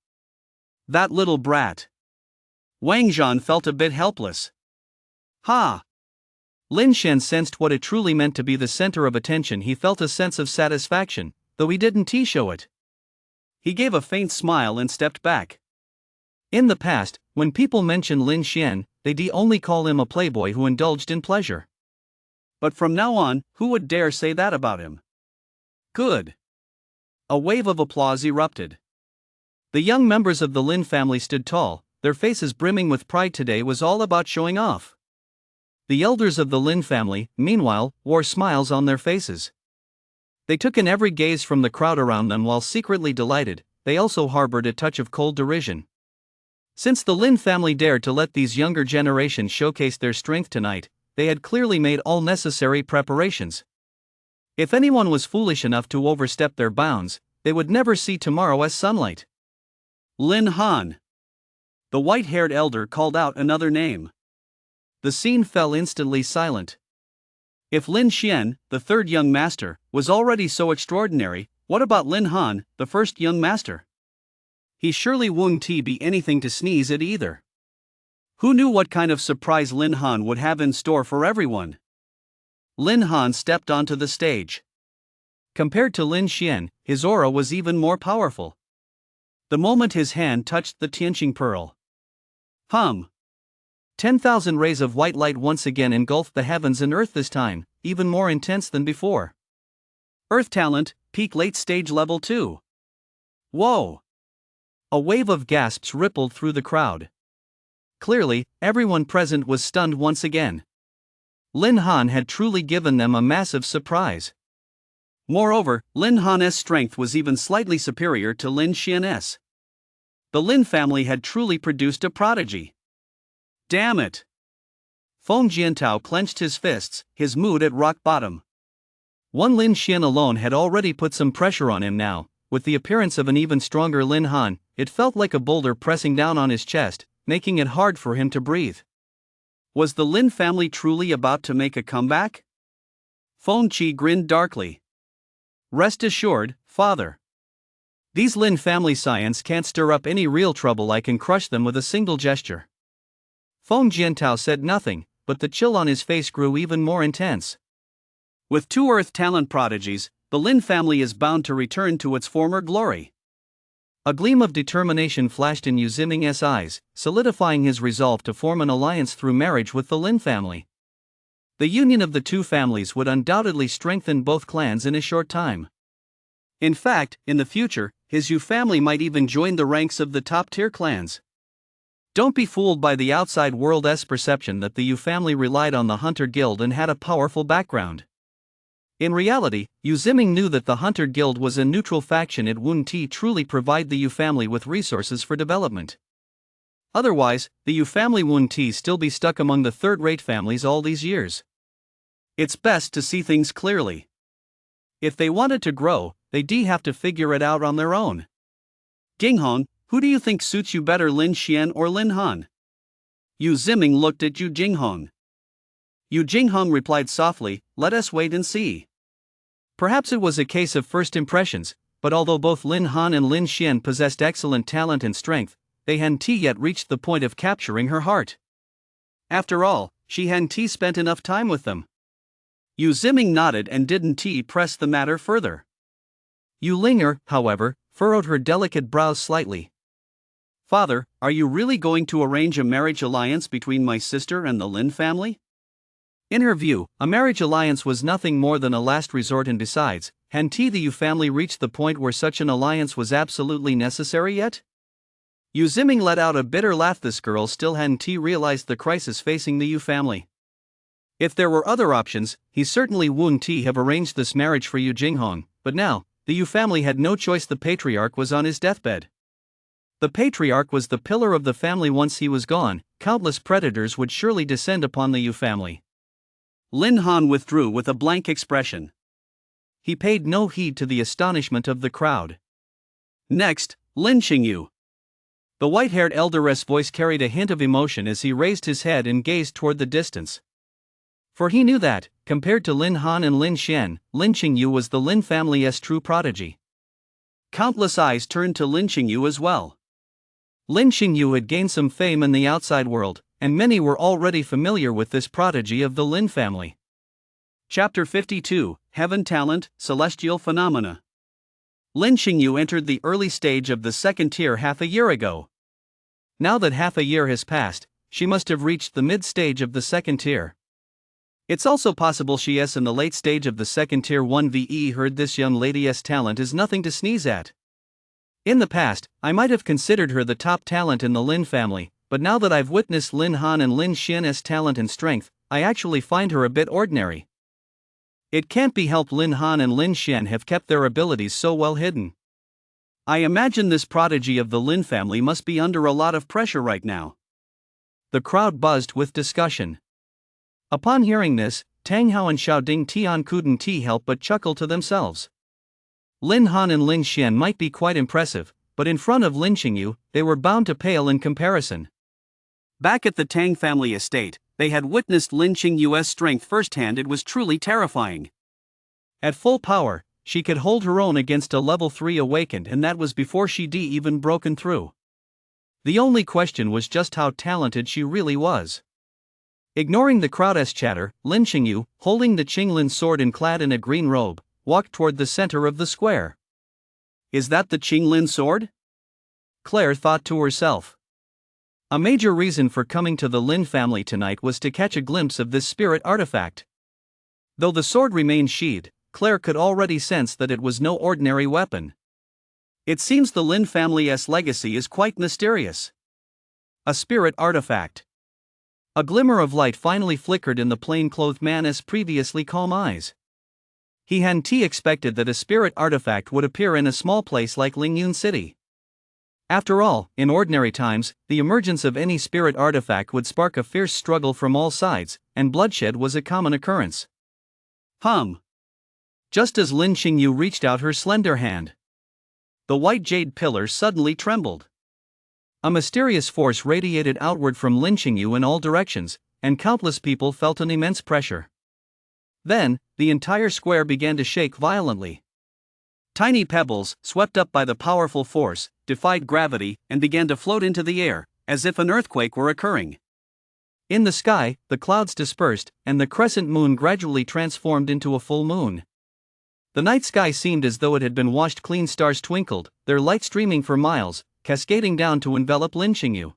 That little brat. Wang Zhan felt a bit helpless. Ha! Lin Shen sensed what it truly meant to be the center of attention. He felt a sense of satisfaction, though he didn't show it. He gave a faint smile and stepped back. In the past, when people mention Lin Xian, they'd only call him a playboy who indulged in pleasure. But from now on, who would dare say that about him? Good. A wave of applause erupted. The young members of the Lin family stood tall, their faces brimming with pride. Today was all about showing off. The elders of the Lin family, meanwhile, wore smiles on their faces. They took in every gaze from the crowd around them. While secretly delighted, they also harbored a touch of cold derision. Since the Lin family dared to let these younger generations showcase their strength tonight, they had clearly made all necessary preparations. If anyone was foolish enough to overstep their bounds, they would never see tomorrow as sunlight. Lin Han. The white-haired elder called out another name. The scene fell instantly silent. If Lin Xian, the third young master, was already so extraordinary, what about Lin Han, the first young master? He surely wouldn't be anything to sneeze at either. Who knew what kind of surprise Lin Han would have in store for everyone? Lin Han stepped onto the stage. Compared to Lin Xian, his aura was even more powerful. The moment his hand touched the Tianqing pearl, 10,000 rays of white light once again engulfed the heavens and earth, this time, even more intense than before. Earth talent, peak late stage level 2. Whoa! A wave of gasps rippled through the crowd. Clearly, everyone present was stunned once again. Lin Han had truly given them a massive surprise. Moreover, Lin Han's strength was even slightly superior to Lin Xian's. The Lin family had truly produced a prodigy. Damn it! Feng Jiantao clenched his fists, his mood at rock bottom. One Lin Xian alone had already put some pressure on him. Now, with the appearance of an even stronger Lin Han, it felt like a boulder pressing down on his chest, making it hard for him to breathe. Was the Lin family truly about to make a comeback? Feng Qi grinned darkly. Rest assured, father. These Lin family scions can't stir up any real trouble. I can crush them with a single gesture. Feng Jiantao said nothing, but the chill on his face grew even more intense. With two Earth talent prodigies, the Lin family is bound to return to its former glory. A gleam of determination flashed in Yu Ziming's eyes, solidifying his resolve to form an alliance through marriage with the Lin family. The union of the two families would undoubtedly strengthen both clans in a short time. In fact, in the future, his Yu family might even join the ranks of the top-tier clans. Don't be fooled by the outside world's perception that the Yu family relied on the Hunter Guild and had a powerful background. In reality, Yu Ziming knew that the Hunter Guild was a neutral faction. It wouldn't truly provide the Yu family with resources for development. Otherwise, the Yu family wouldn't still be stuck among the third-rate families all these years. It's best to see things clearly. If they wanted to grow, they'd have to figure it out on their own. Jinghong, who do you think suits you better, Lin Xian or Lin Han? Yu Ziming looked at Yu Jinghong. Yu Jinghong replied softly, let us wait and see. Perhaps it was a case of first impressions, but although both Lin Han and Lin Xian possessed excellent talent and strength, they hadn't yet reached the point of capturing her heart. After all, she hadn't spent enough time with them. Yu Ziming nodded and didn't press the matter further. Yu Linger, however, furrowed her delicate brows slightly. "Father, are you really going to arrange a marriage alliance between my sister and the Lin family?" In her view, a marriage alliance was nothing more than a last resort, and besides, hadn't the Yu family reached the point where such an alliance was absolutely necessary yet? Yu Ziming let out a bitter laugh. This girl still hadn't realized the crisis facing the Yu family. If there were other options, he certainly wouldn't have arranged this marriage for Yu Jinghong, but now, the Yu family had no choice. The patriarch was on his deathbed. The patriarch was the pillar of the family. Once he was gone, countless predators would surely descend upon the Yu family. Lin Han withdrew with a blank expression. He paid no heed to the astonishment of the crowd. Next, Lin Qingyu. The white-haired elder's voice carried a hint of emotion as he raised his head and gazed toward the distance. For he knew that, compared to Lin Han and Lin Xian, Lin Qingyu was the Lin family's true prodigy. Countless eyes turned to Lin Qingyu as well. Lin Qingyu had gained some fame in the outside world, and many were already familiar with this prodigy of the Lin family. Chapter 52, Heaven Talent, Celestial Phenomena. Lin Qingyu entered the early stage of the second tier half a year ago. Now that half a year has passed, she must have reached the mid-stage of the second tier. It's also possible she is in the late stage of the second tier. 1ve heard this young lady's talent is nothing to sneeze at. In the past, I might have considered her the top talent in the Lin family, but now that I've witnessed Lin Han and Lin Xian's talent and strength, I actually find her a bit ordinary. It can't be helped. Lin Han and Lin Xian have kept their abilities so well hidden. I imagine this prodigy of the Lin family must be under a lot of pressure right now. The crowd buzzed with discussion. Upon hearing this, Tang Hao and Xiaoding Tian couldn't help but chuckle to themselves. Lin Han and Lin Xian might be quite impressive, but in front of Lin Qingyu, they were bound to pale in comparison. Back at the Tang family estate, they had witnessed Lin Qingyu's strength firsthand. It was truly terrifying. At full power, she could hold her own against a level 3 awakened, and that was before she'd even broken through. The only question was just how talented she really was. Ignoring the crowd's chatter, Lin Qingyu, holding the Qinglin sword and clad in a green robe, walked toward the center of the square. Is that the Qinglin sword? Claire thought to herself. A major reason for coming to the Lin family tonight was to catch a glimpse of this spirit artifact. Though the sword remained sheathed, Claire could already sense that it was no ordinary weapon. It seems the Lin family's legacy is quite mysterious. A spirit artifact. A glimmer of light finally flickered in the plain-clothed man's previously calm eyes. He hadn't expected that a spirit artifact would appear in a small place like Lingyun City. After all, in ordinary times, the emergence of any spirit artifact would spark a fierce struggle from all sides, and bloodshed was a common occurrence. Just as Lin Qingyu reached out her slender hand, the white jade pillar suddenly trembled. A mysterious force radiated outward from Lin Qingyu in all directions, and countless people felt an immense pressure. Then, the entire square began to shake violently. Tiny pebbles, swept up by the powerful force, defied gravity and began to float into the air, as if an earthquake were occurring. In the sky, the clouds dispersed, and the crescent moon gradually transformed into a full moon. The night sky seemed as though it had been washed clean. Stars twinkled, their light streaming for miles, cascading down to envelop Lin Qingyu.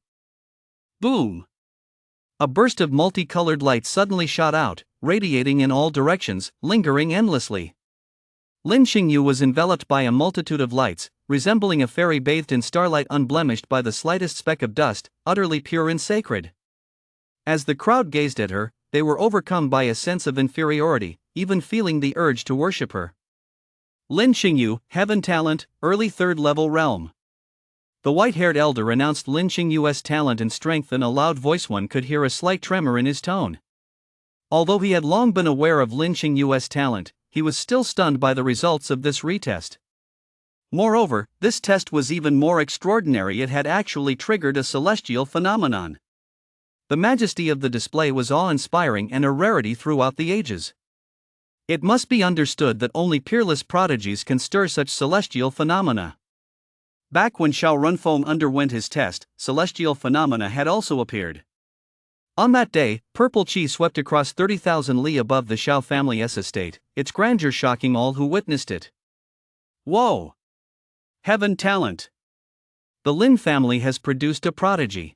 Boom! A burst of multicolored light suddenly shot out, radiating in all directions, lingering endlessly. Lin Qingyu was enveloped by a multitude of lights, resembling a fairy bathed in starlight, unblemished by the slightest speck of dust, utterly pure and sacred. As the crowd gazed at her, they were overcome by a sense of inferiority, even feeling the urge to worship her. Lin Qingyu, Heaven Talent, Early Third Level Realm. The white-haired elder announced Lin Qingyu's talent and strength in a loud voice. One could hear a slight tremor in his tone. Although he had long been aware of Lin Qingyu's talent, he was still stunned by the results of this retest. Moreover, this test was even more extraordinary. It had actually triggered a celestial phenomenon. The majesty of the display was awe-inspiring and a rarity throughout the ages. It must be understood that only peerless prodigies can stir such celestial phenomena. Back when Xiao Runfeng underwent his test, celestial phenomena had also appeared. On that day, purple chi swept across 30,000 li above the Xiao family's estate, its grandeur shocking all who witnessed it. Whoa! Heaven talent! The Lin family has produced a prodigy.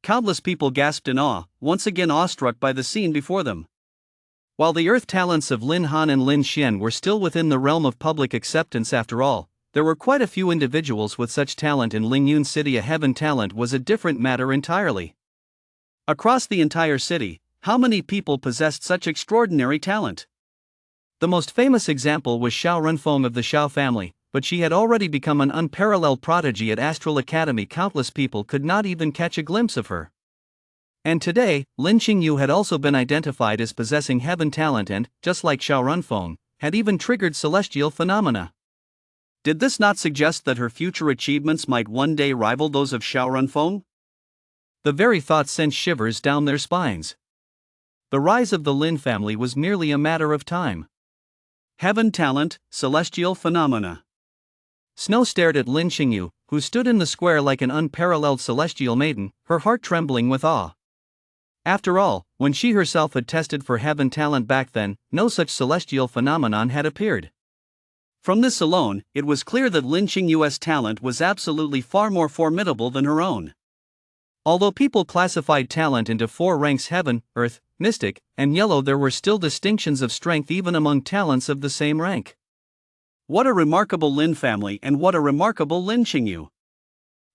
Countless people gasped in awe, once again awestruck by the scene before them. While the earth talents of Lin Han and Lin Xian were still within the realm of public acceptance after all, there were quite a few individuals with such talent in Lingyun City. A heaven talent was a different matter entirely. Across the entire city, how many people possessed such extraordinary talent? The most famous example was Xiao Runfeng of the Xiao family, but she had already become an unparalleled prodigy at Astral Academy. Countless people could not even catch a glimpse of her. And today, Lin Qingyu had also been identified as possessing heaven talent and, just like Xiao Runfeng, had even triggered celestial phenomena. Did this not suggest that her future achievements might one day rival those of Xiao Runfeng? The very thought sent shivers down their spines. The rise of the Lin family was merely a matter of time. Heaven talent, celestial phenomena. Snow stared at Lin Qingyu, who stood in the square like an unparalleled celestial maiden, her heart trembling with awe. After all, when she herself had tested for heaven talent back then, no such celestial phenomenon had appeared. From this alone, it was clear that Lin Qingyu's talent was absolutely far more formidable than her own. Although people classified talent into 4 ranks: heaven, earth, mystic, and yellow, there were still distinctions of strength even among talents of the same rank. What a remarkable Lin family, and what a remarkable Lin Qingyu!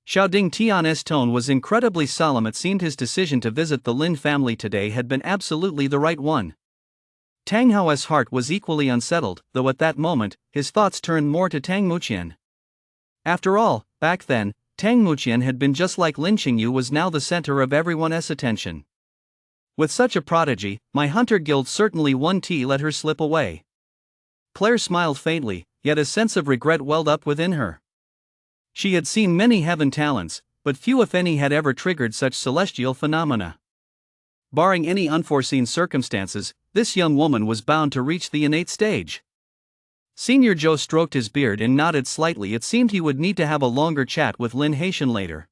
Xiaoding Tian's tone was incredibly solemn. It seemed his decision to visit the Lin family today had been absolutely the right one. Tang Hao's heart was equally unsettled, though at that moment, his thoughts turned more to Tang Muqian. After all, back then, Tang Muqian had been just like Lin Qingyu was now the center of everyone's attention. With such a prodigy, my hunter guild certainly wouldn't let her slip away. Claire smiled faintly, yet a sense of regret welled up within her. She had seen many heaven talents, but few if any had ever triggered such celestial phenomena. Barring any unforeseen circumstances, this young woman was bound to reach the innate stage. Senior Zhou stroked his beard and nodded slightly. It seemed he would need to have a longer chat with Lin Haitian later.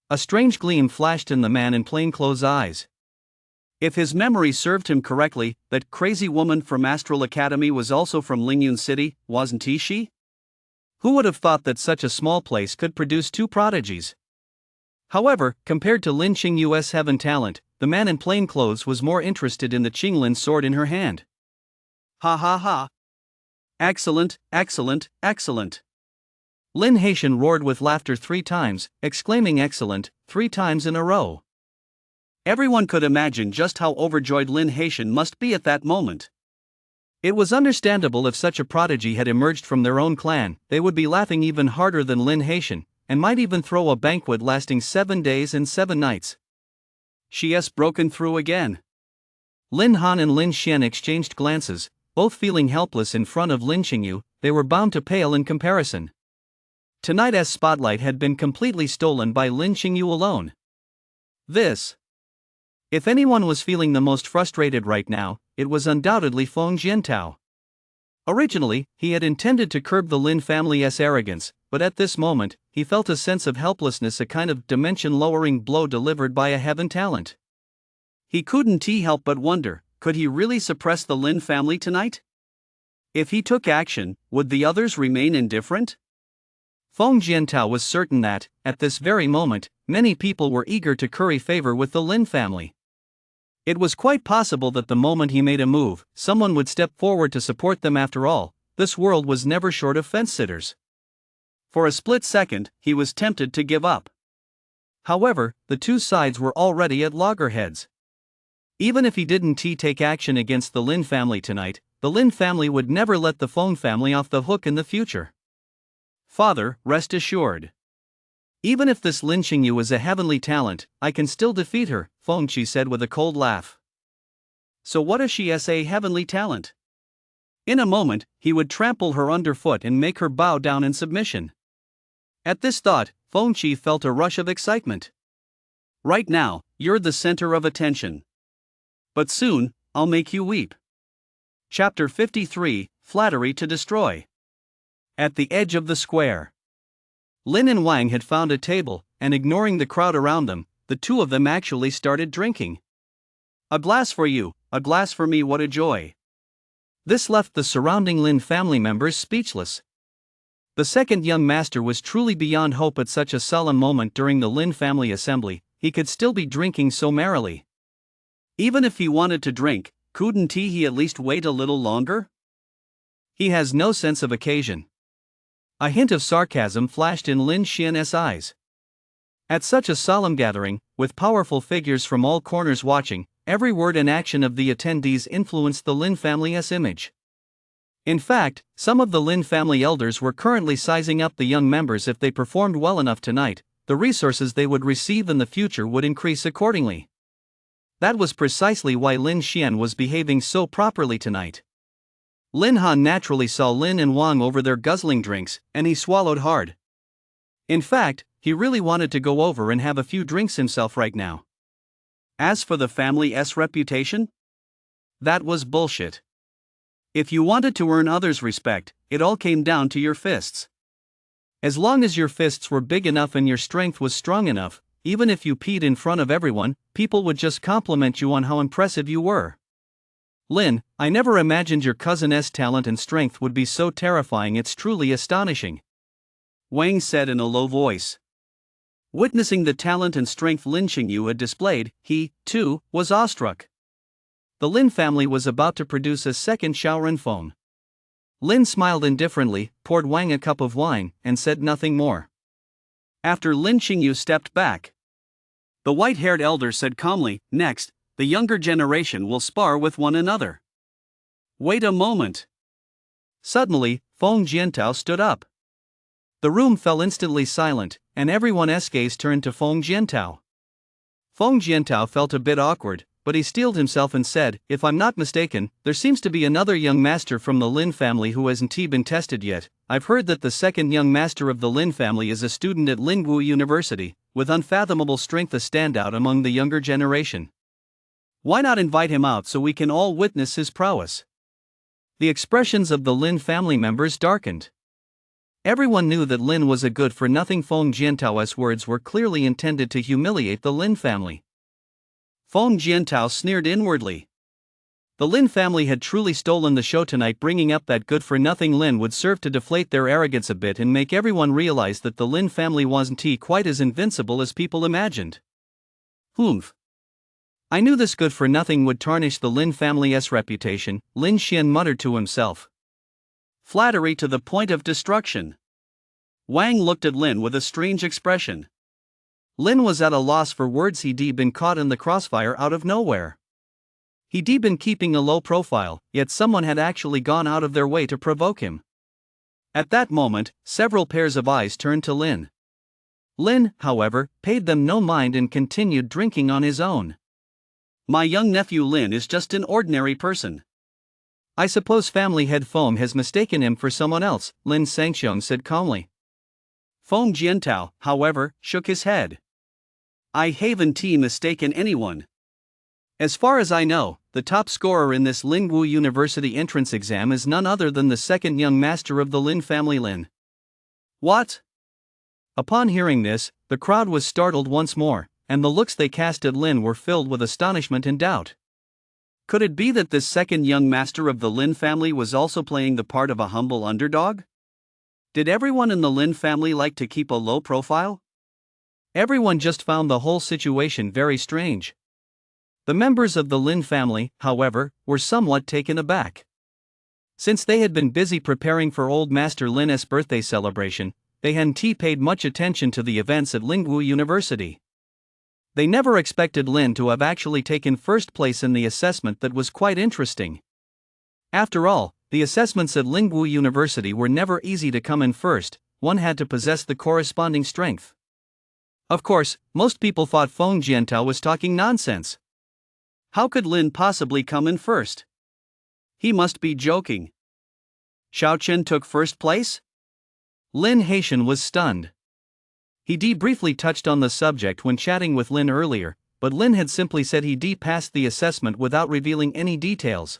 A strange gleam flashed in the man in plainclothes' eyes. If his memory served him correctly, that crazy woman from Astral Academy was also from Lingyun City, wasn't she? Who would have thought that such a small place could produce 2 prodigies? However, compared to Lin Qingyu's heaven talent, the man in plain clothes was more interested in the Qinglin sword in her hand. Ha ha ha! Excellent, excellent, excellent! Lin Haitian roared with laughter 3 times, exclaiming excellent 3 times in a row. Everyone could imagine just how overjoyed Lin Haitian must be at that moment. It was understandable. If such a prodigy had emerged from their own clan, they would be laughing even harder than Lin Haitian, and might even throw a banquet lasting 7 days and 7 nights. She's broken through again. Lin Han and Lin Xian exchanged glances, both feeling helpless in front of Lin Qingyu. They were bound to pale in comparison. Tonight's spotlight had been completely stolen by Lin Qingyu alone. If anyone was feeling the most frustrated right now, it was undoubtedly Feng Jiantao. Originally, he had intended to curb the Lin family's arrogance, but at this moment, he felt a sense of helplessness, a kind of dimension-lowering blow delivered by a heaven talent. He couldn't help but wonder, could he really suppress the Lin family tonight? If he took action, would the others remain indifferent? Feng Jiantao was certain that, at this very moment, many people were eager to curry favor with the Lin family. It was quite possible that the moment he made a move, someone would step forward to support them. After all, this world was never short of fence-sitters. For a split second, he was tempted to give up. However, the 2 sides were already at loggerheads. Even if he didn't take action against the Lin family tonight, the Lin family would never let the Feng family off the hook in the future. Father, rest assured. Even if this Lin Qingyu is a heavenly talent, I can still defeat her, Feng Qi said with a cold laugh. So what if she is a heavenly talent? In a moment, he would trample her underfoot and make her bow down in submission. At this thought, Feng Qi felt a rush of excitement. Right now, you're the center of attention. But soon, I'll make you weep. Chapter 53, Flattery to Destroy. At the edge of the square, Lin and Wang had found a table, and ignoring the crowd around them, the two of them actually started drinking. A glass for you, a glass for me, what a joy. This left the surrounding Lin family members speechless. The second young master was truly beyond hope at such a solemn moment during the Lin family assembly. He could still be drinking so merrily. Even if he wanted to drink, couldn't he at least wait a little longer? He has no sense of occasion. A hint of sarcasm flashed in Lin Xian's eyes. At such a solemn gathering, with powerful figures from all corners watching, every word and action of the attendees influenced the Lin family's image. In fact, some of the Lin family elders were currently sizing up the young members. If they performed well enough tonight, the resources they would receive in the future would increase accordingly. That was precisely why Lin Xian was behaving so properly tonight. Lin Han naturally saw Lin and Wang over their guzzling drinks, and he swallowed hard. In fact, he really wanted to go over and have a few drinks himself right now. As for the family's reputation, that was bullshit. If you wanted to earn others' respect, it all came down to your fists. As long as your fists were big enough and your strength was strong enough, even if you peed in front of everyone, people would just compliment you on how impressive you were. Lin, I never imagined your cousin's talent and strength would be so terrifying. It's truly astonishing, Wang said in a low voice. Witnessing the talent and strength Lin Xingyu had displayed, he, too, was awestruck. The Lin family was about to produce a second Shaoran phone. Lin smiled indifferently, poured Wang a cup of wine, and said nothing more. After Lin Xingyu stepped back, the white-haired elder said calmly, next, the younger generation will spar with one another. Wait a moment. Suddenly, Feng Jiantao stood up. The room fell instantly silent, and everyone's gaze turned to Feng Jiantao. Feng Jiantao felt a bit awkward, but he steeled himself and said, if I'm not mistaken, there seems to be another young master from the Lin family who hasn't been tested yet. I've heard that the second young master of the Lin family is a student at Lingwu University, with unfathomable strength, a standout among the younger generation. Why not invite him out so we can all witness his prowess? The expressions of the Lin family members darkened. Everyone knew that Lin was a good-for-nothing. Feng Jiantao's words were clearly intended to humiliate the Lin family. Feng Jiantao sneered inwardly. The Lin family had truly stolen the show tonight. Bringing up that good-for-nothing Lin would serve to deflate their arrogance a bit and make everyone realize that the Lin family wasn't quite as invincible as people imagined. Humph. I knew this good-for-nothing would tarnish the Lin family's reputation, Lin Xian muttered to himself. Flattery to the point of destruction. Wang looked at Lin with a strange expression. Lin was at a loss for words. He'd been caught in the crossfire out of nowhere. He'd been keeping a low profile, yet someone had actually gone out of their way to provoke him. At that moment, several pairs of eyes turned to Lin. Lin, however, paid them no mind and continued drinking on his own. My young nephew Lin is just an ordinary person. I suppose family head Feng has mistaken him for someone else, Lin Sangxiong said calmly. Feng Jiantao, however, shook his head. I haven't mistaken anyone. As far as I know, the top scorer in this Lingwu University entrance exam is none other than the second young master of the Lin family, Lin. What? Upon hearing this, the crowd was startled once more, and the looks they cast at Lin were filled with astonishment and doubt. Could it be that this second young master of the Lin family was also playing the part of a humble underdog? Did everyone in the Lin family like to keep a low profile? Everyone just found the whole situation very strange. The members of the Lin family, however, were somewhat taken aback. Since they had been busy preparing for old Master Lin's birthday celebration, they hadn't paid much attention to the events at Lingwu University. They never expected Lin to have actually taken first place in the assessment. That was quite interesting. After all, the assessments at Lingwu University were never easy. To come in first, one had to possess the corresponding strength. Of course, most people thought Feng Jiantao was talking nonsense. How could Lin possibly come in first? He must be joking. Xiao Chen took first place? Lin Haitian was stunned. He briefly touched on the subject when chatting with Lin earlier, but Lin had simply said he passed the assessment without revealing any details.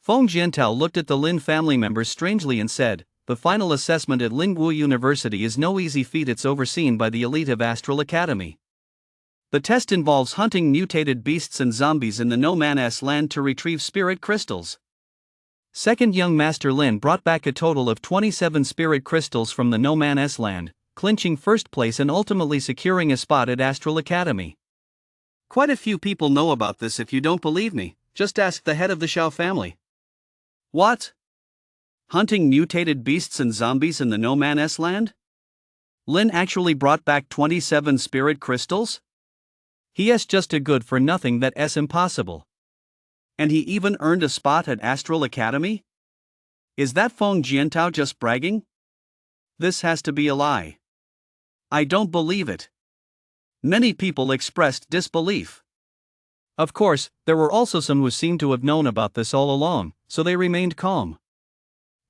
Feng Jiantao looked at the Lin family members strangely and said, "The final assessment at Lingwu University is no easy feat. It's overseen by the elite of Astral Academy. The test involves hunting mutated beasts and zombies in the No Man's Land to retrieve spirit crystals." Second young Master Lin brought back a total of 27 spirit crystals from the No Man's Land, clinching first place and ultimately securing a spot at Astral Academy. Quite a few people know about this. If you don't believe me, just ask the head of the Xiao family. What? Hunting mutated beasts and zombies in the No Man's Land? Lin actually brought back 27 spirit crystals? He is just a good for nothing that's impossible. And he even earned a spot at Astral Academy? Is that Feng Jiantao just bragging? This has to be a lie. I don't believe it. Many people expressed disbelief. Of course, there were also some who seemed to have known about this all along, so they remained calm.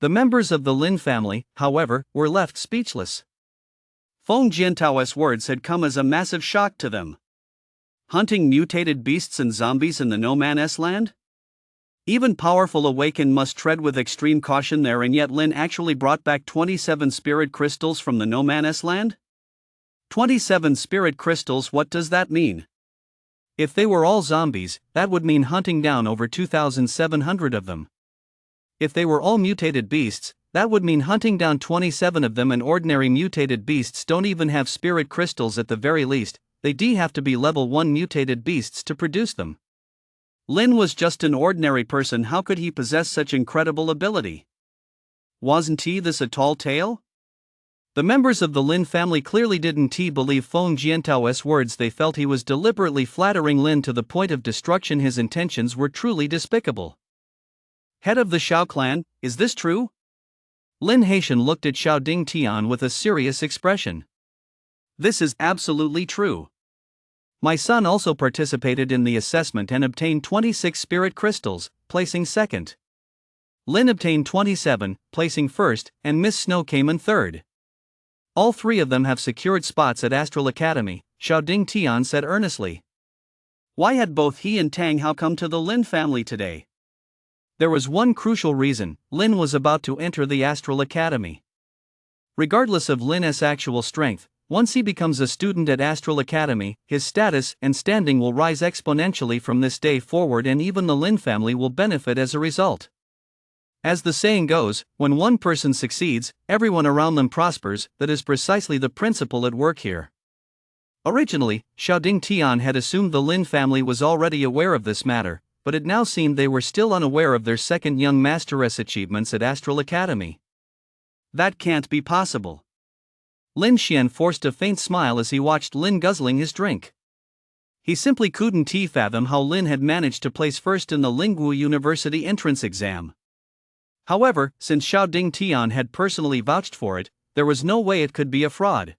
The members of the Lin family, however, were left speechless. Feng Jiantao's words had come as a massive shock to them. Hunting mutated beasts and zombies in the No Man's Land? Even powerful awakened must tread with extreme caution there, and yet Lin actually brought back 27 spirit crystals from the No Man's Land? 27 spirit crystals, what does that mean? If they were all zombies, that would mean hunting down over 2,700 of them. If they were all mutated beasts, that would mean hunting down 27 of them, and ordinary mutated beasts don't even have spirit crystals at the very least. They have to be level 1 mutated beasts to produce them. Lin was just an ordinary person. How could he possess such incredible ability? Wasn't this a tall tale? The members of the Lin family clearly didn't believe Feng Jiantao's words. They felt he was deliberately flattering Lin to the point of destruction. His intentions were truly despicable. Head of the Xiao clan, is this true? Lin Haitian looked at Xiao Ding Tian with a serious expression. This is absolutely true. My son also participated in the assessment and obtained 26 spirit crystals, placing second. Lin obtained 27, placing first, and Miss Snow came in third. All three of them have secured spots at Astral Academy, Xiao Ding Tian said earnestly. Why had both he and Tang Hao come to the Lin family today? There was one crucial reason: Lin was about to enter the Astral Academy. Regardless of Lin's actual strength, once he becomes a student at Astral Academy, his status and standing will rise exponentially from this day forward, and even the Lin family will benefit as a result. As the saying goes, when one person succeeds, everyone around them prospers. That is precisely the principle at work here. Originally, Xiao Ding Tian had assumed the Lin family was already aware of this matter, but it now seemed they were still unaware of their second young masteress achievements at Astral Academy. That can't be possible. Lin Xian forced a faint smile as he watched Lin guzzling his drink. He simply couldn't fathom how Lin had managed to place first in the Lingwu University entrance exam. However, since Xiao Ding Tian had personally vouched for it, there was no way it could be a fraud.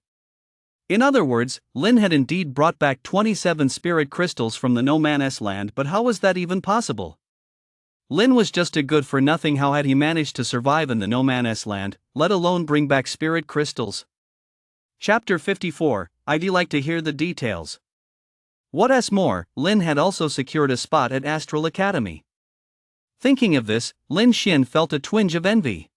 In other words, Lin had indeed brought back 27 spirit crystals from the No Man's Land, but how was that even possible? Lin was just a good for nothing. How had he managed to survive in the No Man's Land, let alone bring back spirit crystals? Chapter 54, I'd like to hear the details. What's more, Lin had also secured a spot at Astral Academy. Thinking of this, Lin Xian felt a twinge of envy.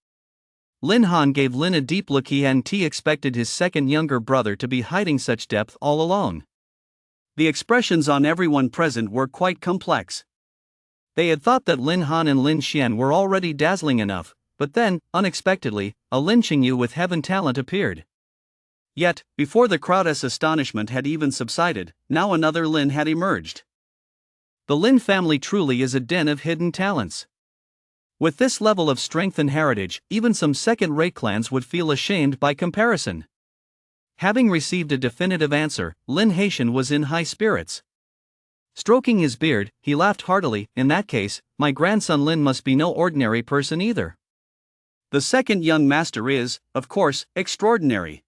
Lin Han gave Lin a deep look. He hadn't expected his second younger brother to be hiding such depth all along. The expressions on everyone present were quite complex. They had thought that Lin Han and Lin Xian were already dazzling enough, but then, unexpectedly, a Lin Qingyu with heaven talent appeared. Yet, before the crowd's astonishment had even subsided, now another Lin had emerged. The Lin family truly is a den of hidden talents. With this level of strength and heritage, even some second-rate clans would feel ashamed by comparison. Having received a definitive answer, Lin Haitian was in high spirits. Stroking his beard, he laughed heartily. In that case, my grandson Lin must be no ordinary person either. The second young master is, of course, extraordinary.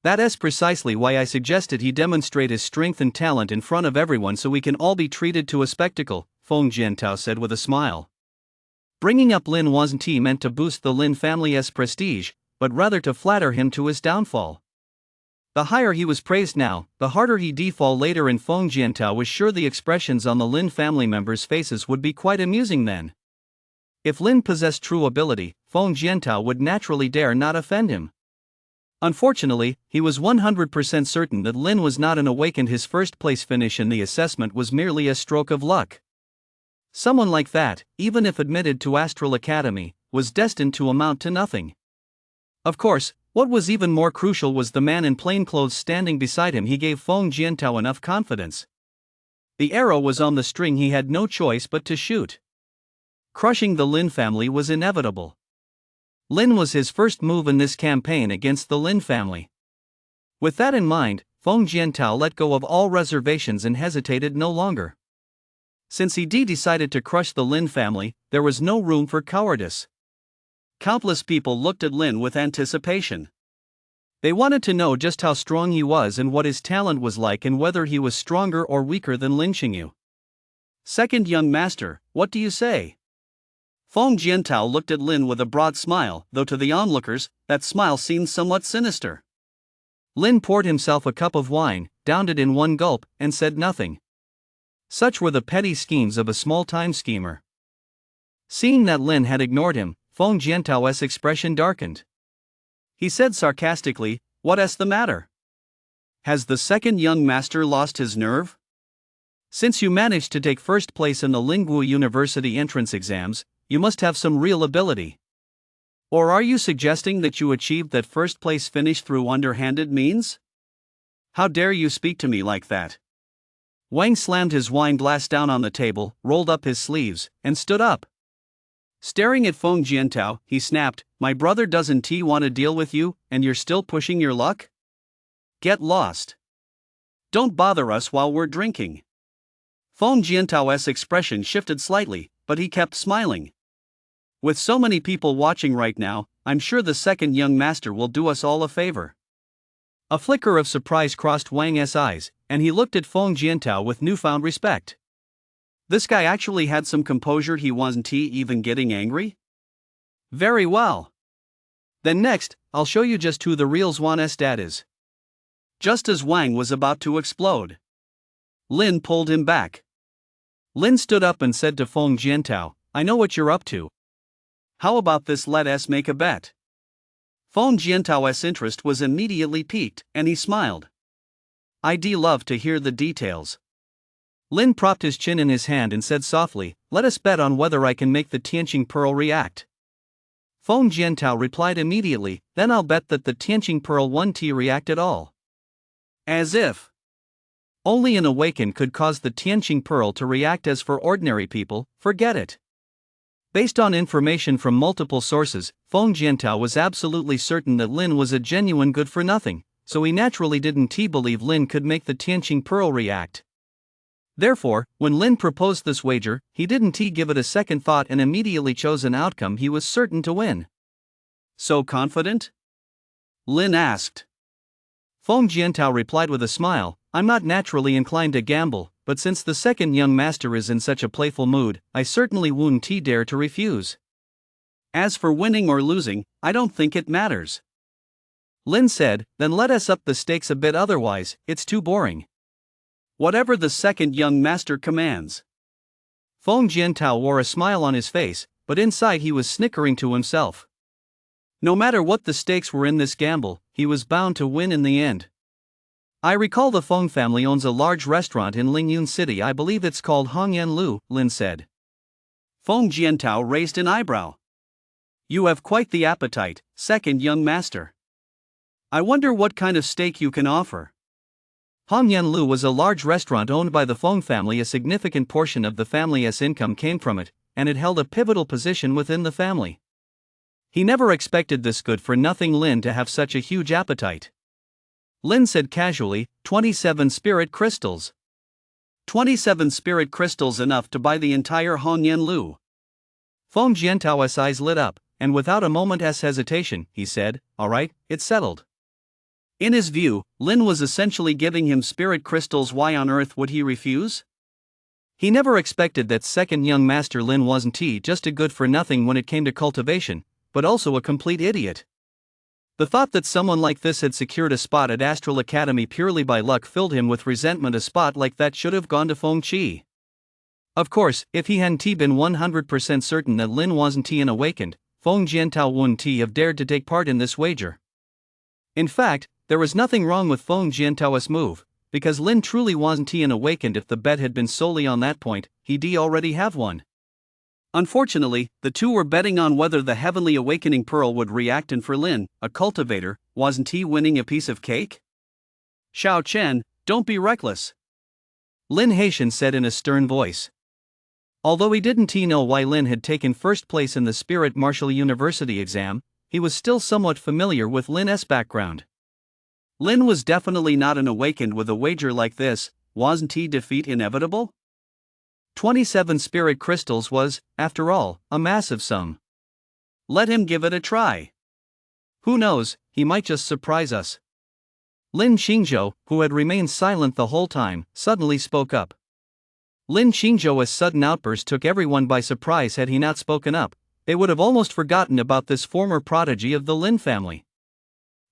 That is precisely why I suggested he demonstrate his strength and talent in front of everyone so we can all be treated to a spectacle, Feng Jiantao said with a smile. Bringing up Lin wasn't meant to boost the Lin family's prestige, but rather to flatter him to his downfall. The higher he was praised now, the harder he'd fall later, and Feng Jiantao was sure the expressions on the Lin family members' faces would be quite amusing then. If Lin possessed true ability, Feng Jiantao would naturally dare not offend him. Unfortunately, he was 100% certain that Lin was not an awakened. His first place finish in the assessment was merely a stroke of luck. Someone like that, even if admitted to Astral Academy, was destined to amount to nothing. Of course, what was even more crucial was the man in plain clothes standing beside him. He gave Feng Jiantao enough confidence. The arrow was on the string. He had no choice but to shoot. Crushing the Lin family was inevitable. Lin was his first move in this campaign against the Lin family. With that in mind, Feng Jiantao let go of all reservations and hesitated no longer. Since he decided to crush the Lin family, there was no room for cowardice. Countless people looked at Lin with anticipation. They wanted to know just how strong he was and what his talent was like, and whether he was stronger or weaker than Lin Qingyu. Second young master, what do you say? Feng Jiantao looked at Lin with a broad smile, though to the onlookers, that smile seemed somewhat sinister. Lin poured himself a cup of wine, downed it in one gulp, and said nothing. Such were the petty schemes of a small-time schemer. Seeing that Lin had ignored him, Feng Jiantao's expression darkened. He said sarcastically, "What's the matter? Has the second young master lost his nerve? Since you managed to take first place in the Lingwu University entrance exams, you must have some real ability. Or are you suggesting that you achieved that first place finish through underhanded means? How dare you speak to me like that?" Wang slammed his wine glass down on the table, rolled up his sleeves, and stood up. Staring at Feng Jiantao, he snapped, "My brother doesn't want to deal with you, and you're still pushing your luck? Get lost. Don't bother us while we're drinking." Feng Jiantao's expression shifted slightly, but he kept smiling. "With so many people watching right now, I'm sure the second young master will do us all a favor." A flicker of surprise crossed Wang's eyes, and he looked at Feng Jiantao with newfound respect. This guy actually had some composure. He wasn't even getting angry? Very well. Then next, I'll show you just who the real Zhuan's dad is. Just as Wang was about to explode, Lin pulled him back. Lin stood up and said to Feng Jiantao, "I know what you're up to. How about this? Let us make a bet." Feng Jiantao's interest was immediately piqued, and he smiled. "I'd love to hear the details." Lin propped his chin in his hand and said softly, "Let us bet on whether I can make the Tianqing Pearl react." Feng Jiantao replied immediately, "Then I'll bet that the Tianqing Pearl won't react at all." As if only an awakened could cause the Tianqing Pearl to react. As for ordinary people, forget it. Based on information from multiple sources, Feng Jiantao was absolutely certain that Lin was a genuine good-for-nothing, so he naturally didn't believe Lin could make the Tianqing Pearl react. Therefore, when Lin proposed this wager, he didn't give it a second thought and immediately chose an outcome he was certain to win. "So confident?" Lin asked. Feng Jiantao replied with a smile, "I'm not naturally inclined to gamble, but since the second young master is in such a playful mood, I certainly won't dare to refuse. As for winning or losing, I don't think it matters." Lin said, "Then let us up the stakes a bit, otherwise, it's too boring." "Whatever the second young master commands." Feng Jiantao wore a smile on his face, but inside he was snickering to himself. No matter what the stakes were in this gamble, he was bound to win in the end. "I recall the Feng family owns a large restaurant in Lingyun City. I believe it's called Hongyan Lu," Lin said. Feng Jiantao raised an eyebrow. "You have quite the appetite, second young master. I wonder what kind of steak you can offer." Hongyan Lu was a large restaurant owned by the Feng family. A significant portion of the family's income came from it, and it held a pivotal position within the family. He never expected this good-for-nothing Lin to have such a huge appetite. Lin said casually, 27 spirit crystals. 27 spirit crystals, enough to buy the entire Hongyan Lu. Feng Jiantao's eyes lit up, and without a moment's hesitation, he said, "All right, it's settled." In his view, Lin was essentially giving him spirit crystals. Why on earth would he refuse? He never expected that second young master Lin wasn't just a good-for-nothing when it came to cultivation, but also a complete idiot. The thought that someone like this had secured a spot at Astral Academy purely by luck filled him with resentment. A spot like that should have gone to Feng Qi. Of course, if he hadn't been 100% certain that Lin wasn't an awakened, Feng Jiantao wouldn't have dared to take part in this wager. In fact, there was nothing wrong with Feng Jiantao's move, because Lin truly wasn't an awakened. If the bet had been solely on that point, he'd already have won. Unfortunately, the two were betting on whether the heavenly awakening pearl would react, and for Lin, a cultivator, wasn't he winning a piece of cake? Xiao Chen, don't be reckless, Lin Haitian said in a stern voice. Although he didn't know why Lin had taken first place in the Spirit Martial University exam, he was still somewhat familiar with Lin's background. Lin was definitely not an awakened. With a wager like this, wasn't he defeat inevitable? 27 spirit crystals was, after all, a massive sum. Let him give it a try. Who knows, he might just surprise us. Lin Xingzhou, who had remained silent the whole time, suddenly spoke up. Lin Xingzhou's sudden outburst took everyone by surprise. Had he not spoken up, they would have almost forgotten about this former prodigy of the Lin family.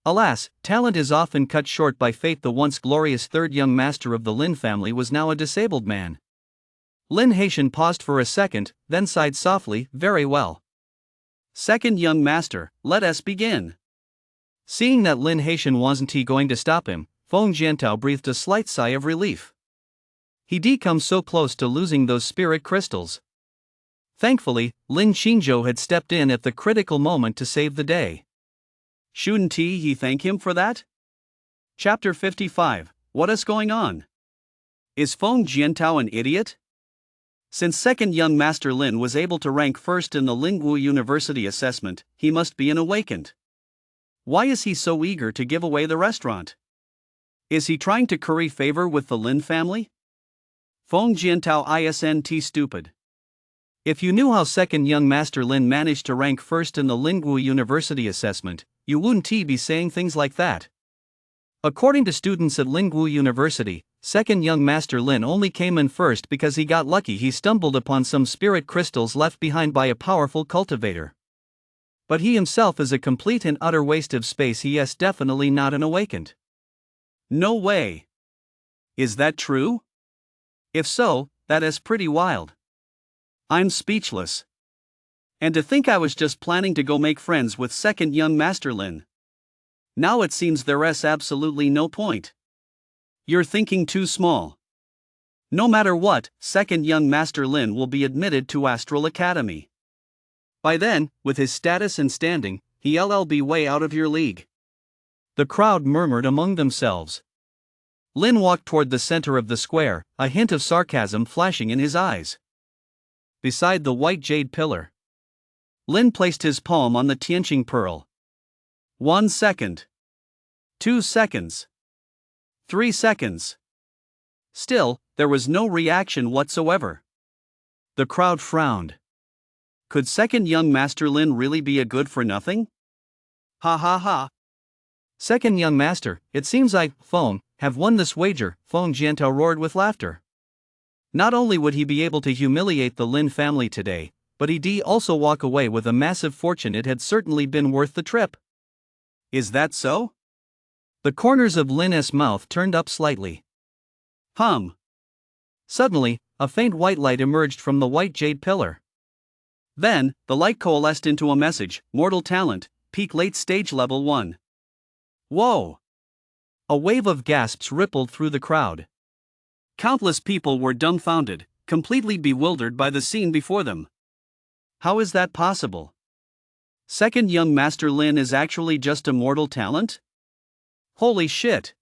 Alas, talent is often cut short by fate. The once glorious third young master of the Lin family was now a disabled man. Lin Haitian paused for a second, then sighed softly. Very well. Second young master, let us begin. Seeing that Lin Haitian wasn't going to stop him, Feng Jiantao breathed a slight sigh of relief. He'd come so close to losing those spirit crystals. Thankfully, Lin Xingzhou had stepped in at the critical moment to save the day. Shouldn't he thank him for that? Chapter 55, what is going on? Is Feng Jiantao an idiot? Since second young master Lin was able to rank first in the Lingwu University assessment, he must be an awakened. Why is he so eager to give away the restaurant? Is he trying to curry favor with the Lin family? Feng Jiantao isn't stupid. If you knew how second young master Lin managed to rank first in the Lingwu University assessment, you wouldn't be saying things like that. According to students at Lingwu University, second young master Lin only came in first because he got lucky. He stumbled upon some spirit crystals left behind by a powerful cultivator. But he himself is a complete and utter waste of space. He is definitely not an awakened. No way. Is that true? If so, that is pretty wild. I'm speechless. And to think I was just planning to go make friends with second young master Lin. Now it seems there is absolutely no point. You're thinking too small. No matter what, second young master Lin will be admitted to Astral Academy. By then, with his status and standing, he'll be way out of your league. The crowd murmured among themselves. Lin walked toward the center of the square, a hint of sarcasm flashing in his eyes. Beside the white jade pillar, Lin placed his palm on the Tianqing pearl. 1 second. 2 seconds. 3 seconds. Still, there was no reaction whatsoever. The crowd frowned. Could second young master Lin really be a good for nothing? Ha ha ha. Second young master, it seems I, Feng, have won this wager, Feng Jiantao roared with laughter. Not only would he be able to humiliate the Lin family today, but he'd also walk away with a massive fortune. It had certainly been worth the trip. Is that so? The corners of Lin's mouth turned up slightly. Suddenly, a faint white light emerged from the white jade pillar. Then, the light coalesced into a message: mortal talent, peak late stage level 1. Whoa! A wave of gasps rippled through the crowd. Countless people were dumbfounded, completely bewildered by the scene before them. How is that possible? Second young master Lin is actually just a mortal talent? Holy shit!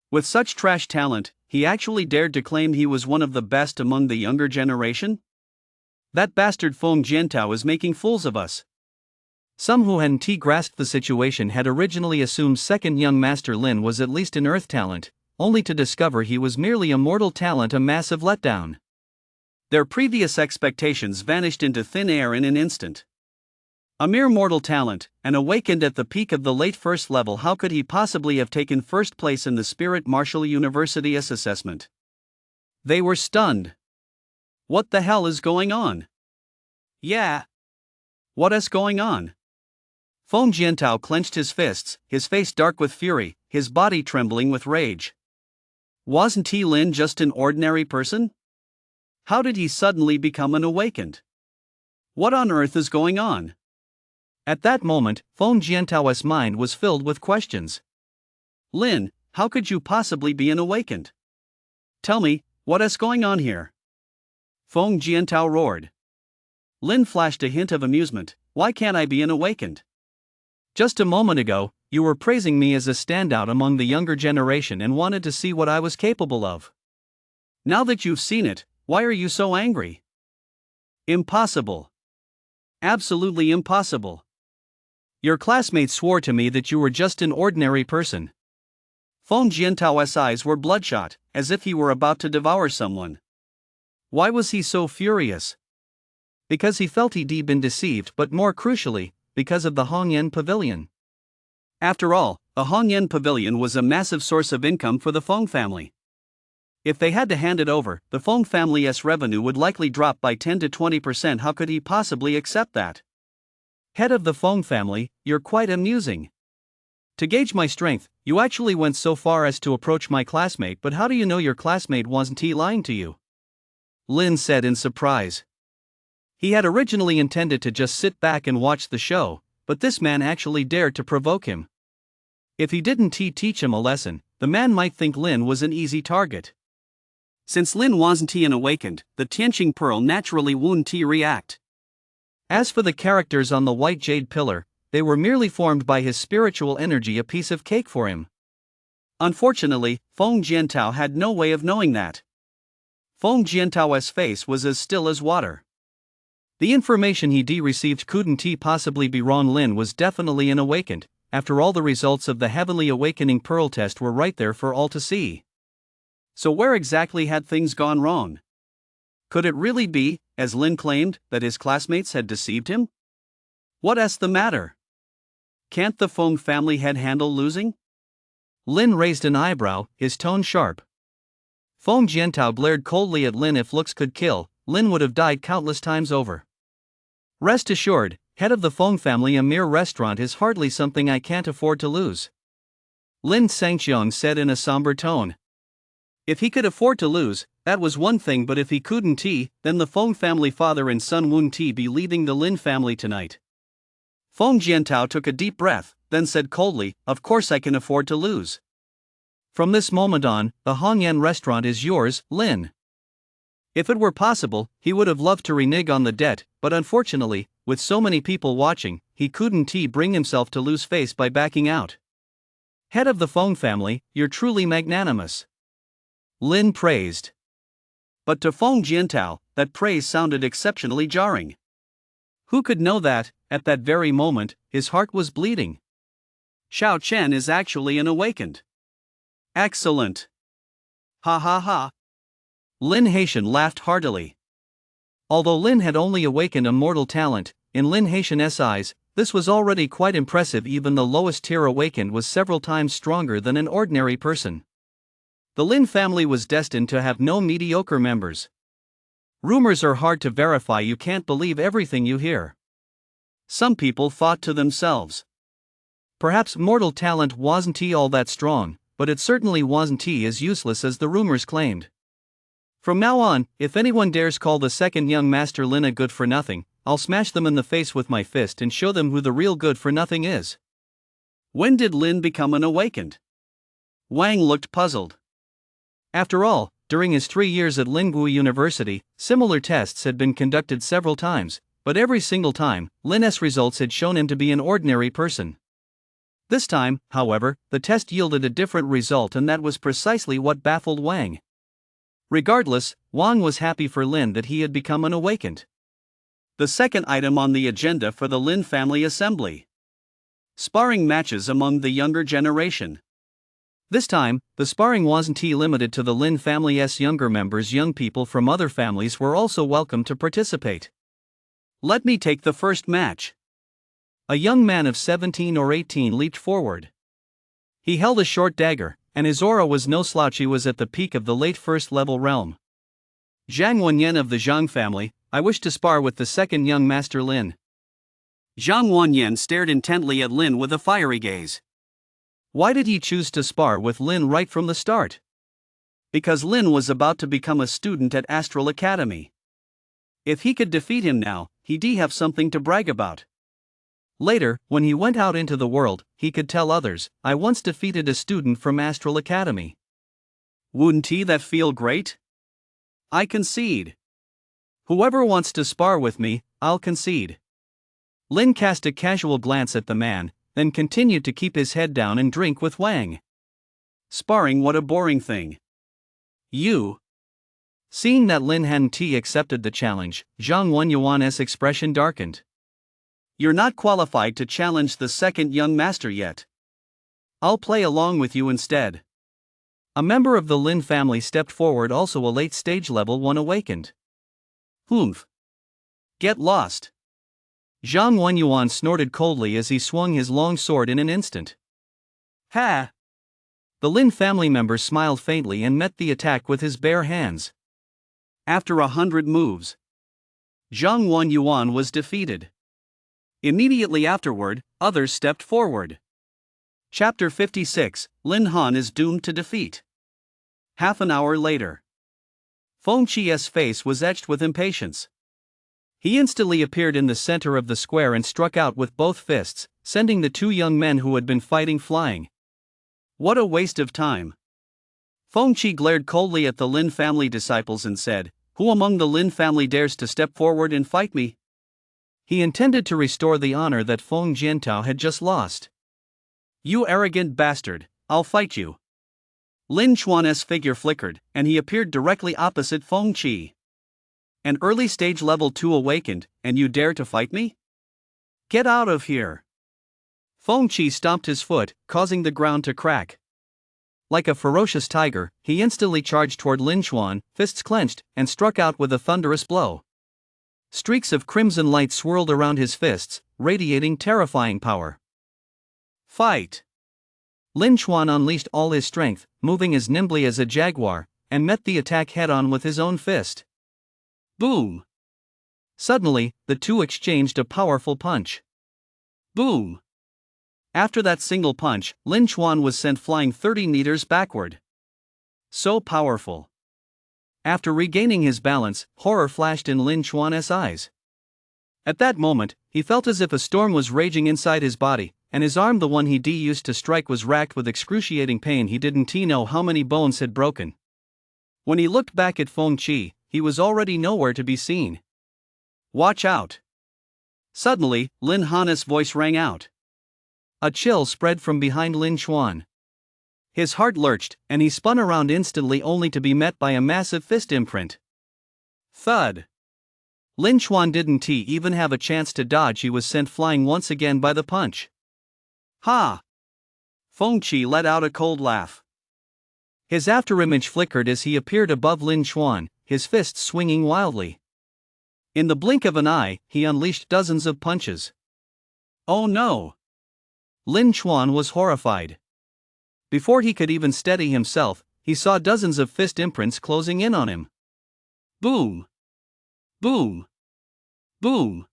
With such trash talent, he actually dared to claim he was one of the best among the younger generation? That bastard Feng Jiantao is making fools of us. Some who hadn't grasped the situation had originally assumed second young master Lin was at least an earth talent, only to discover he was merely a mortal talent. A massive letdown. Their previous expectations vanished into thin air in an instant. A mere mortal talent, and awakened at the peak of the late first level. How could he possibly have taken first place in the Spirit Martial University's assessment? They were stunned. What the hell is going on? Yeah. What is going on? Feng Jiantao clenched his fists, his face dark with fury, his body trembling with rage. Wasn't Lin just an ordinary person? How did he suddenly become an awakened? What on earth is going on? At that moment, Feng Jiantao's mind was filled with questions. Lin, how could you possibly be an awakened? Tell me, what is going on here? Feng Jiantao roared. Lin flashed a hint of amusement. Why can't I be an awakened? Just a moment ago, you were praising me as a standout among the younger generation and wanted to see what I was capable of. Now that you've seen it, why are you so angry? Impossible. Absolutely impossible. Your classmates swore to me that you were just an ordinary person. Feng Jiantao's eyes were bloodshot, as if he were about to devour someone. Why was he so furious? Because he felt he'd been deceived, but more crucially, because of the Hongyan Pavilion. After all, the Hongyan Pavilion was a massive source of income for the Feng family. If they had to hand it over, the Feng family's revenue would likely drop by 10 to 20%. How could he possibly accept that? Head of the Feng family, you're quite amusing. To gauge my strength, you actually went so far as to approach my classmate, but how do you know your classmate wasn't lying to you? Lin said in surprise. He had originally intended to just sit back and watch the show, but this man actually dared to provoke him. If he didn't teach him a lesson, the man might think Lin was an easy target. Since Lin wasn't an awakened, the Tianqing Pearl naturally wouldn't react. As for the characters on the white jade pillar, they were merely formed by his spiritual energy, a piece of cake for him. Unfortunately, Feng Jiantao had no way of knowing that. Feng Jiantao's face was as still as water. The information he received couldn't possibly be wrong. Lin was definitely an awakened. After all, the results of the Heavenly Awakening Pearl test were right there for all to see. So where exactly had things gone wrong? Could it really be, as Lin claimed, that his classmates had deceived him? What's the matter? Can't the Feng family head handle losing? Lin raised an eyebrow, his tone sharp. Feng Jiantao glared coldly at Lin. If looks could kill, Lin would have died countless times over. Rest assured, head of the Feng family, a mere restaurant is hardly something I can't afford to lose. Lin Sangqiang said in a somber tone. If he could afford to lose, that was one thing, but if he couldn't, then the Feng family father and son wouldn't be leaving the Lin family tonight. Feng Jiantao took a deep breath, then said coldly, "Of course I can afford to lose. From this moment on, the Hongyan restaurant is yours, Lin." If it were possible, he would have loved to renege on the debt, but unfortunately, with so many people watching, he couldn't bring himself to lose face by backing out. Head of the Feng family, you're truly magnanimous, Lin praised. But to Feng Jiantao, that praise sounded exceptionally jarring. Who could know that, at that very moment, his heart was bleeding? Xiao Chen is actually an awakened. Excellent. Ha ha ha. Lin Haitian laughed heartily. Although Lin had only awakened a mortal talent, in Lin Haitian's eyes, this was already quite impressive. Even the lowest tier awakened was several times stronger than an ordinary person. The Lin family was destined to have no mediocre members. Rumors are hard to verify. You can't believe everything you hear. Some people thought to themselves. Perhaps mortal talent wasn't all that strong, but it certainly wasn't as useless as the rumors claimed. From now on, if anyone dares call the second young master Lin a good for nothing, I'll smash them in the face with my fist and show them who the real good for nothing is. When did Lin become an awakened? Wang looked puzzled. After all, during his 3 years at Lingui University, similar tests had been conducted several times, but every single time, Lin's results had shown him to be an ordinary person. This time, however, the test yielded a different result, and that was precisely what baffled Wang. Regardless, Wang was happy for Lin that he had become an awakened. The second item on the agenda for the Lin family assembly: sparring matches among the younger generation. This time, the sparring wasn't limited to the Lin family's younger members. Young people from other families were also welcome to participate. Let me take the first match. A young man of 17 or 18 leaped forward. He held a short dagger, and his aura was no slouch. He was at the peak of the late first-level realm. Zhang Wenyan of the Zhang family, I wish to spar with the second young master Lin. Zhang Wenyan stared intently at Lin with a fiery gaze. Why did he choose to spar with Lin right from the start? Because Lin was about to become a student at Astral Academy. If he could defeat him now, he'd have something to brag about. Later, when he went out into the world, he could tell others, I once defeated a student from Astral Academy. Wouldn't that feel great? I concede. Whoever wants to spar with me, I'll concede. Lin cast a casual glance at the man, then continued to keep his head down and drink with Wang. Sparring, what a boring thing. You. Seeing that Lin hadn't accepted the challenge, Zhang Wenyuan's expression darkened. You're not qualified to challenge the second young master yet. I'll play along with you instead. A member of the Lin family stepped forward, also a late stage level 1 awakened. Humph. Get lost. Zhang Wenyuan snorted coldly as he swung his long sword in an instant. Ha! The Lin family member smiled faintly and met the attack with his bare hands. After 100 moves, Zhang Wenyuan was defeated. Immediately afterward, others stepped forward. Chapter 56, Lin Han is doomed to defeat. Half an hour later. Feng Qi's face was etched with impatience. He instantly appeared in the center of the square and struck out with both fists, sending the two young men who had been fighting flying. What a waste of time. Feng Qi glared coldly at the Lin family disciples and said, Who among the Lin family dares to step forward and fight me? He intended to restore the honor that Feng Jiantao had just lost. You arrogant bastard, I'll fight you. Lin Chuan's figure flickered, and he appeared directly opposite Feng Qi. An early stage level 2 awakened, and you dare to fight me? Get out of here. Feng Qi stomped his foot, causing the ground to crack. Like a ferocious tiger, he instantly charged toward Lin Chuan, fists clenched, and struck out with a thunderous blow. Streaks of crimson light swirled around his fists, radiating terrifying power. Fight! Lin Chuan unleashed all his strength, moving as nimbly as a jaguar, and met the attack head-on with his own fist. Boom! Suddenly, the two exchanged a powerful punch. Boom! After that single punch, Lin Chuan was sent flying 30 meters backward. So powerful. After regaining his balance, horror flashed in Lin Chuan's eyes. At that moment, he felt as if a storm was raging inside his body, and his arm, the one he used to strike, was racked with excruciating pain. He didn't know how many bones had broken. When he looked back at Feng Qi, he was already nowhere to be seen. Watch out! Suddenly, Lin Han's voice rang out. A chill spread from behind Lin Chuan. His heart lurched, and he spun around instantly, only to be met by a massive fist imprint. Thud! Lin Chuan didn't even have a chance to dodge. He was sent flying once again by the punch. Ha! Feng Qi let out a cold laugh. His afterimage flickered as he appeared above Lin Chuan, his fists swinging wildly. In the blink of an eye, he unleashed dozens of punches. Oh no! Lin Chuan was horrified. Before he could even steady himself, he saw dozens of fist imprints closing in on him. Boom! Boom! Boom!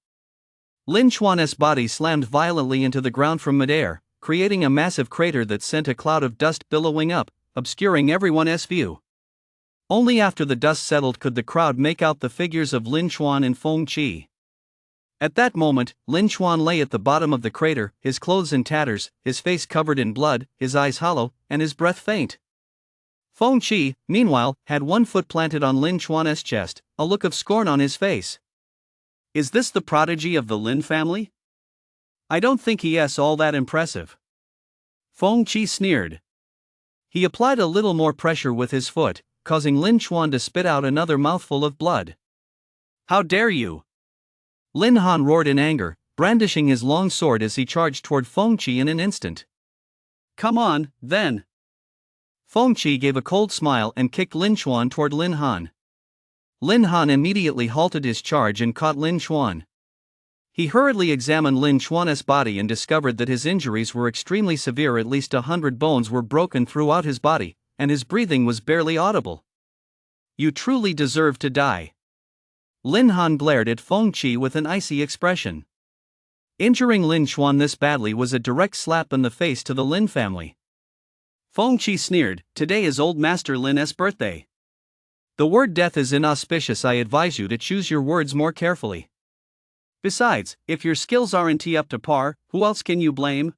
Lin Chuan's body slammed violently into the ground from midair, creating a massive crater that sent a cloud of dust billowing up, obscuring everyone's view. Only after the dust settled could the crowd make out the figures of Lin Chuan and Feng Qi. At that moment, Lin Chuan lay at the bottom of the crater, his clothes in tatters, his face covered in blood, his eyes hollow, and his breath faint. Feng Qi, meanwhile, had one foot planted on Lin Chuan's chest, a look of scorn on his face. Is this the prodigy of the Lin family? I don't think he is all that impressive. Feng Qi sneered. He applied a little more pressure with his foot, causing Lin Chuan to spit out another mouthful of blood. How dare you! Lin Han roared in anger, brandishing his long sword as he charged toward Feng Qi in an instant. Come on, then! Feng Qi gave a cold smile and kicked Lin Chuan toward Lin Han. Lin Han immediately halted his charge and caught Lin Chuan. He hurriedly examined Lin Chuan's body and discovered that his injuries were extremely severe. At least 100 bones were broken throughout his body, and his breathing was barely audible. You truly deserve to die. Lin Han glared at Feng Qi with an icy expression. Injuring Lin Chuan this badly was a direct slap in the face to the Lin family. Feng Qi sneered, today is old Master Lin's birthday. The word death is inauspicious. I advise you to choose your words more carefully. Besides, if your skills aren't up to par, who else can you blame?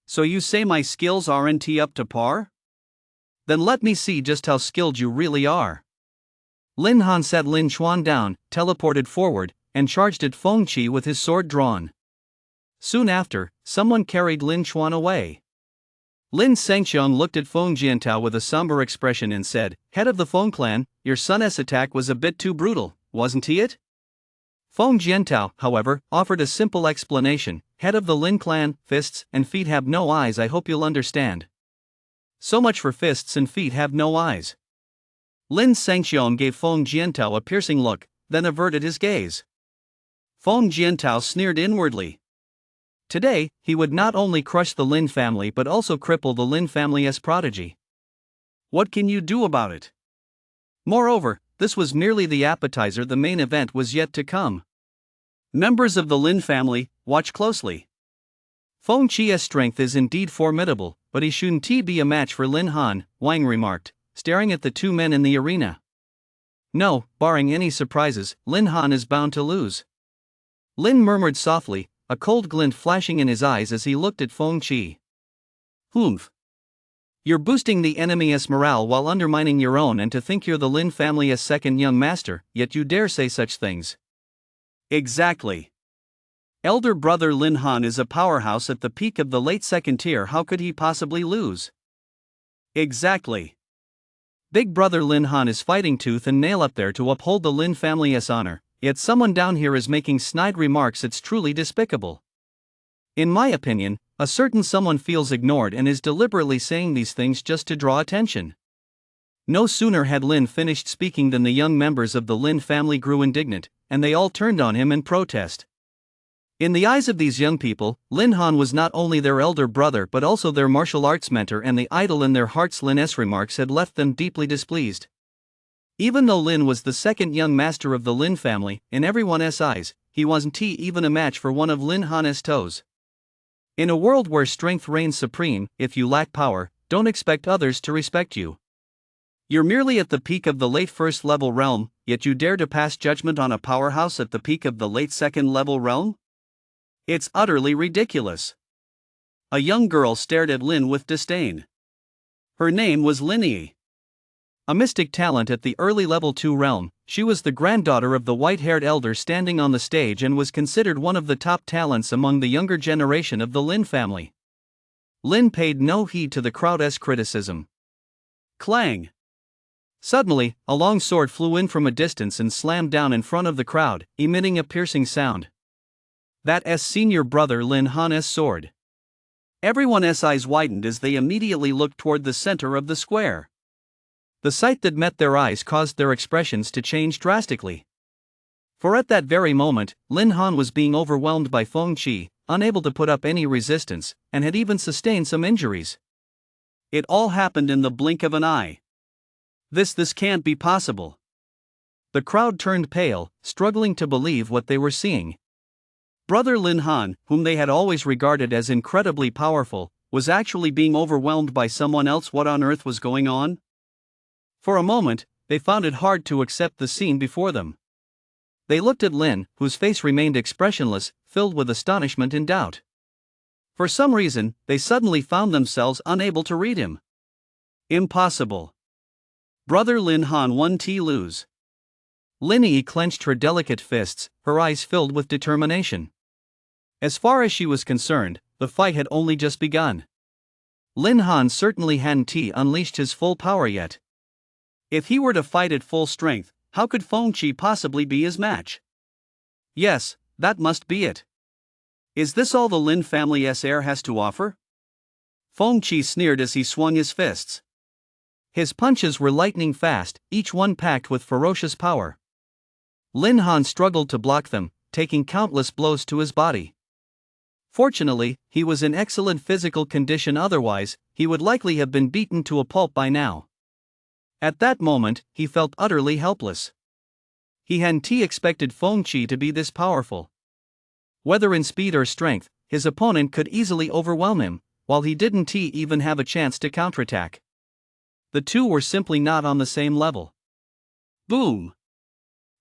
So you say my skills aren't up to par? Then let me see just how skilled you really are. Lin Han sat Lin Xuan down, teleported forward, and charged at Feng Qi with his sword drawn. Soon after, someone carried Lin Xuan away. Lin Shengxiang looked at Feng Jiantao with a somber expression and said, "Head of the Feng clan, your son's attack was a bit too brutal, wasn't it?" Feng Jiantao, however, offered a simple explanation. "Head of the Lin clan, fists and feet have no eyes. I hope you'll understand." So much for fists and feet have no eyes. Lin Shengxiang gave Feng Jiantao a piercing look, then averted his gaze. Feng Jiantao sneered inwardly. Today, he would not only crush the Lin family but also cripple the Lin family's prodigy. What can you do about it? Moreover, this was merely the appetizer. The main event was yet to come. Members of the Lin family, watch closely. Feng Qi's strength is indeed formidable, but he shouldn't be a match for Lin Han, Wang remarked, staring at the two men in the arena. No, barring any surprises, Lin Han is bound to lose. Lin murmured softly, a cold glint flashing in his eyes as he looked at Feng Qi. Humph. You're boosting the enemy's morale while undermining your own, and to think you're the Lin family's second young master, yet you dare say such things. Exactly. Elder brother Lin Han is a powerhouse at the peak of the late second tier. How could he possibly lose? Exactly. Big brother Lin Han is fighting tooth and nail up there to uphold the Lin family's honor, yet someone down here is making snide remarks. It's truly despicable. In my opinion, a certain someone feels ignored and is deliberately saying these things just to draw attention. No sooner had Lin finished speaking than the young members of the Lin family grew indignant, and they all turned on him in protest. In the eyes of these young people, Lin Han was not only their elder brother but also their martial arts mentor and the idol in their hearts. Lin's remarks had left them deeply displeased. Even though Lin was the second young master of the Lin family, in everyone's eyes, he wasn't even a match for one of Lin Han's toes. In a world where strength reigns supreme, if you lack power, don't expect others to respect you. You're merely at the peak of the late first level realm, yet you dare to pass judgment on a powerhouse at the peak of the late second level realm? It's utterly ridiculous. A young girl stared at Lin with disdain. Her name was Linyi. A mystic talent at the early level 2 realm, she was the granddaughter of the white-haired elder standing on the stage and was considered one of the top talents among the younger generation of the Lin family. Lin paid no heed to the crowd's criticism. Clang! Suddenly, a long sword flew in from a distance and slammed down in front of the crowd, emitting a piercing sound. That's senior brother Lin Han's sword. Everyone's eyes widened as they immediately looked toward the center of the square. The sight that met their eyes caused their expressions to change drastically. For at that very moment, Lin Han was being overwhelmed by Feng Qi, unable to put up any resistance, and had even sustained some injuries. It all happened in the blink of an eye. This can't be possible. The crowd turned pale, struggling to believe what they were seeing. Brother Lin Han, whom they had always regarded as incredibly powerful, was actually being overwhelmed by someone else. What on earth was going on? For a moment, they found it hard to accept the scene before them. They looked at Lin, whose face remained expressionless, filled with astonishment and doubt. For some reason, they suddenly found themselves unable to read him. Impossible. Brother Lin Han won to lose. Linyi clenched her delicate fists, her eyes filled with determination. As far as she was concerned, the fight had only just begun. Lin Han certainly hadn't unleashed his full power yet. If he were to fight at full strength, how could Feng Qi possibly be his match? Yes, that must be it. Is this all the Lin family's heir has to offer? Feng Qi sneered as he swung his fists. His punches were lightning fast, each one packed with ferocious power. Lin Han struggled to block them, taking countless blows to his body. Fortunately, he was in excellent physical condition, otherwise, he would likely have been beaten to a pulp by now. At that moment, he felt utterly helpless. He hadn't expected Feng Qi to be this powerful. Whether in speed or strength, his opponent could easily overwhelm him, while he didn't even have a chance to counterattack. The two were simply not on the same level. Boom!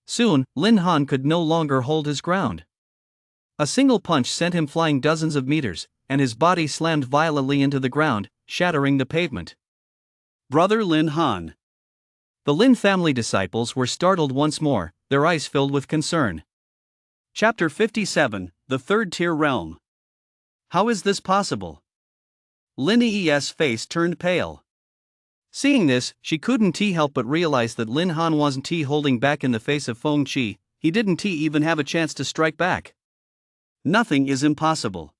Soon, Lin Han could no longer hold his ground. A single punch sent him flying dozens of meters, and his body slammed violently into the ground, shattering the pavement. Brother Lin Han. The Lin family disciples were startled once more, their eyes filled with concern. Chapter 57, The Third Tier Realm. How is this possible? Lin Yi's face turned pale. Seeing this, she couldn't help but realize that Lin Han wasn't holding back in the face of Feng Qi. He didn't even have a chance to strike back. Nothing is impossible.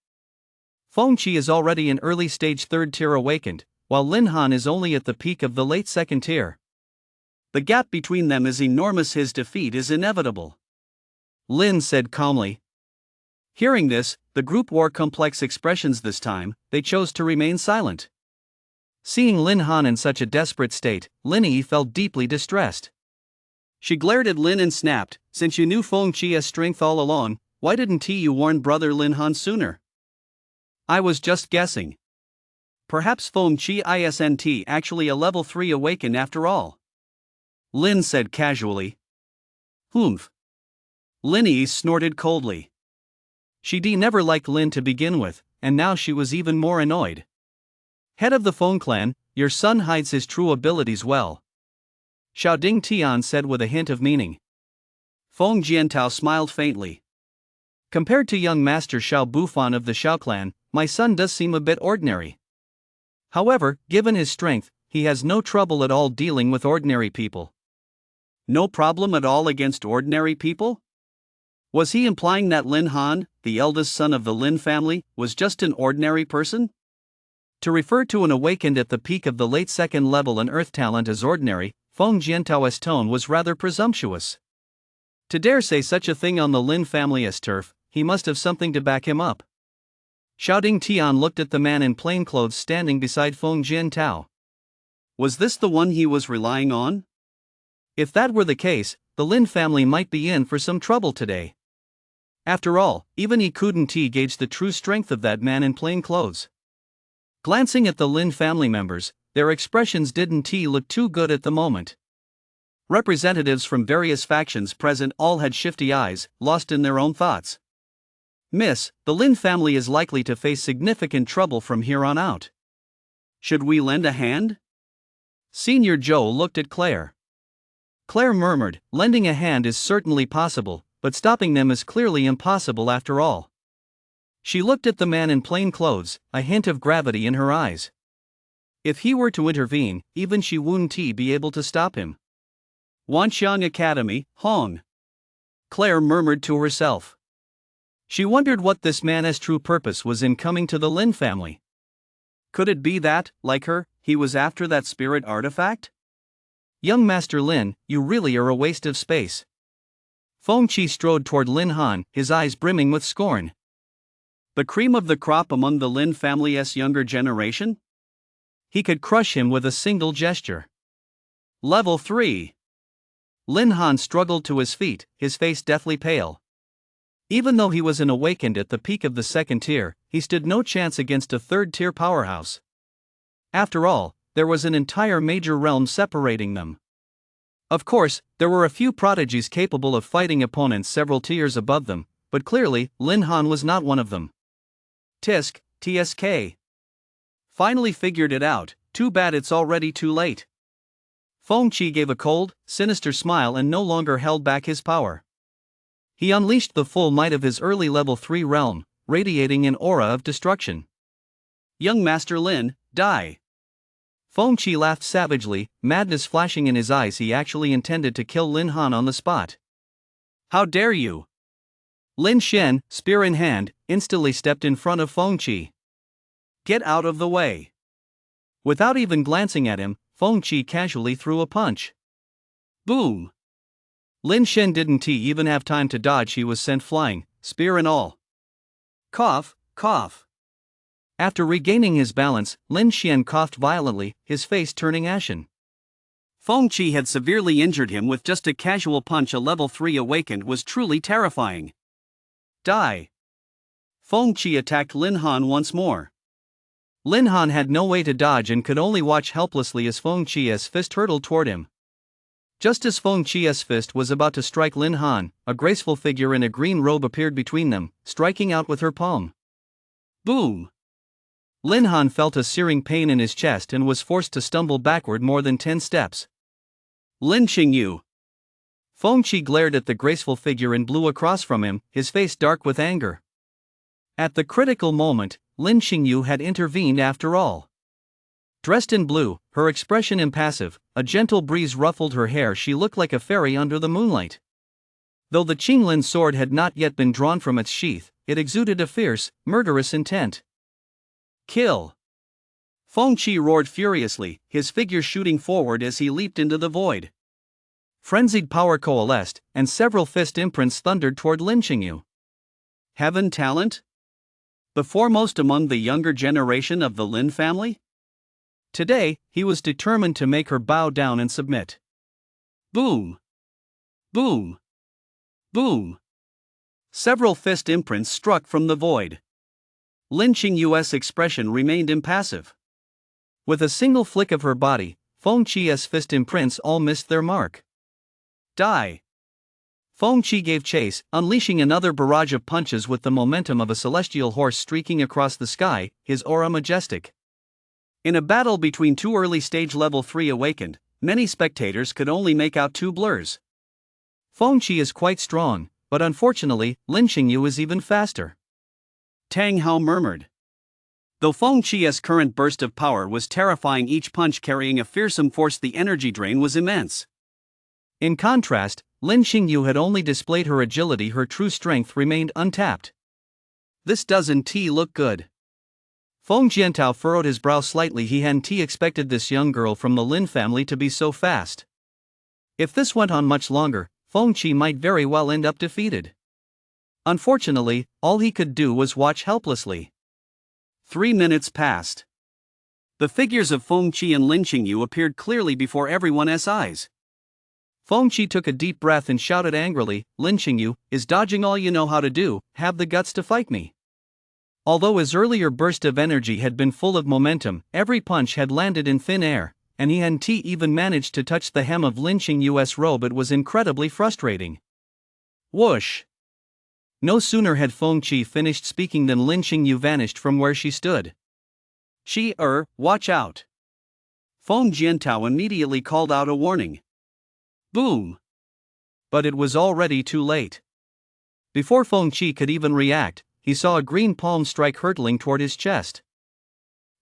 Feng Qi is already an early stage third tier awakened, while Lin Han is only at the peak of the late second tier. The gap between them is enormous. His defeat is inevitable, Lin said calmly. Hearing this, the group wore complex expressions this time. They chose to remain silent. Seeing Lin Han in such a desperate state, Lin Yi felt deeply distressed. She glared at Lin and snapped, "Since you knew Feng Qi's strength all along, why didn't you warn brother Lin Han sooner?" "I was just guessing. Perhaps Feng Qi isn't actually a level 3 awakened after all," Lin said casually. "Humph." Lin Yi snorted coldly. She never liked Lin to begin with, and now she was even more annoyed. "Head of the Feng clan, your son hides his true abilities well," Xiao Ding Tian said with a hint of meaning. Feng Jiantao smiled faintly. "Compared to young master Xiao Bufan of the Xiao clan, my son does seem a bit ordinary. However, given his strength, he has no trouble at all dealing with ordinary people." No problem at all against ordinary people? Was he implying that Lin Han, the eldest son of the Lin family, was just an ordinary person? To refer to an awakened at the peak of the late second level and earth talent as ordinary, Feng Jiantao's tone was rather presumptuous. To dare say such a thing on the Lin family's turf, he must have something to back him up. Xiao Ding Tian looked at the man in plain clothes standing beside Feng Jiantao. Was this the one he was relying on? If that were the case, the Lin family might be in for some trouble today. After all, even he couldn't gauge the true strength of that man in plain clothes. Glancing at the Lin family members, their expressions didn't look too good at the moment. Representatives from various factions present all had shifty eyes, lost in their own thoughts. "Miss, the Lin family is likely to face significant trouble from here on out. Should we lend a hand?" Senior Zhou looked at Claire. Claire murmured, "Lending a hand is certainly possible, but stopping them is clearly impossible after all." She looked at the man in plain clothes, a hint of gravity in her eyes. If he were to intervene, even she wouldn't be able to stop him. "Wanxiang Academy, Hong," Claire murmured to herself. She wondered what this man's true purpose was in coming to the Lin family. Could it be that, like her, he was after that spirit artifact? "Young Master Lin, you really are a waste of space." Feng Qi strode toward Lin Han, his eyes brimming with scorn. The cream of the crop among the Lin family's younger generation? He could crush him with a single gesture. Level 3. Lin Han struggled to his feet, his face deathly pale. Even though he was an awakened at the peak of the second tier, he stood no chance against a third-tier powerhouse. After all, there was an entire major realm separating them. Of course, there were a few prodigies capable of fighting opponents several tiers above them, but clearly, Lin Han was not one of them. Tisk, TSK. Finally figured it out, too bad it's already too late. Feng Qi gave a cold, sinister smile and no longer held back his power. He unleashed the full might of his early level 3 realm, radiating an aura of destruction. "Young Master Lin, die." Feng Qi laughed savagely, madness flashing in his eyes. He actually intended to kill Lin Han on the spot. "How dare you!" Lin Shen, spear in hand, instantly stepped in front of Feng Qi. "Get out of the way." Without even glancing at him, Feng Qi casually threw a punch. Boom! Lin Shen didn't even have time to dodge. He was sent flying, spear and all. Cough, cough. After regaining his balance, Lin Shen coughed violently, his face turning ashen. Feng Qi had severely injured him with just a casual punch. A level 3 awakened was truly terrifying. Die! Feng Qi attacked Lin Han once more. Lin Han had no way to dodge and could only watch helplessly as Feng Chi's fist hurtled toward him. Just as Feng Chi's fist was about to strike Lin Han, a graceful figure in a green robe appeared between them, striking out with her palm. Boom! Lin Han felt a searing pain in his chest and was forced to stumble backward more than 10 steps. Lin Qingyu! Feng Chi glared at the graceful figure in blue across from him, his face dark with anger. At the critical moment, Lin Qingyu had intervened after all. Dressed in blue, her expression impassive, a gentle breeze ruffled her hair. She looked like a fairy under the moonlight. Though the Qinglin sword had not yet been drawn from its sheath, it exuded a fierce, murderous intent. Kill! Feng Chi roared furiously, his figure shooting forward as he leaped into the void. Frenzied power coalesced, and several fist imprints thundered toward Lin Qingyu. Heaven talent? The foremost among the younger generation of the Lin family? Today, he was determined to make her bow down and submit. Boom! Boom! Boom! Several fist imprints struck from the void. Lin Qingyu's expression remained impassive. With a single flick of her body, Feng Chi's fist imprints all missed their mark. Die! Feng Chi gave chase, unleashing another barrage of punches with the momentum of a celestial horse streaking across the sky, his aura majestic. In a battle between two early stage level 3 awakened, many spectators could only make out two blurs. Feng Chi is quite strong, but unfortunately, Lin Qingyu is even faster. Tang Hao murmured. Though Feng Chi's current burst of power was terrifying, each punch carrying a fearsome force, the energy drain was immense. In contrast, Lin Qingyu had only displayed her agility. Her true strength remained untapped. This doesn't look good. Feng Jiantao furrowed his brow slightly. He hadn't expected this young girl from the Lin family to be so fast. If this went on much longer, Feng Chi might very well end up defeated. Unfortunately, all he could do was watch helplessly. 3 minutes passed. The figures of Feng Chi and Lin Qingyu appeared clearly before everyone's eyes. Feng Chi took a deep breath and shouted angrily, "Lin Qingyu, is dodging all you know how to do? Have the guts to fight me." Although his earlier burst of energy had been full of momentum, every punch had landed in thin air, and he hadn't even managed to touch the hem of Lin Qingyu's robe. It was incredibly frustrating. Whoosh! No sooner had Feng Chi finished speaking than Lin Qingyu vanished from where she stood. Watch out! Feng Jiantao immediately called out a warning. Boom! But it was already too late. Before Feng Chi could even react, he saw a green palm strike hurtling toward his chest.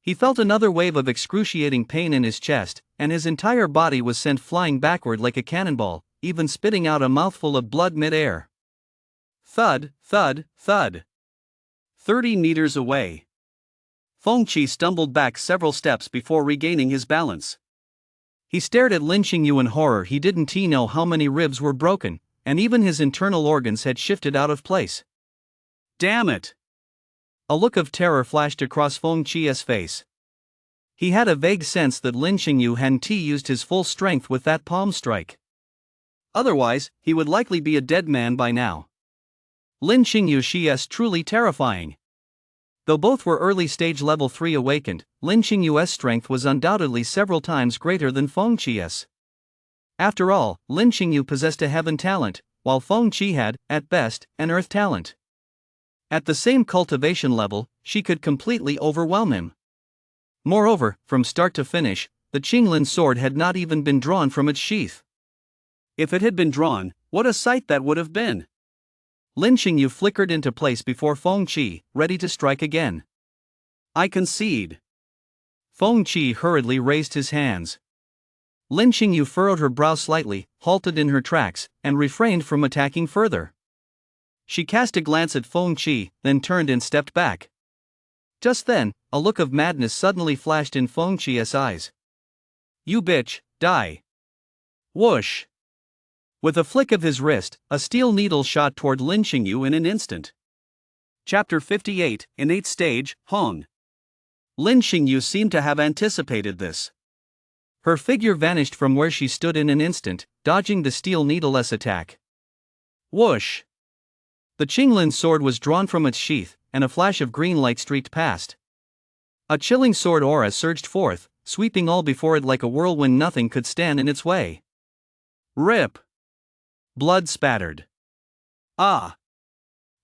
He felt another wave of excruciating pain in his chest, and his entire body was sent flying backward like a cannonball, even spitting out a mouthful of blood mid-air. Thud, thud, thud. 30 meters away. Feng Chi stumbled back several steps before regaining his balance. He stared at Lin Qingyu in horror. He didn't know how many ribs were broken, and even his internal organs had shifted out of place. Damn it! A look of terror flashed across Feng Chi's face. He had a vague sense that Lin Qingyu hadn't used his full strength with that palm strike. Otherwise, he would likely be a dead man by now. Lin Qingyu is truly terrifying. Though both were early stage level 3 awakened, Lin Qingyu's strength was undoubtedly several times greater than Feng Chi's. After all, Lin Qingyu possessed a heaven talent, while Feng Chi had, at best, an earth talent. At the same cultivation level, she could completely overwhelm him. Moreover, from start to finish, the Qinglin sword had not even been drawn from its sheath. If it had been drawn, what a sight that would have been! Lin Qingyu flickered into place before Feng Chi, ready to strike again. I concede. Feng Chi hurriedly raised his hands. Lin Qingyu furrowed her brow slightly, halted in her tracks, and refrained from attacking further. She cast a glance at Feng Chi, then turned and stepped back. Just then, a look of madness suddenly flashed in Feng Chi's eyes. "You bitch, die!" Whoosh! With a flick of his wrist, a steel needle shot toward Lin Qingyu in an instant. Chapter 58, Innate Stage, Hong. Lin Qingyu seemed to have anticipated this. Her figure vanished from where she stood in an instant, dodging the steel needle's attack. Whoosh! The Qinglin sword was drawn from its sheath, and a flash of green light streaked past. A chilling sword aura surged forth, sweeping all before it like a whirlwind. Nothing could stand in its way. Rip! Blood spattered. Ah!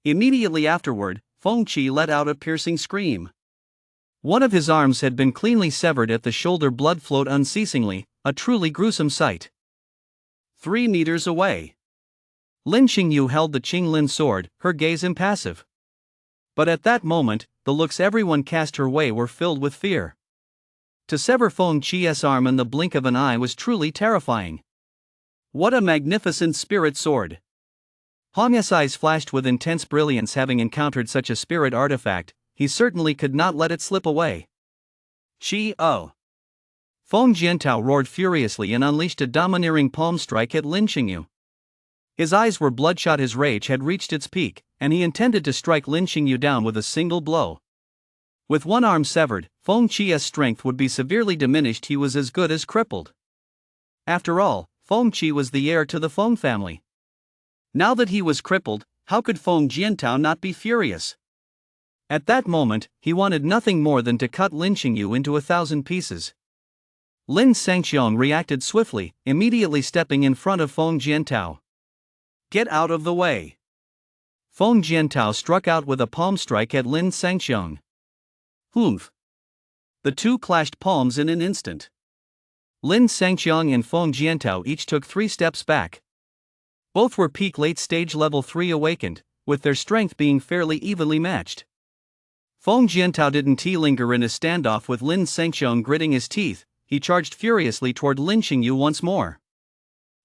Immediately afterward, Feng Qi let out a piercing scream. One of his arms had been cleanly severed at the shoulder. Blood flowed unceasingly, a truly gruesome sight. 3 meters away, Lin Xingyu held the Qinglin sword, her gaze impassive. But at that moment, the looks everyone cast her way were filled with fear. To sever Feng Qi's arm in the blink of an eye was truly terrifying. What a magnificent spirit sword! Hong's eyes flashed with intense brilliance. Having encountered such a spirit artifact, he certainly could not let it slip away. Qi-o! Feng Jiantao roared furiously and unleashed a domineering palm strike at Lin Xingyu. His eyes were bloodshot. His rage had reached its peak, and he intended to strike Lin Xingyu down with a single blow. With one arm severed, Feng Qi's strength would be severely diminished. He was as good as crippled. After all, Feng Qi was the heir to the Feng family. Now that he was crippled, how could Feng Jiantao not be furious? At that moment, he wanted nothing more than to cut Lin Xingyu into 1,000 pieces. Lin Sangxiong reacted swiftly, immediately stepping in front of Feng Jiantao. Get out of the way! Feng Jiantao struck out with a palm strike at Lin Sangxiong. Humph! The two clashed palms in an instant. Lin Sangxiong and Feng Jiantao each took 3 steps back. Both were peak late stage level 3 awakened, with their strength being fairly evenly matched. Feng Jiantao didn't linger in a standoff with Lin Sangxiong. Gritting his teeth, he charged furiously toward Lin Xingyu once more.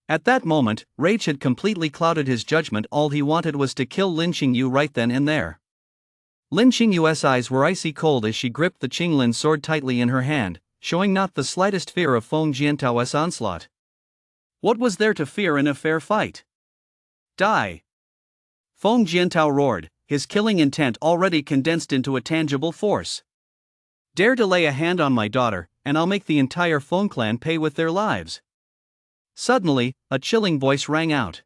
At that moment, rage had completely clouded his judgment. All he wanted was to kill Lin Xingyu right then and there. Lin Xingyu's eyes were icy cold as she gripped the Qinglin sword tightly in her hand, showing not the slightest fear of Feng Jiantao's onslaught. What was there to fear in a fair fight? Die! Feng Jiantao roared, his killing intent already condensed into a tangible force. Dare to lay a hand on my daughter, and I'll make the entire Feng clan pay with their lives. Suddenly, a chilling voice rang out.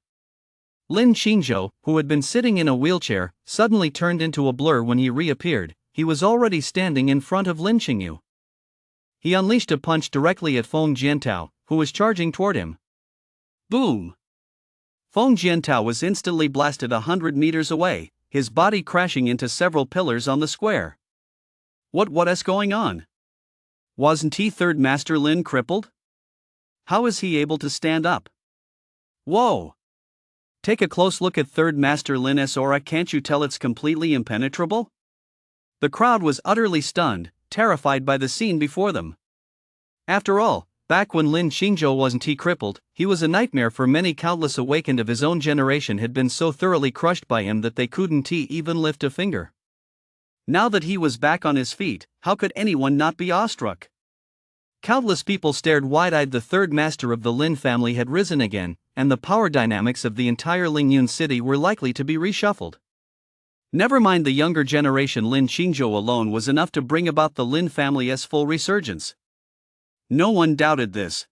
Lin Xingzhou, who had been sitting in a wheelchair, suddenly turned into a blur. When he reappeared, he was already standing in front of Lin Xingyu. He unleashed a punch directly at Feng Jiantao, who was charging toward him. Boom! Feng Jiantao was instantly blasted 100 meters away, his body crashing into several pillars on the square. What is going on? Wasn't Third Master Lin crippled? How is he able to stand up? Whoa! Take a close look at Third Master Lin's aura. Can't you tell it's completely impenetrable? The crowd was utterly stunned, terrified by the scene before them. After all, back when Lin Xingzhou wasn't crippled, he was a nightmare for many. Countless awakened of his own generation had been so thoroughly crushed by him that they couldn't even lift a finger. Now that he was back on his feet, how could anyone not be awestruck? Countless people stared wide-eyed. The third master of the Lin family had risen again, and the power dynamics of the entire Lingyun city were likely to be reshuffled. Never mind the younger generation. Lin Xingzhou alone was enough to bring about the Lin family's full resurgence. No one doubted this.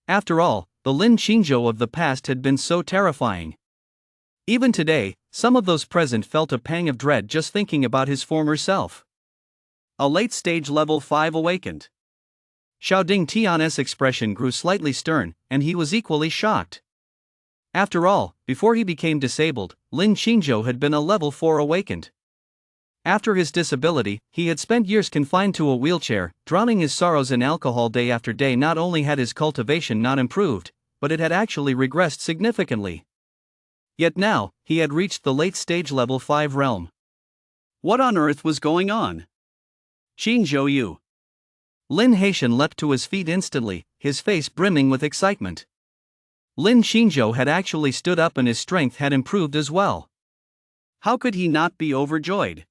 After all, the Lin Xingzhou of the past had been so terrifying. Even today, some of those present felt a pang of dread just thinking about his former self. A late-stage level 5 awakened. Xiaoding Tian's expression grew slightly stern, and he was equally shocked. After all, before he became disabled, Lin Xingzhou had been a level 4 awakened. After his disability, he had spent years confined to a wheelchair, drowning his sorrows in alcohol day after day. Not only had his cultivation not improved, but it had actually regressed significantly. Yet now, he had reached the late-stage level 5 realm. What on earth was going on? Xingzhou Yu. Lin Haitian leapt to his feet instantly, his face brimming with excitement. Lin Xingzhou had actually stood up and his strength had improved as well. How could he not be overjoyed?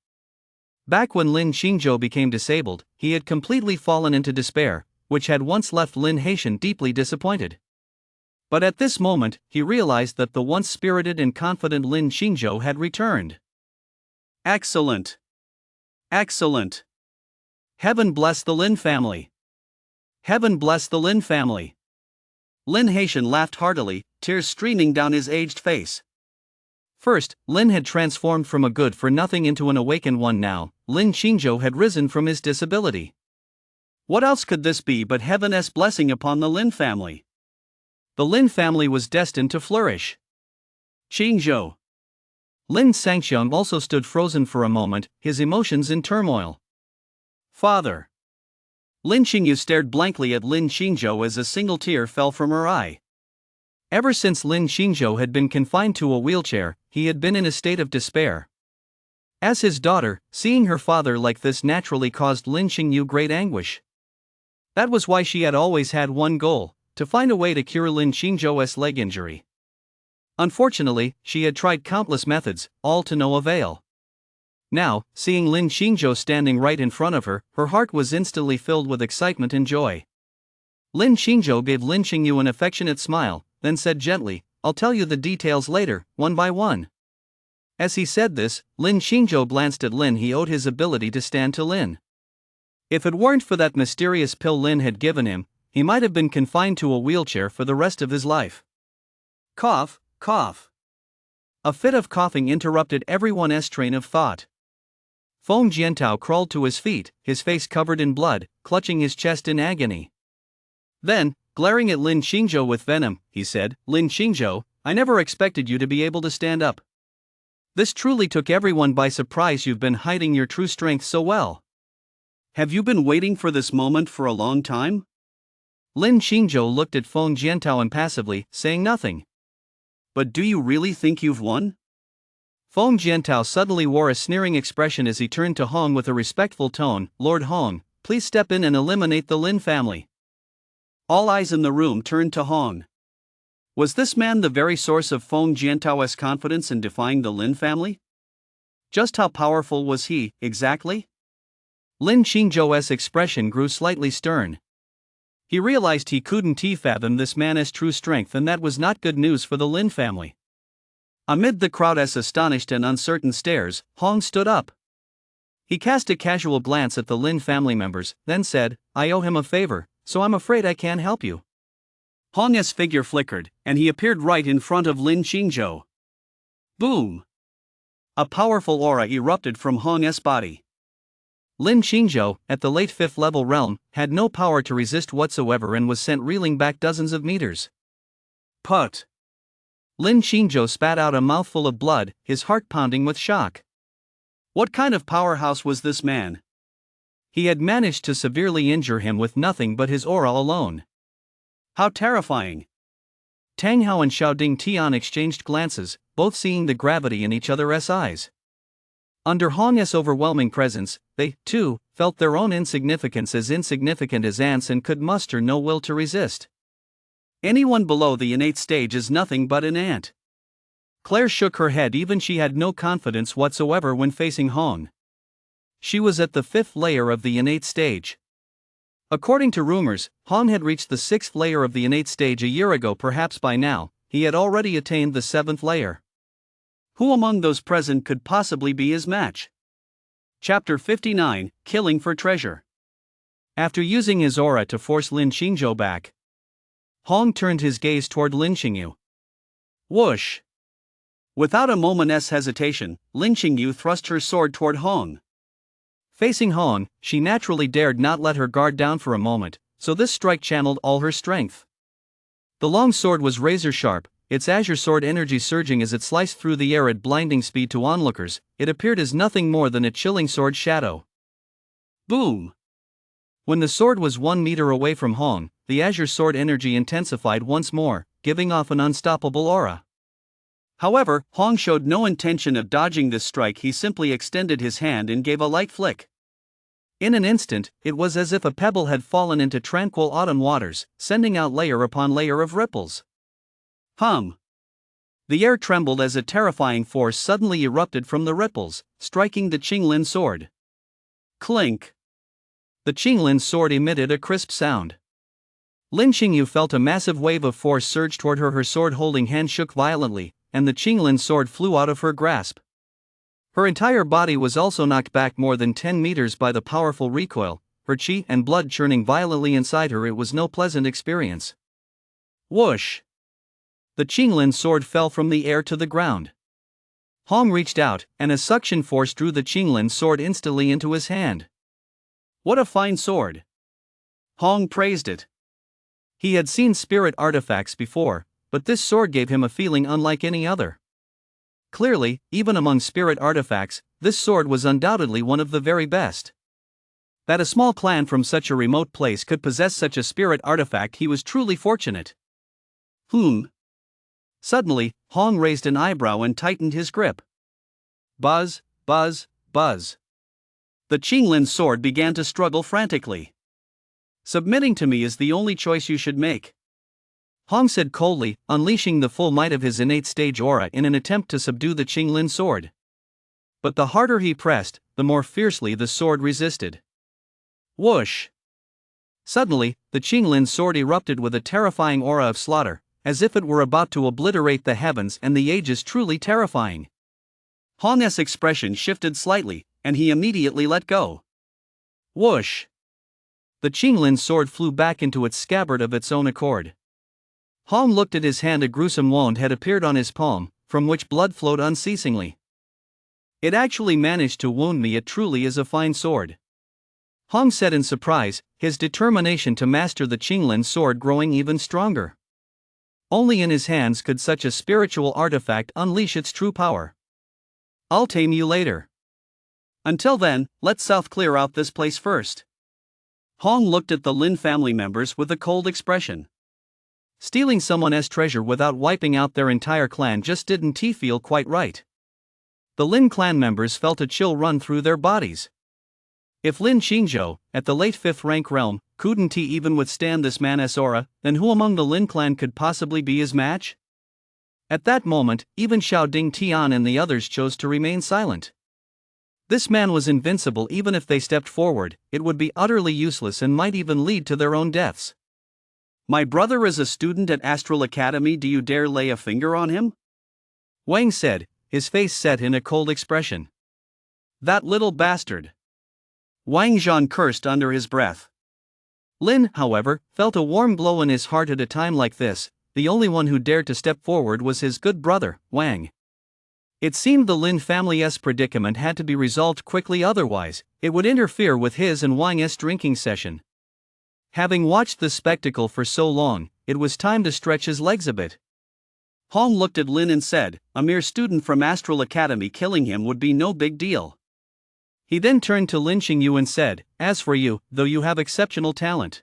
Back when Lin Xingzhou became disabled, he had completely fallen into despair, which had once left Lin Haitian deeply disappointed. But at this moment, he realized that the once spirited and confident Lin Xingzhou had returned. Excellent! Excellent! Heaven bless the Lin family! Heaven bless the Lin family! Lin Haitian laughed heartily, tears streaming down his aged face. First, Lin had transformed from a good-for-nothing into an awakened one. Now, Lin Qingzhou had risen from his disability. What else could this be but heaven's blessing upon the Lin family? The Lin family was destined to flourish. Qingzhou. Lin Sangxiang also stood frozen for a moment, his emotions in turmoil. Father. Lin Qingyu stared blankly at Lin Qingzhou as a single tear fell from her eye. Ever since Lin Qingzhou had been confined to a wheelchair, he had been in a state of despair. As his daughter, seeing her father like this naturally caused Lin Qingyu great anguish. That was why she had always had one goal: to find a way to cure Lin Qingzhou's leg injury. Unfortunately, she had tried countless methods, all to no avail. Now, seeing Lin Qingzhou standing right in front of her, her heart was instantly filled with excitement and joy. Lin Qingzhou gave Lin Qingyu an affectionate smile, then said gently, "I'll tell you the details later, one by one." As he said this, Lin Qingzhou glanced at Lin. He owed his ability to stand to Lin. If it weren't for that mysterious pill Lin had given him, he might have been confined to a wheelchair for the rest of his life. Cough, cough. A fit of coughing interrupted everyone's train of thought. Feng Jiantao crawled to his feet, his face covered in blood, clutching his chest in agony. Then, glaring at Lin Qingzhou with venom, he said, "Lin Qingzhou, I never expected you to be able to stand up. This truly took everyone by surprise. You've been hiding your true strength so well. Have you been waiting for this moment for a long time?" Lin Qingzhou looked at Feng Jiantao impassively, saying nothing. "But do you really think you've won?" Feng Jiantao suddenly wore a sneering expression as he turned to Hong with a respectful tone. "Lord Hong, please step in and eliminate the Lin family." All eyes in the room turned to Hong. Was this man the very source of Feng Jiantao's confidence in defying the Lin family? Just how powerful was he, exactly? Lin Qingzhou's expression grew slightly stern. He realized he couldn't fathom this man's true strength, and that was not good news for the Lin family. Amid the crowd's astonished and uncertain stares, Hong stood up. He cast a casual glance at the Lin family members, then said, "I owe him a favor, so I'm afraid I can't help you." Hong's figure flickered, and he appeared right in front of Lin Qingzhou. Boom! A powerful aura erupted from Hong's body. Lin Qingzhou, at the late 5th level realm, had no power to resist whatsoever and was sent reeling back dozens of meters. Put! Lin Qingzhou spat out a mouthful of blood, his heart pounding with shock. What kind of powerhouse was this man? He had managed to severely injure him with nothing but his aura alone. How terrifying! Tang Hao and Xiaoding Tian exchanged glances, both seeing the gravity in each other's eyes. Under Hong's overwhelming presence, they, too, felt their own insignificant as ants and could muster no will to resist. Anyone below the innate stage is nothing but an ant. Claire shook her head. Even she had no confidence whatsoever when facing Hong. She was at the 5th layer of the innate stage. According to rumors, Hong had reached the 6th layer of the innate stage a year ago. Perhaps by now, he had already attained the 7th layer. Who among those present could possibly be his match? Chapter 59, Killing for Treasure. After using his aura to force Lin Qingzhou back, Hong turned his gaze toward Lin Qingyu. Whoosh! Without a moment's hesitation, Lin Qingyu thrust her sword toward Hong. Facing Hong, she naturally dared not let her guard down for a moment, so this strike channeled all her strength. The long sword was razor sharp, its azure sword energy surging as it sliced through the air at blinding speed. To onlookers, it appeared as nothing more than a chilling sword shadow. Boom! When the sword was 1 meter away from Hong, the azure sword energy intensified once more, giving off an unstoppable aura. However, Hong showed no intention of dodging this strike. He simply extended his hand and gave a light flick. In an instant, it was as if a pebble had fallen into tranquil autumn waters, sending out layer upon layer of ripples. Hum! The air trembled as a terrifying force suddenly erupted from the ripples, striking the Qinglin sword. Clink! The Qinglin sword emitted a crisp sound. Lin Qingyu felt a massive wave of force surge toward her. Her sword-holding hand shook violently, and the Qinglin sword flew out of her grasp. Her entire body was also knocked back more than 10 meters by the powerful recoil, her qi and blood churning violently inside her. It was no pleasant experience. Whoosh! The Qinglin sword fell from the air to the ground. Hong reached out, and a suction force drew the Qinglin sword instantly into his hand. What a fine sword! Hong praised it. He had seen spirit artifacts before, but this sword gave him a feeling unlike any other. Clearly, even among spirit artifacts, this sword was undoubtedly one of the very best. That a small clan from such a remote place could possess such a spirit artifact, he was truly fortunate. Suddenly, Hong raised an eyebrow and tightened his grip. Buzz, buzz, buzz. The Qinglin sword began to struggle frantically. Submitting to me is the only choice you should make, Hong said coldly, unleashing the full might of his innate stage aura in an attempt to subdue the Qinglin sword. But the harder he pressed, the more fiercely the sword resisted. Whoosh! Suddenly, the Qinglin sword erupted with a terrifying aura of slaughter, as if it were about to obliterate the heavens and the ages. Truly terrifying. Hong's expression shifted slightly, and he immediately let go. Whoosh! The Qinglin sword flew back into its scabbard of its own accord. Hong looked at his hand. A gruesome wound had appeared on his palm, from which blood flowed unceasingly. It actually managed to wound me. It truly is a fine sword, Hong said in surprise, his determination to master the Qinglin sword growing even stronger. Only in his hands could such a spiritual artifact unleash its true power. I'll tame you later. Until then, let's South clear out this place first. Hong looked at the Lin family members with a cold expression. Stealing someone's treasure without wiping out their entire clan just didn't feel quite right. The Lin clan members felt a chill run through their bodies. If Lin Qingzhou, at the late 5th rank realm, couldn't even withstand this man's aura, then who among the Lin clan could possibly be his match? At that moment, even Xiao Ding Tian and the others chose to remain silent. This man was invincible. Even if they stepped forward, it would be utterly useless and might even lead to their own deaths. My brother is a student at Astral Academy. Do you dare lay a finger on him? Wang said, his face set in a cold expression. That little bastard! Wang Zhan cursed under his breath. Lin, however, felt a warm glow in his heart. At a time like this, the only one who dared to step forward was his good brother, Wang. It seemed the Lin family's predicament had to be resolved quickly, otherwise, it would interfere with his and Wang's drinking session. Having watched the spectacle for so long, it was time to stretch his legs a bit. Hong looked at Lin and said, a mere student from Astral Academy, killing him would be no big deal. He then turned to Lin Qingyu and said, as for you, though you have exceptional talent,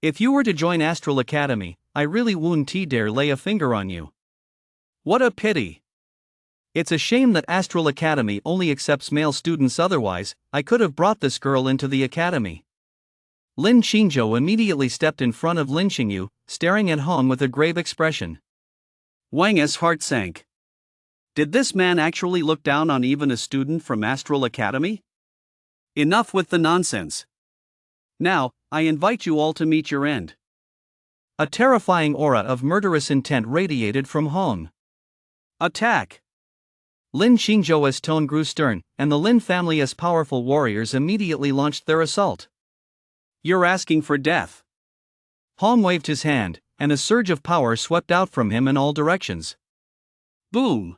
if you were to join Astral Academy, I really wouldn't dare lay a finger on you. What a pity. It's a shame that Astral Academy only accepts male students, otherwise, I could have brought this girl into the academy. Lin Qingzhou immediately stepped in front of Lin Qingyu, staring at Hong with a grave expression. Wang's heart sank. Did this man actually look down on even a student from Astral Academy? Enough with the nonsense. Now, I invite you all to meet your end. A terrifying aura of murderous intent radiated from Hong. Attack! Lin Qingzhou's tone grew stern, and the Lin family's powerful warriors immediately launched their assault. You're asking for death. Hong waved his hand, and a surge of power swept out from him in all directions. Boom!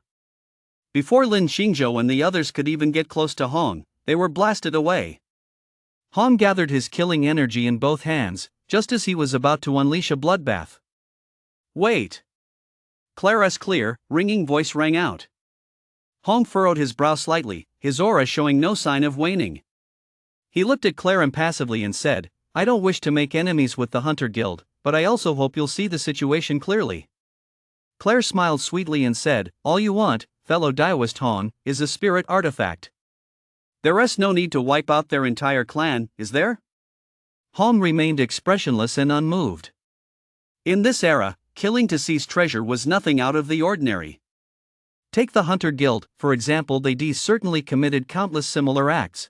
Before Lin Qingzhou and the others could even get close to Hong, they were blasted away. Hong gathered his killing energy in both hands, just as he was about to unleash a bloodbath. Wait! Claire's clear, ringing voice rang out. Hong furrowed his brow slightly, his aura showing no sign of waning. He looked at Claire impassively and said, I don't wish to make enemies with the Hunter Guild, but I also hope you'll see the situation clearly. Claire smiled sweetly and said, all you want, fellow Daoist Hong, is a spirit artifact. There's no need to wipe out their entire clan, is there? Hong remained expressionless and unmoved. In this era, killing to seize treasure was nothing out of the ordinary. Take the Hunter Guild, for example. They certainly committed countless similar acts.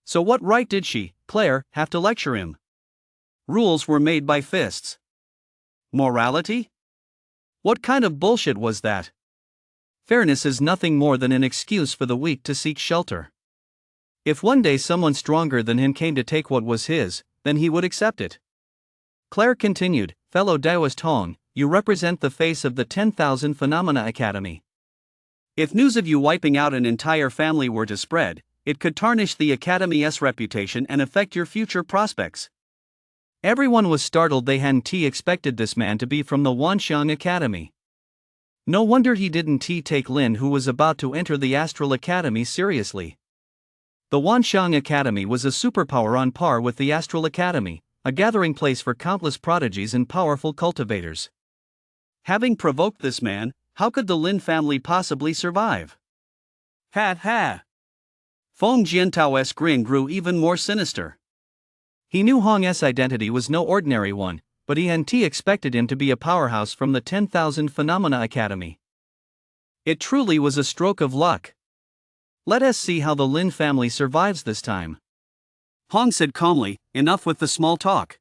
So what right did she, Claire, have to lecture him? Rules were made by fists. Morality? What kind of bullshit was that? Fairness is nothing more than an excuse for the weak to seek shelter. If one day someone stronger than him came to take what was his, then he would accept it. Claire continued, fellow Daoist Hong, you represent the face of the 10,000 Phenomena Academy. If news of you wiping out an entire family were to spread, it could tarnish the Academy's reputation and affect your future prospects. Everyone was startled. They hadn't expected this man to be from the Wanxiang Academy. No wonder he didn't take Lin, who was about to enter the Astral Academy, seriously. The Wanxiang Academy was a superpower on par with the Astral Academy, a gathering place for countless prodigies and powerful cultivators. Having provoked this man, how could the Lin family possibly survive? Ha ha! Feng Jiantao's grin grew even more sinister. He knew Hong's identity was no ordinary one, but he hadn't expected him to be a powerhouse from the 10,000 Phenomena Academy. It truly was a stroke of luck. Let us see how the Lin family survives this time. Hong said calmly, enough with the small talk.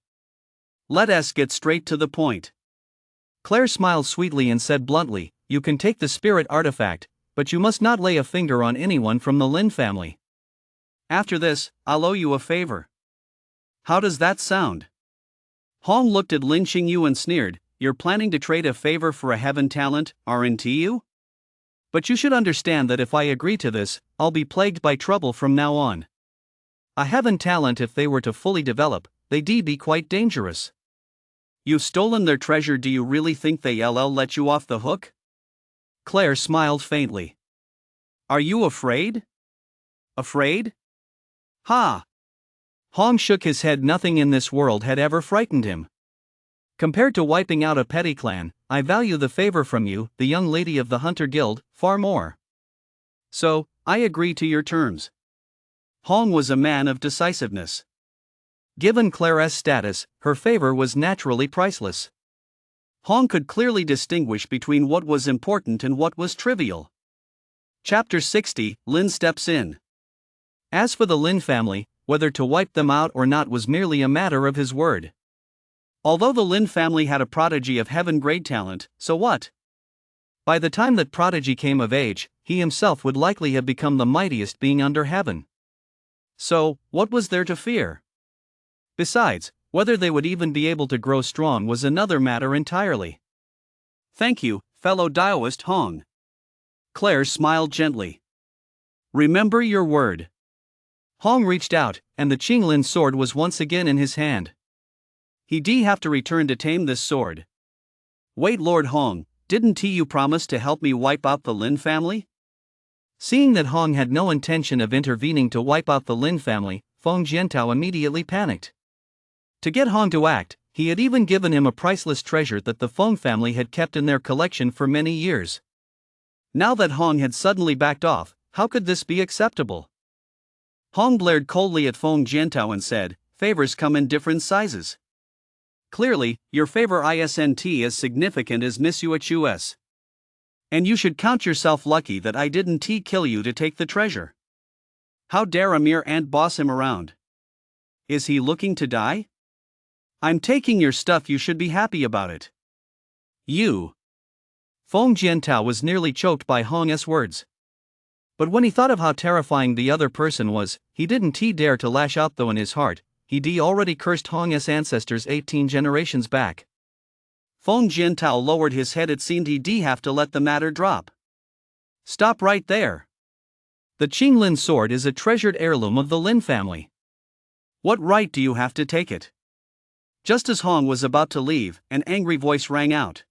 Let us get straight to the point. Claire smiled sweetly and said bluntly, you can take the spirit artifact, but you must not lay a finger on anyone from the Lin family. After this, I'll owe you a favor. How does that sound? Hong looked at Lin Xingyu and sneered, you're planning to trade a favor for a heaven talent, aren't you? But you should understand that if I agree to this, I'll be plagued by trouble from now on. A heaven talent, if they were to fully develop, they'd be quite dangerous. You've stolen their treasure. Do you really think they'll let you off the hook? Claire smiled faintly. Are you afraid? Afraid? Ha! Hong shook his head. Nothing in this world had ever frightened him. Compared to wiping out a petty clan, I value the favor from you, the young lady of the Hunter Guild, far more. So, I agree to your terms. Hong was a man of decisiveness. Given Claire's status, her favor was naturally priceless. Hong could clearly distinguish between what was important and what was trivial. Chapter 60, Lin steps in. As for the Lin family, whether to wipe them out or not was merely a matter of his word. Although the Lin family had a prodigy of heaven-grade talent, so what? By the time that prodigy came of age, he himself would likely have become the mightiest being under heaven. So, what was there to fear? Besides, whether they would even be able to grow strong was another matter entirely. Thank you, fellow Daoist Hong. Claire smiled gently. Remember your word. Hong reached out, and the Qinglin sword was once again in his hand. He'd have to return to tame this sword. Wait, Lord Hong, didn't you promise to help me wipe out the Lin family? Seeing that Hong had no intention of intervening to wipe out the Lin family, Feng Jiantao immediately panicked. To get Hong to act, he had even given him a priceless treasure that the Feng family had kept in their collection for many years. Now that Hong had suddenly backed off, how could this be acceptable? Hong glared coldly at Feng Jiantao and said, favors come in different sizes. Clearly, your favor isn't as significant as Miss Yu's. And you should count yourself lucky that I didn't kill you to take the treasure. How dare a mere ant boss him around? Is he looking to die? I'm taking your stuff, you should be happy about it. You. Feng Jiantao was nearly choked by Hong's words. But when he thought of how terrifying the other person was, he didn't dare to lash out, though in his heart, he'd already cursed Hong's ancestors 18 generations back. Feng Jiantao lowered his head. It seemed he'd have to let the matter drop. Stop right there. The Qinglin sword is a treasured heirloom of the Lin family. What right do you have to take it? Just as Hong was about to leave, an angry voice rang out.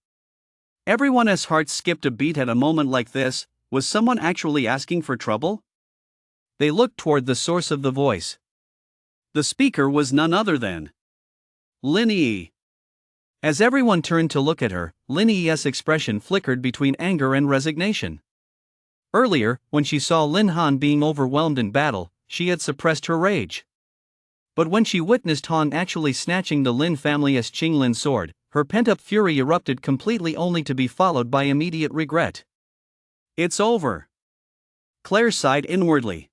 Everyone's heart skipped a beat at a moment like this. Was someone actually asking for trouble? They looked toward the source of the voice. The speaker was none other than Lin Yi. As everyone turned to look at her, Lin Yi's expression flickered between anger and resignation. Earlier, when she saw Lin Han being overwhelmed in battle, she had suppressed her rage. But when she witnessed Han actually snatching the Lin family's Qinglin sword, her pent-up fury erupted completely, only to be followed by immediate regret. It's over. Claire sighed inwardly.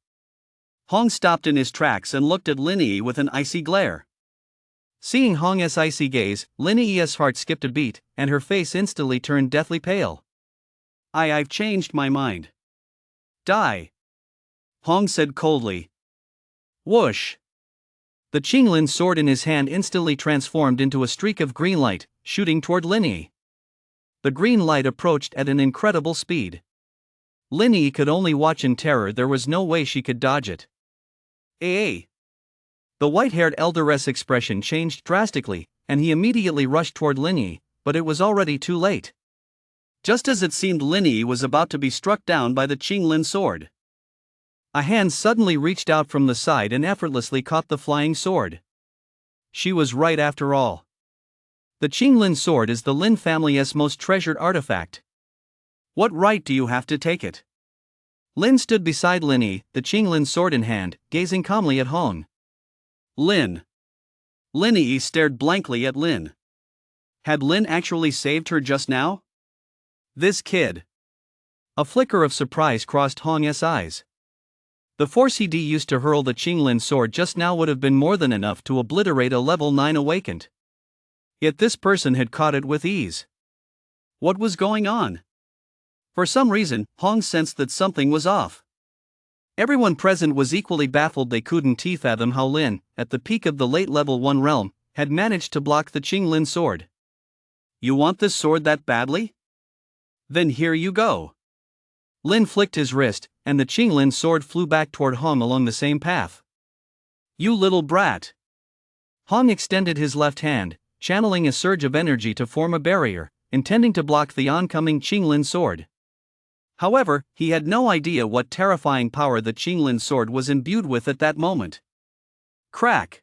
Hong stopped in his tracks and looked at Lin Yi with an icy glare. Seeing Hong's icy gaze, Lin Yi's heart skipped a beat, and her face instantly turned deathly pale. I've changed my mind. Die. Hong said coldly. Whoosh. The Qinglin sword in his hand instantly transformed into a streak of green light, shooting toward Lin Yi. The green light approached at an incredible speed. Lin Yi could only watch in terror, there was no way she could dodge it. A. The white-haired elderess expression changed drastically, and he immediately rushed toward Lin Yi, but it was already too late. Just as it seemed, Lin Yi was about to be struck down by the Qinglin sword. A hand suddenly reached out from the side and effortlessly caught the flying sword. She was right after all. The Qinglin sword is the Lin family's most treasured artifact. What right do you have to take it? Lin stood beside Lin Yi, the Qinglin sword in hand, gazing calmly at Hong. Lin. Lin Yi stared blankly at Lin. Had Lin actually saved her just now? This kid. A flicker of surprise crossed Hong's eyes. The force he used to hurl the Qinglin sword just now would have been more than enough to obliterate a level 9 awakened. Yet this person had caught it with ease. What was going on? For some reason, Hong sensed that something was off. Everyone present was equally baffled. They couldn't fathom how Lin, at the peak of the late level 1 realm, had managed to block the Qinglin sword. You want this sword that badly? Then here you go. Lin flicked his wrist, and the Qinglin sword flew back toward Hong along the same path. You little brat. Hong extended his left hand, channeling a surge of energy to form a barrier, intending to block the oncoming Qinglin sword. However, he had no idea what terrifying power the Qinglin sword was imbued with at that moment. Crack!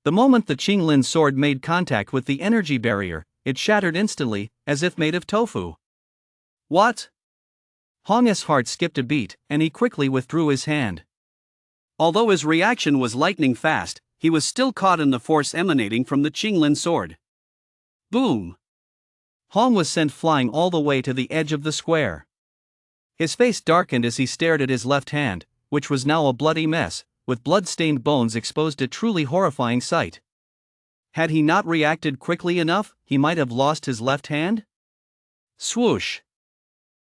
The moment the Qinglin sword made contact with the energy barrier, it shattered instantly, as if made of tofu. What? Hong's heart skipped a beat, and he quickly withdrew his hand. Although his reaction was lightning fast, he was still caught in the force emanating from the Qinglin sword. Boom! Hong was sent flying all the way to the edge of the square. His face darkened as he stared at his left hand, which was now a bloody mess, with blood-stained bones exposed, a truly horrifying sight. Had he not reacted quickly enough, he might have lost his left hand. Swoosh!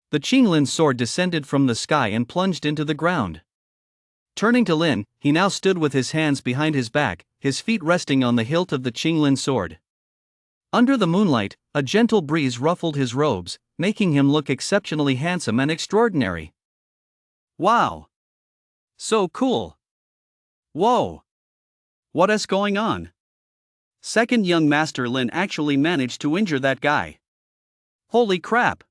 The Qinglin sword descended from the sky and plunged into the ground. Turning to Lin, he now stood with his hands behind his back, his feet resting on the hilt of the Qinglin sword. Under the moonlight, a gentle breeze ruffled his robes, making him look exceptionally handsome and extraordinary. Wow! So cool! Whoa! What is going on? Second young Master Lin actually managed to injure that guy. Holy crap!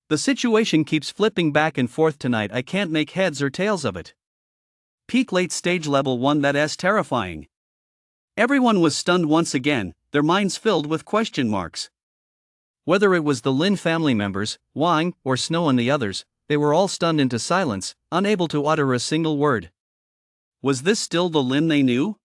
The situation keeps flipping back and forth tonight. I can't make heads or tails of it. Peak late stage level 1, that's terrifying. Everyone was stunned once again, their minds filled with question marks. Whether it was the Lin family members, Wang, or Snow and the others, they were all stunned into silence, unable to utter a single word. Was this still the Lin they knew?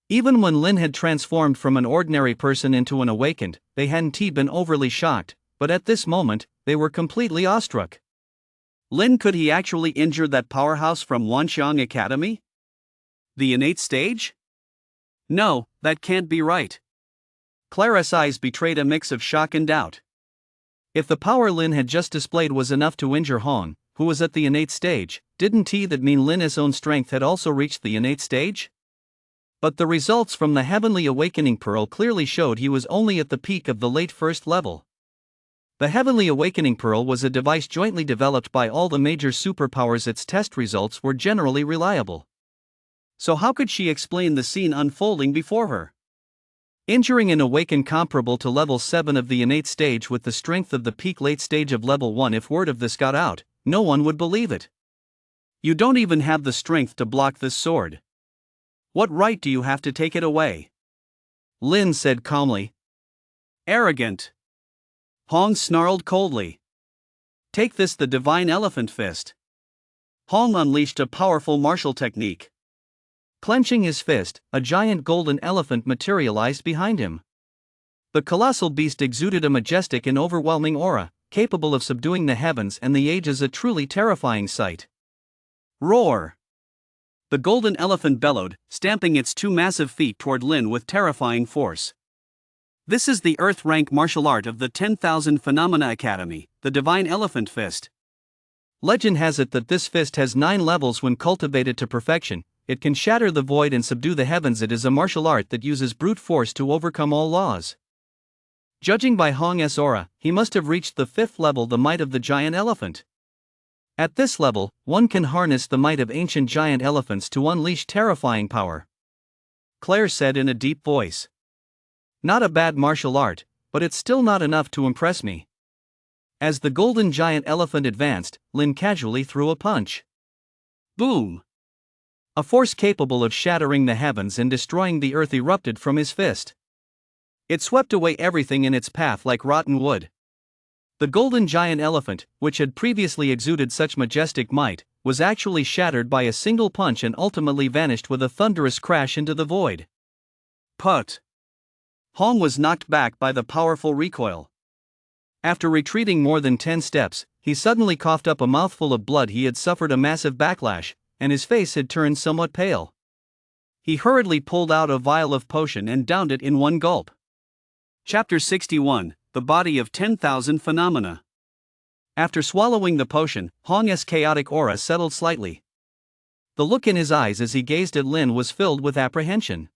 Even when Lin had transformed from an ordinary person into an awakened, they hadn't been overly shocked, but at this moment, they were completely awestruck. Lin, could he actually injure that powerhouse from Wanxiang Academy? The innate stage? No, that can't be right. Clara's eyes betrayed a mix of shock and doubt. If the power Lin had just displayed was enough to injure Hong, who was at the innate stage, didn't that mean Lin's own strength had also reached the innate stage? But the results from the Heavenly Awakening Pearl clearly showed he was only at the peak of the late first level. The Heavenly Awakening Pearl was a device jointly developed by all the major superpowers. Its test results were generally reliable. So how could she explain the scene unfolding before her? Injuring an awakened comparable to level 7 of the innate stage with the strength of the peak late stage of level 1. If word of this got out, no one would believe it. You don't even have the strength to block this sword. What right do you have to take it away? Lin said calmly. Arrogant. Hong snarled coldly. Take this, the Divine Elephant Fist. Hong unleashed a powerful martial technique. Clenching his fist, a giant golden elephant materialized behind him. The colossal beast exuded a majestic and overwhelming aura, capable of subduing the heavens and the ages, a truly terrifying sight. Roar! The golden elephant bellowed, stamping its 2 massive feet toward Lin with terrifying force. This is the Earth-rank martial art of the 10,000 Phenomena Academy, the Divine Elephant Fist. Legend has it that this fist has 9 levels. When cultivated to perfection, it can shatter the void and subdue the heavens. It is a martial art that uses brute force to overcome all laws. Judging by Hong's aura, he must have reached the 5th level, the might of the giant elephant. At this level, one can harness the might of ancient giant elephants to unleash terrifying power. Claire said in a deep voice. Not a bad martial art, but it's still not enough to impress me. As the golden giant elephant advanced, Lin casually threw a punch. Boom! A force capable of shattering the heavens and destroying the earth erupted from his fist. It swept away everything in its path like rotten wood. The golden giant elephant, which had previously exuded such majestic might, was actually shattered by a single punch and ultimately vanished with a thunderous crash into the void. Put! Hong was knocked back by the powerful recoil. After retreating more than 10 steps, he suddenly coughed up a mouthful of blood. He had suffered a massive backlash, and his face had turned somewhat pale. He hurriedly pulled out a vial of potion and downed it in one gulp. Chapter 61, The Body of 10,000 Phenomena. After swallowing the potion, Hong's chaotic aura settled slightly. The look in his eyes as he gazed at Lin was filled with apprehension.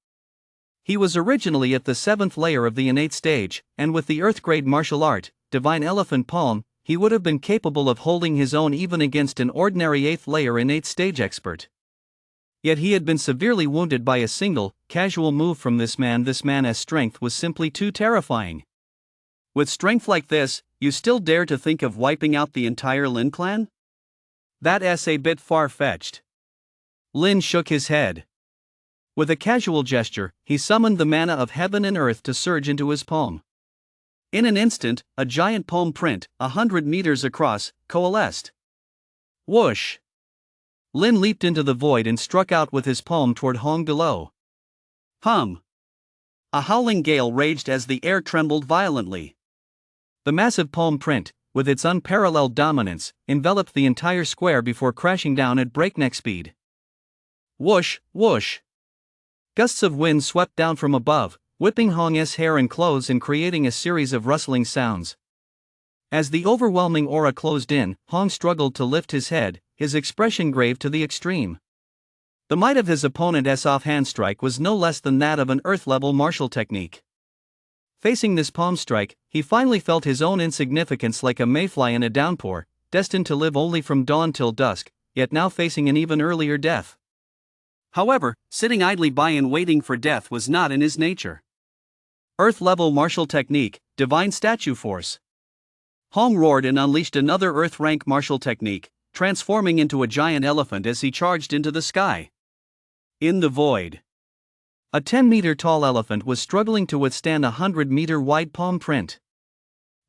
He was originally at the 7th layer of the innate stage, and with the Earth-grade martial art, Divine Elephant Palm, he would have been capable of holding his own even against an ordinary 8th layer innate stage expert. Yet he had been severely wounded by a single, casual move from this man. This man's strength was simply too terrifying. With strength like this, you still dare to think of wiping out the entire Lin clan? That's a bit far-fetched. Lin shook his head. With a casual gesture, he summoned the mana of heaven and earth to surge into his palm. In an instant, a giant palm print, 100 meters across, coalesced. Whoosh! Lin leaped into the void and struck out with his palm toward Hong below. Hum! A howling gale raged as the air trembled violently. The massive palm print, with its unparalleled dominance, enveloped the entire square before crashing down at breakneck speed. Whoosh, whoosh! Gusts of wind swept down from above, whipping Hong's hair and clothes and creating a series of rustling sounds. As the overwhelming aura closed in, Hong struggled to lift his head, his expression grave to the extreme. The might of his opponent's offhand strike was no less than that of an earth-level martial technique. Facing this palm strike, he finally felt his own insignificance like a mayfly in a downpour, destined to live only from dawn till dusk, yet now facing an even earlier death. However, sitting idly by and waiting for death was not in his nature. Earth-level martial technique, divine statue force. Hong roared and unleashed another Earth-rank martial technique, transforming into a giant elephant as he charged into the sky. In the void, a 10-meter-tall elephant was struggling to withstand a 100-meter-wide palm print.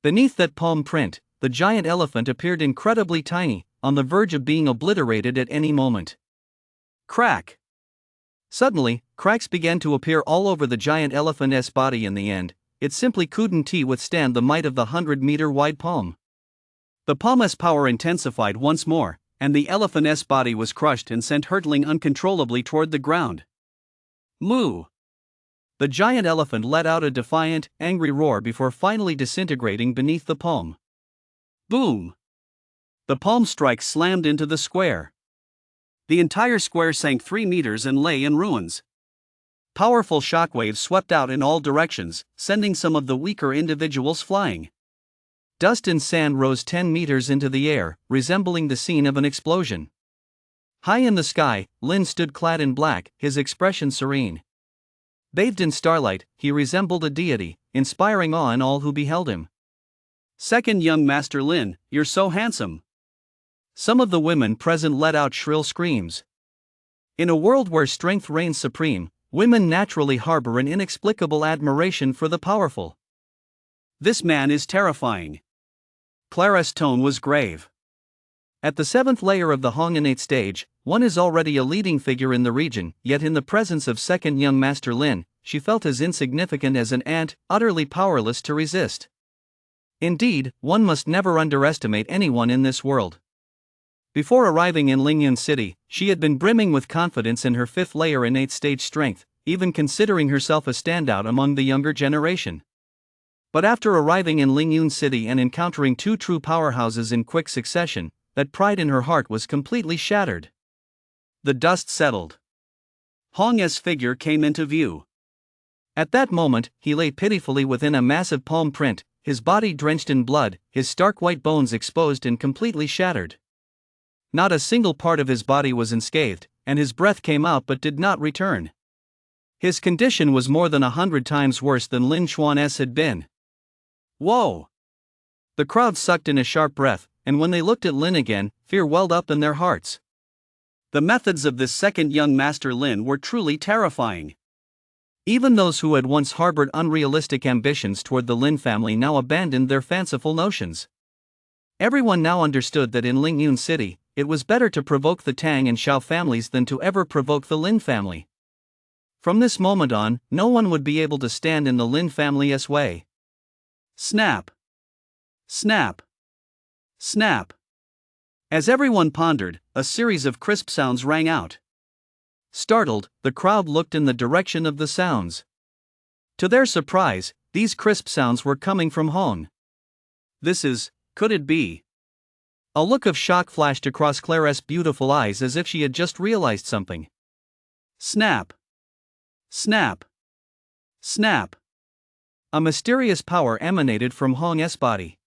Beneath that palm print, the giant elephant appeared incredibly tiny, on the verge of being obliterated at any moment. Crack! Suddenly, cracks began to appear all over the giant elephant's body. In the end, it simply couldn't withstand the might of the 100-meter-wide palm. The palm's power intensified once more, and the elephant's body was crushed and sent hurtling uncontrollably toward the ground. Moo! The giant elephant let out a defiant, angry roar before finally disintegrating beneath the palm. Boom! The palm strike slammed into the square. The entire square sank 3 meters and lay in ruins. Powerful shockwaves swept out in all directions, sending some of the weaker individuals flying. Dust and sand rose 10 meters into the air, resembling the scene of an explosion. High in the sky, Lin stood clad in black, his expression serene. Bathed in starlight, he resembled a deity, inspiring awe in all who beheld him. Second young Master Lin, you're so handsome. Some of the women present let out shrill screams. In a world where strength reigns supreme, women naturally harbor an inexplicable admiration for the powerful. This man is terrifying. Clara's tone was grave. At the 7th layer of the Hong innate stage, one is already a leading figure in the region, yet in the presence of second young Master Lin, she felt as insignificant as an ant, utterly powerless to resist. Indeed, one must never underestimate anyone in this world. Before arriving in Lingyun City, she had been brimming with confidence in her 5th layer innate stage strength, even considering herself a standout among the younger generation. But after arriving in Lingyun City and encountering 2 true powerhouses in quick succession, that pride in her heart was completely shattered. The dust settled. Hong's figure came into view. At that moment, he lay pitifully within a massive palm print, his body drenched in blood, his stark white bones exposed and completely shattered. Not a single part of his body was unscathed, and his breath came out but did not return. His condition was more than 100 times worse than Lin Xuan's had been. Whoa! The crowd sucked in a sharp breath, and when they looked at Lin again, fear welled up in their hearts. The methods of this second young master Lin were truly terrifying. Even those who had once harbored unrealistic ambitions toward the Lin family now abandoned their fanciful notions. Everyone now understood that in Lingyun City, it was better to provoke the Tang and Shao families than to ever provoke the Lin family. From this moment on, no one would be able to stand in the Lin family's way. Snap! Snap! Snap! As everyone pondered, a series of crisp sounds rang out. Startled, the crowd looked in the direction of the sounds. To their surprise, these crisp sounds were coming from Hong. Could it be? A look of shock flashed across Claire's beautiful eyes as if she had just realized something. Snap! Snap! Snap! A mysterious power emanated from Hong's body.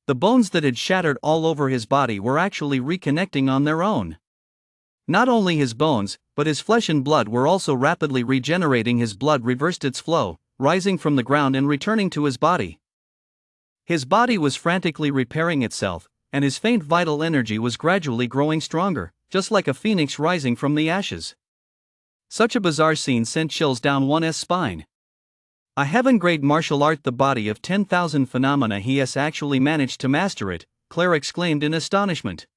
The bones that had shattered all over his body were actually reconnecting on their own. Not only his bones, but his flesh and blood were also rapidly regenerating. His blood reversed its flow, rising from the ground and returning to his body. His body was frantically repairing itself, and his faint vital energy was gradually growing stronger, just like a phoenix rising from the ashes. Such a bizarre scene sent chills down one's spine. A heaven-grade martial art, the body of 10,000 phenomena. He has actually managed to master it, Claire exclaimed in astonishment.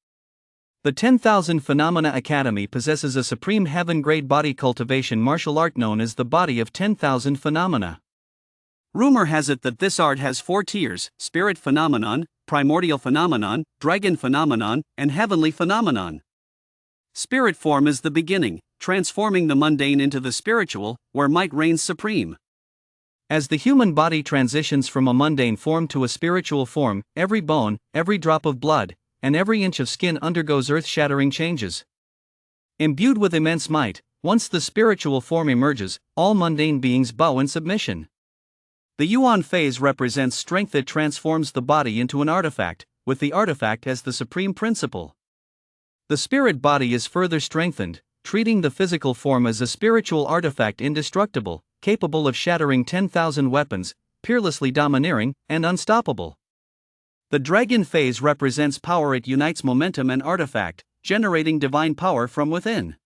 The 10,000 Phenomena Academy possesses a supreme heaven-grade body cultivation martial art known as the Body of 10,000 Phenomena. Rumor has it that this art has 4 tiers: Spirit Phenomenon, Primordial Phenomenon, Dragon Phenomenon, and Heavenly Phenomenon. Spirit form is the beginning, transforming the mundane into the spiritual, where might reigns supreme. As the human body transitions from a mundane form to a spiritual form, every bone, every drop of blood, and every inch of skin undergoes earth-shattering changes. Imbued with immense might, once the spiritual form emerges, all mundane beings bow in submission. The Yuan phase represents strength that transforms the body into an artifact, with the artifact as the supreme principle. The spirit body is further strengthened, treating the physical form as a spiritual artifact indestructible, capable of shattering 10,000 weapons, peerlessly domineering, and unstoppable. The dragon phase represents power. It unites momentum and artifact, generating divine power from within.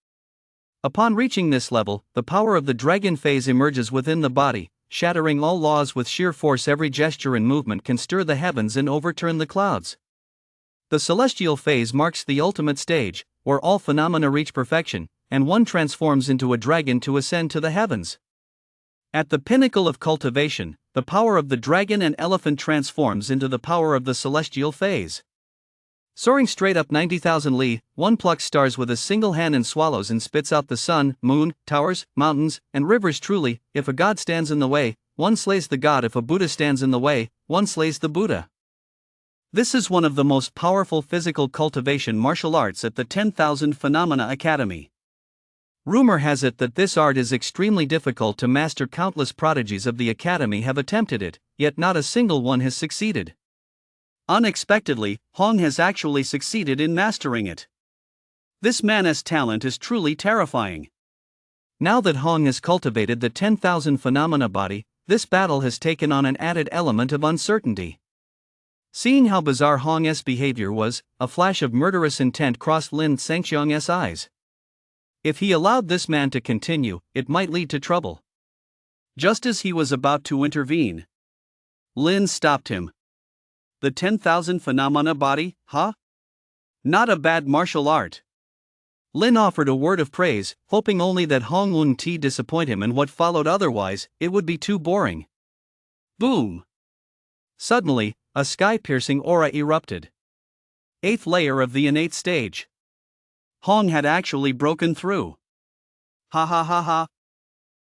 Upon reaching this level, the power of the dragon phase emerges within the body, shattering all laws with sheer force. Every gesture and movement can stir the heavens and overturn the clouds. The celestial phase marks the ultimate stage, where all phenomena reach perfection, and one transforms into a dragon to ascend to the heavens. At the pinnacle of cultivation, the power of the dragon and elephant transforms into the power of the celestial phase. Soaring straight up 90,000 li, one plucks stars with a single hand and swallows and spits out the sun, moon, towers, mountains, and rivers. Truly, if a god stands in the way, one slays the god. If a Buddha stands in the way, one slays the Buddha. This is one of the most powerful physical cultivation martial arts at the 10,000 Phenomena Academy. Rumor has it that this art is extremely difficult to master. Countless prodigies of the academy have attempted it, yet not a single one has succeeded. Unexpectedly, Hong has actually succeeded in mastering it. This man's talent is truly terrifying. Now that Hong has cultivated the 10,000 phenomena body, this battle has taken on an added element of uncertainty. Seeing how bizarre Hong's behavior was, a flash of murderous intent crossed Lin Sengxiong's eyes. If he allowed this man to continue, it might lead to trouble. Just as he was about to intervene, Lin stopped him. The 10,000 phenomena body, huh? Not a bad martial art. Lin offered a word of praise, hoping only that Hong wouldn't disappoint him in what followed. Otherwise, it would be too boring. Boom! Suddenly, a sky-piercing aura erupted. 8th layer of the innate stage. Hong had actually broken through. Ha ha ha ha.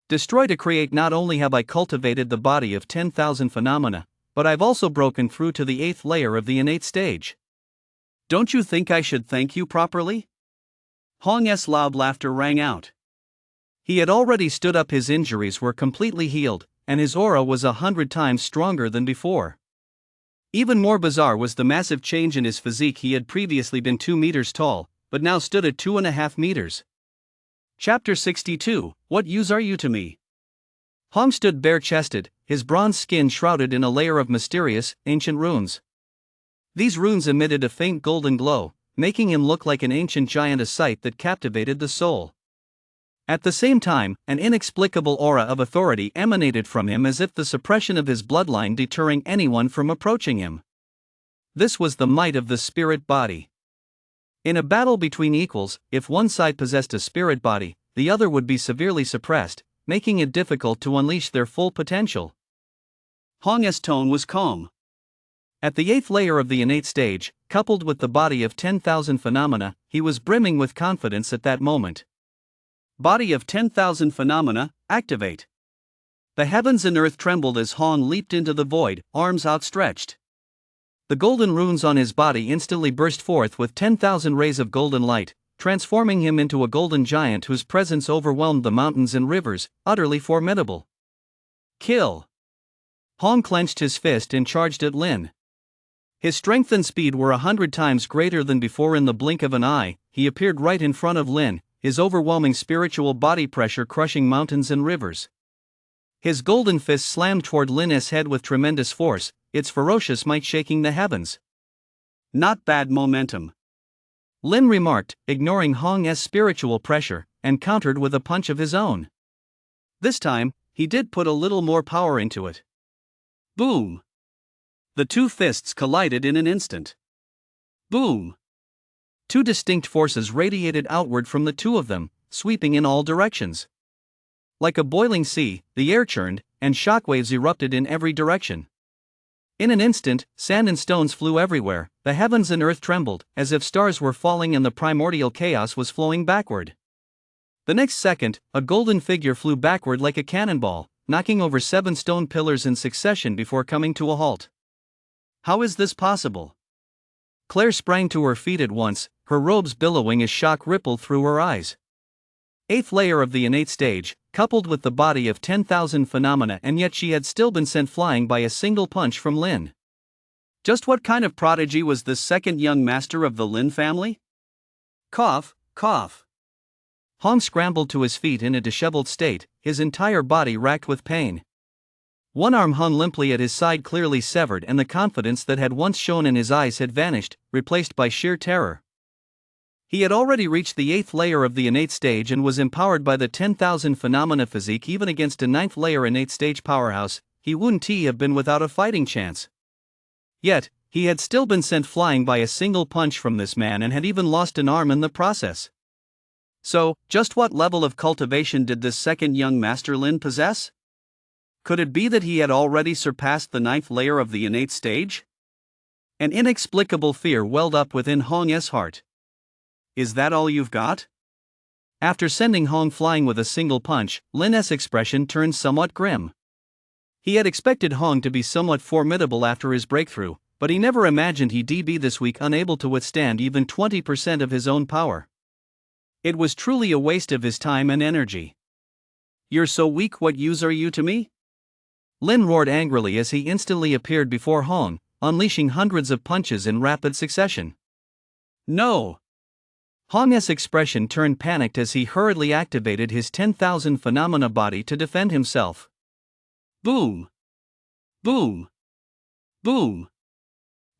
Destroy to create. Not only have I cultivated the body of 10,000 phenomena, but I've also broken through to the 8th layer of the innate stage. Don't you think I should thank you properly? Hong's loud laughter rang out. He had already stood up. His injuries were completely healed, and his aura was 100 times stronger than before. Even more bizarre was the massive change in his physique. He had previously been 2 meters tall, but now stood at 2.5 meters. Chapter 62, What Use Are You to Me? Hong stood bare-chested, his bronze skin shrouded in a layer of mysterious, ancient runes. These runes emitted a faint golden glow, making him look like an ancient giant, a sight that captivated the soul. At the same time, an inexplicable aura of authority emanated from him, as if the suppression of his bloodline deterring anyone from approaching him. This was the might of the spirit body. In a battle between equals, if one side possessed a spirit body, the other would be severely suppressed, making it difficult to unleash their full potential. Hong's tone was calm. At the 8th layer of the innate stage, coupled with the body of 10,000 phenomena, he was brimming with confidence at that moment. Body of 10,000 phenomena, activate. The heavens and earth trembled as Hong leaped into the void, arms outstretched. The golden runes on his body instantly burst forth with 10,000 rays of golden light, transforming him into a golden giant whose presence overwhelmed the mountains and rivers, utterly formidable. Kill! Hong clenched his fist and charged at Lin. His strength and speed were 100 times greater than before. In the blink of an eye, he appeared right in front of Lin, his overwhelming spiritual body pressure crushing mountains and rivers. His golden fist slammed toward Lin's head with tremendous force, its ferocious might shaking the heavens. Not bad momentum, Lin remarked, ignoring Hong's spiritual pressure, and countered with a punch of his own. This time, he did put a little more power into it. Boom! The two fists collided in an instant. Boom! Two distinct forces radiated outward from the two of them, sweeping in all directions. Like a boiling sea, the air churned, and shockwaves erupted in every direction. In an instant, sand and stones flew everywhere, the heavens and earth trembled, as if stars were falling and the primordial chaos was flowing backward. The next second, a golden figure flew backward like a cannonball, knocking over 7 stone pillars in succession before coming to a halt. How is this possible? Claire sprang to her feet at once, her robes billowing as shock rippled through her eyes. 8th layer of the innate stage, coupled with the body of 10,000 phenomena, and yet she had still been sent flying by a single punch from Lin. Just what kind of prodigy was this second young master of the Lin family? Cough, cough. Hong scrambled to his feet in a disheveled state, his entire body racked with pain. One arm hung limply at his side, clearly severed, and the confidence that had once shone in his eyes had vanished, replaced by sheer terror. He had already reached the 8th layer of the innate stage and was empowered by the 10,000 phenomena physique. Even against a 9th layer innate stage powerhouse, he wouldn't have been without a fighting chance. Yet, he had still been sent flying by a single punch from this man and had even lost an arm in the process. So, just what level of cultivation did this second young master Lin possess? Could it be that he had already surpassed the 9th layer of the innate stage? An inexplicable fear welled up within Hong's heart. Is that all you've got? After sending Hong flying with a single punch, Lin's expression turned somewhat grim. He had expected Hong to be somewhat formidable after his breakthrough, but he never imagined he'd be this weak, unable to withstand even 20% of his own power. It was truly a waste of his time and energy. You're so weak, what use are you to me? Lin roared angrily as he instantly appeared before Hong, unleashing hundreds of punches in rapid succession. No! Hong's expression turned panicked as he hurriedly activated his 10,000 phenomena body to defend himself. Boom! Boom! Boom!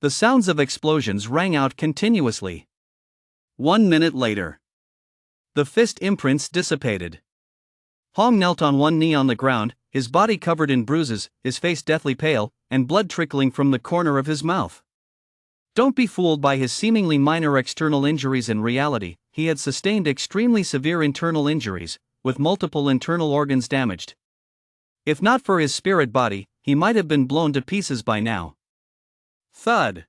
The sounds of explosions rang out continuously. 1 minute later, the fist imprints dissipated. Hong knelt on one knee on the ground, his body covered in bruises, his face deathly pale, and blood trickling from the corner of his mouth. Don't be fooled by his seemingly minor external injuries. In reality, he had sustained extremely severe internal injuries, with multiple internal organs damaged. If not for his spirit body, he might have been blown to pieces by now. Thud!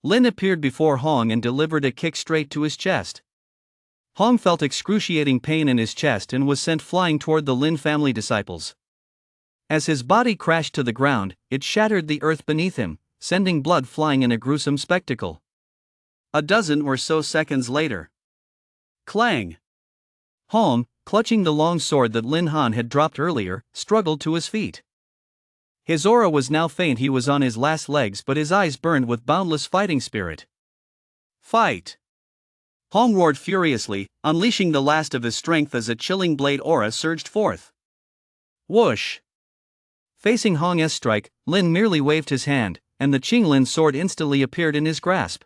Lin appeared before Hong and delivered a kick straight to his chest. Hong felt excruciating pain in his chest and was sent flying toward the Lin family disciples. As his body crashed to the ground, it shattered the earth beneath him, sending blood flying in a gruesome spectacle. A dozen or so seconds later. Clang! Hong, clutching the long sword that Lin Han had dropped earlier, struggled to his feet. His aura was now faint, he was on his last legs, but his eyes burned with boundless fighting spirit. Fight! Hong roared furiously, unleashing the last of his strength as a chilling blade aura surged forth. Whoosh! Facing Hong's strike, Lin merely waved his hand, and the Qinglin sword instantly appeared in his grasp.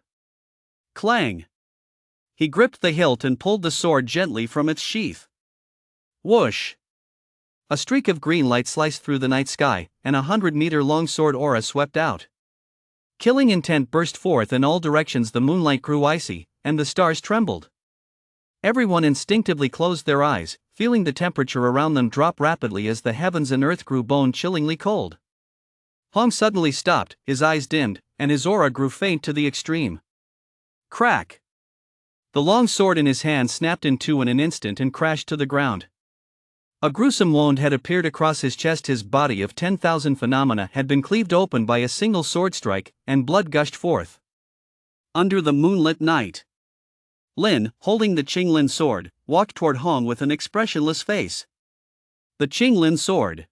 Clang! He gripped the hilt and pulled the sword gently from its sheath. Whoosh! A streak of green light sliced through the night sky, and a 100-meter-long sword aura swept out. Killing intent burst forth in all directions. The moonlight grew icy, and the stars trembled. Everyone instinctively closed their eyes, feeling the temperature around them drop rapidly as the heavens and earth grew bone-chillingly cold. Hong suddenly stopped, his eyes dimmed, and his aura grew faint to the extreme. Crack! The long sword in his hand snapped in two in an instant and crashed to the ground. A gruesome wound had appeared across his chest. His body of 10,000 phenomena had been cleaved open by a single sword strike, and blood gushed forth. Under the moonlit night, Lin, holding the Qinglin sword, walked toward Hong with an expressionless face. The Qinglin sword.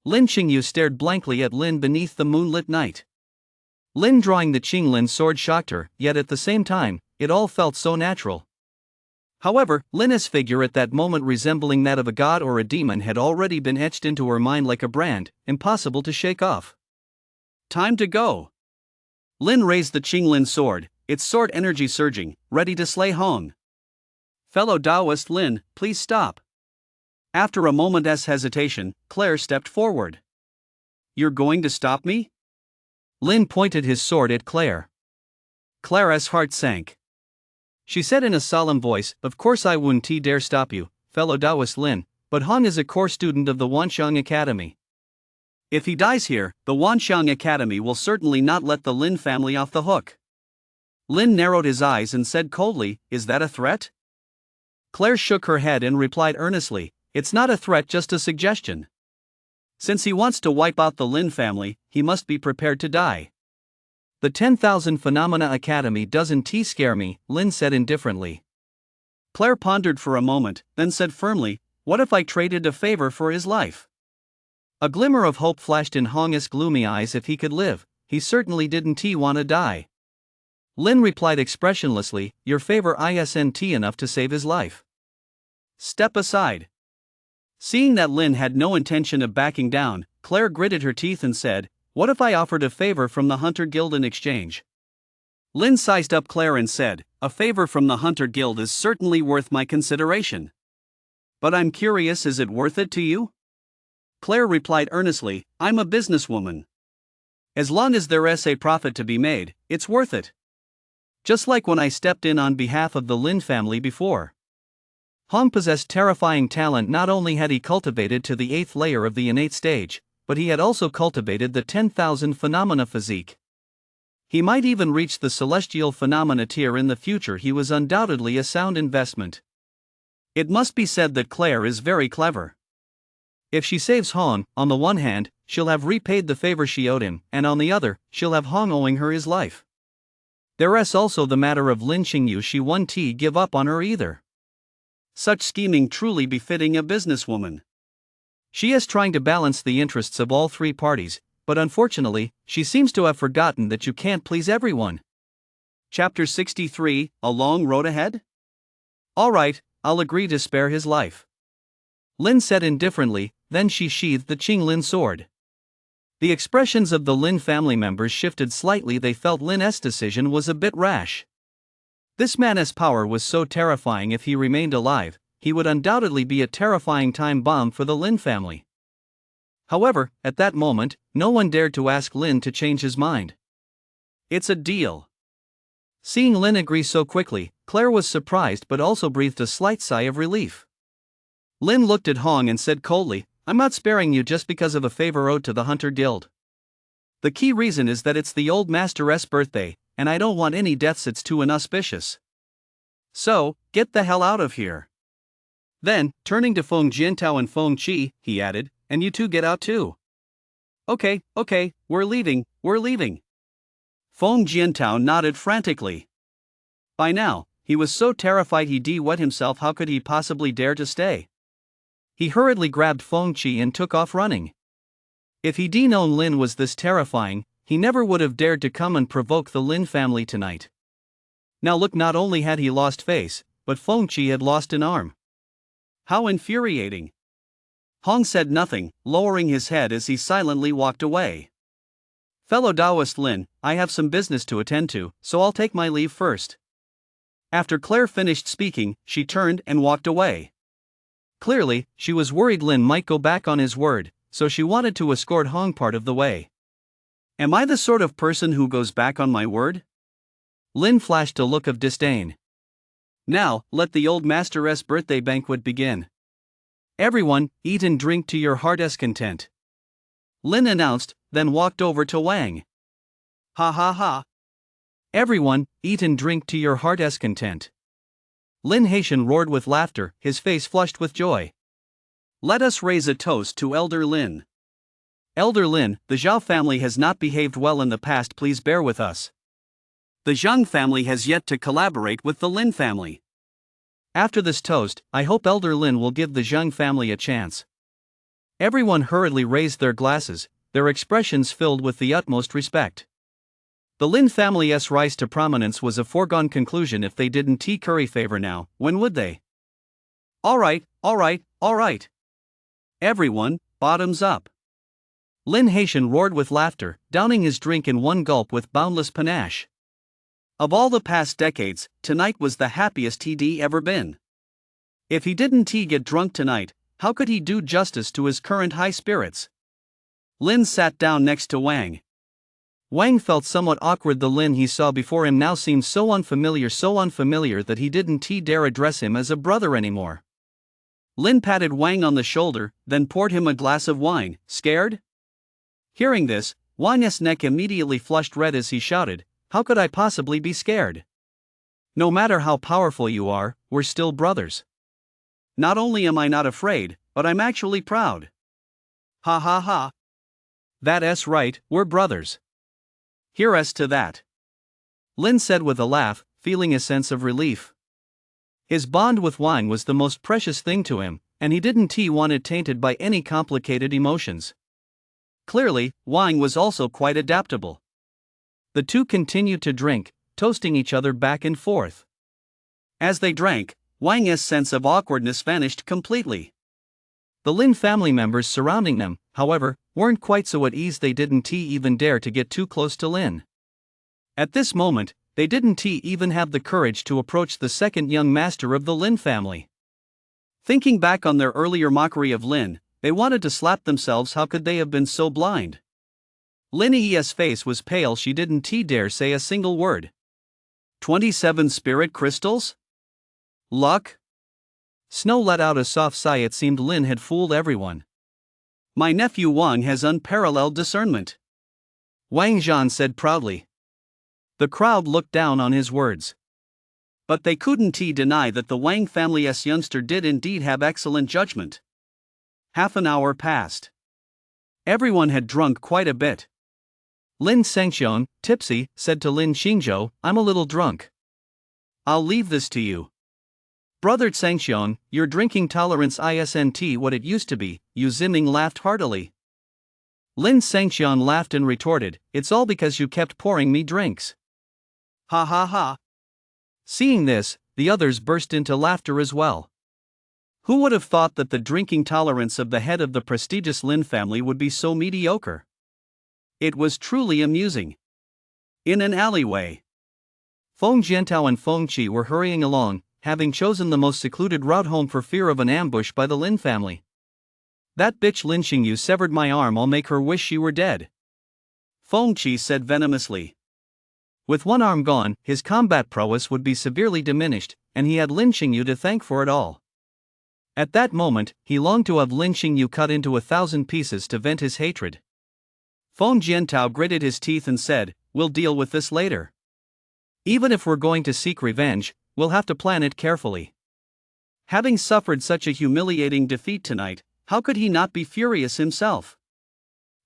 Lin Qingyu stared blankly at Lin beneath the moonlit night. Lin drawing the Qinglin sword shocked her, yet at the same time, it all felt so natural. However, Lin's figure at that moment, resembling that of a god or a demon, had already been etched into her mind like a brand, impossible to shake off. Time to go! Lin raised the Qinglin sword, its sword energy surging, ready to slay Hong. Fellow Taoist Lin, please stop. After a moment's hesitation, Claire stepped forward. You're going to stop me? Lin pointed his sword at Claire. Claire's heart sank. She said in a solemn voice, "Of course I wouldn't dare stop you, fellow Taoist Lin, but Hong is a core student of the Wanxiang Academy. If he dies here, the Wanxiang Academy will certainly not let the Lin family off the hook." Lin narrowed his eyes and said coldly, "Is that a threat?" Claire shook her head and replied earnestly, "It's not a threat, just a suggestion. Since he wants to wipe out the Lin family, he must be prepared to die." "The 10,000 Phenomena Academy doesn't scare me," Lin said indifferently. Claire pondered for a moment, then said firmly, "What if I traded a favor for his life?" A glimmer of hope flashed in Hong's gloomy eyes. If he could live, he certainly didn't want to die. Lin replied expressionlessly, "Your favor isn't enough to save his life." Step aside. Seeing that Lin had no intention of backing down, Claire gritted her teeth and said, "What if I offered a favor from the Hunter Guild in exchange?" Lin sized up Claire and said, "A favor from the Hunter Guild is certainly worth my consideration. But I'm curious, is it worth it to you?" Claire replied earnestly, "I'm a businesswoman. As long as there's a profit to be made, it's worth it. Just like when I stepped in on behalf of the Lin family before." Hong possessed terrifying talent. Not only had he cultivated to the 8th layer of the innate stage, but he had also cultivated the 10,000 phenomena physique. He might even reach the celestial phenomena tier in the future. He was undoubtedly a sound investment. It must be said that Claire is very clever. If she saves Hong, on the one hand, she'll have repaid the favor she owed him, and on the other, she'll have Hong owing her his life. There's also the matter of Lin Qingyu. She won't give up on her either. Such scheming truly befitting a businesswoman. She is trying to balance the interests of all three parties, but unfortunately, she seems to have forgotten that you can't please everyone. Chapter 63, A Long Road Ahead? All right, I'll agree to spare his life. Lin said indifferently, then she sheathed the Qinglin sword. The expressions of the Lin family members shifted slightly. They felt Lin's decision was a bit rash. This man's power was so terrifying. If he remained alive, he would undoubtedly be a terrifying time bomb for the Lin family. However, at that moment, no one dared to ask Lin to change his mind. "It's a deal." Seeing Lin agree so quickly, Claire was surprised but also breathed a slight sigh of relief. Lin looked at Hong and said coldly, "I'm not sparing you just because of a favor owed to the Hunter Guild. The key reason is that it's the old master's birthday, and I don't want any deaths. It's too inauspicious. So, get the hell out of here." Then, turning to Feng Jiantao and Feng Qi, he added, "And you two get out too." Okay, we're leaving. Feng Jiantao nodded frantically. By now, he was so terrified he wet himself. How could he possibly dare to stay? He hurriedly grabbed Feng Qi and took off running. If he'd known Lin was this terrifying, he never would have dared to come and provoke the Lin family tonight. Now look, not only had he lost face, but Feng Qi had lost an arm. How infuriating! Hong said nothing, lowering his head as he silently walked away. Fellow Taoist Lin, I have some business to attend to, so I'll take my leave first. After Claire finished speaking, she turned and walked away. Clearly, she was worried Lin might go back on his word, so she wanted to escort Hong part of the way. Am I the sort of person who goes back on my word? Lin flashed a look of disdain. Now, let the old master's birthday banquet begin. Everyone, eat and drink to your heart's content. Lin announced, then walked over to Wang. Ha ha ha. Everyone, eat and drink to your heart's content. Lin Haitian roared with laughter, his face flushed with joy. Let us raise a toast to Elder Lin. Elder Lin, the Zhao family has not behaved well in the past, please bear with us. The Zhang family has yet to collaborate with the Lin family. After this toast, I hope Elder Lin will give the Zhang family a chance. Everyone hurriedly raised their glasses, their expressions filled with the utmost respect. The Lin family's rise to prominence was a foregone conclusion. If they didn't curry favor now, when would they? Alright. Everyone, bottoms up. Lin Haitian roared with laughter, downing his drink in one gulp with boundless panache. Of all the past decades, tonight was the happiest he'd ever been. If he didn't get drunk tonight, how could he do justice to his current high spirits? Lin sat down next to Wang. Wang felt somewhat awkward. The Lin he saw before him now seemed so unfamiliar that he didn't dare address him as a brother anymore. Lin patted Wang on the shoulder, then poured him a glass of wine. Scared? Hearing this, Wang's neck immediately flushed red as he shouted, how could I possibly be scared? No matter how powerful you are, we're still brothers. Not only am I not afraid, but I'm actually proud. Ha ha ha. That's right, we're brothers. Here's to that. Lin said with a laugh, feeling a sense of relief. His bond with Wang was the most precious thing to him, and he didn't want it tainted by any complicated emotions. Clearly, Wang was also quite adaptable. The two continued to drink, toasting each other back and forth. As they drank, Wang's sense of awkwardness vanished completely. The Lin family members surrounding them, however, weren't quite so at ease. They didn't even dare to get too close to Lin. At this moment, they didn't even have the courage to approach the second young master of the Lin family. Thinking back on their earlier mockery of Lin, they wanted to slap themselves. How could they have been so blind? Lin's face was pale. She didn't dare say a single word. 27 spirit crystals? Luck? Snow let out a soft sigh. It seemed Lin had fooled everyone. My nephew Wang has unparalleled discernment, Wang Zhan said proudly. The crowd looked down on his words. But they couldn't deny that the Wang family's youngster did indeed have excellent judgment. Half an hour passed. Everyone had drunk quite a bit. Lin Shengxian, tipsy, said to Lin Xingzhou, I'm a little drunk. I'll leave this to you. Brother Shengxian, your drinking tolerance isn't what it used to be. Yu Ziming laughed heartily. Lin Shengxian laughed and retorted, it's all because you kept pouring me drinks. Ha ha ha. Seeing this, the others burst into laughter as well. Who would have thought that the drinking tolerance of the head of the prestigious Lin family would be so mediocre? It was truly amusing. In an alleyway, Feng Jiantao and Feng Qi were hurrying along, having chosen the most secluded route home for fear of an ambush by the Lin family. That bitch Lin Xingyu severed my arm. I'll make her wish she were dead, Feng Qi said venomously. With one arm gone, his combat prowess would be severely diminished, and he had Lin Xingyu to thank for it all. At that moment, he longed to have Lin Xingyu cut into 1,000 pieces to vent his hatred. Feng Jiantao gritted his teeth and said, we'll deal with this later. Even if we're going to seek revenge, we'll have to plan it carefully. Having suffered such a humiliating defeat tonight, how could he not be furious himself?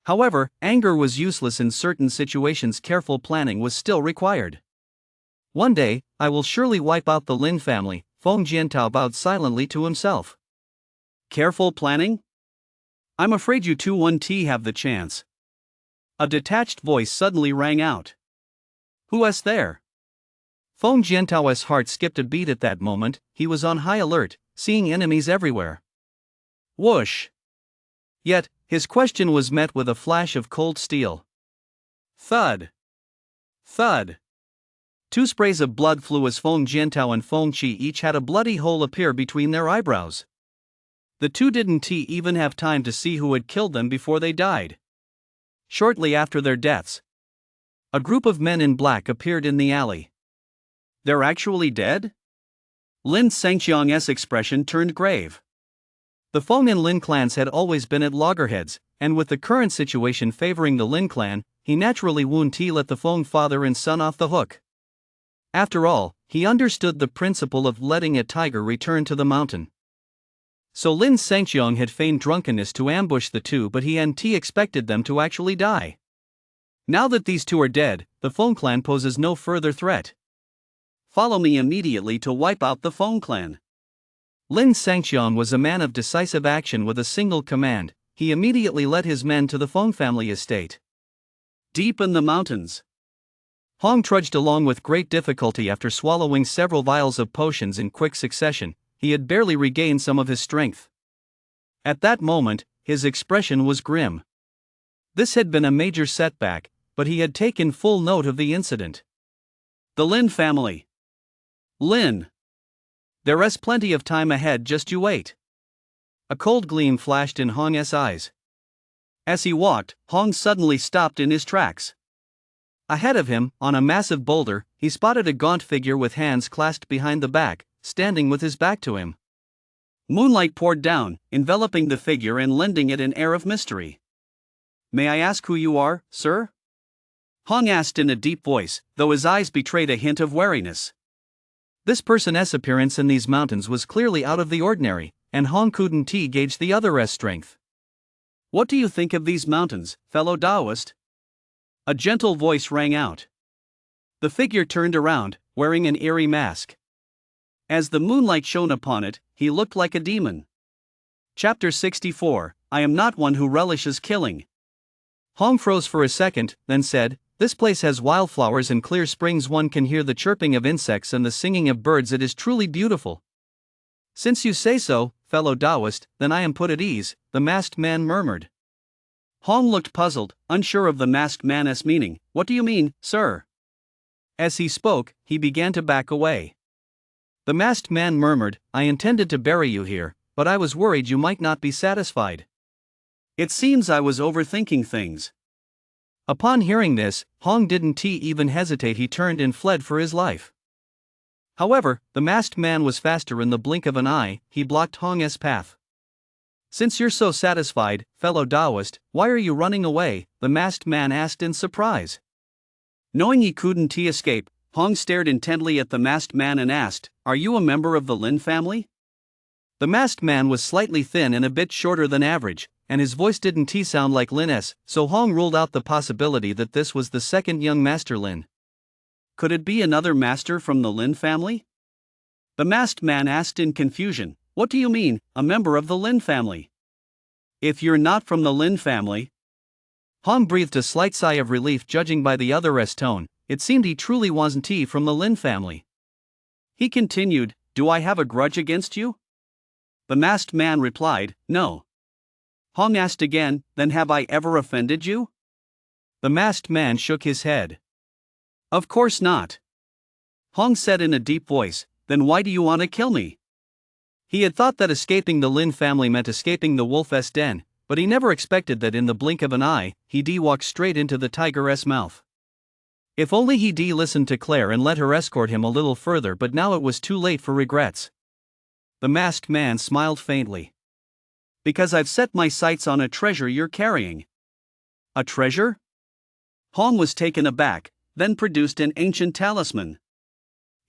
However, anger was useless in certain situations. Careful planning was still required. One day, I will surely wipe out the Lin family, Feng Jiantao bowed silently to himself. Careful planning? I'm afraid you 2-1T have the chance. A detached voice suddenly rang out. Who's there? Feng Jiantao's heart skipped a beat at that moment. He was on high alert, seeing enemies everywhere. Whoosh! Yet, his question was met with a flash of cold steel. Thud! Thud! 2 sprays of blood flew as Feng Jiantao and Feng Qi each had a bloody hole appear between their eyebrows. The 2 didn't even have time to see who had killed them before they died. Shortly after their deaths, a group of men in black appeared in the alley. They're actually dead? Lin Sangqiang's expression turned grave. The Feng and Lin clans had always been at loggerheads, and with the current situation favoring the Lin clan, he naturally wouldn't let the Feng father and son off the hook. After all, he understood the principle of letting a tiger return to the mountain. So Lin Sangqiang had feigned drunkenness to ambush the 2, but he hadn't expected them to actually die. Now that these 2 are dead, the Feng clan poses no further threat. Follow me immediately to wipe out the Feng clan. Lin Sangqiang was a man of decisive action with a single command. He immediately led his men to the Feng family estate. Deep in the mountains, Hong trudged along with great difficulty after swallowing several vials of potions in quick succession. He had barely regained some of his strength. At that moment, his expression was grim. This had been a major setback, but he had taken full note of the incident. The Lin family. Lin. There's plenty of time ahead, just you wait. A cold gleam flashed in Hong's eyes. As he walked, Hong suddenly stopped in his tracks. Ahead of him, on a massive boulder, he spotted a gaunt figure with hands clasped behind the back, standing with his back to him. Moonlight poured down, enveloping the figure and lending it an air of mystery. May I ask who you are, sir? Hong asked in a deep voice, though his eyes betrayed a hint of wariness. This person's appearance in these mountains was clearly out of the ordinary, and Hong couldn't gauge the other's strength. What do you think of these mountains, fellow Taoist? A gentle voice rang out. The figure turned around, wearing an eerie mask. As the moonlight shone upon it, he looked like a demon. Chapter 64, I am not one who relishes killing. Hong froze for a second, then said, This place has wildflowers and clear springs. One can hear the chirping of insects and the singing of birds. It is truly beautiful. Since you say so, fellow Taoist, then I am put at ease, the masked man murmured. Hong looked puzzled, unsure of the masked man's meaning. What do you mean, sir? As he spoke, he began to back away. The masked man murmured, I intended to bury you here, but I was worried you might not be satisfied. It seems I was overthinking things. Upon hearing this, Hong didn't even hesitate. He turned and fled for his life. However, the masked man was faster. In the blink of an eye, he blocked Hong's path. Since you're so satisfied, fellow Taoist, why are you running away? The masked man asked in surprise. Knowing he couldn't escape, Hong stared intently at the masked man and asked, Are you a member of the Lin family? The masked man was slightly thin and a bit shorter than average, and his voice didn't sound like Lin's, so Hong ruled out the possibility that this was the second young master Lin. Could it be another master from the Lin family? The masked man asked in confusion. What do you mean, a member of the Lin family? If you're not from the Lin family... Hong breathed a slight sigh of relief. Judging by the other's tone, it seemed he truly wasn't from the Lin family. He continued, Do I have a grudge against you? The masked man replied, No. Hong asked again, Then have I ever offended you? The masked man shook his head. Of course not. Hong said in a deep voice, Then why do you want to kill me? He had thought that escaping the Lin family meant escaping the wolf's den, but he never expected that in the blink of an eye, he'd walk straight into the tiger's mouth. If only he'd listened to Claire and let her escort him a little further, but now it was too late for regrets. The masked man smiled faintly. Because I've set my sights on a treasure you're carrying. A treasure? Hong was taken aback, then produced an ancient talisman.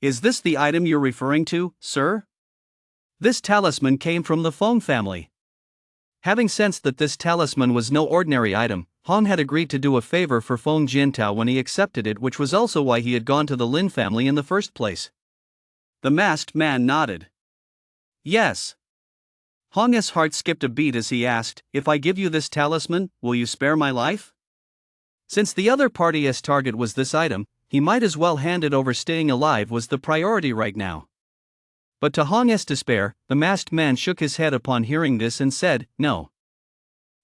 Is this the item you're referring to, sir? This talisman came from the Feng family. Having sensed that this talisman was no ordinary item, Hong had agreed to do a favor for Feng Jiantao when he accepted it, which was also why he had gone to the Lin family in the first place. The masked man nodded. Yes. Hong's heart skipped a beat as he asked, "If I give you this talisman, will you spare my life?" Since the other party's target was this item, he might as well hand it over. Staying alive was the priority right now. But to Hong's despair, the masked man shook his head upon hearing this and said, "No."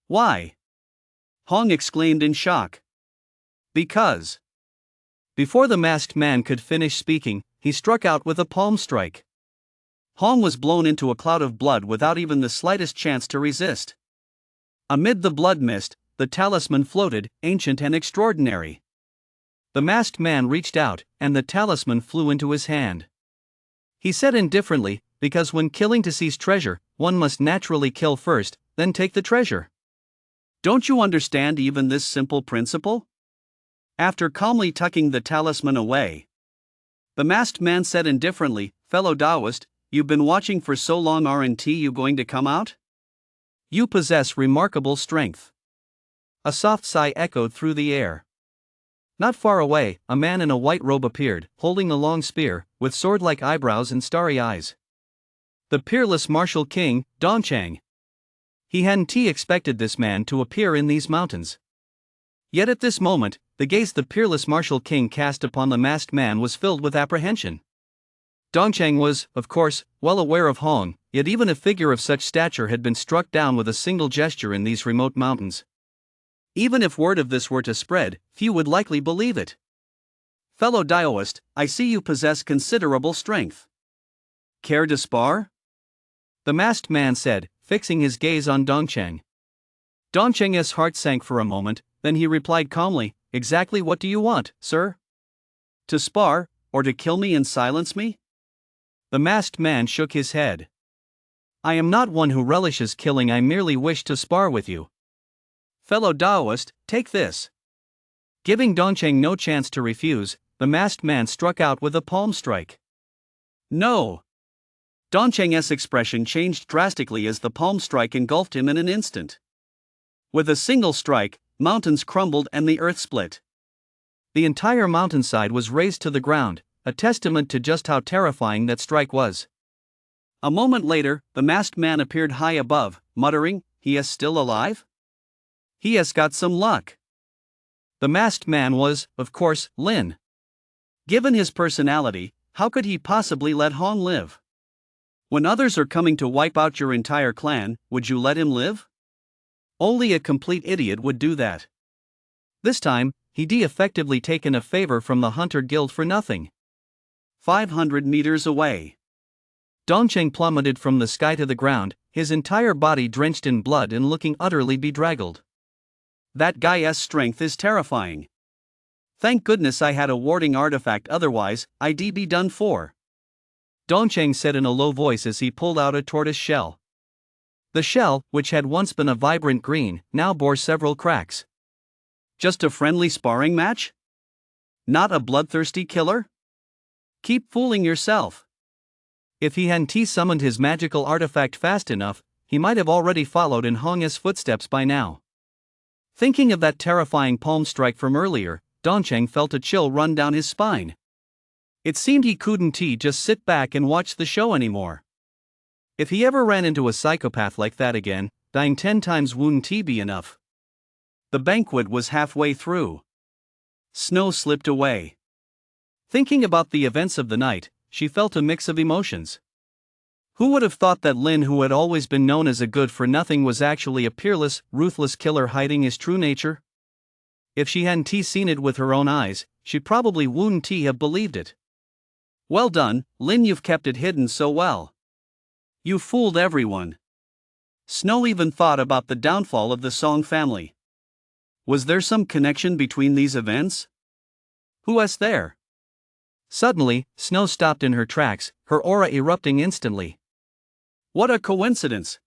"Why?" Hong exclaimed in shock. "Because." Before the masked man could finish speaking, he struck out with a palm strike. Hong was blown into a cloud of blood without even the slightest chance to resist. Amid the blood mist, the talisman floated, ancient and extraordinary. The masked man reached out, and the talisman flew into his hand. He said indifferently, "Because when killing to seize treasure, one must naturally kill first, then take the treasure. Don't you understand even this simple principle?" After calmly tucking the talisman away, the masked man said indifferently, "Fellow Taoist, you've been watching for so long, aren't you going to come out? You possess remarkable strength." A soft sigh echoed through the air. Not far away, a man in a white robe appeared, holding a long spear, with sword-like eyebrows and starry eyes. The peerless martial king, Dongcheng. He hadn't expected this man to appear in these mountains. Yet at this moment, the gaze the peerless martial king cast upon the masked man was filled with apprehension. Dongcheng was, of course, well aware of Hong, yet even a figure of such stature had been struck down with a single gesture in these remote mountains. Even if word of this were to spread, few would likely believe it. "Fellow Taoist, I see you possess considerable strength. Care to spar?" the masked man said, fixing his gaze on Dongcheng. Dongcheng's heart sank for a moment, then he replied calmly, "Exactly what do you want, sir? To spar, or to kill me and silence me?" The masked man shook his head. "I am not one who relishes killing, I merely wish to spar with you. Fellow Taoist, take this." Giving Dongcheng no chance to refuse, the masked man struck out with a palm strike. "No!" Dongcheng's expression changed drastically as the palm strike engulfed him in an instant. With a single strike, mountains crumbled and the earth split. The entire mountainside was razed to the ground, a testament to just how terrifying that strike was. A moment later, the masked man appeared high above, muttering, "He is still alive? He has got some luck." The masked man was, of course, Lin. Given his personality, how could he possibly let Hong live? When others are coming to wipe out your entire clan, would you let him live? Only a complete idiot would do that. This time, he'd effectively taken a favor from the Hunter Guild for nothing. 500 meters away, Dongcheng plummeted from the sky to the ground, his entire body drenched in blood and looking utterly bedraggled. "That guy's strength is terrifying. Thank goodness I had a warding artifact, otherwise, I'd be done for," Dongcheng said in a low voice as he pulled out a tortoise shell. The shell, which had once been a vibrant green, now bore several cracks. "Just a friendly sparring match? Not a bloodthirsty killer? Keep fooling yourself." If he hadn't summoned his magical artifact fast enough, he might have already followed in Hong's footsteps by now. Thinking of that terrifying palm strike from earlier, Dongcheng felt a chill run down his spine. It seemed he couldn't just sit back and watch the show anymore. If he ever ran into a psychopath like that again, dying 10 times wouldn't be enough. The banquet was halfway through. Snow slipped away. Thinking about the events of the night, she felt a mix of emotions. Who would have thought that Lin, who had always been known as a good-for-nothing, was actually a peerless, ruthless killer hiding his true nature? If she hadn't seen it with her own eyes, she probably wouldn't have believed it. "Well done, Lin, you've kept it hidden so well. You fooled everyone." Snow even thought about the downfall of the Song family. Was there some connection between these events? Who was there? Suddenly, Snow stopped in her tracks, her aura erupting instantly. What a coincidence!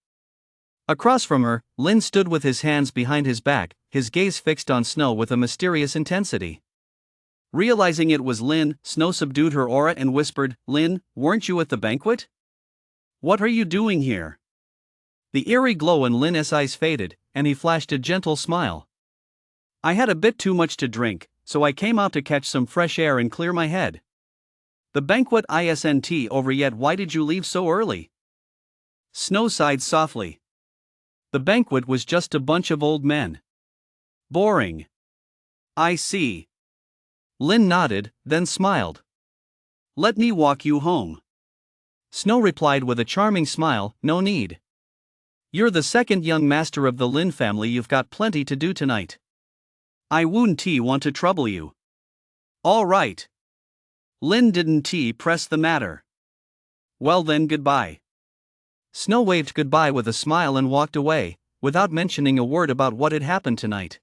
Across from her, Lin stood with his hands behind his back, his gaze fixed on Snow with a mysterious intensity. Realizing it was Lin, Snow subdued her aura and whispered, "Lin, weren't you at the banquet? What are you doing here?" The eerie glow in Lin's eyes faded, and he flashed a gentle smile. "I had a bit too much to drink, so I came out to catch some fresh air and clear my head." "The banquet isn't over yet, why did you leave so early?" Snow sighed softly. The banquet was just a bunch of old men. Boring. I see. Lynn nodded, then smiled. Let me walk you home. Snow replied with a charming smile, no need. You're the second young master of the Lynn family, you've got plenty to do tonight. I wouldn't want to trouble you. All right. Lynn didn't press the matter. Well then, goodbye. Snow waved goodbye with a smile and walked away, without mentioning a word about what had happened tonight.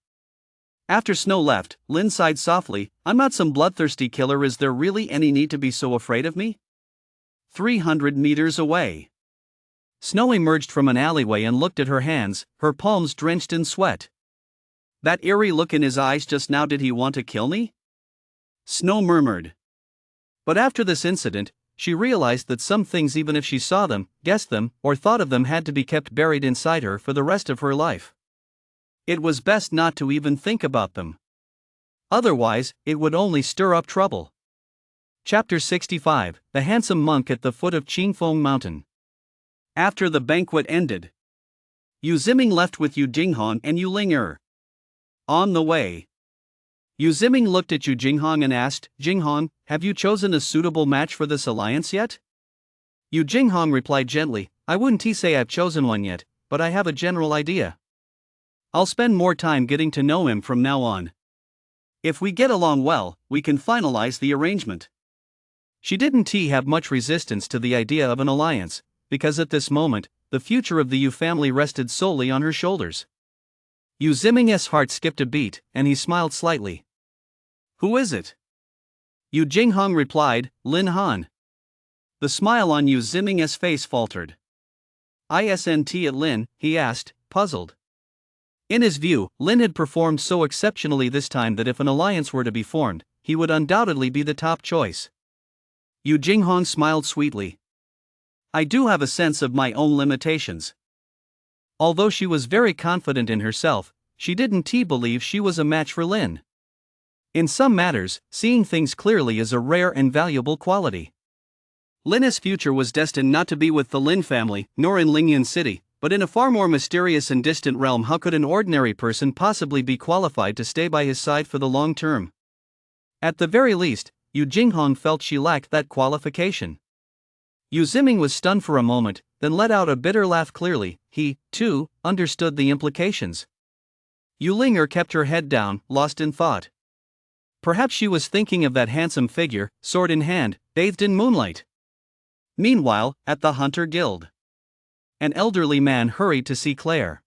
After Snow left, Lynn sighed softly. I'm not some bloodthirsty killer, is there really any need to be so afraid of me? 300 meters away. Snow emerged from an alleyway and looked at her hands, her palms drenched in sweat. That eerie look in his eyes just now, did he want to kill me? Snow murmured. But after this incident, she realized that some things, even if she saw them, guessed them, or thought of them, had to be kept buried inside her for the rest of her life. It was best not to even think about them. Otherwise, it would only stir up trouble. Chapter 65, The Handsome Monk at the Foot of Qingfeng Mountain. After the banquet ended, Yu Ziming left with Yu Jinghong and Yu Ling. On the way, Yu Ziming looked at Yu Jinghong and asked, Jinghong, have you chosen a suitable match for this alliance yet? Yu Jinghong replied gently, I wouldn't say I've chosen one yet, but I have a general idea. I'll spend more time getting to know him from now on. If we get along well, we can finalize the arrangement. She didn't have much resistance to the idea of an alliance, because at this moment, the future of the Yu family rested solely on her shoulders. Yu Ziming's heart skipped a beat, and he smiled slightly. Who is it? Yu Jinghong replied, Lin Han. The smile on Yu Ziming's face faltered. Isn't it Lin? He asked, puzzled. In his view, Lin had performed so exceptionally this time that if an alliance were to be formed, he would undoubtedly be the top choice. Yu Jinghong smiled sweetly. I do have a sense of my own limitations. Although she was very confident in herself, she didn't believe she was a match for Lin. In some matters, seeing things clearly is a rare and valuable quality. Lin's future was destined not to be with the Lin family, nor in Lingyan City, but in a far more mysterious and distant realm. How could an ordinary person possibly be qualified to stay by his side for the long term? At the very least, Yu Jinghong felt she lacked that qualification. Yu Ziming was stunned for a moment, then let out a bitter laugh. Clearly, he, too, understood the implications. Yu Ling kept her head down, lost in thought. Perhaps she was thinking of that handsome figure, sword in hand, bathed in moonlight. Meanwhile, at the Hunter Guild, an elderly man hurried to see Claire.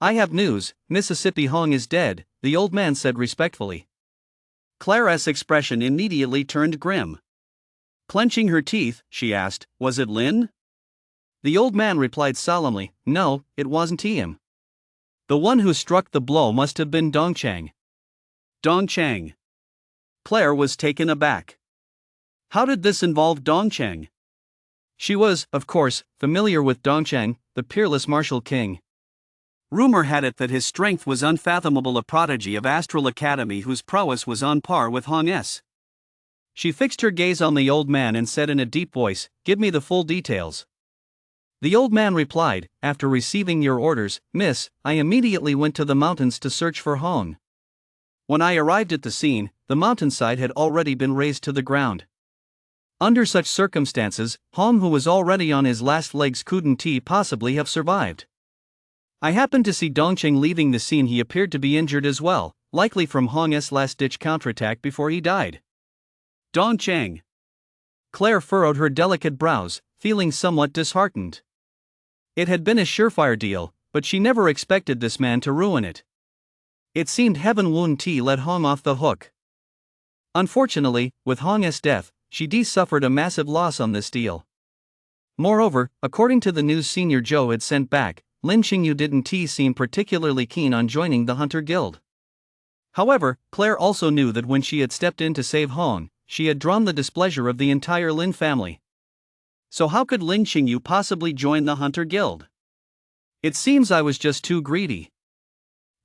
I have news, Mississippi Hong is dead, the old man said respectfully. Claire's expression immediately turned grim. Clenching her teeth, she asked, was it Lin? The old man replied solemnly, no, it wasn't him. The one who struck the blow must have been Dongchang. Dongchang. Claire was taken aback. How did this involve Dongchang? She was, of course, familiar with Dongchang, the peerless martial king. Rumor had it that his strength was unfathomable, a prodigy of Astral Academy whose prowess was on par with Hong's. She fixed her gaze on the old man and said in a deep voice, give me the full details. The old man replied, after receiving your orders, miss, I immediately went to the mountains to search for Hong. When I arrived at the scene, the mountainside had already been razed to the ground. Under such circumstances, Hong, who was already on his last legs, couldn't possibly have survived. I happened to see Dongcheng leaving the scene. He appeared to be injured as well, likely from Hong's last-ditch counterattack before he died. Dongcheng. Claire furrowed her delicate brows, feeling somewhat disheartened. It had been a surefire deal, but she never expected this man to ruin it. It seemed heaven wouldn't let Hong off the hook. Unfortunately, with Hong's death, she suffered a massive loss on this deal. Moreover, according to the news Senior Joe had sent back, Lin Qingyu didn't seem particularly keen on joining the Hunter Guild. However, Claire also knew that when she had stepped in to save Hong, she had drawn the displeasure of the entire Lin family. So how could Lin Qingyu possibly join the Hunter Guild? It seems I was just too greedy,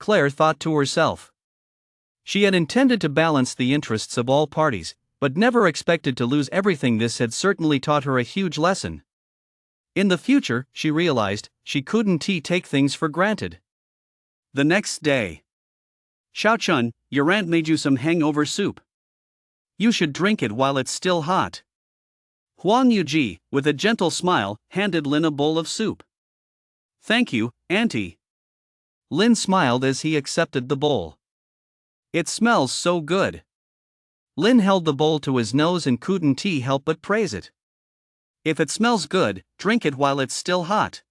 Claire thought to herself. She had intended to balance the interests of all parties, but never expected to lose everything. This had certainly taught her a huge lesson. In the future, she realized, she couldn't take things for granted. The next day. Xiao-chun, your aunt made you some hangover soup. You should drink it while it's still hot. Huang Yuji, with a gentle smile, handed Lin a bowl of soup. Thank you, auntie. Lin smiled as he accepted the bowl. It smells so good. Lin held the bowl to his nose and couldn't help but praise it. If it smells good, drink it while it's still hot.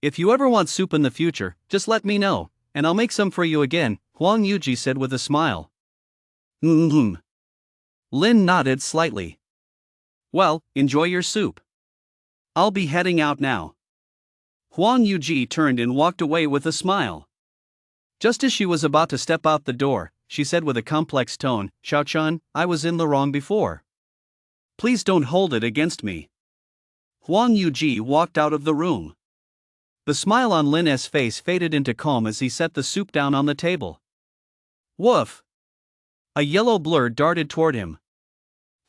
If you ever want soup in the future, just let me know, and I'll make some for you again, Huang Yuji said with a smile. Mm-hmm. Lin nodded slightly. Well, enjoy your soup. I'll be heading out now. Huang Yuji turned and walked away with a smile. Just as she was about to step out the door, she said with a complex tone, Xiao-chun, I was in the wrong before. Please don't hold it against me. Huang Yuji walked out of the room. The smile on Lin's face faded into calm as he set the soup down on the table. Woof! A yellow blur darted toward him.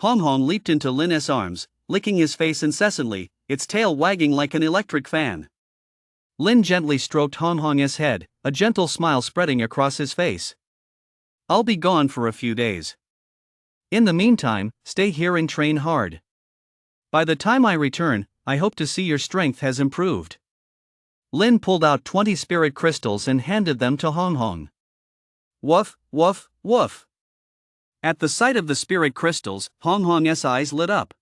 Hong Hong leaped into Lin's arms, licking his face incessantly, its tail wagging like an electric fan. Lin gently stroked Hong Hong's head, a gentle smile spreading across his face. I'll be gone for a few days. In the meantime, stay here and train hard. By the time I return, I hope to see your strength has improved. Lin pulled out 20 spirit crystals and handed them to Hong Hong. Woof, woof, woof. At the sight of the spirit crystals, Hong Hong's eyes lit up.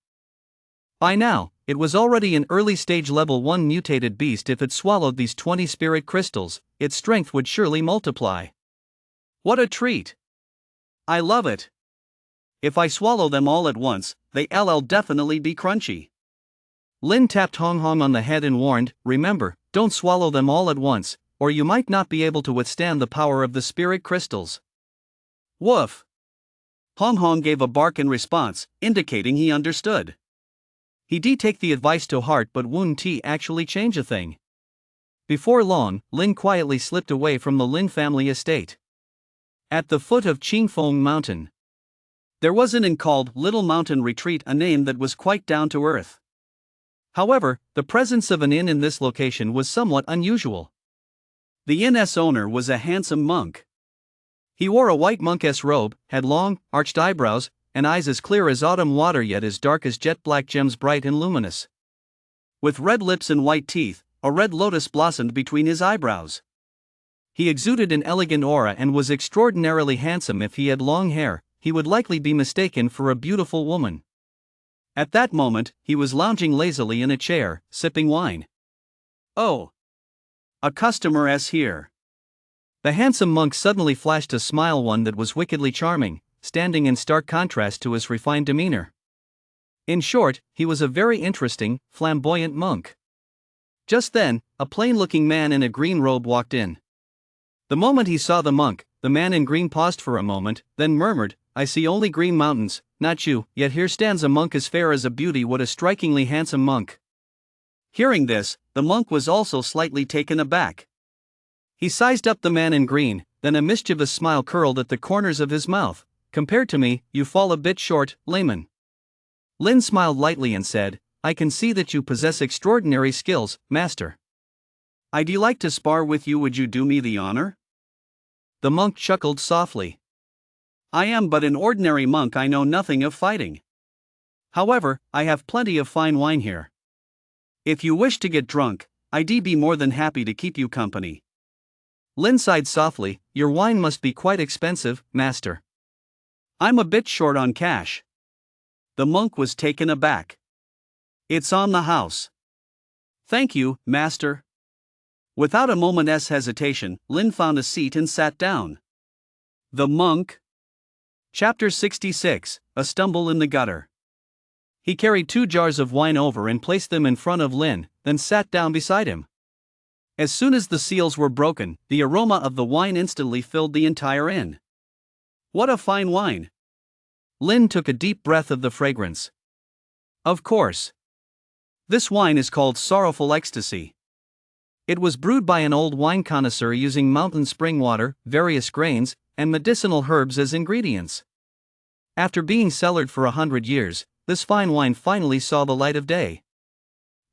By now, it was already an early stage level 1 mutated beast. If it swallowed these 20 spirit crystals, its strength would surely multiply. What a treat! I love it. If I swallow them all at once, they'll definitely be crunchy. Lin tapped Hong Hong on the head and warned, remember, don't swallow them all at once, or you might not be able to withstand the power of the spirit crystals. Woof! Hong Hong gave a bark in response, indicating he understood. He did take the advice to heart, but wouldn't actually change a thing. Before long, Lin quietly slipped away from the Lin family estate. At the foot of Qingfeng Mountain, there was an inn called Little Mountain Retreat, a name that was quite down to earth. However, the presence of an inn in this location was somewhat unusual. The inn's owner was a handsome monk. He wore a white monk's robe, had long, arched eyebrows, and eyes as clear as autumn water yet as dark as jet black gems, bright and luminous. With red lips and white teeth, a red lotus blossomed between his eyebrows. He exuded an elegant aura and was extraordinarily handsome. If he had long hair, he would likely be mistaken for a beautiful woman. At that moment, he was lounging lazily in a chair, sipping wine. Oh! A customer here. The handsome monk suddenly flashed a smile, one that was wickedly charming, standing in stark contrast to his refined demeanor. In short, he was a very interesting, flamboyant monk. Just then, a plain-looking man in a green robe walked in. The moment he saw the monk, the man in green paused for a moment, then murmured, I see only green mountains, not you, yet here stands a monk as fair as a beauty. What a strikingly handsome monk. Hearing this, the monk was also slightly taken aback. He sized up the man in green, then a mischievous smile curled at the corners of his mouth. Compared to me, you fall a bit short, layman. Lin smiled lightly and said, I can see that you possess extraordinary skills, master. I'd like to spar with you. Would you do me the honor? The monk chuckled softly. I am but an ordinary monk. I know nothing of fighting. However, I have plenty of fine wine here. If you wish to get drunk, I'd be more than happy to keep you company. Lin sighed softly, your wine must be quite expensive, master. I'm a bit short on cash. The monk was taken aback. It's on the house. Thank you, master. Without a moment's hesitation, Lin found a seat and sat down. The monk. Chapter 66, A Stumble in the Gutter. He carried 2 jars of wine over and placed them in front of Lin, then sat down beside him. As soon as the seals were broken, the aroma of the wine instantly filled the entire inn. What a fine wine! Lin took a deep breath of the fragrance. Of course. This wine is called Sorrowful Ecstasy. It was brewed by an old wine connoisseur using mountain spring water, various grains, and medicinal herbs as ingredients. After being cellared for 100 years, this fine wine finally saw the light of day.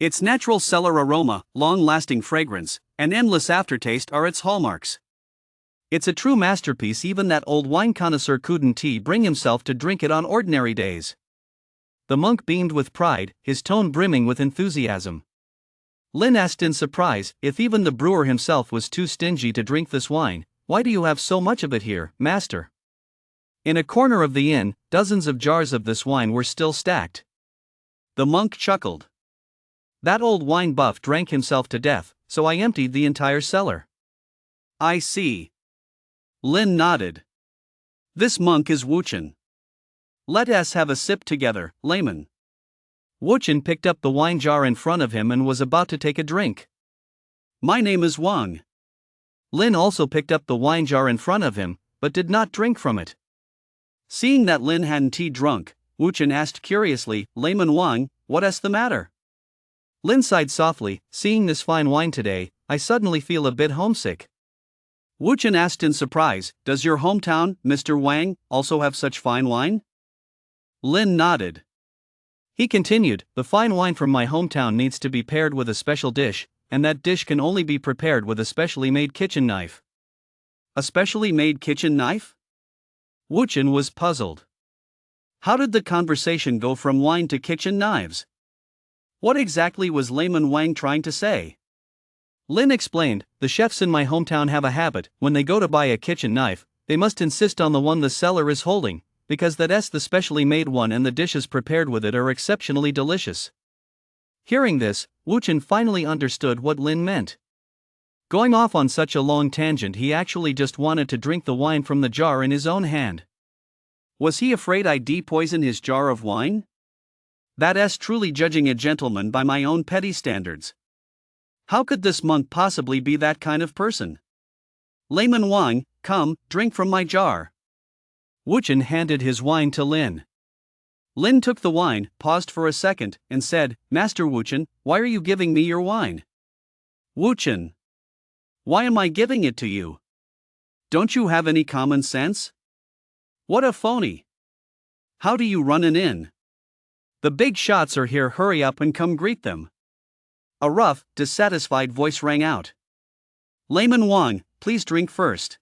Its natural cellar aroma, long-lasting fragrance, and endless aftertaste are its hallmarks. It's a true masterpiece. Even that old wine connoisseur couldn't bring himself to drink it on ordinary days. The monk beamed with pride, his tone brimming with enthusiasm. Lin asked in surprise, if even the brewer himself was too stingy to drink this wine, why do you have so much of it here, master? In a corner of the inn, dozens of jars of this wine were still stacked. The monk chuckled. That old wine buff drank himself to death, so I emptied the entire cellar. I see. Lin nodded. This monk is Wuchen. Let us have a sip together, layman. Wuchen picked up the wine jar in front of him and was about to take a drink. My name is Wang. Lin also picked up the wine jar in front of him, but did not drink from it. Seeing that Lin hadn't drunk, Wuchen asked curiously, Layman Wang, what's the matter? Lin sighed softly, seeing this fine wine today, I suddenly feel a bit homesick. Wuchen asked in surprise, does your hometown, Mr. Wang, also have such fine wine? Lin nodded. He continued, the fine wine from my hometown needs to be paired with a special dish, and that dish can only be prepared with a specially made kitchen knife. A specially made kitchen knife? Wuchen was puzzled. How did the conversation go from wine to kitchen knives? What exactly was Layman Wang trying to say? Lin explained, the chefs in my hometown have a habit, when they go to buy a kitchen knife, they must insist on the one the seller is holding, because that's the specially made one and the dishes prepared with it are exceptionally delicious. Hearing this, Wuchen finally understood what Lin meant. Going off on such a long tangent, he actually just wanted to drink the wine from the jar in his own hand. Was he afraid I'd poison his jar of wine? That's truly judging a gentleman by my own petty standards. How could this monk possibly be that kind of person? Layman Wang, come, drink from my jar. Wuchen handed his wine to Lin. Lin took the wine, paused for a second, and said, Master Wuchen, why are you giving me your wine? Wuchen. Why am I giving it to you? Don't you have any common sense? What a phony. How do you run an inn? The big shots are here, hurry up and come greet them. A rough, dissatisfied voice rang out. Layman Wang, please drink first.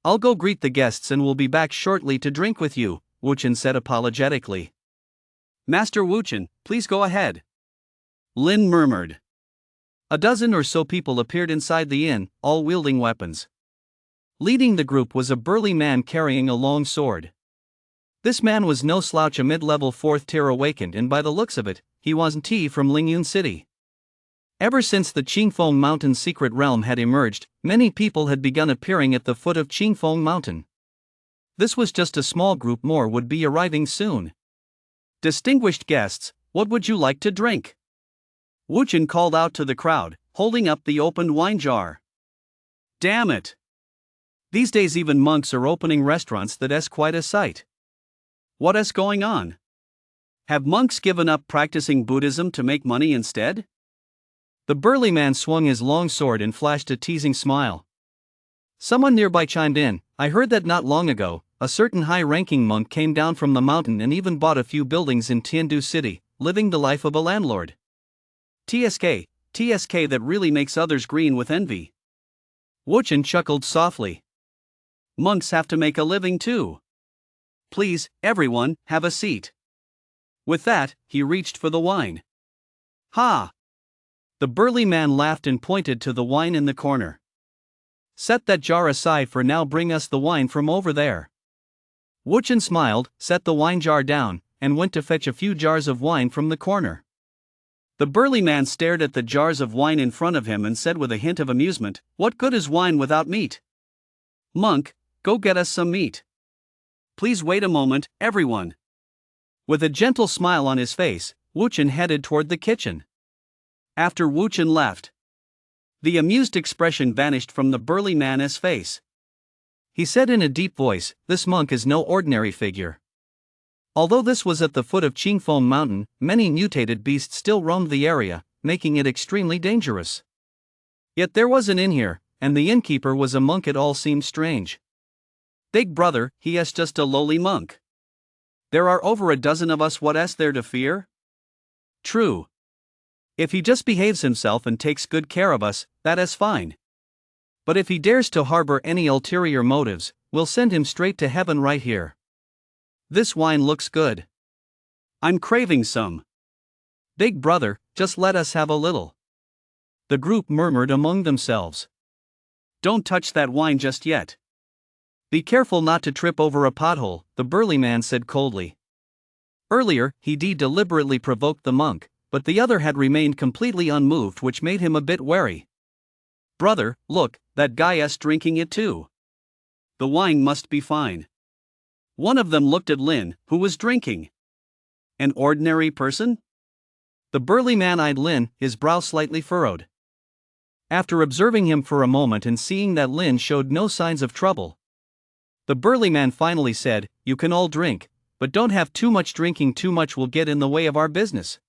I'll go greet the guests and will be back shortly to drink with you, Wuchen said apologetically. Master Wuchen, please go ahead. Lin murmured. A dozen or so people appeared inside the inn, all wielding weapons. Leading the group was a burly man carrying a long sword. This man was no slouch, a mid-level 4th tier awakened, and by the looks of it, he wasn't from Lingyun City. Ever since the Qingfeng Mountain's secret realm had emerged, many people had begun appearing at the foot of Qingfeng Mountain. This was just a small group, more would be arriving soon. Distinguished guests, what would you like to drink? Wuchen called out to the crowd, holding up the opened wine jar. Damn it! These days even monks are opening restaurants, that's quite a sight. What's going on? Have monks given up practicing Buddhism to make money instead? The burly man swung his long sword and flashed a teasing smile. Someone nearby chimed in, I heard that not long ago, a certain high-ranking monk came down from the mountain and even bought a few buildings in Tiandu City, living the life of a landlord. TSK that really makes others green with envy. Wuchen chuckled softly. Monks have to make a living too. Please, everyone, have a seat. With that, he reached for the wine. Ha! The burly man laughed and pointed to the wine in the corner. Set that jar aside for now, bring us the wine from over there. Wuchen smiled, set the wine jar down, and went to fetch a few jars of wine from the corner. The burly man stared at the jars of wine in front of him and said with a hint of amusement, what good is wine without meat? Monk, go get us some meat. Please wait a moment, everyone. With a gentle smile on his face, Wuchen headed toward the kitchen. After Wuchen left, the amused expression vanished from the burly man's face. He said in a deep voice, this monk is no ordinary figure. Although this was at the foot of Qingfeng Mountain, many mutated beasts still roamed the area, making it extremely dangerous. Yet there was an inn here, and the innkeeper was a monk. It all seemed strange. Big brother, he is just a lowly monk. There are over a dozen of us, what's there to fear? True. If he just behaves himself and takes good care of us, that is fine. But if he dares to harbor any ulterior motives, we'll send him straight to heaven right here. This wine looks good. I'm craving some. Big brother, just let us have a little. The group murmured among themselves. Don't touch that wine just yet. Be careful not to trip over a pothole, the burly man said coldly. Earlier, he deliberately provoked the monk, but the other had remained completely unmoved, which made him a bit wary. Brother, look, that guy's drinking it too. The wine must be fine. One of them looked at Lin, who was drinking. An ordinary person? The burly man eyed Lin, his brow slightly furrowed. After observing him for a moment and seeing that Lin showed no signs of trouble, the burly man finally said, "You can all drink, but don't have too much. Drinking too much will get in the way of our business."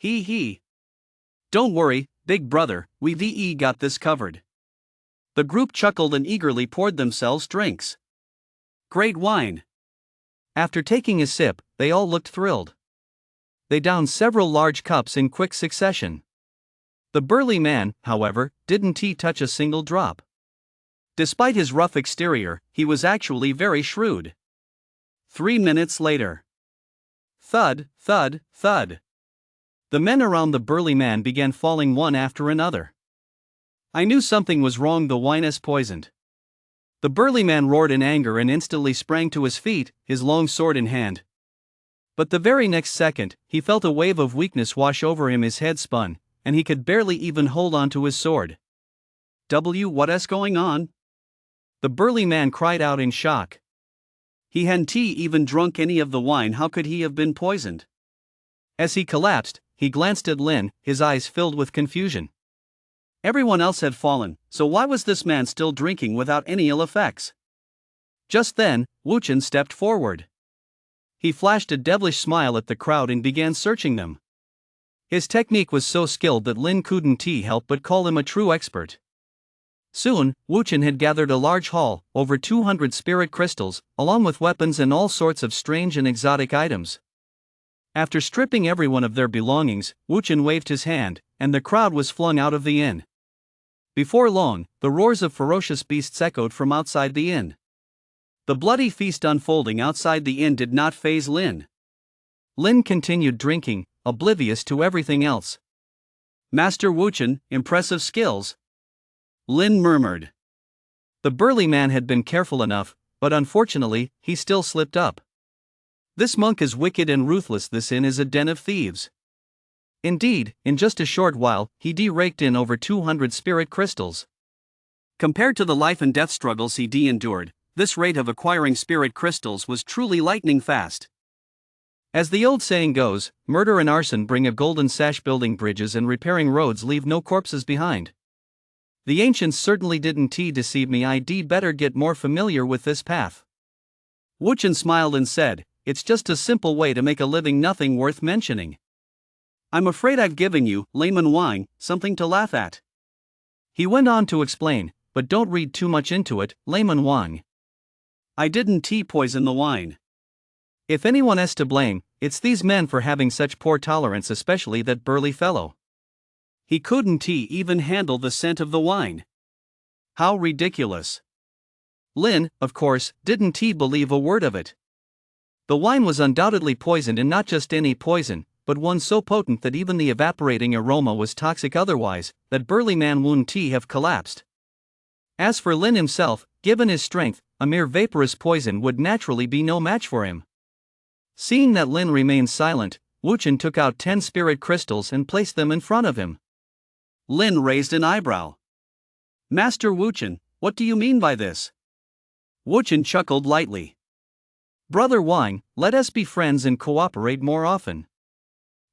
He. Don't worry, big brother, we got this covered. The group chuckled and eagerly poured themselves drinks. Great wine. After taking a sip, they all looked thrilled. They downed several large cups in quick succession. The burly man, however, didn't touch a single drop. Despite his rough exterior, he was actually very shrewd. 3 minutes later. Thud, thud, thud. The men around the burly man began falling one after another. I knew something was wrong. The wine is poisoned. The burly man roared in anger and instantly sprang to his feet, his long sword in hand. But the very next second, he felt a wave of weakness wash over him. His head spun, and he could barely even hold on to his sword. What's going on? The burly man cried out in shock. He hadn't even drunk any of the wine. How could he have been poisoned? As he collapsed, he glanced at Lin, his eyes filled with confusion. Everyone else had fallen, so why was this man still drinking without any ill effects? Just then, Wuchen stepped forward. He flashed a devilish smile at the crowd and began searching them. His technique was so skilled that Lin couldn't help but call him a true expert. Soon, Wuchen had gathered a large haul, over 200 spirit crystals, along with weapons and all sorts of strange and exotic items. After stripping everyone of their belongings, Wuchen waved his hand, and the crowd was flung out of the inn. Before long, the roars of ferocious beasts echoed from outside the inn. The bloody feast unfolding outside the inn did not faze Lin. Lin continued drinking, oblivious to everything else. Master Wuchen, impressive skills. Lin murmured. The burly man had been careful enough, but unfortunately, he still slipped up. This monk is wicked and ruthless. This inn is a den of thieves. Indeed, in just a short while, he raked in over 200 spirit crystals. Compared to the life and death struggles he endured, this rate of acquiring spirit crystals was truly lightning fast. As the old saying goes, murder and arson bring a golden sash. Building bridges and repairing roads leave no corpses behind. The ancients certainly didn't deceive me. I'd better get more familiar with this path. Wuchen smiled and said, "It's just a simple way to make a living, nothing worth mentioning. I'm afraid I've given you, layman Wang, something to laugh at." He went on to explain, "But don't read too much into it, layman Wang. I didn't poison the wine. If anyone is to blame, it's these men for having such poor tolerance, especially that burly fellow. He couldn't even handle the scent of the wine. How ridiculous." Lin, of course, didn't believe a word of it. The wine was undoubtedly poisoned, and not just any poison, but one so potent that even the evaporating aroma was toxic. Otherwise, that burly man wouldn't have collapsed. As for Lin himself, given his strength, a mere vaporous poison would naturally be no match for him. Seeing that Lin remained silent, Wuchen took out 10 spirit crystals and placed them in front of him. Lin raised an eyebrow. "Master Wuchen, what do you mean by this?" Wuchen chuckled lightly. "Brother Wang, let us be friends and cooperate more often."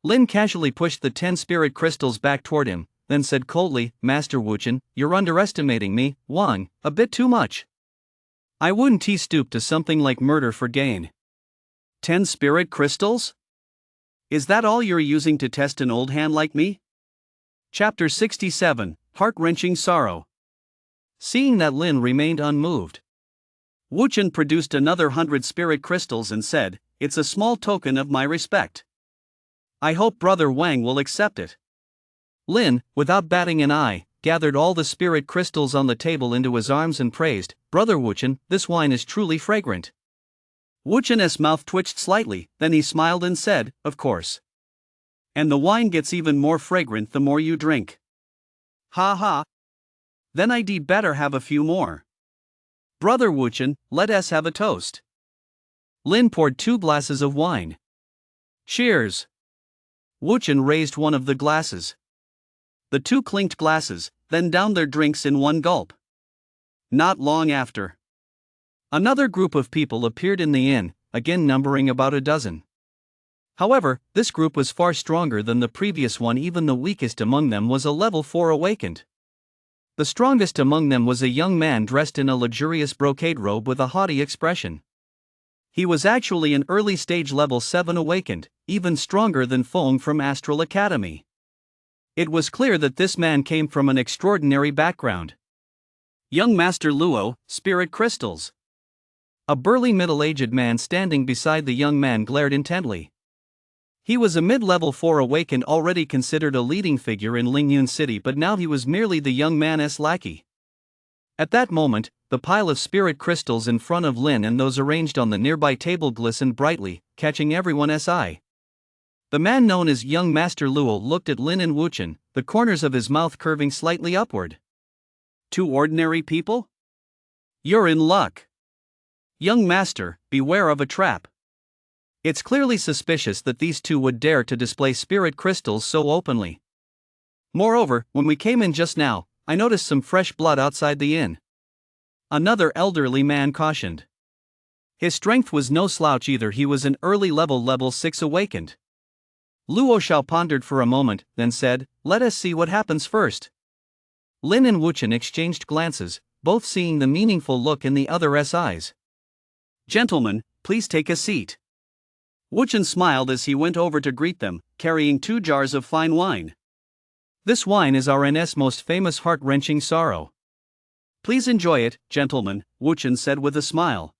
Lin casually pushed the 10 spirit crystals back toward him, then said coldly, "Master Wuchen, you're underestimating me, Wang, a bit too much. I wouldn't stoop to something like murder for gain." 10 spirit crystals? Is that all you're using to test an old hand like me? Chapter 67, Heart-Wrenching Sorrow. Seeing that Lin remained unmoved, Wuchen produced another 100 spirit crystals and said, "It's a small token of my respect. I hope Brother Wang will accept it." Lin, without batting an eye, gathered all the spirit crystals on the table into his arms and praised, "Brother Wuchen, this wine is truly fragrant." Wuchen's mouth twitched slightly, then he smiled and said, "Of course. And the wine gets even more fragrant the more you drink." "Ha ha. Then I'd better have a few more. Brother Wuchen, let us have a toast." Lin poured 2 glasses of wine. "Cheers." Wuchen raised one of the glasses. The two clinked glasses, then downed their drinks in one gulp. Not long after, another group of people appeared in the inn, again numbering about a dozen. However, this group was far stronger than the previous one. Even the weakest among them was a level 4 awakened. The strongest among them was a young man dressed in a luxurious brocade robe with a haughty expression. He was actually an early stage level 7 awakened, even stronger than Feng from Astral Academy. It was clear that this man came from an extraordinary background. Young Master Luo, Spirit Crystals. A burly middle-aged man standing beside the young man glared intently. He was a mid-level 4 awakened, already considered a leading figure in Lingyun City, but now he was merely the young man's lackey. At that moment, the pile of spirit crystals in front of Lin and those arranged on the nearby table glistened brightly, catching everyone's eye. The man known as Young Master Luo looked at Lin and Wuchen, the corners of his mouth curving slightly upward. "Two ordinary people? You're in luck. Young Master, beware of a trap. It's clearly suspicious that these two would dare to display spirit crystals so openly. Moreover, when we came in just now, I noticed some fresh blood outside the inn." Another elderly man cautioned. His strength was no slouch either. He was an early level 6 awakened. Luo Xiao pondered for a moment, then said, "Let us see what happens first." Lin and Wuchen exchanged glances, both seeing the meaningful look in the other's eyes. "Gentlemen, please take a seat." Wuchen smiled as he went over to greet them, carrying 2 jars of fine wine. "This wine is RN's most famous heart-wrenching sorrow. Please enjoy it, gentlemen," Wuchen said with a smile.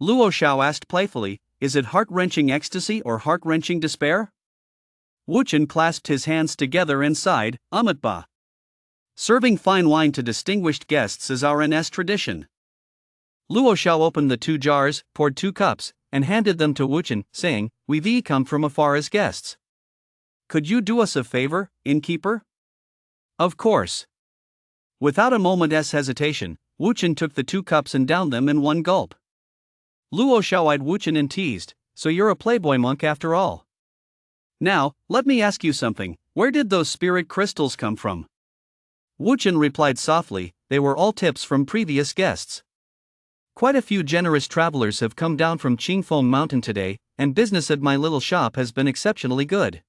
Luo Xiao asked playfully, "Is it heart-wrenching ecstasy or heart-wrenching despair?" Wuchen clasped his hands together and sighed, "Amitba." Serving fine wine to distinguished guests is RN's tradition. Luo Xiao opened the 2 jars, poured 2 cups, and handed them to Wuchen, saying, "We've come from afar as guests. Could you do us a favor, innkeeper?" "Of course." Without a moment's hesitation, Wuchen took the 2 cups and downed them in one gulp. Luo Xiao eyed Wuchen and teased, "So you're a playboy monk after all. Now, let me ask you something, where did those spirit crystals come from?" Wuchen replied softly, "They were all tips from previous guests. Quite a few generous travelers have come down from Qingfeng Mountain today, and business at my little shop has been exceptionally good."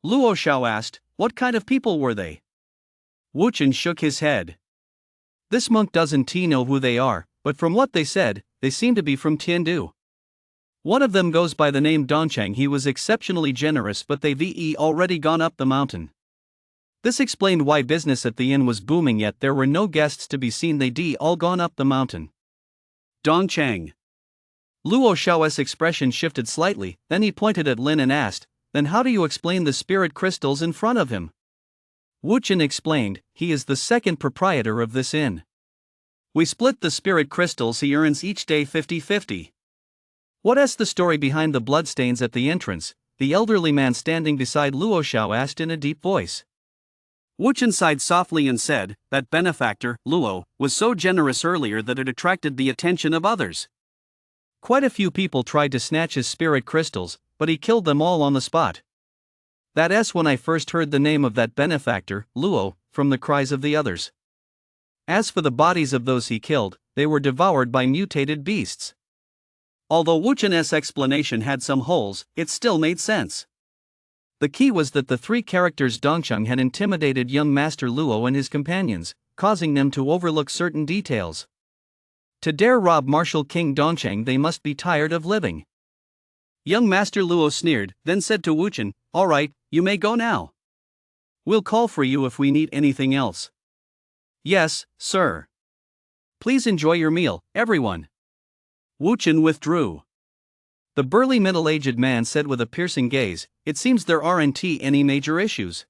Luo Xiao asked, "What kind of people were they?" Wuchen shook his head. "This monk doesn't know who they are, but from what they said, they seem to be from Tiandu. One of them goes by the name Dongcheng. He was exceptionally generous, but they've already gone up the mountain." This explained why business at the inn was booming, yet there were no guests to be seen. They'd all gone up the mountain. Dongcheng. Luo Xiao's expression shifted slightly, then he pointed at Lin and asked, "Then how do you explain the spirit crystals in front of him?" Wuchen explained, "He is the second proprietor of this inn. We split the spirit crystals. He earns each day 50-50. "What's the story behind the bloodstains at the entrance?" the elderly man standing beside Luo Xiao asked in a deep voice. Wuchen sighed softly and said, "That benefactor, Luo, was so generous earlier that it attracted the attention of others. Quite a few people tried to snatch his spirit crystals, but he killed them all on the spot. That's when I first heard the name of that benefactor, Luo, from the cries of the others. As for the bodies of those he killed, they were devoured by mutated beasts." Although Wuchen's explanation had some holes, it still made sense. The key was that the 3 characters Dongcheng had intimidated young Master Luo and his companions, causing them to overlook certain details. To dare rob Martial King Dongcheng, they must be tired of living. Young Master Luo sneered, then said to Wuchen, "All right, you may go now. We'll call for you if we need anything else." "Yes, sir. Please enjoy your meal, everyone." Wuchen withdrew. The burly middle-aged man said with a piercing gaze, "It seems there aren't any major issues."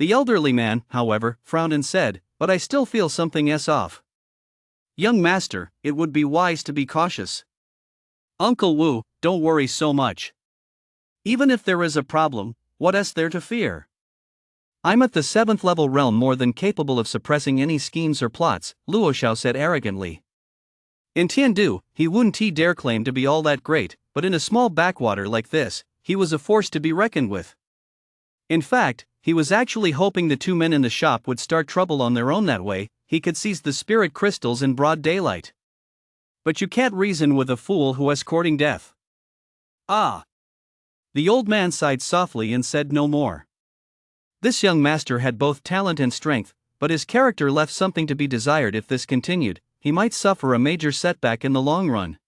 The elderly man, however, frowned and said, "But I still feel something off." Young master, it would be wise to be cautious. Uncle Wu, don't worry so much. Even if there is a problem, what is there to fear? I'm at the 7th level realm, more than capable of suppressing any schemes or plots, Luo Xiao said arrogantly. In Tiandu, he wouldn't dare claim to be all that great, but in a small backwater like this, he was a force to be reckoned with. In fact, he was actually hoping the two men in the shop would start trouble on their own. That way, he could seize the spirit crystals in broad daylight. But you can't reason with a fool who is courting death. Ah! The old man sighed softly and said no more. This young master had both talent and strength, but his character left something to be desired. If this continued, he might suffer a major setback in the long run.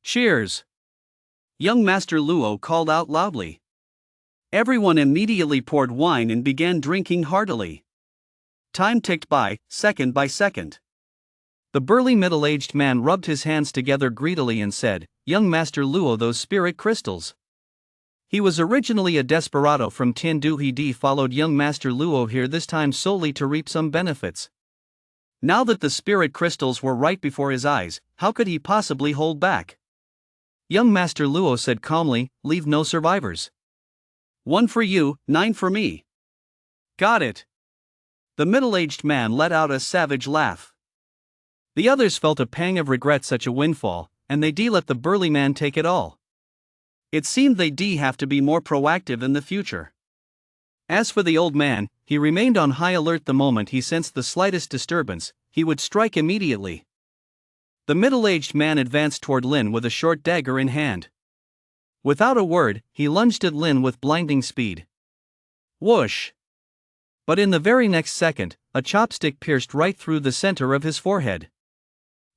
Cheers! Young Master Luo called out loudly. Everyone immediately poured wine and began drinking heartily. Time ticked by second. The burly middle-aged man rubbed his hands together greedily and said, "Young Master Luo, those spirit crystals." He was originally a desperado from Tiandu. He followed young Master Luo here, this time solely to reap some benefits. Now that the spirit crystals were right before his eyes, how could he possibly hold back? Young Master Luo said calmly, "Leave no survivors. 1 for you, 9 for me." Got it. The middle-aged man let out a savage laugh. The others felt a pang of regret such a windfall, and they let the burly man take it all. It seemed they have to be more proactive in the future. As for the old man, he remained on high alert. The moment he sensed the slightest disturbance, he would strike immediately. The middle-aged man advanced toward Lin with a short dagger in hand. Without a word, he lunged at Lin with blinding speed. Whoosh! But in the very next second, a chopstick pierced right through the center of his forehead.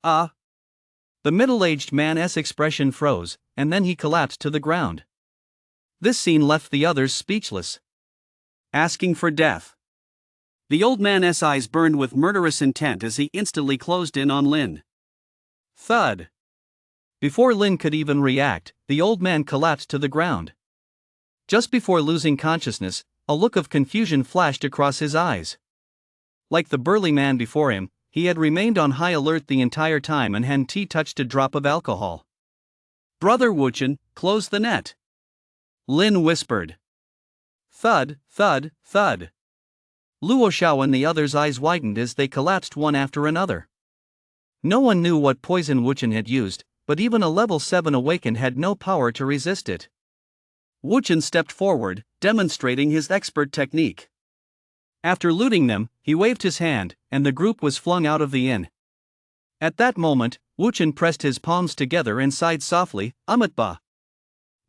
Ah! The middle-aged man's expression froze, and then he collapsed to the ground. This scene left the others speechless. Asking for death. The old man's eyes burned with murderous intent as he instantly closed in on Lin. Thud! Before Lin could even react, the old man collapsed to the ground. Just before losing consciousness, a look of confusion flashed across his eyes. Like the burly man before him, he had remained on high alert the entire time and hadn't touched a drop of alcohol. "Brother Wuchen, close the net," Lin whispered. Thud, thud, thud. Luo Xiao and the others' eyes widened as they collapsed one after another. No one knew what poison Wuchen had used, but even a level 7 awakened had no power to resist it. Wuchen stepped forward, demonstrating his expert technique. After looting them, he waved his hand, and the group was flung out of the inn. At that moment, Wuchen pressed his palms together and sighed softly, "Amitba."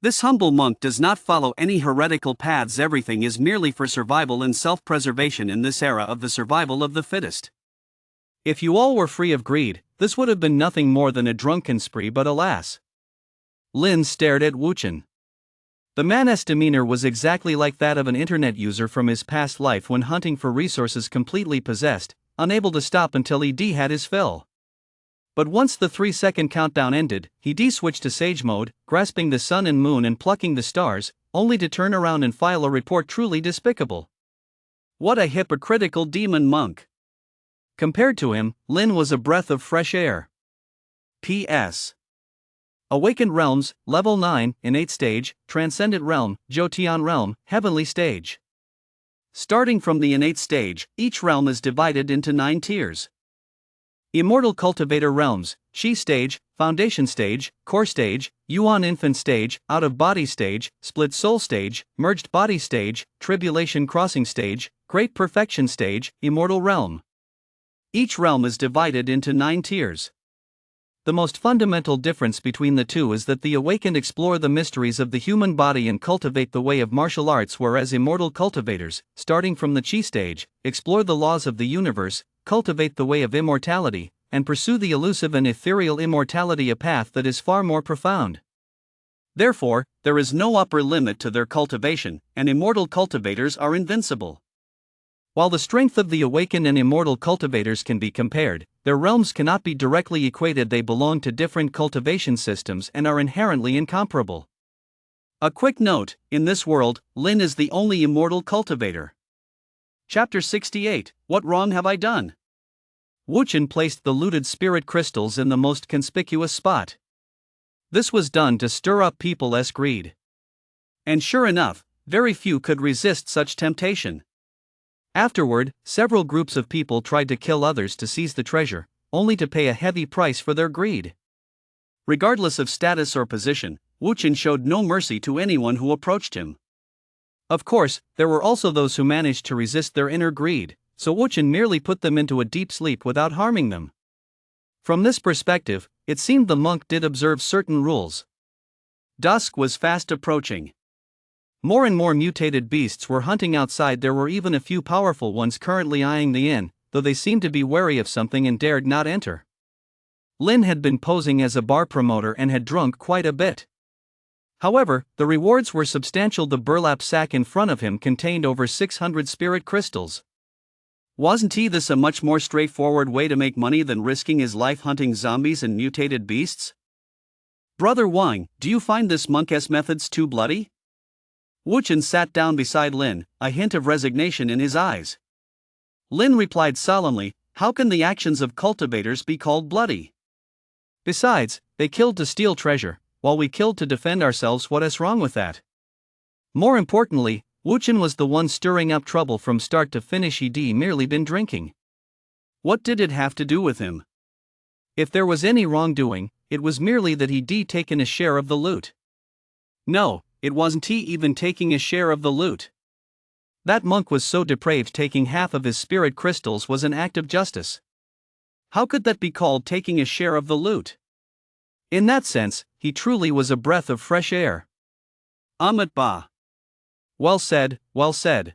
This humble monk does not follow any heretical paths. Everything is merely for survival and self-preservation in this era of the survival of the fittest. If you all were free of greed, this would have been nothing more than a drunken spree, but alas. Lin stared at Wuchen. The man's demeanor was exactly like that of an internet user from his past life when hunting for resources, completely possessed, unable to stop until he had his fill. But once the 3-second countdown ended, he switched to sage mode, grasping the sun and moon and plucking the stars, only to turn around and file a report. Truly despicable. What a hypocritical demon monk. Compared to him, Lin was a breath of fresh air. P.S. Awakened Realms, Level 9, Innate Stage, Transcendent Realm, Jotian Realm, Heavenly Stage. Starting from the Innate Stage, each realm is divided into 9 tiers. Immortal Cultivator Realms, Shi Stage, Foundation Stage, Core Stage, Yuan Infant Stage, Out-of-Body Stage, Split Soul Stage, Merged Body Stage, Tribulation Crossing Stage, Great Perfection Stage, Immortal Realm. Each realm is divided into 9 tiers. The most fundamental difference between the two is that the awakened explore the mysteries of the human body and cultivate the way of martial arts, whereas immortal cultivators, starting from the Chi stage, explore the laws of the universe, cultivate the way of immortality, and pursue the elusive and ethereal immortality, a path that is far more profound. Therefore, there is no upper limit to their cultivation, and immortal cultivators are invincible. While the strength of the awakened and immortal cultivators can be compared, their realms cannot be directly equated. They belong to different cultivation systems and are inherently incomparable. A quick note: in this world, Lin is the only immortal cultivator. Chapter 68, What Wrong Have I Done? Wuchen placed the looted spirit crystals in the most conspicuous spot. This was done to stir up people's greed. And sure enough, very few could resist such temptation. Afterward, several groups of people tried to kill others to seize the treasure, only to pay a heavy price for their greed. Regardless of status or position, Wuchen showed no mercy to anyone who approached him. Of course, there were also those who managed to resist their inner greed, so Wuchen merely put them into a deep sleep without harming them. From this perspective, it seemed the monk did observe certain rules. Dusk was fast approaching. More and more mutated beasts were hunting outside. There were even a few powerful ones currently eyeing the inn, though they seemed to be wary of something and dared not enter. Lin had been posing as a bar promoter and had drunk quite a bit. However, the rewards were substantial. The burlap sack in front of him contained over 600 spirit crystals. Wasn't this a much more straightforward way to make money than risking his life hunting zombies and mutated beasts? Brother Wang, do you find this monk's methods too bloody? Wuchen sat down beside Lin, a hint of resignation in his eyes. Lin replied solemnly, "How can the actions of cultivators be called bloody? Besides, they killed to steal treasure, while we killed to defend ourselves. What is wrong with that?" More importantly, Wuchen was the one stirring up trouble from start to finish. He'd merely been drinking. What did it have to do with him? If there was any wrongdoing, it was merely that he'd taken a share of the loot. No, it wasn't he even taking a share of the loot. That monk was so depraved, taking half of his spirit crystals was an act of justice. How could that be called taking a share of the loot? In that sense, he truly was a breath of fresh air. Ahmet Ba. Well said, well said.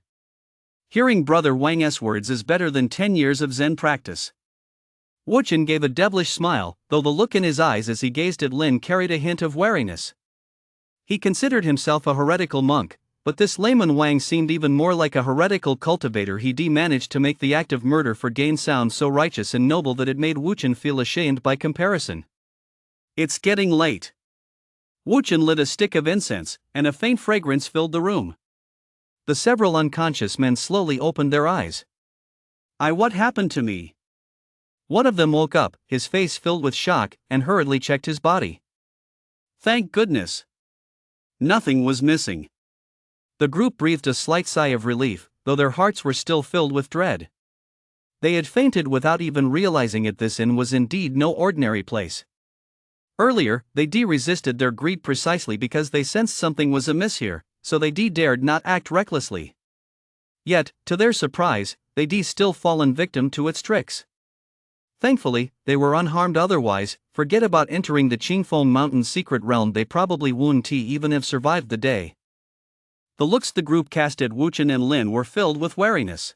Hearing Brother Wang's words is better than 10 years of Zen practice. Wuchen gave a devilish smile, though the look in his eyes as he gazed at Lin carried a hint of wariness. He considered himself a heretical monk, but this layman Wang seemed even more like a heretical cultivator. He'd managed to make the act of murder for gain sound so righteous and noble that it made Wuchen feel ashamed by comparison. It's getting late. Wuchen lit a stick of incense, and a faint fragrance filled the room. The several unconscious men slowly opened their eyes. What happened to me? One of them woke up, his face filled with shock, and hurriedly checked his body. Thank goodness. Nothing was missing. The group breathed a slight sigh of relief, though their hearts were still filled with dread. They had fainted without even realizing it. This inn was indeed no ordinary place. Earlier, they resisted their greed precisely because they sensed something was amiss here, so they dared not act recklessly. Yet, to their surprise, they still fallen victim to its tricks. Thankfully, they were unharmed. Otherwise, forget about entering the Qingfeng Mountain's secret realm. They probably wouldn't even have survived the day. The looks the group cast at Wuchen and Lin were filled with wariness.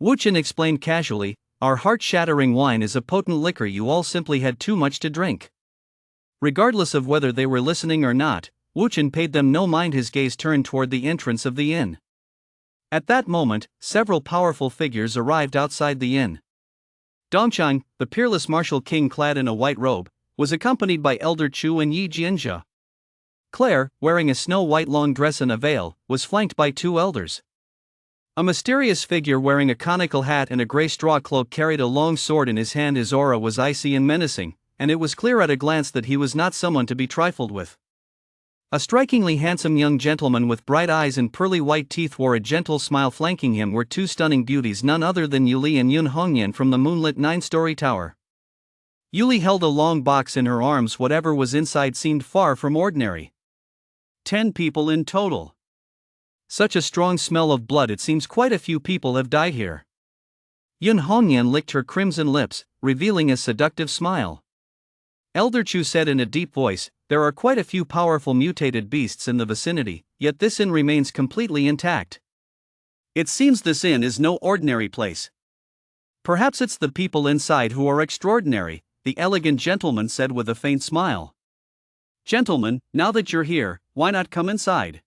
Wuchen explained casually, "Our heart-shattering wine is a potent liquor. You all simply had too much to drink." Regardless of whether they were listening or not, Wuchen paid them no mind. His gaze turned toward the entrance of the inn. At that moment, several powerful figures arrived outside the inn. Dongchang, the peerless martial king clad in a white robe, was accompanied by Elder Chu and Yi Jianjia. Claire, wearing a snow-white long dress and a veil, was flanked by 2 elders. A mysterious figure wearing a conical hat and a gray straw cloak carried a long sword in his hand. His aura was icy and menacing, and it was clear at a glance that he was not someone to be trifled with. A strikingly handsome young gentleman with bright eyes and pearly white teeth wore a gentle smile. Flanking him were 2 stunning beauties, none other than Yuli and Yun Hongyan from the moonlit 9-story tower. Yuli held a long box in her arms. Whatever was inside seemed far from ordinary. 10 people in total. Such a strong smell of blood. It seems quite a few people have died here. Yun Hongyan licked her crimson lips, revealing a seductive smile. Elder Chu said in a deep voice, "There are quite a few powerful mutated beasts in the vicinity, yet this inn remains completely intact. It seems this inn is no ordinary place." "Perhaps it's the people inside who are extraordinary," the elegant gentleman said with a faint smile. "Gentlemen, now that you're here, why not come inside?"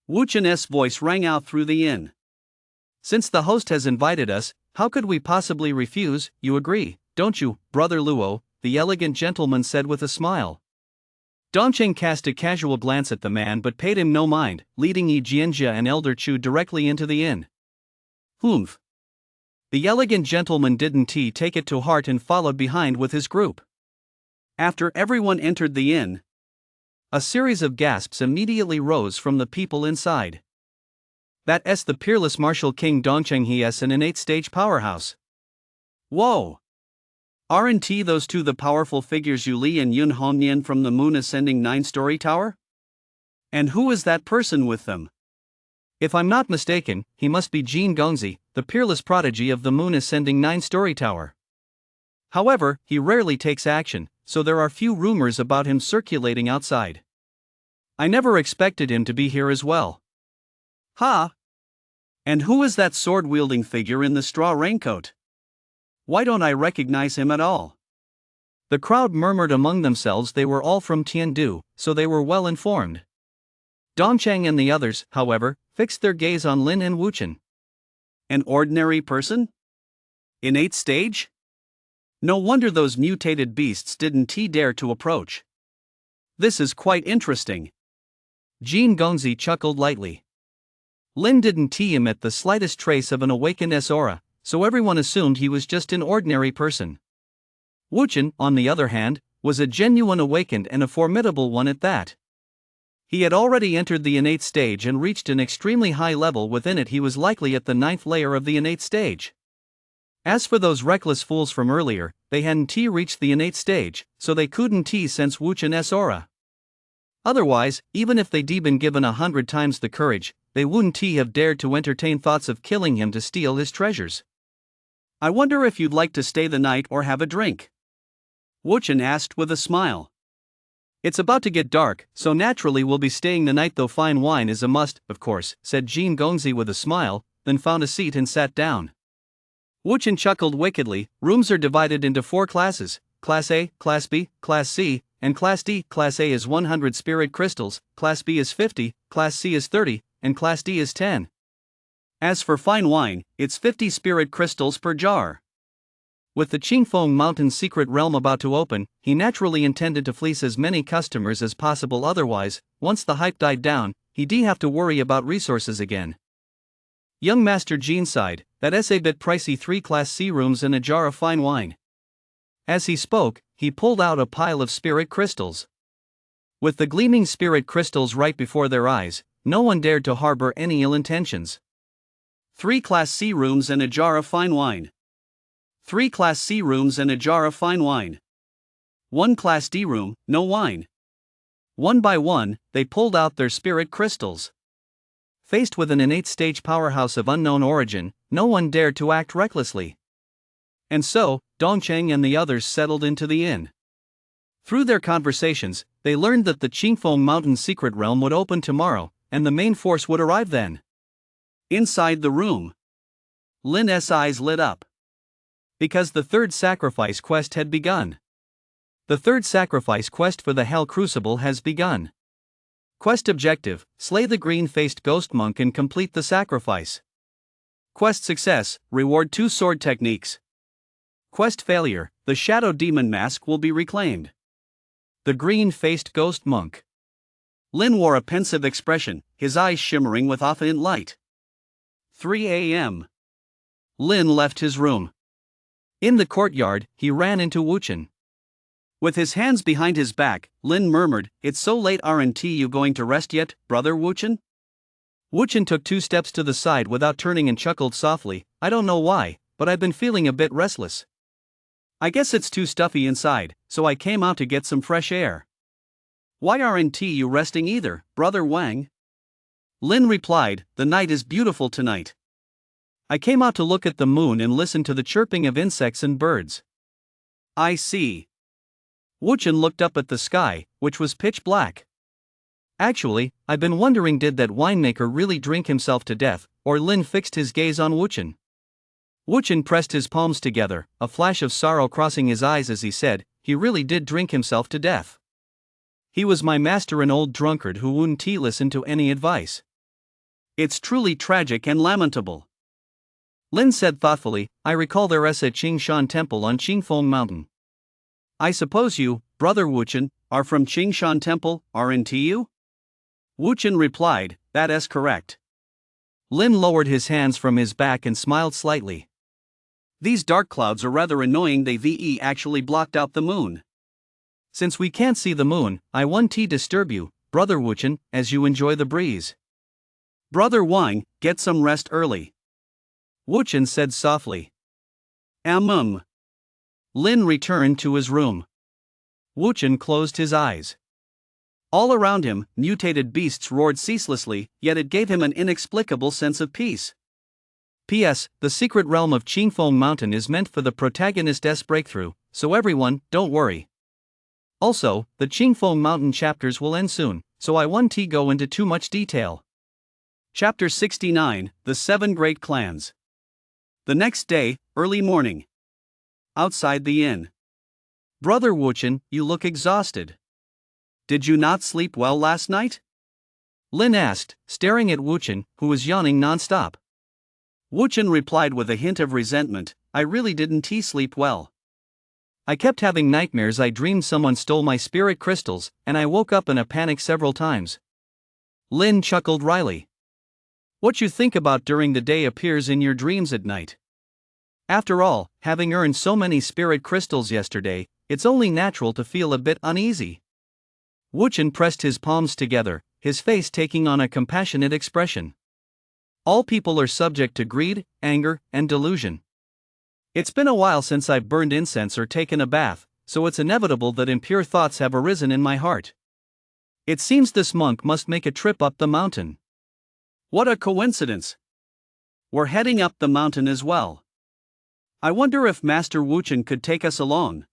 Wuchen's voice rang out through the inn. "Since the host has invited us, how could we possibly refuse? You agree, don't you, Brother Luo?" the elegant gentleman said with a smile. Dongcheng cast a casual glance at the man but paid him no mind, leading Yi Jianjia and Elder Chu directly into the inn. Humph. The elegant gentleman didn't he take it to heart and followed behind with his group. After everyone entered the inn, a series of gasps immediately rose from the people inside. That's the peerless martial king Dongcheng, he is an innate stage powerhouse. Whoa! Aren't those two the powerful figures Yu Li and Yun Hongnian from the moon ascending 9-story tower? And who is that person with them? If I'm not mistaken, he must be Jin Gongzi, the peerless prodigy of the moon ascending 9-story tower. However, he rarely takes action, so there are few rumors about him circulating outside. I never expected him to be here as well. Ha! And who is that sword-wielding figure in the straw raincoat? Why don't I recognize him at all? The crowd murmured among themselves. They were all from Tiandu, so they were well informed. Dongcheng and the others, however, fixed their gaze on Lin and Wuchen. An ordinary person? Innate stage? No wonder those mutated beasts didn't dare to approach. This is quite interesting. Jin Gongzi chuckled lightly. Lin didn't emit the slightest trace of an awakened aura, so everyone assumed he was just an ordinary person. Wuchen, on the other hand, was a genuine awakened and a formidable one at that. He had already entered the innate stage and reached an extremely high level within it. He was likely at the 9th layer of the innate stage. As for those reckless fools from earlier, they hadn't reached the innate stage, so they couldn't sense Wuchen's aura. Otherwise, even if they'd been given 100 times the courage, they wouldn't have dared to entertain thoughts of killing him to steal his treasures. I wonder if you'd like to stay the night or have a drink? Wuchen asked with a smile. It's about to get dark, so naturally we'll be staying the night, though fine wine is a must, of course, said Jin Gongzi with a smile, then found a seat and sat down. Wuchen chuckled wickedly. Rooms are divided into 4 classes, Class A, Class B, Class C, and Class D. Class A is 100 spirit crystals, Class B is 50, Class C is 30, and Class D is 10. As for fine wine, it's 50 spirit crystals per jar. With the Qingfeng Mountain's secret realm about to open, he naturally intended to fleece as many customers as possible. Otherwise, once the hype died down, he'd have to worry about resources again. Young Master Jin sighed. That's a bit pricey. 3 Class C rooms and a jar of fine wine. As he spoke, he pulled out a pile of spirit crystals. With the gleaming spirit crystals right before their eyes, no one dared to harbor any ill intentions. 3 Class C rooms and a jar of fine wine. 3 Class C rooms and a jar of fine wine. 1 Class D room, no wine. One by one, they pulled out their spirit crystals. Faced with an innate stage powerhouse of unknown origin, no one dared to act recklessly. And so, Dongcheng and the others settled into the inn. Through their conversations, they learned that the Qingfeng Mountain secret realm would open tomorrow, and the main force would arrive then. Inside the room, Lin's eyes lit up. Because the 3rd sacrifice quest had begun. The 3rd sacrifice quest for the Hell Crucible has begun. Quest objective: slay the green-faced ghost monk and complete the sacrifice. Quest success: reward 2 sword techniques. Quest failure: the shadow demon mask will be reclaimed. The green-faced ghost monk. Lin wore a pensive expression, his eyes shimmering with faint light. 3 a.m. Lin left his room. In the courtyard, he ran into Wuchen. With his hands behind his back, Lin murmured, "It's so late, aren't you going to rest yet, brother Wuchen?" Wuchen took 2 steps to the side without turning and chuckled softly. I don't know why, but I've been feeling a bit restless. I guess it's too stuffy inside, so I came out to get some fresh air. Why aren't you resting either, brother Wang? Lin replied, "The night is beautiful tonight. I came out to look at the moon and listen to the chirping of insects and birds." I see. Wuchen looked up at the sky, which was pitch black. Actually, I've been wondering, did that winemaker really drink himself to death, or Lin fixed his gaze on Wuchen. Wuchen pressed his palms together, a flash of sorrow crossing his eyes as he said, he really did drink himself to death. He was my master, an old drunkard who wouldn't listen to any advice. It's truly tragic and lamentable. Lin said thoughtfully, I recall there is a Qingshan temple on Qingfeng Mountain. I suppose you, brother Wuchen, are from Qingshan Temple, aren't you? Wuchen replied, that is correct. Lin lowered his hands from his back and smiled slightly. These dark clouds are rather annoying. They actually blocked out the moon. Since we can't see the moon, I won't disturb you, Brother Wuchen, as you enjoy the breeze. Brother Wang, get some rest early. Wuchen said softly. Lin returned to his room. Wuchen closed his eyes. All around him, mutated beasts roared ceaselessly, yet it gave him an inexplicable sense of peace. P.S. The secret realm of Qingfeng Mountain is meant for the protagonist's breakthrough, so everyone, don't worry. Also, the Qingfeng Mountain chapters will end soon, so I won't go into too much detail. Chapter 69, The Seven Great Clans. The next day, early morning. Outside the inn. Brother Wuchen, you look exhausted. Did you not sleep well last night? Lin asked, staring at Wuchen, who was yawning non-stop. Wuchen replied with a hint of resentment, I really didn't sleep well. I kept having nightmares. I dreamed someone stole my spirit crystals, and I woke up in a panic several times. Lin chuckled wryly. What you think about during the day appears in your dreams at night. After all, having earned so many spirit crystals yesterday, it's only natural to feel a bit uneasy. Wuchen pressed his palms together, his face taking on a compassionate expression. All people are subject to greed, anger, and delusion. It's been a while since I've burned incense or taken a bath, so it's inevitable that impure thoughts have arisen in my heart. It seems this monk must make a trip up the mountain. What a coincidence! We're heading up the mountain as well. I wonder if Master Wuchen could take us along.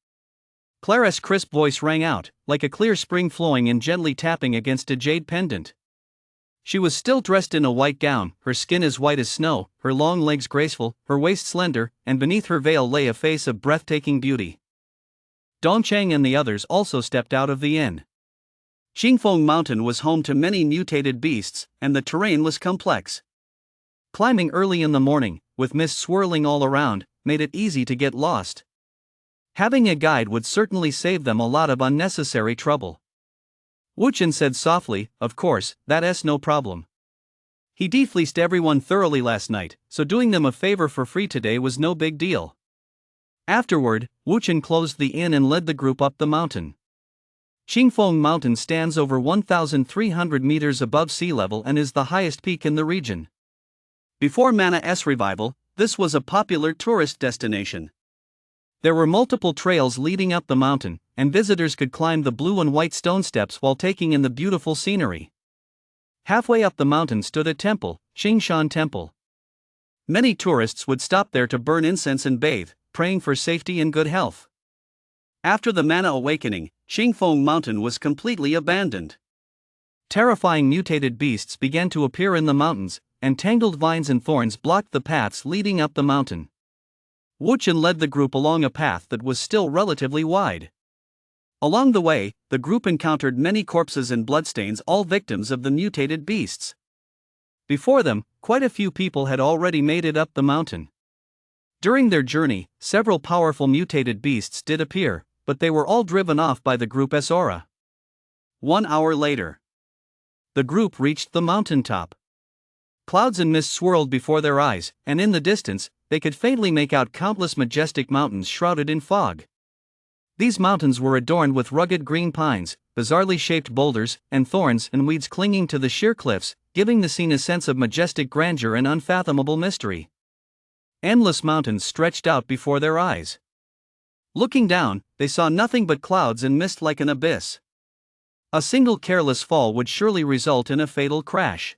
Clara's crisp voice rang out, like a clear spring flowing and gently tapping against a jade pendant. She was still dressed in a white gown, her skin as white as snow, her long legs graceful, her waist slender, and beneath her veil lay a face of breathtaking beauty. Dongcheng and the others also stepped out of the inn. Qingfeng Mountain was home to many mutated beasts, and the terrain was complex. Climbing early in the morning, with mist swirling all around, made it easy to get lost. Having a guide would certainly save them a lot of unnecessary trouble. Wuchen said softly, of course, that's no problem. He defleeced everyone thoroughly last night, so doing them a favor for free today was no big deal. Afterward, Wuchen closed the inn and led the group up the mountain. Qingfeng Mountain stands over 1,300 meters above sea level and is the highest peak in the region. Before Mana's revival, this was a popular tourist destination. There were multiple trails leading up the mountain, and visitors could climb the blue and white stone steps while taking in the beautiful scenery. Halfway up the mountain stood a temple, Qingshan Temple. Many tourists would stop there to burn incense and bathe, praying for safety and good health. After the Mana awakening, Qingfeng Mountain was completely abandoned. Terrifying mutated beasts began to appear in the mountains, and tangled vines and thorns blocked the paths leading up the mountain. Wuchen led the group along a path that was still relatively wide. Along the way, the group encountered many corpses and bloodstains, all victims of the mutated beasts. Before them, quite a few people had already made it up the mountain. During their journey, several powerful mutated beasts did appear, but they were all driven off by the group's aura. 1 hour later, the group reached the mountaintop. Clouds and mist swirled before their eyes, and in the distance, they could faintly make out countless majestic mountains shrouded in fog. These mountains were adorned with rugged green pines, bizarrely shaped boulders, and thorns and weeds clinging to the sheer cliffs, giving the scene a sense of majestic grandeur and unfathomable mystery. Endless mountains stretched out before their eyes. Looking down, they saw nothing but clouds and mist like an abyss. A single careless fall would surely result in a fatal crash.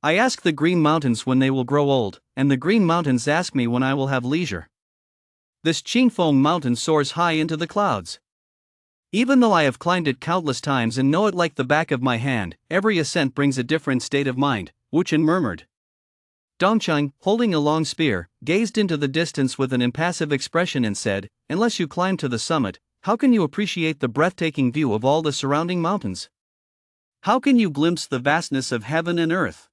I ask the Green Mountains when they will grow old, and the Green Mountains ask me when I will have leisure. This Qingfeng Mountain soars high into the clouds. Even though I have climbed it countless times and know it like the back of my hand, every ascent brings a different state of mind, Wuchen murmured. Dongcheng, holding a long spear, gazed into the distance with an impassive expression and said, unless you climb to the summit, how can you appreciate the breathtaking view of all the surrounding mountains? How can you glimpse the vastness of heaven and earth?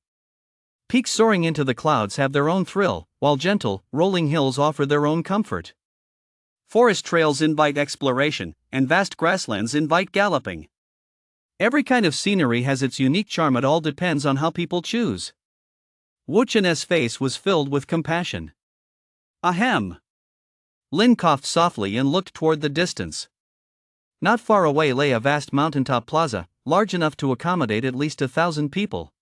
Peaks soaring into the clouds have their own thrill, while gentle, rolling hills offer their own comfort. Forest trails invite exploration, and vast grasslands invite galloping. Every kind of scenery has its unique charm. It all depends on how people choose. Wu Chen's face was filled with compassion. Ahem. Lin coughed softly and looked toward the distance. Not far away lay a vast mountaintop plaza, large enough to accommodate at least 1,000 people.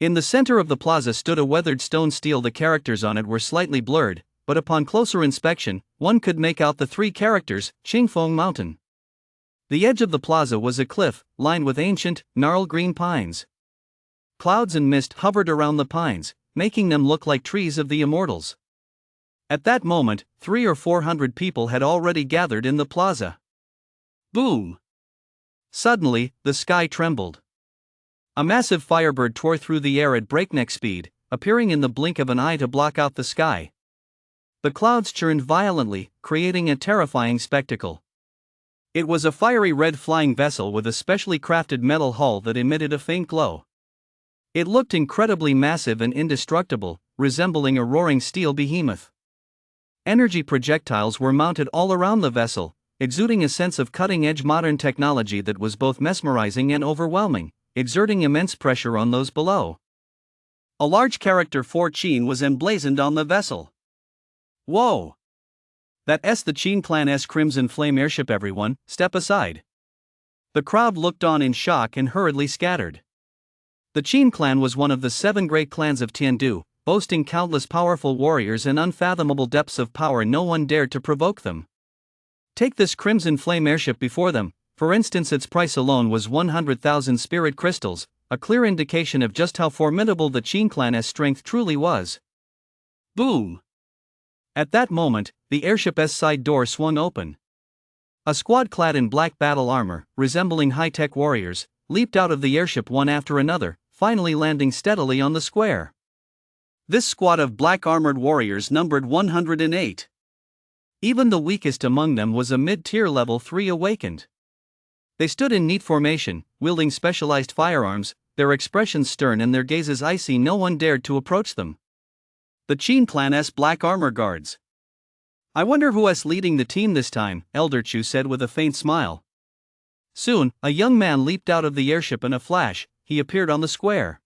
In the center of the plaza stood a weathered stone stele. The characters on it were slightly blurred, but upon closer inspection, one could make out the 3 characters, Qingfeng Mountain. The edge of the plaza was a cliff, lined with ancient, gnarled green pines. Clouds and mist hovered around the pines, making them look like trees of the immortals. At that moment, 300 or 400 people had already gathered in the plaza. Boom! Suddenly, the sky trembled. A massive firebird tore through the air at breakneck speed, appearing in the blink of an eye to block out the sky. The clouds churned violently, creating a terrifying spectacle. It was a fiery red flying vessel with a specially crafted metal hull that emitted a faint glow. It looked incredibly massive and indestructible, resembling a roaring steel behemoth. Energy projectiles were mounted all around the vessel, exuding a sense of cutting-edge modern technology that was both mesmerizing and overwhelming, exerting immense pressure on those below. A large character for Qin was emblazoned on the vessel. Whoa! That's the Qin clan's Crimson Flame airship. Everyone, step aside. The crowd looked on in shock and hurriedly scattered. The Qin clan was one of the 7 great clans of Tiandu, boasting countless powerful warriors and unfathomable depths of power. No one dared to provoke them. Take this Crimson Flame airship before them, for instance. Its price alone was 100,000 spirit crystals, a clear indication of just how formidable the Qin clan's strength truly was. Boom! At that moment, the airship's side door swung open. A squad clad in black battle armor, resembling high-tech warriors, leaped out of the airship one after another, finally landing steadily on the square. This squad of black armored warriors numbered 108. Even the weakest among them was a mid-tier level 3 awakened. They stood in neat formation, wielding specialized firearms, their expressions stern and their gazes icy. No one dared to approach them. The Qin clan's black armor guards. I wonder who's leading the team this time, Elder Chu said with a faint smile. Soon, a young man leaped out of the airship. In a flash, he appeared on the square.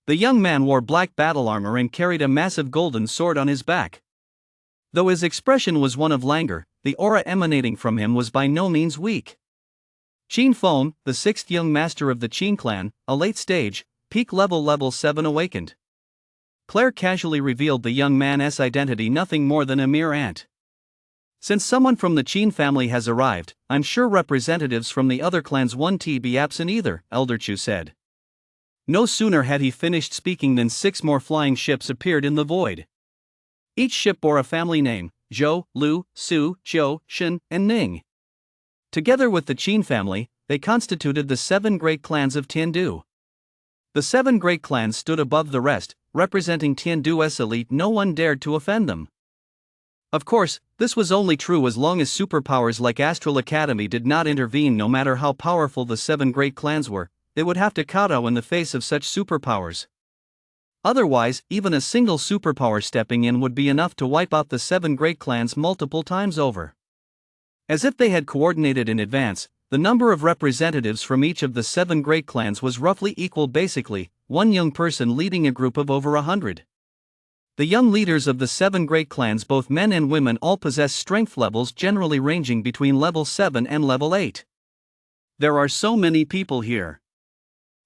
The young man wore black battle armor and carried a massive golden sword on his back. Though his expression was one of languor, the aura emanating from him was by no means weak. Qin Feng, the 6th young master of the Qin clan, a late stage, peak level 7 awakened. Claire casually revealed the young man's identity, nothing more than a mere ant. Since someone from the Qin family has arrived, I'm sure representatives from the other clans won't be absent either, Elder Chu said. No sooner had he finished speaking than 6 more flying ships appeared in the void. Each ship bore a family name: Zhou, Lu, Su, Zhou, Shen, and Ning. Together with the Qin family, they constituted the 7 great clans of Tiandu. The 7 great clans stood above the rest, representing Tiandu's elite. No one dared to offend them. Of course, this was only true as long as superpowers like Astral Academy did not intervene. No matter how powerful the 7 great clans were, they would have to kowtow in the face of such superpowers. Otherwise, even a single superpower stepping in would be enough to wipe out the 7 great clans multiple times over. As if they had coordinated in advance, the number of representatives from each of the 7 great clans was roughly equal, basically, one young person leading a group of over 100. The young leaders of the 7 great clans, both men and women, all possess strength levels generally ranging between level 7 and level 8. There are so many people here.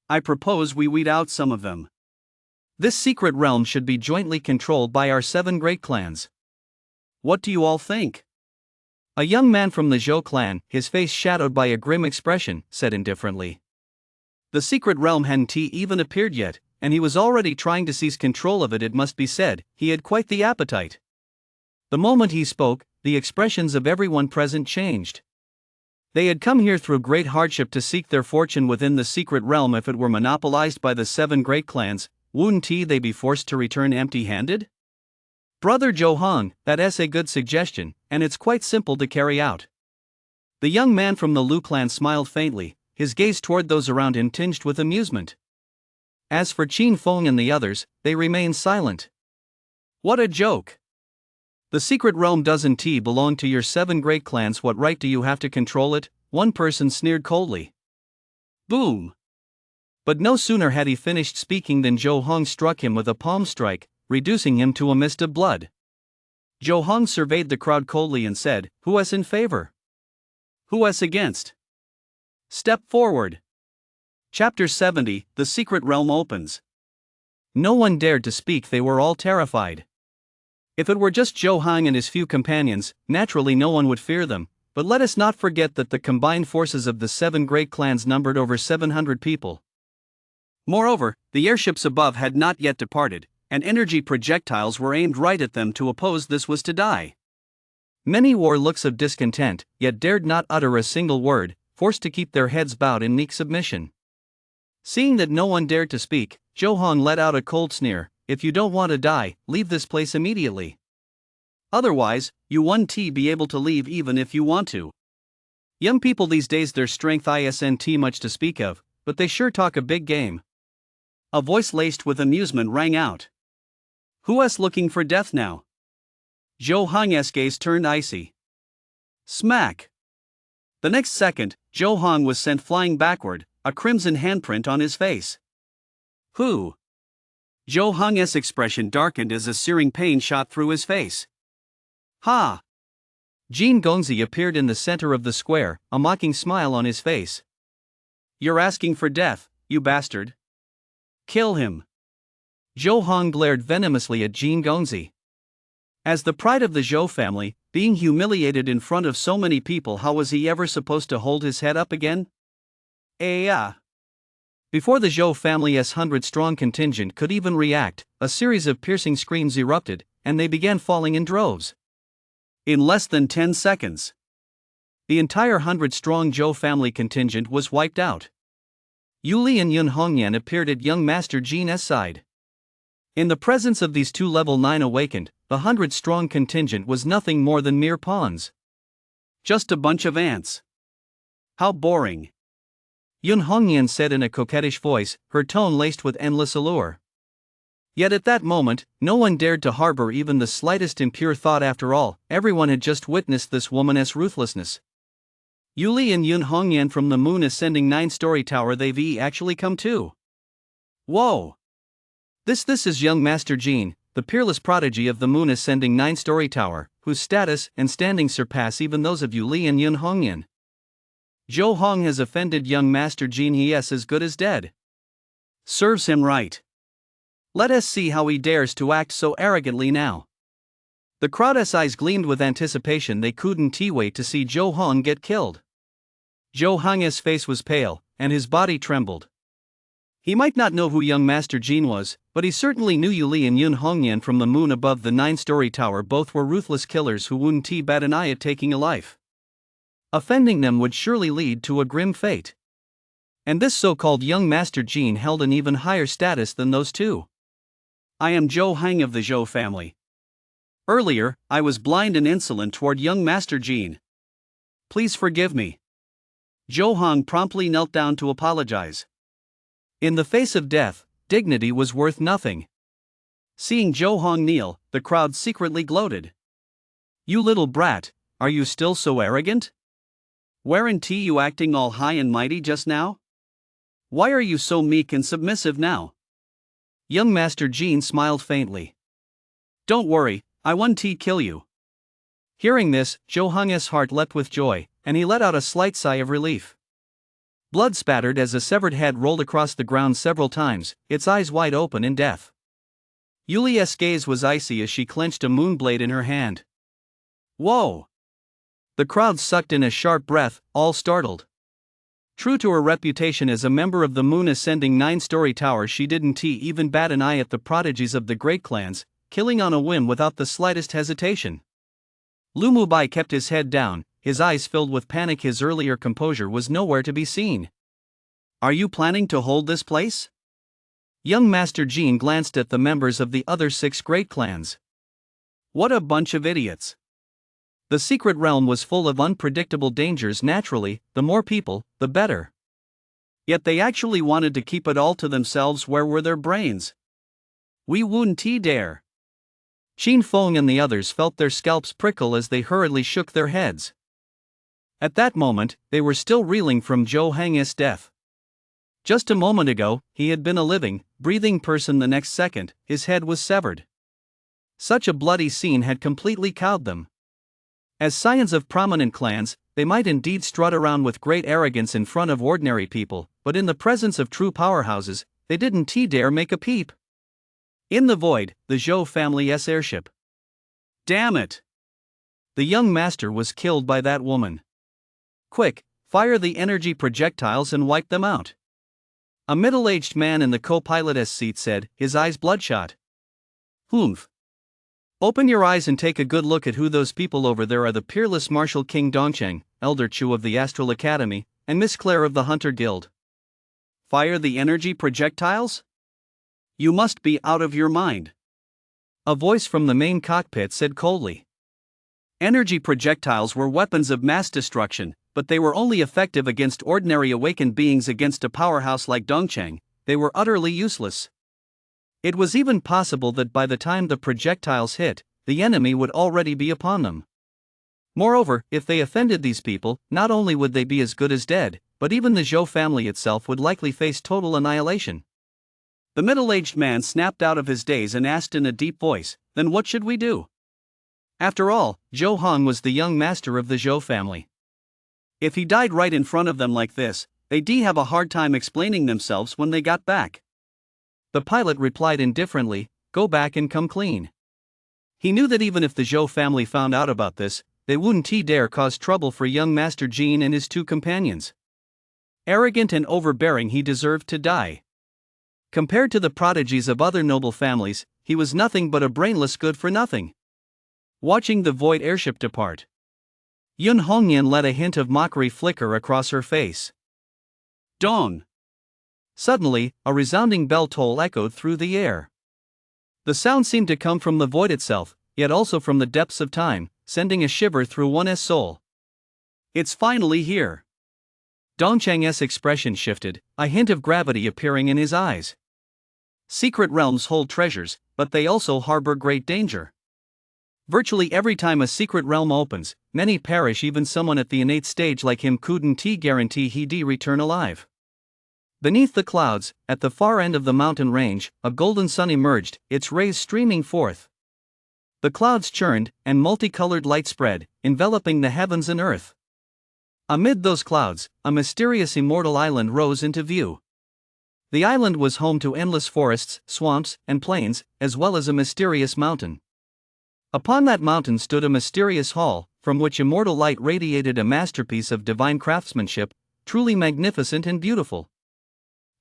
I propose we weed out some of them. This secret realm should be jointly controlled by our 7 great clans. What do you all think? A young man from the Zhou clan, his face shadowed by a grim expression, said indifferently. The secret realm hadn't even appeared yet, and he was already trying to seize control of it. It must be said, he had quite the appetite. The moment he spoke, the expressions of everyone present changed. They had come here through great hardship to seek their fortune within the secret realm. If it were monopolized by the 7 great clans, wouldn't they be forced to return empty-handed? Brother Zhou Hong, that's a good suggestion, and it's quite simple to carry out. The young man from the Lu clan smiled faintly, his gaze toward those around him tinged with amusement. As for Qin Feng and the others, they remained silent. What a joke! The secret realm doesn't belong to your 7 great clans. What right do you have to control it? One person sneered coldly. Boom! But no sooner had he finished speaking than Zhou Hong struck him with a palm strike, reducing him to a mist of blood. Zhou Hong surveyed the crowd coldly and said, "Who is in favor? Who is against? Step forward." Chapter 70, The Secret Realm opens. No one dared to speak, they were all terrified. If it were just Zhou Hong and his few companions, naturally no one would fear them, but let us not forget that the combined forces of the 7 great clans numbered over 700 people. Moreover, the airships above had not yet departed, and energy projectiles were aimed right at them. To oppose this was to die. Many wore looks of discontent, yet dared not utter a single word, forced to keep their heads bowed in meek submission. Seeing that no one dared to speak, Zhou Hong let out a cold sneer, "If you don't want to die, leave this place immediately. Otherwise, you won't be able to leave even if you want to. Young people these days, their strength isn't much to speak of, but they sure talk a big game." A voice laced with amusement rang out. "Who is looking for death now?" Zhou Hong's gaze turned icy. Smack! The next second, Zhou Hong was sent flying backward, a crimson handprint on his face. "Who?" Zhou Hong's expression darkened as a searing pain shot through his face. "Ha!" Jin Gongzi appeared in the center of the square, a mocking smile on his face. "You're asking for death, you bastard. Kill him." Zhou Hong glared venomously at Jin Gongzi. As the pride of the Zhou family, being humiliated in front of so many people, how was he ever supposed to hold his head up again? Before the Zhou family's 100-strong contingent could even react, a series of piercing screams erupted, and they began falling in droves. In less than 10 seconds, the entire 100-strong Zhou family contingent was wiped out. Yuli and Yun Hongyan appeared at young Master Jin's side. In the presence of these two level 9 awakened, the 100-strong contingent was nothing more than mere pawns. Just a bunch of ants. How boring. Yun Hongyan said in a coquettish voice, her tone laced with endless allure. Yet at that moment, no one dared to harbor even the slightest impure thought. After all, everyone had just witnessed this woman's ruthlessness. Yuli and Yun Hongyan from the moon ascending 9-story tower, they've actually come too. Whoa! This is young Master Jin, the peerless prodigy of the moon ascending 9-story tower, whose status and standing surpass even those of Yuli and Yun Hongyan. Zhou Hong has offended young Master Jin, he is as good as dead. Serves him right. Let us see how he dares to act so arrogantly now. The crowd's eyes gleamed with anticipation, they couldn't wait to see Zhou Hong get killed. Zhou Hong's face was pale, and his body trembled. He might not know who young Master Jin was, but he certainly knew Yuli and Yun Hongyan from the moon above the 9-story tower. Both were ruthless killers who wouldn't bat an eye at taking a life. Offending them would surely lead to a grim fate. And this so-called young Master Jin held an even higher status than those two. I am Zhou Hong of the Zhou family. Earlier, I was blind and insolent toward young Master Jin. Please forgive me. Zhou Hong promptly knelt down to apologize. In the face of death, dignity was worth nothing. Seeing Zhou Hong kneel, the crowd secretly gloated. You little brat, are you still so arrogant? Weren't you acting all high and mighty just now? Why are you so meek and submissive now? Young Master Jin smiled faintly. Don't worry, I won't kill you. Hearing this, Zhou Hong's heart leapt with joy, and he let out a slight sigh of relief. Blood spattered as a severed head rolled across the ground several times, its eyes wide open in death. Yuli's gaze was icy as she clenched a moonblade in her hand. Whoa! The crowd sucked in a sharp breath, all startled. True to her reputation as a member of the moon ascending 9-story tower, she didn't even bat an eye at the prodigies of the great clans, killing on a whim without the slightest hesitation. Lu Mubai kept his head down, his eyes filled with panic. His earlier composure was nowhere to be seen. Are you planning to hold this place? Young Master Jin glanced at the members of the other 6 great clans. What a bunch of idiots. The secret realm was full of unpredictable dangers. Naturally, the more people, the better. Yet they actually wanted to keep it all to themselves. Where were their brains? We wouldn't dare. Qin Feng and the others felt their scalps prickle as they hurriedly shook their heads. At that moment, they were still reeling from Zhou Hong's death. Just a moment ago, he had been a living, breathing person. The next second, his head was severed. Such a bloody scene had completely cowed them. As scions of prominent clans, they might indeed strut around with great arrogance in front of ordinary people, but in the presence of true powerhouses, they didn't dare make a peep. In the void, the Zhou family's airship. Damn it! The young master was killed by that woman. Quick, fire the energy projectiles and wipe them out. A middle-aged man in the co-pilot's seat said, his eyes bloodshot. Humph. Open your eyes and take a good look at who those people over there are. The peerless martial King Dongcheng, Elder Chu of the Astral Academy, and Miss Claire of the Hunter Guild. Fire the energy projectiles? You must be out of your mind. A voice from the main cockpit said coldly. Energy projectiles were weapons of mass destruction, but they were only effective against ordinary awakened beings. Against a powerhouse like Dongcheng, they were utterly useless. It was even possible that by the time the projectiles hit, the enemy would already be upon them. Moreover, if they offended these people, not only would they be as good as dead, but even the Zhou family itself would likely face total annihilation. The middle-aged man snapped out of his daze and asked in a deep voice, "Then what should we do?" After all, Zhou Hong was the young master of the Zhou family. If he died right in front of them like this, they'd have a hard time explaining themselves when they got back. The pilot replied indifferently, "Go back and come clean." He knew that even if the Zhou family found out about this, they wouldn't dare cause trouble for young Master Jean and his two companions. Arrogant and overbearing, he deserved to die. Compared to the prodigies of other noble families, he was nothing but a brainless good-for-nothing. Watching the void airship depart, Yun Hongyan let a hint of mockery flicker across her face. Dawn! Suddenly, a resounding bell toll echoed through the air. The sound seemed to come from the void itself, yet also from the depths of time, sending a shiver through one's soul. It's finally here. Dongcheng's expression shifted, a hint of gravity appearing in his eyes. Secret realms hold treasures, but they also harbor great danger. Virtually every time a secret realm opens, many perish. Even someone at the innate stage like him couldn't guarantee he'd return alive. Beneath the clouds, at the far end of the mountain range, a golden sun emerged, its rays streaming forth. The clouds churned, and multicolored light spread, enveloping the heavens and earth. Amid those clouds, a mysterious immortal island rose into view. The island was home to endless forests, swamps, and plains, as well as a mysterious mountain. Upon that mountain stood a mysterious hall, from which immortal light radiated, a masterpiece of divine craftsmanship, truly magnificent and beautiful.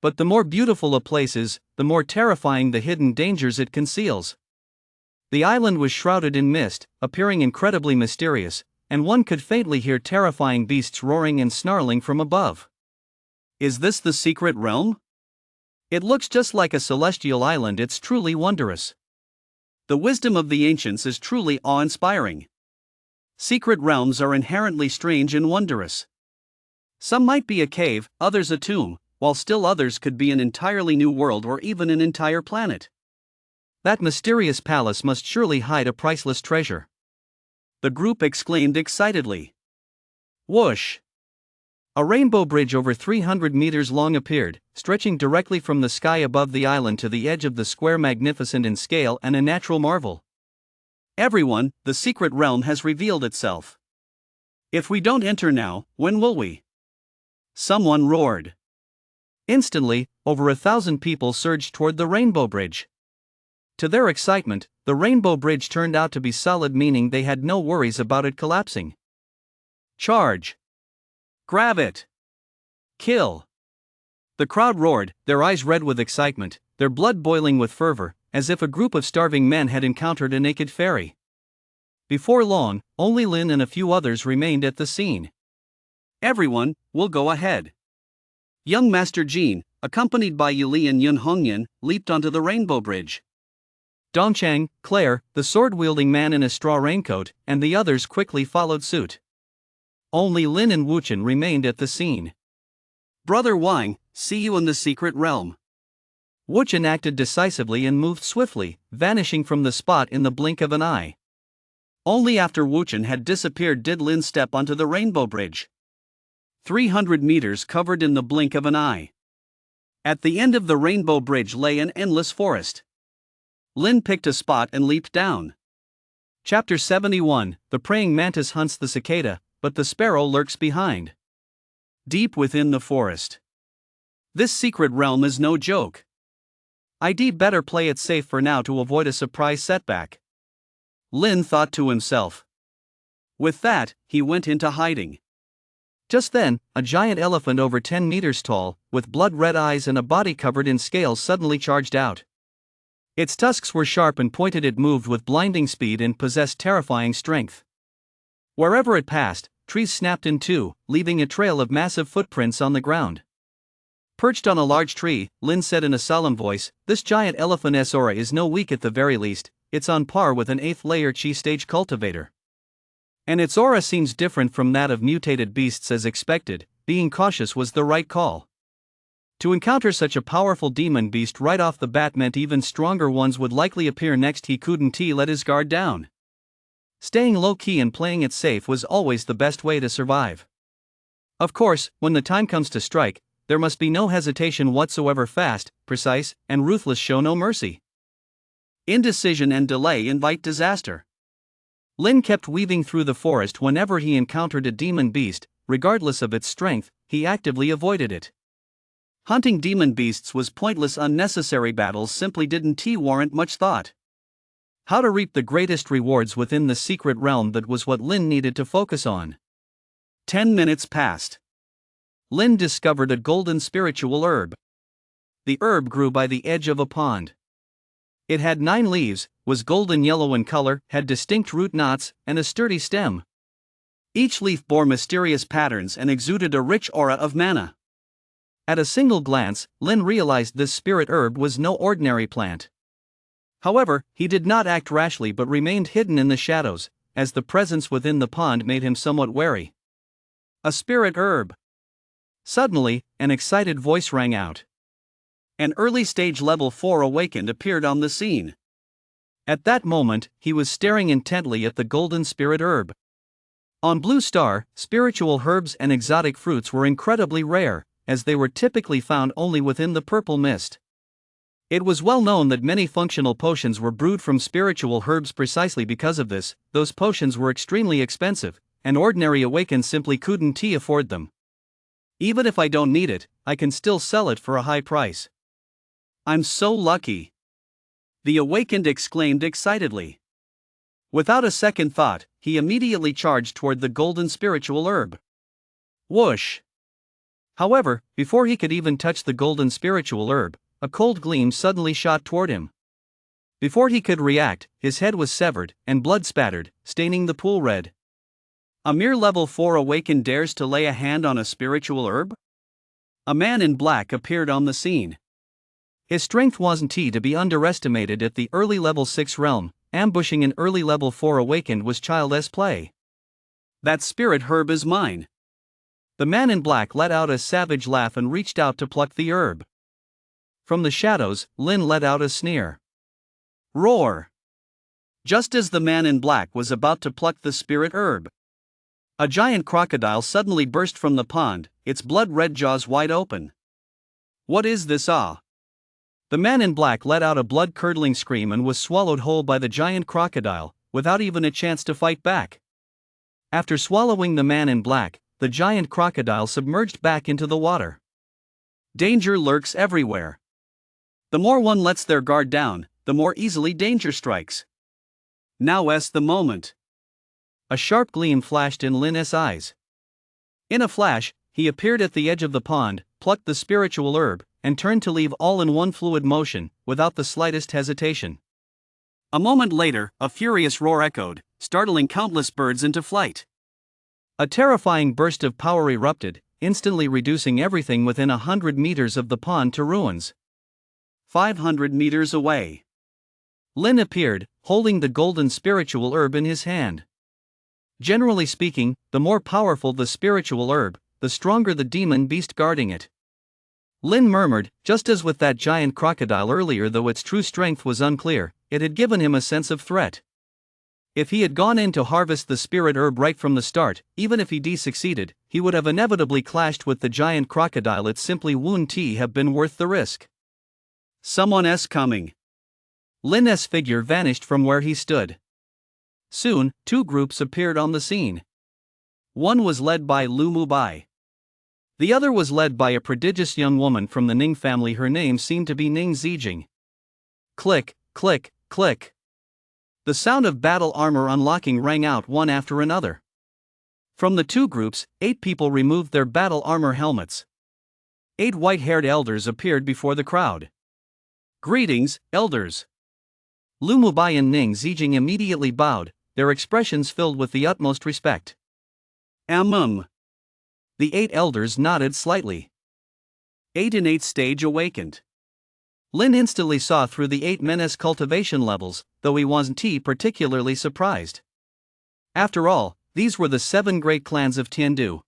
But the more beautiful a place is, the more terrifying the hidden dangers it conceals. The island was shrouded in mist, appearing incredibly mysterious, and one could faintly hear terrifying beasts roaring and snarling from above. Is this the secret realm? It looks just like a celestial island. It's truly wondrous. The wisdom of the ancients is truly awe-inspiring. Secret realms are inherently strange and wondrous. Some might be a cave, others a tomb, while still others could be an entirely new world or even an entire planet. That mysterious palace must surely hide a priceless treasure. The group exclaimed excitedly. Whoosh! A rainbow bridge over 300 meters long appeared, stretching directly from the sky above the island to the edge of the square, magnificent in scale and a natural marvel. Everyone, the secret realm has revealed itself. If we don't enter now, when will we? Someone roared. Instantly, over 1,000 people surged toward the rainbow bridge. To their excitement, the rainbow bridge turned out to be solid, meaning they had no worries about it collapsing. Charge! Grab it! Kill! The crowd roared, their eyes red with excitement, their blood boiling with fervor, as if a group of starving men had encountered a naked fairy. Before long, only Lin and a few others remained at the scene. Everyone, will go ahead. Young Master Jean, accompanied by Yuli and Yun Hongyan, leaped onto the rainbow bridge. Dongcheng, Claire, the sword-wielding man in a straw raincoat, and the others quickly followed suit. Only Lin and Wuchen remained at the scene. Brother Wang, see you in the secret realm. Wuchen acted decisively and moved swiftly, vanishing from the spot in the blink of an eye. Only after Wuchen had disappeared did Lin step onto the rainbow bridge. 300 meters covered in the blink of an eye. At the end of the rainbow bridge lay an endless forest. Lin picked a spot and leaped down. Chapter 71, The praying mantis hunts the cicada, but the sparrow lurks behind. Deep within the forest. This secret realm is no joke. I'd better play it safe for now to avoid a surprise setback, Lin thought to himself. With that, he went into hiding. Just then, a giant elephant over 10 meters tall, with blood-red eyes and a body covered in scales suddenly charged out. Its tusks were sharp and pointed. It moved with blinding speed and possessed terrifying strength. Wherever it passed, trees snapped in two, leaving a trail of massive footprints on the ground. Perched on a large tree, Lin said in a solemn voice, "This giant elephant's aura is no weak at the very least, it's on par with an 8th-layer chi-stage cultivator. And its aura seems different from that of mutated beasts as expected. Being cautious was the right call. To encounter such a powerful demon beast right off the bat meant even stronger ones would likely appear next. He couldn't let his guard down. Staying low-key and playing it safe was always the best way to survive. Of course, when the time comes to strike, there must be no hesitation whatsoever. Fast, precise, and ruthless. Show no mercy. Indecision and delay invite disaster. Lin kept weaving through the forest. Whenever he encountered a demon beast, regardless of its strength, he actively avoided it. Hunting demon beasts was pointless. Unnecessary battles simply didn't warrant much thought. How to reap the greatest rewards within the secret realm, that was what Lin needed to focus on. 10 minutes passed. Lin discovered a golden spiritual herb. The herb grew by the edge of a pond. It had 9 leaves, was golden yellow in color, had distinct root knots, and a sturdy stem. Each leaf bore mysterious patterns and exuded a rich aura of mana. At a single glance, Lin realized this spirit herb was no ordinary plant. However, he did not act rashly but remained hidden in the shadows, as the presence within the pond made him somewhat wary. A spirit herb. Suddenly, an excited voice rang out. An early-stage level 4 awakened appeared on the scene. At that moment, he was staring intently at the golden spirit herb. On Blue Star, spiritual herbs and exotic fruits were incredibly rare, as they were typically found only within the purple mist. It was well known that many functional potions were brewed from spiritual herbs. Precisely because of this, those potions were extremely expensive, and ordinary awakened simply couldn't afford them. Even if I don't need it, I can still sell it for a high price. I'm so lucky! The awakened exclaimed excitedly. Without a second thought, he immediately charged toward the golden spiritual herb. Whoosh! However, before he could even touch the golden spiritual herb, a cold gleam suddenly shot toward him. Before he could react, his head was severed, and blood spattered, staining the pool red. A mere level 4 awakened dares to lay a hand on a spiritual herb? A man in black appeared on the scene. His strength wasn't to be underestimated at the early level 6 realm. Ambushing an early level 4 awakened was child's play. That spirit herb is mine. The man in black let out a savage laugh and reached out to pluck the herb. From the shadows, Lin let out a sneer. Roar! Just as the man in black was about to pluck the spirit herb, a giant crocodile suddenly burst from the pond, its blood-red jaws wide open. What is this? The man in black let out a blood-curdling scream and was swallowed whole by the giant crocodile, without even a chance to fight back. After swallowing the man in black, the giant crocodile submerged back into the water. Danger lurks everywhere. The more one lets their guard down, the more easily danger strikes. Now's the moment. A sharp gleam flashed in Lin's eyes. In a flash, he appeared at the edge of the pond, plucked the spiritual herb, and turned to leave all in one fluid motion, without the slightest hesitation. A moment later, a furious roar echoed, startling countless birds into flight. A terrifying burst of power erupted, instantly reducing everything within 100 meters of the pond to ruins. 500 meters away, Lin appeared, holding the golden spiritual herb in his hand. Generally speaking, the more powerful the spiritual herb, the stronger the demon beast guarding it. Lin murmured, just as with that giant crocodile earlier, though its true strength was unclear, it had given him a sense of threat. If he had gone in to harvest the spirit herb right from the start, even if he succeeded, he would have inevitably clashed with the giant crocodile. It simply wouldn't have been worth the risk. Someone's coming. Lin's figure vanished from where he stood. Soon, two groups appeared on the scene. One was led by Lu Mubai. The other was led by a prodigious young woman from the Ning family. Her name seemed to be Ning Zijing. Click, click, click. The sound of battle armor unlocking rang out one after another. From the two groups, 8 people removed their battle armor helmets. 8 white-haired elders appeared before the crowd. Greetings, elders. Lu Mubai and Ning Zijing immediately bowed, their expressions filled with the utmost respect. The 8 elders nodded slightly. 8 in 8th stage awakened. Lin instantly saw through the 8 men's cultivation levels, though he wasn't particularly surprised. After all, these were the 7 great clans of Tiandu.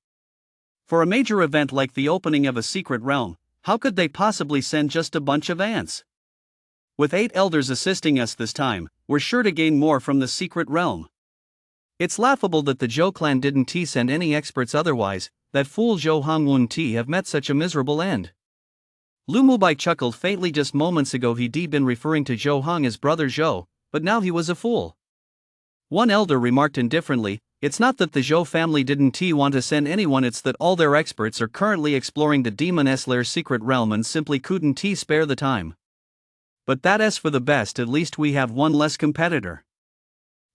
For a major event like the opening of a secret realm, how could they possibly send just a bunch of ants? With 8 elders assisting us this time, we're sure to gain more from the secret realm. It's laughable that the Zhou clan didn't send any experts, otherwise, that fool Zhou Hong wouldn't have met such a miserable end. Lu Mubai chuckled faintly. Just moments ago he'd been referring to Zhou Hong as brother Zhou, but now he was a fool. One elder remarked indifferently, "It's not that the Zhou family didn't want to send anyone, it's that all their experts are currently exploring the Demon's Lair secret realm and simply couldn't spare the time. But that's for the best, at least we have one less competitor."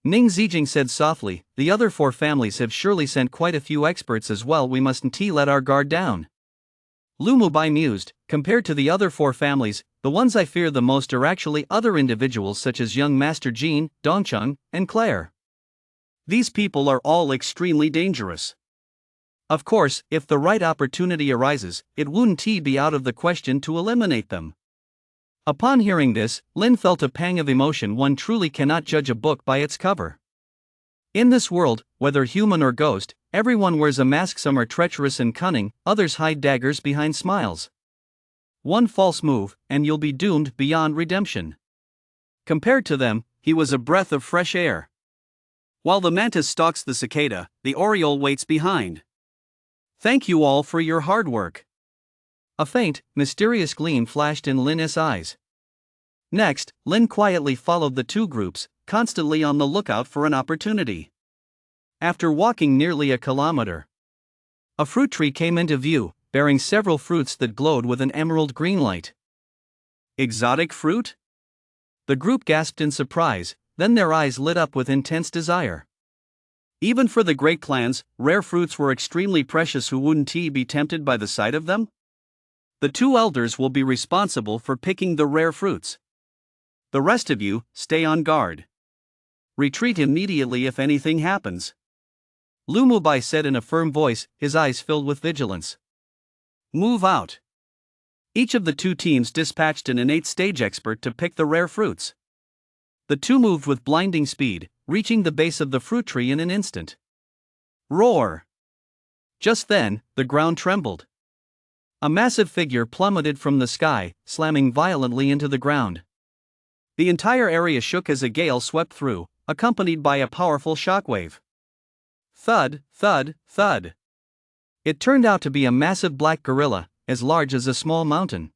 Ning Zijing said softly, "The other 4 families have surely sent quite a few experts as well, we mustn't let our guard down." Lu Mubai mused, "Compared to the other 4 families, the ones I fear the most are actually other individuals such as young Master Jean, Dongcheng, and Claire. These people are all extremely dangerous. Of course, if the right opportunity arises, it wouldn't be out of the question to eliminate them." Upon hearing this, Lin felt a pang of emotion. One truly cannot judge a book by its cover. In this world, whether human or ghost, everyone wears a mask. Some are treacherous and cunning, others hide daggers behind smiles. One false move, and you'll be doomed beyond redemption. Compared to them, he was a breath of fresh air. While the mantis stalks the cicada, the oriole waits behind. Thank you all for your hard work. A faint, mysterious gleam flashed in Lin's eyes. Next, Lin quietly followed the two groups, constantly on the lookout for an opportunity. After walking nearly a kilometer, a fruit tree came into view, bearing several fruits that glowed with an emerald green light. Exotic fruit? The group gasped in surprise, then their eyes lit up with intense desire. Even for the great clans, rare fruits were extremely precious. Who wouldn't be tempted by the sight of them? The 2 elders will be responsible for picking the rare fruits. The rest of you, stay on guard. Retreat immediately if anything happens. Lu Mubai said in a firm voice, his eyes filled with vigilance. Move out. Each of the 2 teams dispatched an innate stage expert to pick the rare fruits. The 2 moved with blinding speed, reaching the base of the fruit tree in an instant. Roar! Just then, the ground trembled. A massive figure plummeted from the sky, slamming violently into the ground. The entire area shook as a gale swept through, accompanied by a powerful shockwave. Thud, thud, thud. It turned out to be a massive black gorilla, as large as a small mountain.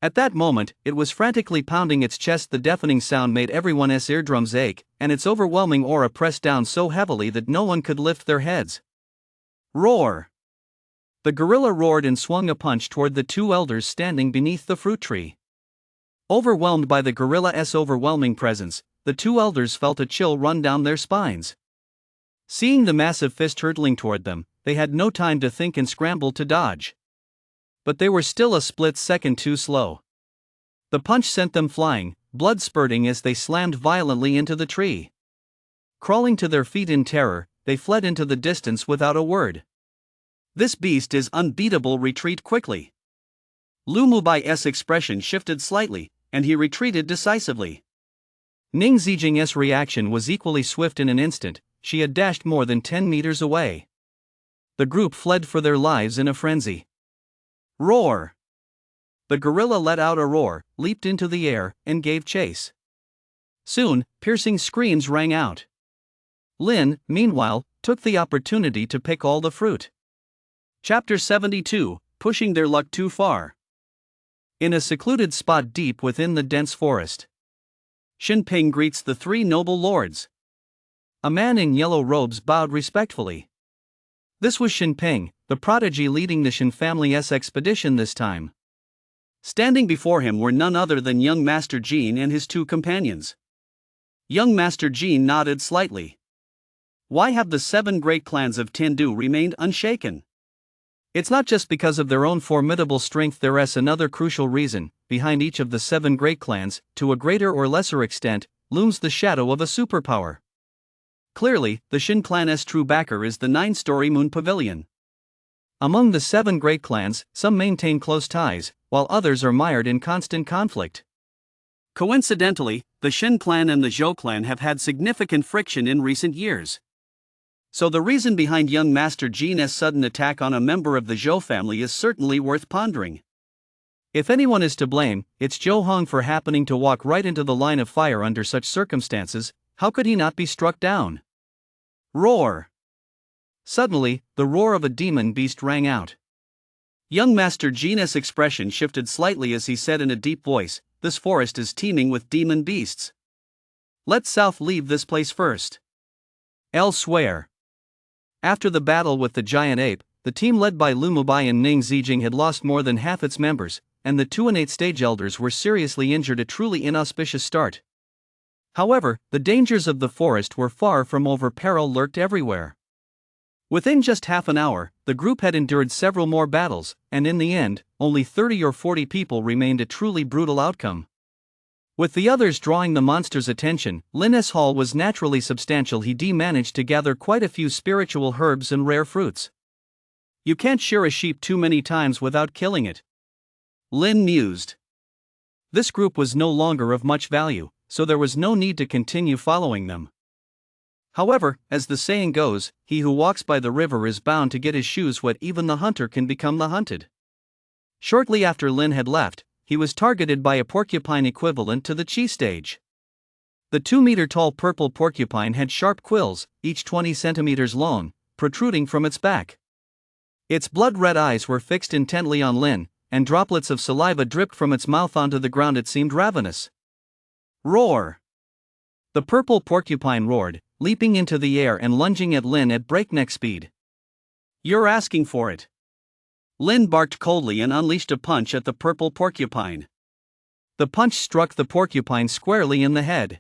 At that moment, it was frantically pounding its chest. The deafening sound made everyone's eardrums ache, and its overwhelming aura pressed down so heavily that no one could lift their heads. Roar! The gorilla roared and swung a punch toward the 2 elders standing beneath the fruit tree. Overwhelmed by the gorilla's overwhelming presence, the 2 elders felt a chill run down their spines. Seeing the massive fist hurtling toward them, they had no time to think and scrambled to dodge. But they were still a split second too slow. The punch sent them flying, blood spurting as they slammed violently into the tree. Crawling to their feet in terror, they fled into the distance without a word. This beast is unbeatable. Retreat quickly. Lu Mubai's expression shifted slightly, and he retreated decisively. Ning Zijing's reaction was equally swift. In an instant, she had dashed more than 10 meters away. The group fled for their lives in a frenzy. Roar! The gorilla let out a roar, leaped into the air, and gave chase. Soon, piercing screams rang out. Lin, meanwhile, took the opportunity to pick all the fruit. Chapter 72, Pushing Their Luck Too Far. In a secluded spot deep within the dense forest, Xin Ping greets the three noble lords. A man in yellow robes bowed respectfully. This was Xin Ping, the prodigy leading the Xin family's expedition this time. Standing before him were none other than young Master Jean and his two companions. Young Master Jean nodded slightly. Why have the 7 great clans of Tindu remained unshaken? It's not just because of their own formidable strength, there's another crucial reason. Behind each of the 7 great clans, to a greater or lesser extent, looms the shadow of a superpower. Clearly, the Xin clan's true backer is the 9-story Moon Pavilion. Among the 7 great clans, some maintain close ties, while others are mired in constant conflict. Coincidentally, the Xin clan and the Zhou clan have had significant friction in recent years. So the reason behind young Master Jean's sudden attack on a member of the Zhou family is certainly worth pondering. If anyone is to blame, it's Zhou Hong for happening to walk right into the line of fire under such circumstances. How could he not be struck down? Roar! Suddenly, the roar of a demon beast rang out. Young Master Jean's expression shifted slightly as he said in a deep voice, "This forest is teeming with demon beasts. Let South leave this place first. I'll swear." After the battle with the giant ape, the team led by Lu Mubai and Ning Zijing had lost more than half its members, and the 2 and 8 stage elders were seriously injured, a truly inauspicious start. However, the dangers of the forest were far from over. Peril lurked everywhere. Within just half an hour, the group had endured several more battles, and in the end, only 30 or 40 people remained, a truly brutal outcome. With the others drawing the monster's attention, Lin's haul was naturally substantial. He managed to gather quite a few spiritual herbs and rare fruits. You can't shear a sheep too many times without killing it, Lin mused. This group was no longer of much value, so there was no need to continue following them. However, as the saying goes, he who walks by the river is bound to get his shoes wet. Even the hunter can become the hunted. Shortly after Lin had left, he was targeted by a porcupine equivalent to the chi stage. The 2-meter-tall purple porcupine had sharp quills, each 20 centimeters long, protruding from its back. Its blood-red eyes were fixed intently on Lin, and droplets of saliva dripped from its mouth onto the ground. It seemed ravenous. Roar! The purple porcupine roared, leaping into the air and lunging at Lin at breakneck speed. You're asking for it. Lin barked coldly and unleashed a punch at the purple porcupine. The punch struck the porcupine squarely in the head.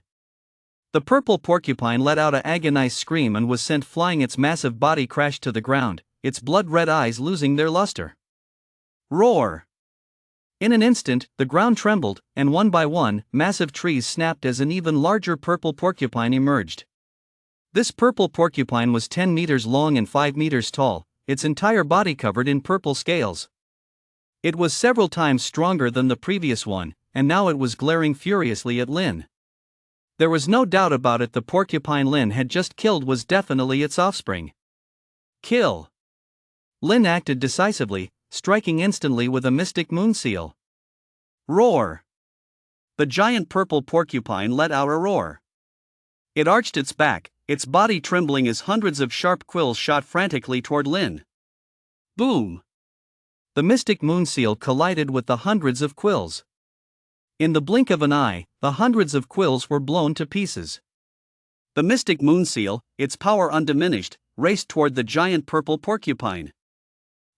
The purple porcupine let out an agonized scream and was sent flying. Its massive body crashed to the ground, its blood-red eyes losing their luster. Roar! In an instant, the ground trembled, and one by one, massive trees snapped as an even larger purple porcupine emerged. This purple porcupine was 10 meters long and 5 meters tall, its entire body covered in purple scales. It was several times stronger than the previous one, and now it was glaring furiously at Lin. There was no doubt about it, the porcupine Lin had just killed was definitely its offspring. Kill! Lin acted decisively, striking instantly with a mystic moon seal. Roar! The giant purple porcupine let out a roar. It arched its back, its body trembling as hundreds of sharp quills shot frantically toward Lin. Boom! The mystic moon seal collided with the hundreds of quills. In the blink of an eye, the hundreds of quills were blown to pieces. The mystic moon seal, its power undiminished, raced toward the giant purple porcupine.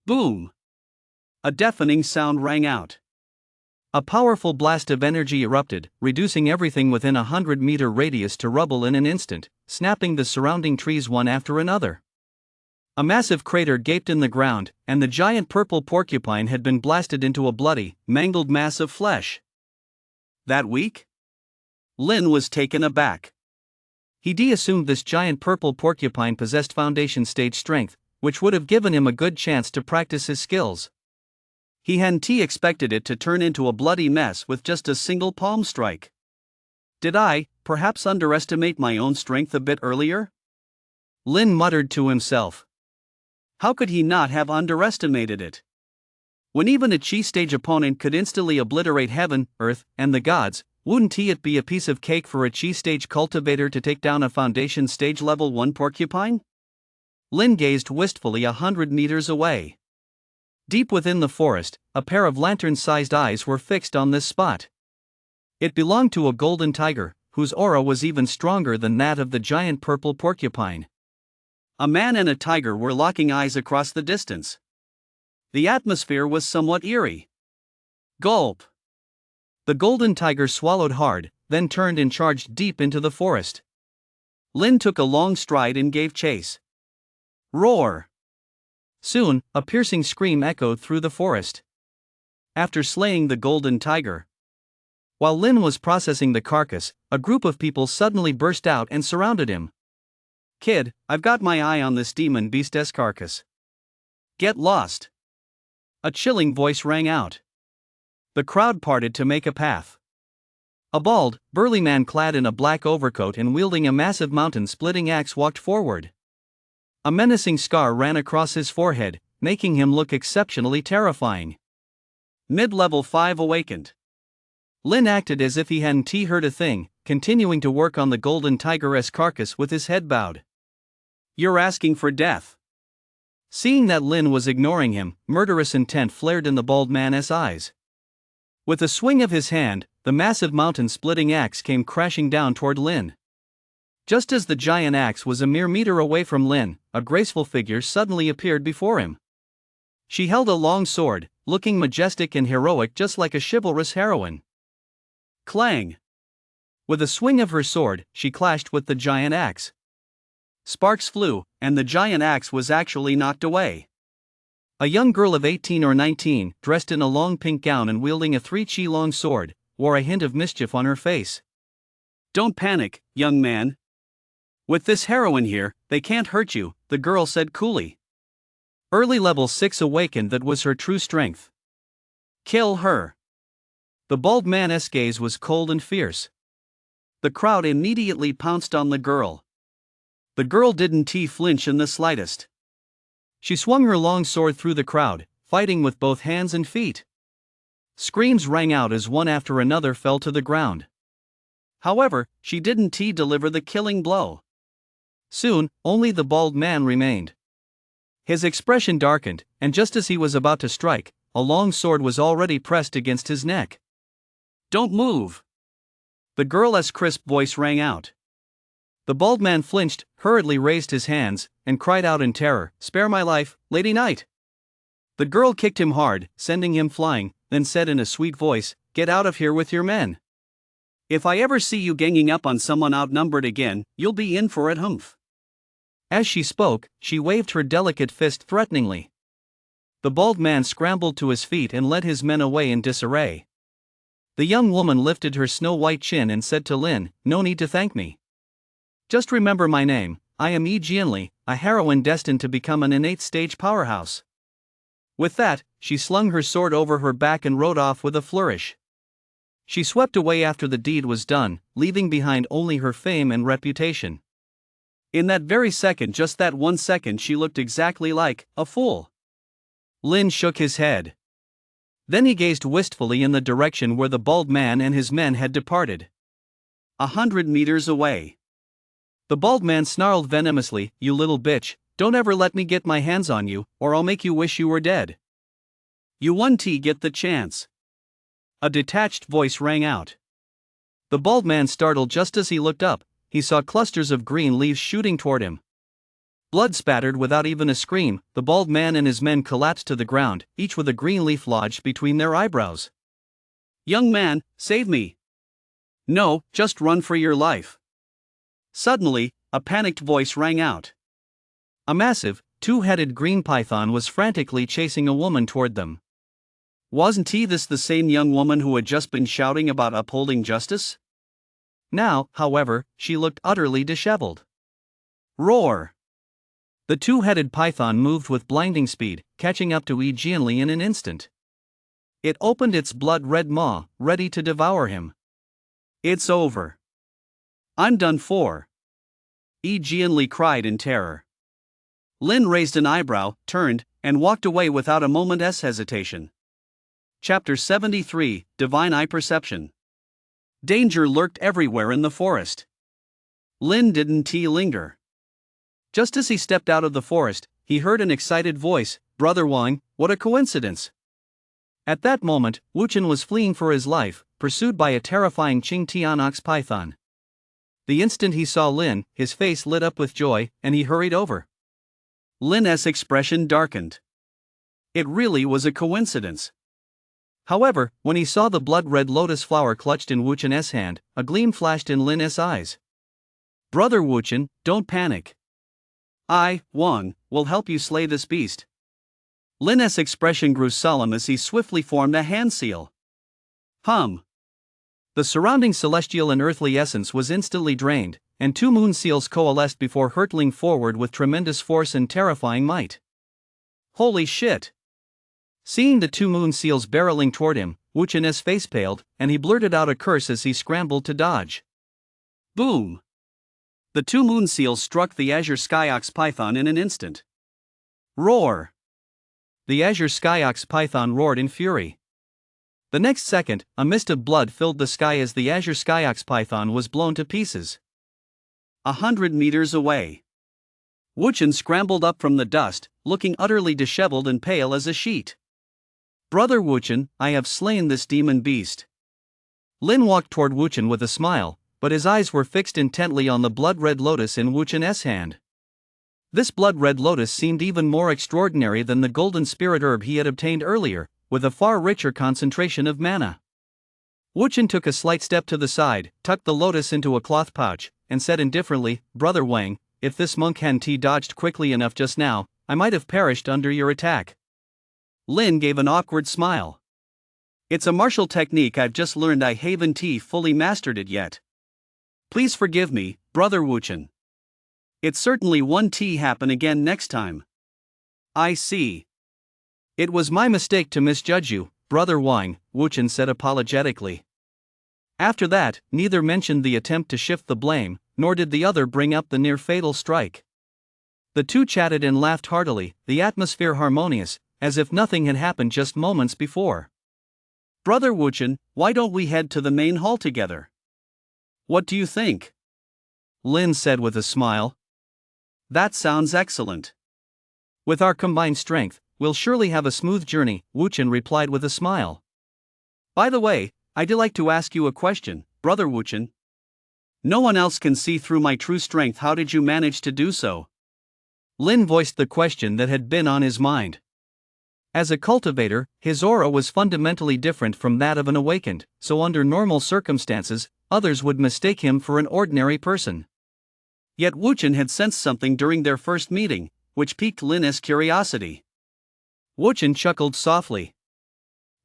Boom! A deafening sound rang out. A powerful blast of energy erupted, reducing everything within a 100-meter radius to rubble in an instant, snapping the surrounding trees one after another. A massive crater gaped in the ground, and the giant purple porcupine had been blasted into a bloody, mangled mass of flesh. That weak? Lin was taken aback. He assumed this giant purple porcupine possessed foundation stage strength, which would have given him a good chance to practice his skills. He hadn't expected it to turn into a bloody mess with just a single palm strike. Did I, perhaps, underestimate my own strength a bit earlier? Lin muttered to himself. How could he not have underestimated it? When even a chi stage opponent could instantly obliterate heaven, earth, and the gods, Wouldn't it be a piece of cake for a cheese-stage cultivator to take down a Foundation Stage Level 1 porcupine? Lynn gazed wistfully 100 meters away. Deep within the forest, a pair of lantern-sized eyes were fixed on this spot. It belonged to a golden tiger, whose aura was even stronger than that of the giant purple porcupine. A man and a tiger were locking eyes across the distance. The atmosphere was somewhat eerie. Gulp! The golden tiger swallowed hard, then turned and charged deep into the forest. Lynn took a long stride and gave chase. Roar! Soon, a piercing scream echoed through the forest. After slaying the golden tiger. While Lynn was processing the carcass, a group of people suddenly burst out and surrounded him. Kid, I've got my eye on this demon beast's carcass. Get lost! A chilling voice rang out. The crowd parted to make a path. A bald, burly man clad in a black overcoat and wielding a massive mountain-splitting axe walked forward. A menacing scar ran across his forehead, making him look exceptionally terrifying. Mid-level 5 awakened. Lynn acted as if he hadn't heard a thing, continuing to work on the golden tiger's carcass with his head bowed. You're asking for death. Seeing that Lynn was ignoring him, murderous intent flared in the bald man's eyes. With a swing of his hand, the massive mountain-splitting axe came crashing down toward Lynn. Just as the giant axe was a mere meter away from Lynn, a graceful figure suddenly appeared before him. She held a long sword, looking majestic and heroic just like a chivalrous heroine. Clang! With a swing of her sword, she clashed with the giant axe. Sparks flew, and the giant axe was actually knocked away. A young girl of 18 or 19, dressed in a long pink gown and wielding a 3-chi-long sword, wore a hint of mischief on her face. Don't panic, young man. With this heroine here, they can't hurt you, the girl said coolly. Early level 6 awakened that was her true strength. Kill her. The bald man's gaze was cold and fierce. The crowd immediately pounced on the girl. The girl didn't flinch in the slightest. She swung her long sword through the crowd, fighting with both hands and feet. Screams rang out as one after another fell to the ground. However, she didn't deliver the killing blow. Soon, only the bald man remained. His expression darkened, and just as he was about to strike, a long sword was already pressed against his neck. Don't move! The girl's crisp voice rang out. The bald man flinched, hurriedly raised his hands, and cried out in terror, "Spare my life, Lady Knight!" The girl kicked him hard, sending him flying, then said in a sweet voice, "Get out of here with your men. If I ever see you ganging up on someone outnumbered again, you'll be in for it, humph." As she spoke, she waved her delicate fist threateningly. The bald man scrambled to his feet and led his men away in disarray. The young woman lifted her snow-white chin and said to Lynn, "No need to thank me. Just remember my name, I am Jianli, a heroine destined to become an innate stage powerhouse." With that, she slung her sword over her back and rode off with a flourish. She swept away after the deed was done, leaving behind only her fame and reputation. In that very second, just that 1 second, she looked exactly like a fool. Lynn shook his head. Then he gazed wistfully in the direction where the bald man and his men had departed. 100 meters away. The bald man snarled venomously, "You little bitch, don't ever let me get my hands on you, or I'll make you wish you were dead." "You won't get the chance." A detached voice rang out. The bald man startled just as he looked up. He saw clusters of green leaves shooting toward him. Blood spattered without even a scream, the bald man and his men collapsed to the ground, each with a green leaf lodged between their eyebrows. "Young man, save me." "No, just run for your life." Suddenly, a panicked voice rang out. A massive, 2-headed green python was frantically chasing a woman toward them. Wasn't this the same young woman who had just been shouting about upholding justice? Now, however, she looked utterly disheveled. Roar! The 2-headed python moved with blinding speed, catching up to Jianli in an instant. It opened its blood-red maw, ready to devour him. "It's over. I'm done for," Jianli cried in terror. Lynn raised an eyebrow, turned, and walked away without a moment's hesitation. Chapter 73, Divine Eye Perception. Danger lurked everywhere in the forest. Lin didn't linger. Just as he stepped out of the forest, he heard an excited voice, "Brother Wang, what a coincidence!" At that moment, Wuchen was fleeing for his life, pursued by a terrifying Qing Tian ox python. The instant he saw Lin, his face lit up with joy, and he hurried over. Lin's expression darkened. It really was a coincidence. However, when he saw the blood-red lotus flower clutched in Wuchen's hand, a gleam flashed in Lin's eyes. "Brother Wuchen, don't panic. I, Wang, will help you slay this beast." Lin's expression grew solemn as he swiftly formed a hand seal. The surrounding celestial and earthly essence was instantly drained, and two moon seals coalesced before hurtling forward with tremendous force and terrifying might. Holy shit! Seeing the two moon seals barreling toward him, Wuchen's face paled, and he blurted out a curse as he scrambled to dodge. Boom! The two moon seals struck the azure skyox python in an instant. Roar! The azure skyox python roared in fury. The next second, a mist of blood filled the sky as the azure skyox python was blown to pieces. 100 meters away, Wuchen scrambled up from the dust, looking utterly disheveled and pale as a sheet. "Brother Wuchen, I have slain this demon beast." Lin walked toward Wuchen with a smile, but his eyes were fixed intently on the blood-red lotus in Wuchen's hand. This blood-red lotus seemed even more extraordinary than the golden spirit herb he had obtained earlier, with a far richer concentration of mana. Wuchen took a slight step to the side, tucked the lotus into a cloth pouch, and said indifferently, "Brother Wang, if this monk Han Ti dodged quickly enough just now, I might have perished under your attack." Lin gave an awkward smile. "It's a martial technique I've just learned. I haven't fully mastered it yet. Please forgive me, Brother Wuchen. It certainly won't happen again next time." "I see. It was my mistake to misjudge you, Brother Wang," Wuchen said apologetically. After that, neither mentioned the attempt to shift the blame, nor did the other bring up the near-fatal strike. The two chatted and laughed heartily, the atmosphere harmonious, as if nothing had happened just moments before. "Brother Wuchen, why don't we head to the main hall together? What do you think?" Lin said with a smile. "That sounds excellent. With our combined strength, we'll surely have a smooth journey," Wuchen replied with a smile. "By the way, I'd like to ask you a question, Brother Wuchen. No one else can see through my true strength. How did you manage to do so?" Lin voiced the question that had been on his mind. As a cultivator, his aura was fundamentally different from that of an awakened, so under normal circumstances, others would mistake him for an ordinary person. Yet Wuchen had sensed something during their first meeting, which piqued Lin's curiosity. Wuchen chuckled softly.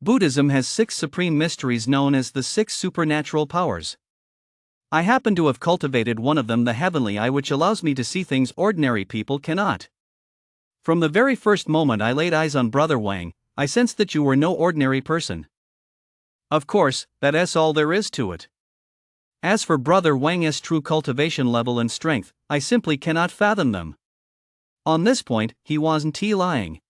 Buddhism has 6 supreme mysteries known as the 6 supernatural powers. I happen to have cultivated one of them, the heavenly eye, which allows me to see things ordinary people cannot. From the very first moment I laid eyes on Brother Wang, I sensed that you were no ordinary person. Of course, that's all there is to it. As for Brother Wang's true cultivation level and strength, I simply cannot fathom them. On this point, he wasn't lying.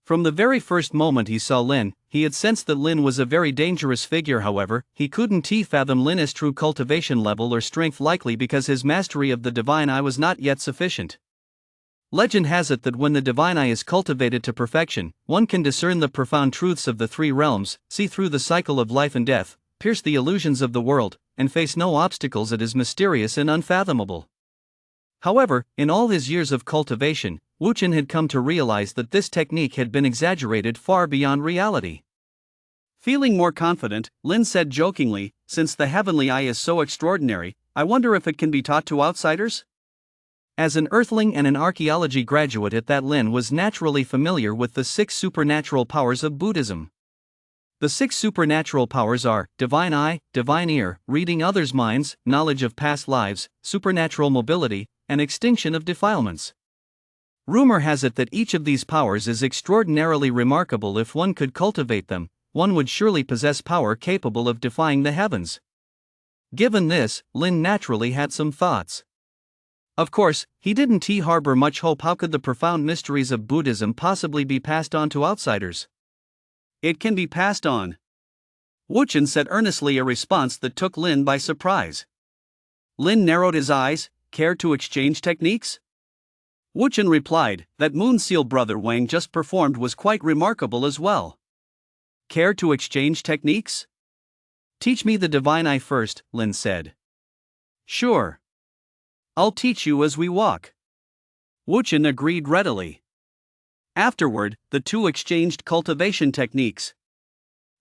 From the very first moment he saw Lin, he had sensed that Lin was a very dangerous figure. However, he couldn't fathom Lin's true cultivation level or strength, likely because his mastery of the divine eye was not yet sufficient. Legend has it that when the divine eye is cultivated to perfection, one can discern the profound truths of the 3 realms, see through the cycle of life and death, pierce the illusions of the world, and face no obstacles that is mysterious and unfathomable. However, in all his years of cultivation, Wuchen had come to realize that this technique had been exaggerated far beyond reality. Feeling more confident, Lin said jokingly, "Since the heavenly eye is so extraordinary, I wonder if it can be taught to outsiders?" As an earthling and an archaeology graduate at that, Lin was naturally familiar with the 6 supernatural powers of Buddhism. The 6 supernatural powers are divine eye, divine ear, reading others' minds, knowledge of past lives, supernatural mobility, and extinction of defilements. Rumor has it that each of these powers is extraordinarily remarkable. If one could cultivate them, one would surely possess power capable of defying the heavens. Given this, Lin naturally had some thoughts. Of course, he didn't harbor much hope. How could the profound mysteries of Buddhism possibly be passed on to outsiders? It can be passed on. Wuchen said earnestly, a response that took Lin by surprise. Lin narrowed his eyes. Care to exchange techniques? Wuchen replied, that Moon Seal brother Wang just performed was quite remarkable as well. Care to exchange techniques? Teach me the divine eye first, Lin said. Sure. I'll teach you as we walk. Wuchen agreed readily. Afterward, the two exchanged cultivation techniques.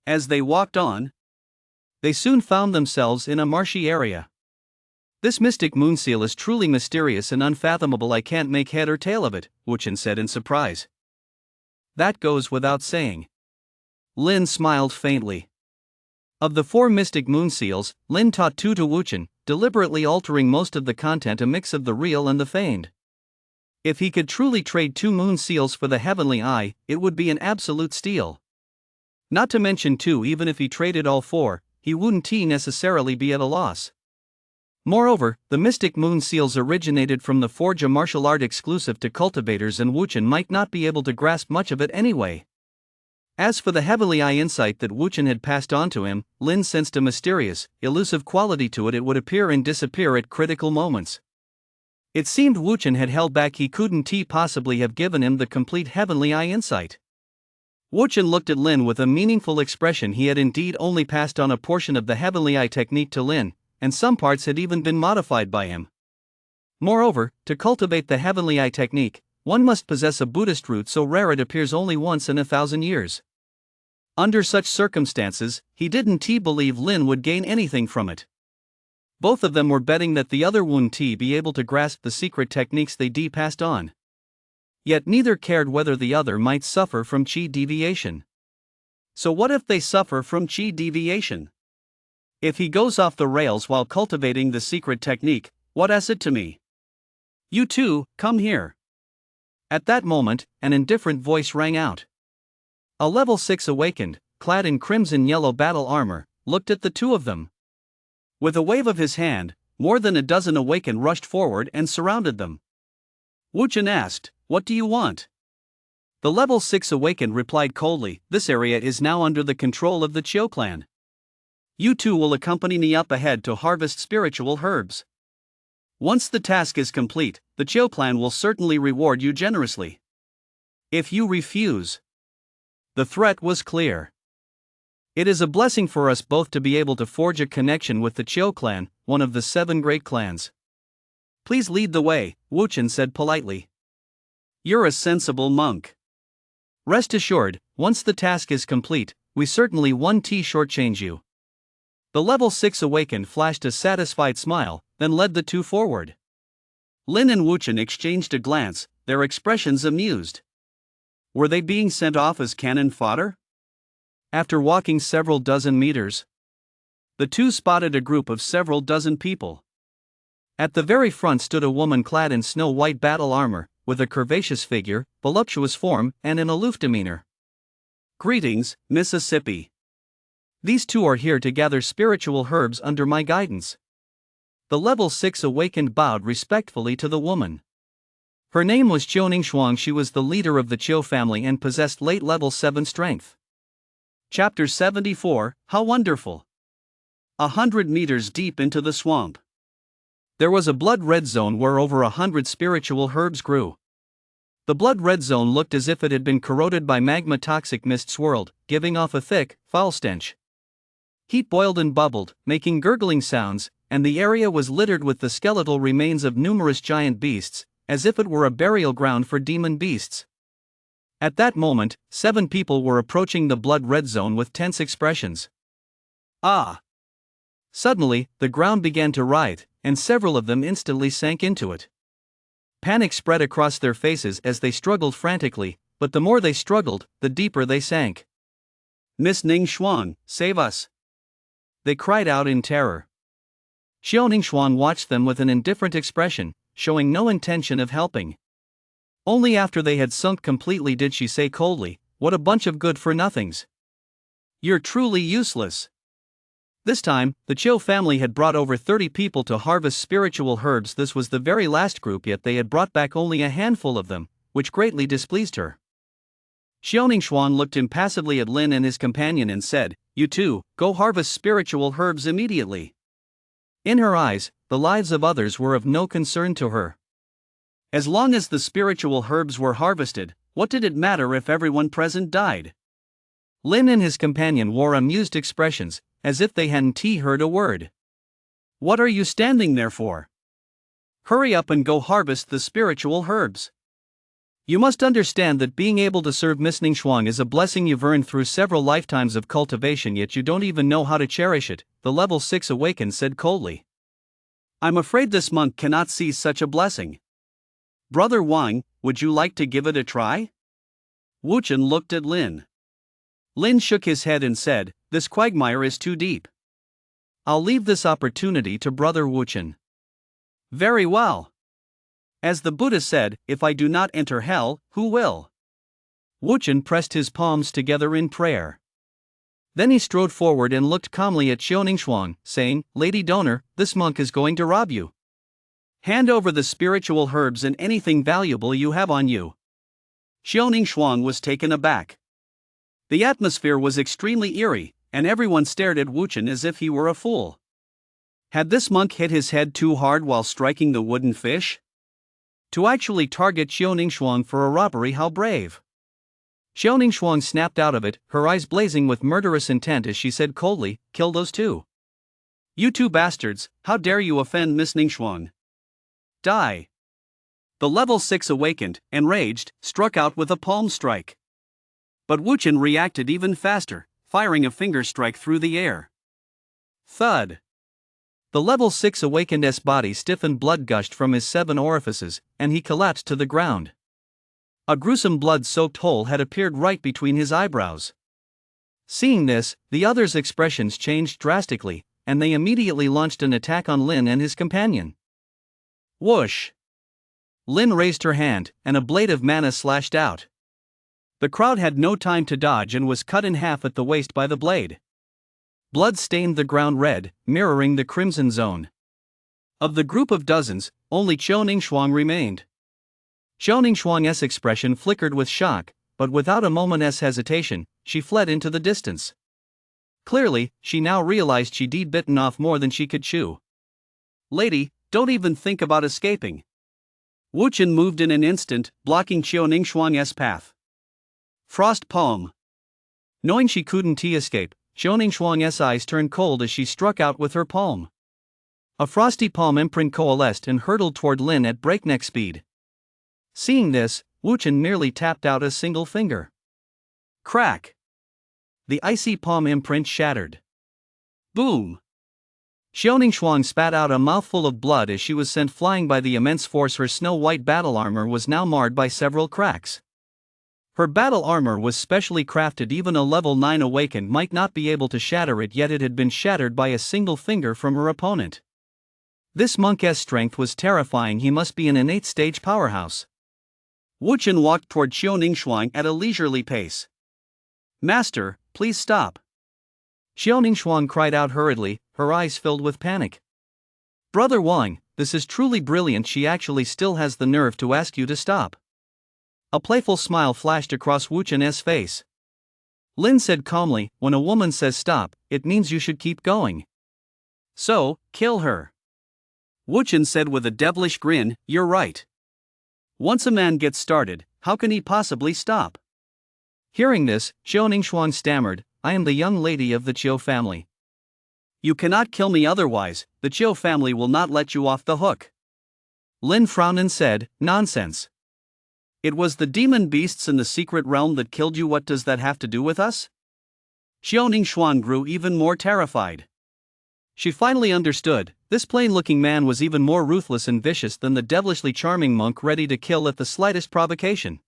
As they walked on, they soon found themselves in a marshy area. This mystic moon seal is truly mysterious and unfathomable. I can't make head or tail of it, Wuchen said in surprise. That goes without saying. Lin smiled faintly. Of the 4 mystic moon seals, Lin taught 2 to Wuchen, deliberately altering most of the content, a mix of the real and the feigned. If he could truly trade 2 moon seals for the heavenly eye, it would be an absolute steal. Not to mention too, even if he traded all 4, he wouldn't necessarily be at a loss. Moreover, the mystic moon seals originated from the forge, a martial art exclusive to cultivators, and Wuchen might not be able to grasp much of it anyway. As for the heavenly eye insight that Wuchen had passed on to him, Lin sensed a mysterious, elusive quality to it. It would appear and disappear at critical moments. It seemed Wuchen had held back. He couldn't possibly have given him the complete heavenly eye insight. Wuchen looked at Lin with a meaningful expression. He had indeed only passed on a portion of the heavenly eye technique to Lin, and some parts had even been modified by him. Moreover, to cultivate the heavenly eye technique, one must possess a Buddhist root so rare it appears only once in 1,000 years. Under such circumstances, he didn't believe Lin would gain anything from it. Both of them were betting that the other wouldn't be able to grasp the secret techniques they passed on. Yet neither cared whether the other might suffer from chi deviation. So what if they suffer from chi deviation? If he goes off the rails while cultivating the secret technique, what is it to me? You two, come here. At that moment, an indifferent voice rang out. A level 6 awakened, clad in crimson-yellow battle armor, looked at the two of them. With a wave of his hand, more than a dozen awakened rushed forward and surrounded them. Wuchen asked, "What do you want?" The level 6 awakened replied coldly, "This area is now under the control of the Chiu clan. You two will accompany me up ahead to harvest spiritual herbs. Once the task is complete, the Chiu clan will certainly reward you generously. If you refuse..." The threat was clear. It is a blessing for us both to be able to forge a connection with the Chiu clan, one of the 7 great clans. Please lead the way, Wuchen said politely. You're a sensible monk. Rest assured, once the task is complete, we certainly won't shortchange you. The level 6 awakened flashed a satisfied smile, then led the two forward. Lin and Wuchen exchanged a glance, their expressions amused. Were they being sent off as cannon fodder? After walking several dozen meters, the two spotted a group of several dozen people. At the very front stood a woman clad in snow-white battle armor, with a curvaceous figure, voluptuous form, and an aloof demeanor. Greetings, Mississippi. These two are here to gather spiritual herbs under my guidance. The level 6 awakened bowed respectfully to the woman. Her name was Chiu Ningshuang. She was the leader of the Chiu family and possessed late level 7 strength. Chapter 74, How Wonderful! 100 meters deep into the swamp, there was a blood-red zone where over 100 spiritual herbs grew. The blood-red zone looked as if it had been corroded by magma. Toxic mist swirled, giving off a thick, foul stench. Heat boiled and bubbled, making gurgling sounds, and the area was littered with the skeletal remains of numerous giant beasts, as if it were a burial ground for demon beasts. At that moment, 7 people were approaching the blood-red zone with tense expressions. Ah! Suddenly, the ground began to writhe, and several of them instantly sank into it. Panic spread across their faces as they struggled frantically, but the more they struggled, the deeper they sank. Miss Ningshuang, save us! They cried out in terror. Chiu Ningshuang watched them with an indifferent expression, showing no intention of helping. Only after they had sunk completely did she say coldly, "What a bunch of good-for-nothings. You're truly useless." This time, the Chiu family had brought over 30 people to harvest spiritual herbs. This was the very last group, yet they had brought back only a handful of them, which greatly displeased her. Chiu Ningshuang looked impassively at Lin and his companion and said, you too, go harvest spiritual herbs immediately. In her eyes, the lives of others were of no concern to her. As long as the spiritual herbs were harvested, what did it matter if everyone present died? Lin and his companion wore amused expressions, as if they hadn't heard a word. What are you standing there for? Hurry up and go harvest the spiritual herbs. You must understand that being able to serve Miss Ningxuang is a blessing you've earned through several lifetimes of cultivation, yet you don't even know how to cherish it, the level 6 awakened said coldly. I'm afraid this monk cannot see such a blessing. Brother Wang, would you like to give it a try? Wuchen looked at Lin. Lin shook his head and said, this quagmire is too deep. I'll leave this opportunity to Brother Wuchen. Very well. As the Buddha said, if I do not enter hell, who will? Wuchen pressed his palms together in prayer. Then he strode forward and looked calmly at Xiao Ningxuang, saying, Lady Donor, this monk is going to rob you. Hand over the spiritual herbs and anything valuable you have on you. Xiao Ningxuang was taken aback. The atmosphere was extremely eerie, and everyone stared at Wuchen as if he were a fool. Had this monk hit his head too hard while striking the wooden fish? To actually target Xiao Ningxuang for a robbery, how brave! Xiao Ningxuang snapped out of it, her eyes blazing with murderous intent as she said coldly, kill those two. You two bastards, how dare you offend Miss Ningxuang? Die! The level 6 awakened, enraged, struck out with a palm strike. But Wuchen reacted even faster, firing a finger strike through the air. Thud! The level 6 awakened's body stiffened, blood gushed from his 7 orifices, and he collapsed to the ground. A gruesome blood-soaked hole had appeared right between his eyebrows. Seeing this, the others' expressions changed drastically, and they immediately launched an attack on Lin and his companion. Whoosh! Lin raised her hand, and a blade of mana slashed out. The crowd had no time to dodge and was cut in half at the waist by the blade. Blood stained the ground red, mirroring the crimson zone. Of the group of dozens, only Xiao Ningxuang remained. Xiao Ningxuang's expression flickered with shock, but without a moment's hesitation, she fled into the distance. Clearly, she now realized she'd bitten off more than she could chew. Lady, don't even think about escaping. Wuchen moved in an instant, blocking Xiao Ningxuang's path. Frost palm. Knowing she couldn't escape, Xiao Ningxuang's eyes turned cold as she struck out with her palm. A frosty palm imprint coalesced and hurtled toward Lin at breakneck speed. Seeing this, Wuchen merely tapped out a single finger. Crack! The icy palm imprint shattered. Boom! Xiao Ningxuang spat out a mouthful of blood as she was sent flying by the immense force. Her snow-white battle armor was now marred by several cracks. Her battle armor was specially crafted, even a level 9 awakened might not be able to shatter it, yet it had been shattered by a single finger from her opponent. This monk's strength was terrifying. He must be an innate stage powerhouse. Wuchen walked toward Xiao Ningxuang at a leisurely pace. Master, please stop. Xiao Ningxuang cried out hurriedly, her eyes filled with panic. Brother Wang, this is truly brilliant. She actually still has the nerve to ask you to stop. A playful smile flashed across Wuchen's face. Lin said calmly, when a woman says stop, it means you should keep going. So, kill her. Wuchen said with a devilish grin, you're right. Once a man gets started, how can he possibly stop? Hearing this, Xiao Ningxuang stammered, I am the young lady of the Qiu family. You cannot kill me, otherwise, the Qiu family will not let you off the hook. Lin frowned and said, nonsense. It was the demon beasts in the secret realm that killed you. What does that have to do with us? Xiao Ningxuang grew even more terrified. She finally understood, this plain-looking man was even more ruthless and vicious than the devilishly charming monk ready to kill at the slightest provocation.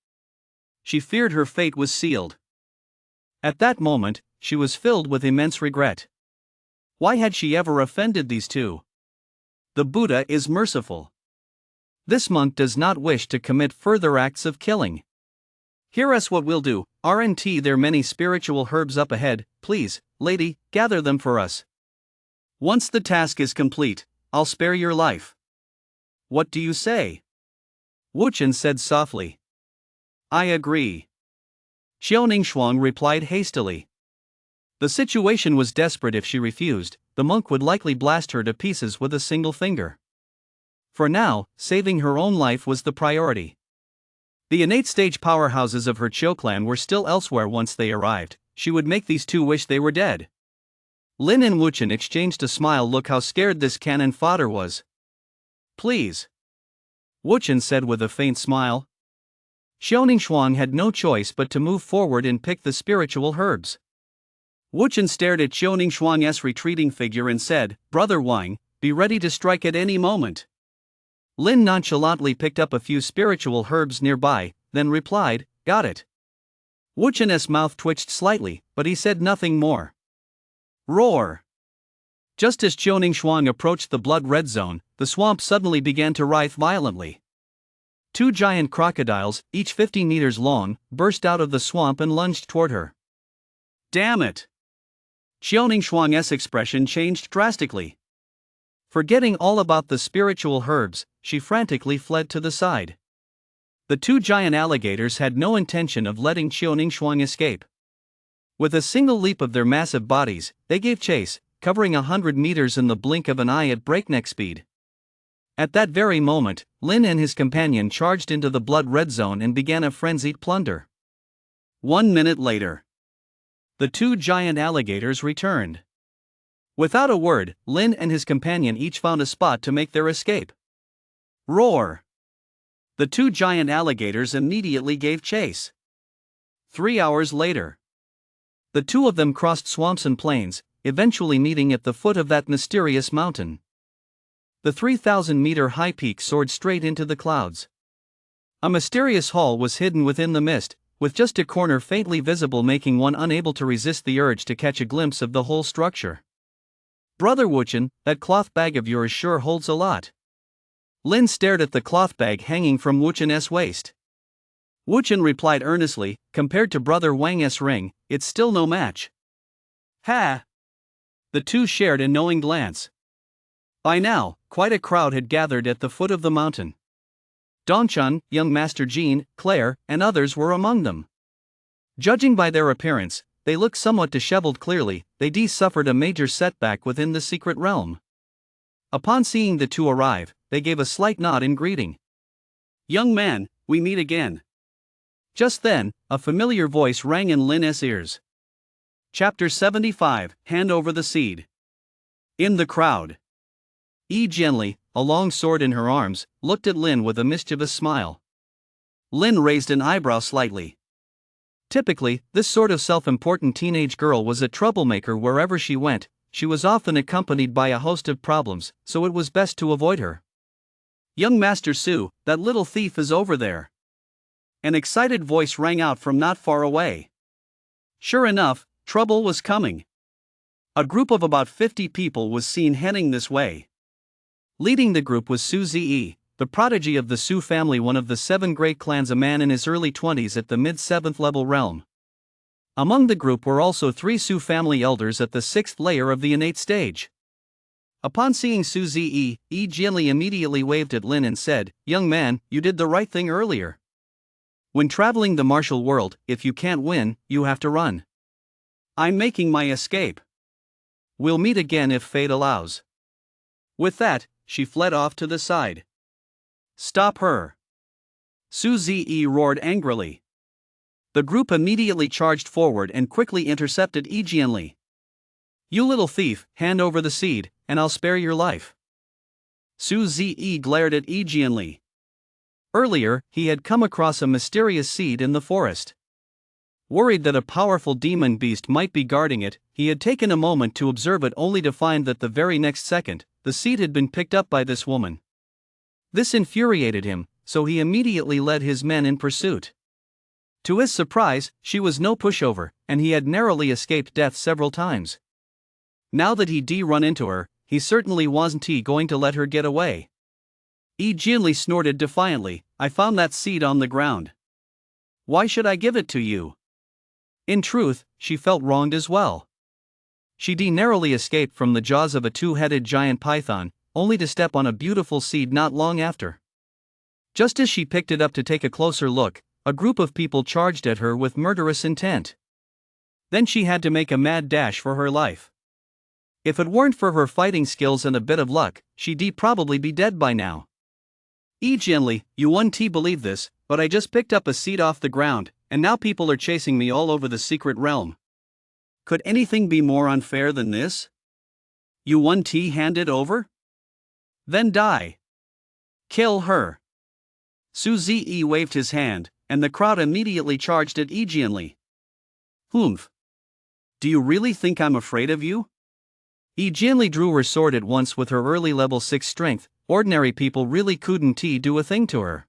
She feared her fate was sealed. At that moment, she was filled with immense regret. Why had she ever offended these two? The Buddha is merciful. This monk does not wish to commit further acts of killing. Here's what we'll do, aren't there many spiritual herbs up ahead? Please, lady, gather them for us. Once the task is complete, I'll spare your life. What do you say? Wuchen said softly. I agree. Xiao Ningxuang replied hastily. The situation was desperate. If she refused, the monk would likely blast her to pieces with a single finger. For now, saving her own life was the priority. The innate stage powerhouses of her Cho clan were still elsewhere once they arrived. She would make these two wish they were dead. Lin and Wuchen exchanged a smile. Look how scared this cannon fodder was. Please, Wuchen said with a faint smile. Xiaoningshuang had no choice but to move forward and pick the spiritual herbs. Wuchen stared at Xiaoningshuang's retreating figure and said, Brother Wang, be ready to strike at any moment. Lin nonchalantly picked up a few spiritual herbs nearby, then replied, Got it. Wuchen's mouth twitched slightly, but he said nothing more. Roar! Just as Xiaoningshuang approached the blood-red zone, the swamp suddenly began to writhe violently. Two giant crocodiles, each 50 meters long, burst out of the swamp and lunged toward her. Damn it! Xiaoningshuang's expression changed drastically. Forgetting all about the spiritual herbs, she frantically fled to the side. The two giant alligators had no intention of letting Xiaoningshuang escape. With a single leap of their massive bodies, they gave chase, covering 100 meters in the blink of an eye at breakneck speed. At that very moment, Lin and his companion charged into the blood-red zone and began a frenzied plunder. 1 minute later, the two giant alligators returned. Without a word, Lin and his companion each found a spot to make their escape. Roar! The two giant alligators immediately gave chase. 3 hours later, the two of them crossed swamps and plains, eventually meeting at the foot of that mysterious mountain. The 3,000-meter-high peak soared straight into the clouds. A mysterious hall was hidden within the mist, with just a corner faintly visible, making one unable to resist the urge to catch a glimpse of the whole structure. Brother Wuchen, that cloth bag of yours sure holds a lot. Lin stared at the cloth bag hanging from Wuchen's waist. Wuchen replied earnestly, compared to Brother Wang's ring, it's still no match. Ha! The two shared a knowing glance. By now, quite a crowd had gathered at the foot of the mountain. Dongchun, young Master Jean, Claire, and others were among them. Judging by their appearance, they looked somewhat disheveled. Clearly, they suffered a major setback within the secret realm. Upon seeing the two arrive, they gave a slight nod in greeting. Young man, we meet again. Just then, a familiar voice rang in Lin's ears. Chapter 75, Hand Over the Seed. In the crowd, Yi Jianli, a long sword in her arms, looked at Lin with a mischievous smile. Lin raised an eyebrow slightly. Typically, this sort of self-important teenage girl was a troublemaker wherever she went. She was often accompanied by a host of problems, so it was best to avoid her. Young Master Su, that little thief is over there. An excited voice rang out from not far away. Sure enough, trouble was coming. A group of about 50 people was seen heading this way. Leading the group was Su Ziyi, the prodigy of the Su family, one of the 7 great clans, a man in his early 20s at the mid-7th level realm. Among the group were also 3 Su family elders at the 6th layer of the innate stage. Upon seeing Su Ziyi, Yi Jianli immediately waved at Lin and said, Young man, you did the right thing earlier. When traveling the martial world, if you can't win, you have to run. I'm making my escape. We'll meet again if fate allows. With that, she fled off to the side. Stop her! Su Ziyi roared angrily. The group immediately charged forward and quickly intercepted Yi Jianli. You little thief, hand over the seed, and I'll spare your life. Su Ziyi glared at Yi Jianli. Earlier, he had come across a mysterious seed in the forest. Worried that a powerful demon beast might be guarding it, he had taken a moment to observe it, only to find that the very next second, the seed had been picked up by this woman. This infuriated him, so he immediately led his men in pursuit. To his surprise, she was no pushover, and he had narrowly escaped death several times. Now that he'd run into her, he certainly wasn't going to let her get away. Yi Jianli snorted defiantly, I found that seed on the ground. Why should I give it to you? In truth, she felt wronged as well. She narrowly escaped from the jaws of a 2-headed giant python, only to step on a beautiful seed not long after. Just as she picked it up to take a closer look, a group of people charged at her with murderous intent. Then she had to make a mad dash for her life. If it weren't for her fighting skills and a bit of luck, she'd probably be dead by now. Gently, you won't believe this, but I just picked up a seed off the ground, and now people are chasing me all over the secret realm. Could anything be more unfair than this? You won't hand it over? Then die. Kill her. Su-Zi waved his hand, and the crowd immediately charged at Gently. Humph. Do you really think I'm afraid of you? Gently drew her sword at once with her early level 6 strength. Ordinary people really couldn't do a thing to her.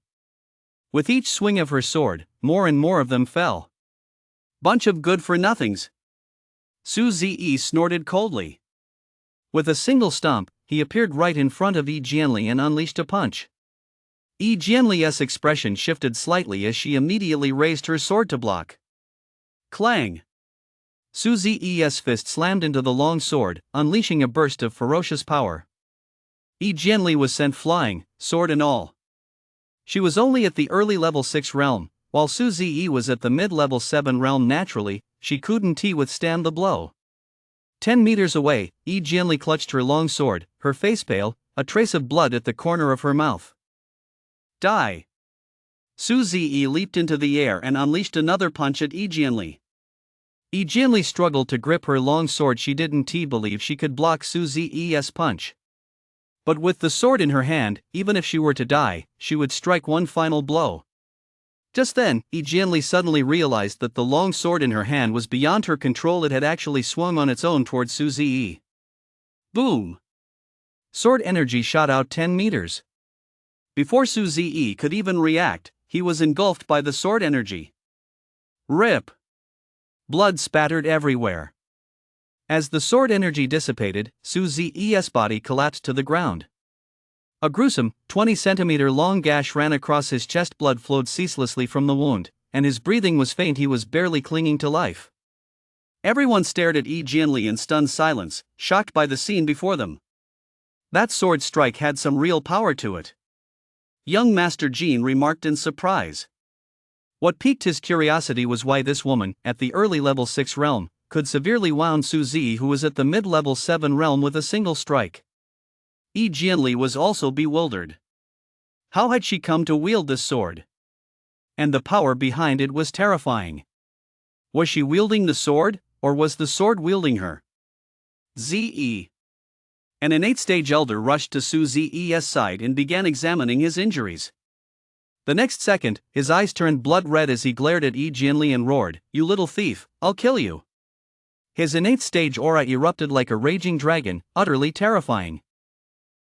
With each swing of her sword, more and more of them fell. Bunch of good-for-nothings. Su-Zi snorted coldly. With a single stomp, he appeared right in front of Gently and unleashed a punch. Gently's expression shifted slightly as she immediately raised her sword to block. Clang! Su-Zi's fist slammed into the long sword, unleashing a burst of ferocious power. Gently was sent flying, sword and all. She was only at the early level 6 realm, while Su-Zi was at the mid-level 7 realm. Naturally, she couldn't withstand the blow. 10 meters away, Gently clutched her long sword, her face pale, a trace of blood at the corner of her mouth. Die! Su-Zi leaped into the air and unleashed another punch at Gently. Gently struggled to grip her long sword. She didn't believe she could block Su-Zi's punch. But with the sword in her hand, even if she were to die, she would strike one final blow. Just then, Gently suddenly realized that the long sword in her hand was beyond her control. It had actually swung on its own towards Su-Zi. Boom! Sword energy shot out 10 meters. Before Su-Zi could even react, he was engulfed by the sword energy. Rip! Blood spattered everywhere. As the sword energy dissipated, Su-Zi's body collapsed to the ground. A gruesome, 20-centimeter-long gash ran across his chest. Blood flowed ceaselessly from the wound, and his breathing was faint. He was barely clinging to life. Everyone stared at Gently in stunned silence, shocked by the scene before them. That sword strike had some real power to it. Young Master Jean remarked in surprise. What piqued his curiosity was why this woman, at the early level 6 realm, could severely wound Su-Zi, who was at the mid-level 7 realm, with a single strike. Gently was also bewildered. How had she come to wield this sword? And the power behind it was terrifying. Was she wielding the sword, or was the sword wielding her? Ze. An innate stage elder rushed to Su-Zi's side and began examining his injuries. The next second, his eyes turned blood red as he glared at Gently and roared, "You little thief, I'll kill you!" His innate stage aura erupted like a raging dragon, utterly terrifying.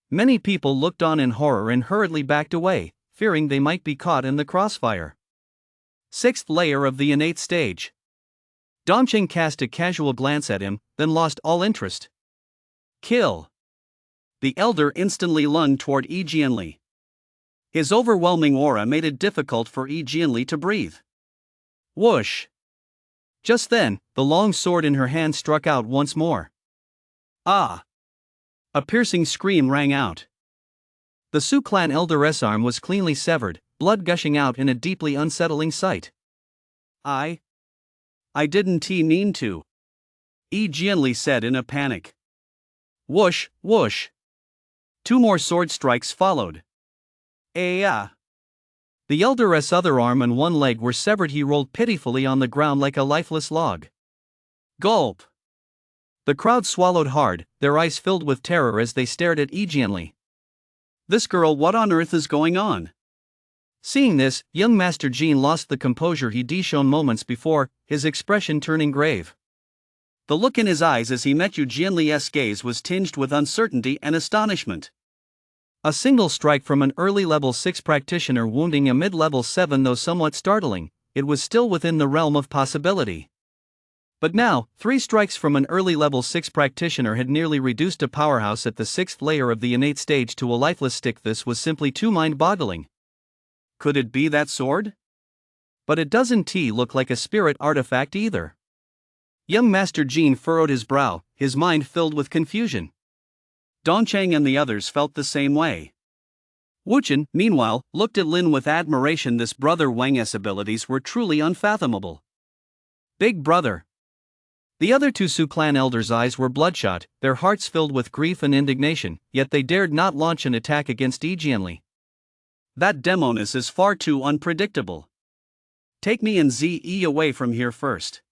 Many people looked on in horror and hurriedly backed away, fearing they might be caught in the crossfire. 6th layer of the innate stage. Dongqing cast a casual glance at him, then lost all interest. Kill! The elder instantly lunged toward Gently. His overwhelming aura made it difficult for Gently to breathe. Whoosh! Just then, the long sword in her hand struck out once more. Ah! A piercing scream rang out. The Su clan elder's arm was cleanly severed, blood gushing out in a deeply unsettling sight. I didn't mean to. Gently said in a panic. Whoosh, whoosh. 2 more sword strikes followed. The elder's other arm and one leg were severed. He rolled pitifully on the ground like a lifeless log. Gulp! The crowd swallowed hard, their eyes filled with terror as they stared at Gently. This girl, what on earth is going on? Seeing this, young Master Jean lost the composure he'd shown moments before, his expression turning grave. The look in his eyes as he met Gently's gaze was tinged with uncertainty and astonishment. A single strike from an early level 6 practitioner wounding a mid-level 7, though somewhat startling, it was still within the realm of possibility. But now, 3 strikes from an early level 6 practitioner had nearly reduced a powerhouse at the 6th layer of the innate stage to a lifeless stick. This was simply too mind-boggling. Could it be that sword? But it doesn't look like a spirit artifact either. Young Master Jean furrowed his brow, his mind filled with confusion. Dongqing and the others felt the same way. Wuchen, meanwhile, looked at Lin with admiration. This brother Wang's abilities were truly unfathomable. Big brother. The other two Sioux clan elders' eyes were bloodshot, their hearts filled with grief and indignation, yet they dared not launch an attack against Yi Jianli. That demoness is far too unpredictable. Take me and Ze away from here first.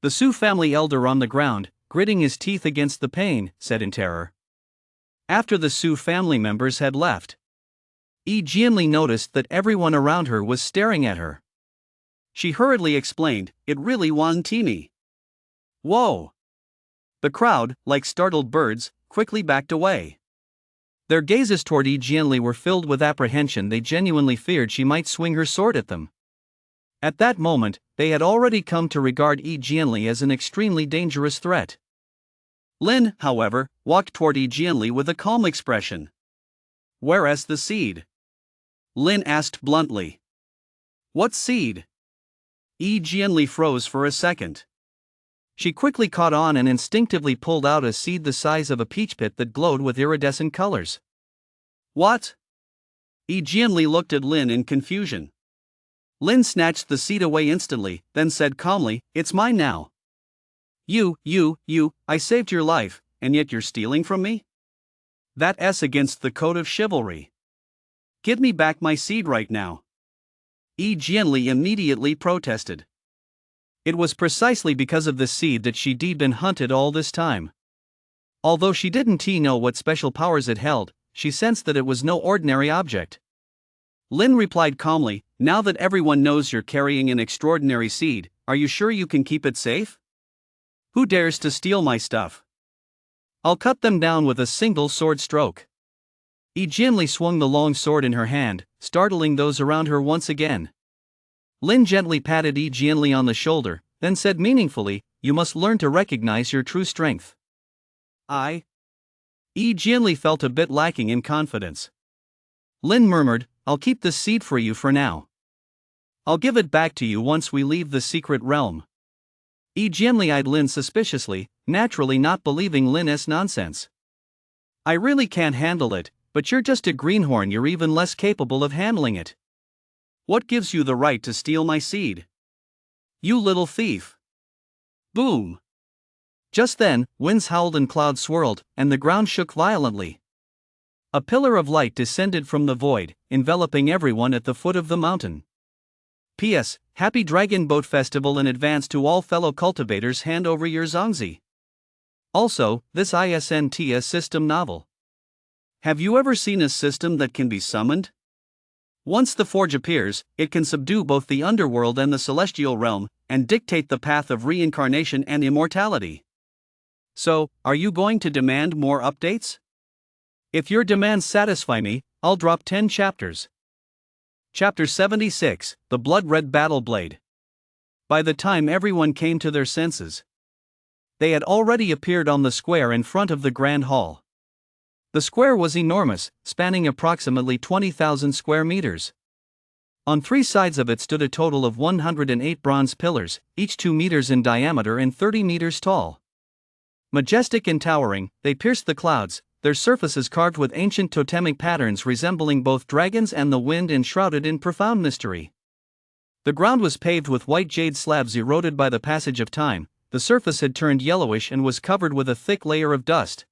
The Sioux family elder on the ground, gritting his teeth against the pain, said in terror. After the Sioux family members had left, Yi Jianli noticed that everyone around her was staring at her. She hurriedly explained, "It really wasn't Timmy." Whoa! The crowd, like startled birds, quickly backed away. Their gazes toward Yi Jianli were filled with apprehension. They genuinely feared she might swing her sword at them. At that moment, they had already come to regard Yi Jianli as an extremely dangerous threat. Lin, however, walked toward Yi Jianli with a calm expression. "Where's the seed?" Lin asked bluntly. "What seed?" Yi Jianli froze for a second. She quickly caught on and instinctively pulled out a seed the size of a peach pit that glowed with iridescent colors. "What?" Yi Jianli looked at Lin in confusion. Lin snatched the seed away instantly, then said calmly, "It's mine now." You, I saved your life, and yet you're stealing from me? That's against the code of chivalry. Give me back my seed right now." Yi Jianli immediately protested. It was precisely because of this seed that she'd been hunted all this time. Although she didn't know what special powers it held, she sensed that it was no ordinary object. Lin replied calmly, "Now that everyone knows you're carrying an extraordinary seed, are you sure you can keep it safe? Who dares to steal my stuff? I'll cut them down with a single sword stroke." Yi Jianli swung the long sword in her hand, startling those around her once again. Lin gently patted Yi Jianli on the shoulder, then said meaningfully, "You must learn to recognize your true strength." Yi Jianli felt a bit lacking in confidence. Lin murmured, "I'll keep this seed for you for now. I'll give it back to you once we leave the secret realm." Yi Jianli eyed Lin suspiciously, naturally not believing Lin's nonsense. "I really can't handle it, but you're just a greenhorn. You're even less capable of handling it. What gives you the right to steal my seed? You little thief!" Boom! Just then, winds howled and clouds swirled, and the ground shook violently. A pillar of light descended from the void, enveloping everyone at the foot of the mountain. P.S. Happy Dragon Boat Festival in advance to all fellow cultivators. Hand over your zongzi. Also, this isn't a system novel. Have you ever seen a system that can be summoned? Once the forge appears, it can subdue both the underworld and the celestial realm, and dictate the path of reincarnation and immortality. So, are you going to demand more updates? If your demands satisfy me, I'll drop 10 chapters. Chapter 76, The Blood-Red Battle Blade. By the time everyone came to their senses, they had already appeared on the square in front of the Grand Hall. The square was enormous, spanning approximately 20,000 square meters. On three sides of it stood a total of 108 bronze pillars, each 2 meters in diameter and 30 meters tall. Majestic and towering, they pierced the clouds, their surfaces carved with ancient totemic patterns resembling both dragons and the wind and shrouded in profound mystery. The ground was paved with white jade slabs eroded by the passage of time. The surface had turned yellowish and was covered with a thick layer of dust.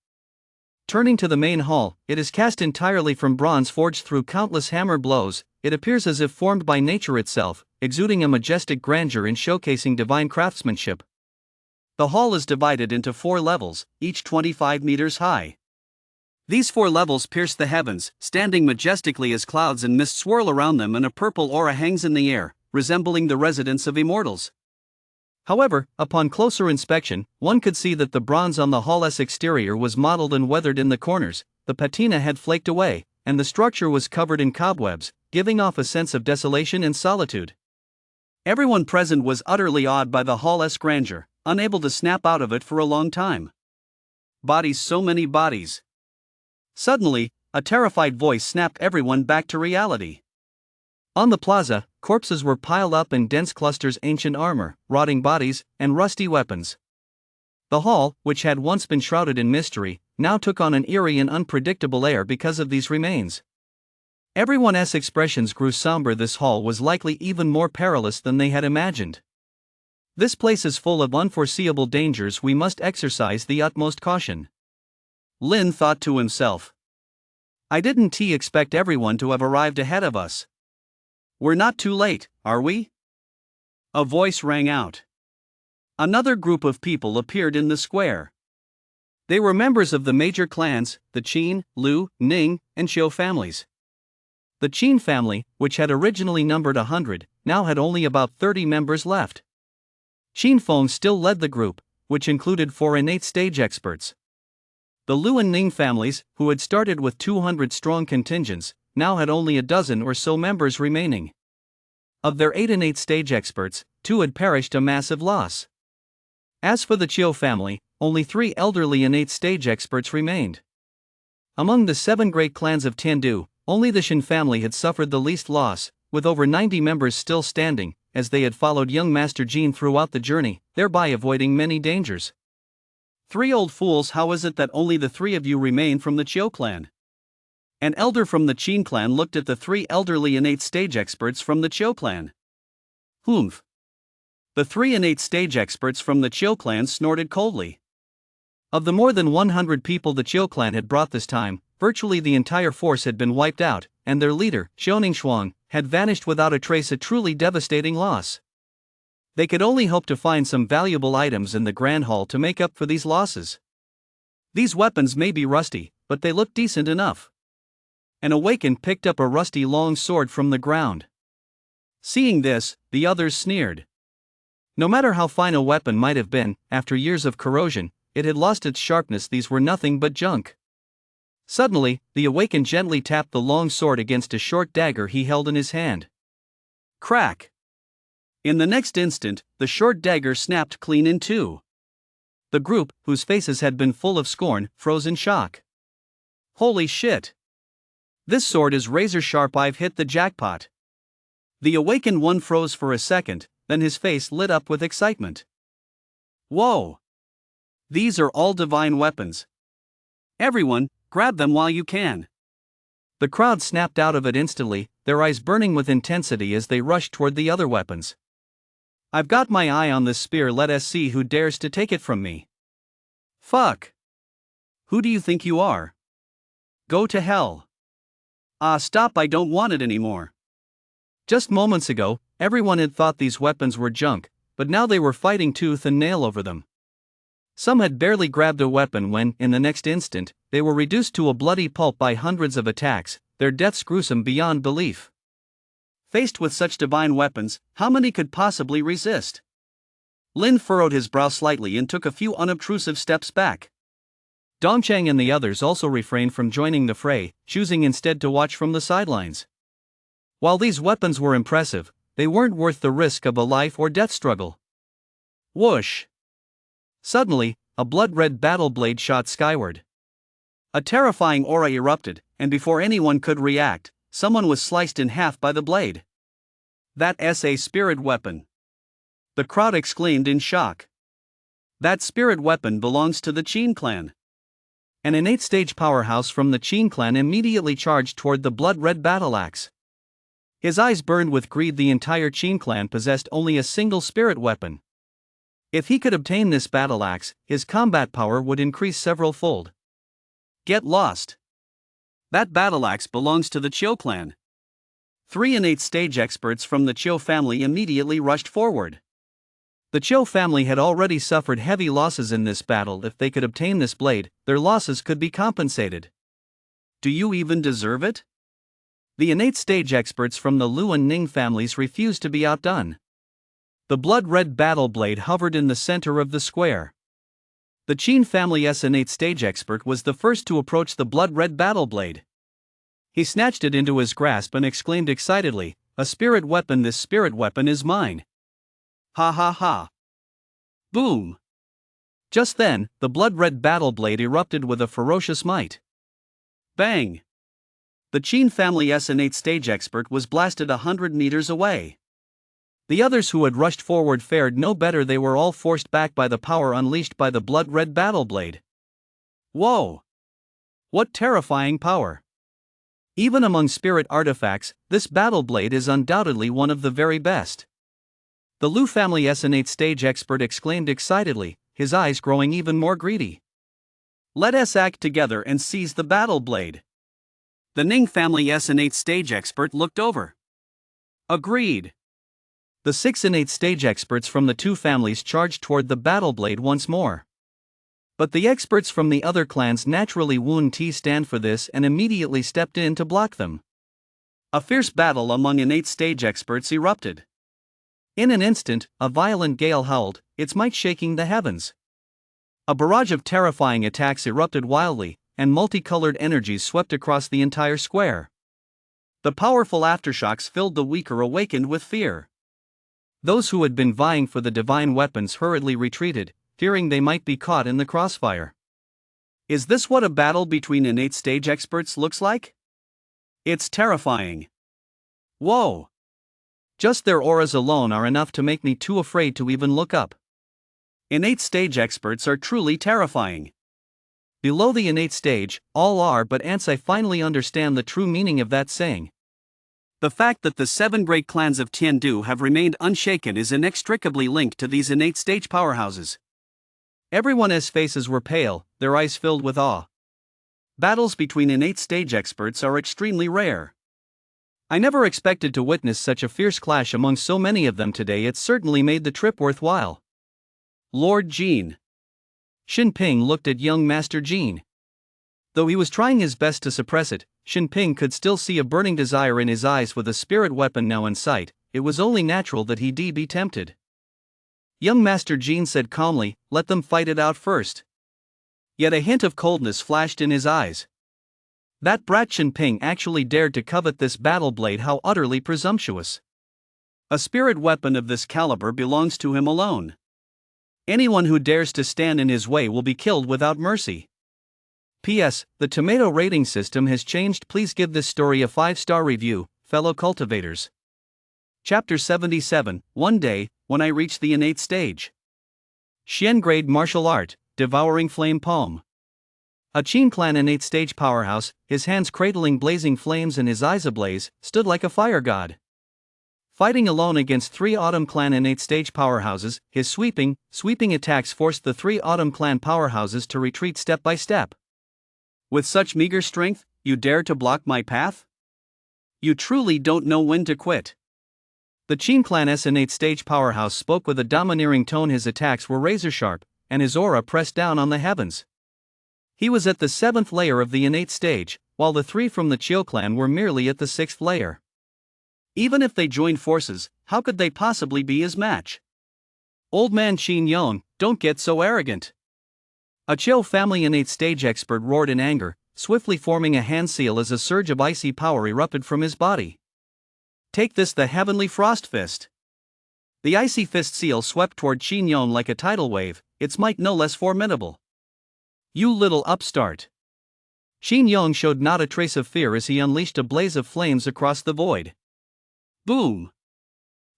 Turning to the main hall, it is cast entirely from bronze forged through countless hammer blows. It appears as if formed by nature itself, exuding a majestic grandeur and showcasing divine craftsmanship. The hall is divided into 4 levels, each 25 meters high. These 4 levels pierce the heavens, standing majestically as clouds and mist swirl around them and a purple aura hangs in the air, resembling the residence of immortals. However, upon closer inspection, one could see that the bronze on the hall's exterior was mottled and weathered in the corners, the patina had flaked away, and the structure was covered in cobwebs, giving off a sense of desolation and solitude. Everyone present was utterly awed by the hall's grandeur, unable to snap out of it for a long time. Bodies, so many bodies. Suddenly, a terrified voice snapped everyone back to reality. On the plaza, corpses were piled up in dense clusters, ancient armor, rotting bodies, and rusty weapons. The hall, which had once been shrouded in mystery, now took on an eerie and unpredictable air because of these remains. Everyone's expressions grew somber. This hall was likely even more perilous than they had imagined. This place is full of unforeseeable dangers, we must exercise the utmost caution. Lin thought to himself. I didn't expect everyone to have arrived ahead of us. We're not too late, are we? A voice rang out. Another group of people appeared in the square. They were members of the major clans, the Qin, Liu, Ning, and Xiu families. The Qin family, which had originally numbered 100, now had only about 30 members left. Qin Feng still led the group, which included 4 innate stage experts. The Liu and Ning families, who had started with 200 strong contingents, now had only a dozen or so members remaining. Of their 8 innate stage experts, 2 had perished, a massive loss. As for the Qiu family, only 3 elderly innate stage experts remained. Among the 7 great clans of Tiandu, only the Shen family had suffered the least loss, with over 90 members still standing, as they had followed young Master Jin throughout the journey, thereby avoiding many dangers. 3 old fools, how is it that only the 3 of you remain from the Qiu clan? An elder from the Qin clan looked at the 3 elderly innate stage experts from the Qiu clan. Humph. The 3 innate stage experts from the Qiu clan snorted coldly. Of the more than 100 people the Qiu clan had brought this time, virtually the entire force had been wiped out, and their leader, Xiaoning Shuang, had vanished without a trace, a truly devastating loss. They could only hope to find some valuable items in the Grand Hall to make up for these losses. These weapons may be rusty, but they look decent enough. An awakened picked up a rusty long sword from the ground. Seeing this, the others sneered. No matter how fine a weapon might have been, after years of corrosion, it had lost its sharpness. These were nothing but junk. Suddenly, the awakened gently tapped the long sword against a short dagger he held in his hand. Crack! In the next instant, the short dagger snapped clean in two. The group, whose faces had been full of scorn, froze in shock. Holy shit! This sword is razor sharp, I've hit the jackpot. The awakened one froze for a second, then his face lit up with excitement. Whoa! These are all divine weapons. Everyone, grab them while you can. The crowd snapped out of it instantly, their eyes burning with intensity as they rushed toward the other weapons. I've got my eye on this spear, let us see who dares to take it from me. Fuck! Who do you think you are? Go to hell. Stop, I don't want it anymore. Just moments ago, everyone had thought these weapons were junk, but now they were fighting tooth and nail over them. Some had barely grabbed a weapon when, in the next instant, they were reduced to a bloody pulp by hundreds of attacks, their deaths gruesome beyond belief. Faced with such divine weapons, how many could possibly resist? Lin furrowed his brow slightly and took a few unobtrusive steps back. Dongcheng and the others also refrained from joining the fray, choosing instead to watch from the sidelines. While these weapons were impressive, they weren't worth the risk of a life or death struggle. Whoosh! Suddenly, a blood-red battle blade shot skyward. A terrifying aura erupted, and before anyone could react, someone was sliced in half by the blade. That's a spirit weapon. The crowd exclaimed in shock. That spirit weapon belongs to the Qin clan. An innate stage powerhouse from the Qin clan immediately charged toward the blood-red battle axe. His eyes burned with greed. The entire Qin clan possessed only a single spirit weapon. If he could obtain this battle axe, his combat power would increase several-fold. Get lost. That battle axe belongs to the Qiu clan. 3 innate stage experts from the Qiu family immediately rushed forward. The Qiu family had already suffered heavy losses in this battle. If they could obtain this blade, their losses could be compensated. Do you even deserve it? The innate stage experts from the Liu and Ning families refused to be outdone. The blood-red battle blade hovered in the center of the square. The Qin family's innate stage expert was the first to approach the blood-red battle blade. He snatched it into his grasp and exclaimed excitedly, "A spirit weapon! This spirit weapon is mine!" Ha ha ha! Boom! Just then, the blood-red battle blade erupted with a ferocious might. Bang! The Qin family's innate stage expert was blasted 100 meters away. The others who had rushed forward fared no better. They were all forced back by the power unleashed by the blood-red battle blade. Whoa! What terrifying power! Even among spirit artifacts, this battle blade is undoubtedly one of the very best. The Liu family's innate stage expert exclaimed excitedly, his eyes growing even more greedy. Let us act together and seize the battle blade. The Ning family's innate stage expert looked over. Agreed. The 6 innate stage experts from the 2 families charged toward the battle blade once more. But the experts from the other clans naturally wouldn't stand for this and immediately stepped in to block them. A fierce battle among innate stage experts erupted. In an instant, a violent gale howled, its might shaking the heavens. A barrage of terrifying attacks erupted wildly, and multicolored energies swept across the entire square. The powerful aftershocks filled the weaker awakened with fear. Those who had been vying for the divine weapons hurriedly retreated, fearing they might be caught in the crossfire. Is this what a battle between innate stage experts looks like? It's terrifying. Whoa! Just their auras alone are enough to make me too afraid to even look up. Innate stage experts are truly terrifying. Below the innate stage, all are but ants. I finally understand the true meaning of that saying. The fact that the 7 great clans of Tiandu have remained unshaken is inextricably linked to these innate stage powerhouses. Everyone's faces were pale, their eyes filled with awe. Battles between innate stage experts are extremely rare. I never expected to witness such a fierce clash among so many of them today. It certainly made the trip worthwhile. Lord Jin. Xin Ping looked at young Master Jin. Though he was trying his best to suppress it, Xin Ping could still see a burning desire in his eyes. With a spirit weapon now in sight, it was only natural that he'd be tempted. Young Master Jin said calmly, "Let them fight it out first." Yet a hint of coldness flashed in his eyes. That brat Xin Ping actually dared to covet this battle blade. How utterly presumptuous. A spirit weapon of this caliber belongs to him alone. Anyone who dares to stand in his way will be killed without mercy. P.S. The tomato rating system has changed. Please give this story a 5-star review, fellow cultivators. Chapter 77, One day, when I reached the innate stage. Xian grade martial art, devouring flame palm. A Qin clan innate stage powerhouse, his hands cradling blazing flames and his eyes ablaze, stood like a fire god. Fighting alone against 3 Autumn clan innate stage powerhouses, his sweeping attacks forced the 3 Autumn clan powerhouses to retreat step by step. With such meager strength, you dare to block my path? You truly don't know when to quit. The Qin clan's innate stage powerhouse spoke with a domineering tone. His attacks were razor sharp, and his aura pressed down on the heavens. He was at the 7th layer of the innate stage, while the 3 from the Chiu clan were merely at the 6th layer. Even if they joined forces, how could they possibly be his match? Old man Qin Yong, don't get so arrogant. A Chiu family innate stage expert roared in anger, swiftly forming a hand seal as a surge of icy power erupted from his body. Take this, the heavenly frost fist. The icy fist seal swept toward Qin Yong like a tidal wave, its might no less formidable. You little upstart. Qin Yong showed not a trace of fear as he unleashed a blaze of flames across the void. Boom!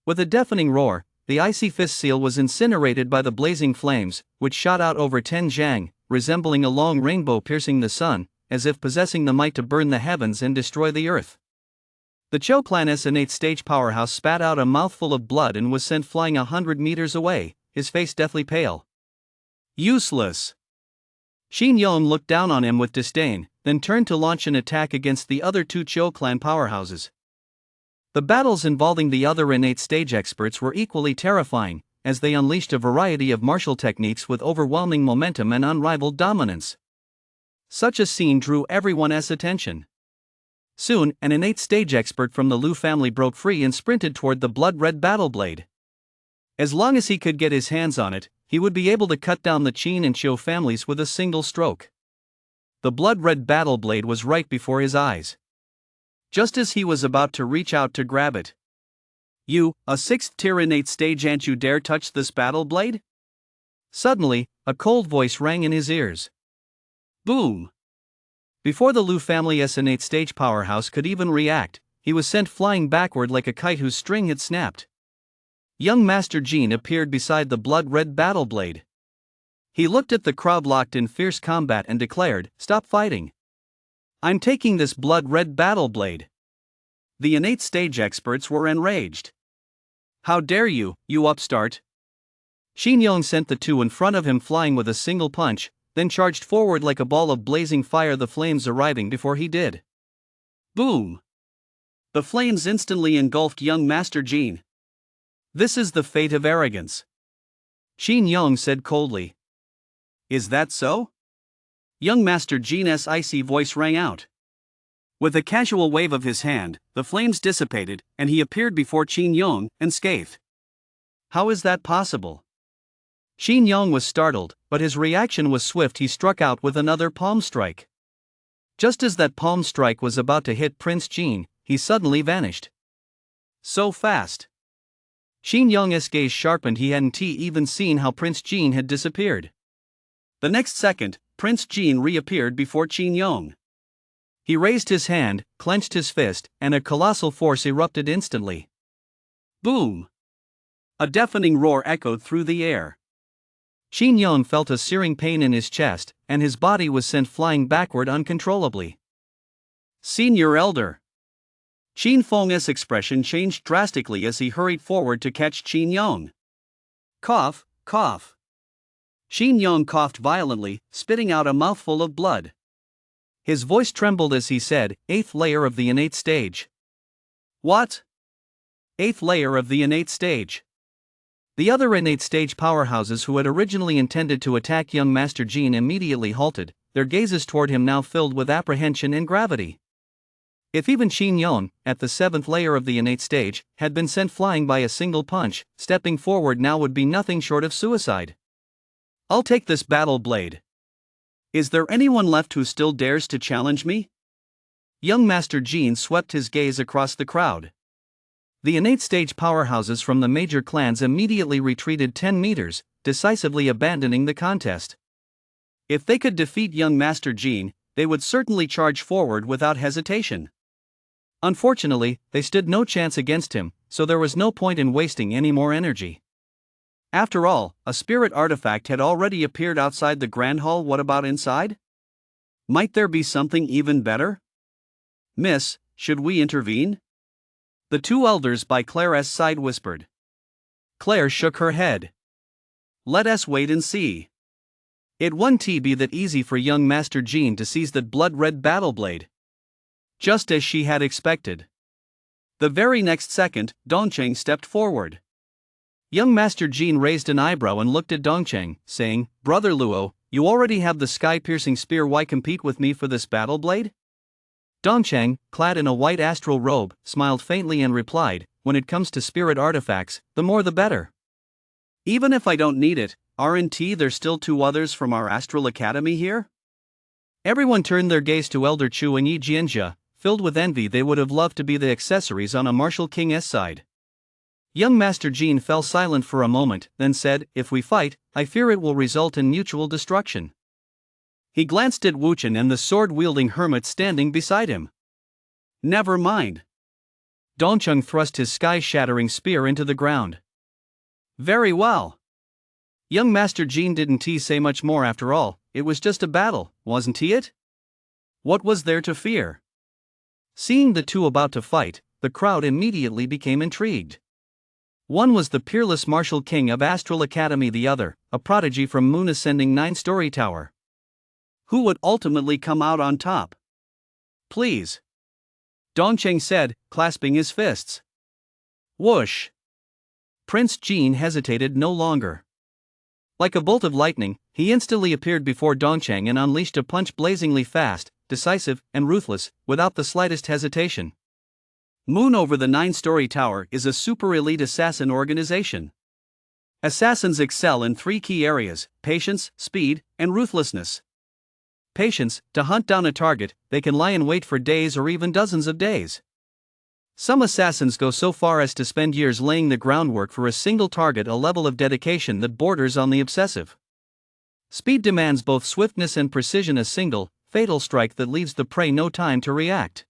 With a deafening roar, the icy fist seal was incinerated by the blazing flames, which shot out over 10 zhang, resembling a long rainbow piercing the sun, as if possessing the might to burn the heavens and destroy the earth. The Chiu clan's innate stage powerhouse spat out a mouthful of blood and was sent flying 100 meters away, his face deathly pale. Useless. Qin Yong looked down on him with disdain, then turned to launch an attack against the other 2 Chiu clan powerhouses. The battles involving the other innate stage experts were equally terrifying, as they unleashed a variety of martial techniques with overwhelming momentum and unrivaled dominance. Such a scene drew everyone's attention. Soon, an innate stage expert from the Liu family broke free and sprinted toward the blood-red battle blade. As long as he could get his hands on it, he would be able to cut down the Qin and Chiu families with a single stroke. The blood-red battle blade was right before his eyes. Just as he was about to reach out to grab it. You, a 6th-tier innate stage ant, you dare touch this battle blade? Suddenly, a cold voice rang in his ears. Boom! Before the Liu family's innate stage powerhouse could even react, he was sent flying backward like a kite whose string had snapped. Young Master Jin appeared beside the blood-red battle blade. He looked at the crowd locked in fierce combat and declared, "Stop fighting. I'm taking this blood-red battle blade." The innate stage experts were enraged. How dare you, you upstart! Xin Yong sent the two in front of him flying with a single punch, then charged forward like a ball of blazing fire, the flames arriving before he did. Boom! The flames instantly engulfed young Master Jean. This is the fate of arrogance, Xin Yong said coldly. Is that so? Young Master Jean's icy voice rang out. With a casual wave of his hand, the flames dissipated, and he appeared before Xin Yong, unscathed. How is that possible? Xin Yong was startled, but his reaction was swift. He struck out with another palm strike. Just as that palm strike was about to hit Prince Jean, he suddenly vanished. So fast. Xin Yong's gaze sharpened. He hadn't even seen how Prince Jean had disappeared. The next second, Prince Jean reappeared before Xin Yong. He raised his hand, clenched his fist, and a colossal force erupted instantly. Boom! A deafening roar echoed through the air. Xin Yong felt a searing pain in his chest, and his body was sent flying backward uncontrollably. Senior Elder! Xin Feng's expression changed drastically as he hurried forward to catch Xin Yong. Cough, cough. Xin Yong coughed violently, spitting out a mouthful of blood. His voice trembled as he said, "Eighth layer of the innate stage." What? Eighth layer of the innate stage. The other innate stage powerhouses who had originally intended to attack young Master Jean immediately halted, their gazes toward him now filled with apprehension and gravity. If even Xin Yong, at the seventh layer of the innate stage, had been sent flying by a single punch, stepping forward now would be nothing short of suicide. I'll take this battle blade. Is there anyone left who still dares to challenge me? Young Master Jean swept his gaze across the crowd. The innate stage powerhouses from the major clans immediately retreated 10 meters, decisively abandoning the contest. If they could defeat young Master Jean, they would certainly charge forward without hesitation. Unfortunately, they stood no chance against him, so there was no point in wasting any more energy. After all, a spirit artifact had already appeared outside the Grand Hall. What about inside? Might there be something even better? Miss, should we intervene? The two elders by Claire's side whispered. Claire shook her head. Let us wait and see. It wouldn't be that easy for young Master Jean to seize that blood-red battle blade. Just as she had expected. The very next second, Dongcheng stepped forward. Young Master Jean raised an eyebrow and looked at Dongcheng, saying, "Brother Luo, you already have the sky-piercing spear. Why compete with me for this battle blade?" Dongcheng, clad in a white astral robe, smiled faintly and replied, "When it comes to spirit artifacts, the more the better. Even if I don't need it, aren't there still two others from our astral academy here?" Everyone turned their gaze to Elder Chu and Yi Jianjia, filled with envy. They would have loved to be the accessories on a martial king's side. Young Master Jean fell silent for a moment, then said, "If we fight, I fear it will result in mutual destruction." He glanced at Wu Chen and the sword-wielding hermit standing beside him. "Never mind." Dongcheng thrust his sky-shattering spear into the ground. "Very well." Young Master Jean didn't say much more. After all, it was just a battle, wasn't it? What was there to fear? Seeing the two about to fight, the crowd immediately became intrigued. One was the peerless martial king of Astral Academy, the other, a prodigy from Moon Ascending 9-story tower. Who would ultimately come out on top? Please. Dongcheng said, clasping his fists. Whoosh! Prince Jean hesitated no longer. Like a bolt of lightning, he instantly appeared before Dongcheng and unleashed a punch blazingly fast, decisive, and ruthless, without the slightest hesitation. Moon over the 9-story tower is a super elite assassin organization. Assassins excel in 3 key areas: patience, speed, and ruthlessness. Patience, to hunt down a target, they can lie in wait for days or even dozens of days. Some assassins go so far as to spend years laying the groundwork for a single target, a level of dedication that borders on the obsessive. Speed demands both swiftness and precision, a single, fatal strike that leaves the prey no time to react.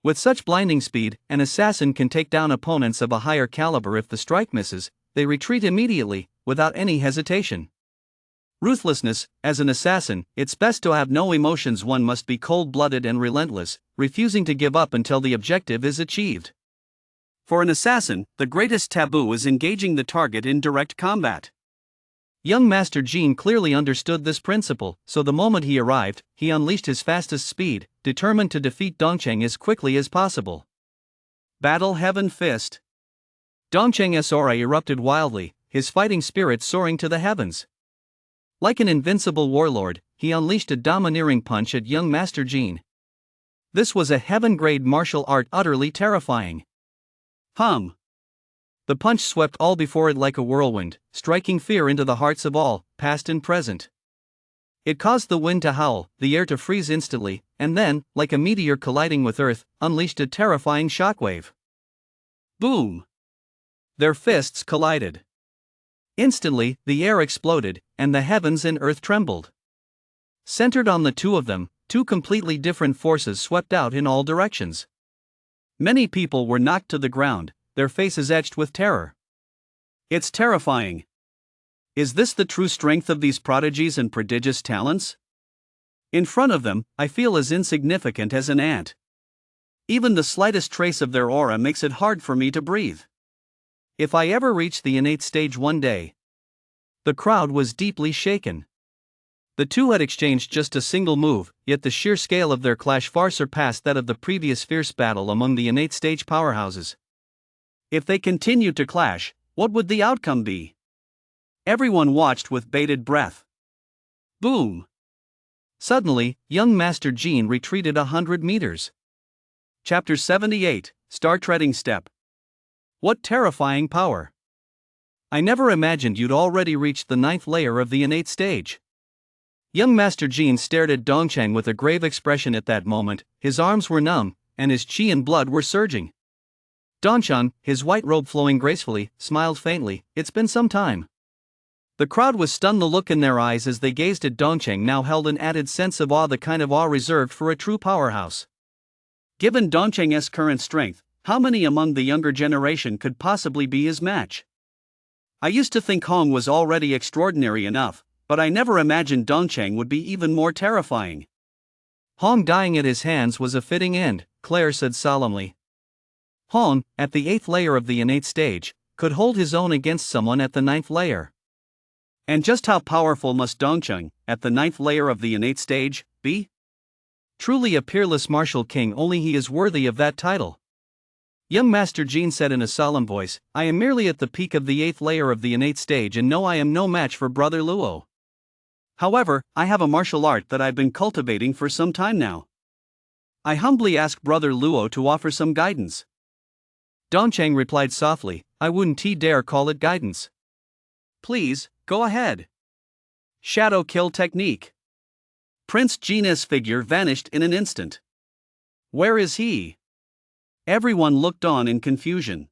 With such blinding speed, an assassin can take down opponents of a higher caliber. If the strike misses, they retreat immediately, without any hesitation. Ruthlessness, as an assassin, it's best to have no emotions. One must be cold-blooded and relentless, refusing to give up until the objective is achieved. For an assassin, the greatest taboo is engaging the target in direct combat. Young Master Jean clearly understood this principle, so the moment he arrived, he unleashed his fastest speed, determined to defeat Dongcheng as quickly as possible. Battle Heaven Fist. Dongcheng's aura erupted wildly, his fighting spirit soaring to the heavens. Like an invincible warlord, he unleashed a domineering punch at young Master Jean. This was a heaven-grade martial art utterly terrifying. Hum. The punch swept all before it like a whirlwind, striking fear into the hearts of all, past and present. It caused the wind to howl, the air to freeze instantly, and then, like a meteor colliding with Earth, unleashed a terrifying shockwave. Boom! Their fists collided. Instantly, the air exploded, and the heavens and earth trembled. Centered on the two of them, two completely different forces swept out in all directions. Many people were knocked to the ground, their faces etched with terror. It's terrifying. Is this the true strength of these prodigies and prodigious talents? In front of them, I feel as insignificant as an ant. Even the slightest trace of their aura makes it hard for me to breathe. If I ever reach the innate stage one day. The crowd was deeply shaken. The two had exchanged just a single move, yet the sheer scale of their clash far surpassed that of the previous fierce battle among the innate stage powerhouses. If they continued to clash, what would the outcome be? Everyone watched with bated breath. Boom! Suddenly, young Master Jean retreated 100 meters. Chapter 78, Star Treading Step. What terrifying power! I never imagined you'd already reached the 9th layer of the innate stage. Young Master Jean stared at Dongcheng with a grave expression at that moment. His arms were numb, and his chi and blood were surging. Dongcheng, his white robe flowing gracefully, smiled faintly. It's been some time. The crowd was stunned. The look in their eyes as they gazed at Dongcheng now held an added sense of awe, the kind of awe reserved for a true powerhouse. Given Dongcheng's current strength, how many among the younger generation could possibly be his match? I used to think Hong was already extraordinary enough, but I never imagined Dongcheng would be even more terrifying. Hong dying at his hands was a fitting end, Claire said solemnly. Hong, at the 8th layer of the innate stage, could hold his own against someone at the 9th layer. And just how powerful must Dongcheng, at the 9th layer of the innate stage, be? Truly a peerless martial king, only he is worthy of that title. Young Master Jean said in a solemn voice, I am merely at the peak of the 8th layer of the innate stage and know I am no match for Brother Luo. However, I have a martial art that I've been cultivating for some time now. I humbly ask Brother Luo to offer some guidance. Dongcheng replied softly, I wouldn't dare call it guidance. Please, go ahead. Shadow kill technique. Prince Jin's figure vanished in an instant. Where is he? Everyone looked on in confusion.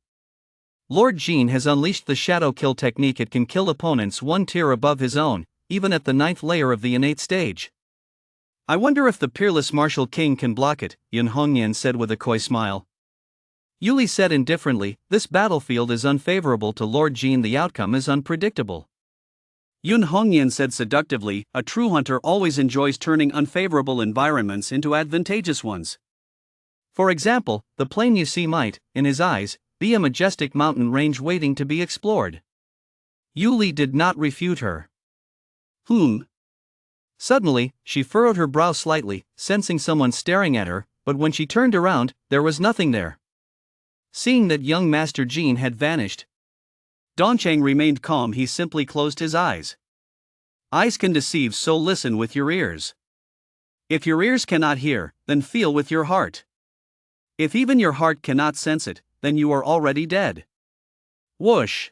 Lord Jean has unleashed the shadow kill technique. It can kill opponents one tier above his own, even at the 9th layer of the innate stage. I wonder if the peerless martial king can block it, Yun Hongyan said with a coy smile. Yuli said indifferently, this battlefield is unfavorable to Lord Jean, the outcome is unpredictable. Yun Hongyan said seductively, a true hunter always enjoys turning unfavorable environments into advantageous ones. For example, the plain you see might, in his eyes, be a majestic mountain range waiting to be explored. Yuli did not refute her. Suddenly, she furrowed her brow slightly, sensing someone staring at her, but when she turned around, there was nothing there. Seeing that young Master Jean had vanished, Dongcheng remained calm. He simply closed his eyes. Eyes can deceive, so listen with your ears. If your ears cannot hear, then feel with your heart. If even your heart cannot sense it, then you are already dead. Whoosh!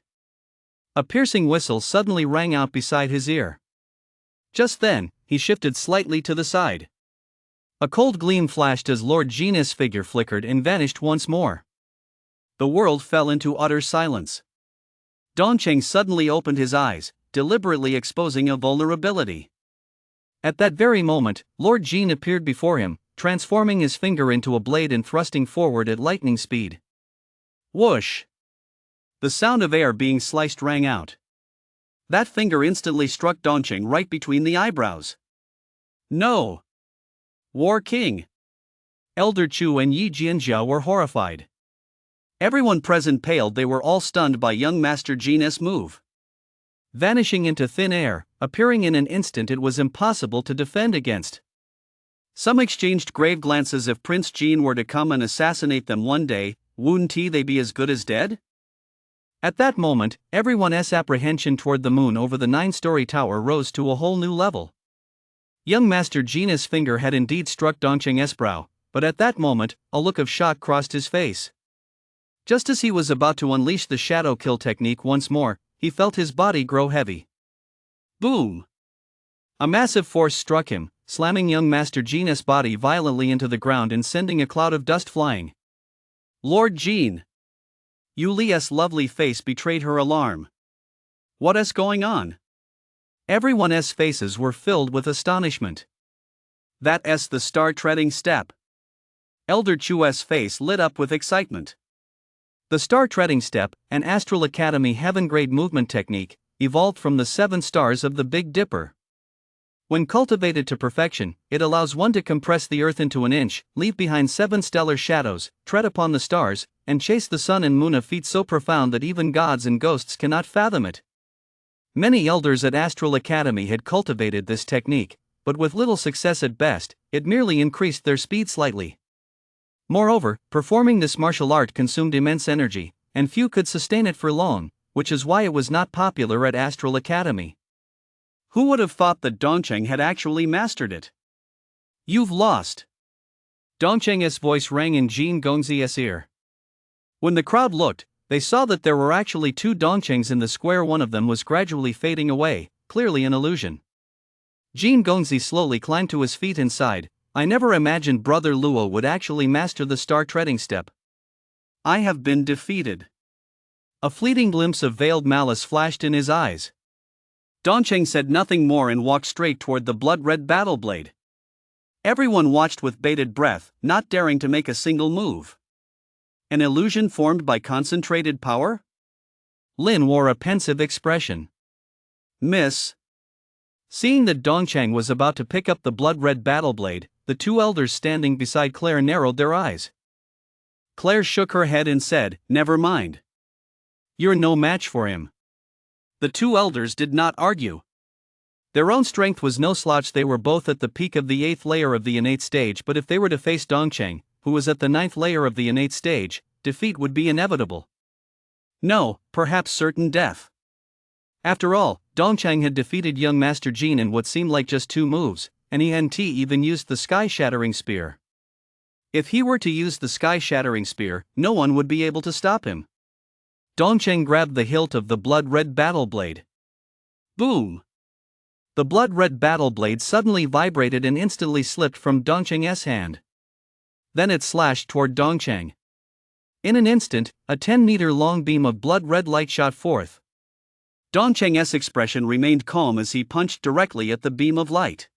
A piercing whistle suddenly rang out beside his ear. Just then, he shifted slightly to the side. A cold gleam flashed as Lord Jean's figure flickered and vanished once more. The world fell into utter silence. Dongcheng suddenly opened his eyes, deliberately exposing a vulnerability. At that very moment, Lord Jean appeared before him, transforming his finger into a blade and thrusting forward at lightning speed. Whoosh! The sound of air being sliced rang out. That finger instantly struck Dongcheng right between the eyebrows. No! War King! Elder Chu and Yi Jianjiao were horrified. Everyone present paled. They were all stunned by young Master Gene's move. Vanishing into thin air, appearing in an instant it was impossible to defend against. Some exchanged grave glances. If Prince Gene were to come and assassinate them one day, wouldn't they be as good as dead? At that moment, everyone's apprehension toward the moon over the 9-story tower rose to a whole new level. Young Master Gene's finger had indeed struck Dongcheng's brow, but at that moment, a look of shock crossed his face. Just as he was about to unleash the shadow kill technique once more, he felt his body grow heavy. Boom! A massive force struck him, slamming young Master Gene's body violently into the ground and sending a cloud of dust flying. Lord Gene! Yu Li's lovely face betrayed her alarm. What's going on? Everyone's faces were filled with astonishment. That's the star-treading step. Elder Chu's face lit up with excitement. The star-treading step, an Astral Academy heaven-grade movement technique, evolved from the 7 stars of the Big Dipper. When cultivated to perfection, it allows one to compress the earth into an inch, leave behind 7 stellar shadows, tread upon the stars, and chase the sun and moon, a feat so profound that even gods and ghosts cannot fathom it. Many elders at Astral Academy had cultivated this technique, but with little success at best. It merely increased their speed slightly. Moreover, performing this martial art consumed immense energy, and few could sustain it for long, which is why it was not popular at Astral Academy. Who would have thought that Dongcheng had actually mastered it? You've lost. Dongcheng's voice rang in Jin Gongzi's ear. When the crowd looked, they saw that there were actually 2 Dongchengs in the square. One of them was gradually fading away, clearly an illusion. Jin Gongzi slowly climbed to his feet and sighed. I never imagined Brother Luo would actually master the star-treading step. I have been defeated. A fleeting glimpse of veiled malice flashed in his eyes. Dongcheng said nothing more and walked straight toward the blood-red battle blade. Everyone watched with bated breath, not daring to make a single move. An illusion formed by concentrated power? Lin wore a pensive expression. Miss. Seeing that Dongcheng was about to pick up the blood-red battle blade, the 2 elders standing beside Claire narrowed their eyes. Claire shook her head and said, "Never mind. You're no match for him." The 2 elders did not argue. Their own strength was no slouch. They were both at the peak of the 8th layer of the innate stage, but if they were to face Dongcheng, who was at the 9th layer of the innate stage, defeat would be inevitable. No, perhaps certain death. After all, Dongcheng had defeated young Master Gene in what seemed like just 2 moves, and he hadn't even used the sky-shattering spear. If he were to use the sky-shattering spear, no one would be able to stop him. Dongcheng grabbed the hilt of the blood-red battle blade. Boom! The blood-red battle blade suddenly vibrated and instantly slipped from Dongcheng's hand. Then it slashed toward Dongcheng. In an instant, a 10-meter-long beam of blood-red light shot forth. Dongcheng's expression remained calm as he punched directly at the beam of light.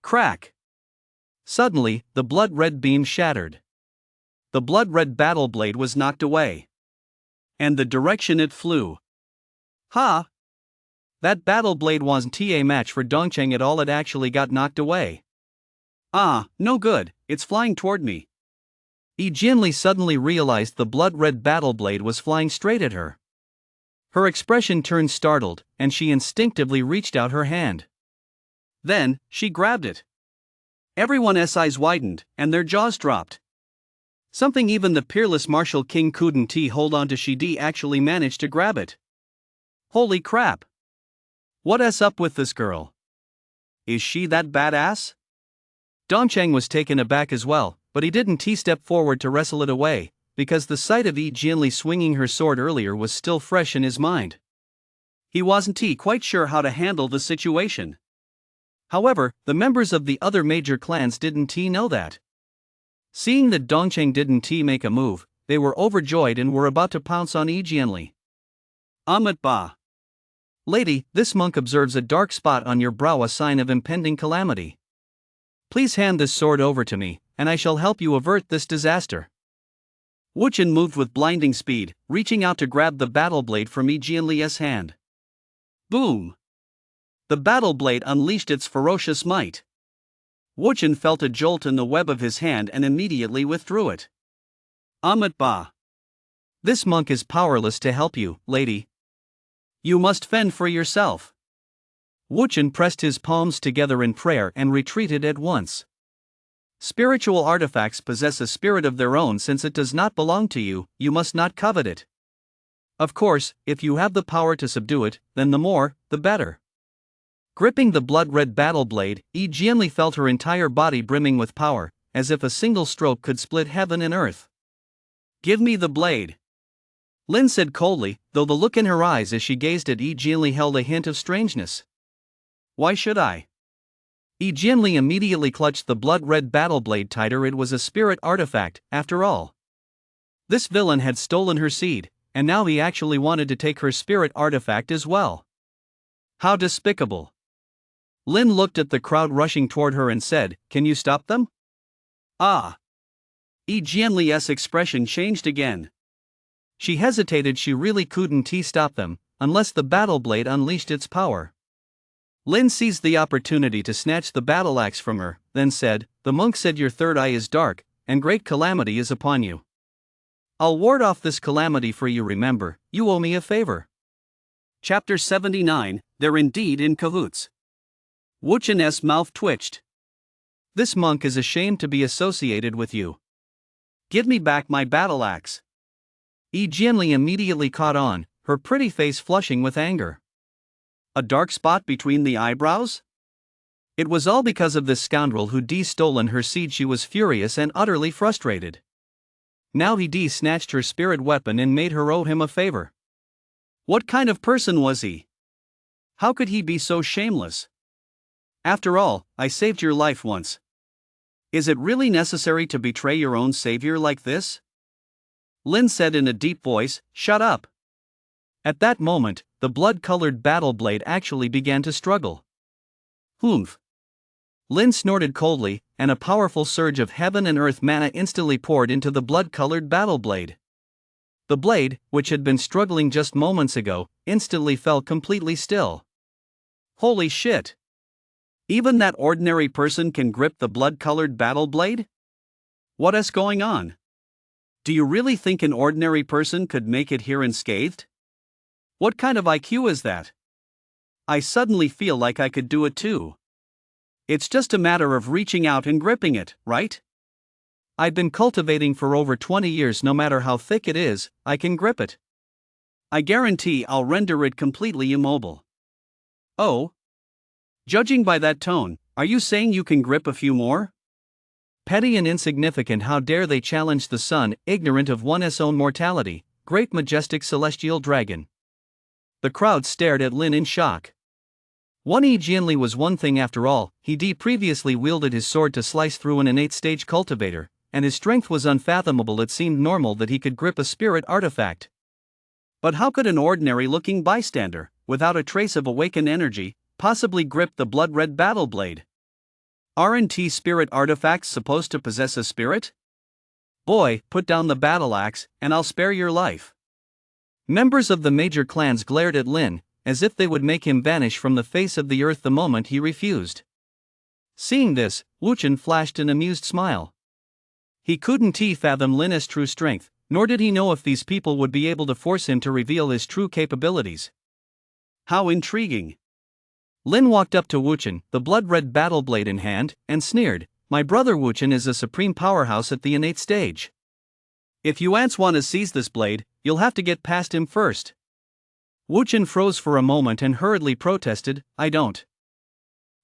Crack! Suddenly, the blood-red beam shattered. The blood-red battle blade was knocked away. And the direction it flew. Ha! That battle blade wasn't a match for Dongcheng at all. It actually got knocked away. Ah, no good, it's flying toward me. Yi Jianli suddenly realized the blood-red battle blade was flying straight at her. Her expression turned startled, and she instinctively reached out her hand. Then, she grabbed it. Everyone's eyes widened, and their jaws dropped. Something even the peerless martial king couldn't hold on to. She actually managed to grab it. Holy crap! What's up with this girl? Is she that badass? Dongcheng was taken aback as well, but he didn't step forward to wrestle it away, because the sight of Yi Jianli swinging her sword earlier was still fresh in his mind. He wasn't quite sure how to handle the situation. However, the members of the other major clans didn't know that. Seeing that Dongcheng didn't make a move, they were overjoyed and were about to pounce on Yi Jianli. Amit Ba. Lady, this monk observes a dark spot on your brow, a sign of impending calamity. Please hand this sword over to me, and I shall help you avert this disaster. Wuchen moved with blinding speed, reaching out to grab the battle blade from Yi Jianli's hand. Boom! The battle blade unleashed its ferocious might. Wuchen felt a jolt in the web of his hand and immediately withdrew it. Amit Ba. This monk is powerless to help you, lady. You must fend for yourself. Wuchen pressed his palms together in prayer and retreated at once. Spiritual artifacts possess a spirit of their own. Since it does not belong to you, you must not covet it. Of course, if you have the power to subdue it, then the more, the better. Gripping the blood-red battle blade, Yi Jianli felt her entire body brimming with power, as if a single stroke could split heaven and earth. Give me the blade. Lin said coldly, though the look in her eyes as she gazed at Yi Jianli held a hint of strangeness. Why should I? Yi Jianli immediately clutched the blood-red battle blade tighter. It was a spirit artifact, after all. This villain had stolen her seed, and now he actually wanted to take her spirit artifact as well. How despicable. Lin looked at the crowd rushing toward her and said, "Can you stop them?" Ah. Yi Jianli's expression changed again. She hesitated. She really couldn't stop them, unless the battle blade unleashed its power. Lin seized the opportunity to snatch the battle axe from her, then said, "The monk said your third eye is dark, and great calamity is upon you. I'll ward off this calamity for you. Remember, you owe me a favor." Chapter 79, They're Indeed in Cahoots. Wuchen's mouth twitched. This monk is ashamed to be associated with you. Give me back my battle axe. Yi Jianli immediately caught on, her pretty face flushing with anger. A dark spot between the eyebrows? It was all because of this scoundrel who'd stolen her seed. She was furious and utterly frustrated. Now he'd snatched her spirit weapon and made her owe him a favor. What kind of person was he? How could he be so shameless? After all, I saved your life once. Is it really necessary to betray your own savior like this? Lin said in a deep voice, "Shut up." At that moment, the blood-colored battle blade actually began to struggle. Humph. Lin snorted coldly, and a powerful surge of heaven and earth mana instantly poured into the blood-colored battle blade. The blade, which had been struggling just moments ago, instantly fell completely still. Holy shit! Even that ordinary person can grip the blood-colored battle blade? What is going on? Do you really think an ordinary person could make it here unscathed? What kind of IQ is that? I suddenly feel like I could do it too. It's just a matter of reaching out and gripping it, right? I've been cultivating for over 20 years. No matter how thick it is, I can grip it. I guarantee I'll render it completely immobile. Oh? Judging by that tone, are you saying you can grip a few more? Petty and insignificant, how dare they challenge the sun, ignorant of one's own mortality, great majestic celestial dragon. The crowd stared at Lin in shock. Yi Jianli was one thing after all. He'd previously wielded his sword to slice through an innate stage cultivator, and his strength was unfathomable. It seemed normal that he could grip a spirit artifact. But how could an ordinary-looking bystander, without a trace of awakened energy, possibly grip the blood-red battle blade? Aren't spirit artifacts supposed to possess a spirit? Boy, put down the battle axe, and I'll spare your life. Members of the major clans glared at Lin, as if they would make him vanish from the face of the earth the moment he refused. Seeing this, Wuchen flashed an amused smile. He couldn't fathom Lin's true strength, nor did he know if these people would be able to force him to reveal his true capabilities. How intriguing! Lin walked up to Wuchen, the blood-red battle blade in hand, and sneered, "My brother Wuchen is a supreme powerhouse at the innate stage. If you ants want to seize this blade, you'll have to get past him first." Wuchen froze for a moment and hurriedly protested, "I don't."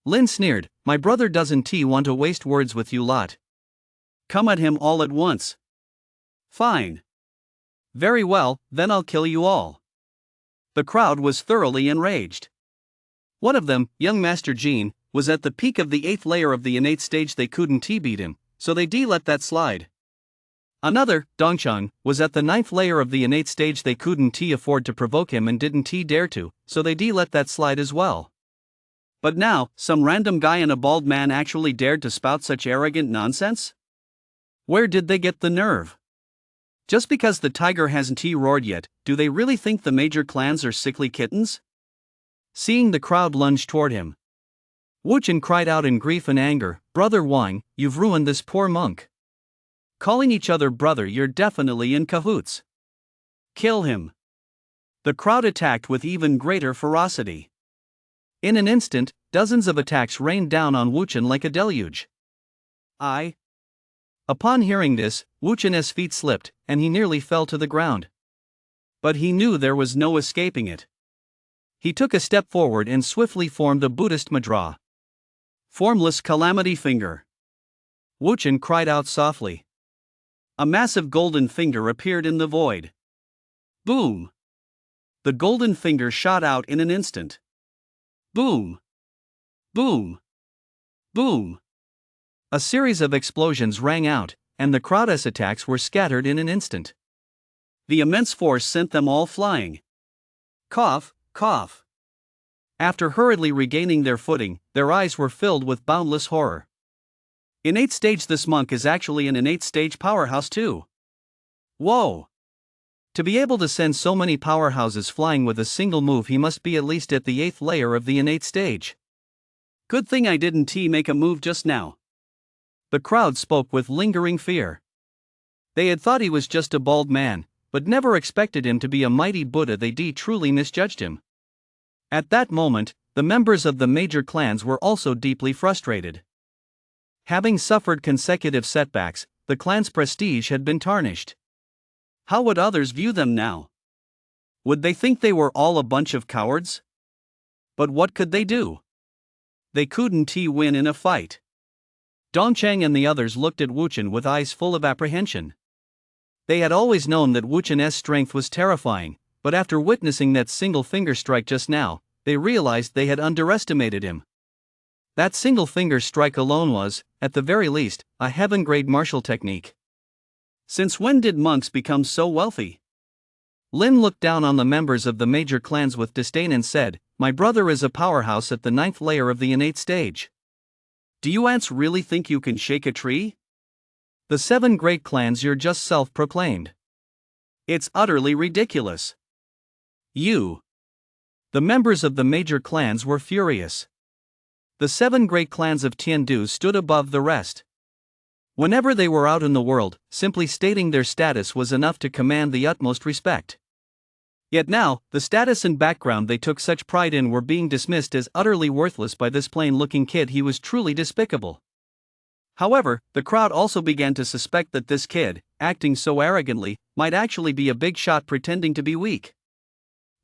Lin sneered, "My brother doesn't want to waste words with you lot. Come at him all at once." Fine. Very well, then I'll kill you all. The crowd was thoroughly enraged. One of them, young Master Jean, was at the peak of the 8th layer of the innate stage. They couldn't beat him, so they let that slide. Another, Dongcheng, was at the 9th layer of the innate stage. They couldn't afford to provoke him and didn't dare to, so they let that slide as well. But now, some random guy and a bald man actually dared to spout such arrogant nonsense? Where did they get the nerve? Just because the tiger hasn't roared yet, do they really think the major clans are sickly kittens? Seeing the crowd lunge toward him, Wuchen cried out in grief and anger, "Brother Wang, you've ruined this poor monk. Calling each other brother, you're definitely in cahoots. Kill him. The crowd attacked with even greater ferocity. In an instant, dozens of attacks rained down on Wuchen like a deluge. Upon hearing this, Wuchen's feet slipped, and he nearly fell to the ground. But he knew there was no escaping it. He took a step forward and swiftly formed a Buddhist mudra. Formless calamity finger. Wuchen cried out softly. A massive golden finger appeared in the void. Boom! The golden finger shot out in an instant. Boom! Boom! Boom! A series of explosions rang out, and the crowd's attacks were scattered in an instant. The immense force sent them all flying. Cough, cough. After hurriedly regaining their footing, their eyes were filled with boundless horror. Innate stage. This monk is actually an innate stage powerhouse too. Whoa! To be able to send so many powerhouses flying with a single move, he must be at least at the 8th layer of the innate stage. Good thing I didn't make a move just now. The crowd spoke with lingering fear. They had thought he was just a bald man, but never expected him to be a mighty Buddha. They truly misjudged him. At that moment, the members of the major clans were also deeply frustrated. Having suffered consecutive setbacks, the clan's prestige had been tarnished. How would others view them now? Would they think they were all a bunch of cowards? But what could they do? They couldn't win in a fight. Dongcheng and the others looked at Wuchen with eyes full of apprehension. They had always known that Wuchen's strength was terrifying, but after witnessing that single finger strike just now, they realized they had underestimated him. That single finger strike alone was, at the very least, a heaven-grade martial technique. Since when did monks become so wealthy? Lin looked down on the members of the major clans with disdain and said, "My brother is a powerhouse at the 9th layer of the innate stage. Do you ants really think you can shake a tree? The 7 great clans, you're just self-proclaimed. It's utterly ridiculous. You." The members of the major clans were furious. The 7 great clans of Tiandu stood above the rest. Whenever they were out in the world, simply stating their status was enough to command the utmost respect. Yet now, the status and background they took such pride in were being dismissed as utterly worthless by this plain-looking kid. He was truly despicable. However, the crowd also began to suspect that this kid, acting so arrogantly, might actually be a big shot pretending to be weak.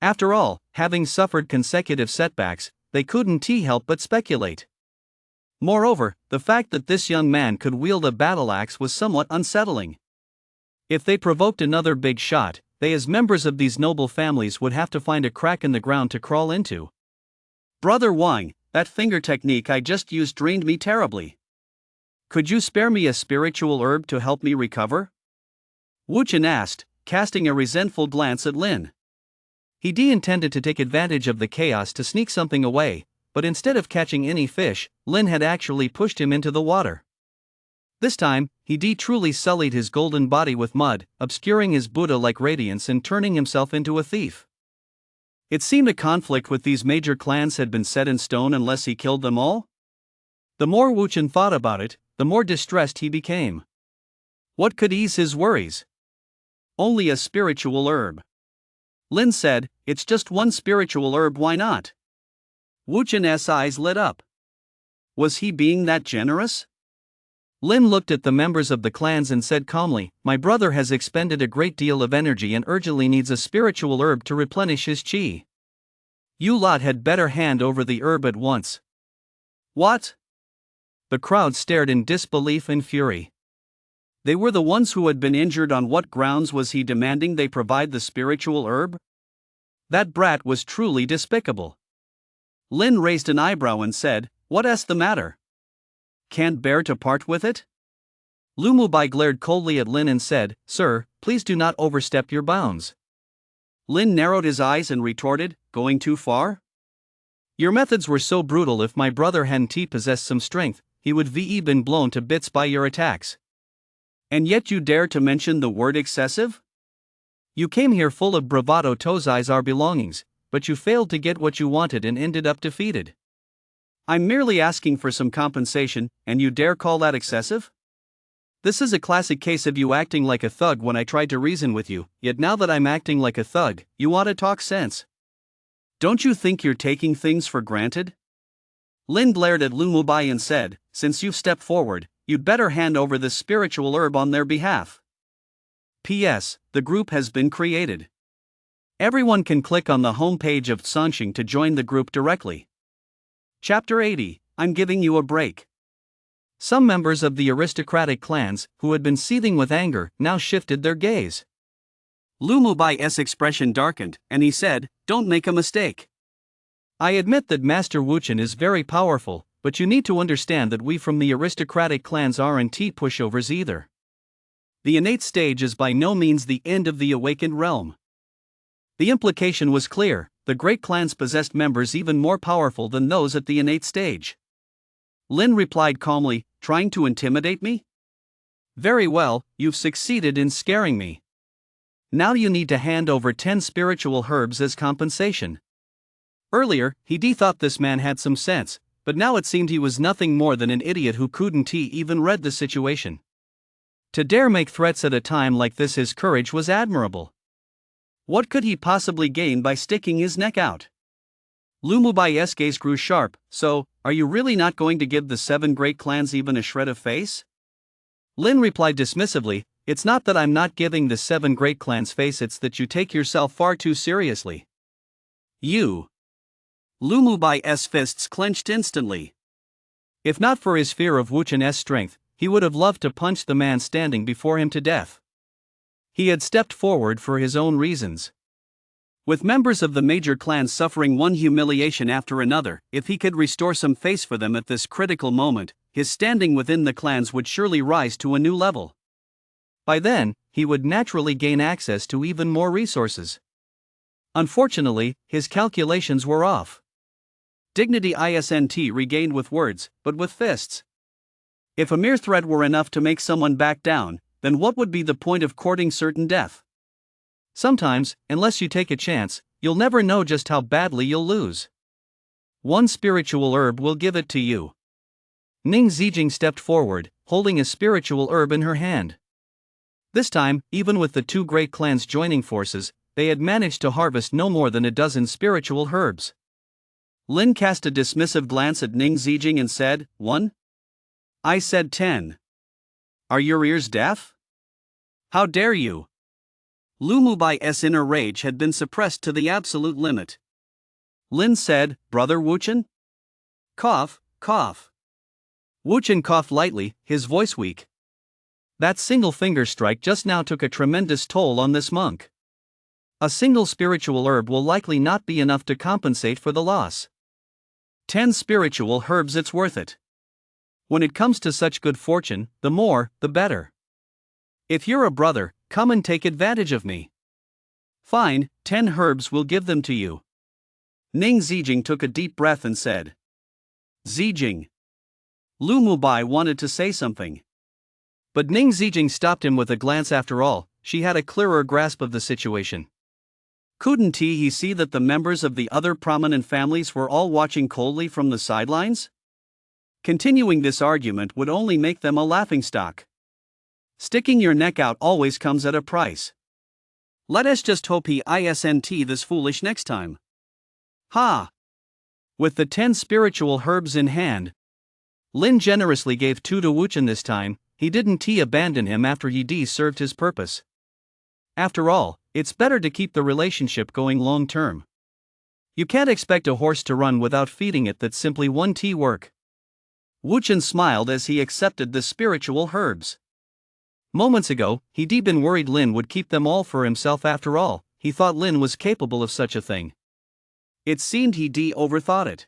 After all, having suffered consecutive setbacks, they couldn't help but speculate. Moreover, the fact that this young man could wield a battle axe was somewhat unsettling. If they provoked another big shot, they as members of these noble families would have to find a crack in the ground to crawl into. Brother Wang, that finger technique I just used drained me terribly. Could you spare me a spiritual herb to help me recover? Wuchen asked, casting a resentful glance at Lin. He intended to take advantage of the chaos to sneak something away, but instead of catching any fish, Lin had actually pushed him into the water. This time, he truly sullied his golden body with mud, obscuring his Buddha-like radiance and turning himself into a thief. It seemed a conflict with these major clans had been set in stone unless he killed them all. The more Wuchen thought about it, the more distressed he became. What could ease his worries? Only a spiritual herb. Lin said, "It's just one spiritual herb, why not?" Wuchen's eyes lit up. Was he being that generous? Lin looked at the members of the clans and said calmly, "My brother has expended a great deal of energy and urgently needs a spiritual herb to replenish his qi. You lot had better hand over the herb at once." What? The crowd stared in disbelief and fury. They were the ones who had been injured. On what grounds was he demanding they provide the spiritual herb? That brat was truly despicable. Lin raised an eyebrow and said, "What's the matter? Can't bear to part with it?" Lumubai glared coldly at Lin and said, "Sir, please do not overstep your bounds." Lin narrowed his eyes and retorted, "Going too far? Your methods were so brutal. If my brother hadn't possessed some strength, he would been blown to bits by your attacks. And yet you dare to mention the word excessive? You came here full of bravado to seize our belongings, but you failed to get what you wanted and ended up defeated. I'm merely asking for some compensation, and you dare call that excessive?" This is a classic case of you acting like a thug when I tried to reason with you, yet now that I'm acting like a thug, you ought to talk sense. Don't you think you're taking things for granted? Lin glared at Lumubai and said, since you've stepped forward, you'd better hand over this spiritual herb on their behalf. P.S. The group has been created. Everyone can click on the homepage of Sanxing to join the group directly. Chapter 80, I'm giving you a break. Some members of the aristocratic clans, who had been seething with anger, now shifted their gaze. Lumubai's expression darkened, and he said, don't make a mistake. I admit that Master Wuchen is very powerful, but you need to understand that we from the aristocratic clans aren't pushovers either. The innate stage is by no means the end of the awakened realm. The implication was clear, the great clans possessed members even more powerful than those at the innate stage. Lin replied calmly, trying to intimidate me? Very well, you've succeeded in scaring me. Now you need to hand over 10 spiritual herbs as compensation. Earlier, he thought this man had some sense, but now it seemed he was nothing more than an idiot who couldn't even read the situation. To dare make threats at a time like this, his courage was admirable. What could he possibly gain by sticking his neck out? Lumubai's gaze grew sharp. So, are you really not going to give the 7 great clans even a shred of face? Lin replied dismissively, it's not that I'm not giving the 7 great clans face, it's that you take yourself far too seriously. You. Lumubai's fists clenched instantly. If not for his fear of Wuchen's strength, he would have loved to punch the man standing before him to death. He had stepped forward for his own reasons. With members of the major clans suffering one humiliation after another, if he could restore some face for them at this critical moment, his standing within the clans would surely rise to a new level. By then, he would naturally gain access to even more resources. Unfortunately, his calculations were off. Dignity isn't regained with words, but with fists. If a mere threat were enough to make someone back down, then what would be the point of courting certain death? Sometimes, unless you take a chance, you'll never know just how badly you'll lose. 1 spiritual herb will give it to you. Ning Zijing stepped forward, holding a spiritual herb in her hand. This time, even with the 2 great clans joining forces, they had managed to harvest no more than a dozen spiritual herbs. Lin cast a dismissive glance at Ning Zijing and said, 1? I said 10. Are your ears deaf? How dare you? Lumubai's inner rage had been suppressed to the absolute limit. Lin said, Brother Wuchen? Cough, cough. Wuchen coughed lightly, his voice weak. That single finger strike just now took a tremendous toll on this monk. A single spiritual herb will likely not be enough to compensate for the loss. 10 spiritual herbs, it's worth it. When it comes to such good fortune, the more, the better. If you're a brother, come and take advantage of me. Fine, 10 herbs will give them to you. Ning Zijing took a deep breath and said. Zijing. Lumubai wanted to say something. But Ning Zijing stopped him with a glance. After all, she had a clearer grasp of the situation. Couldn't he see that the members of the other prominent families were all watching coldly from the sidelines? Continuing this argument would only make them a laughingstock. Sticking your neck out always comes at a price. Let us just hope he isn't this foolish next time. Ha! With the 10 spiritual herbs in hand, Lin generously gave 2 to Wuchen this time. He didn't abandon him after he served his purpose. After all, it's better to keep the relationship going long term. You can't expect a horse to run without feeding it. That's simply 1 work. Wuchen smiled as he accepted the spiritual herbs. Moments ago, he'd been worried Lin would keep them all for himself. After all, he thought Lin was capable of such a thing. It seemed he'd overthought it.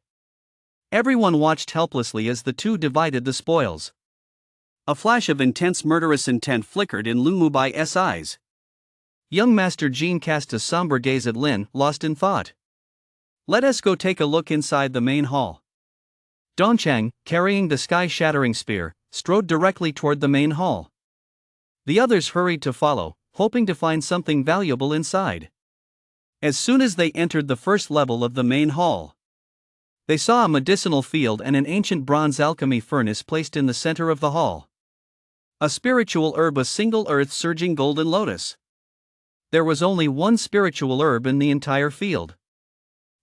Everyone watched helplessly as the 2 divided the spoils. A flash of intense murderous intent flickered in Lumubai's eyes. Young Master Jean cast a somber gaze at Lin, lost in thought. Let us go take a look inside the main hall. Dongchang, carrying the sky-shattering spear, strode directly toward the main hall. The others hurried to follow, hoping to find something valuable inside. As soon as they entered the first level of the main hall, they saw a medicinal field and an ancient bronze alchemy furnace placed in the center of the hall. A spiritual herb, a single earth-surging golden lotus. There was only one spiritual herb in the entire field.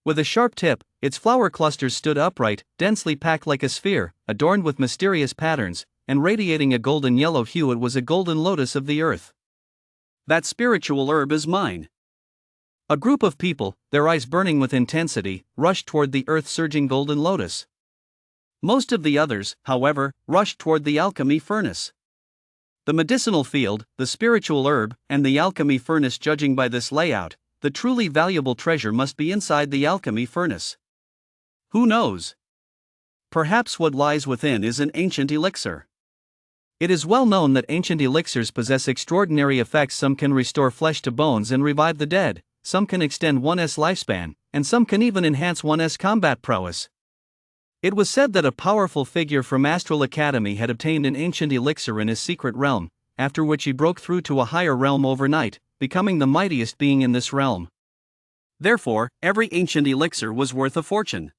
With a sharp tip, its flower clusters stood upright, densely packed like a sphere, adorned with mysterious patterns, and radiating a golden yellow hue. It was a golden lotus of the earth. That spiritual herb is mine. A group of people, their eyes burning with intensity, rushed toward the earth-surging golden lotus. Most of the others, however, rushed toward the alchemy furnace. The medicinal field, the spiritual herb, and the alchemy furnace. Judging by this layout, the truly valuable treasure must be inside the alchemy furnace. Who knows? Perhaps what lies within is an ancient elixir. It is well known that ancient elixirs possess extraordinary effects. Some can restore flesh to bones and revive the dead, some can extend one's lifespan, and some can even enhance one's combat prowess. It was said that a powerful figure from Astral Academy had obtained an ancient elixir in his secret realm, after which he broke through to a higher realm overnight, becoming the mightiest being in this realm. Therefore, every ancient elixir was worth a fortune.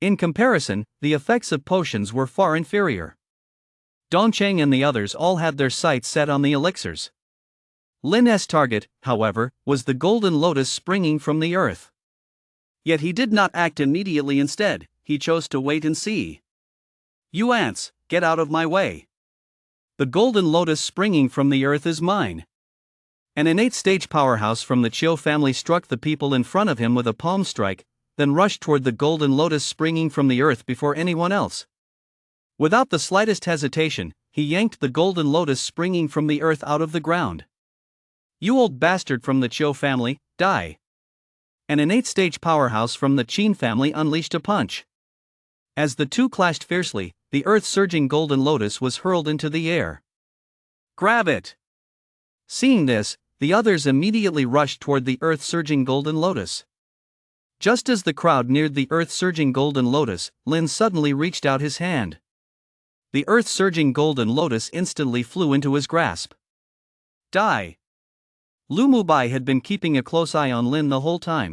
In comparison, the effects of potions were far inferior. Dongcheng and the others all had their sights set on the elixirs. Lin's target, however, was the golden lotus springing from the earth. Yet he did not act immediately. Instead, he chose to wait and see. You ants, get out of my way. The golden lotus springing from the earth is mine. An innate stage powerhouse from the Chiu family struck the people in front of him with a palm strike, then rushed toward the golden lotus springing from the earth before anyone else. Without the slightest hesitation, he yanked the golden lotus springing from the earth out of the ground. You old bastard from the Chiu family, die! An innate stage powerhouse from the Qin family unleashed a punch. As the two clashed fiercely, the earth-surging golden lotus was hurled into the air. Grab it! Seeing this, the others immediately rushed toward the earth-surging golden lotus. Just as the crowd neared the earth-surging golden lotus, Lin suddenly reached out his hand. The earth-surging golden lotus instantly flew into his grasp. Die! Lu Mubai had been keeping a close eye on Lin the whole time.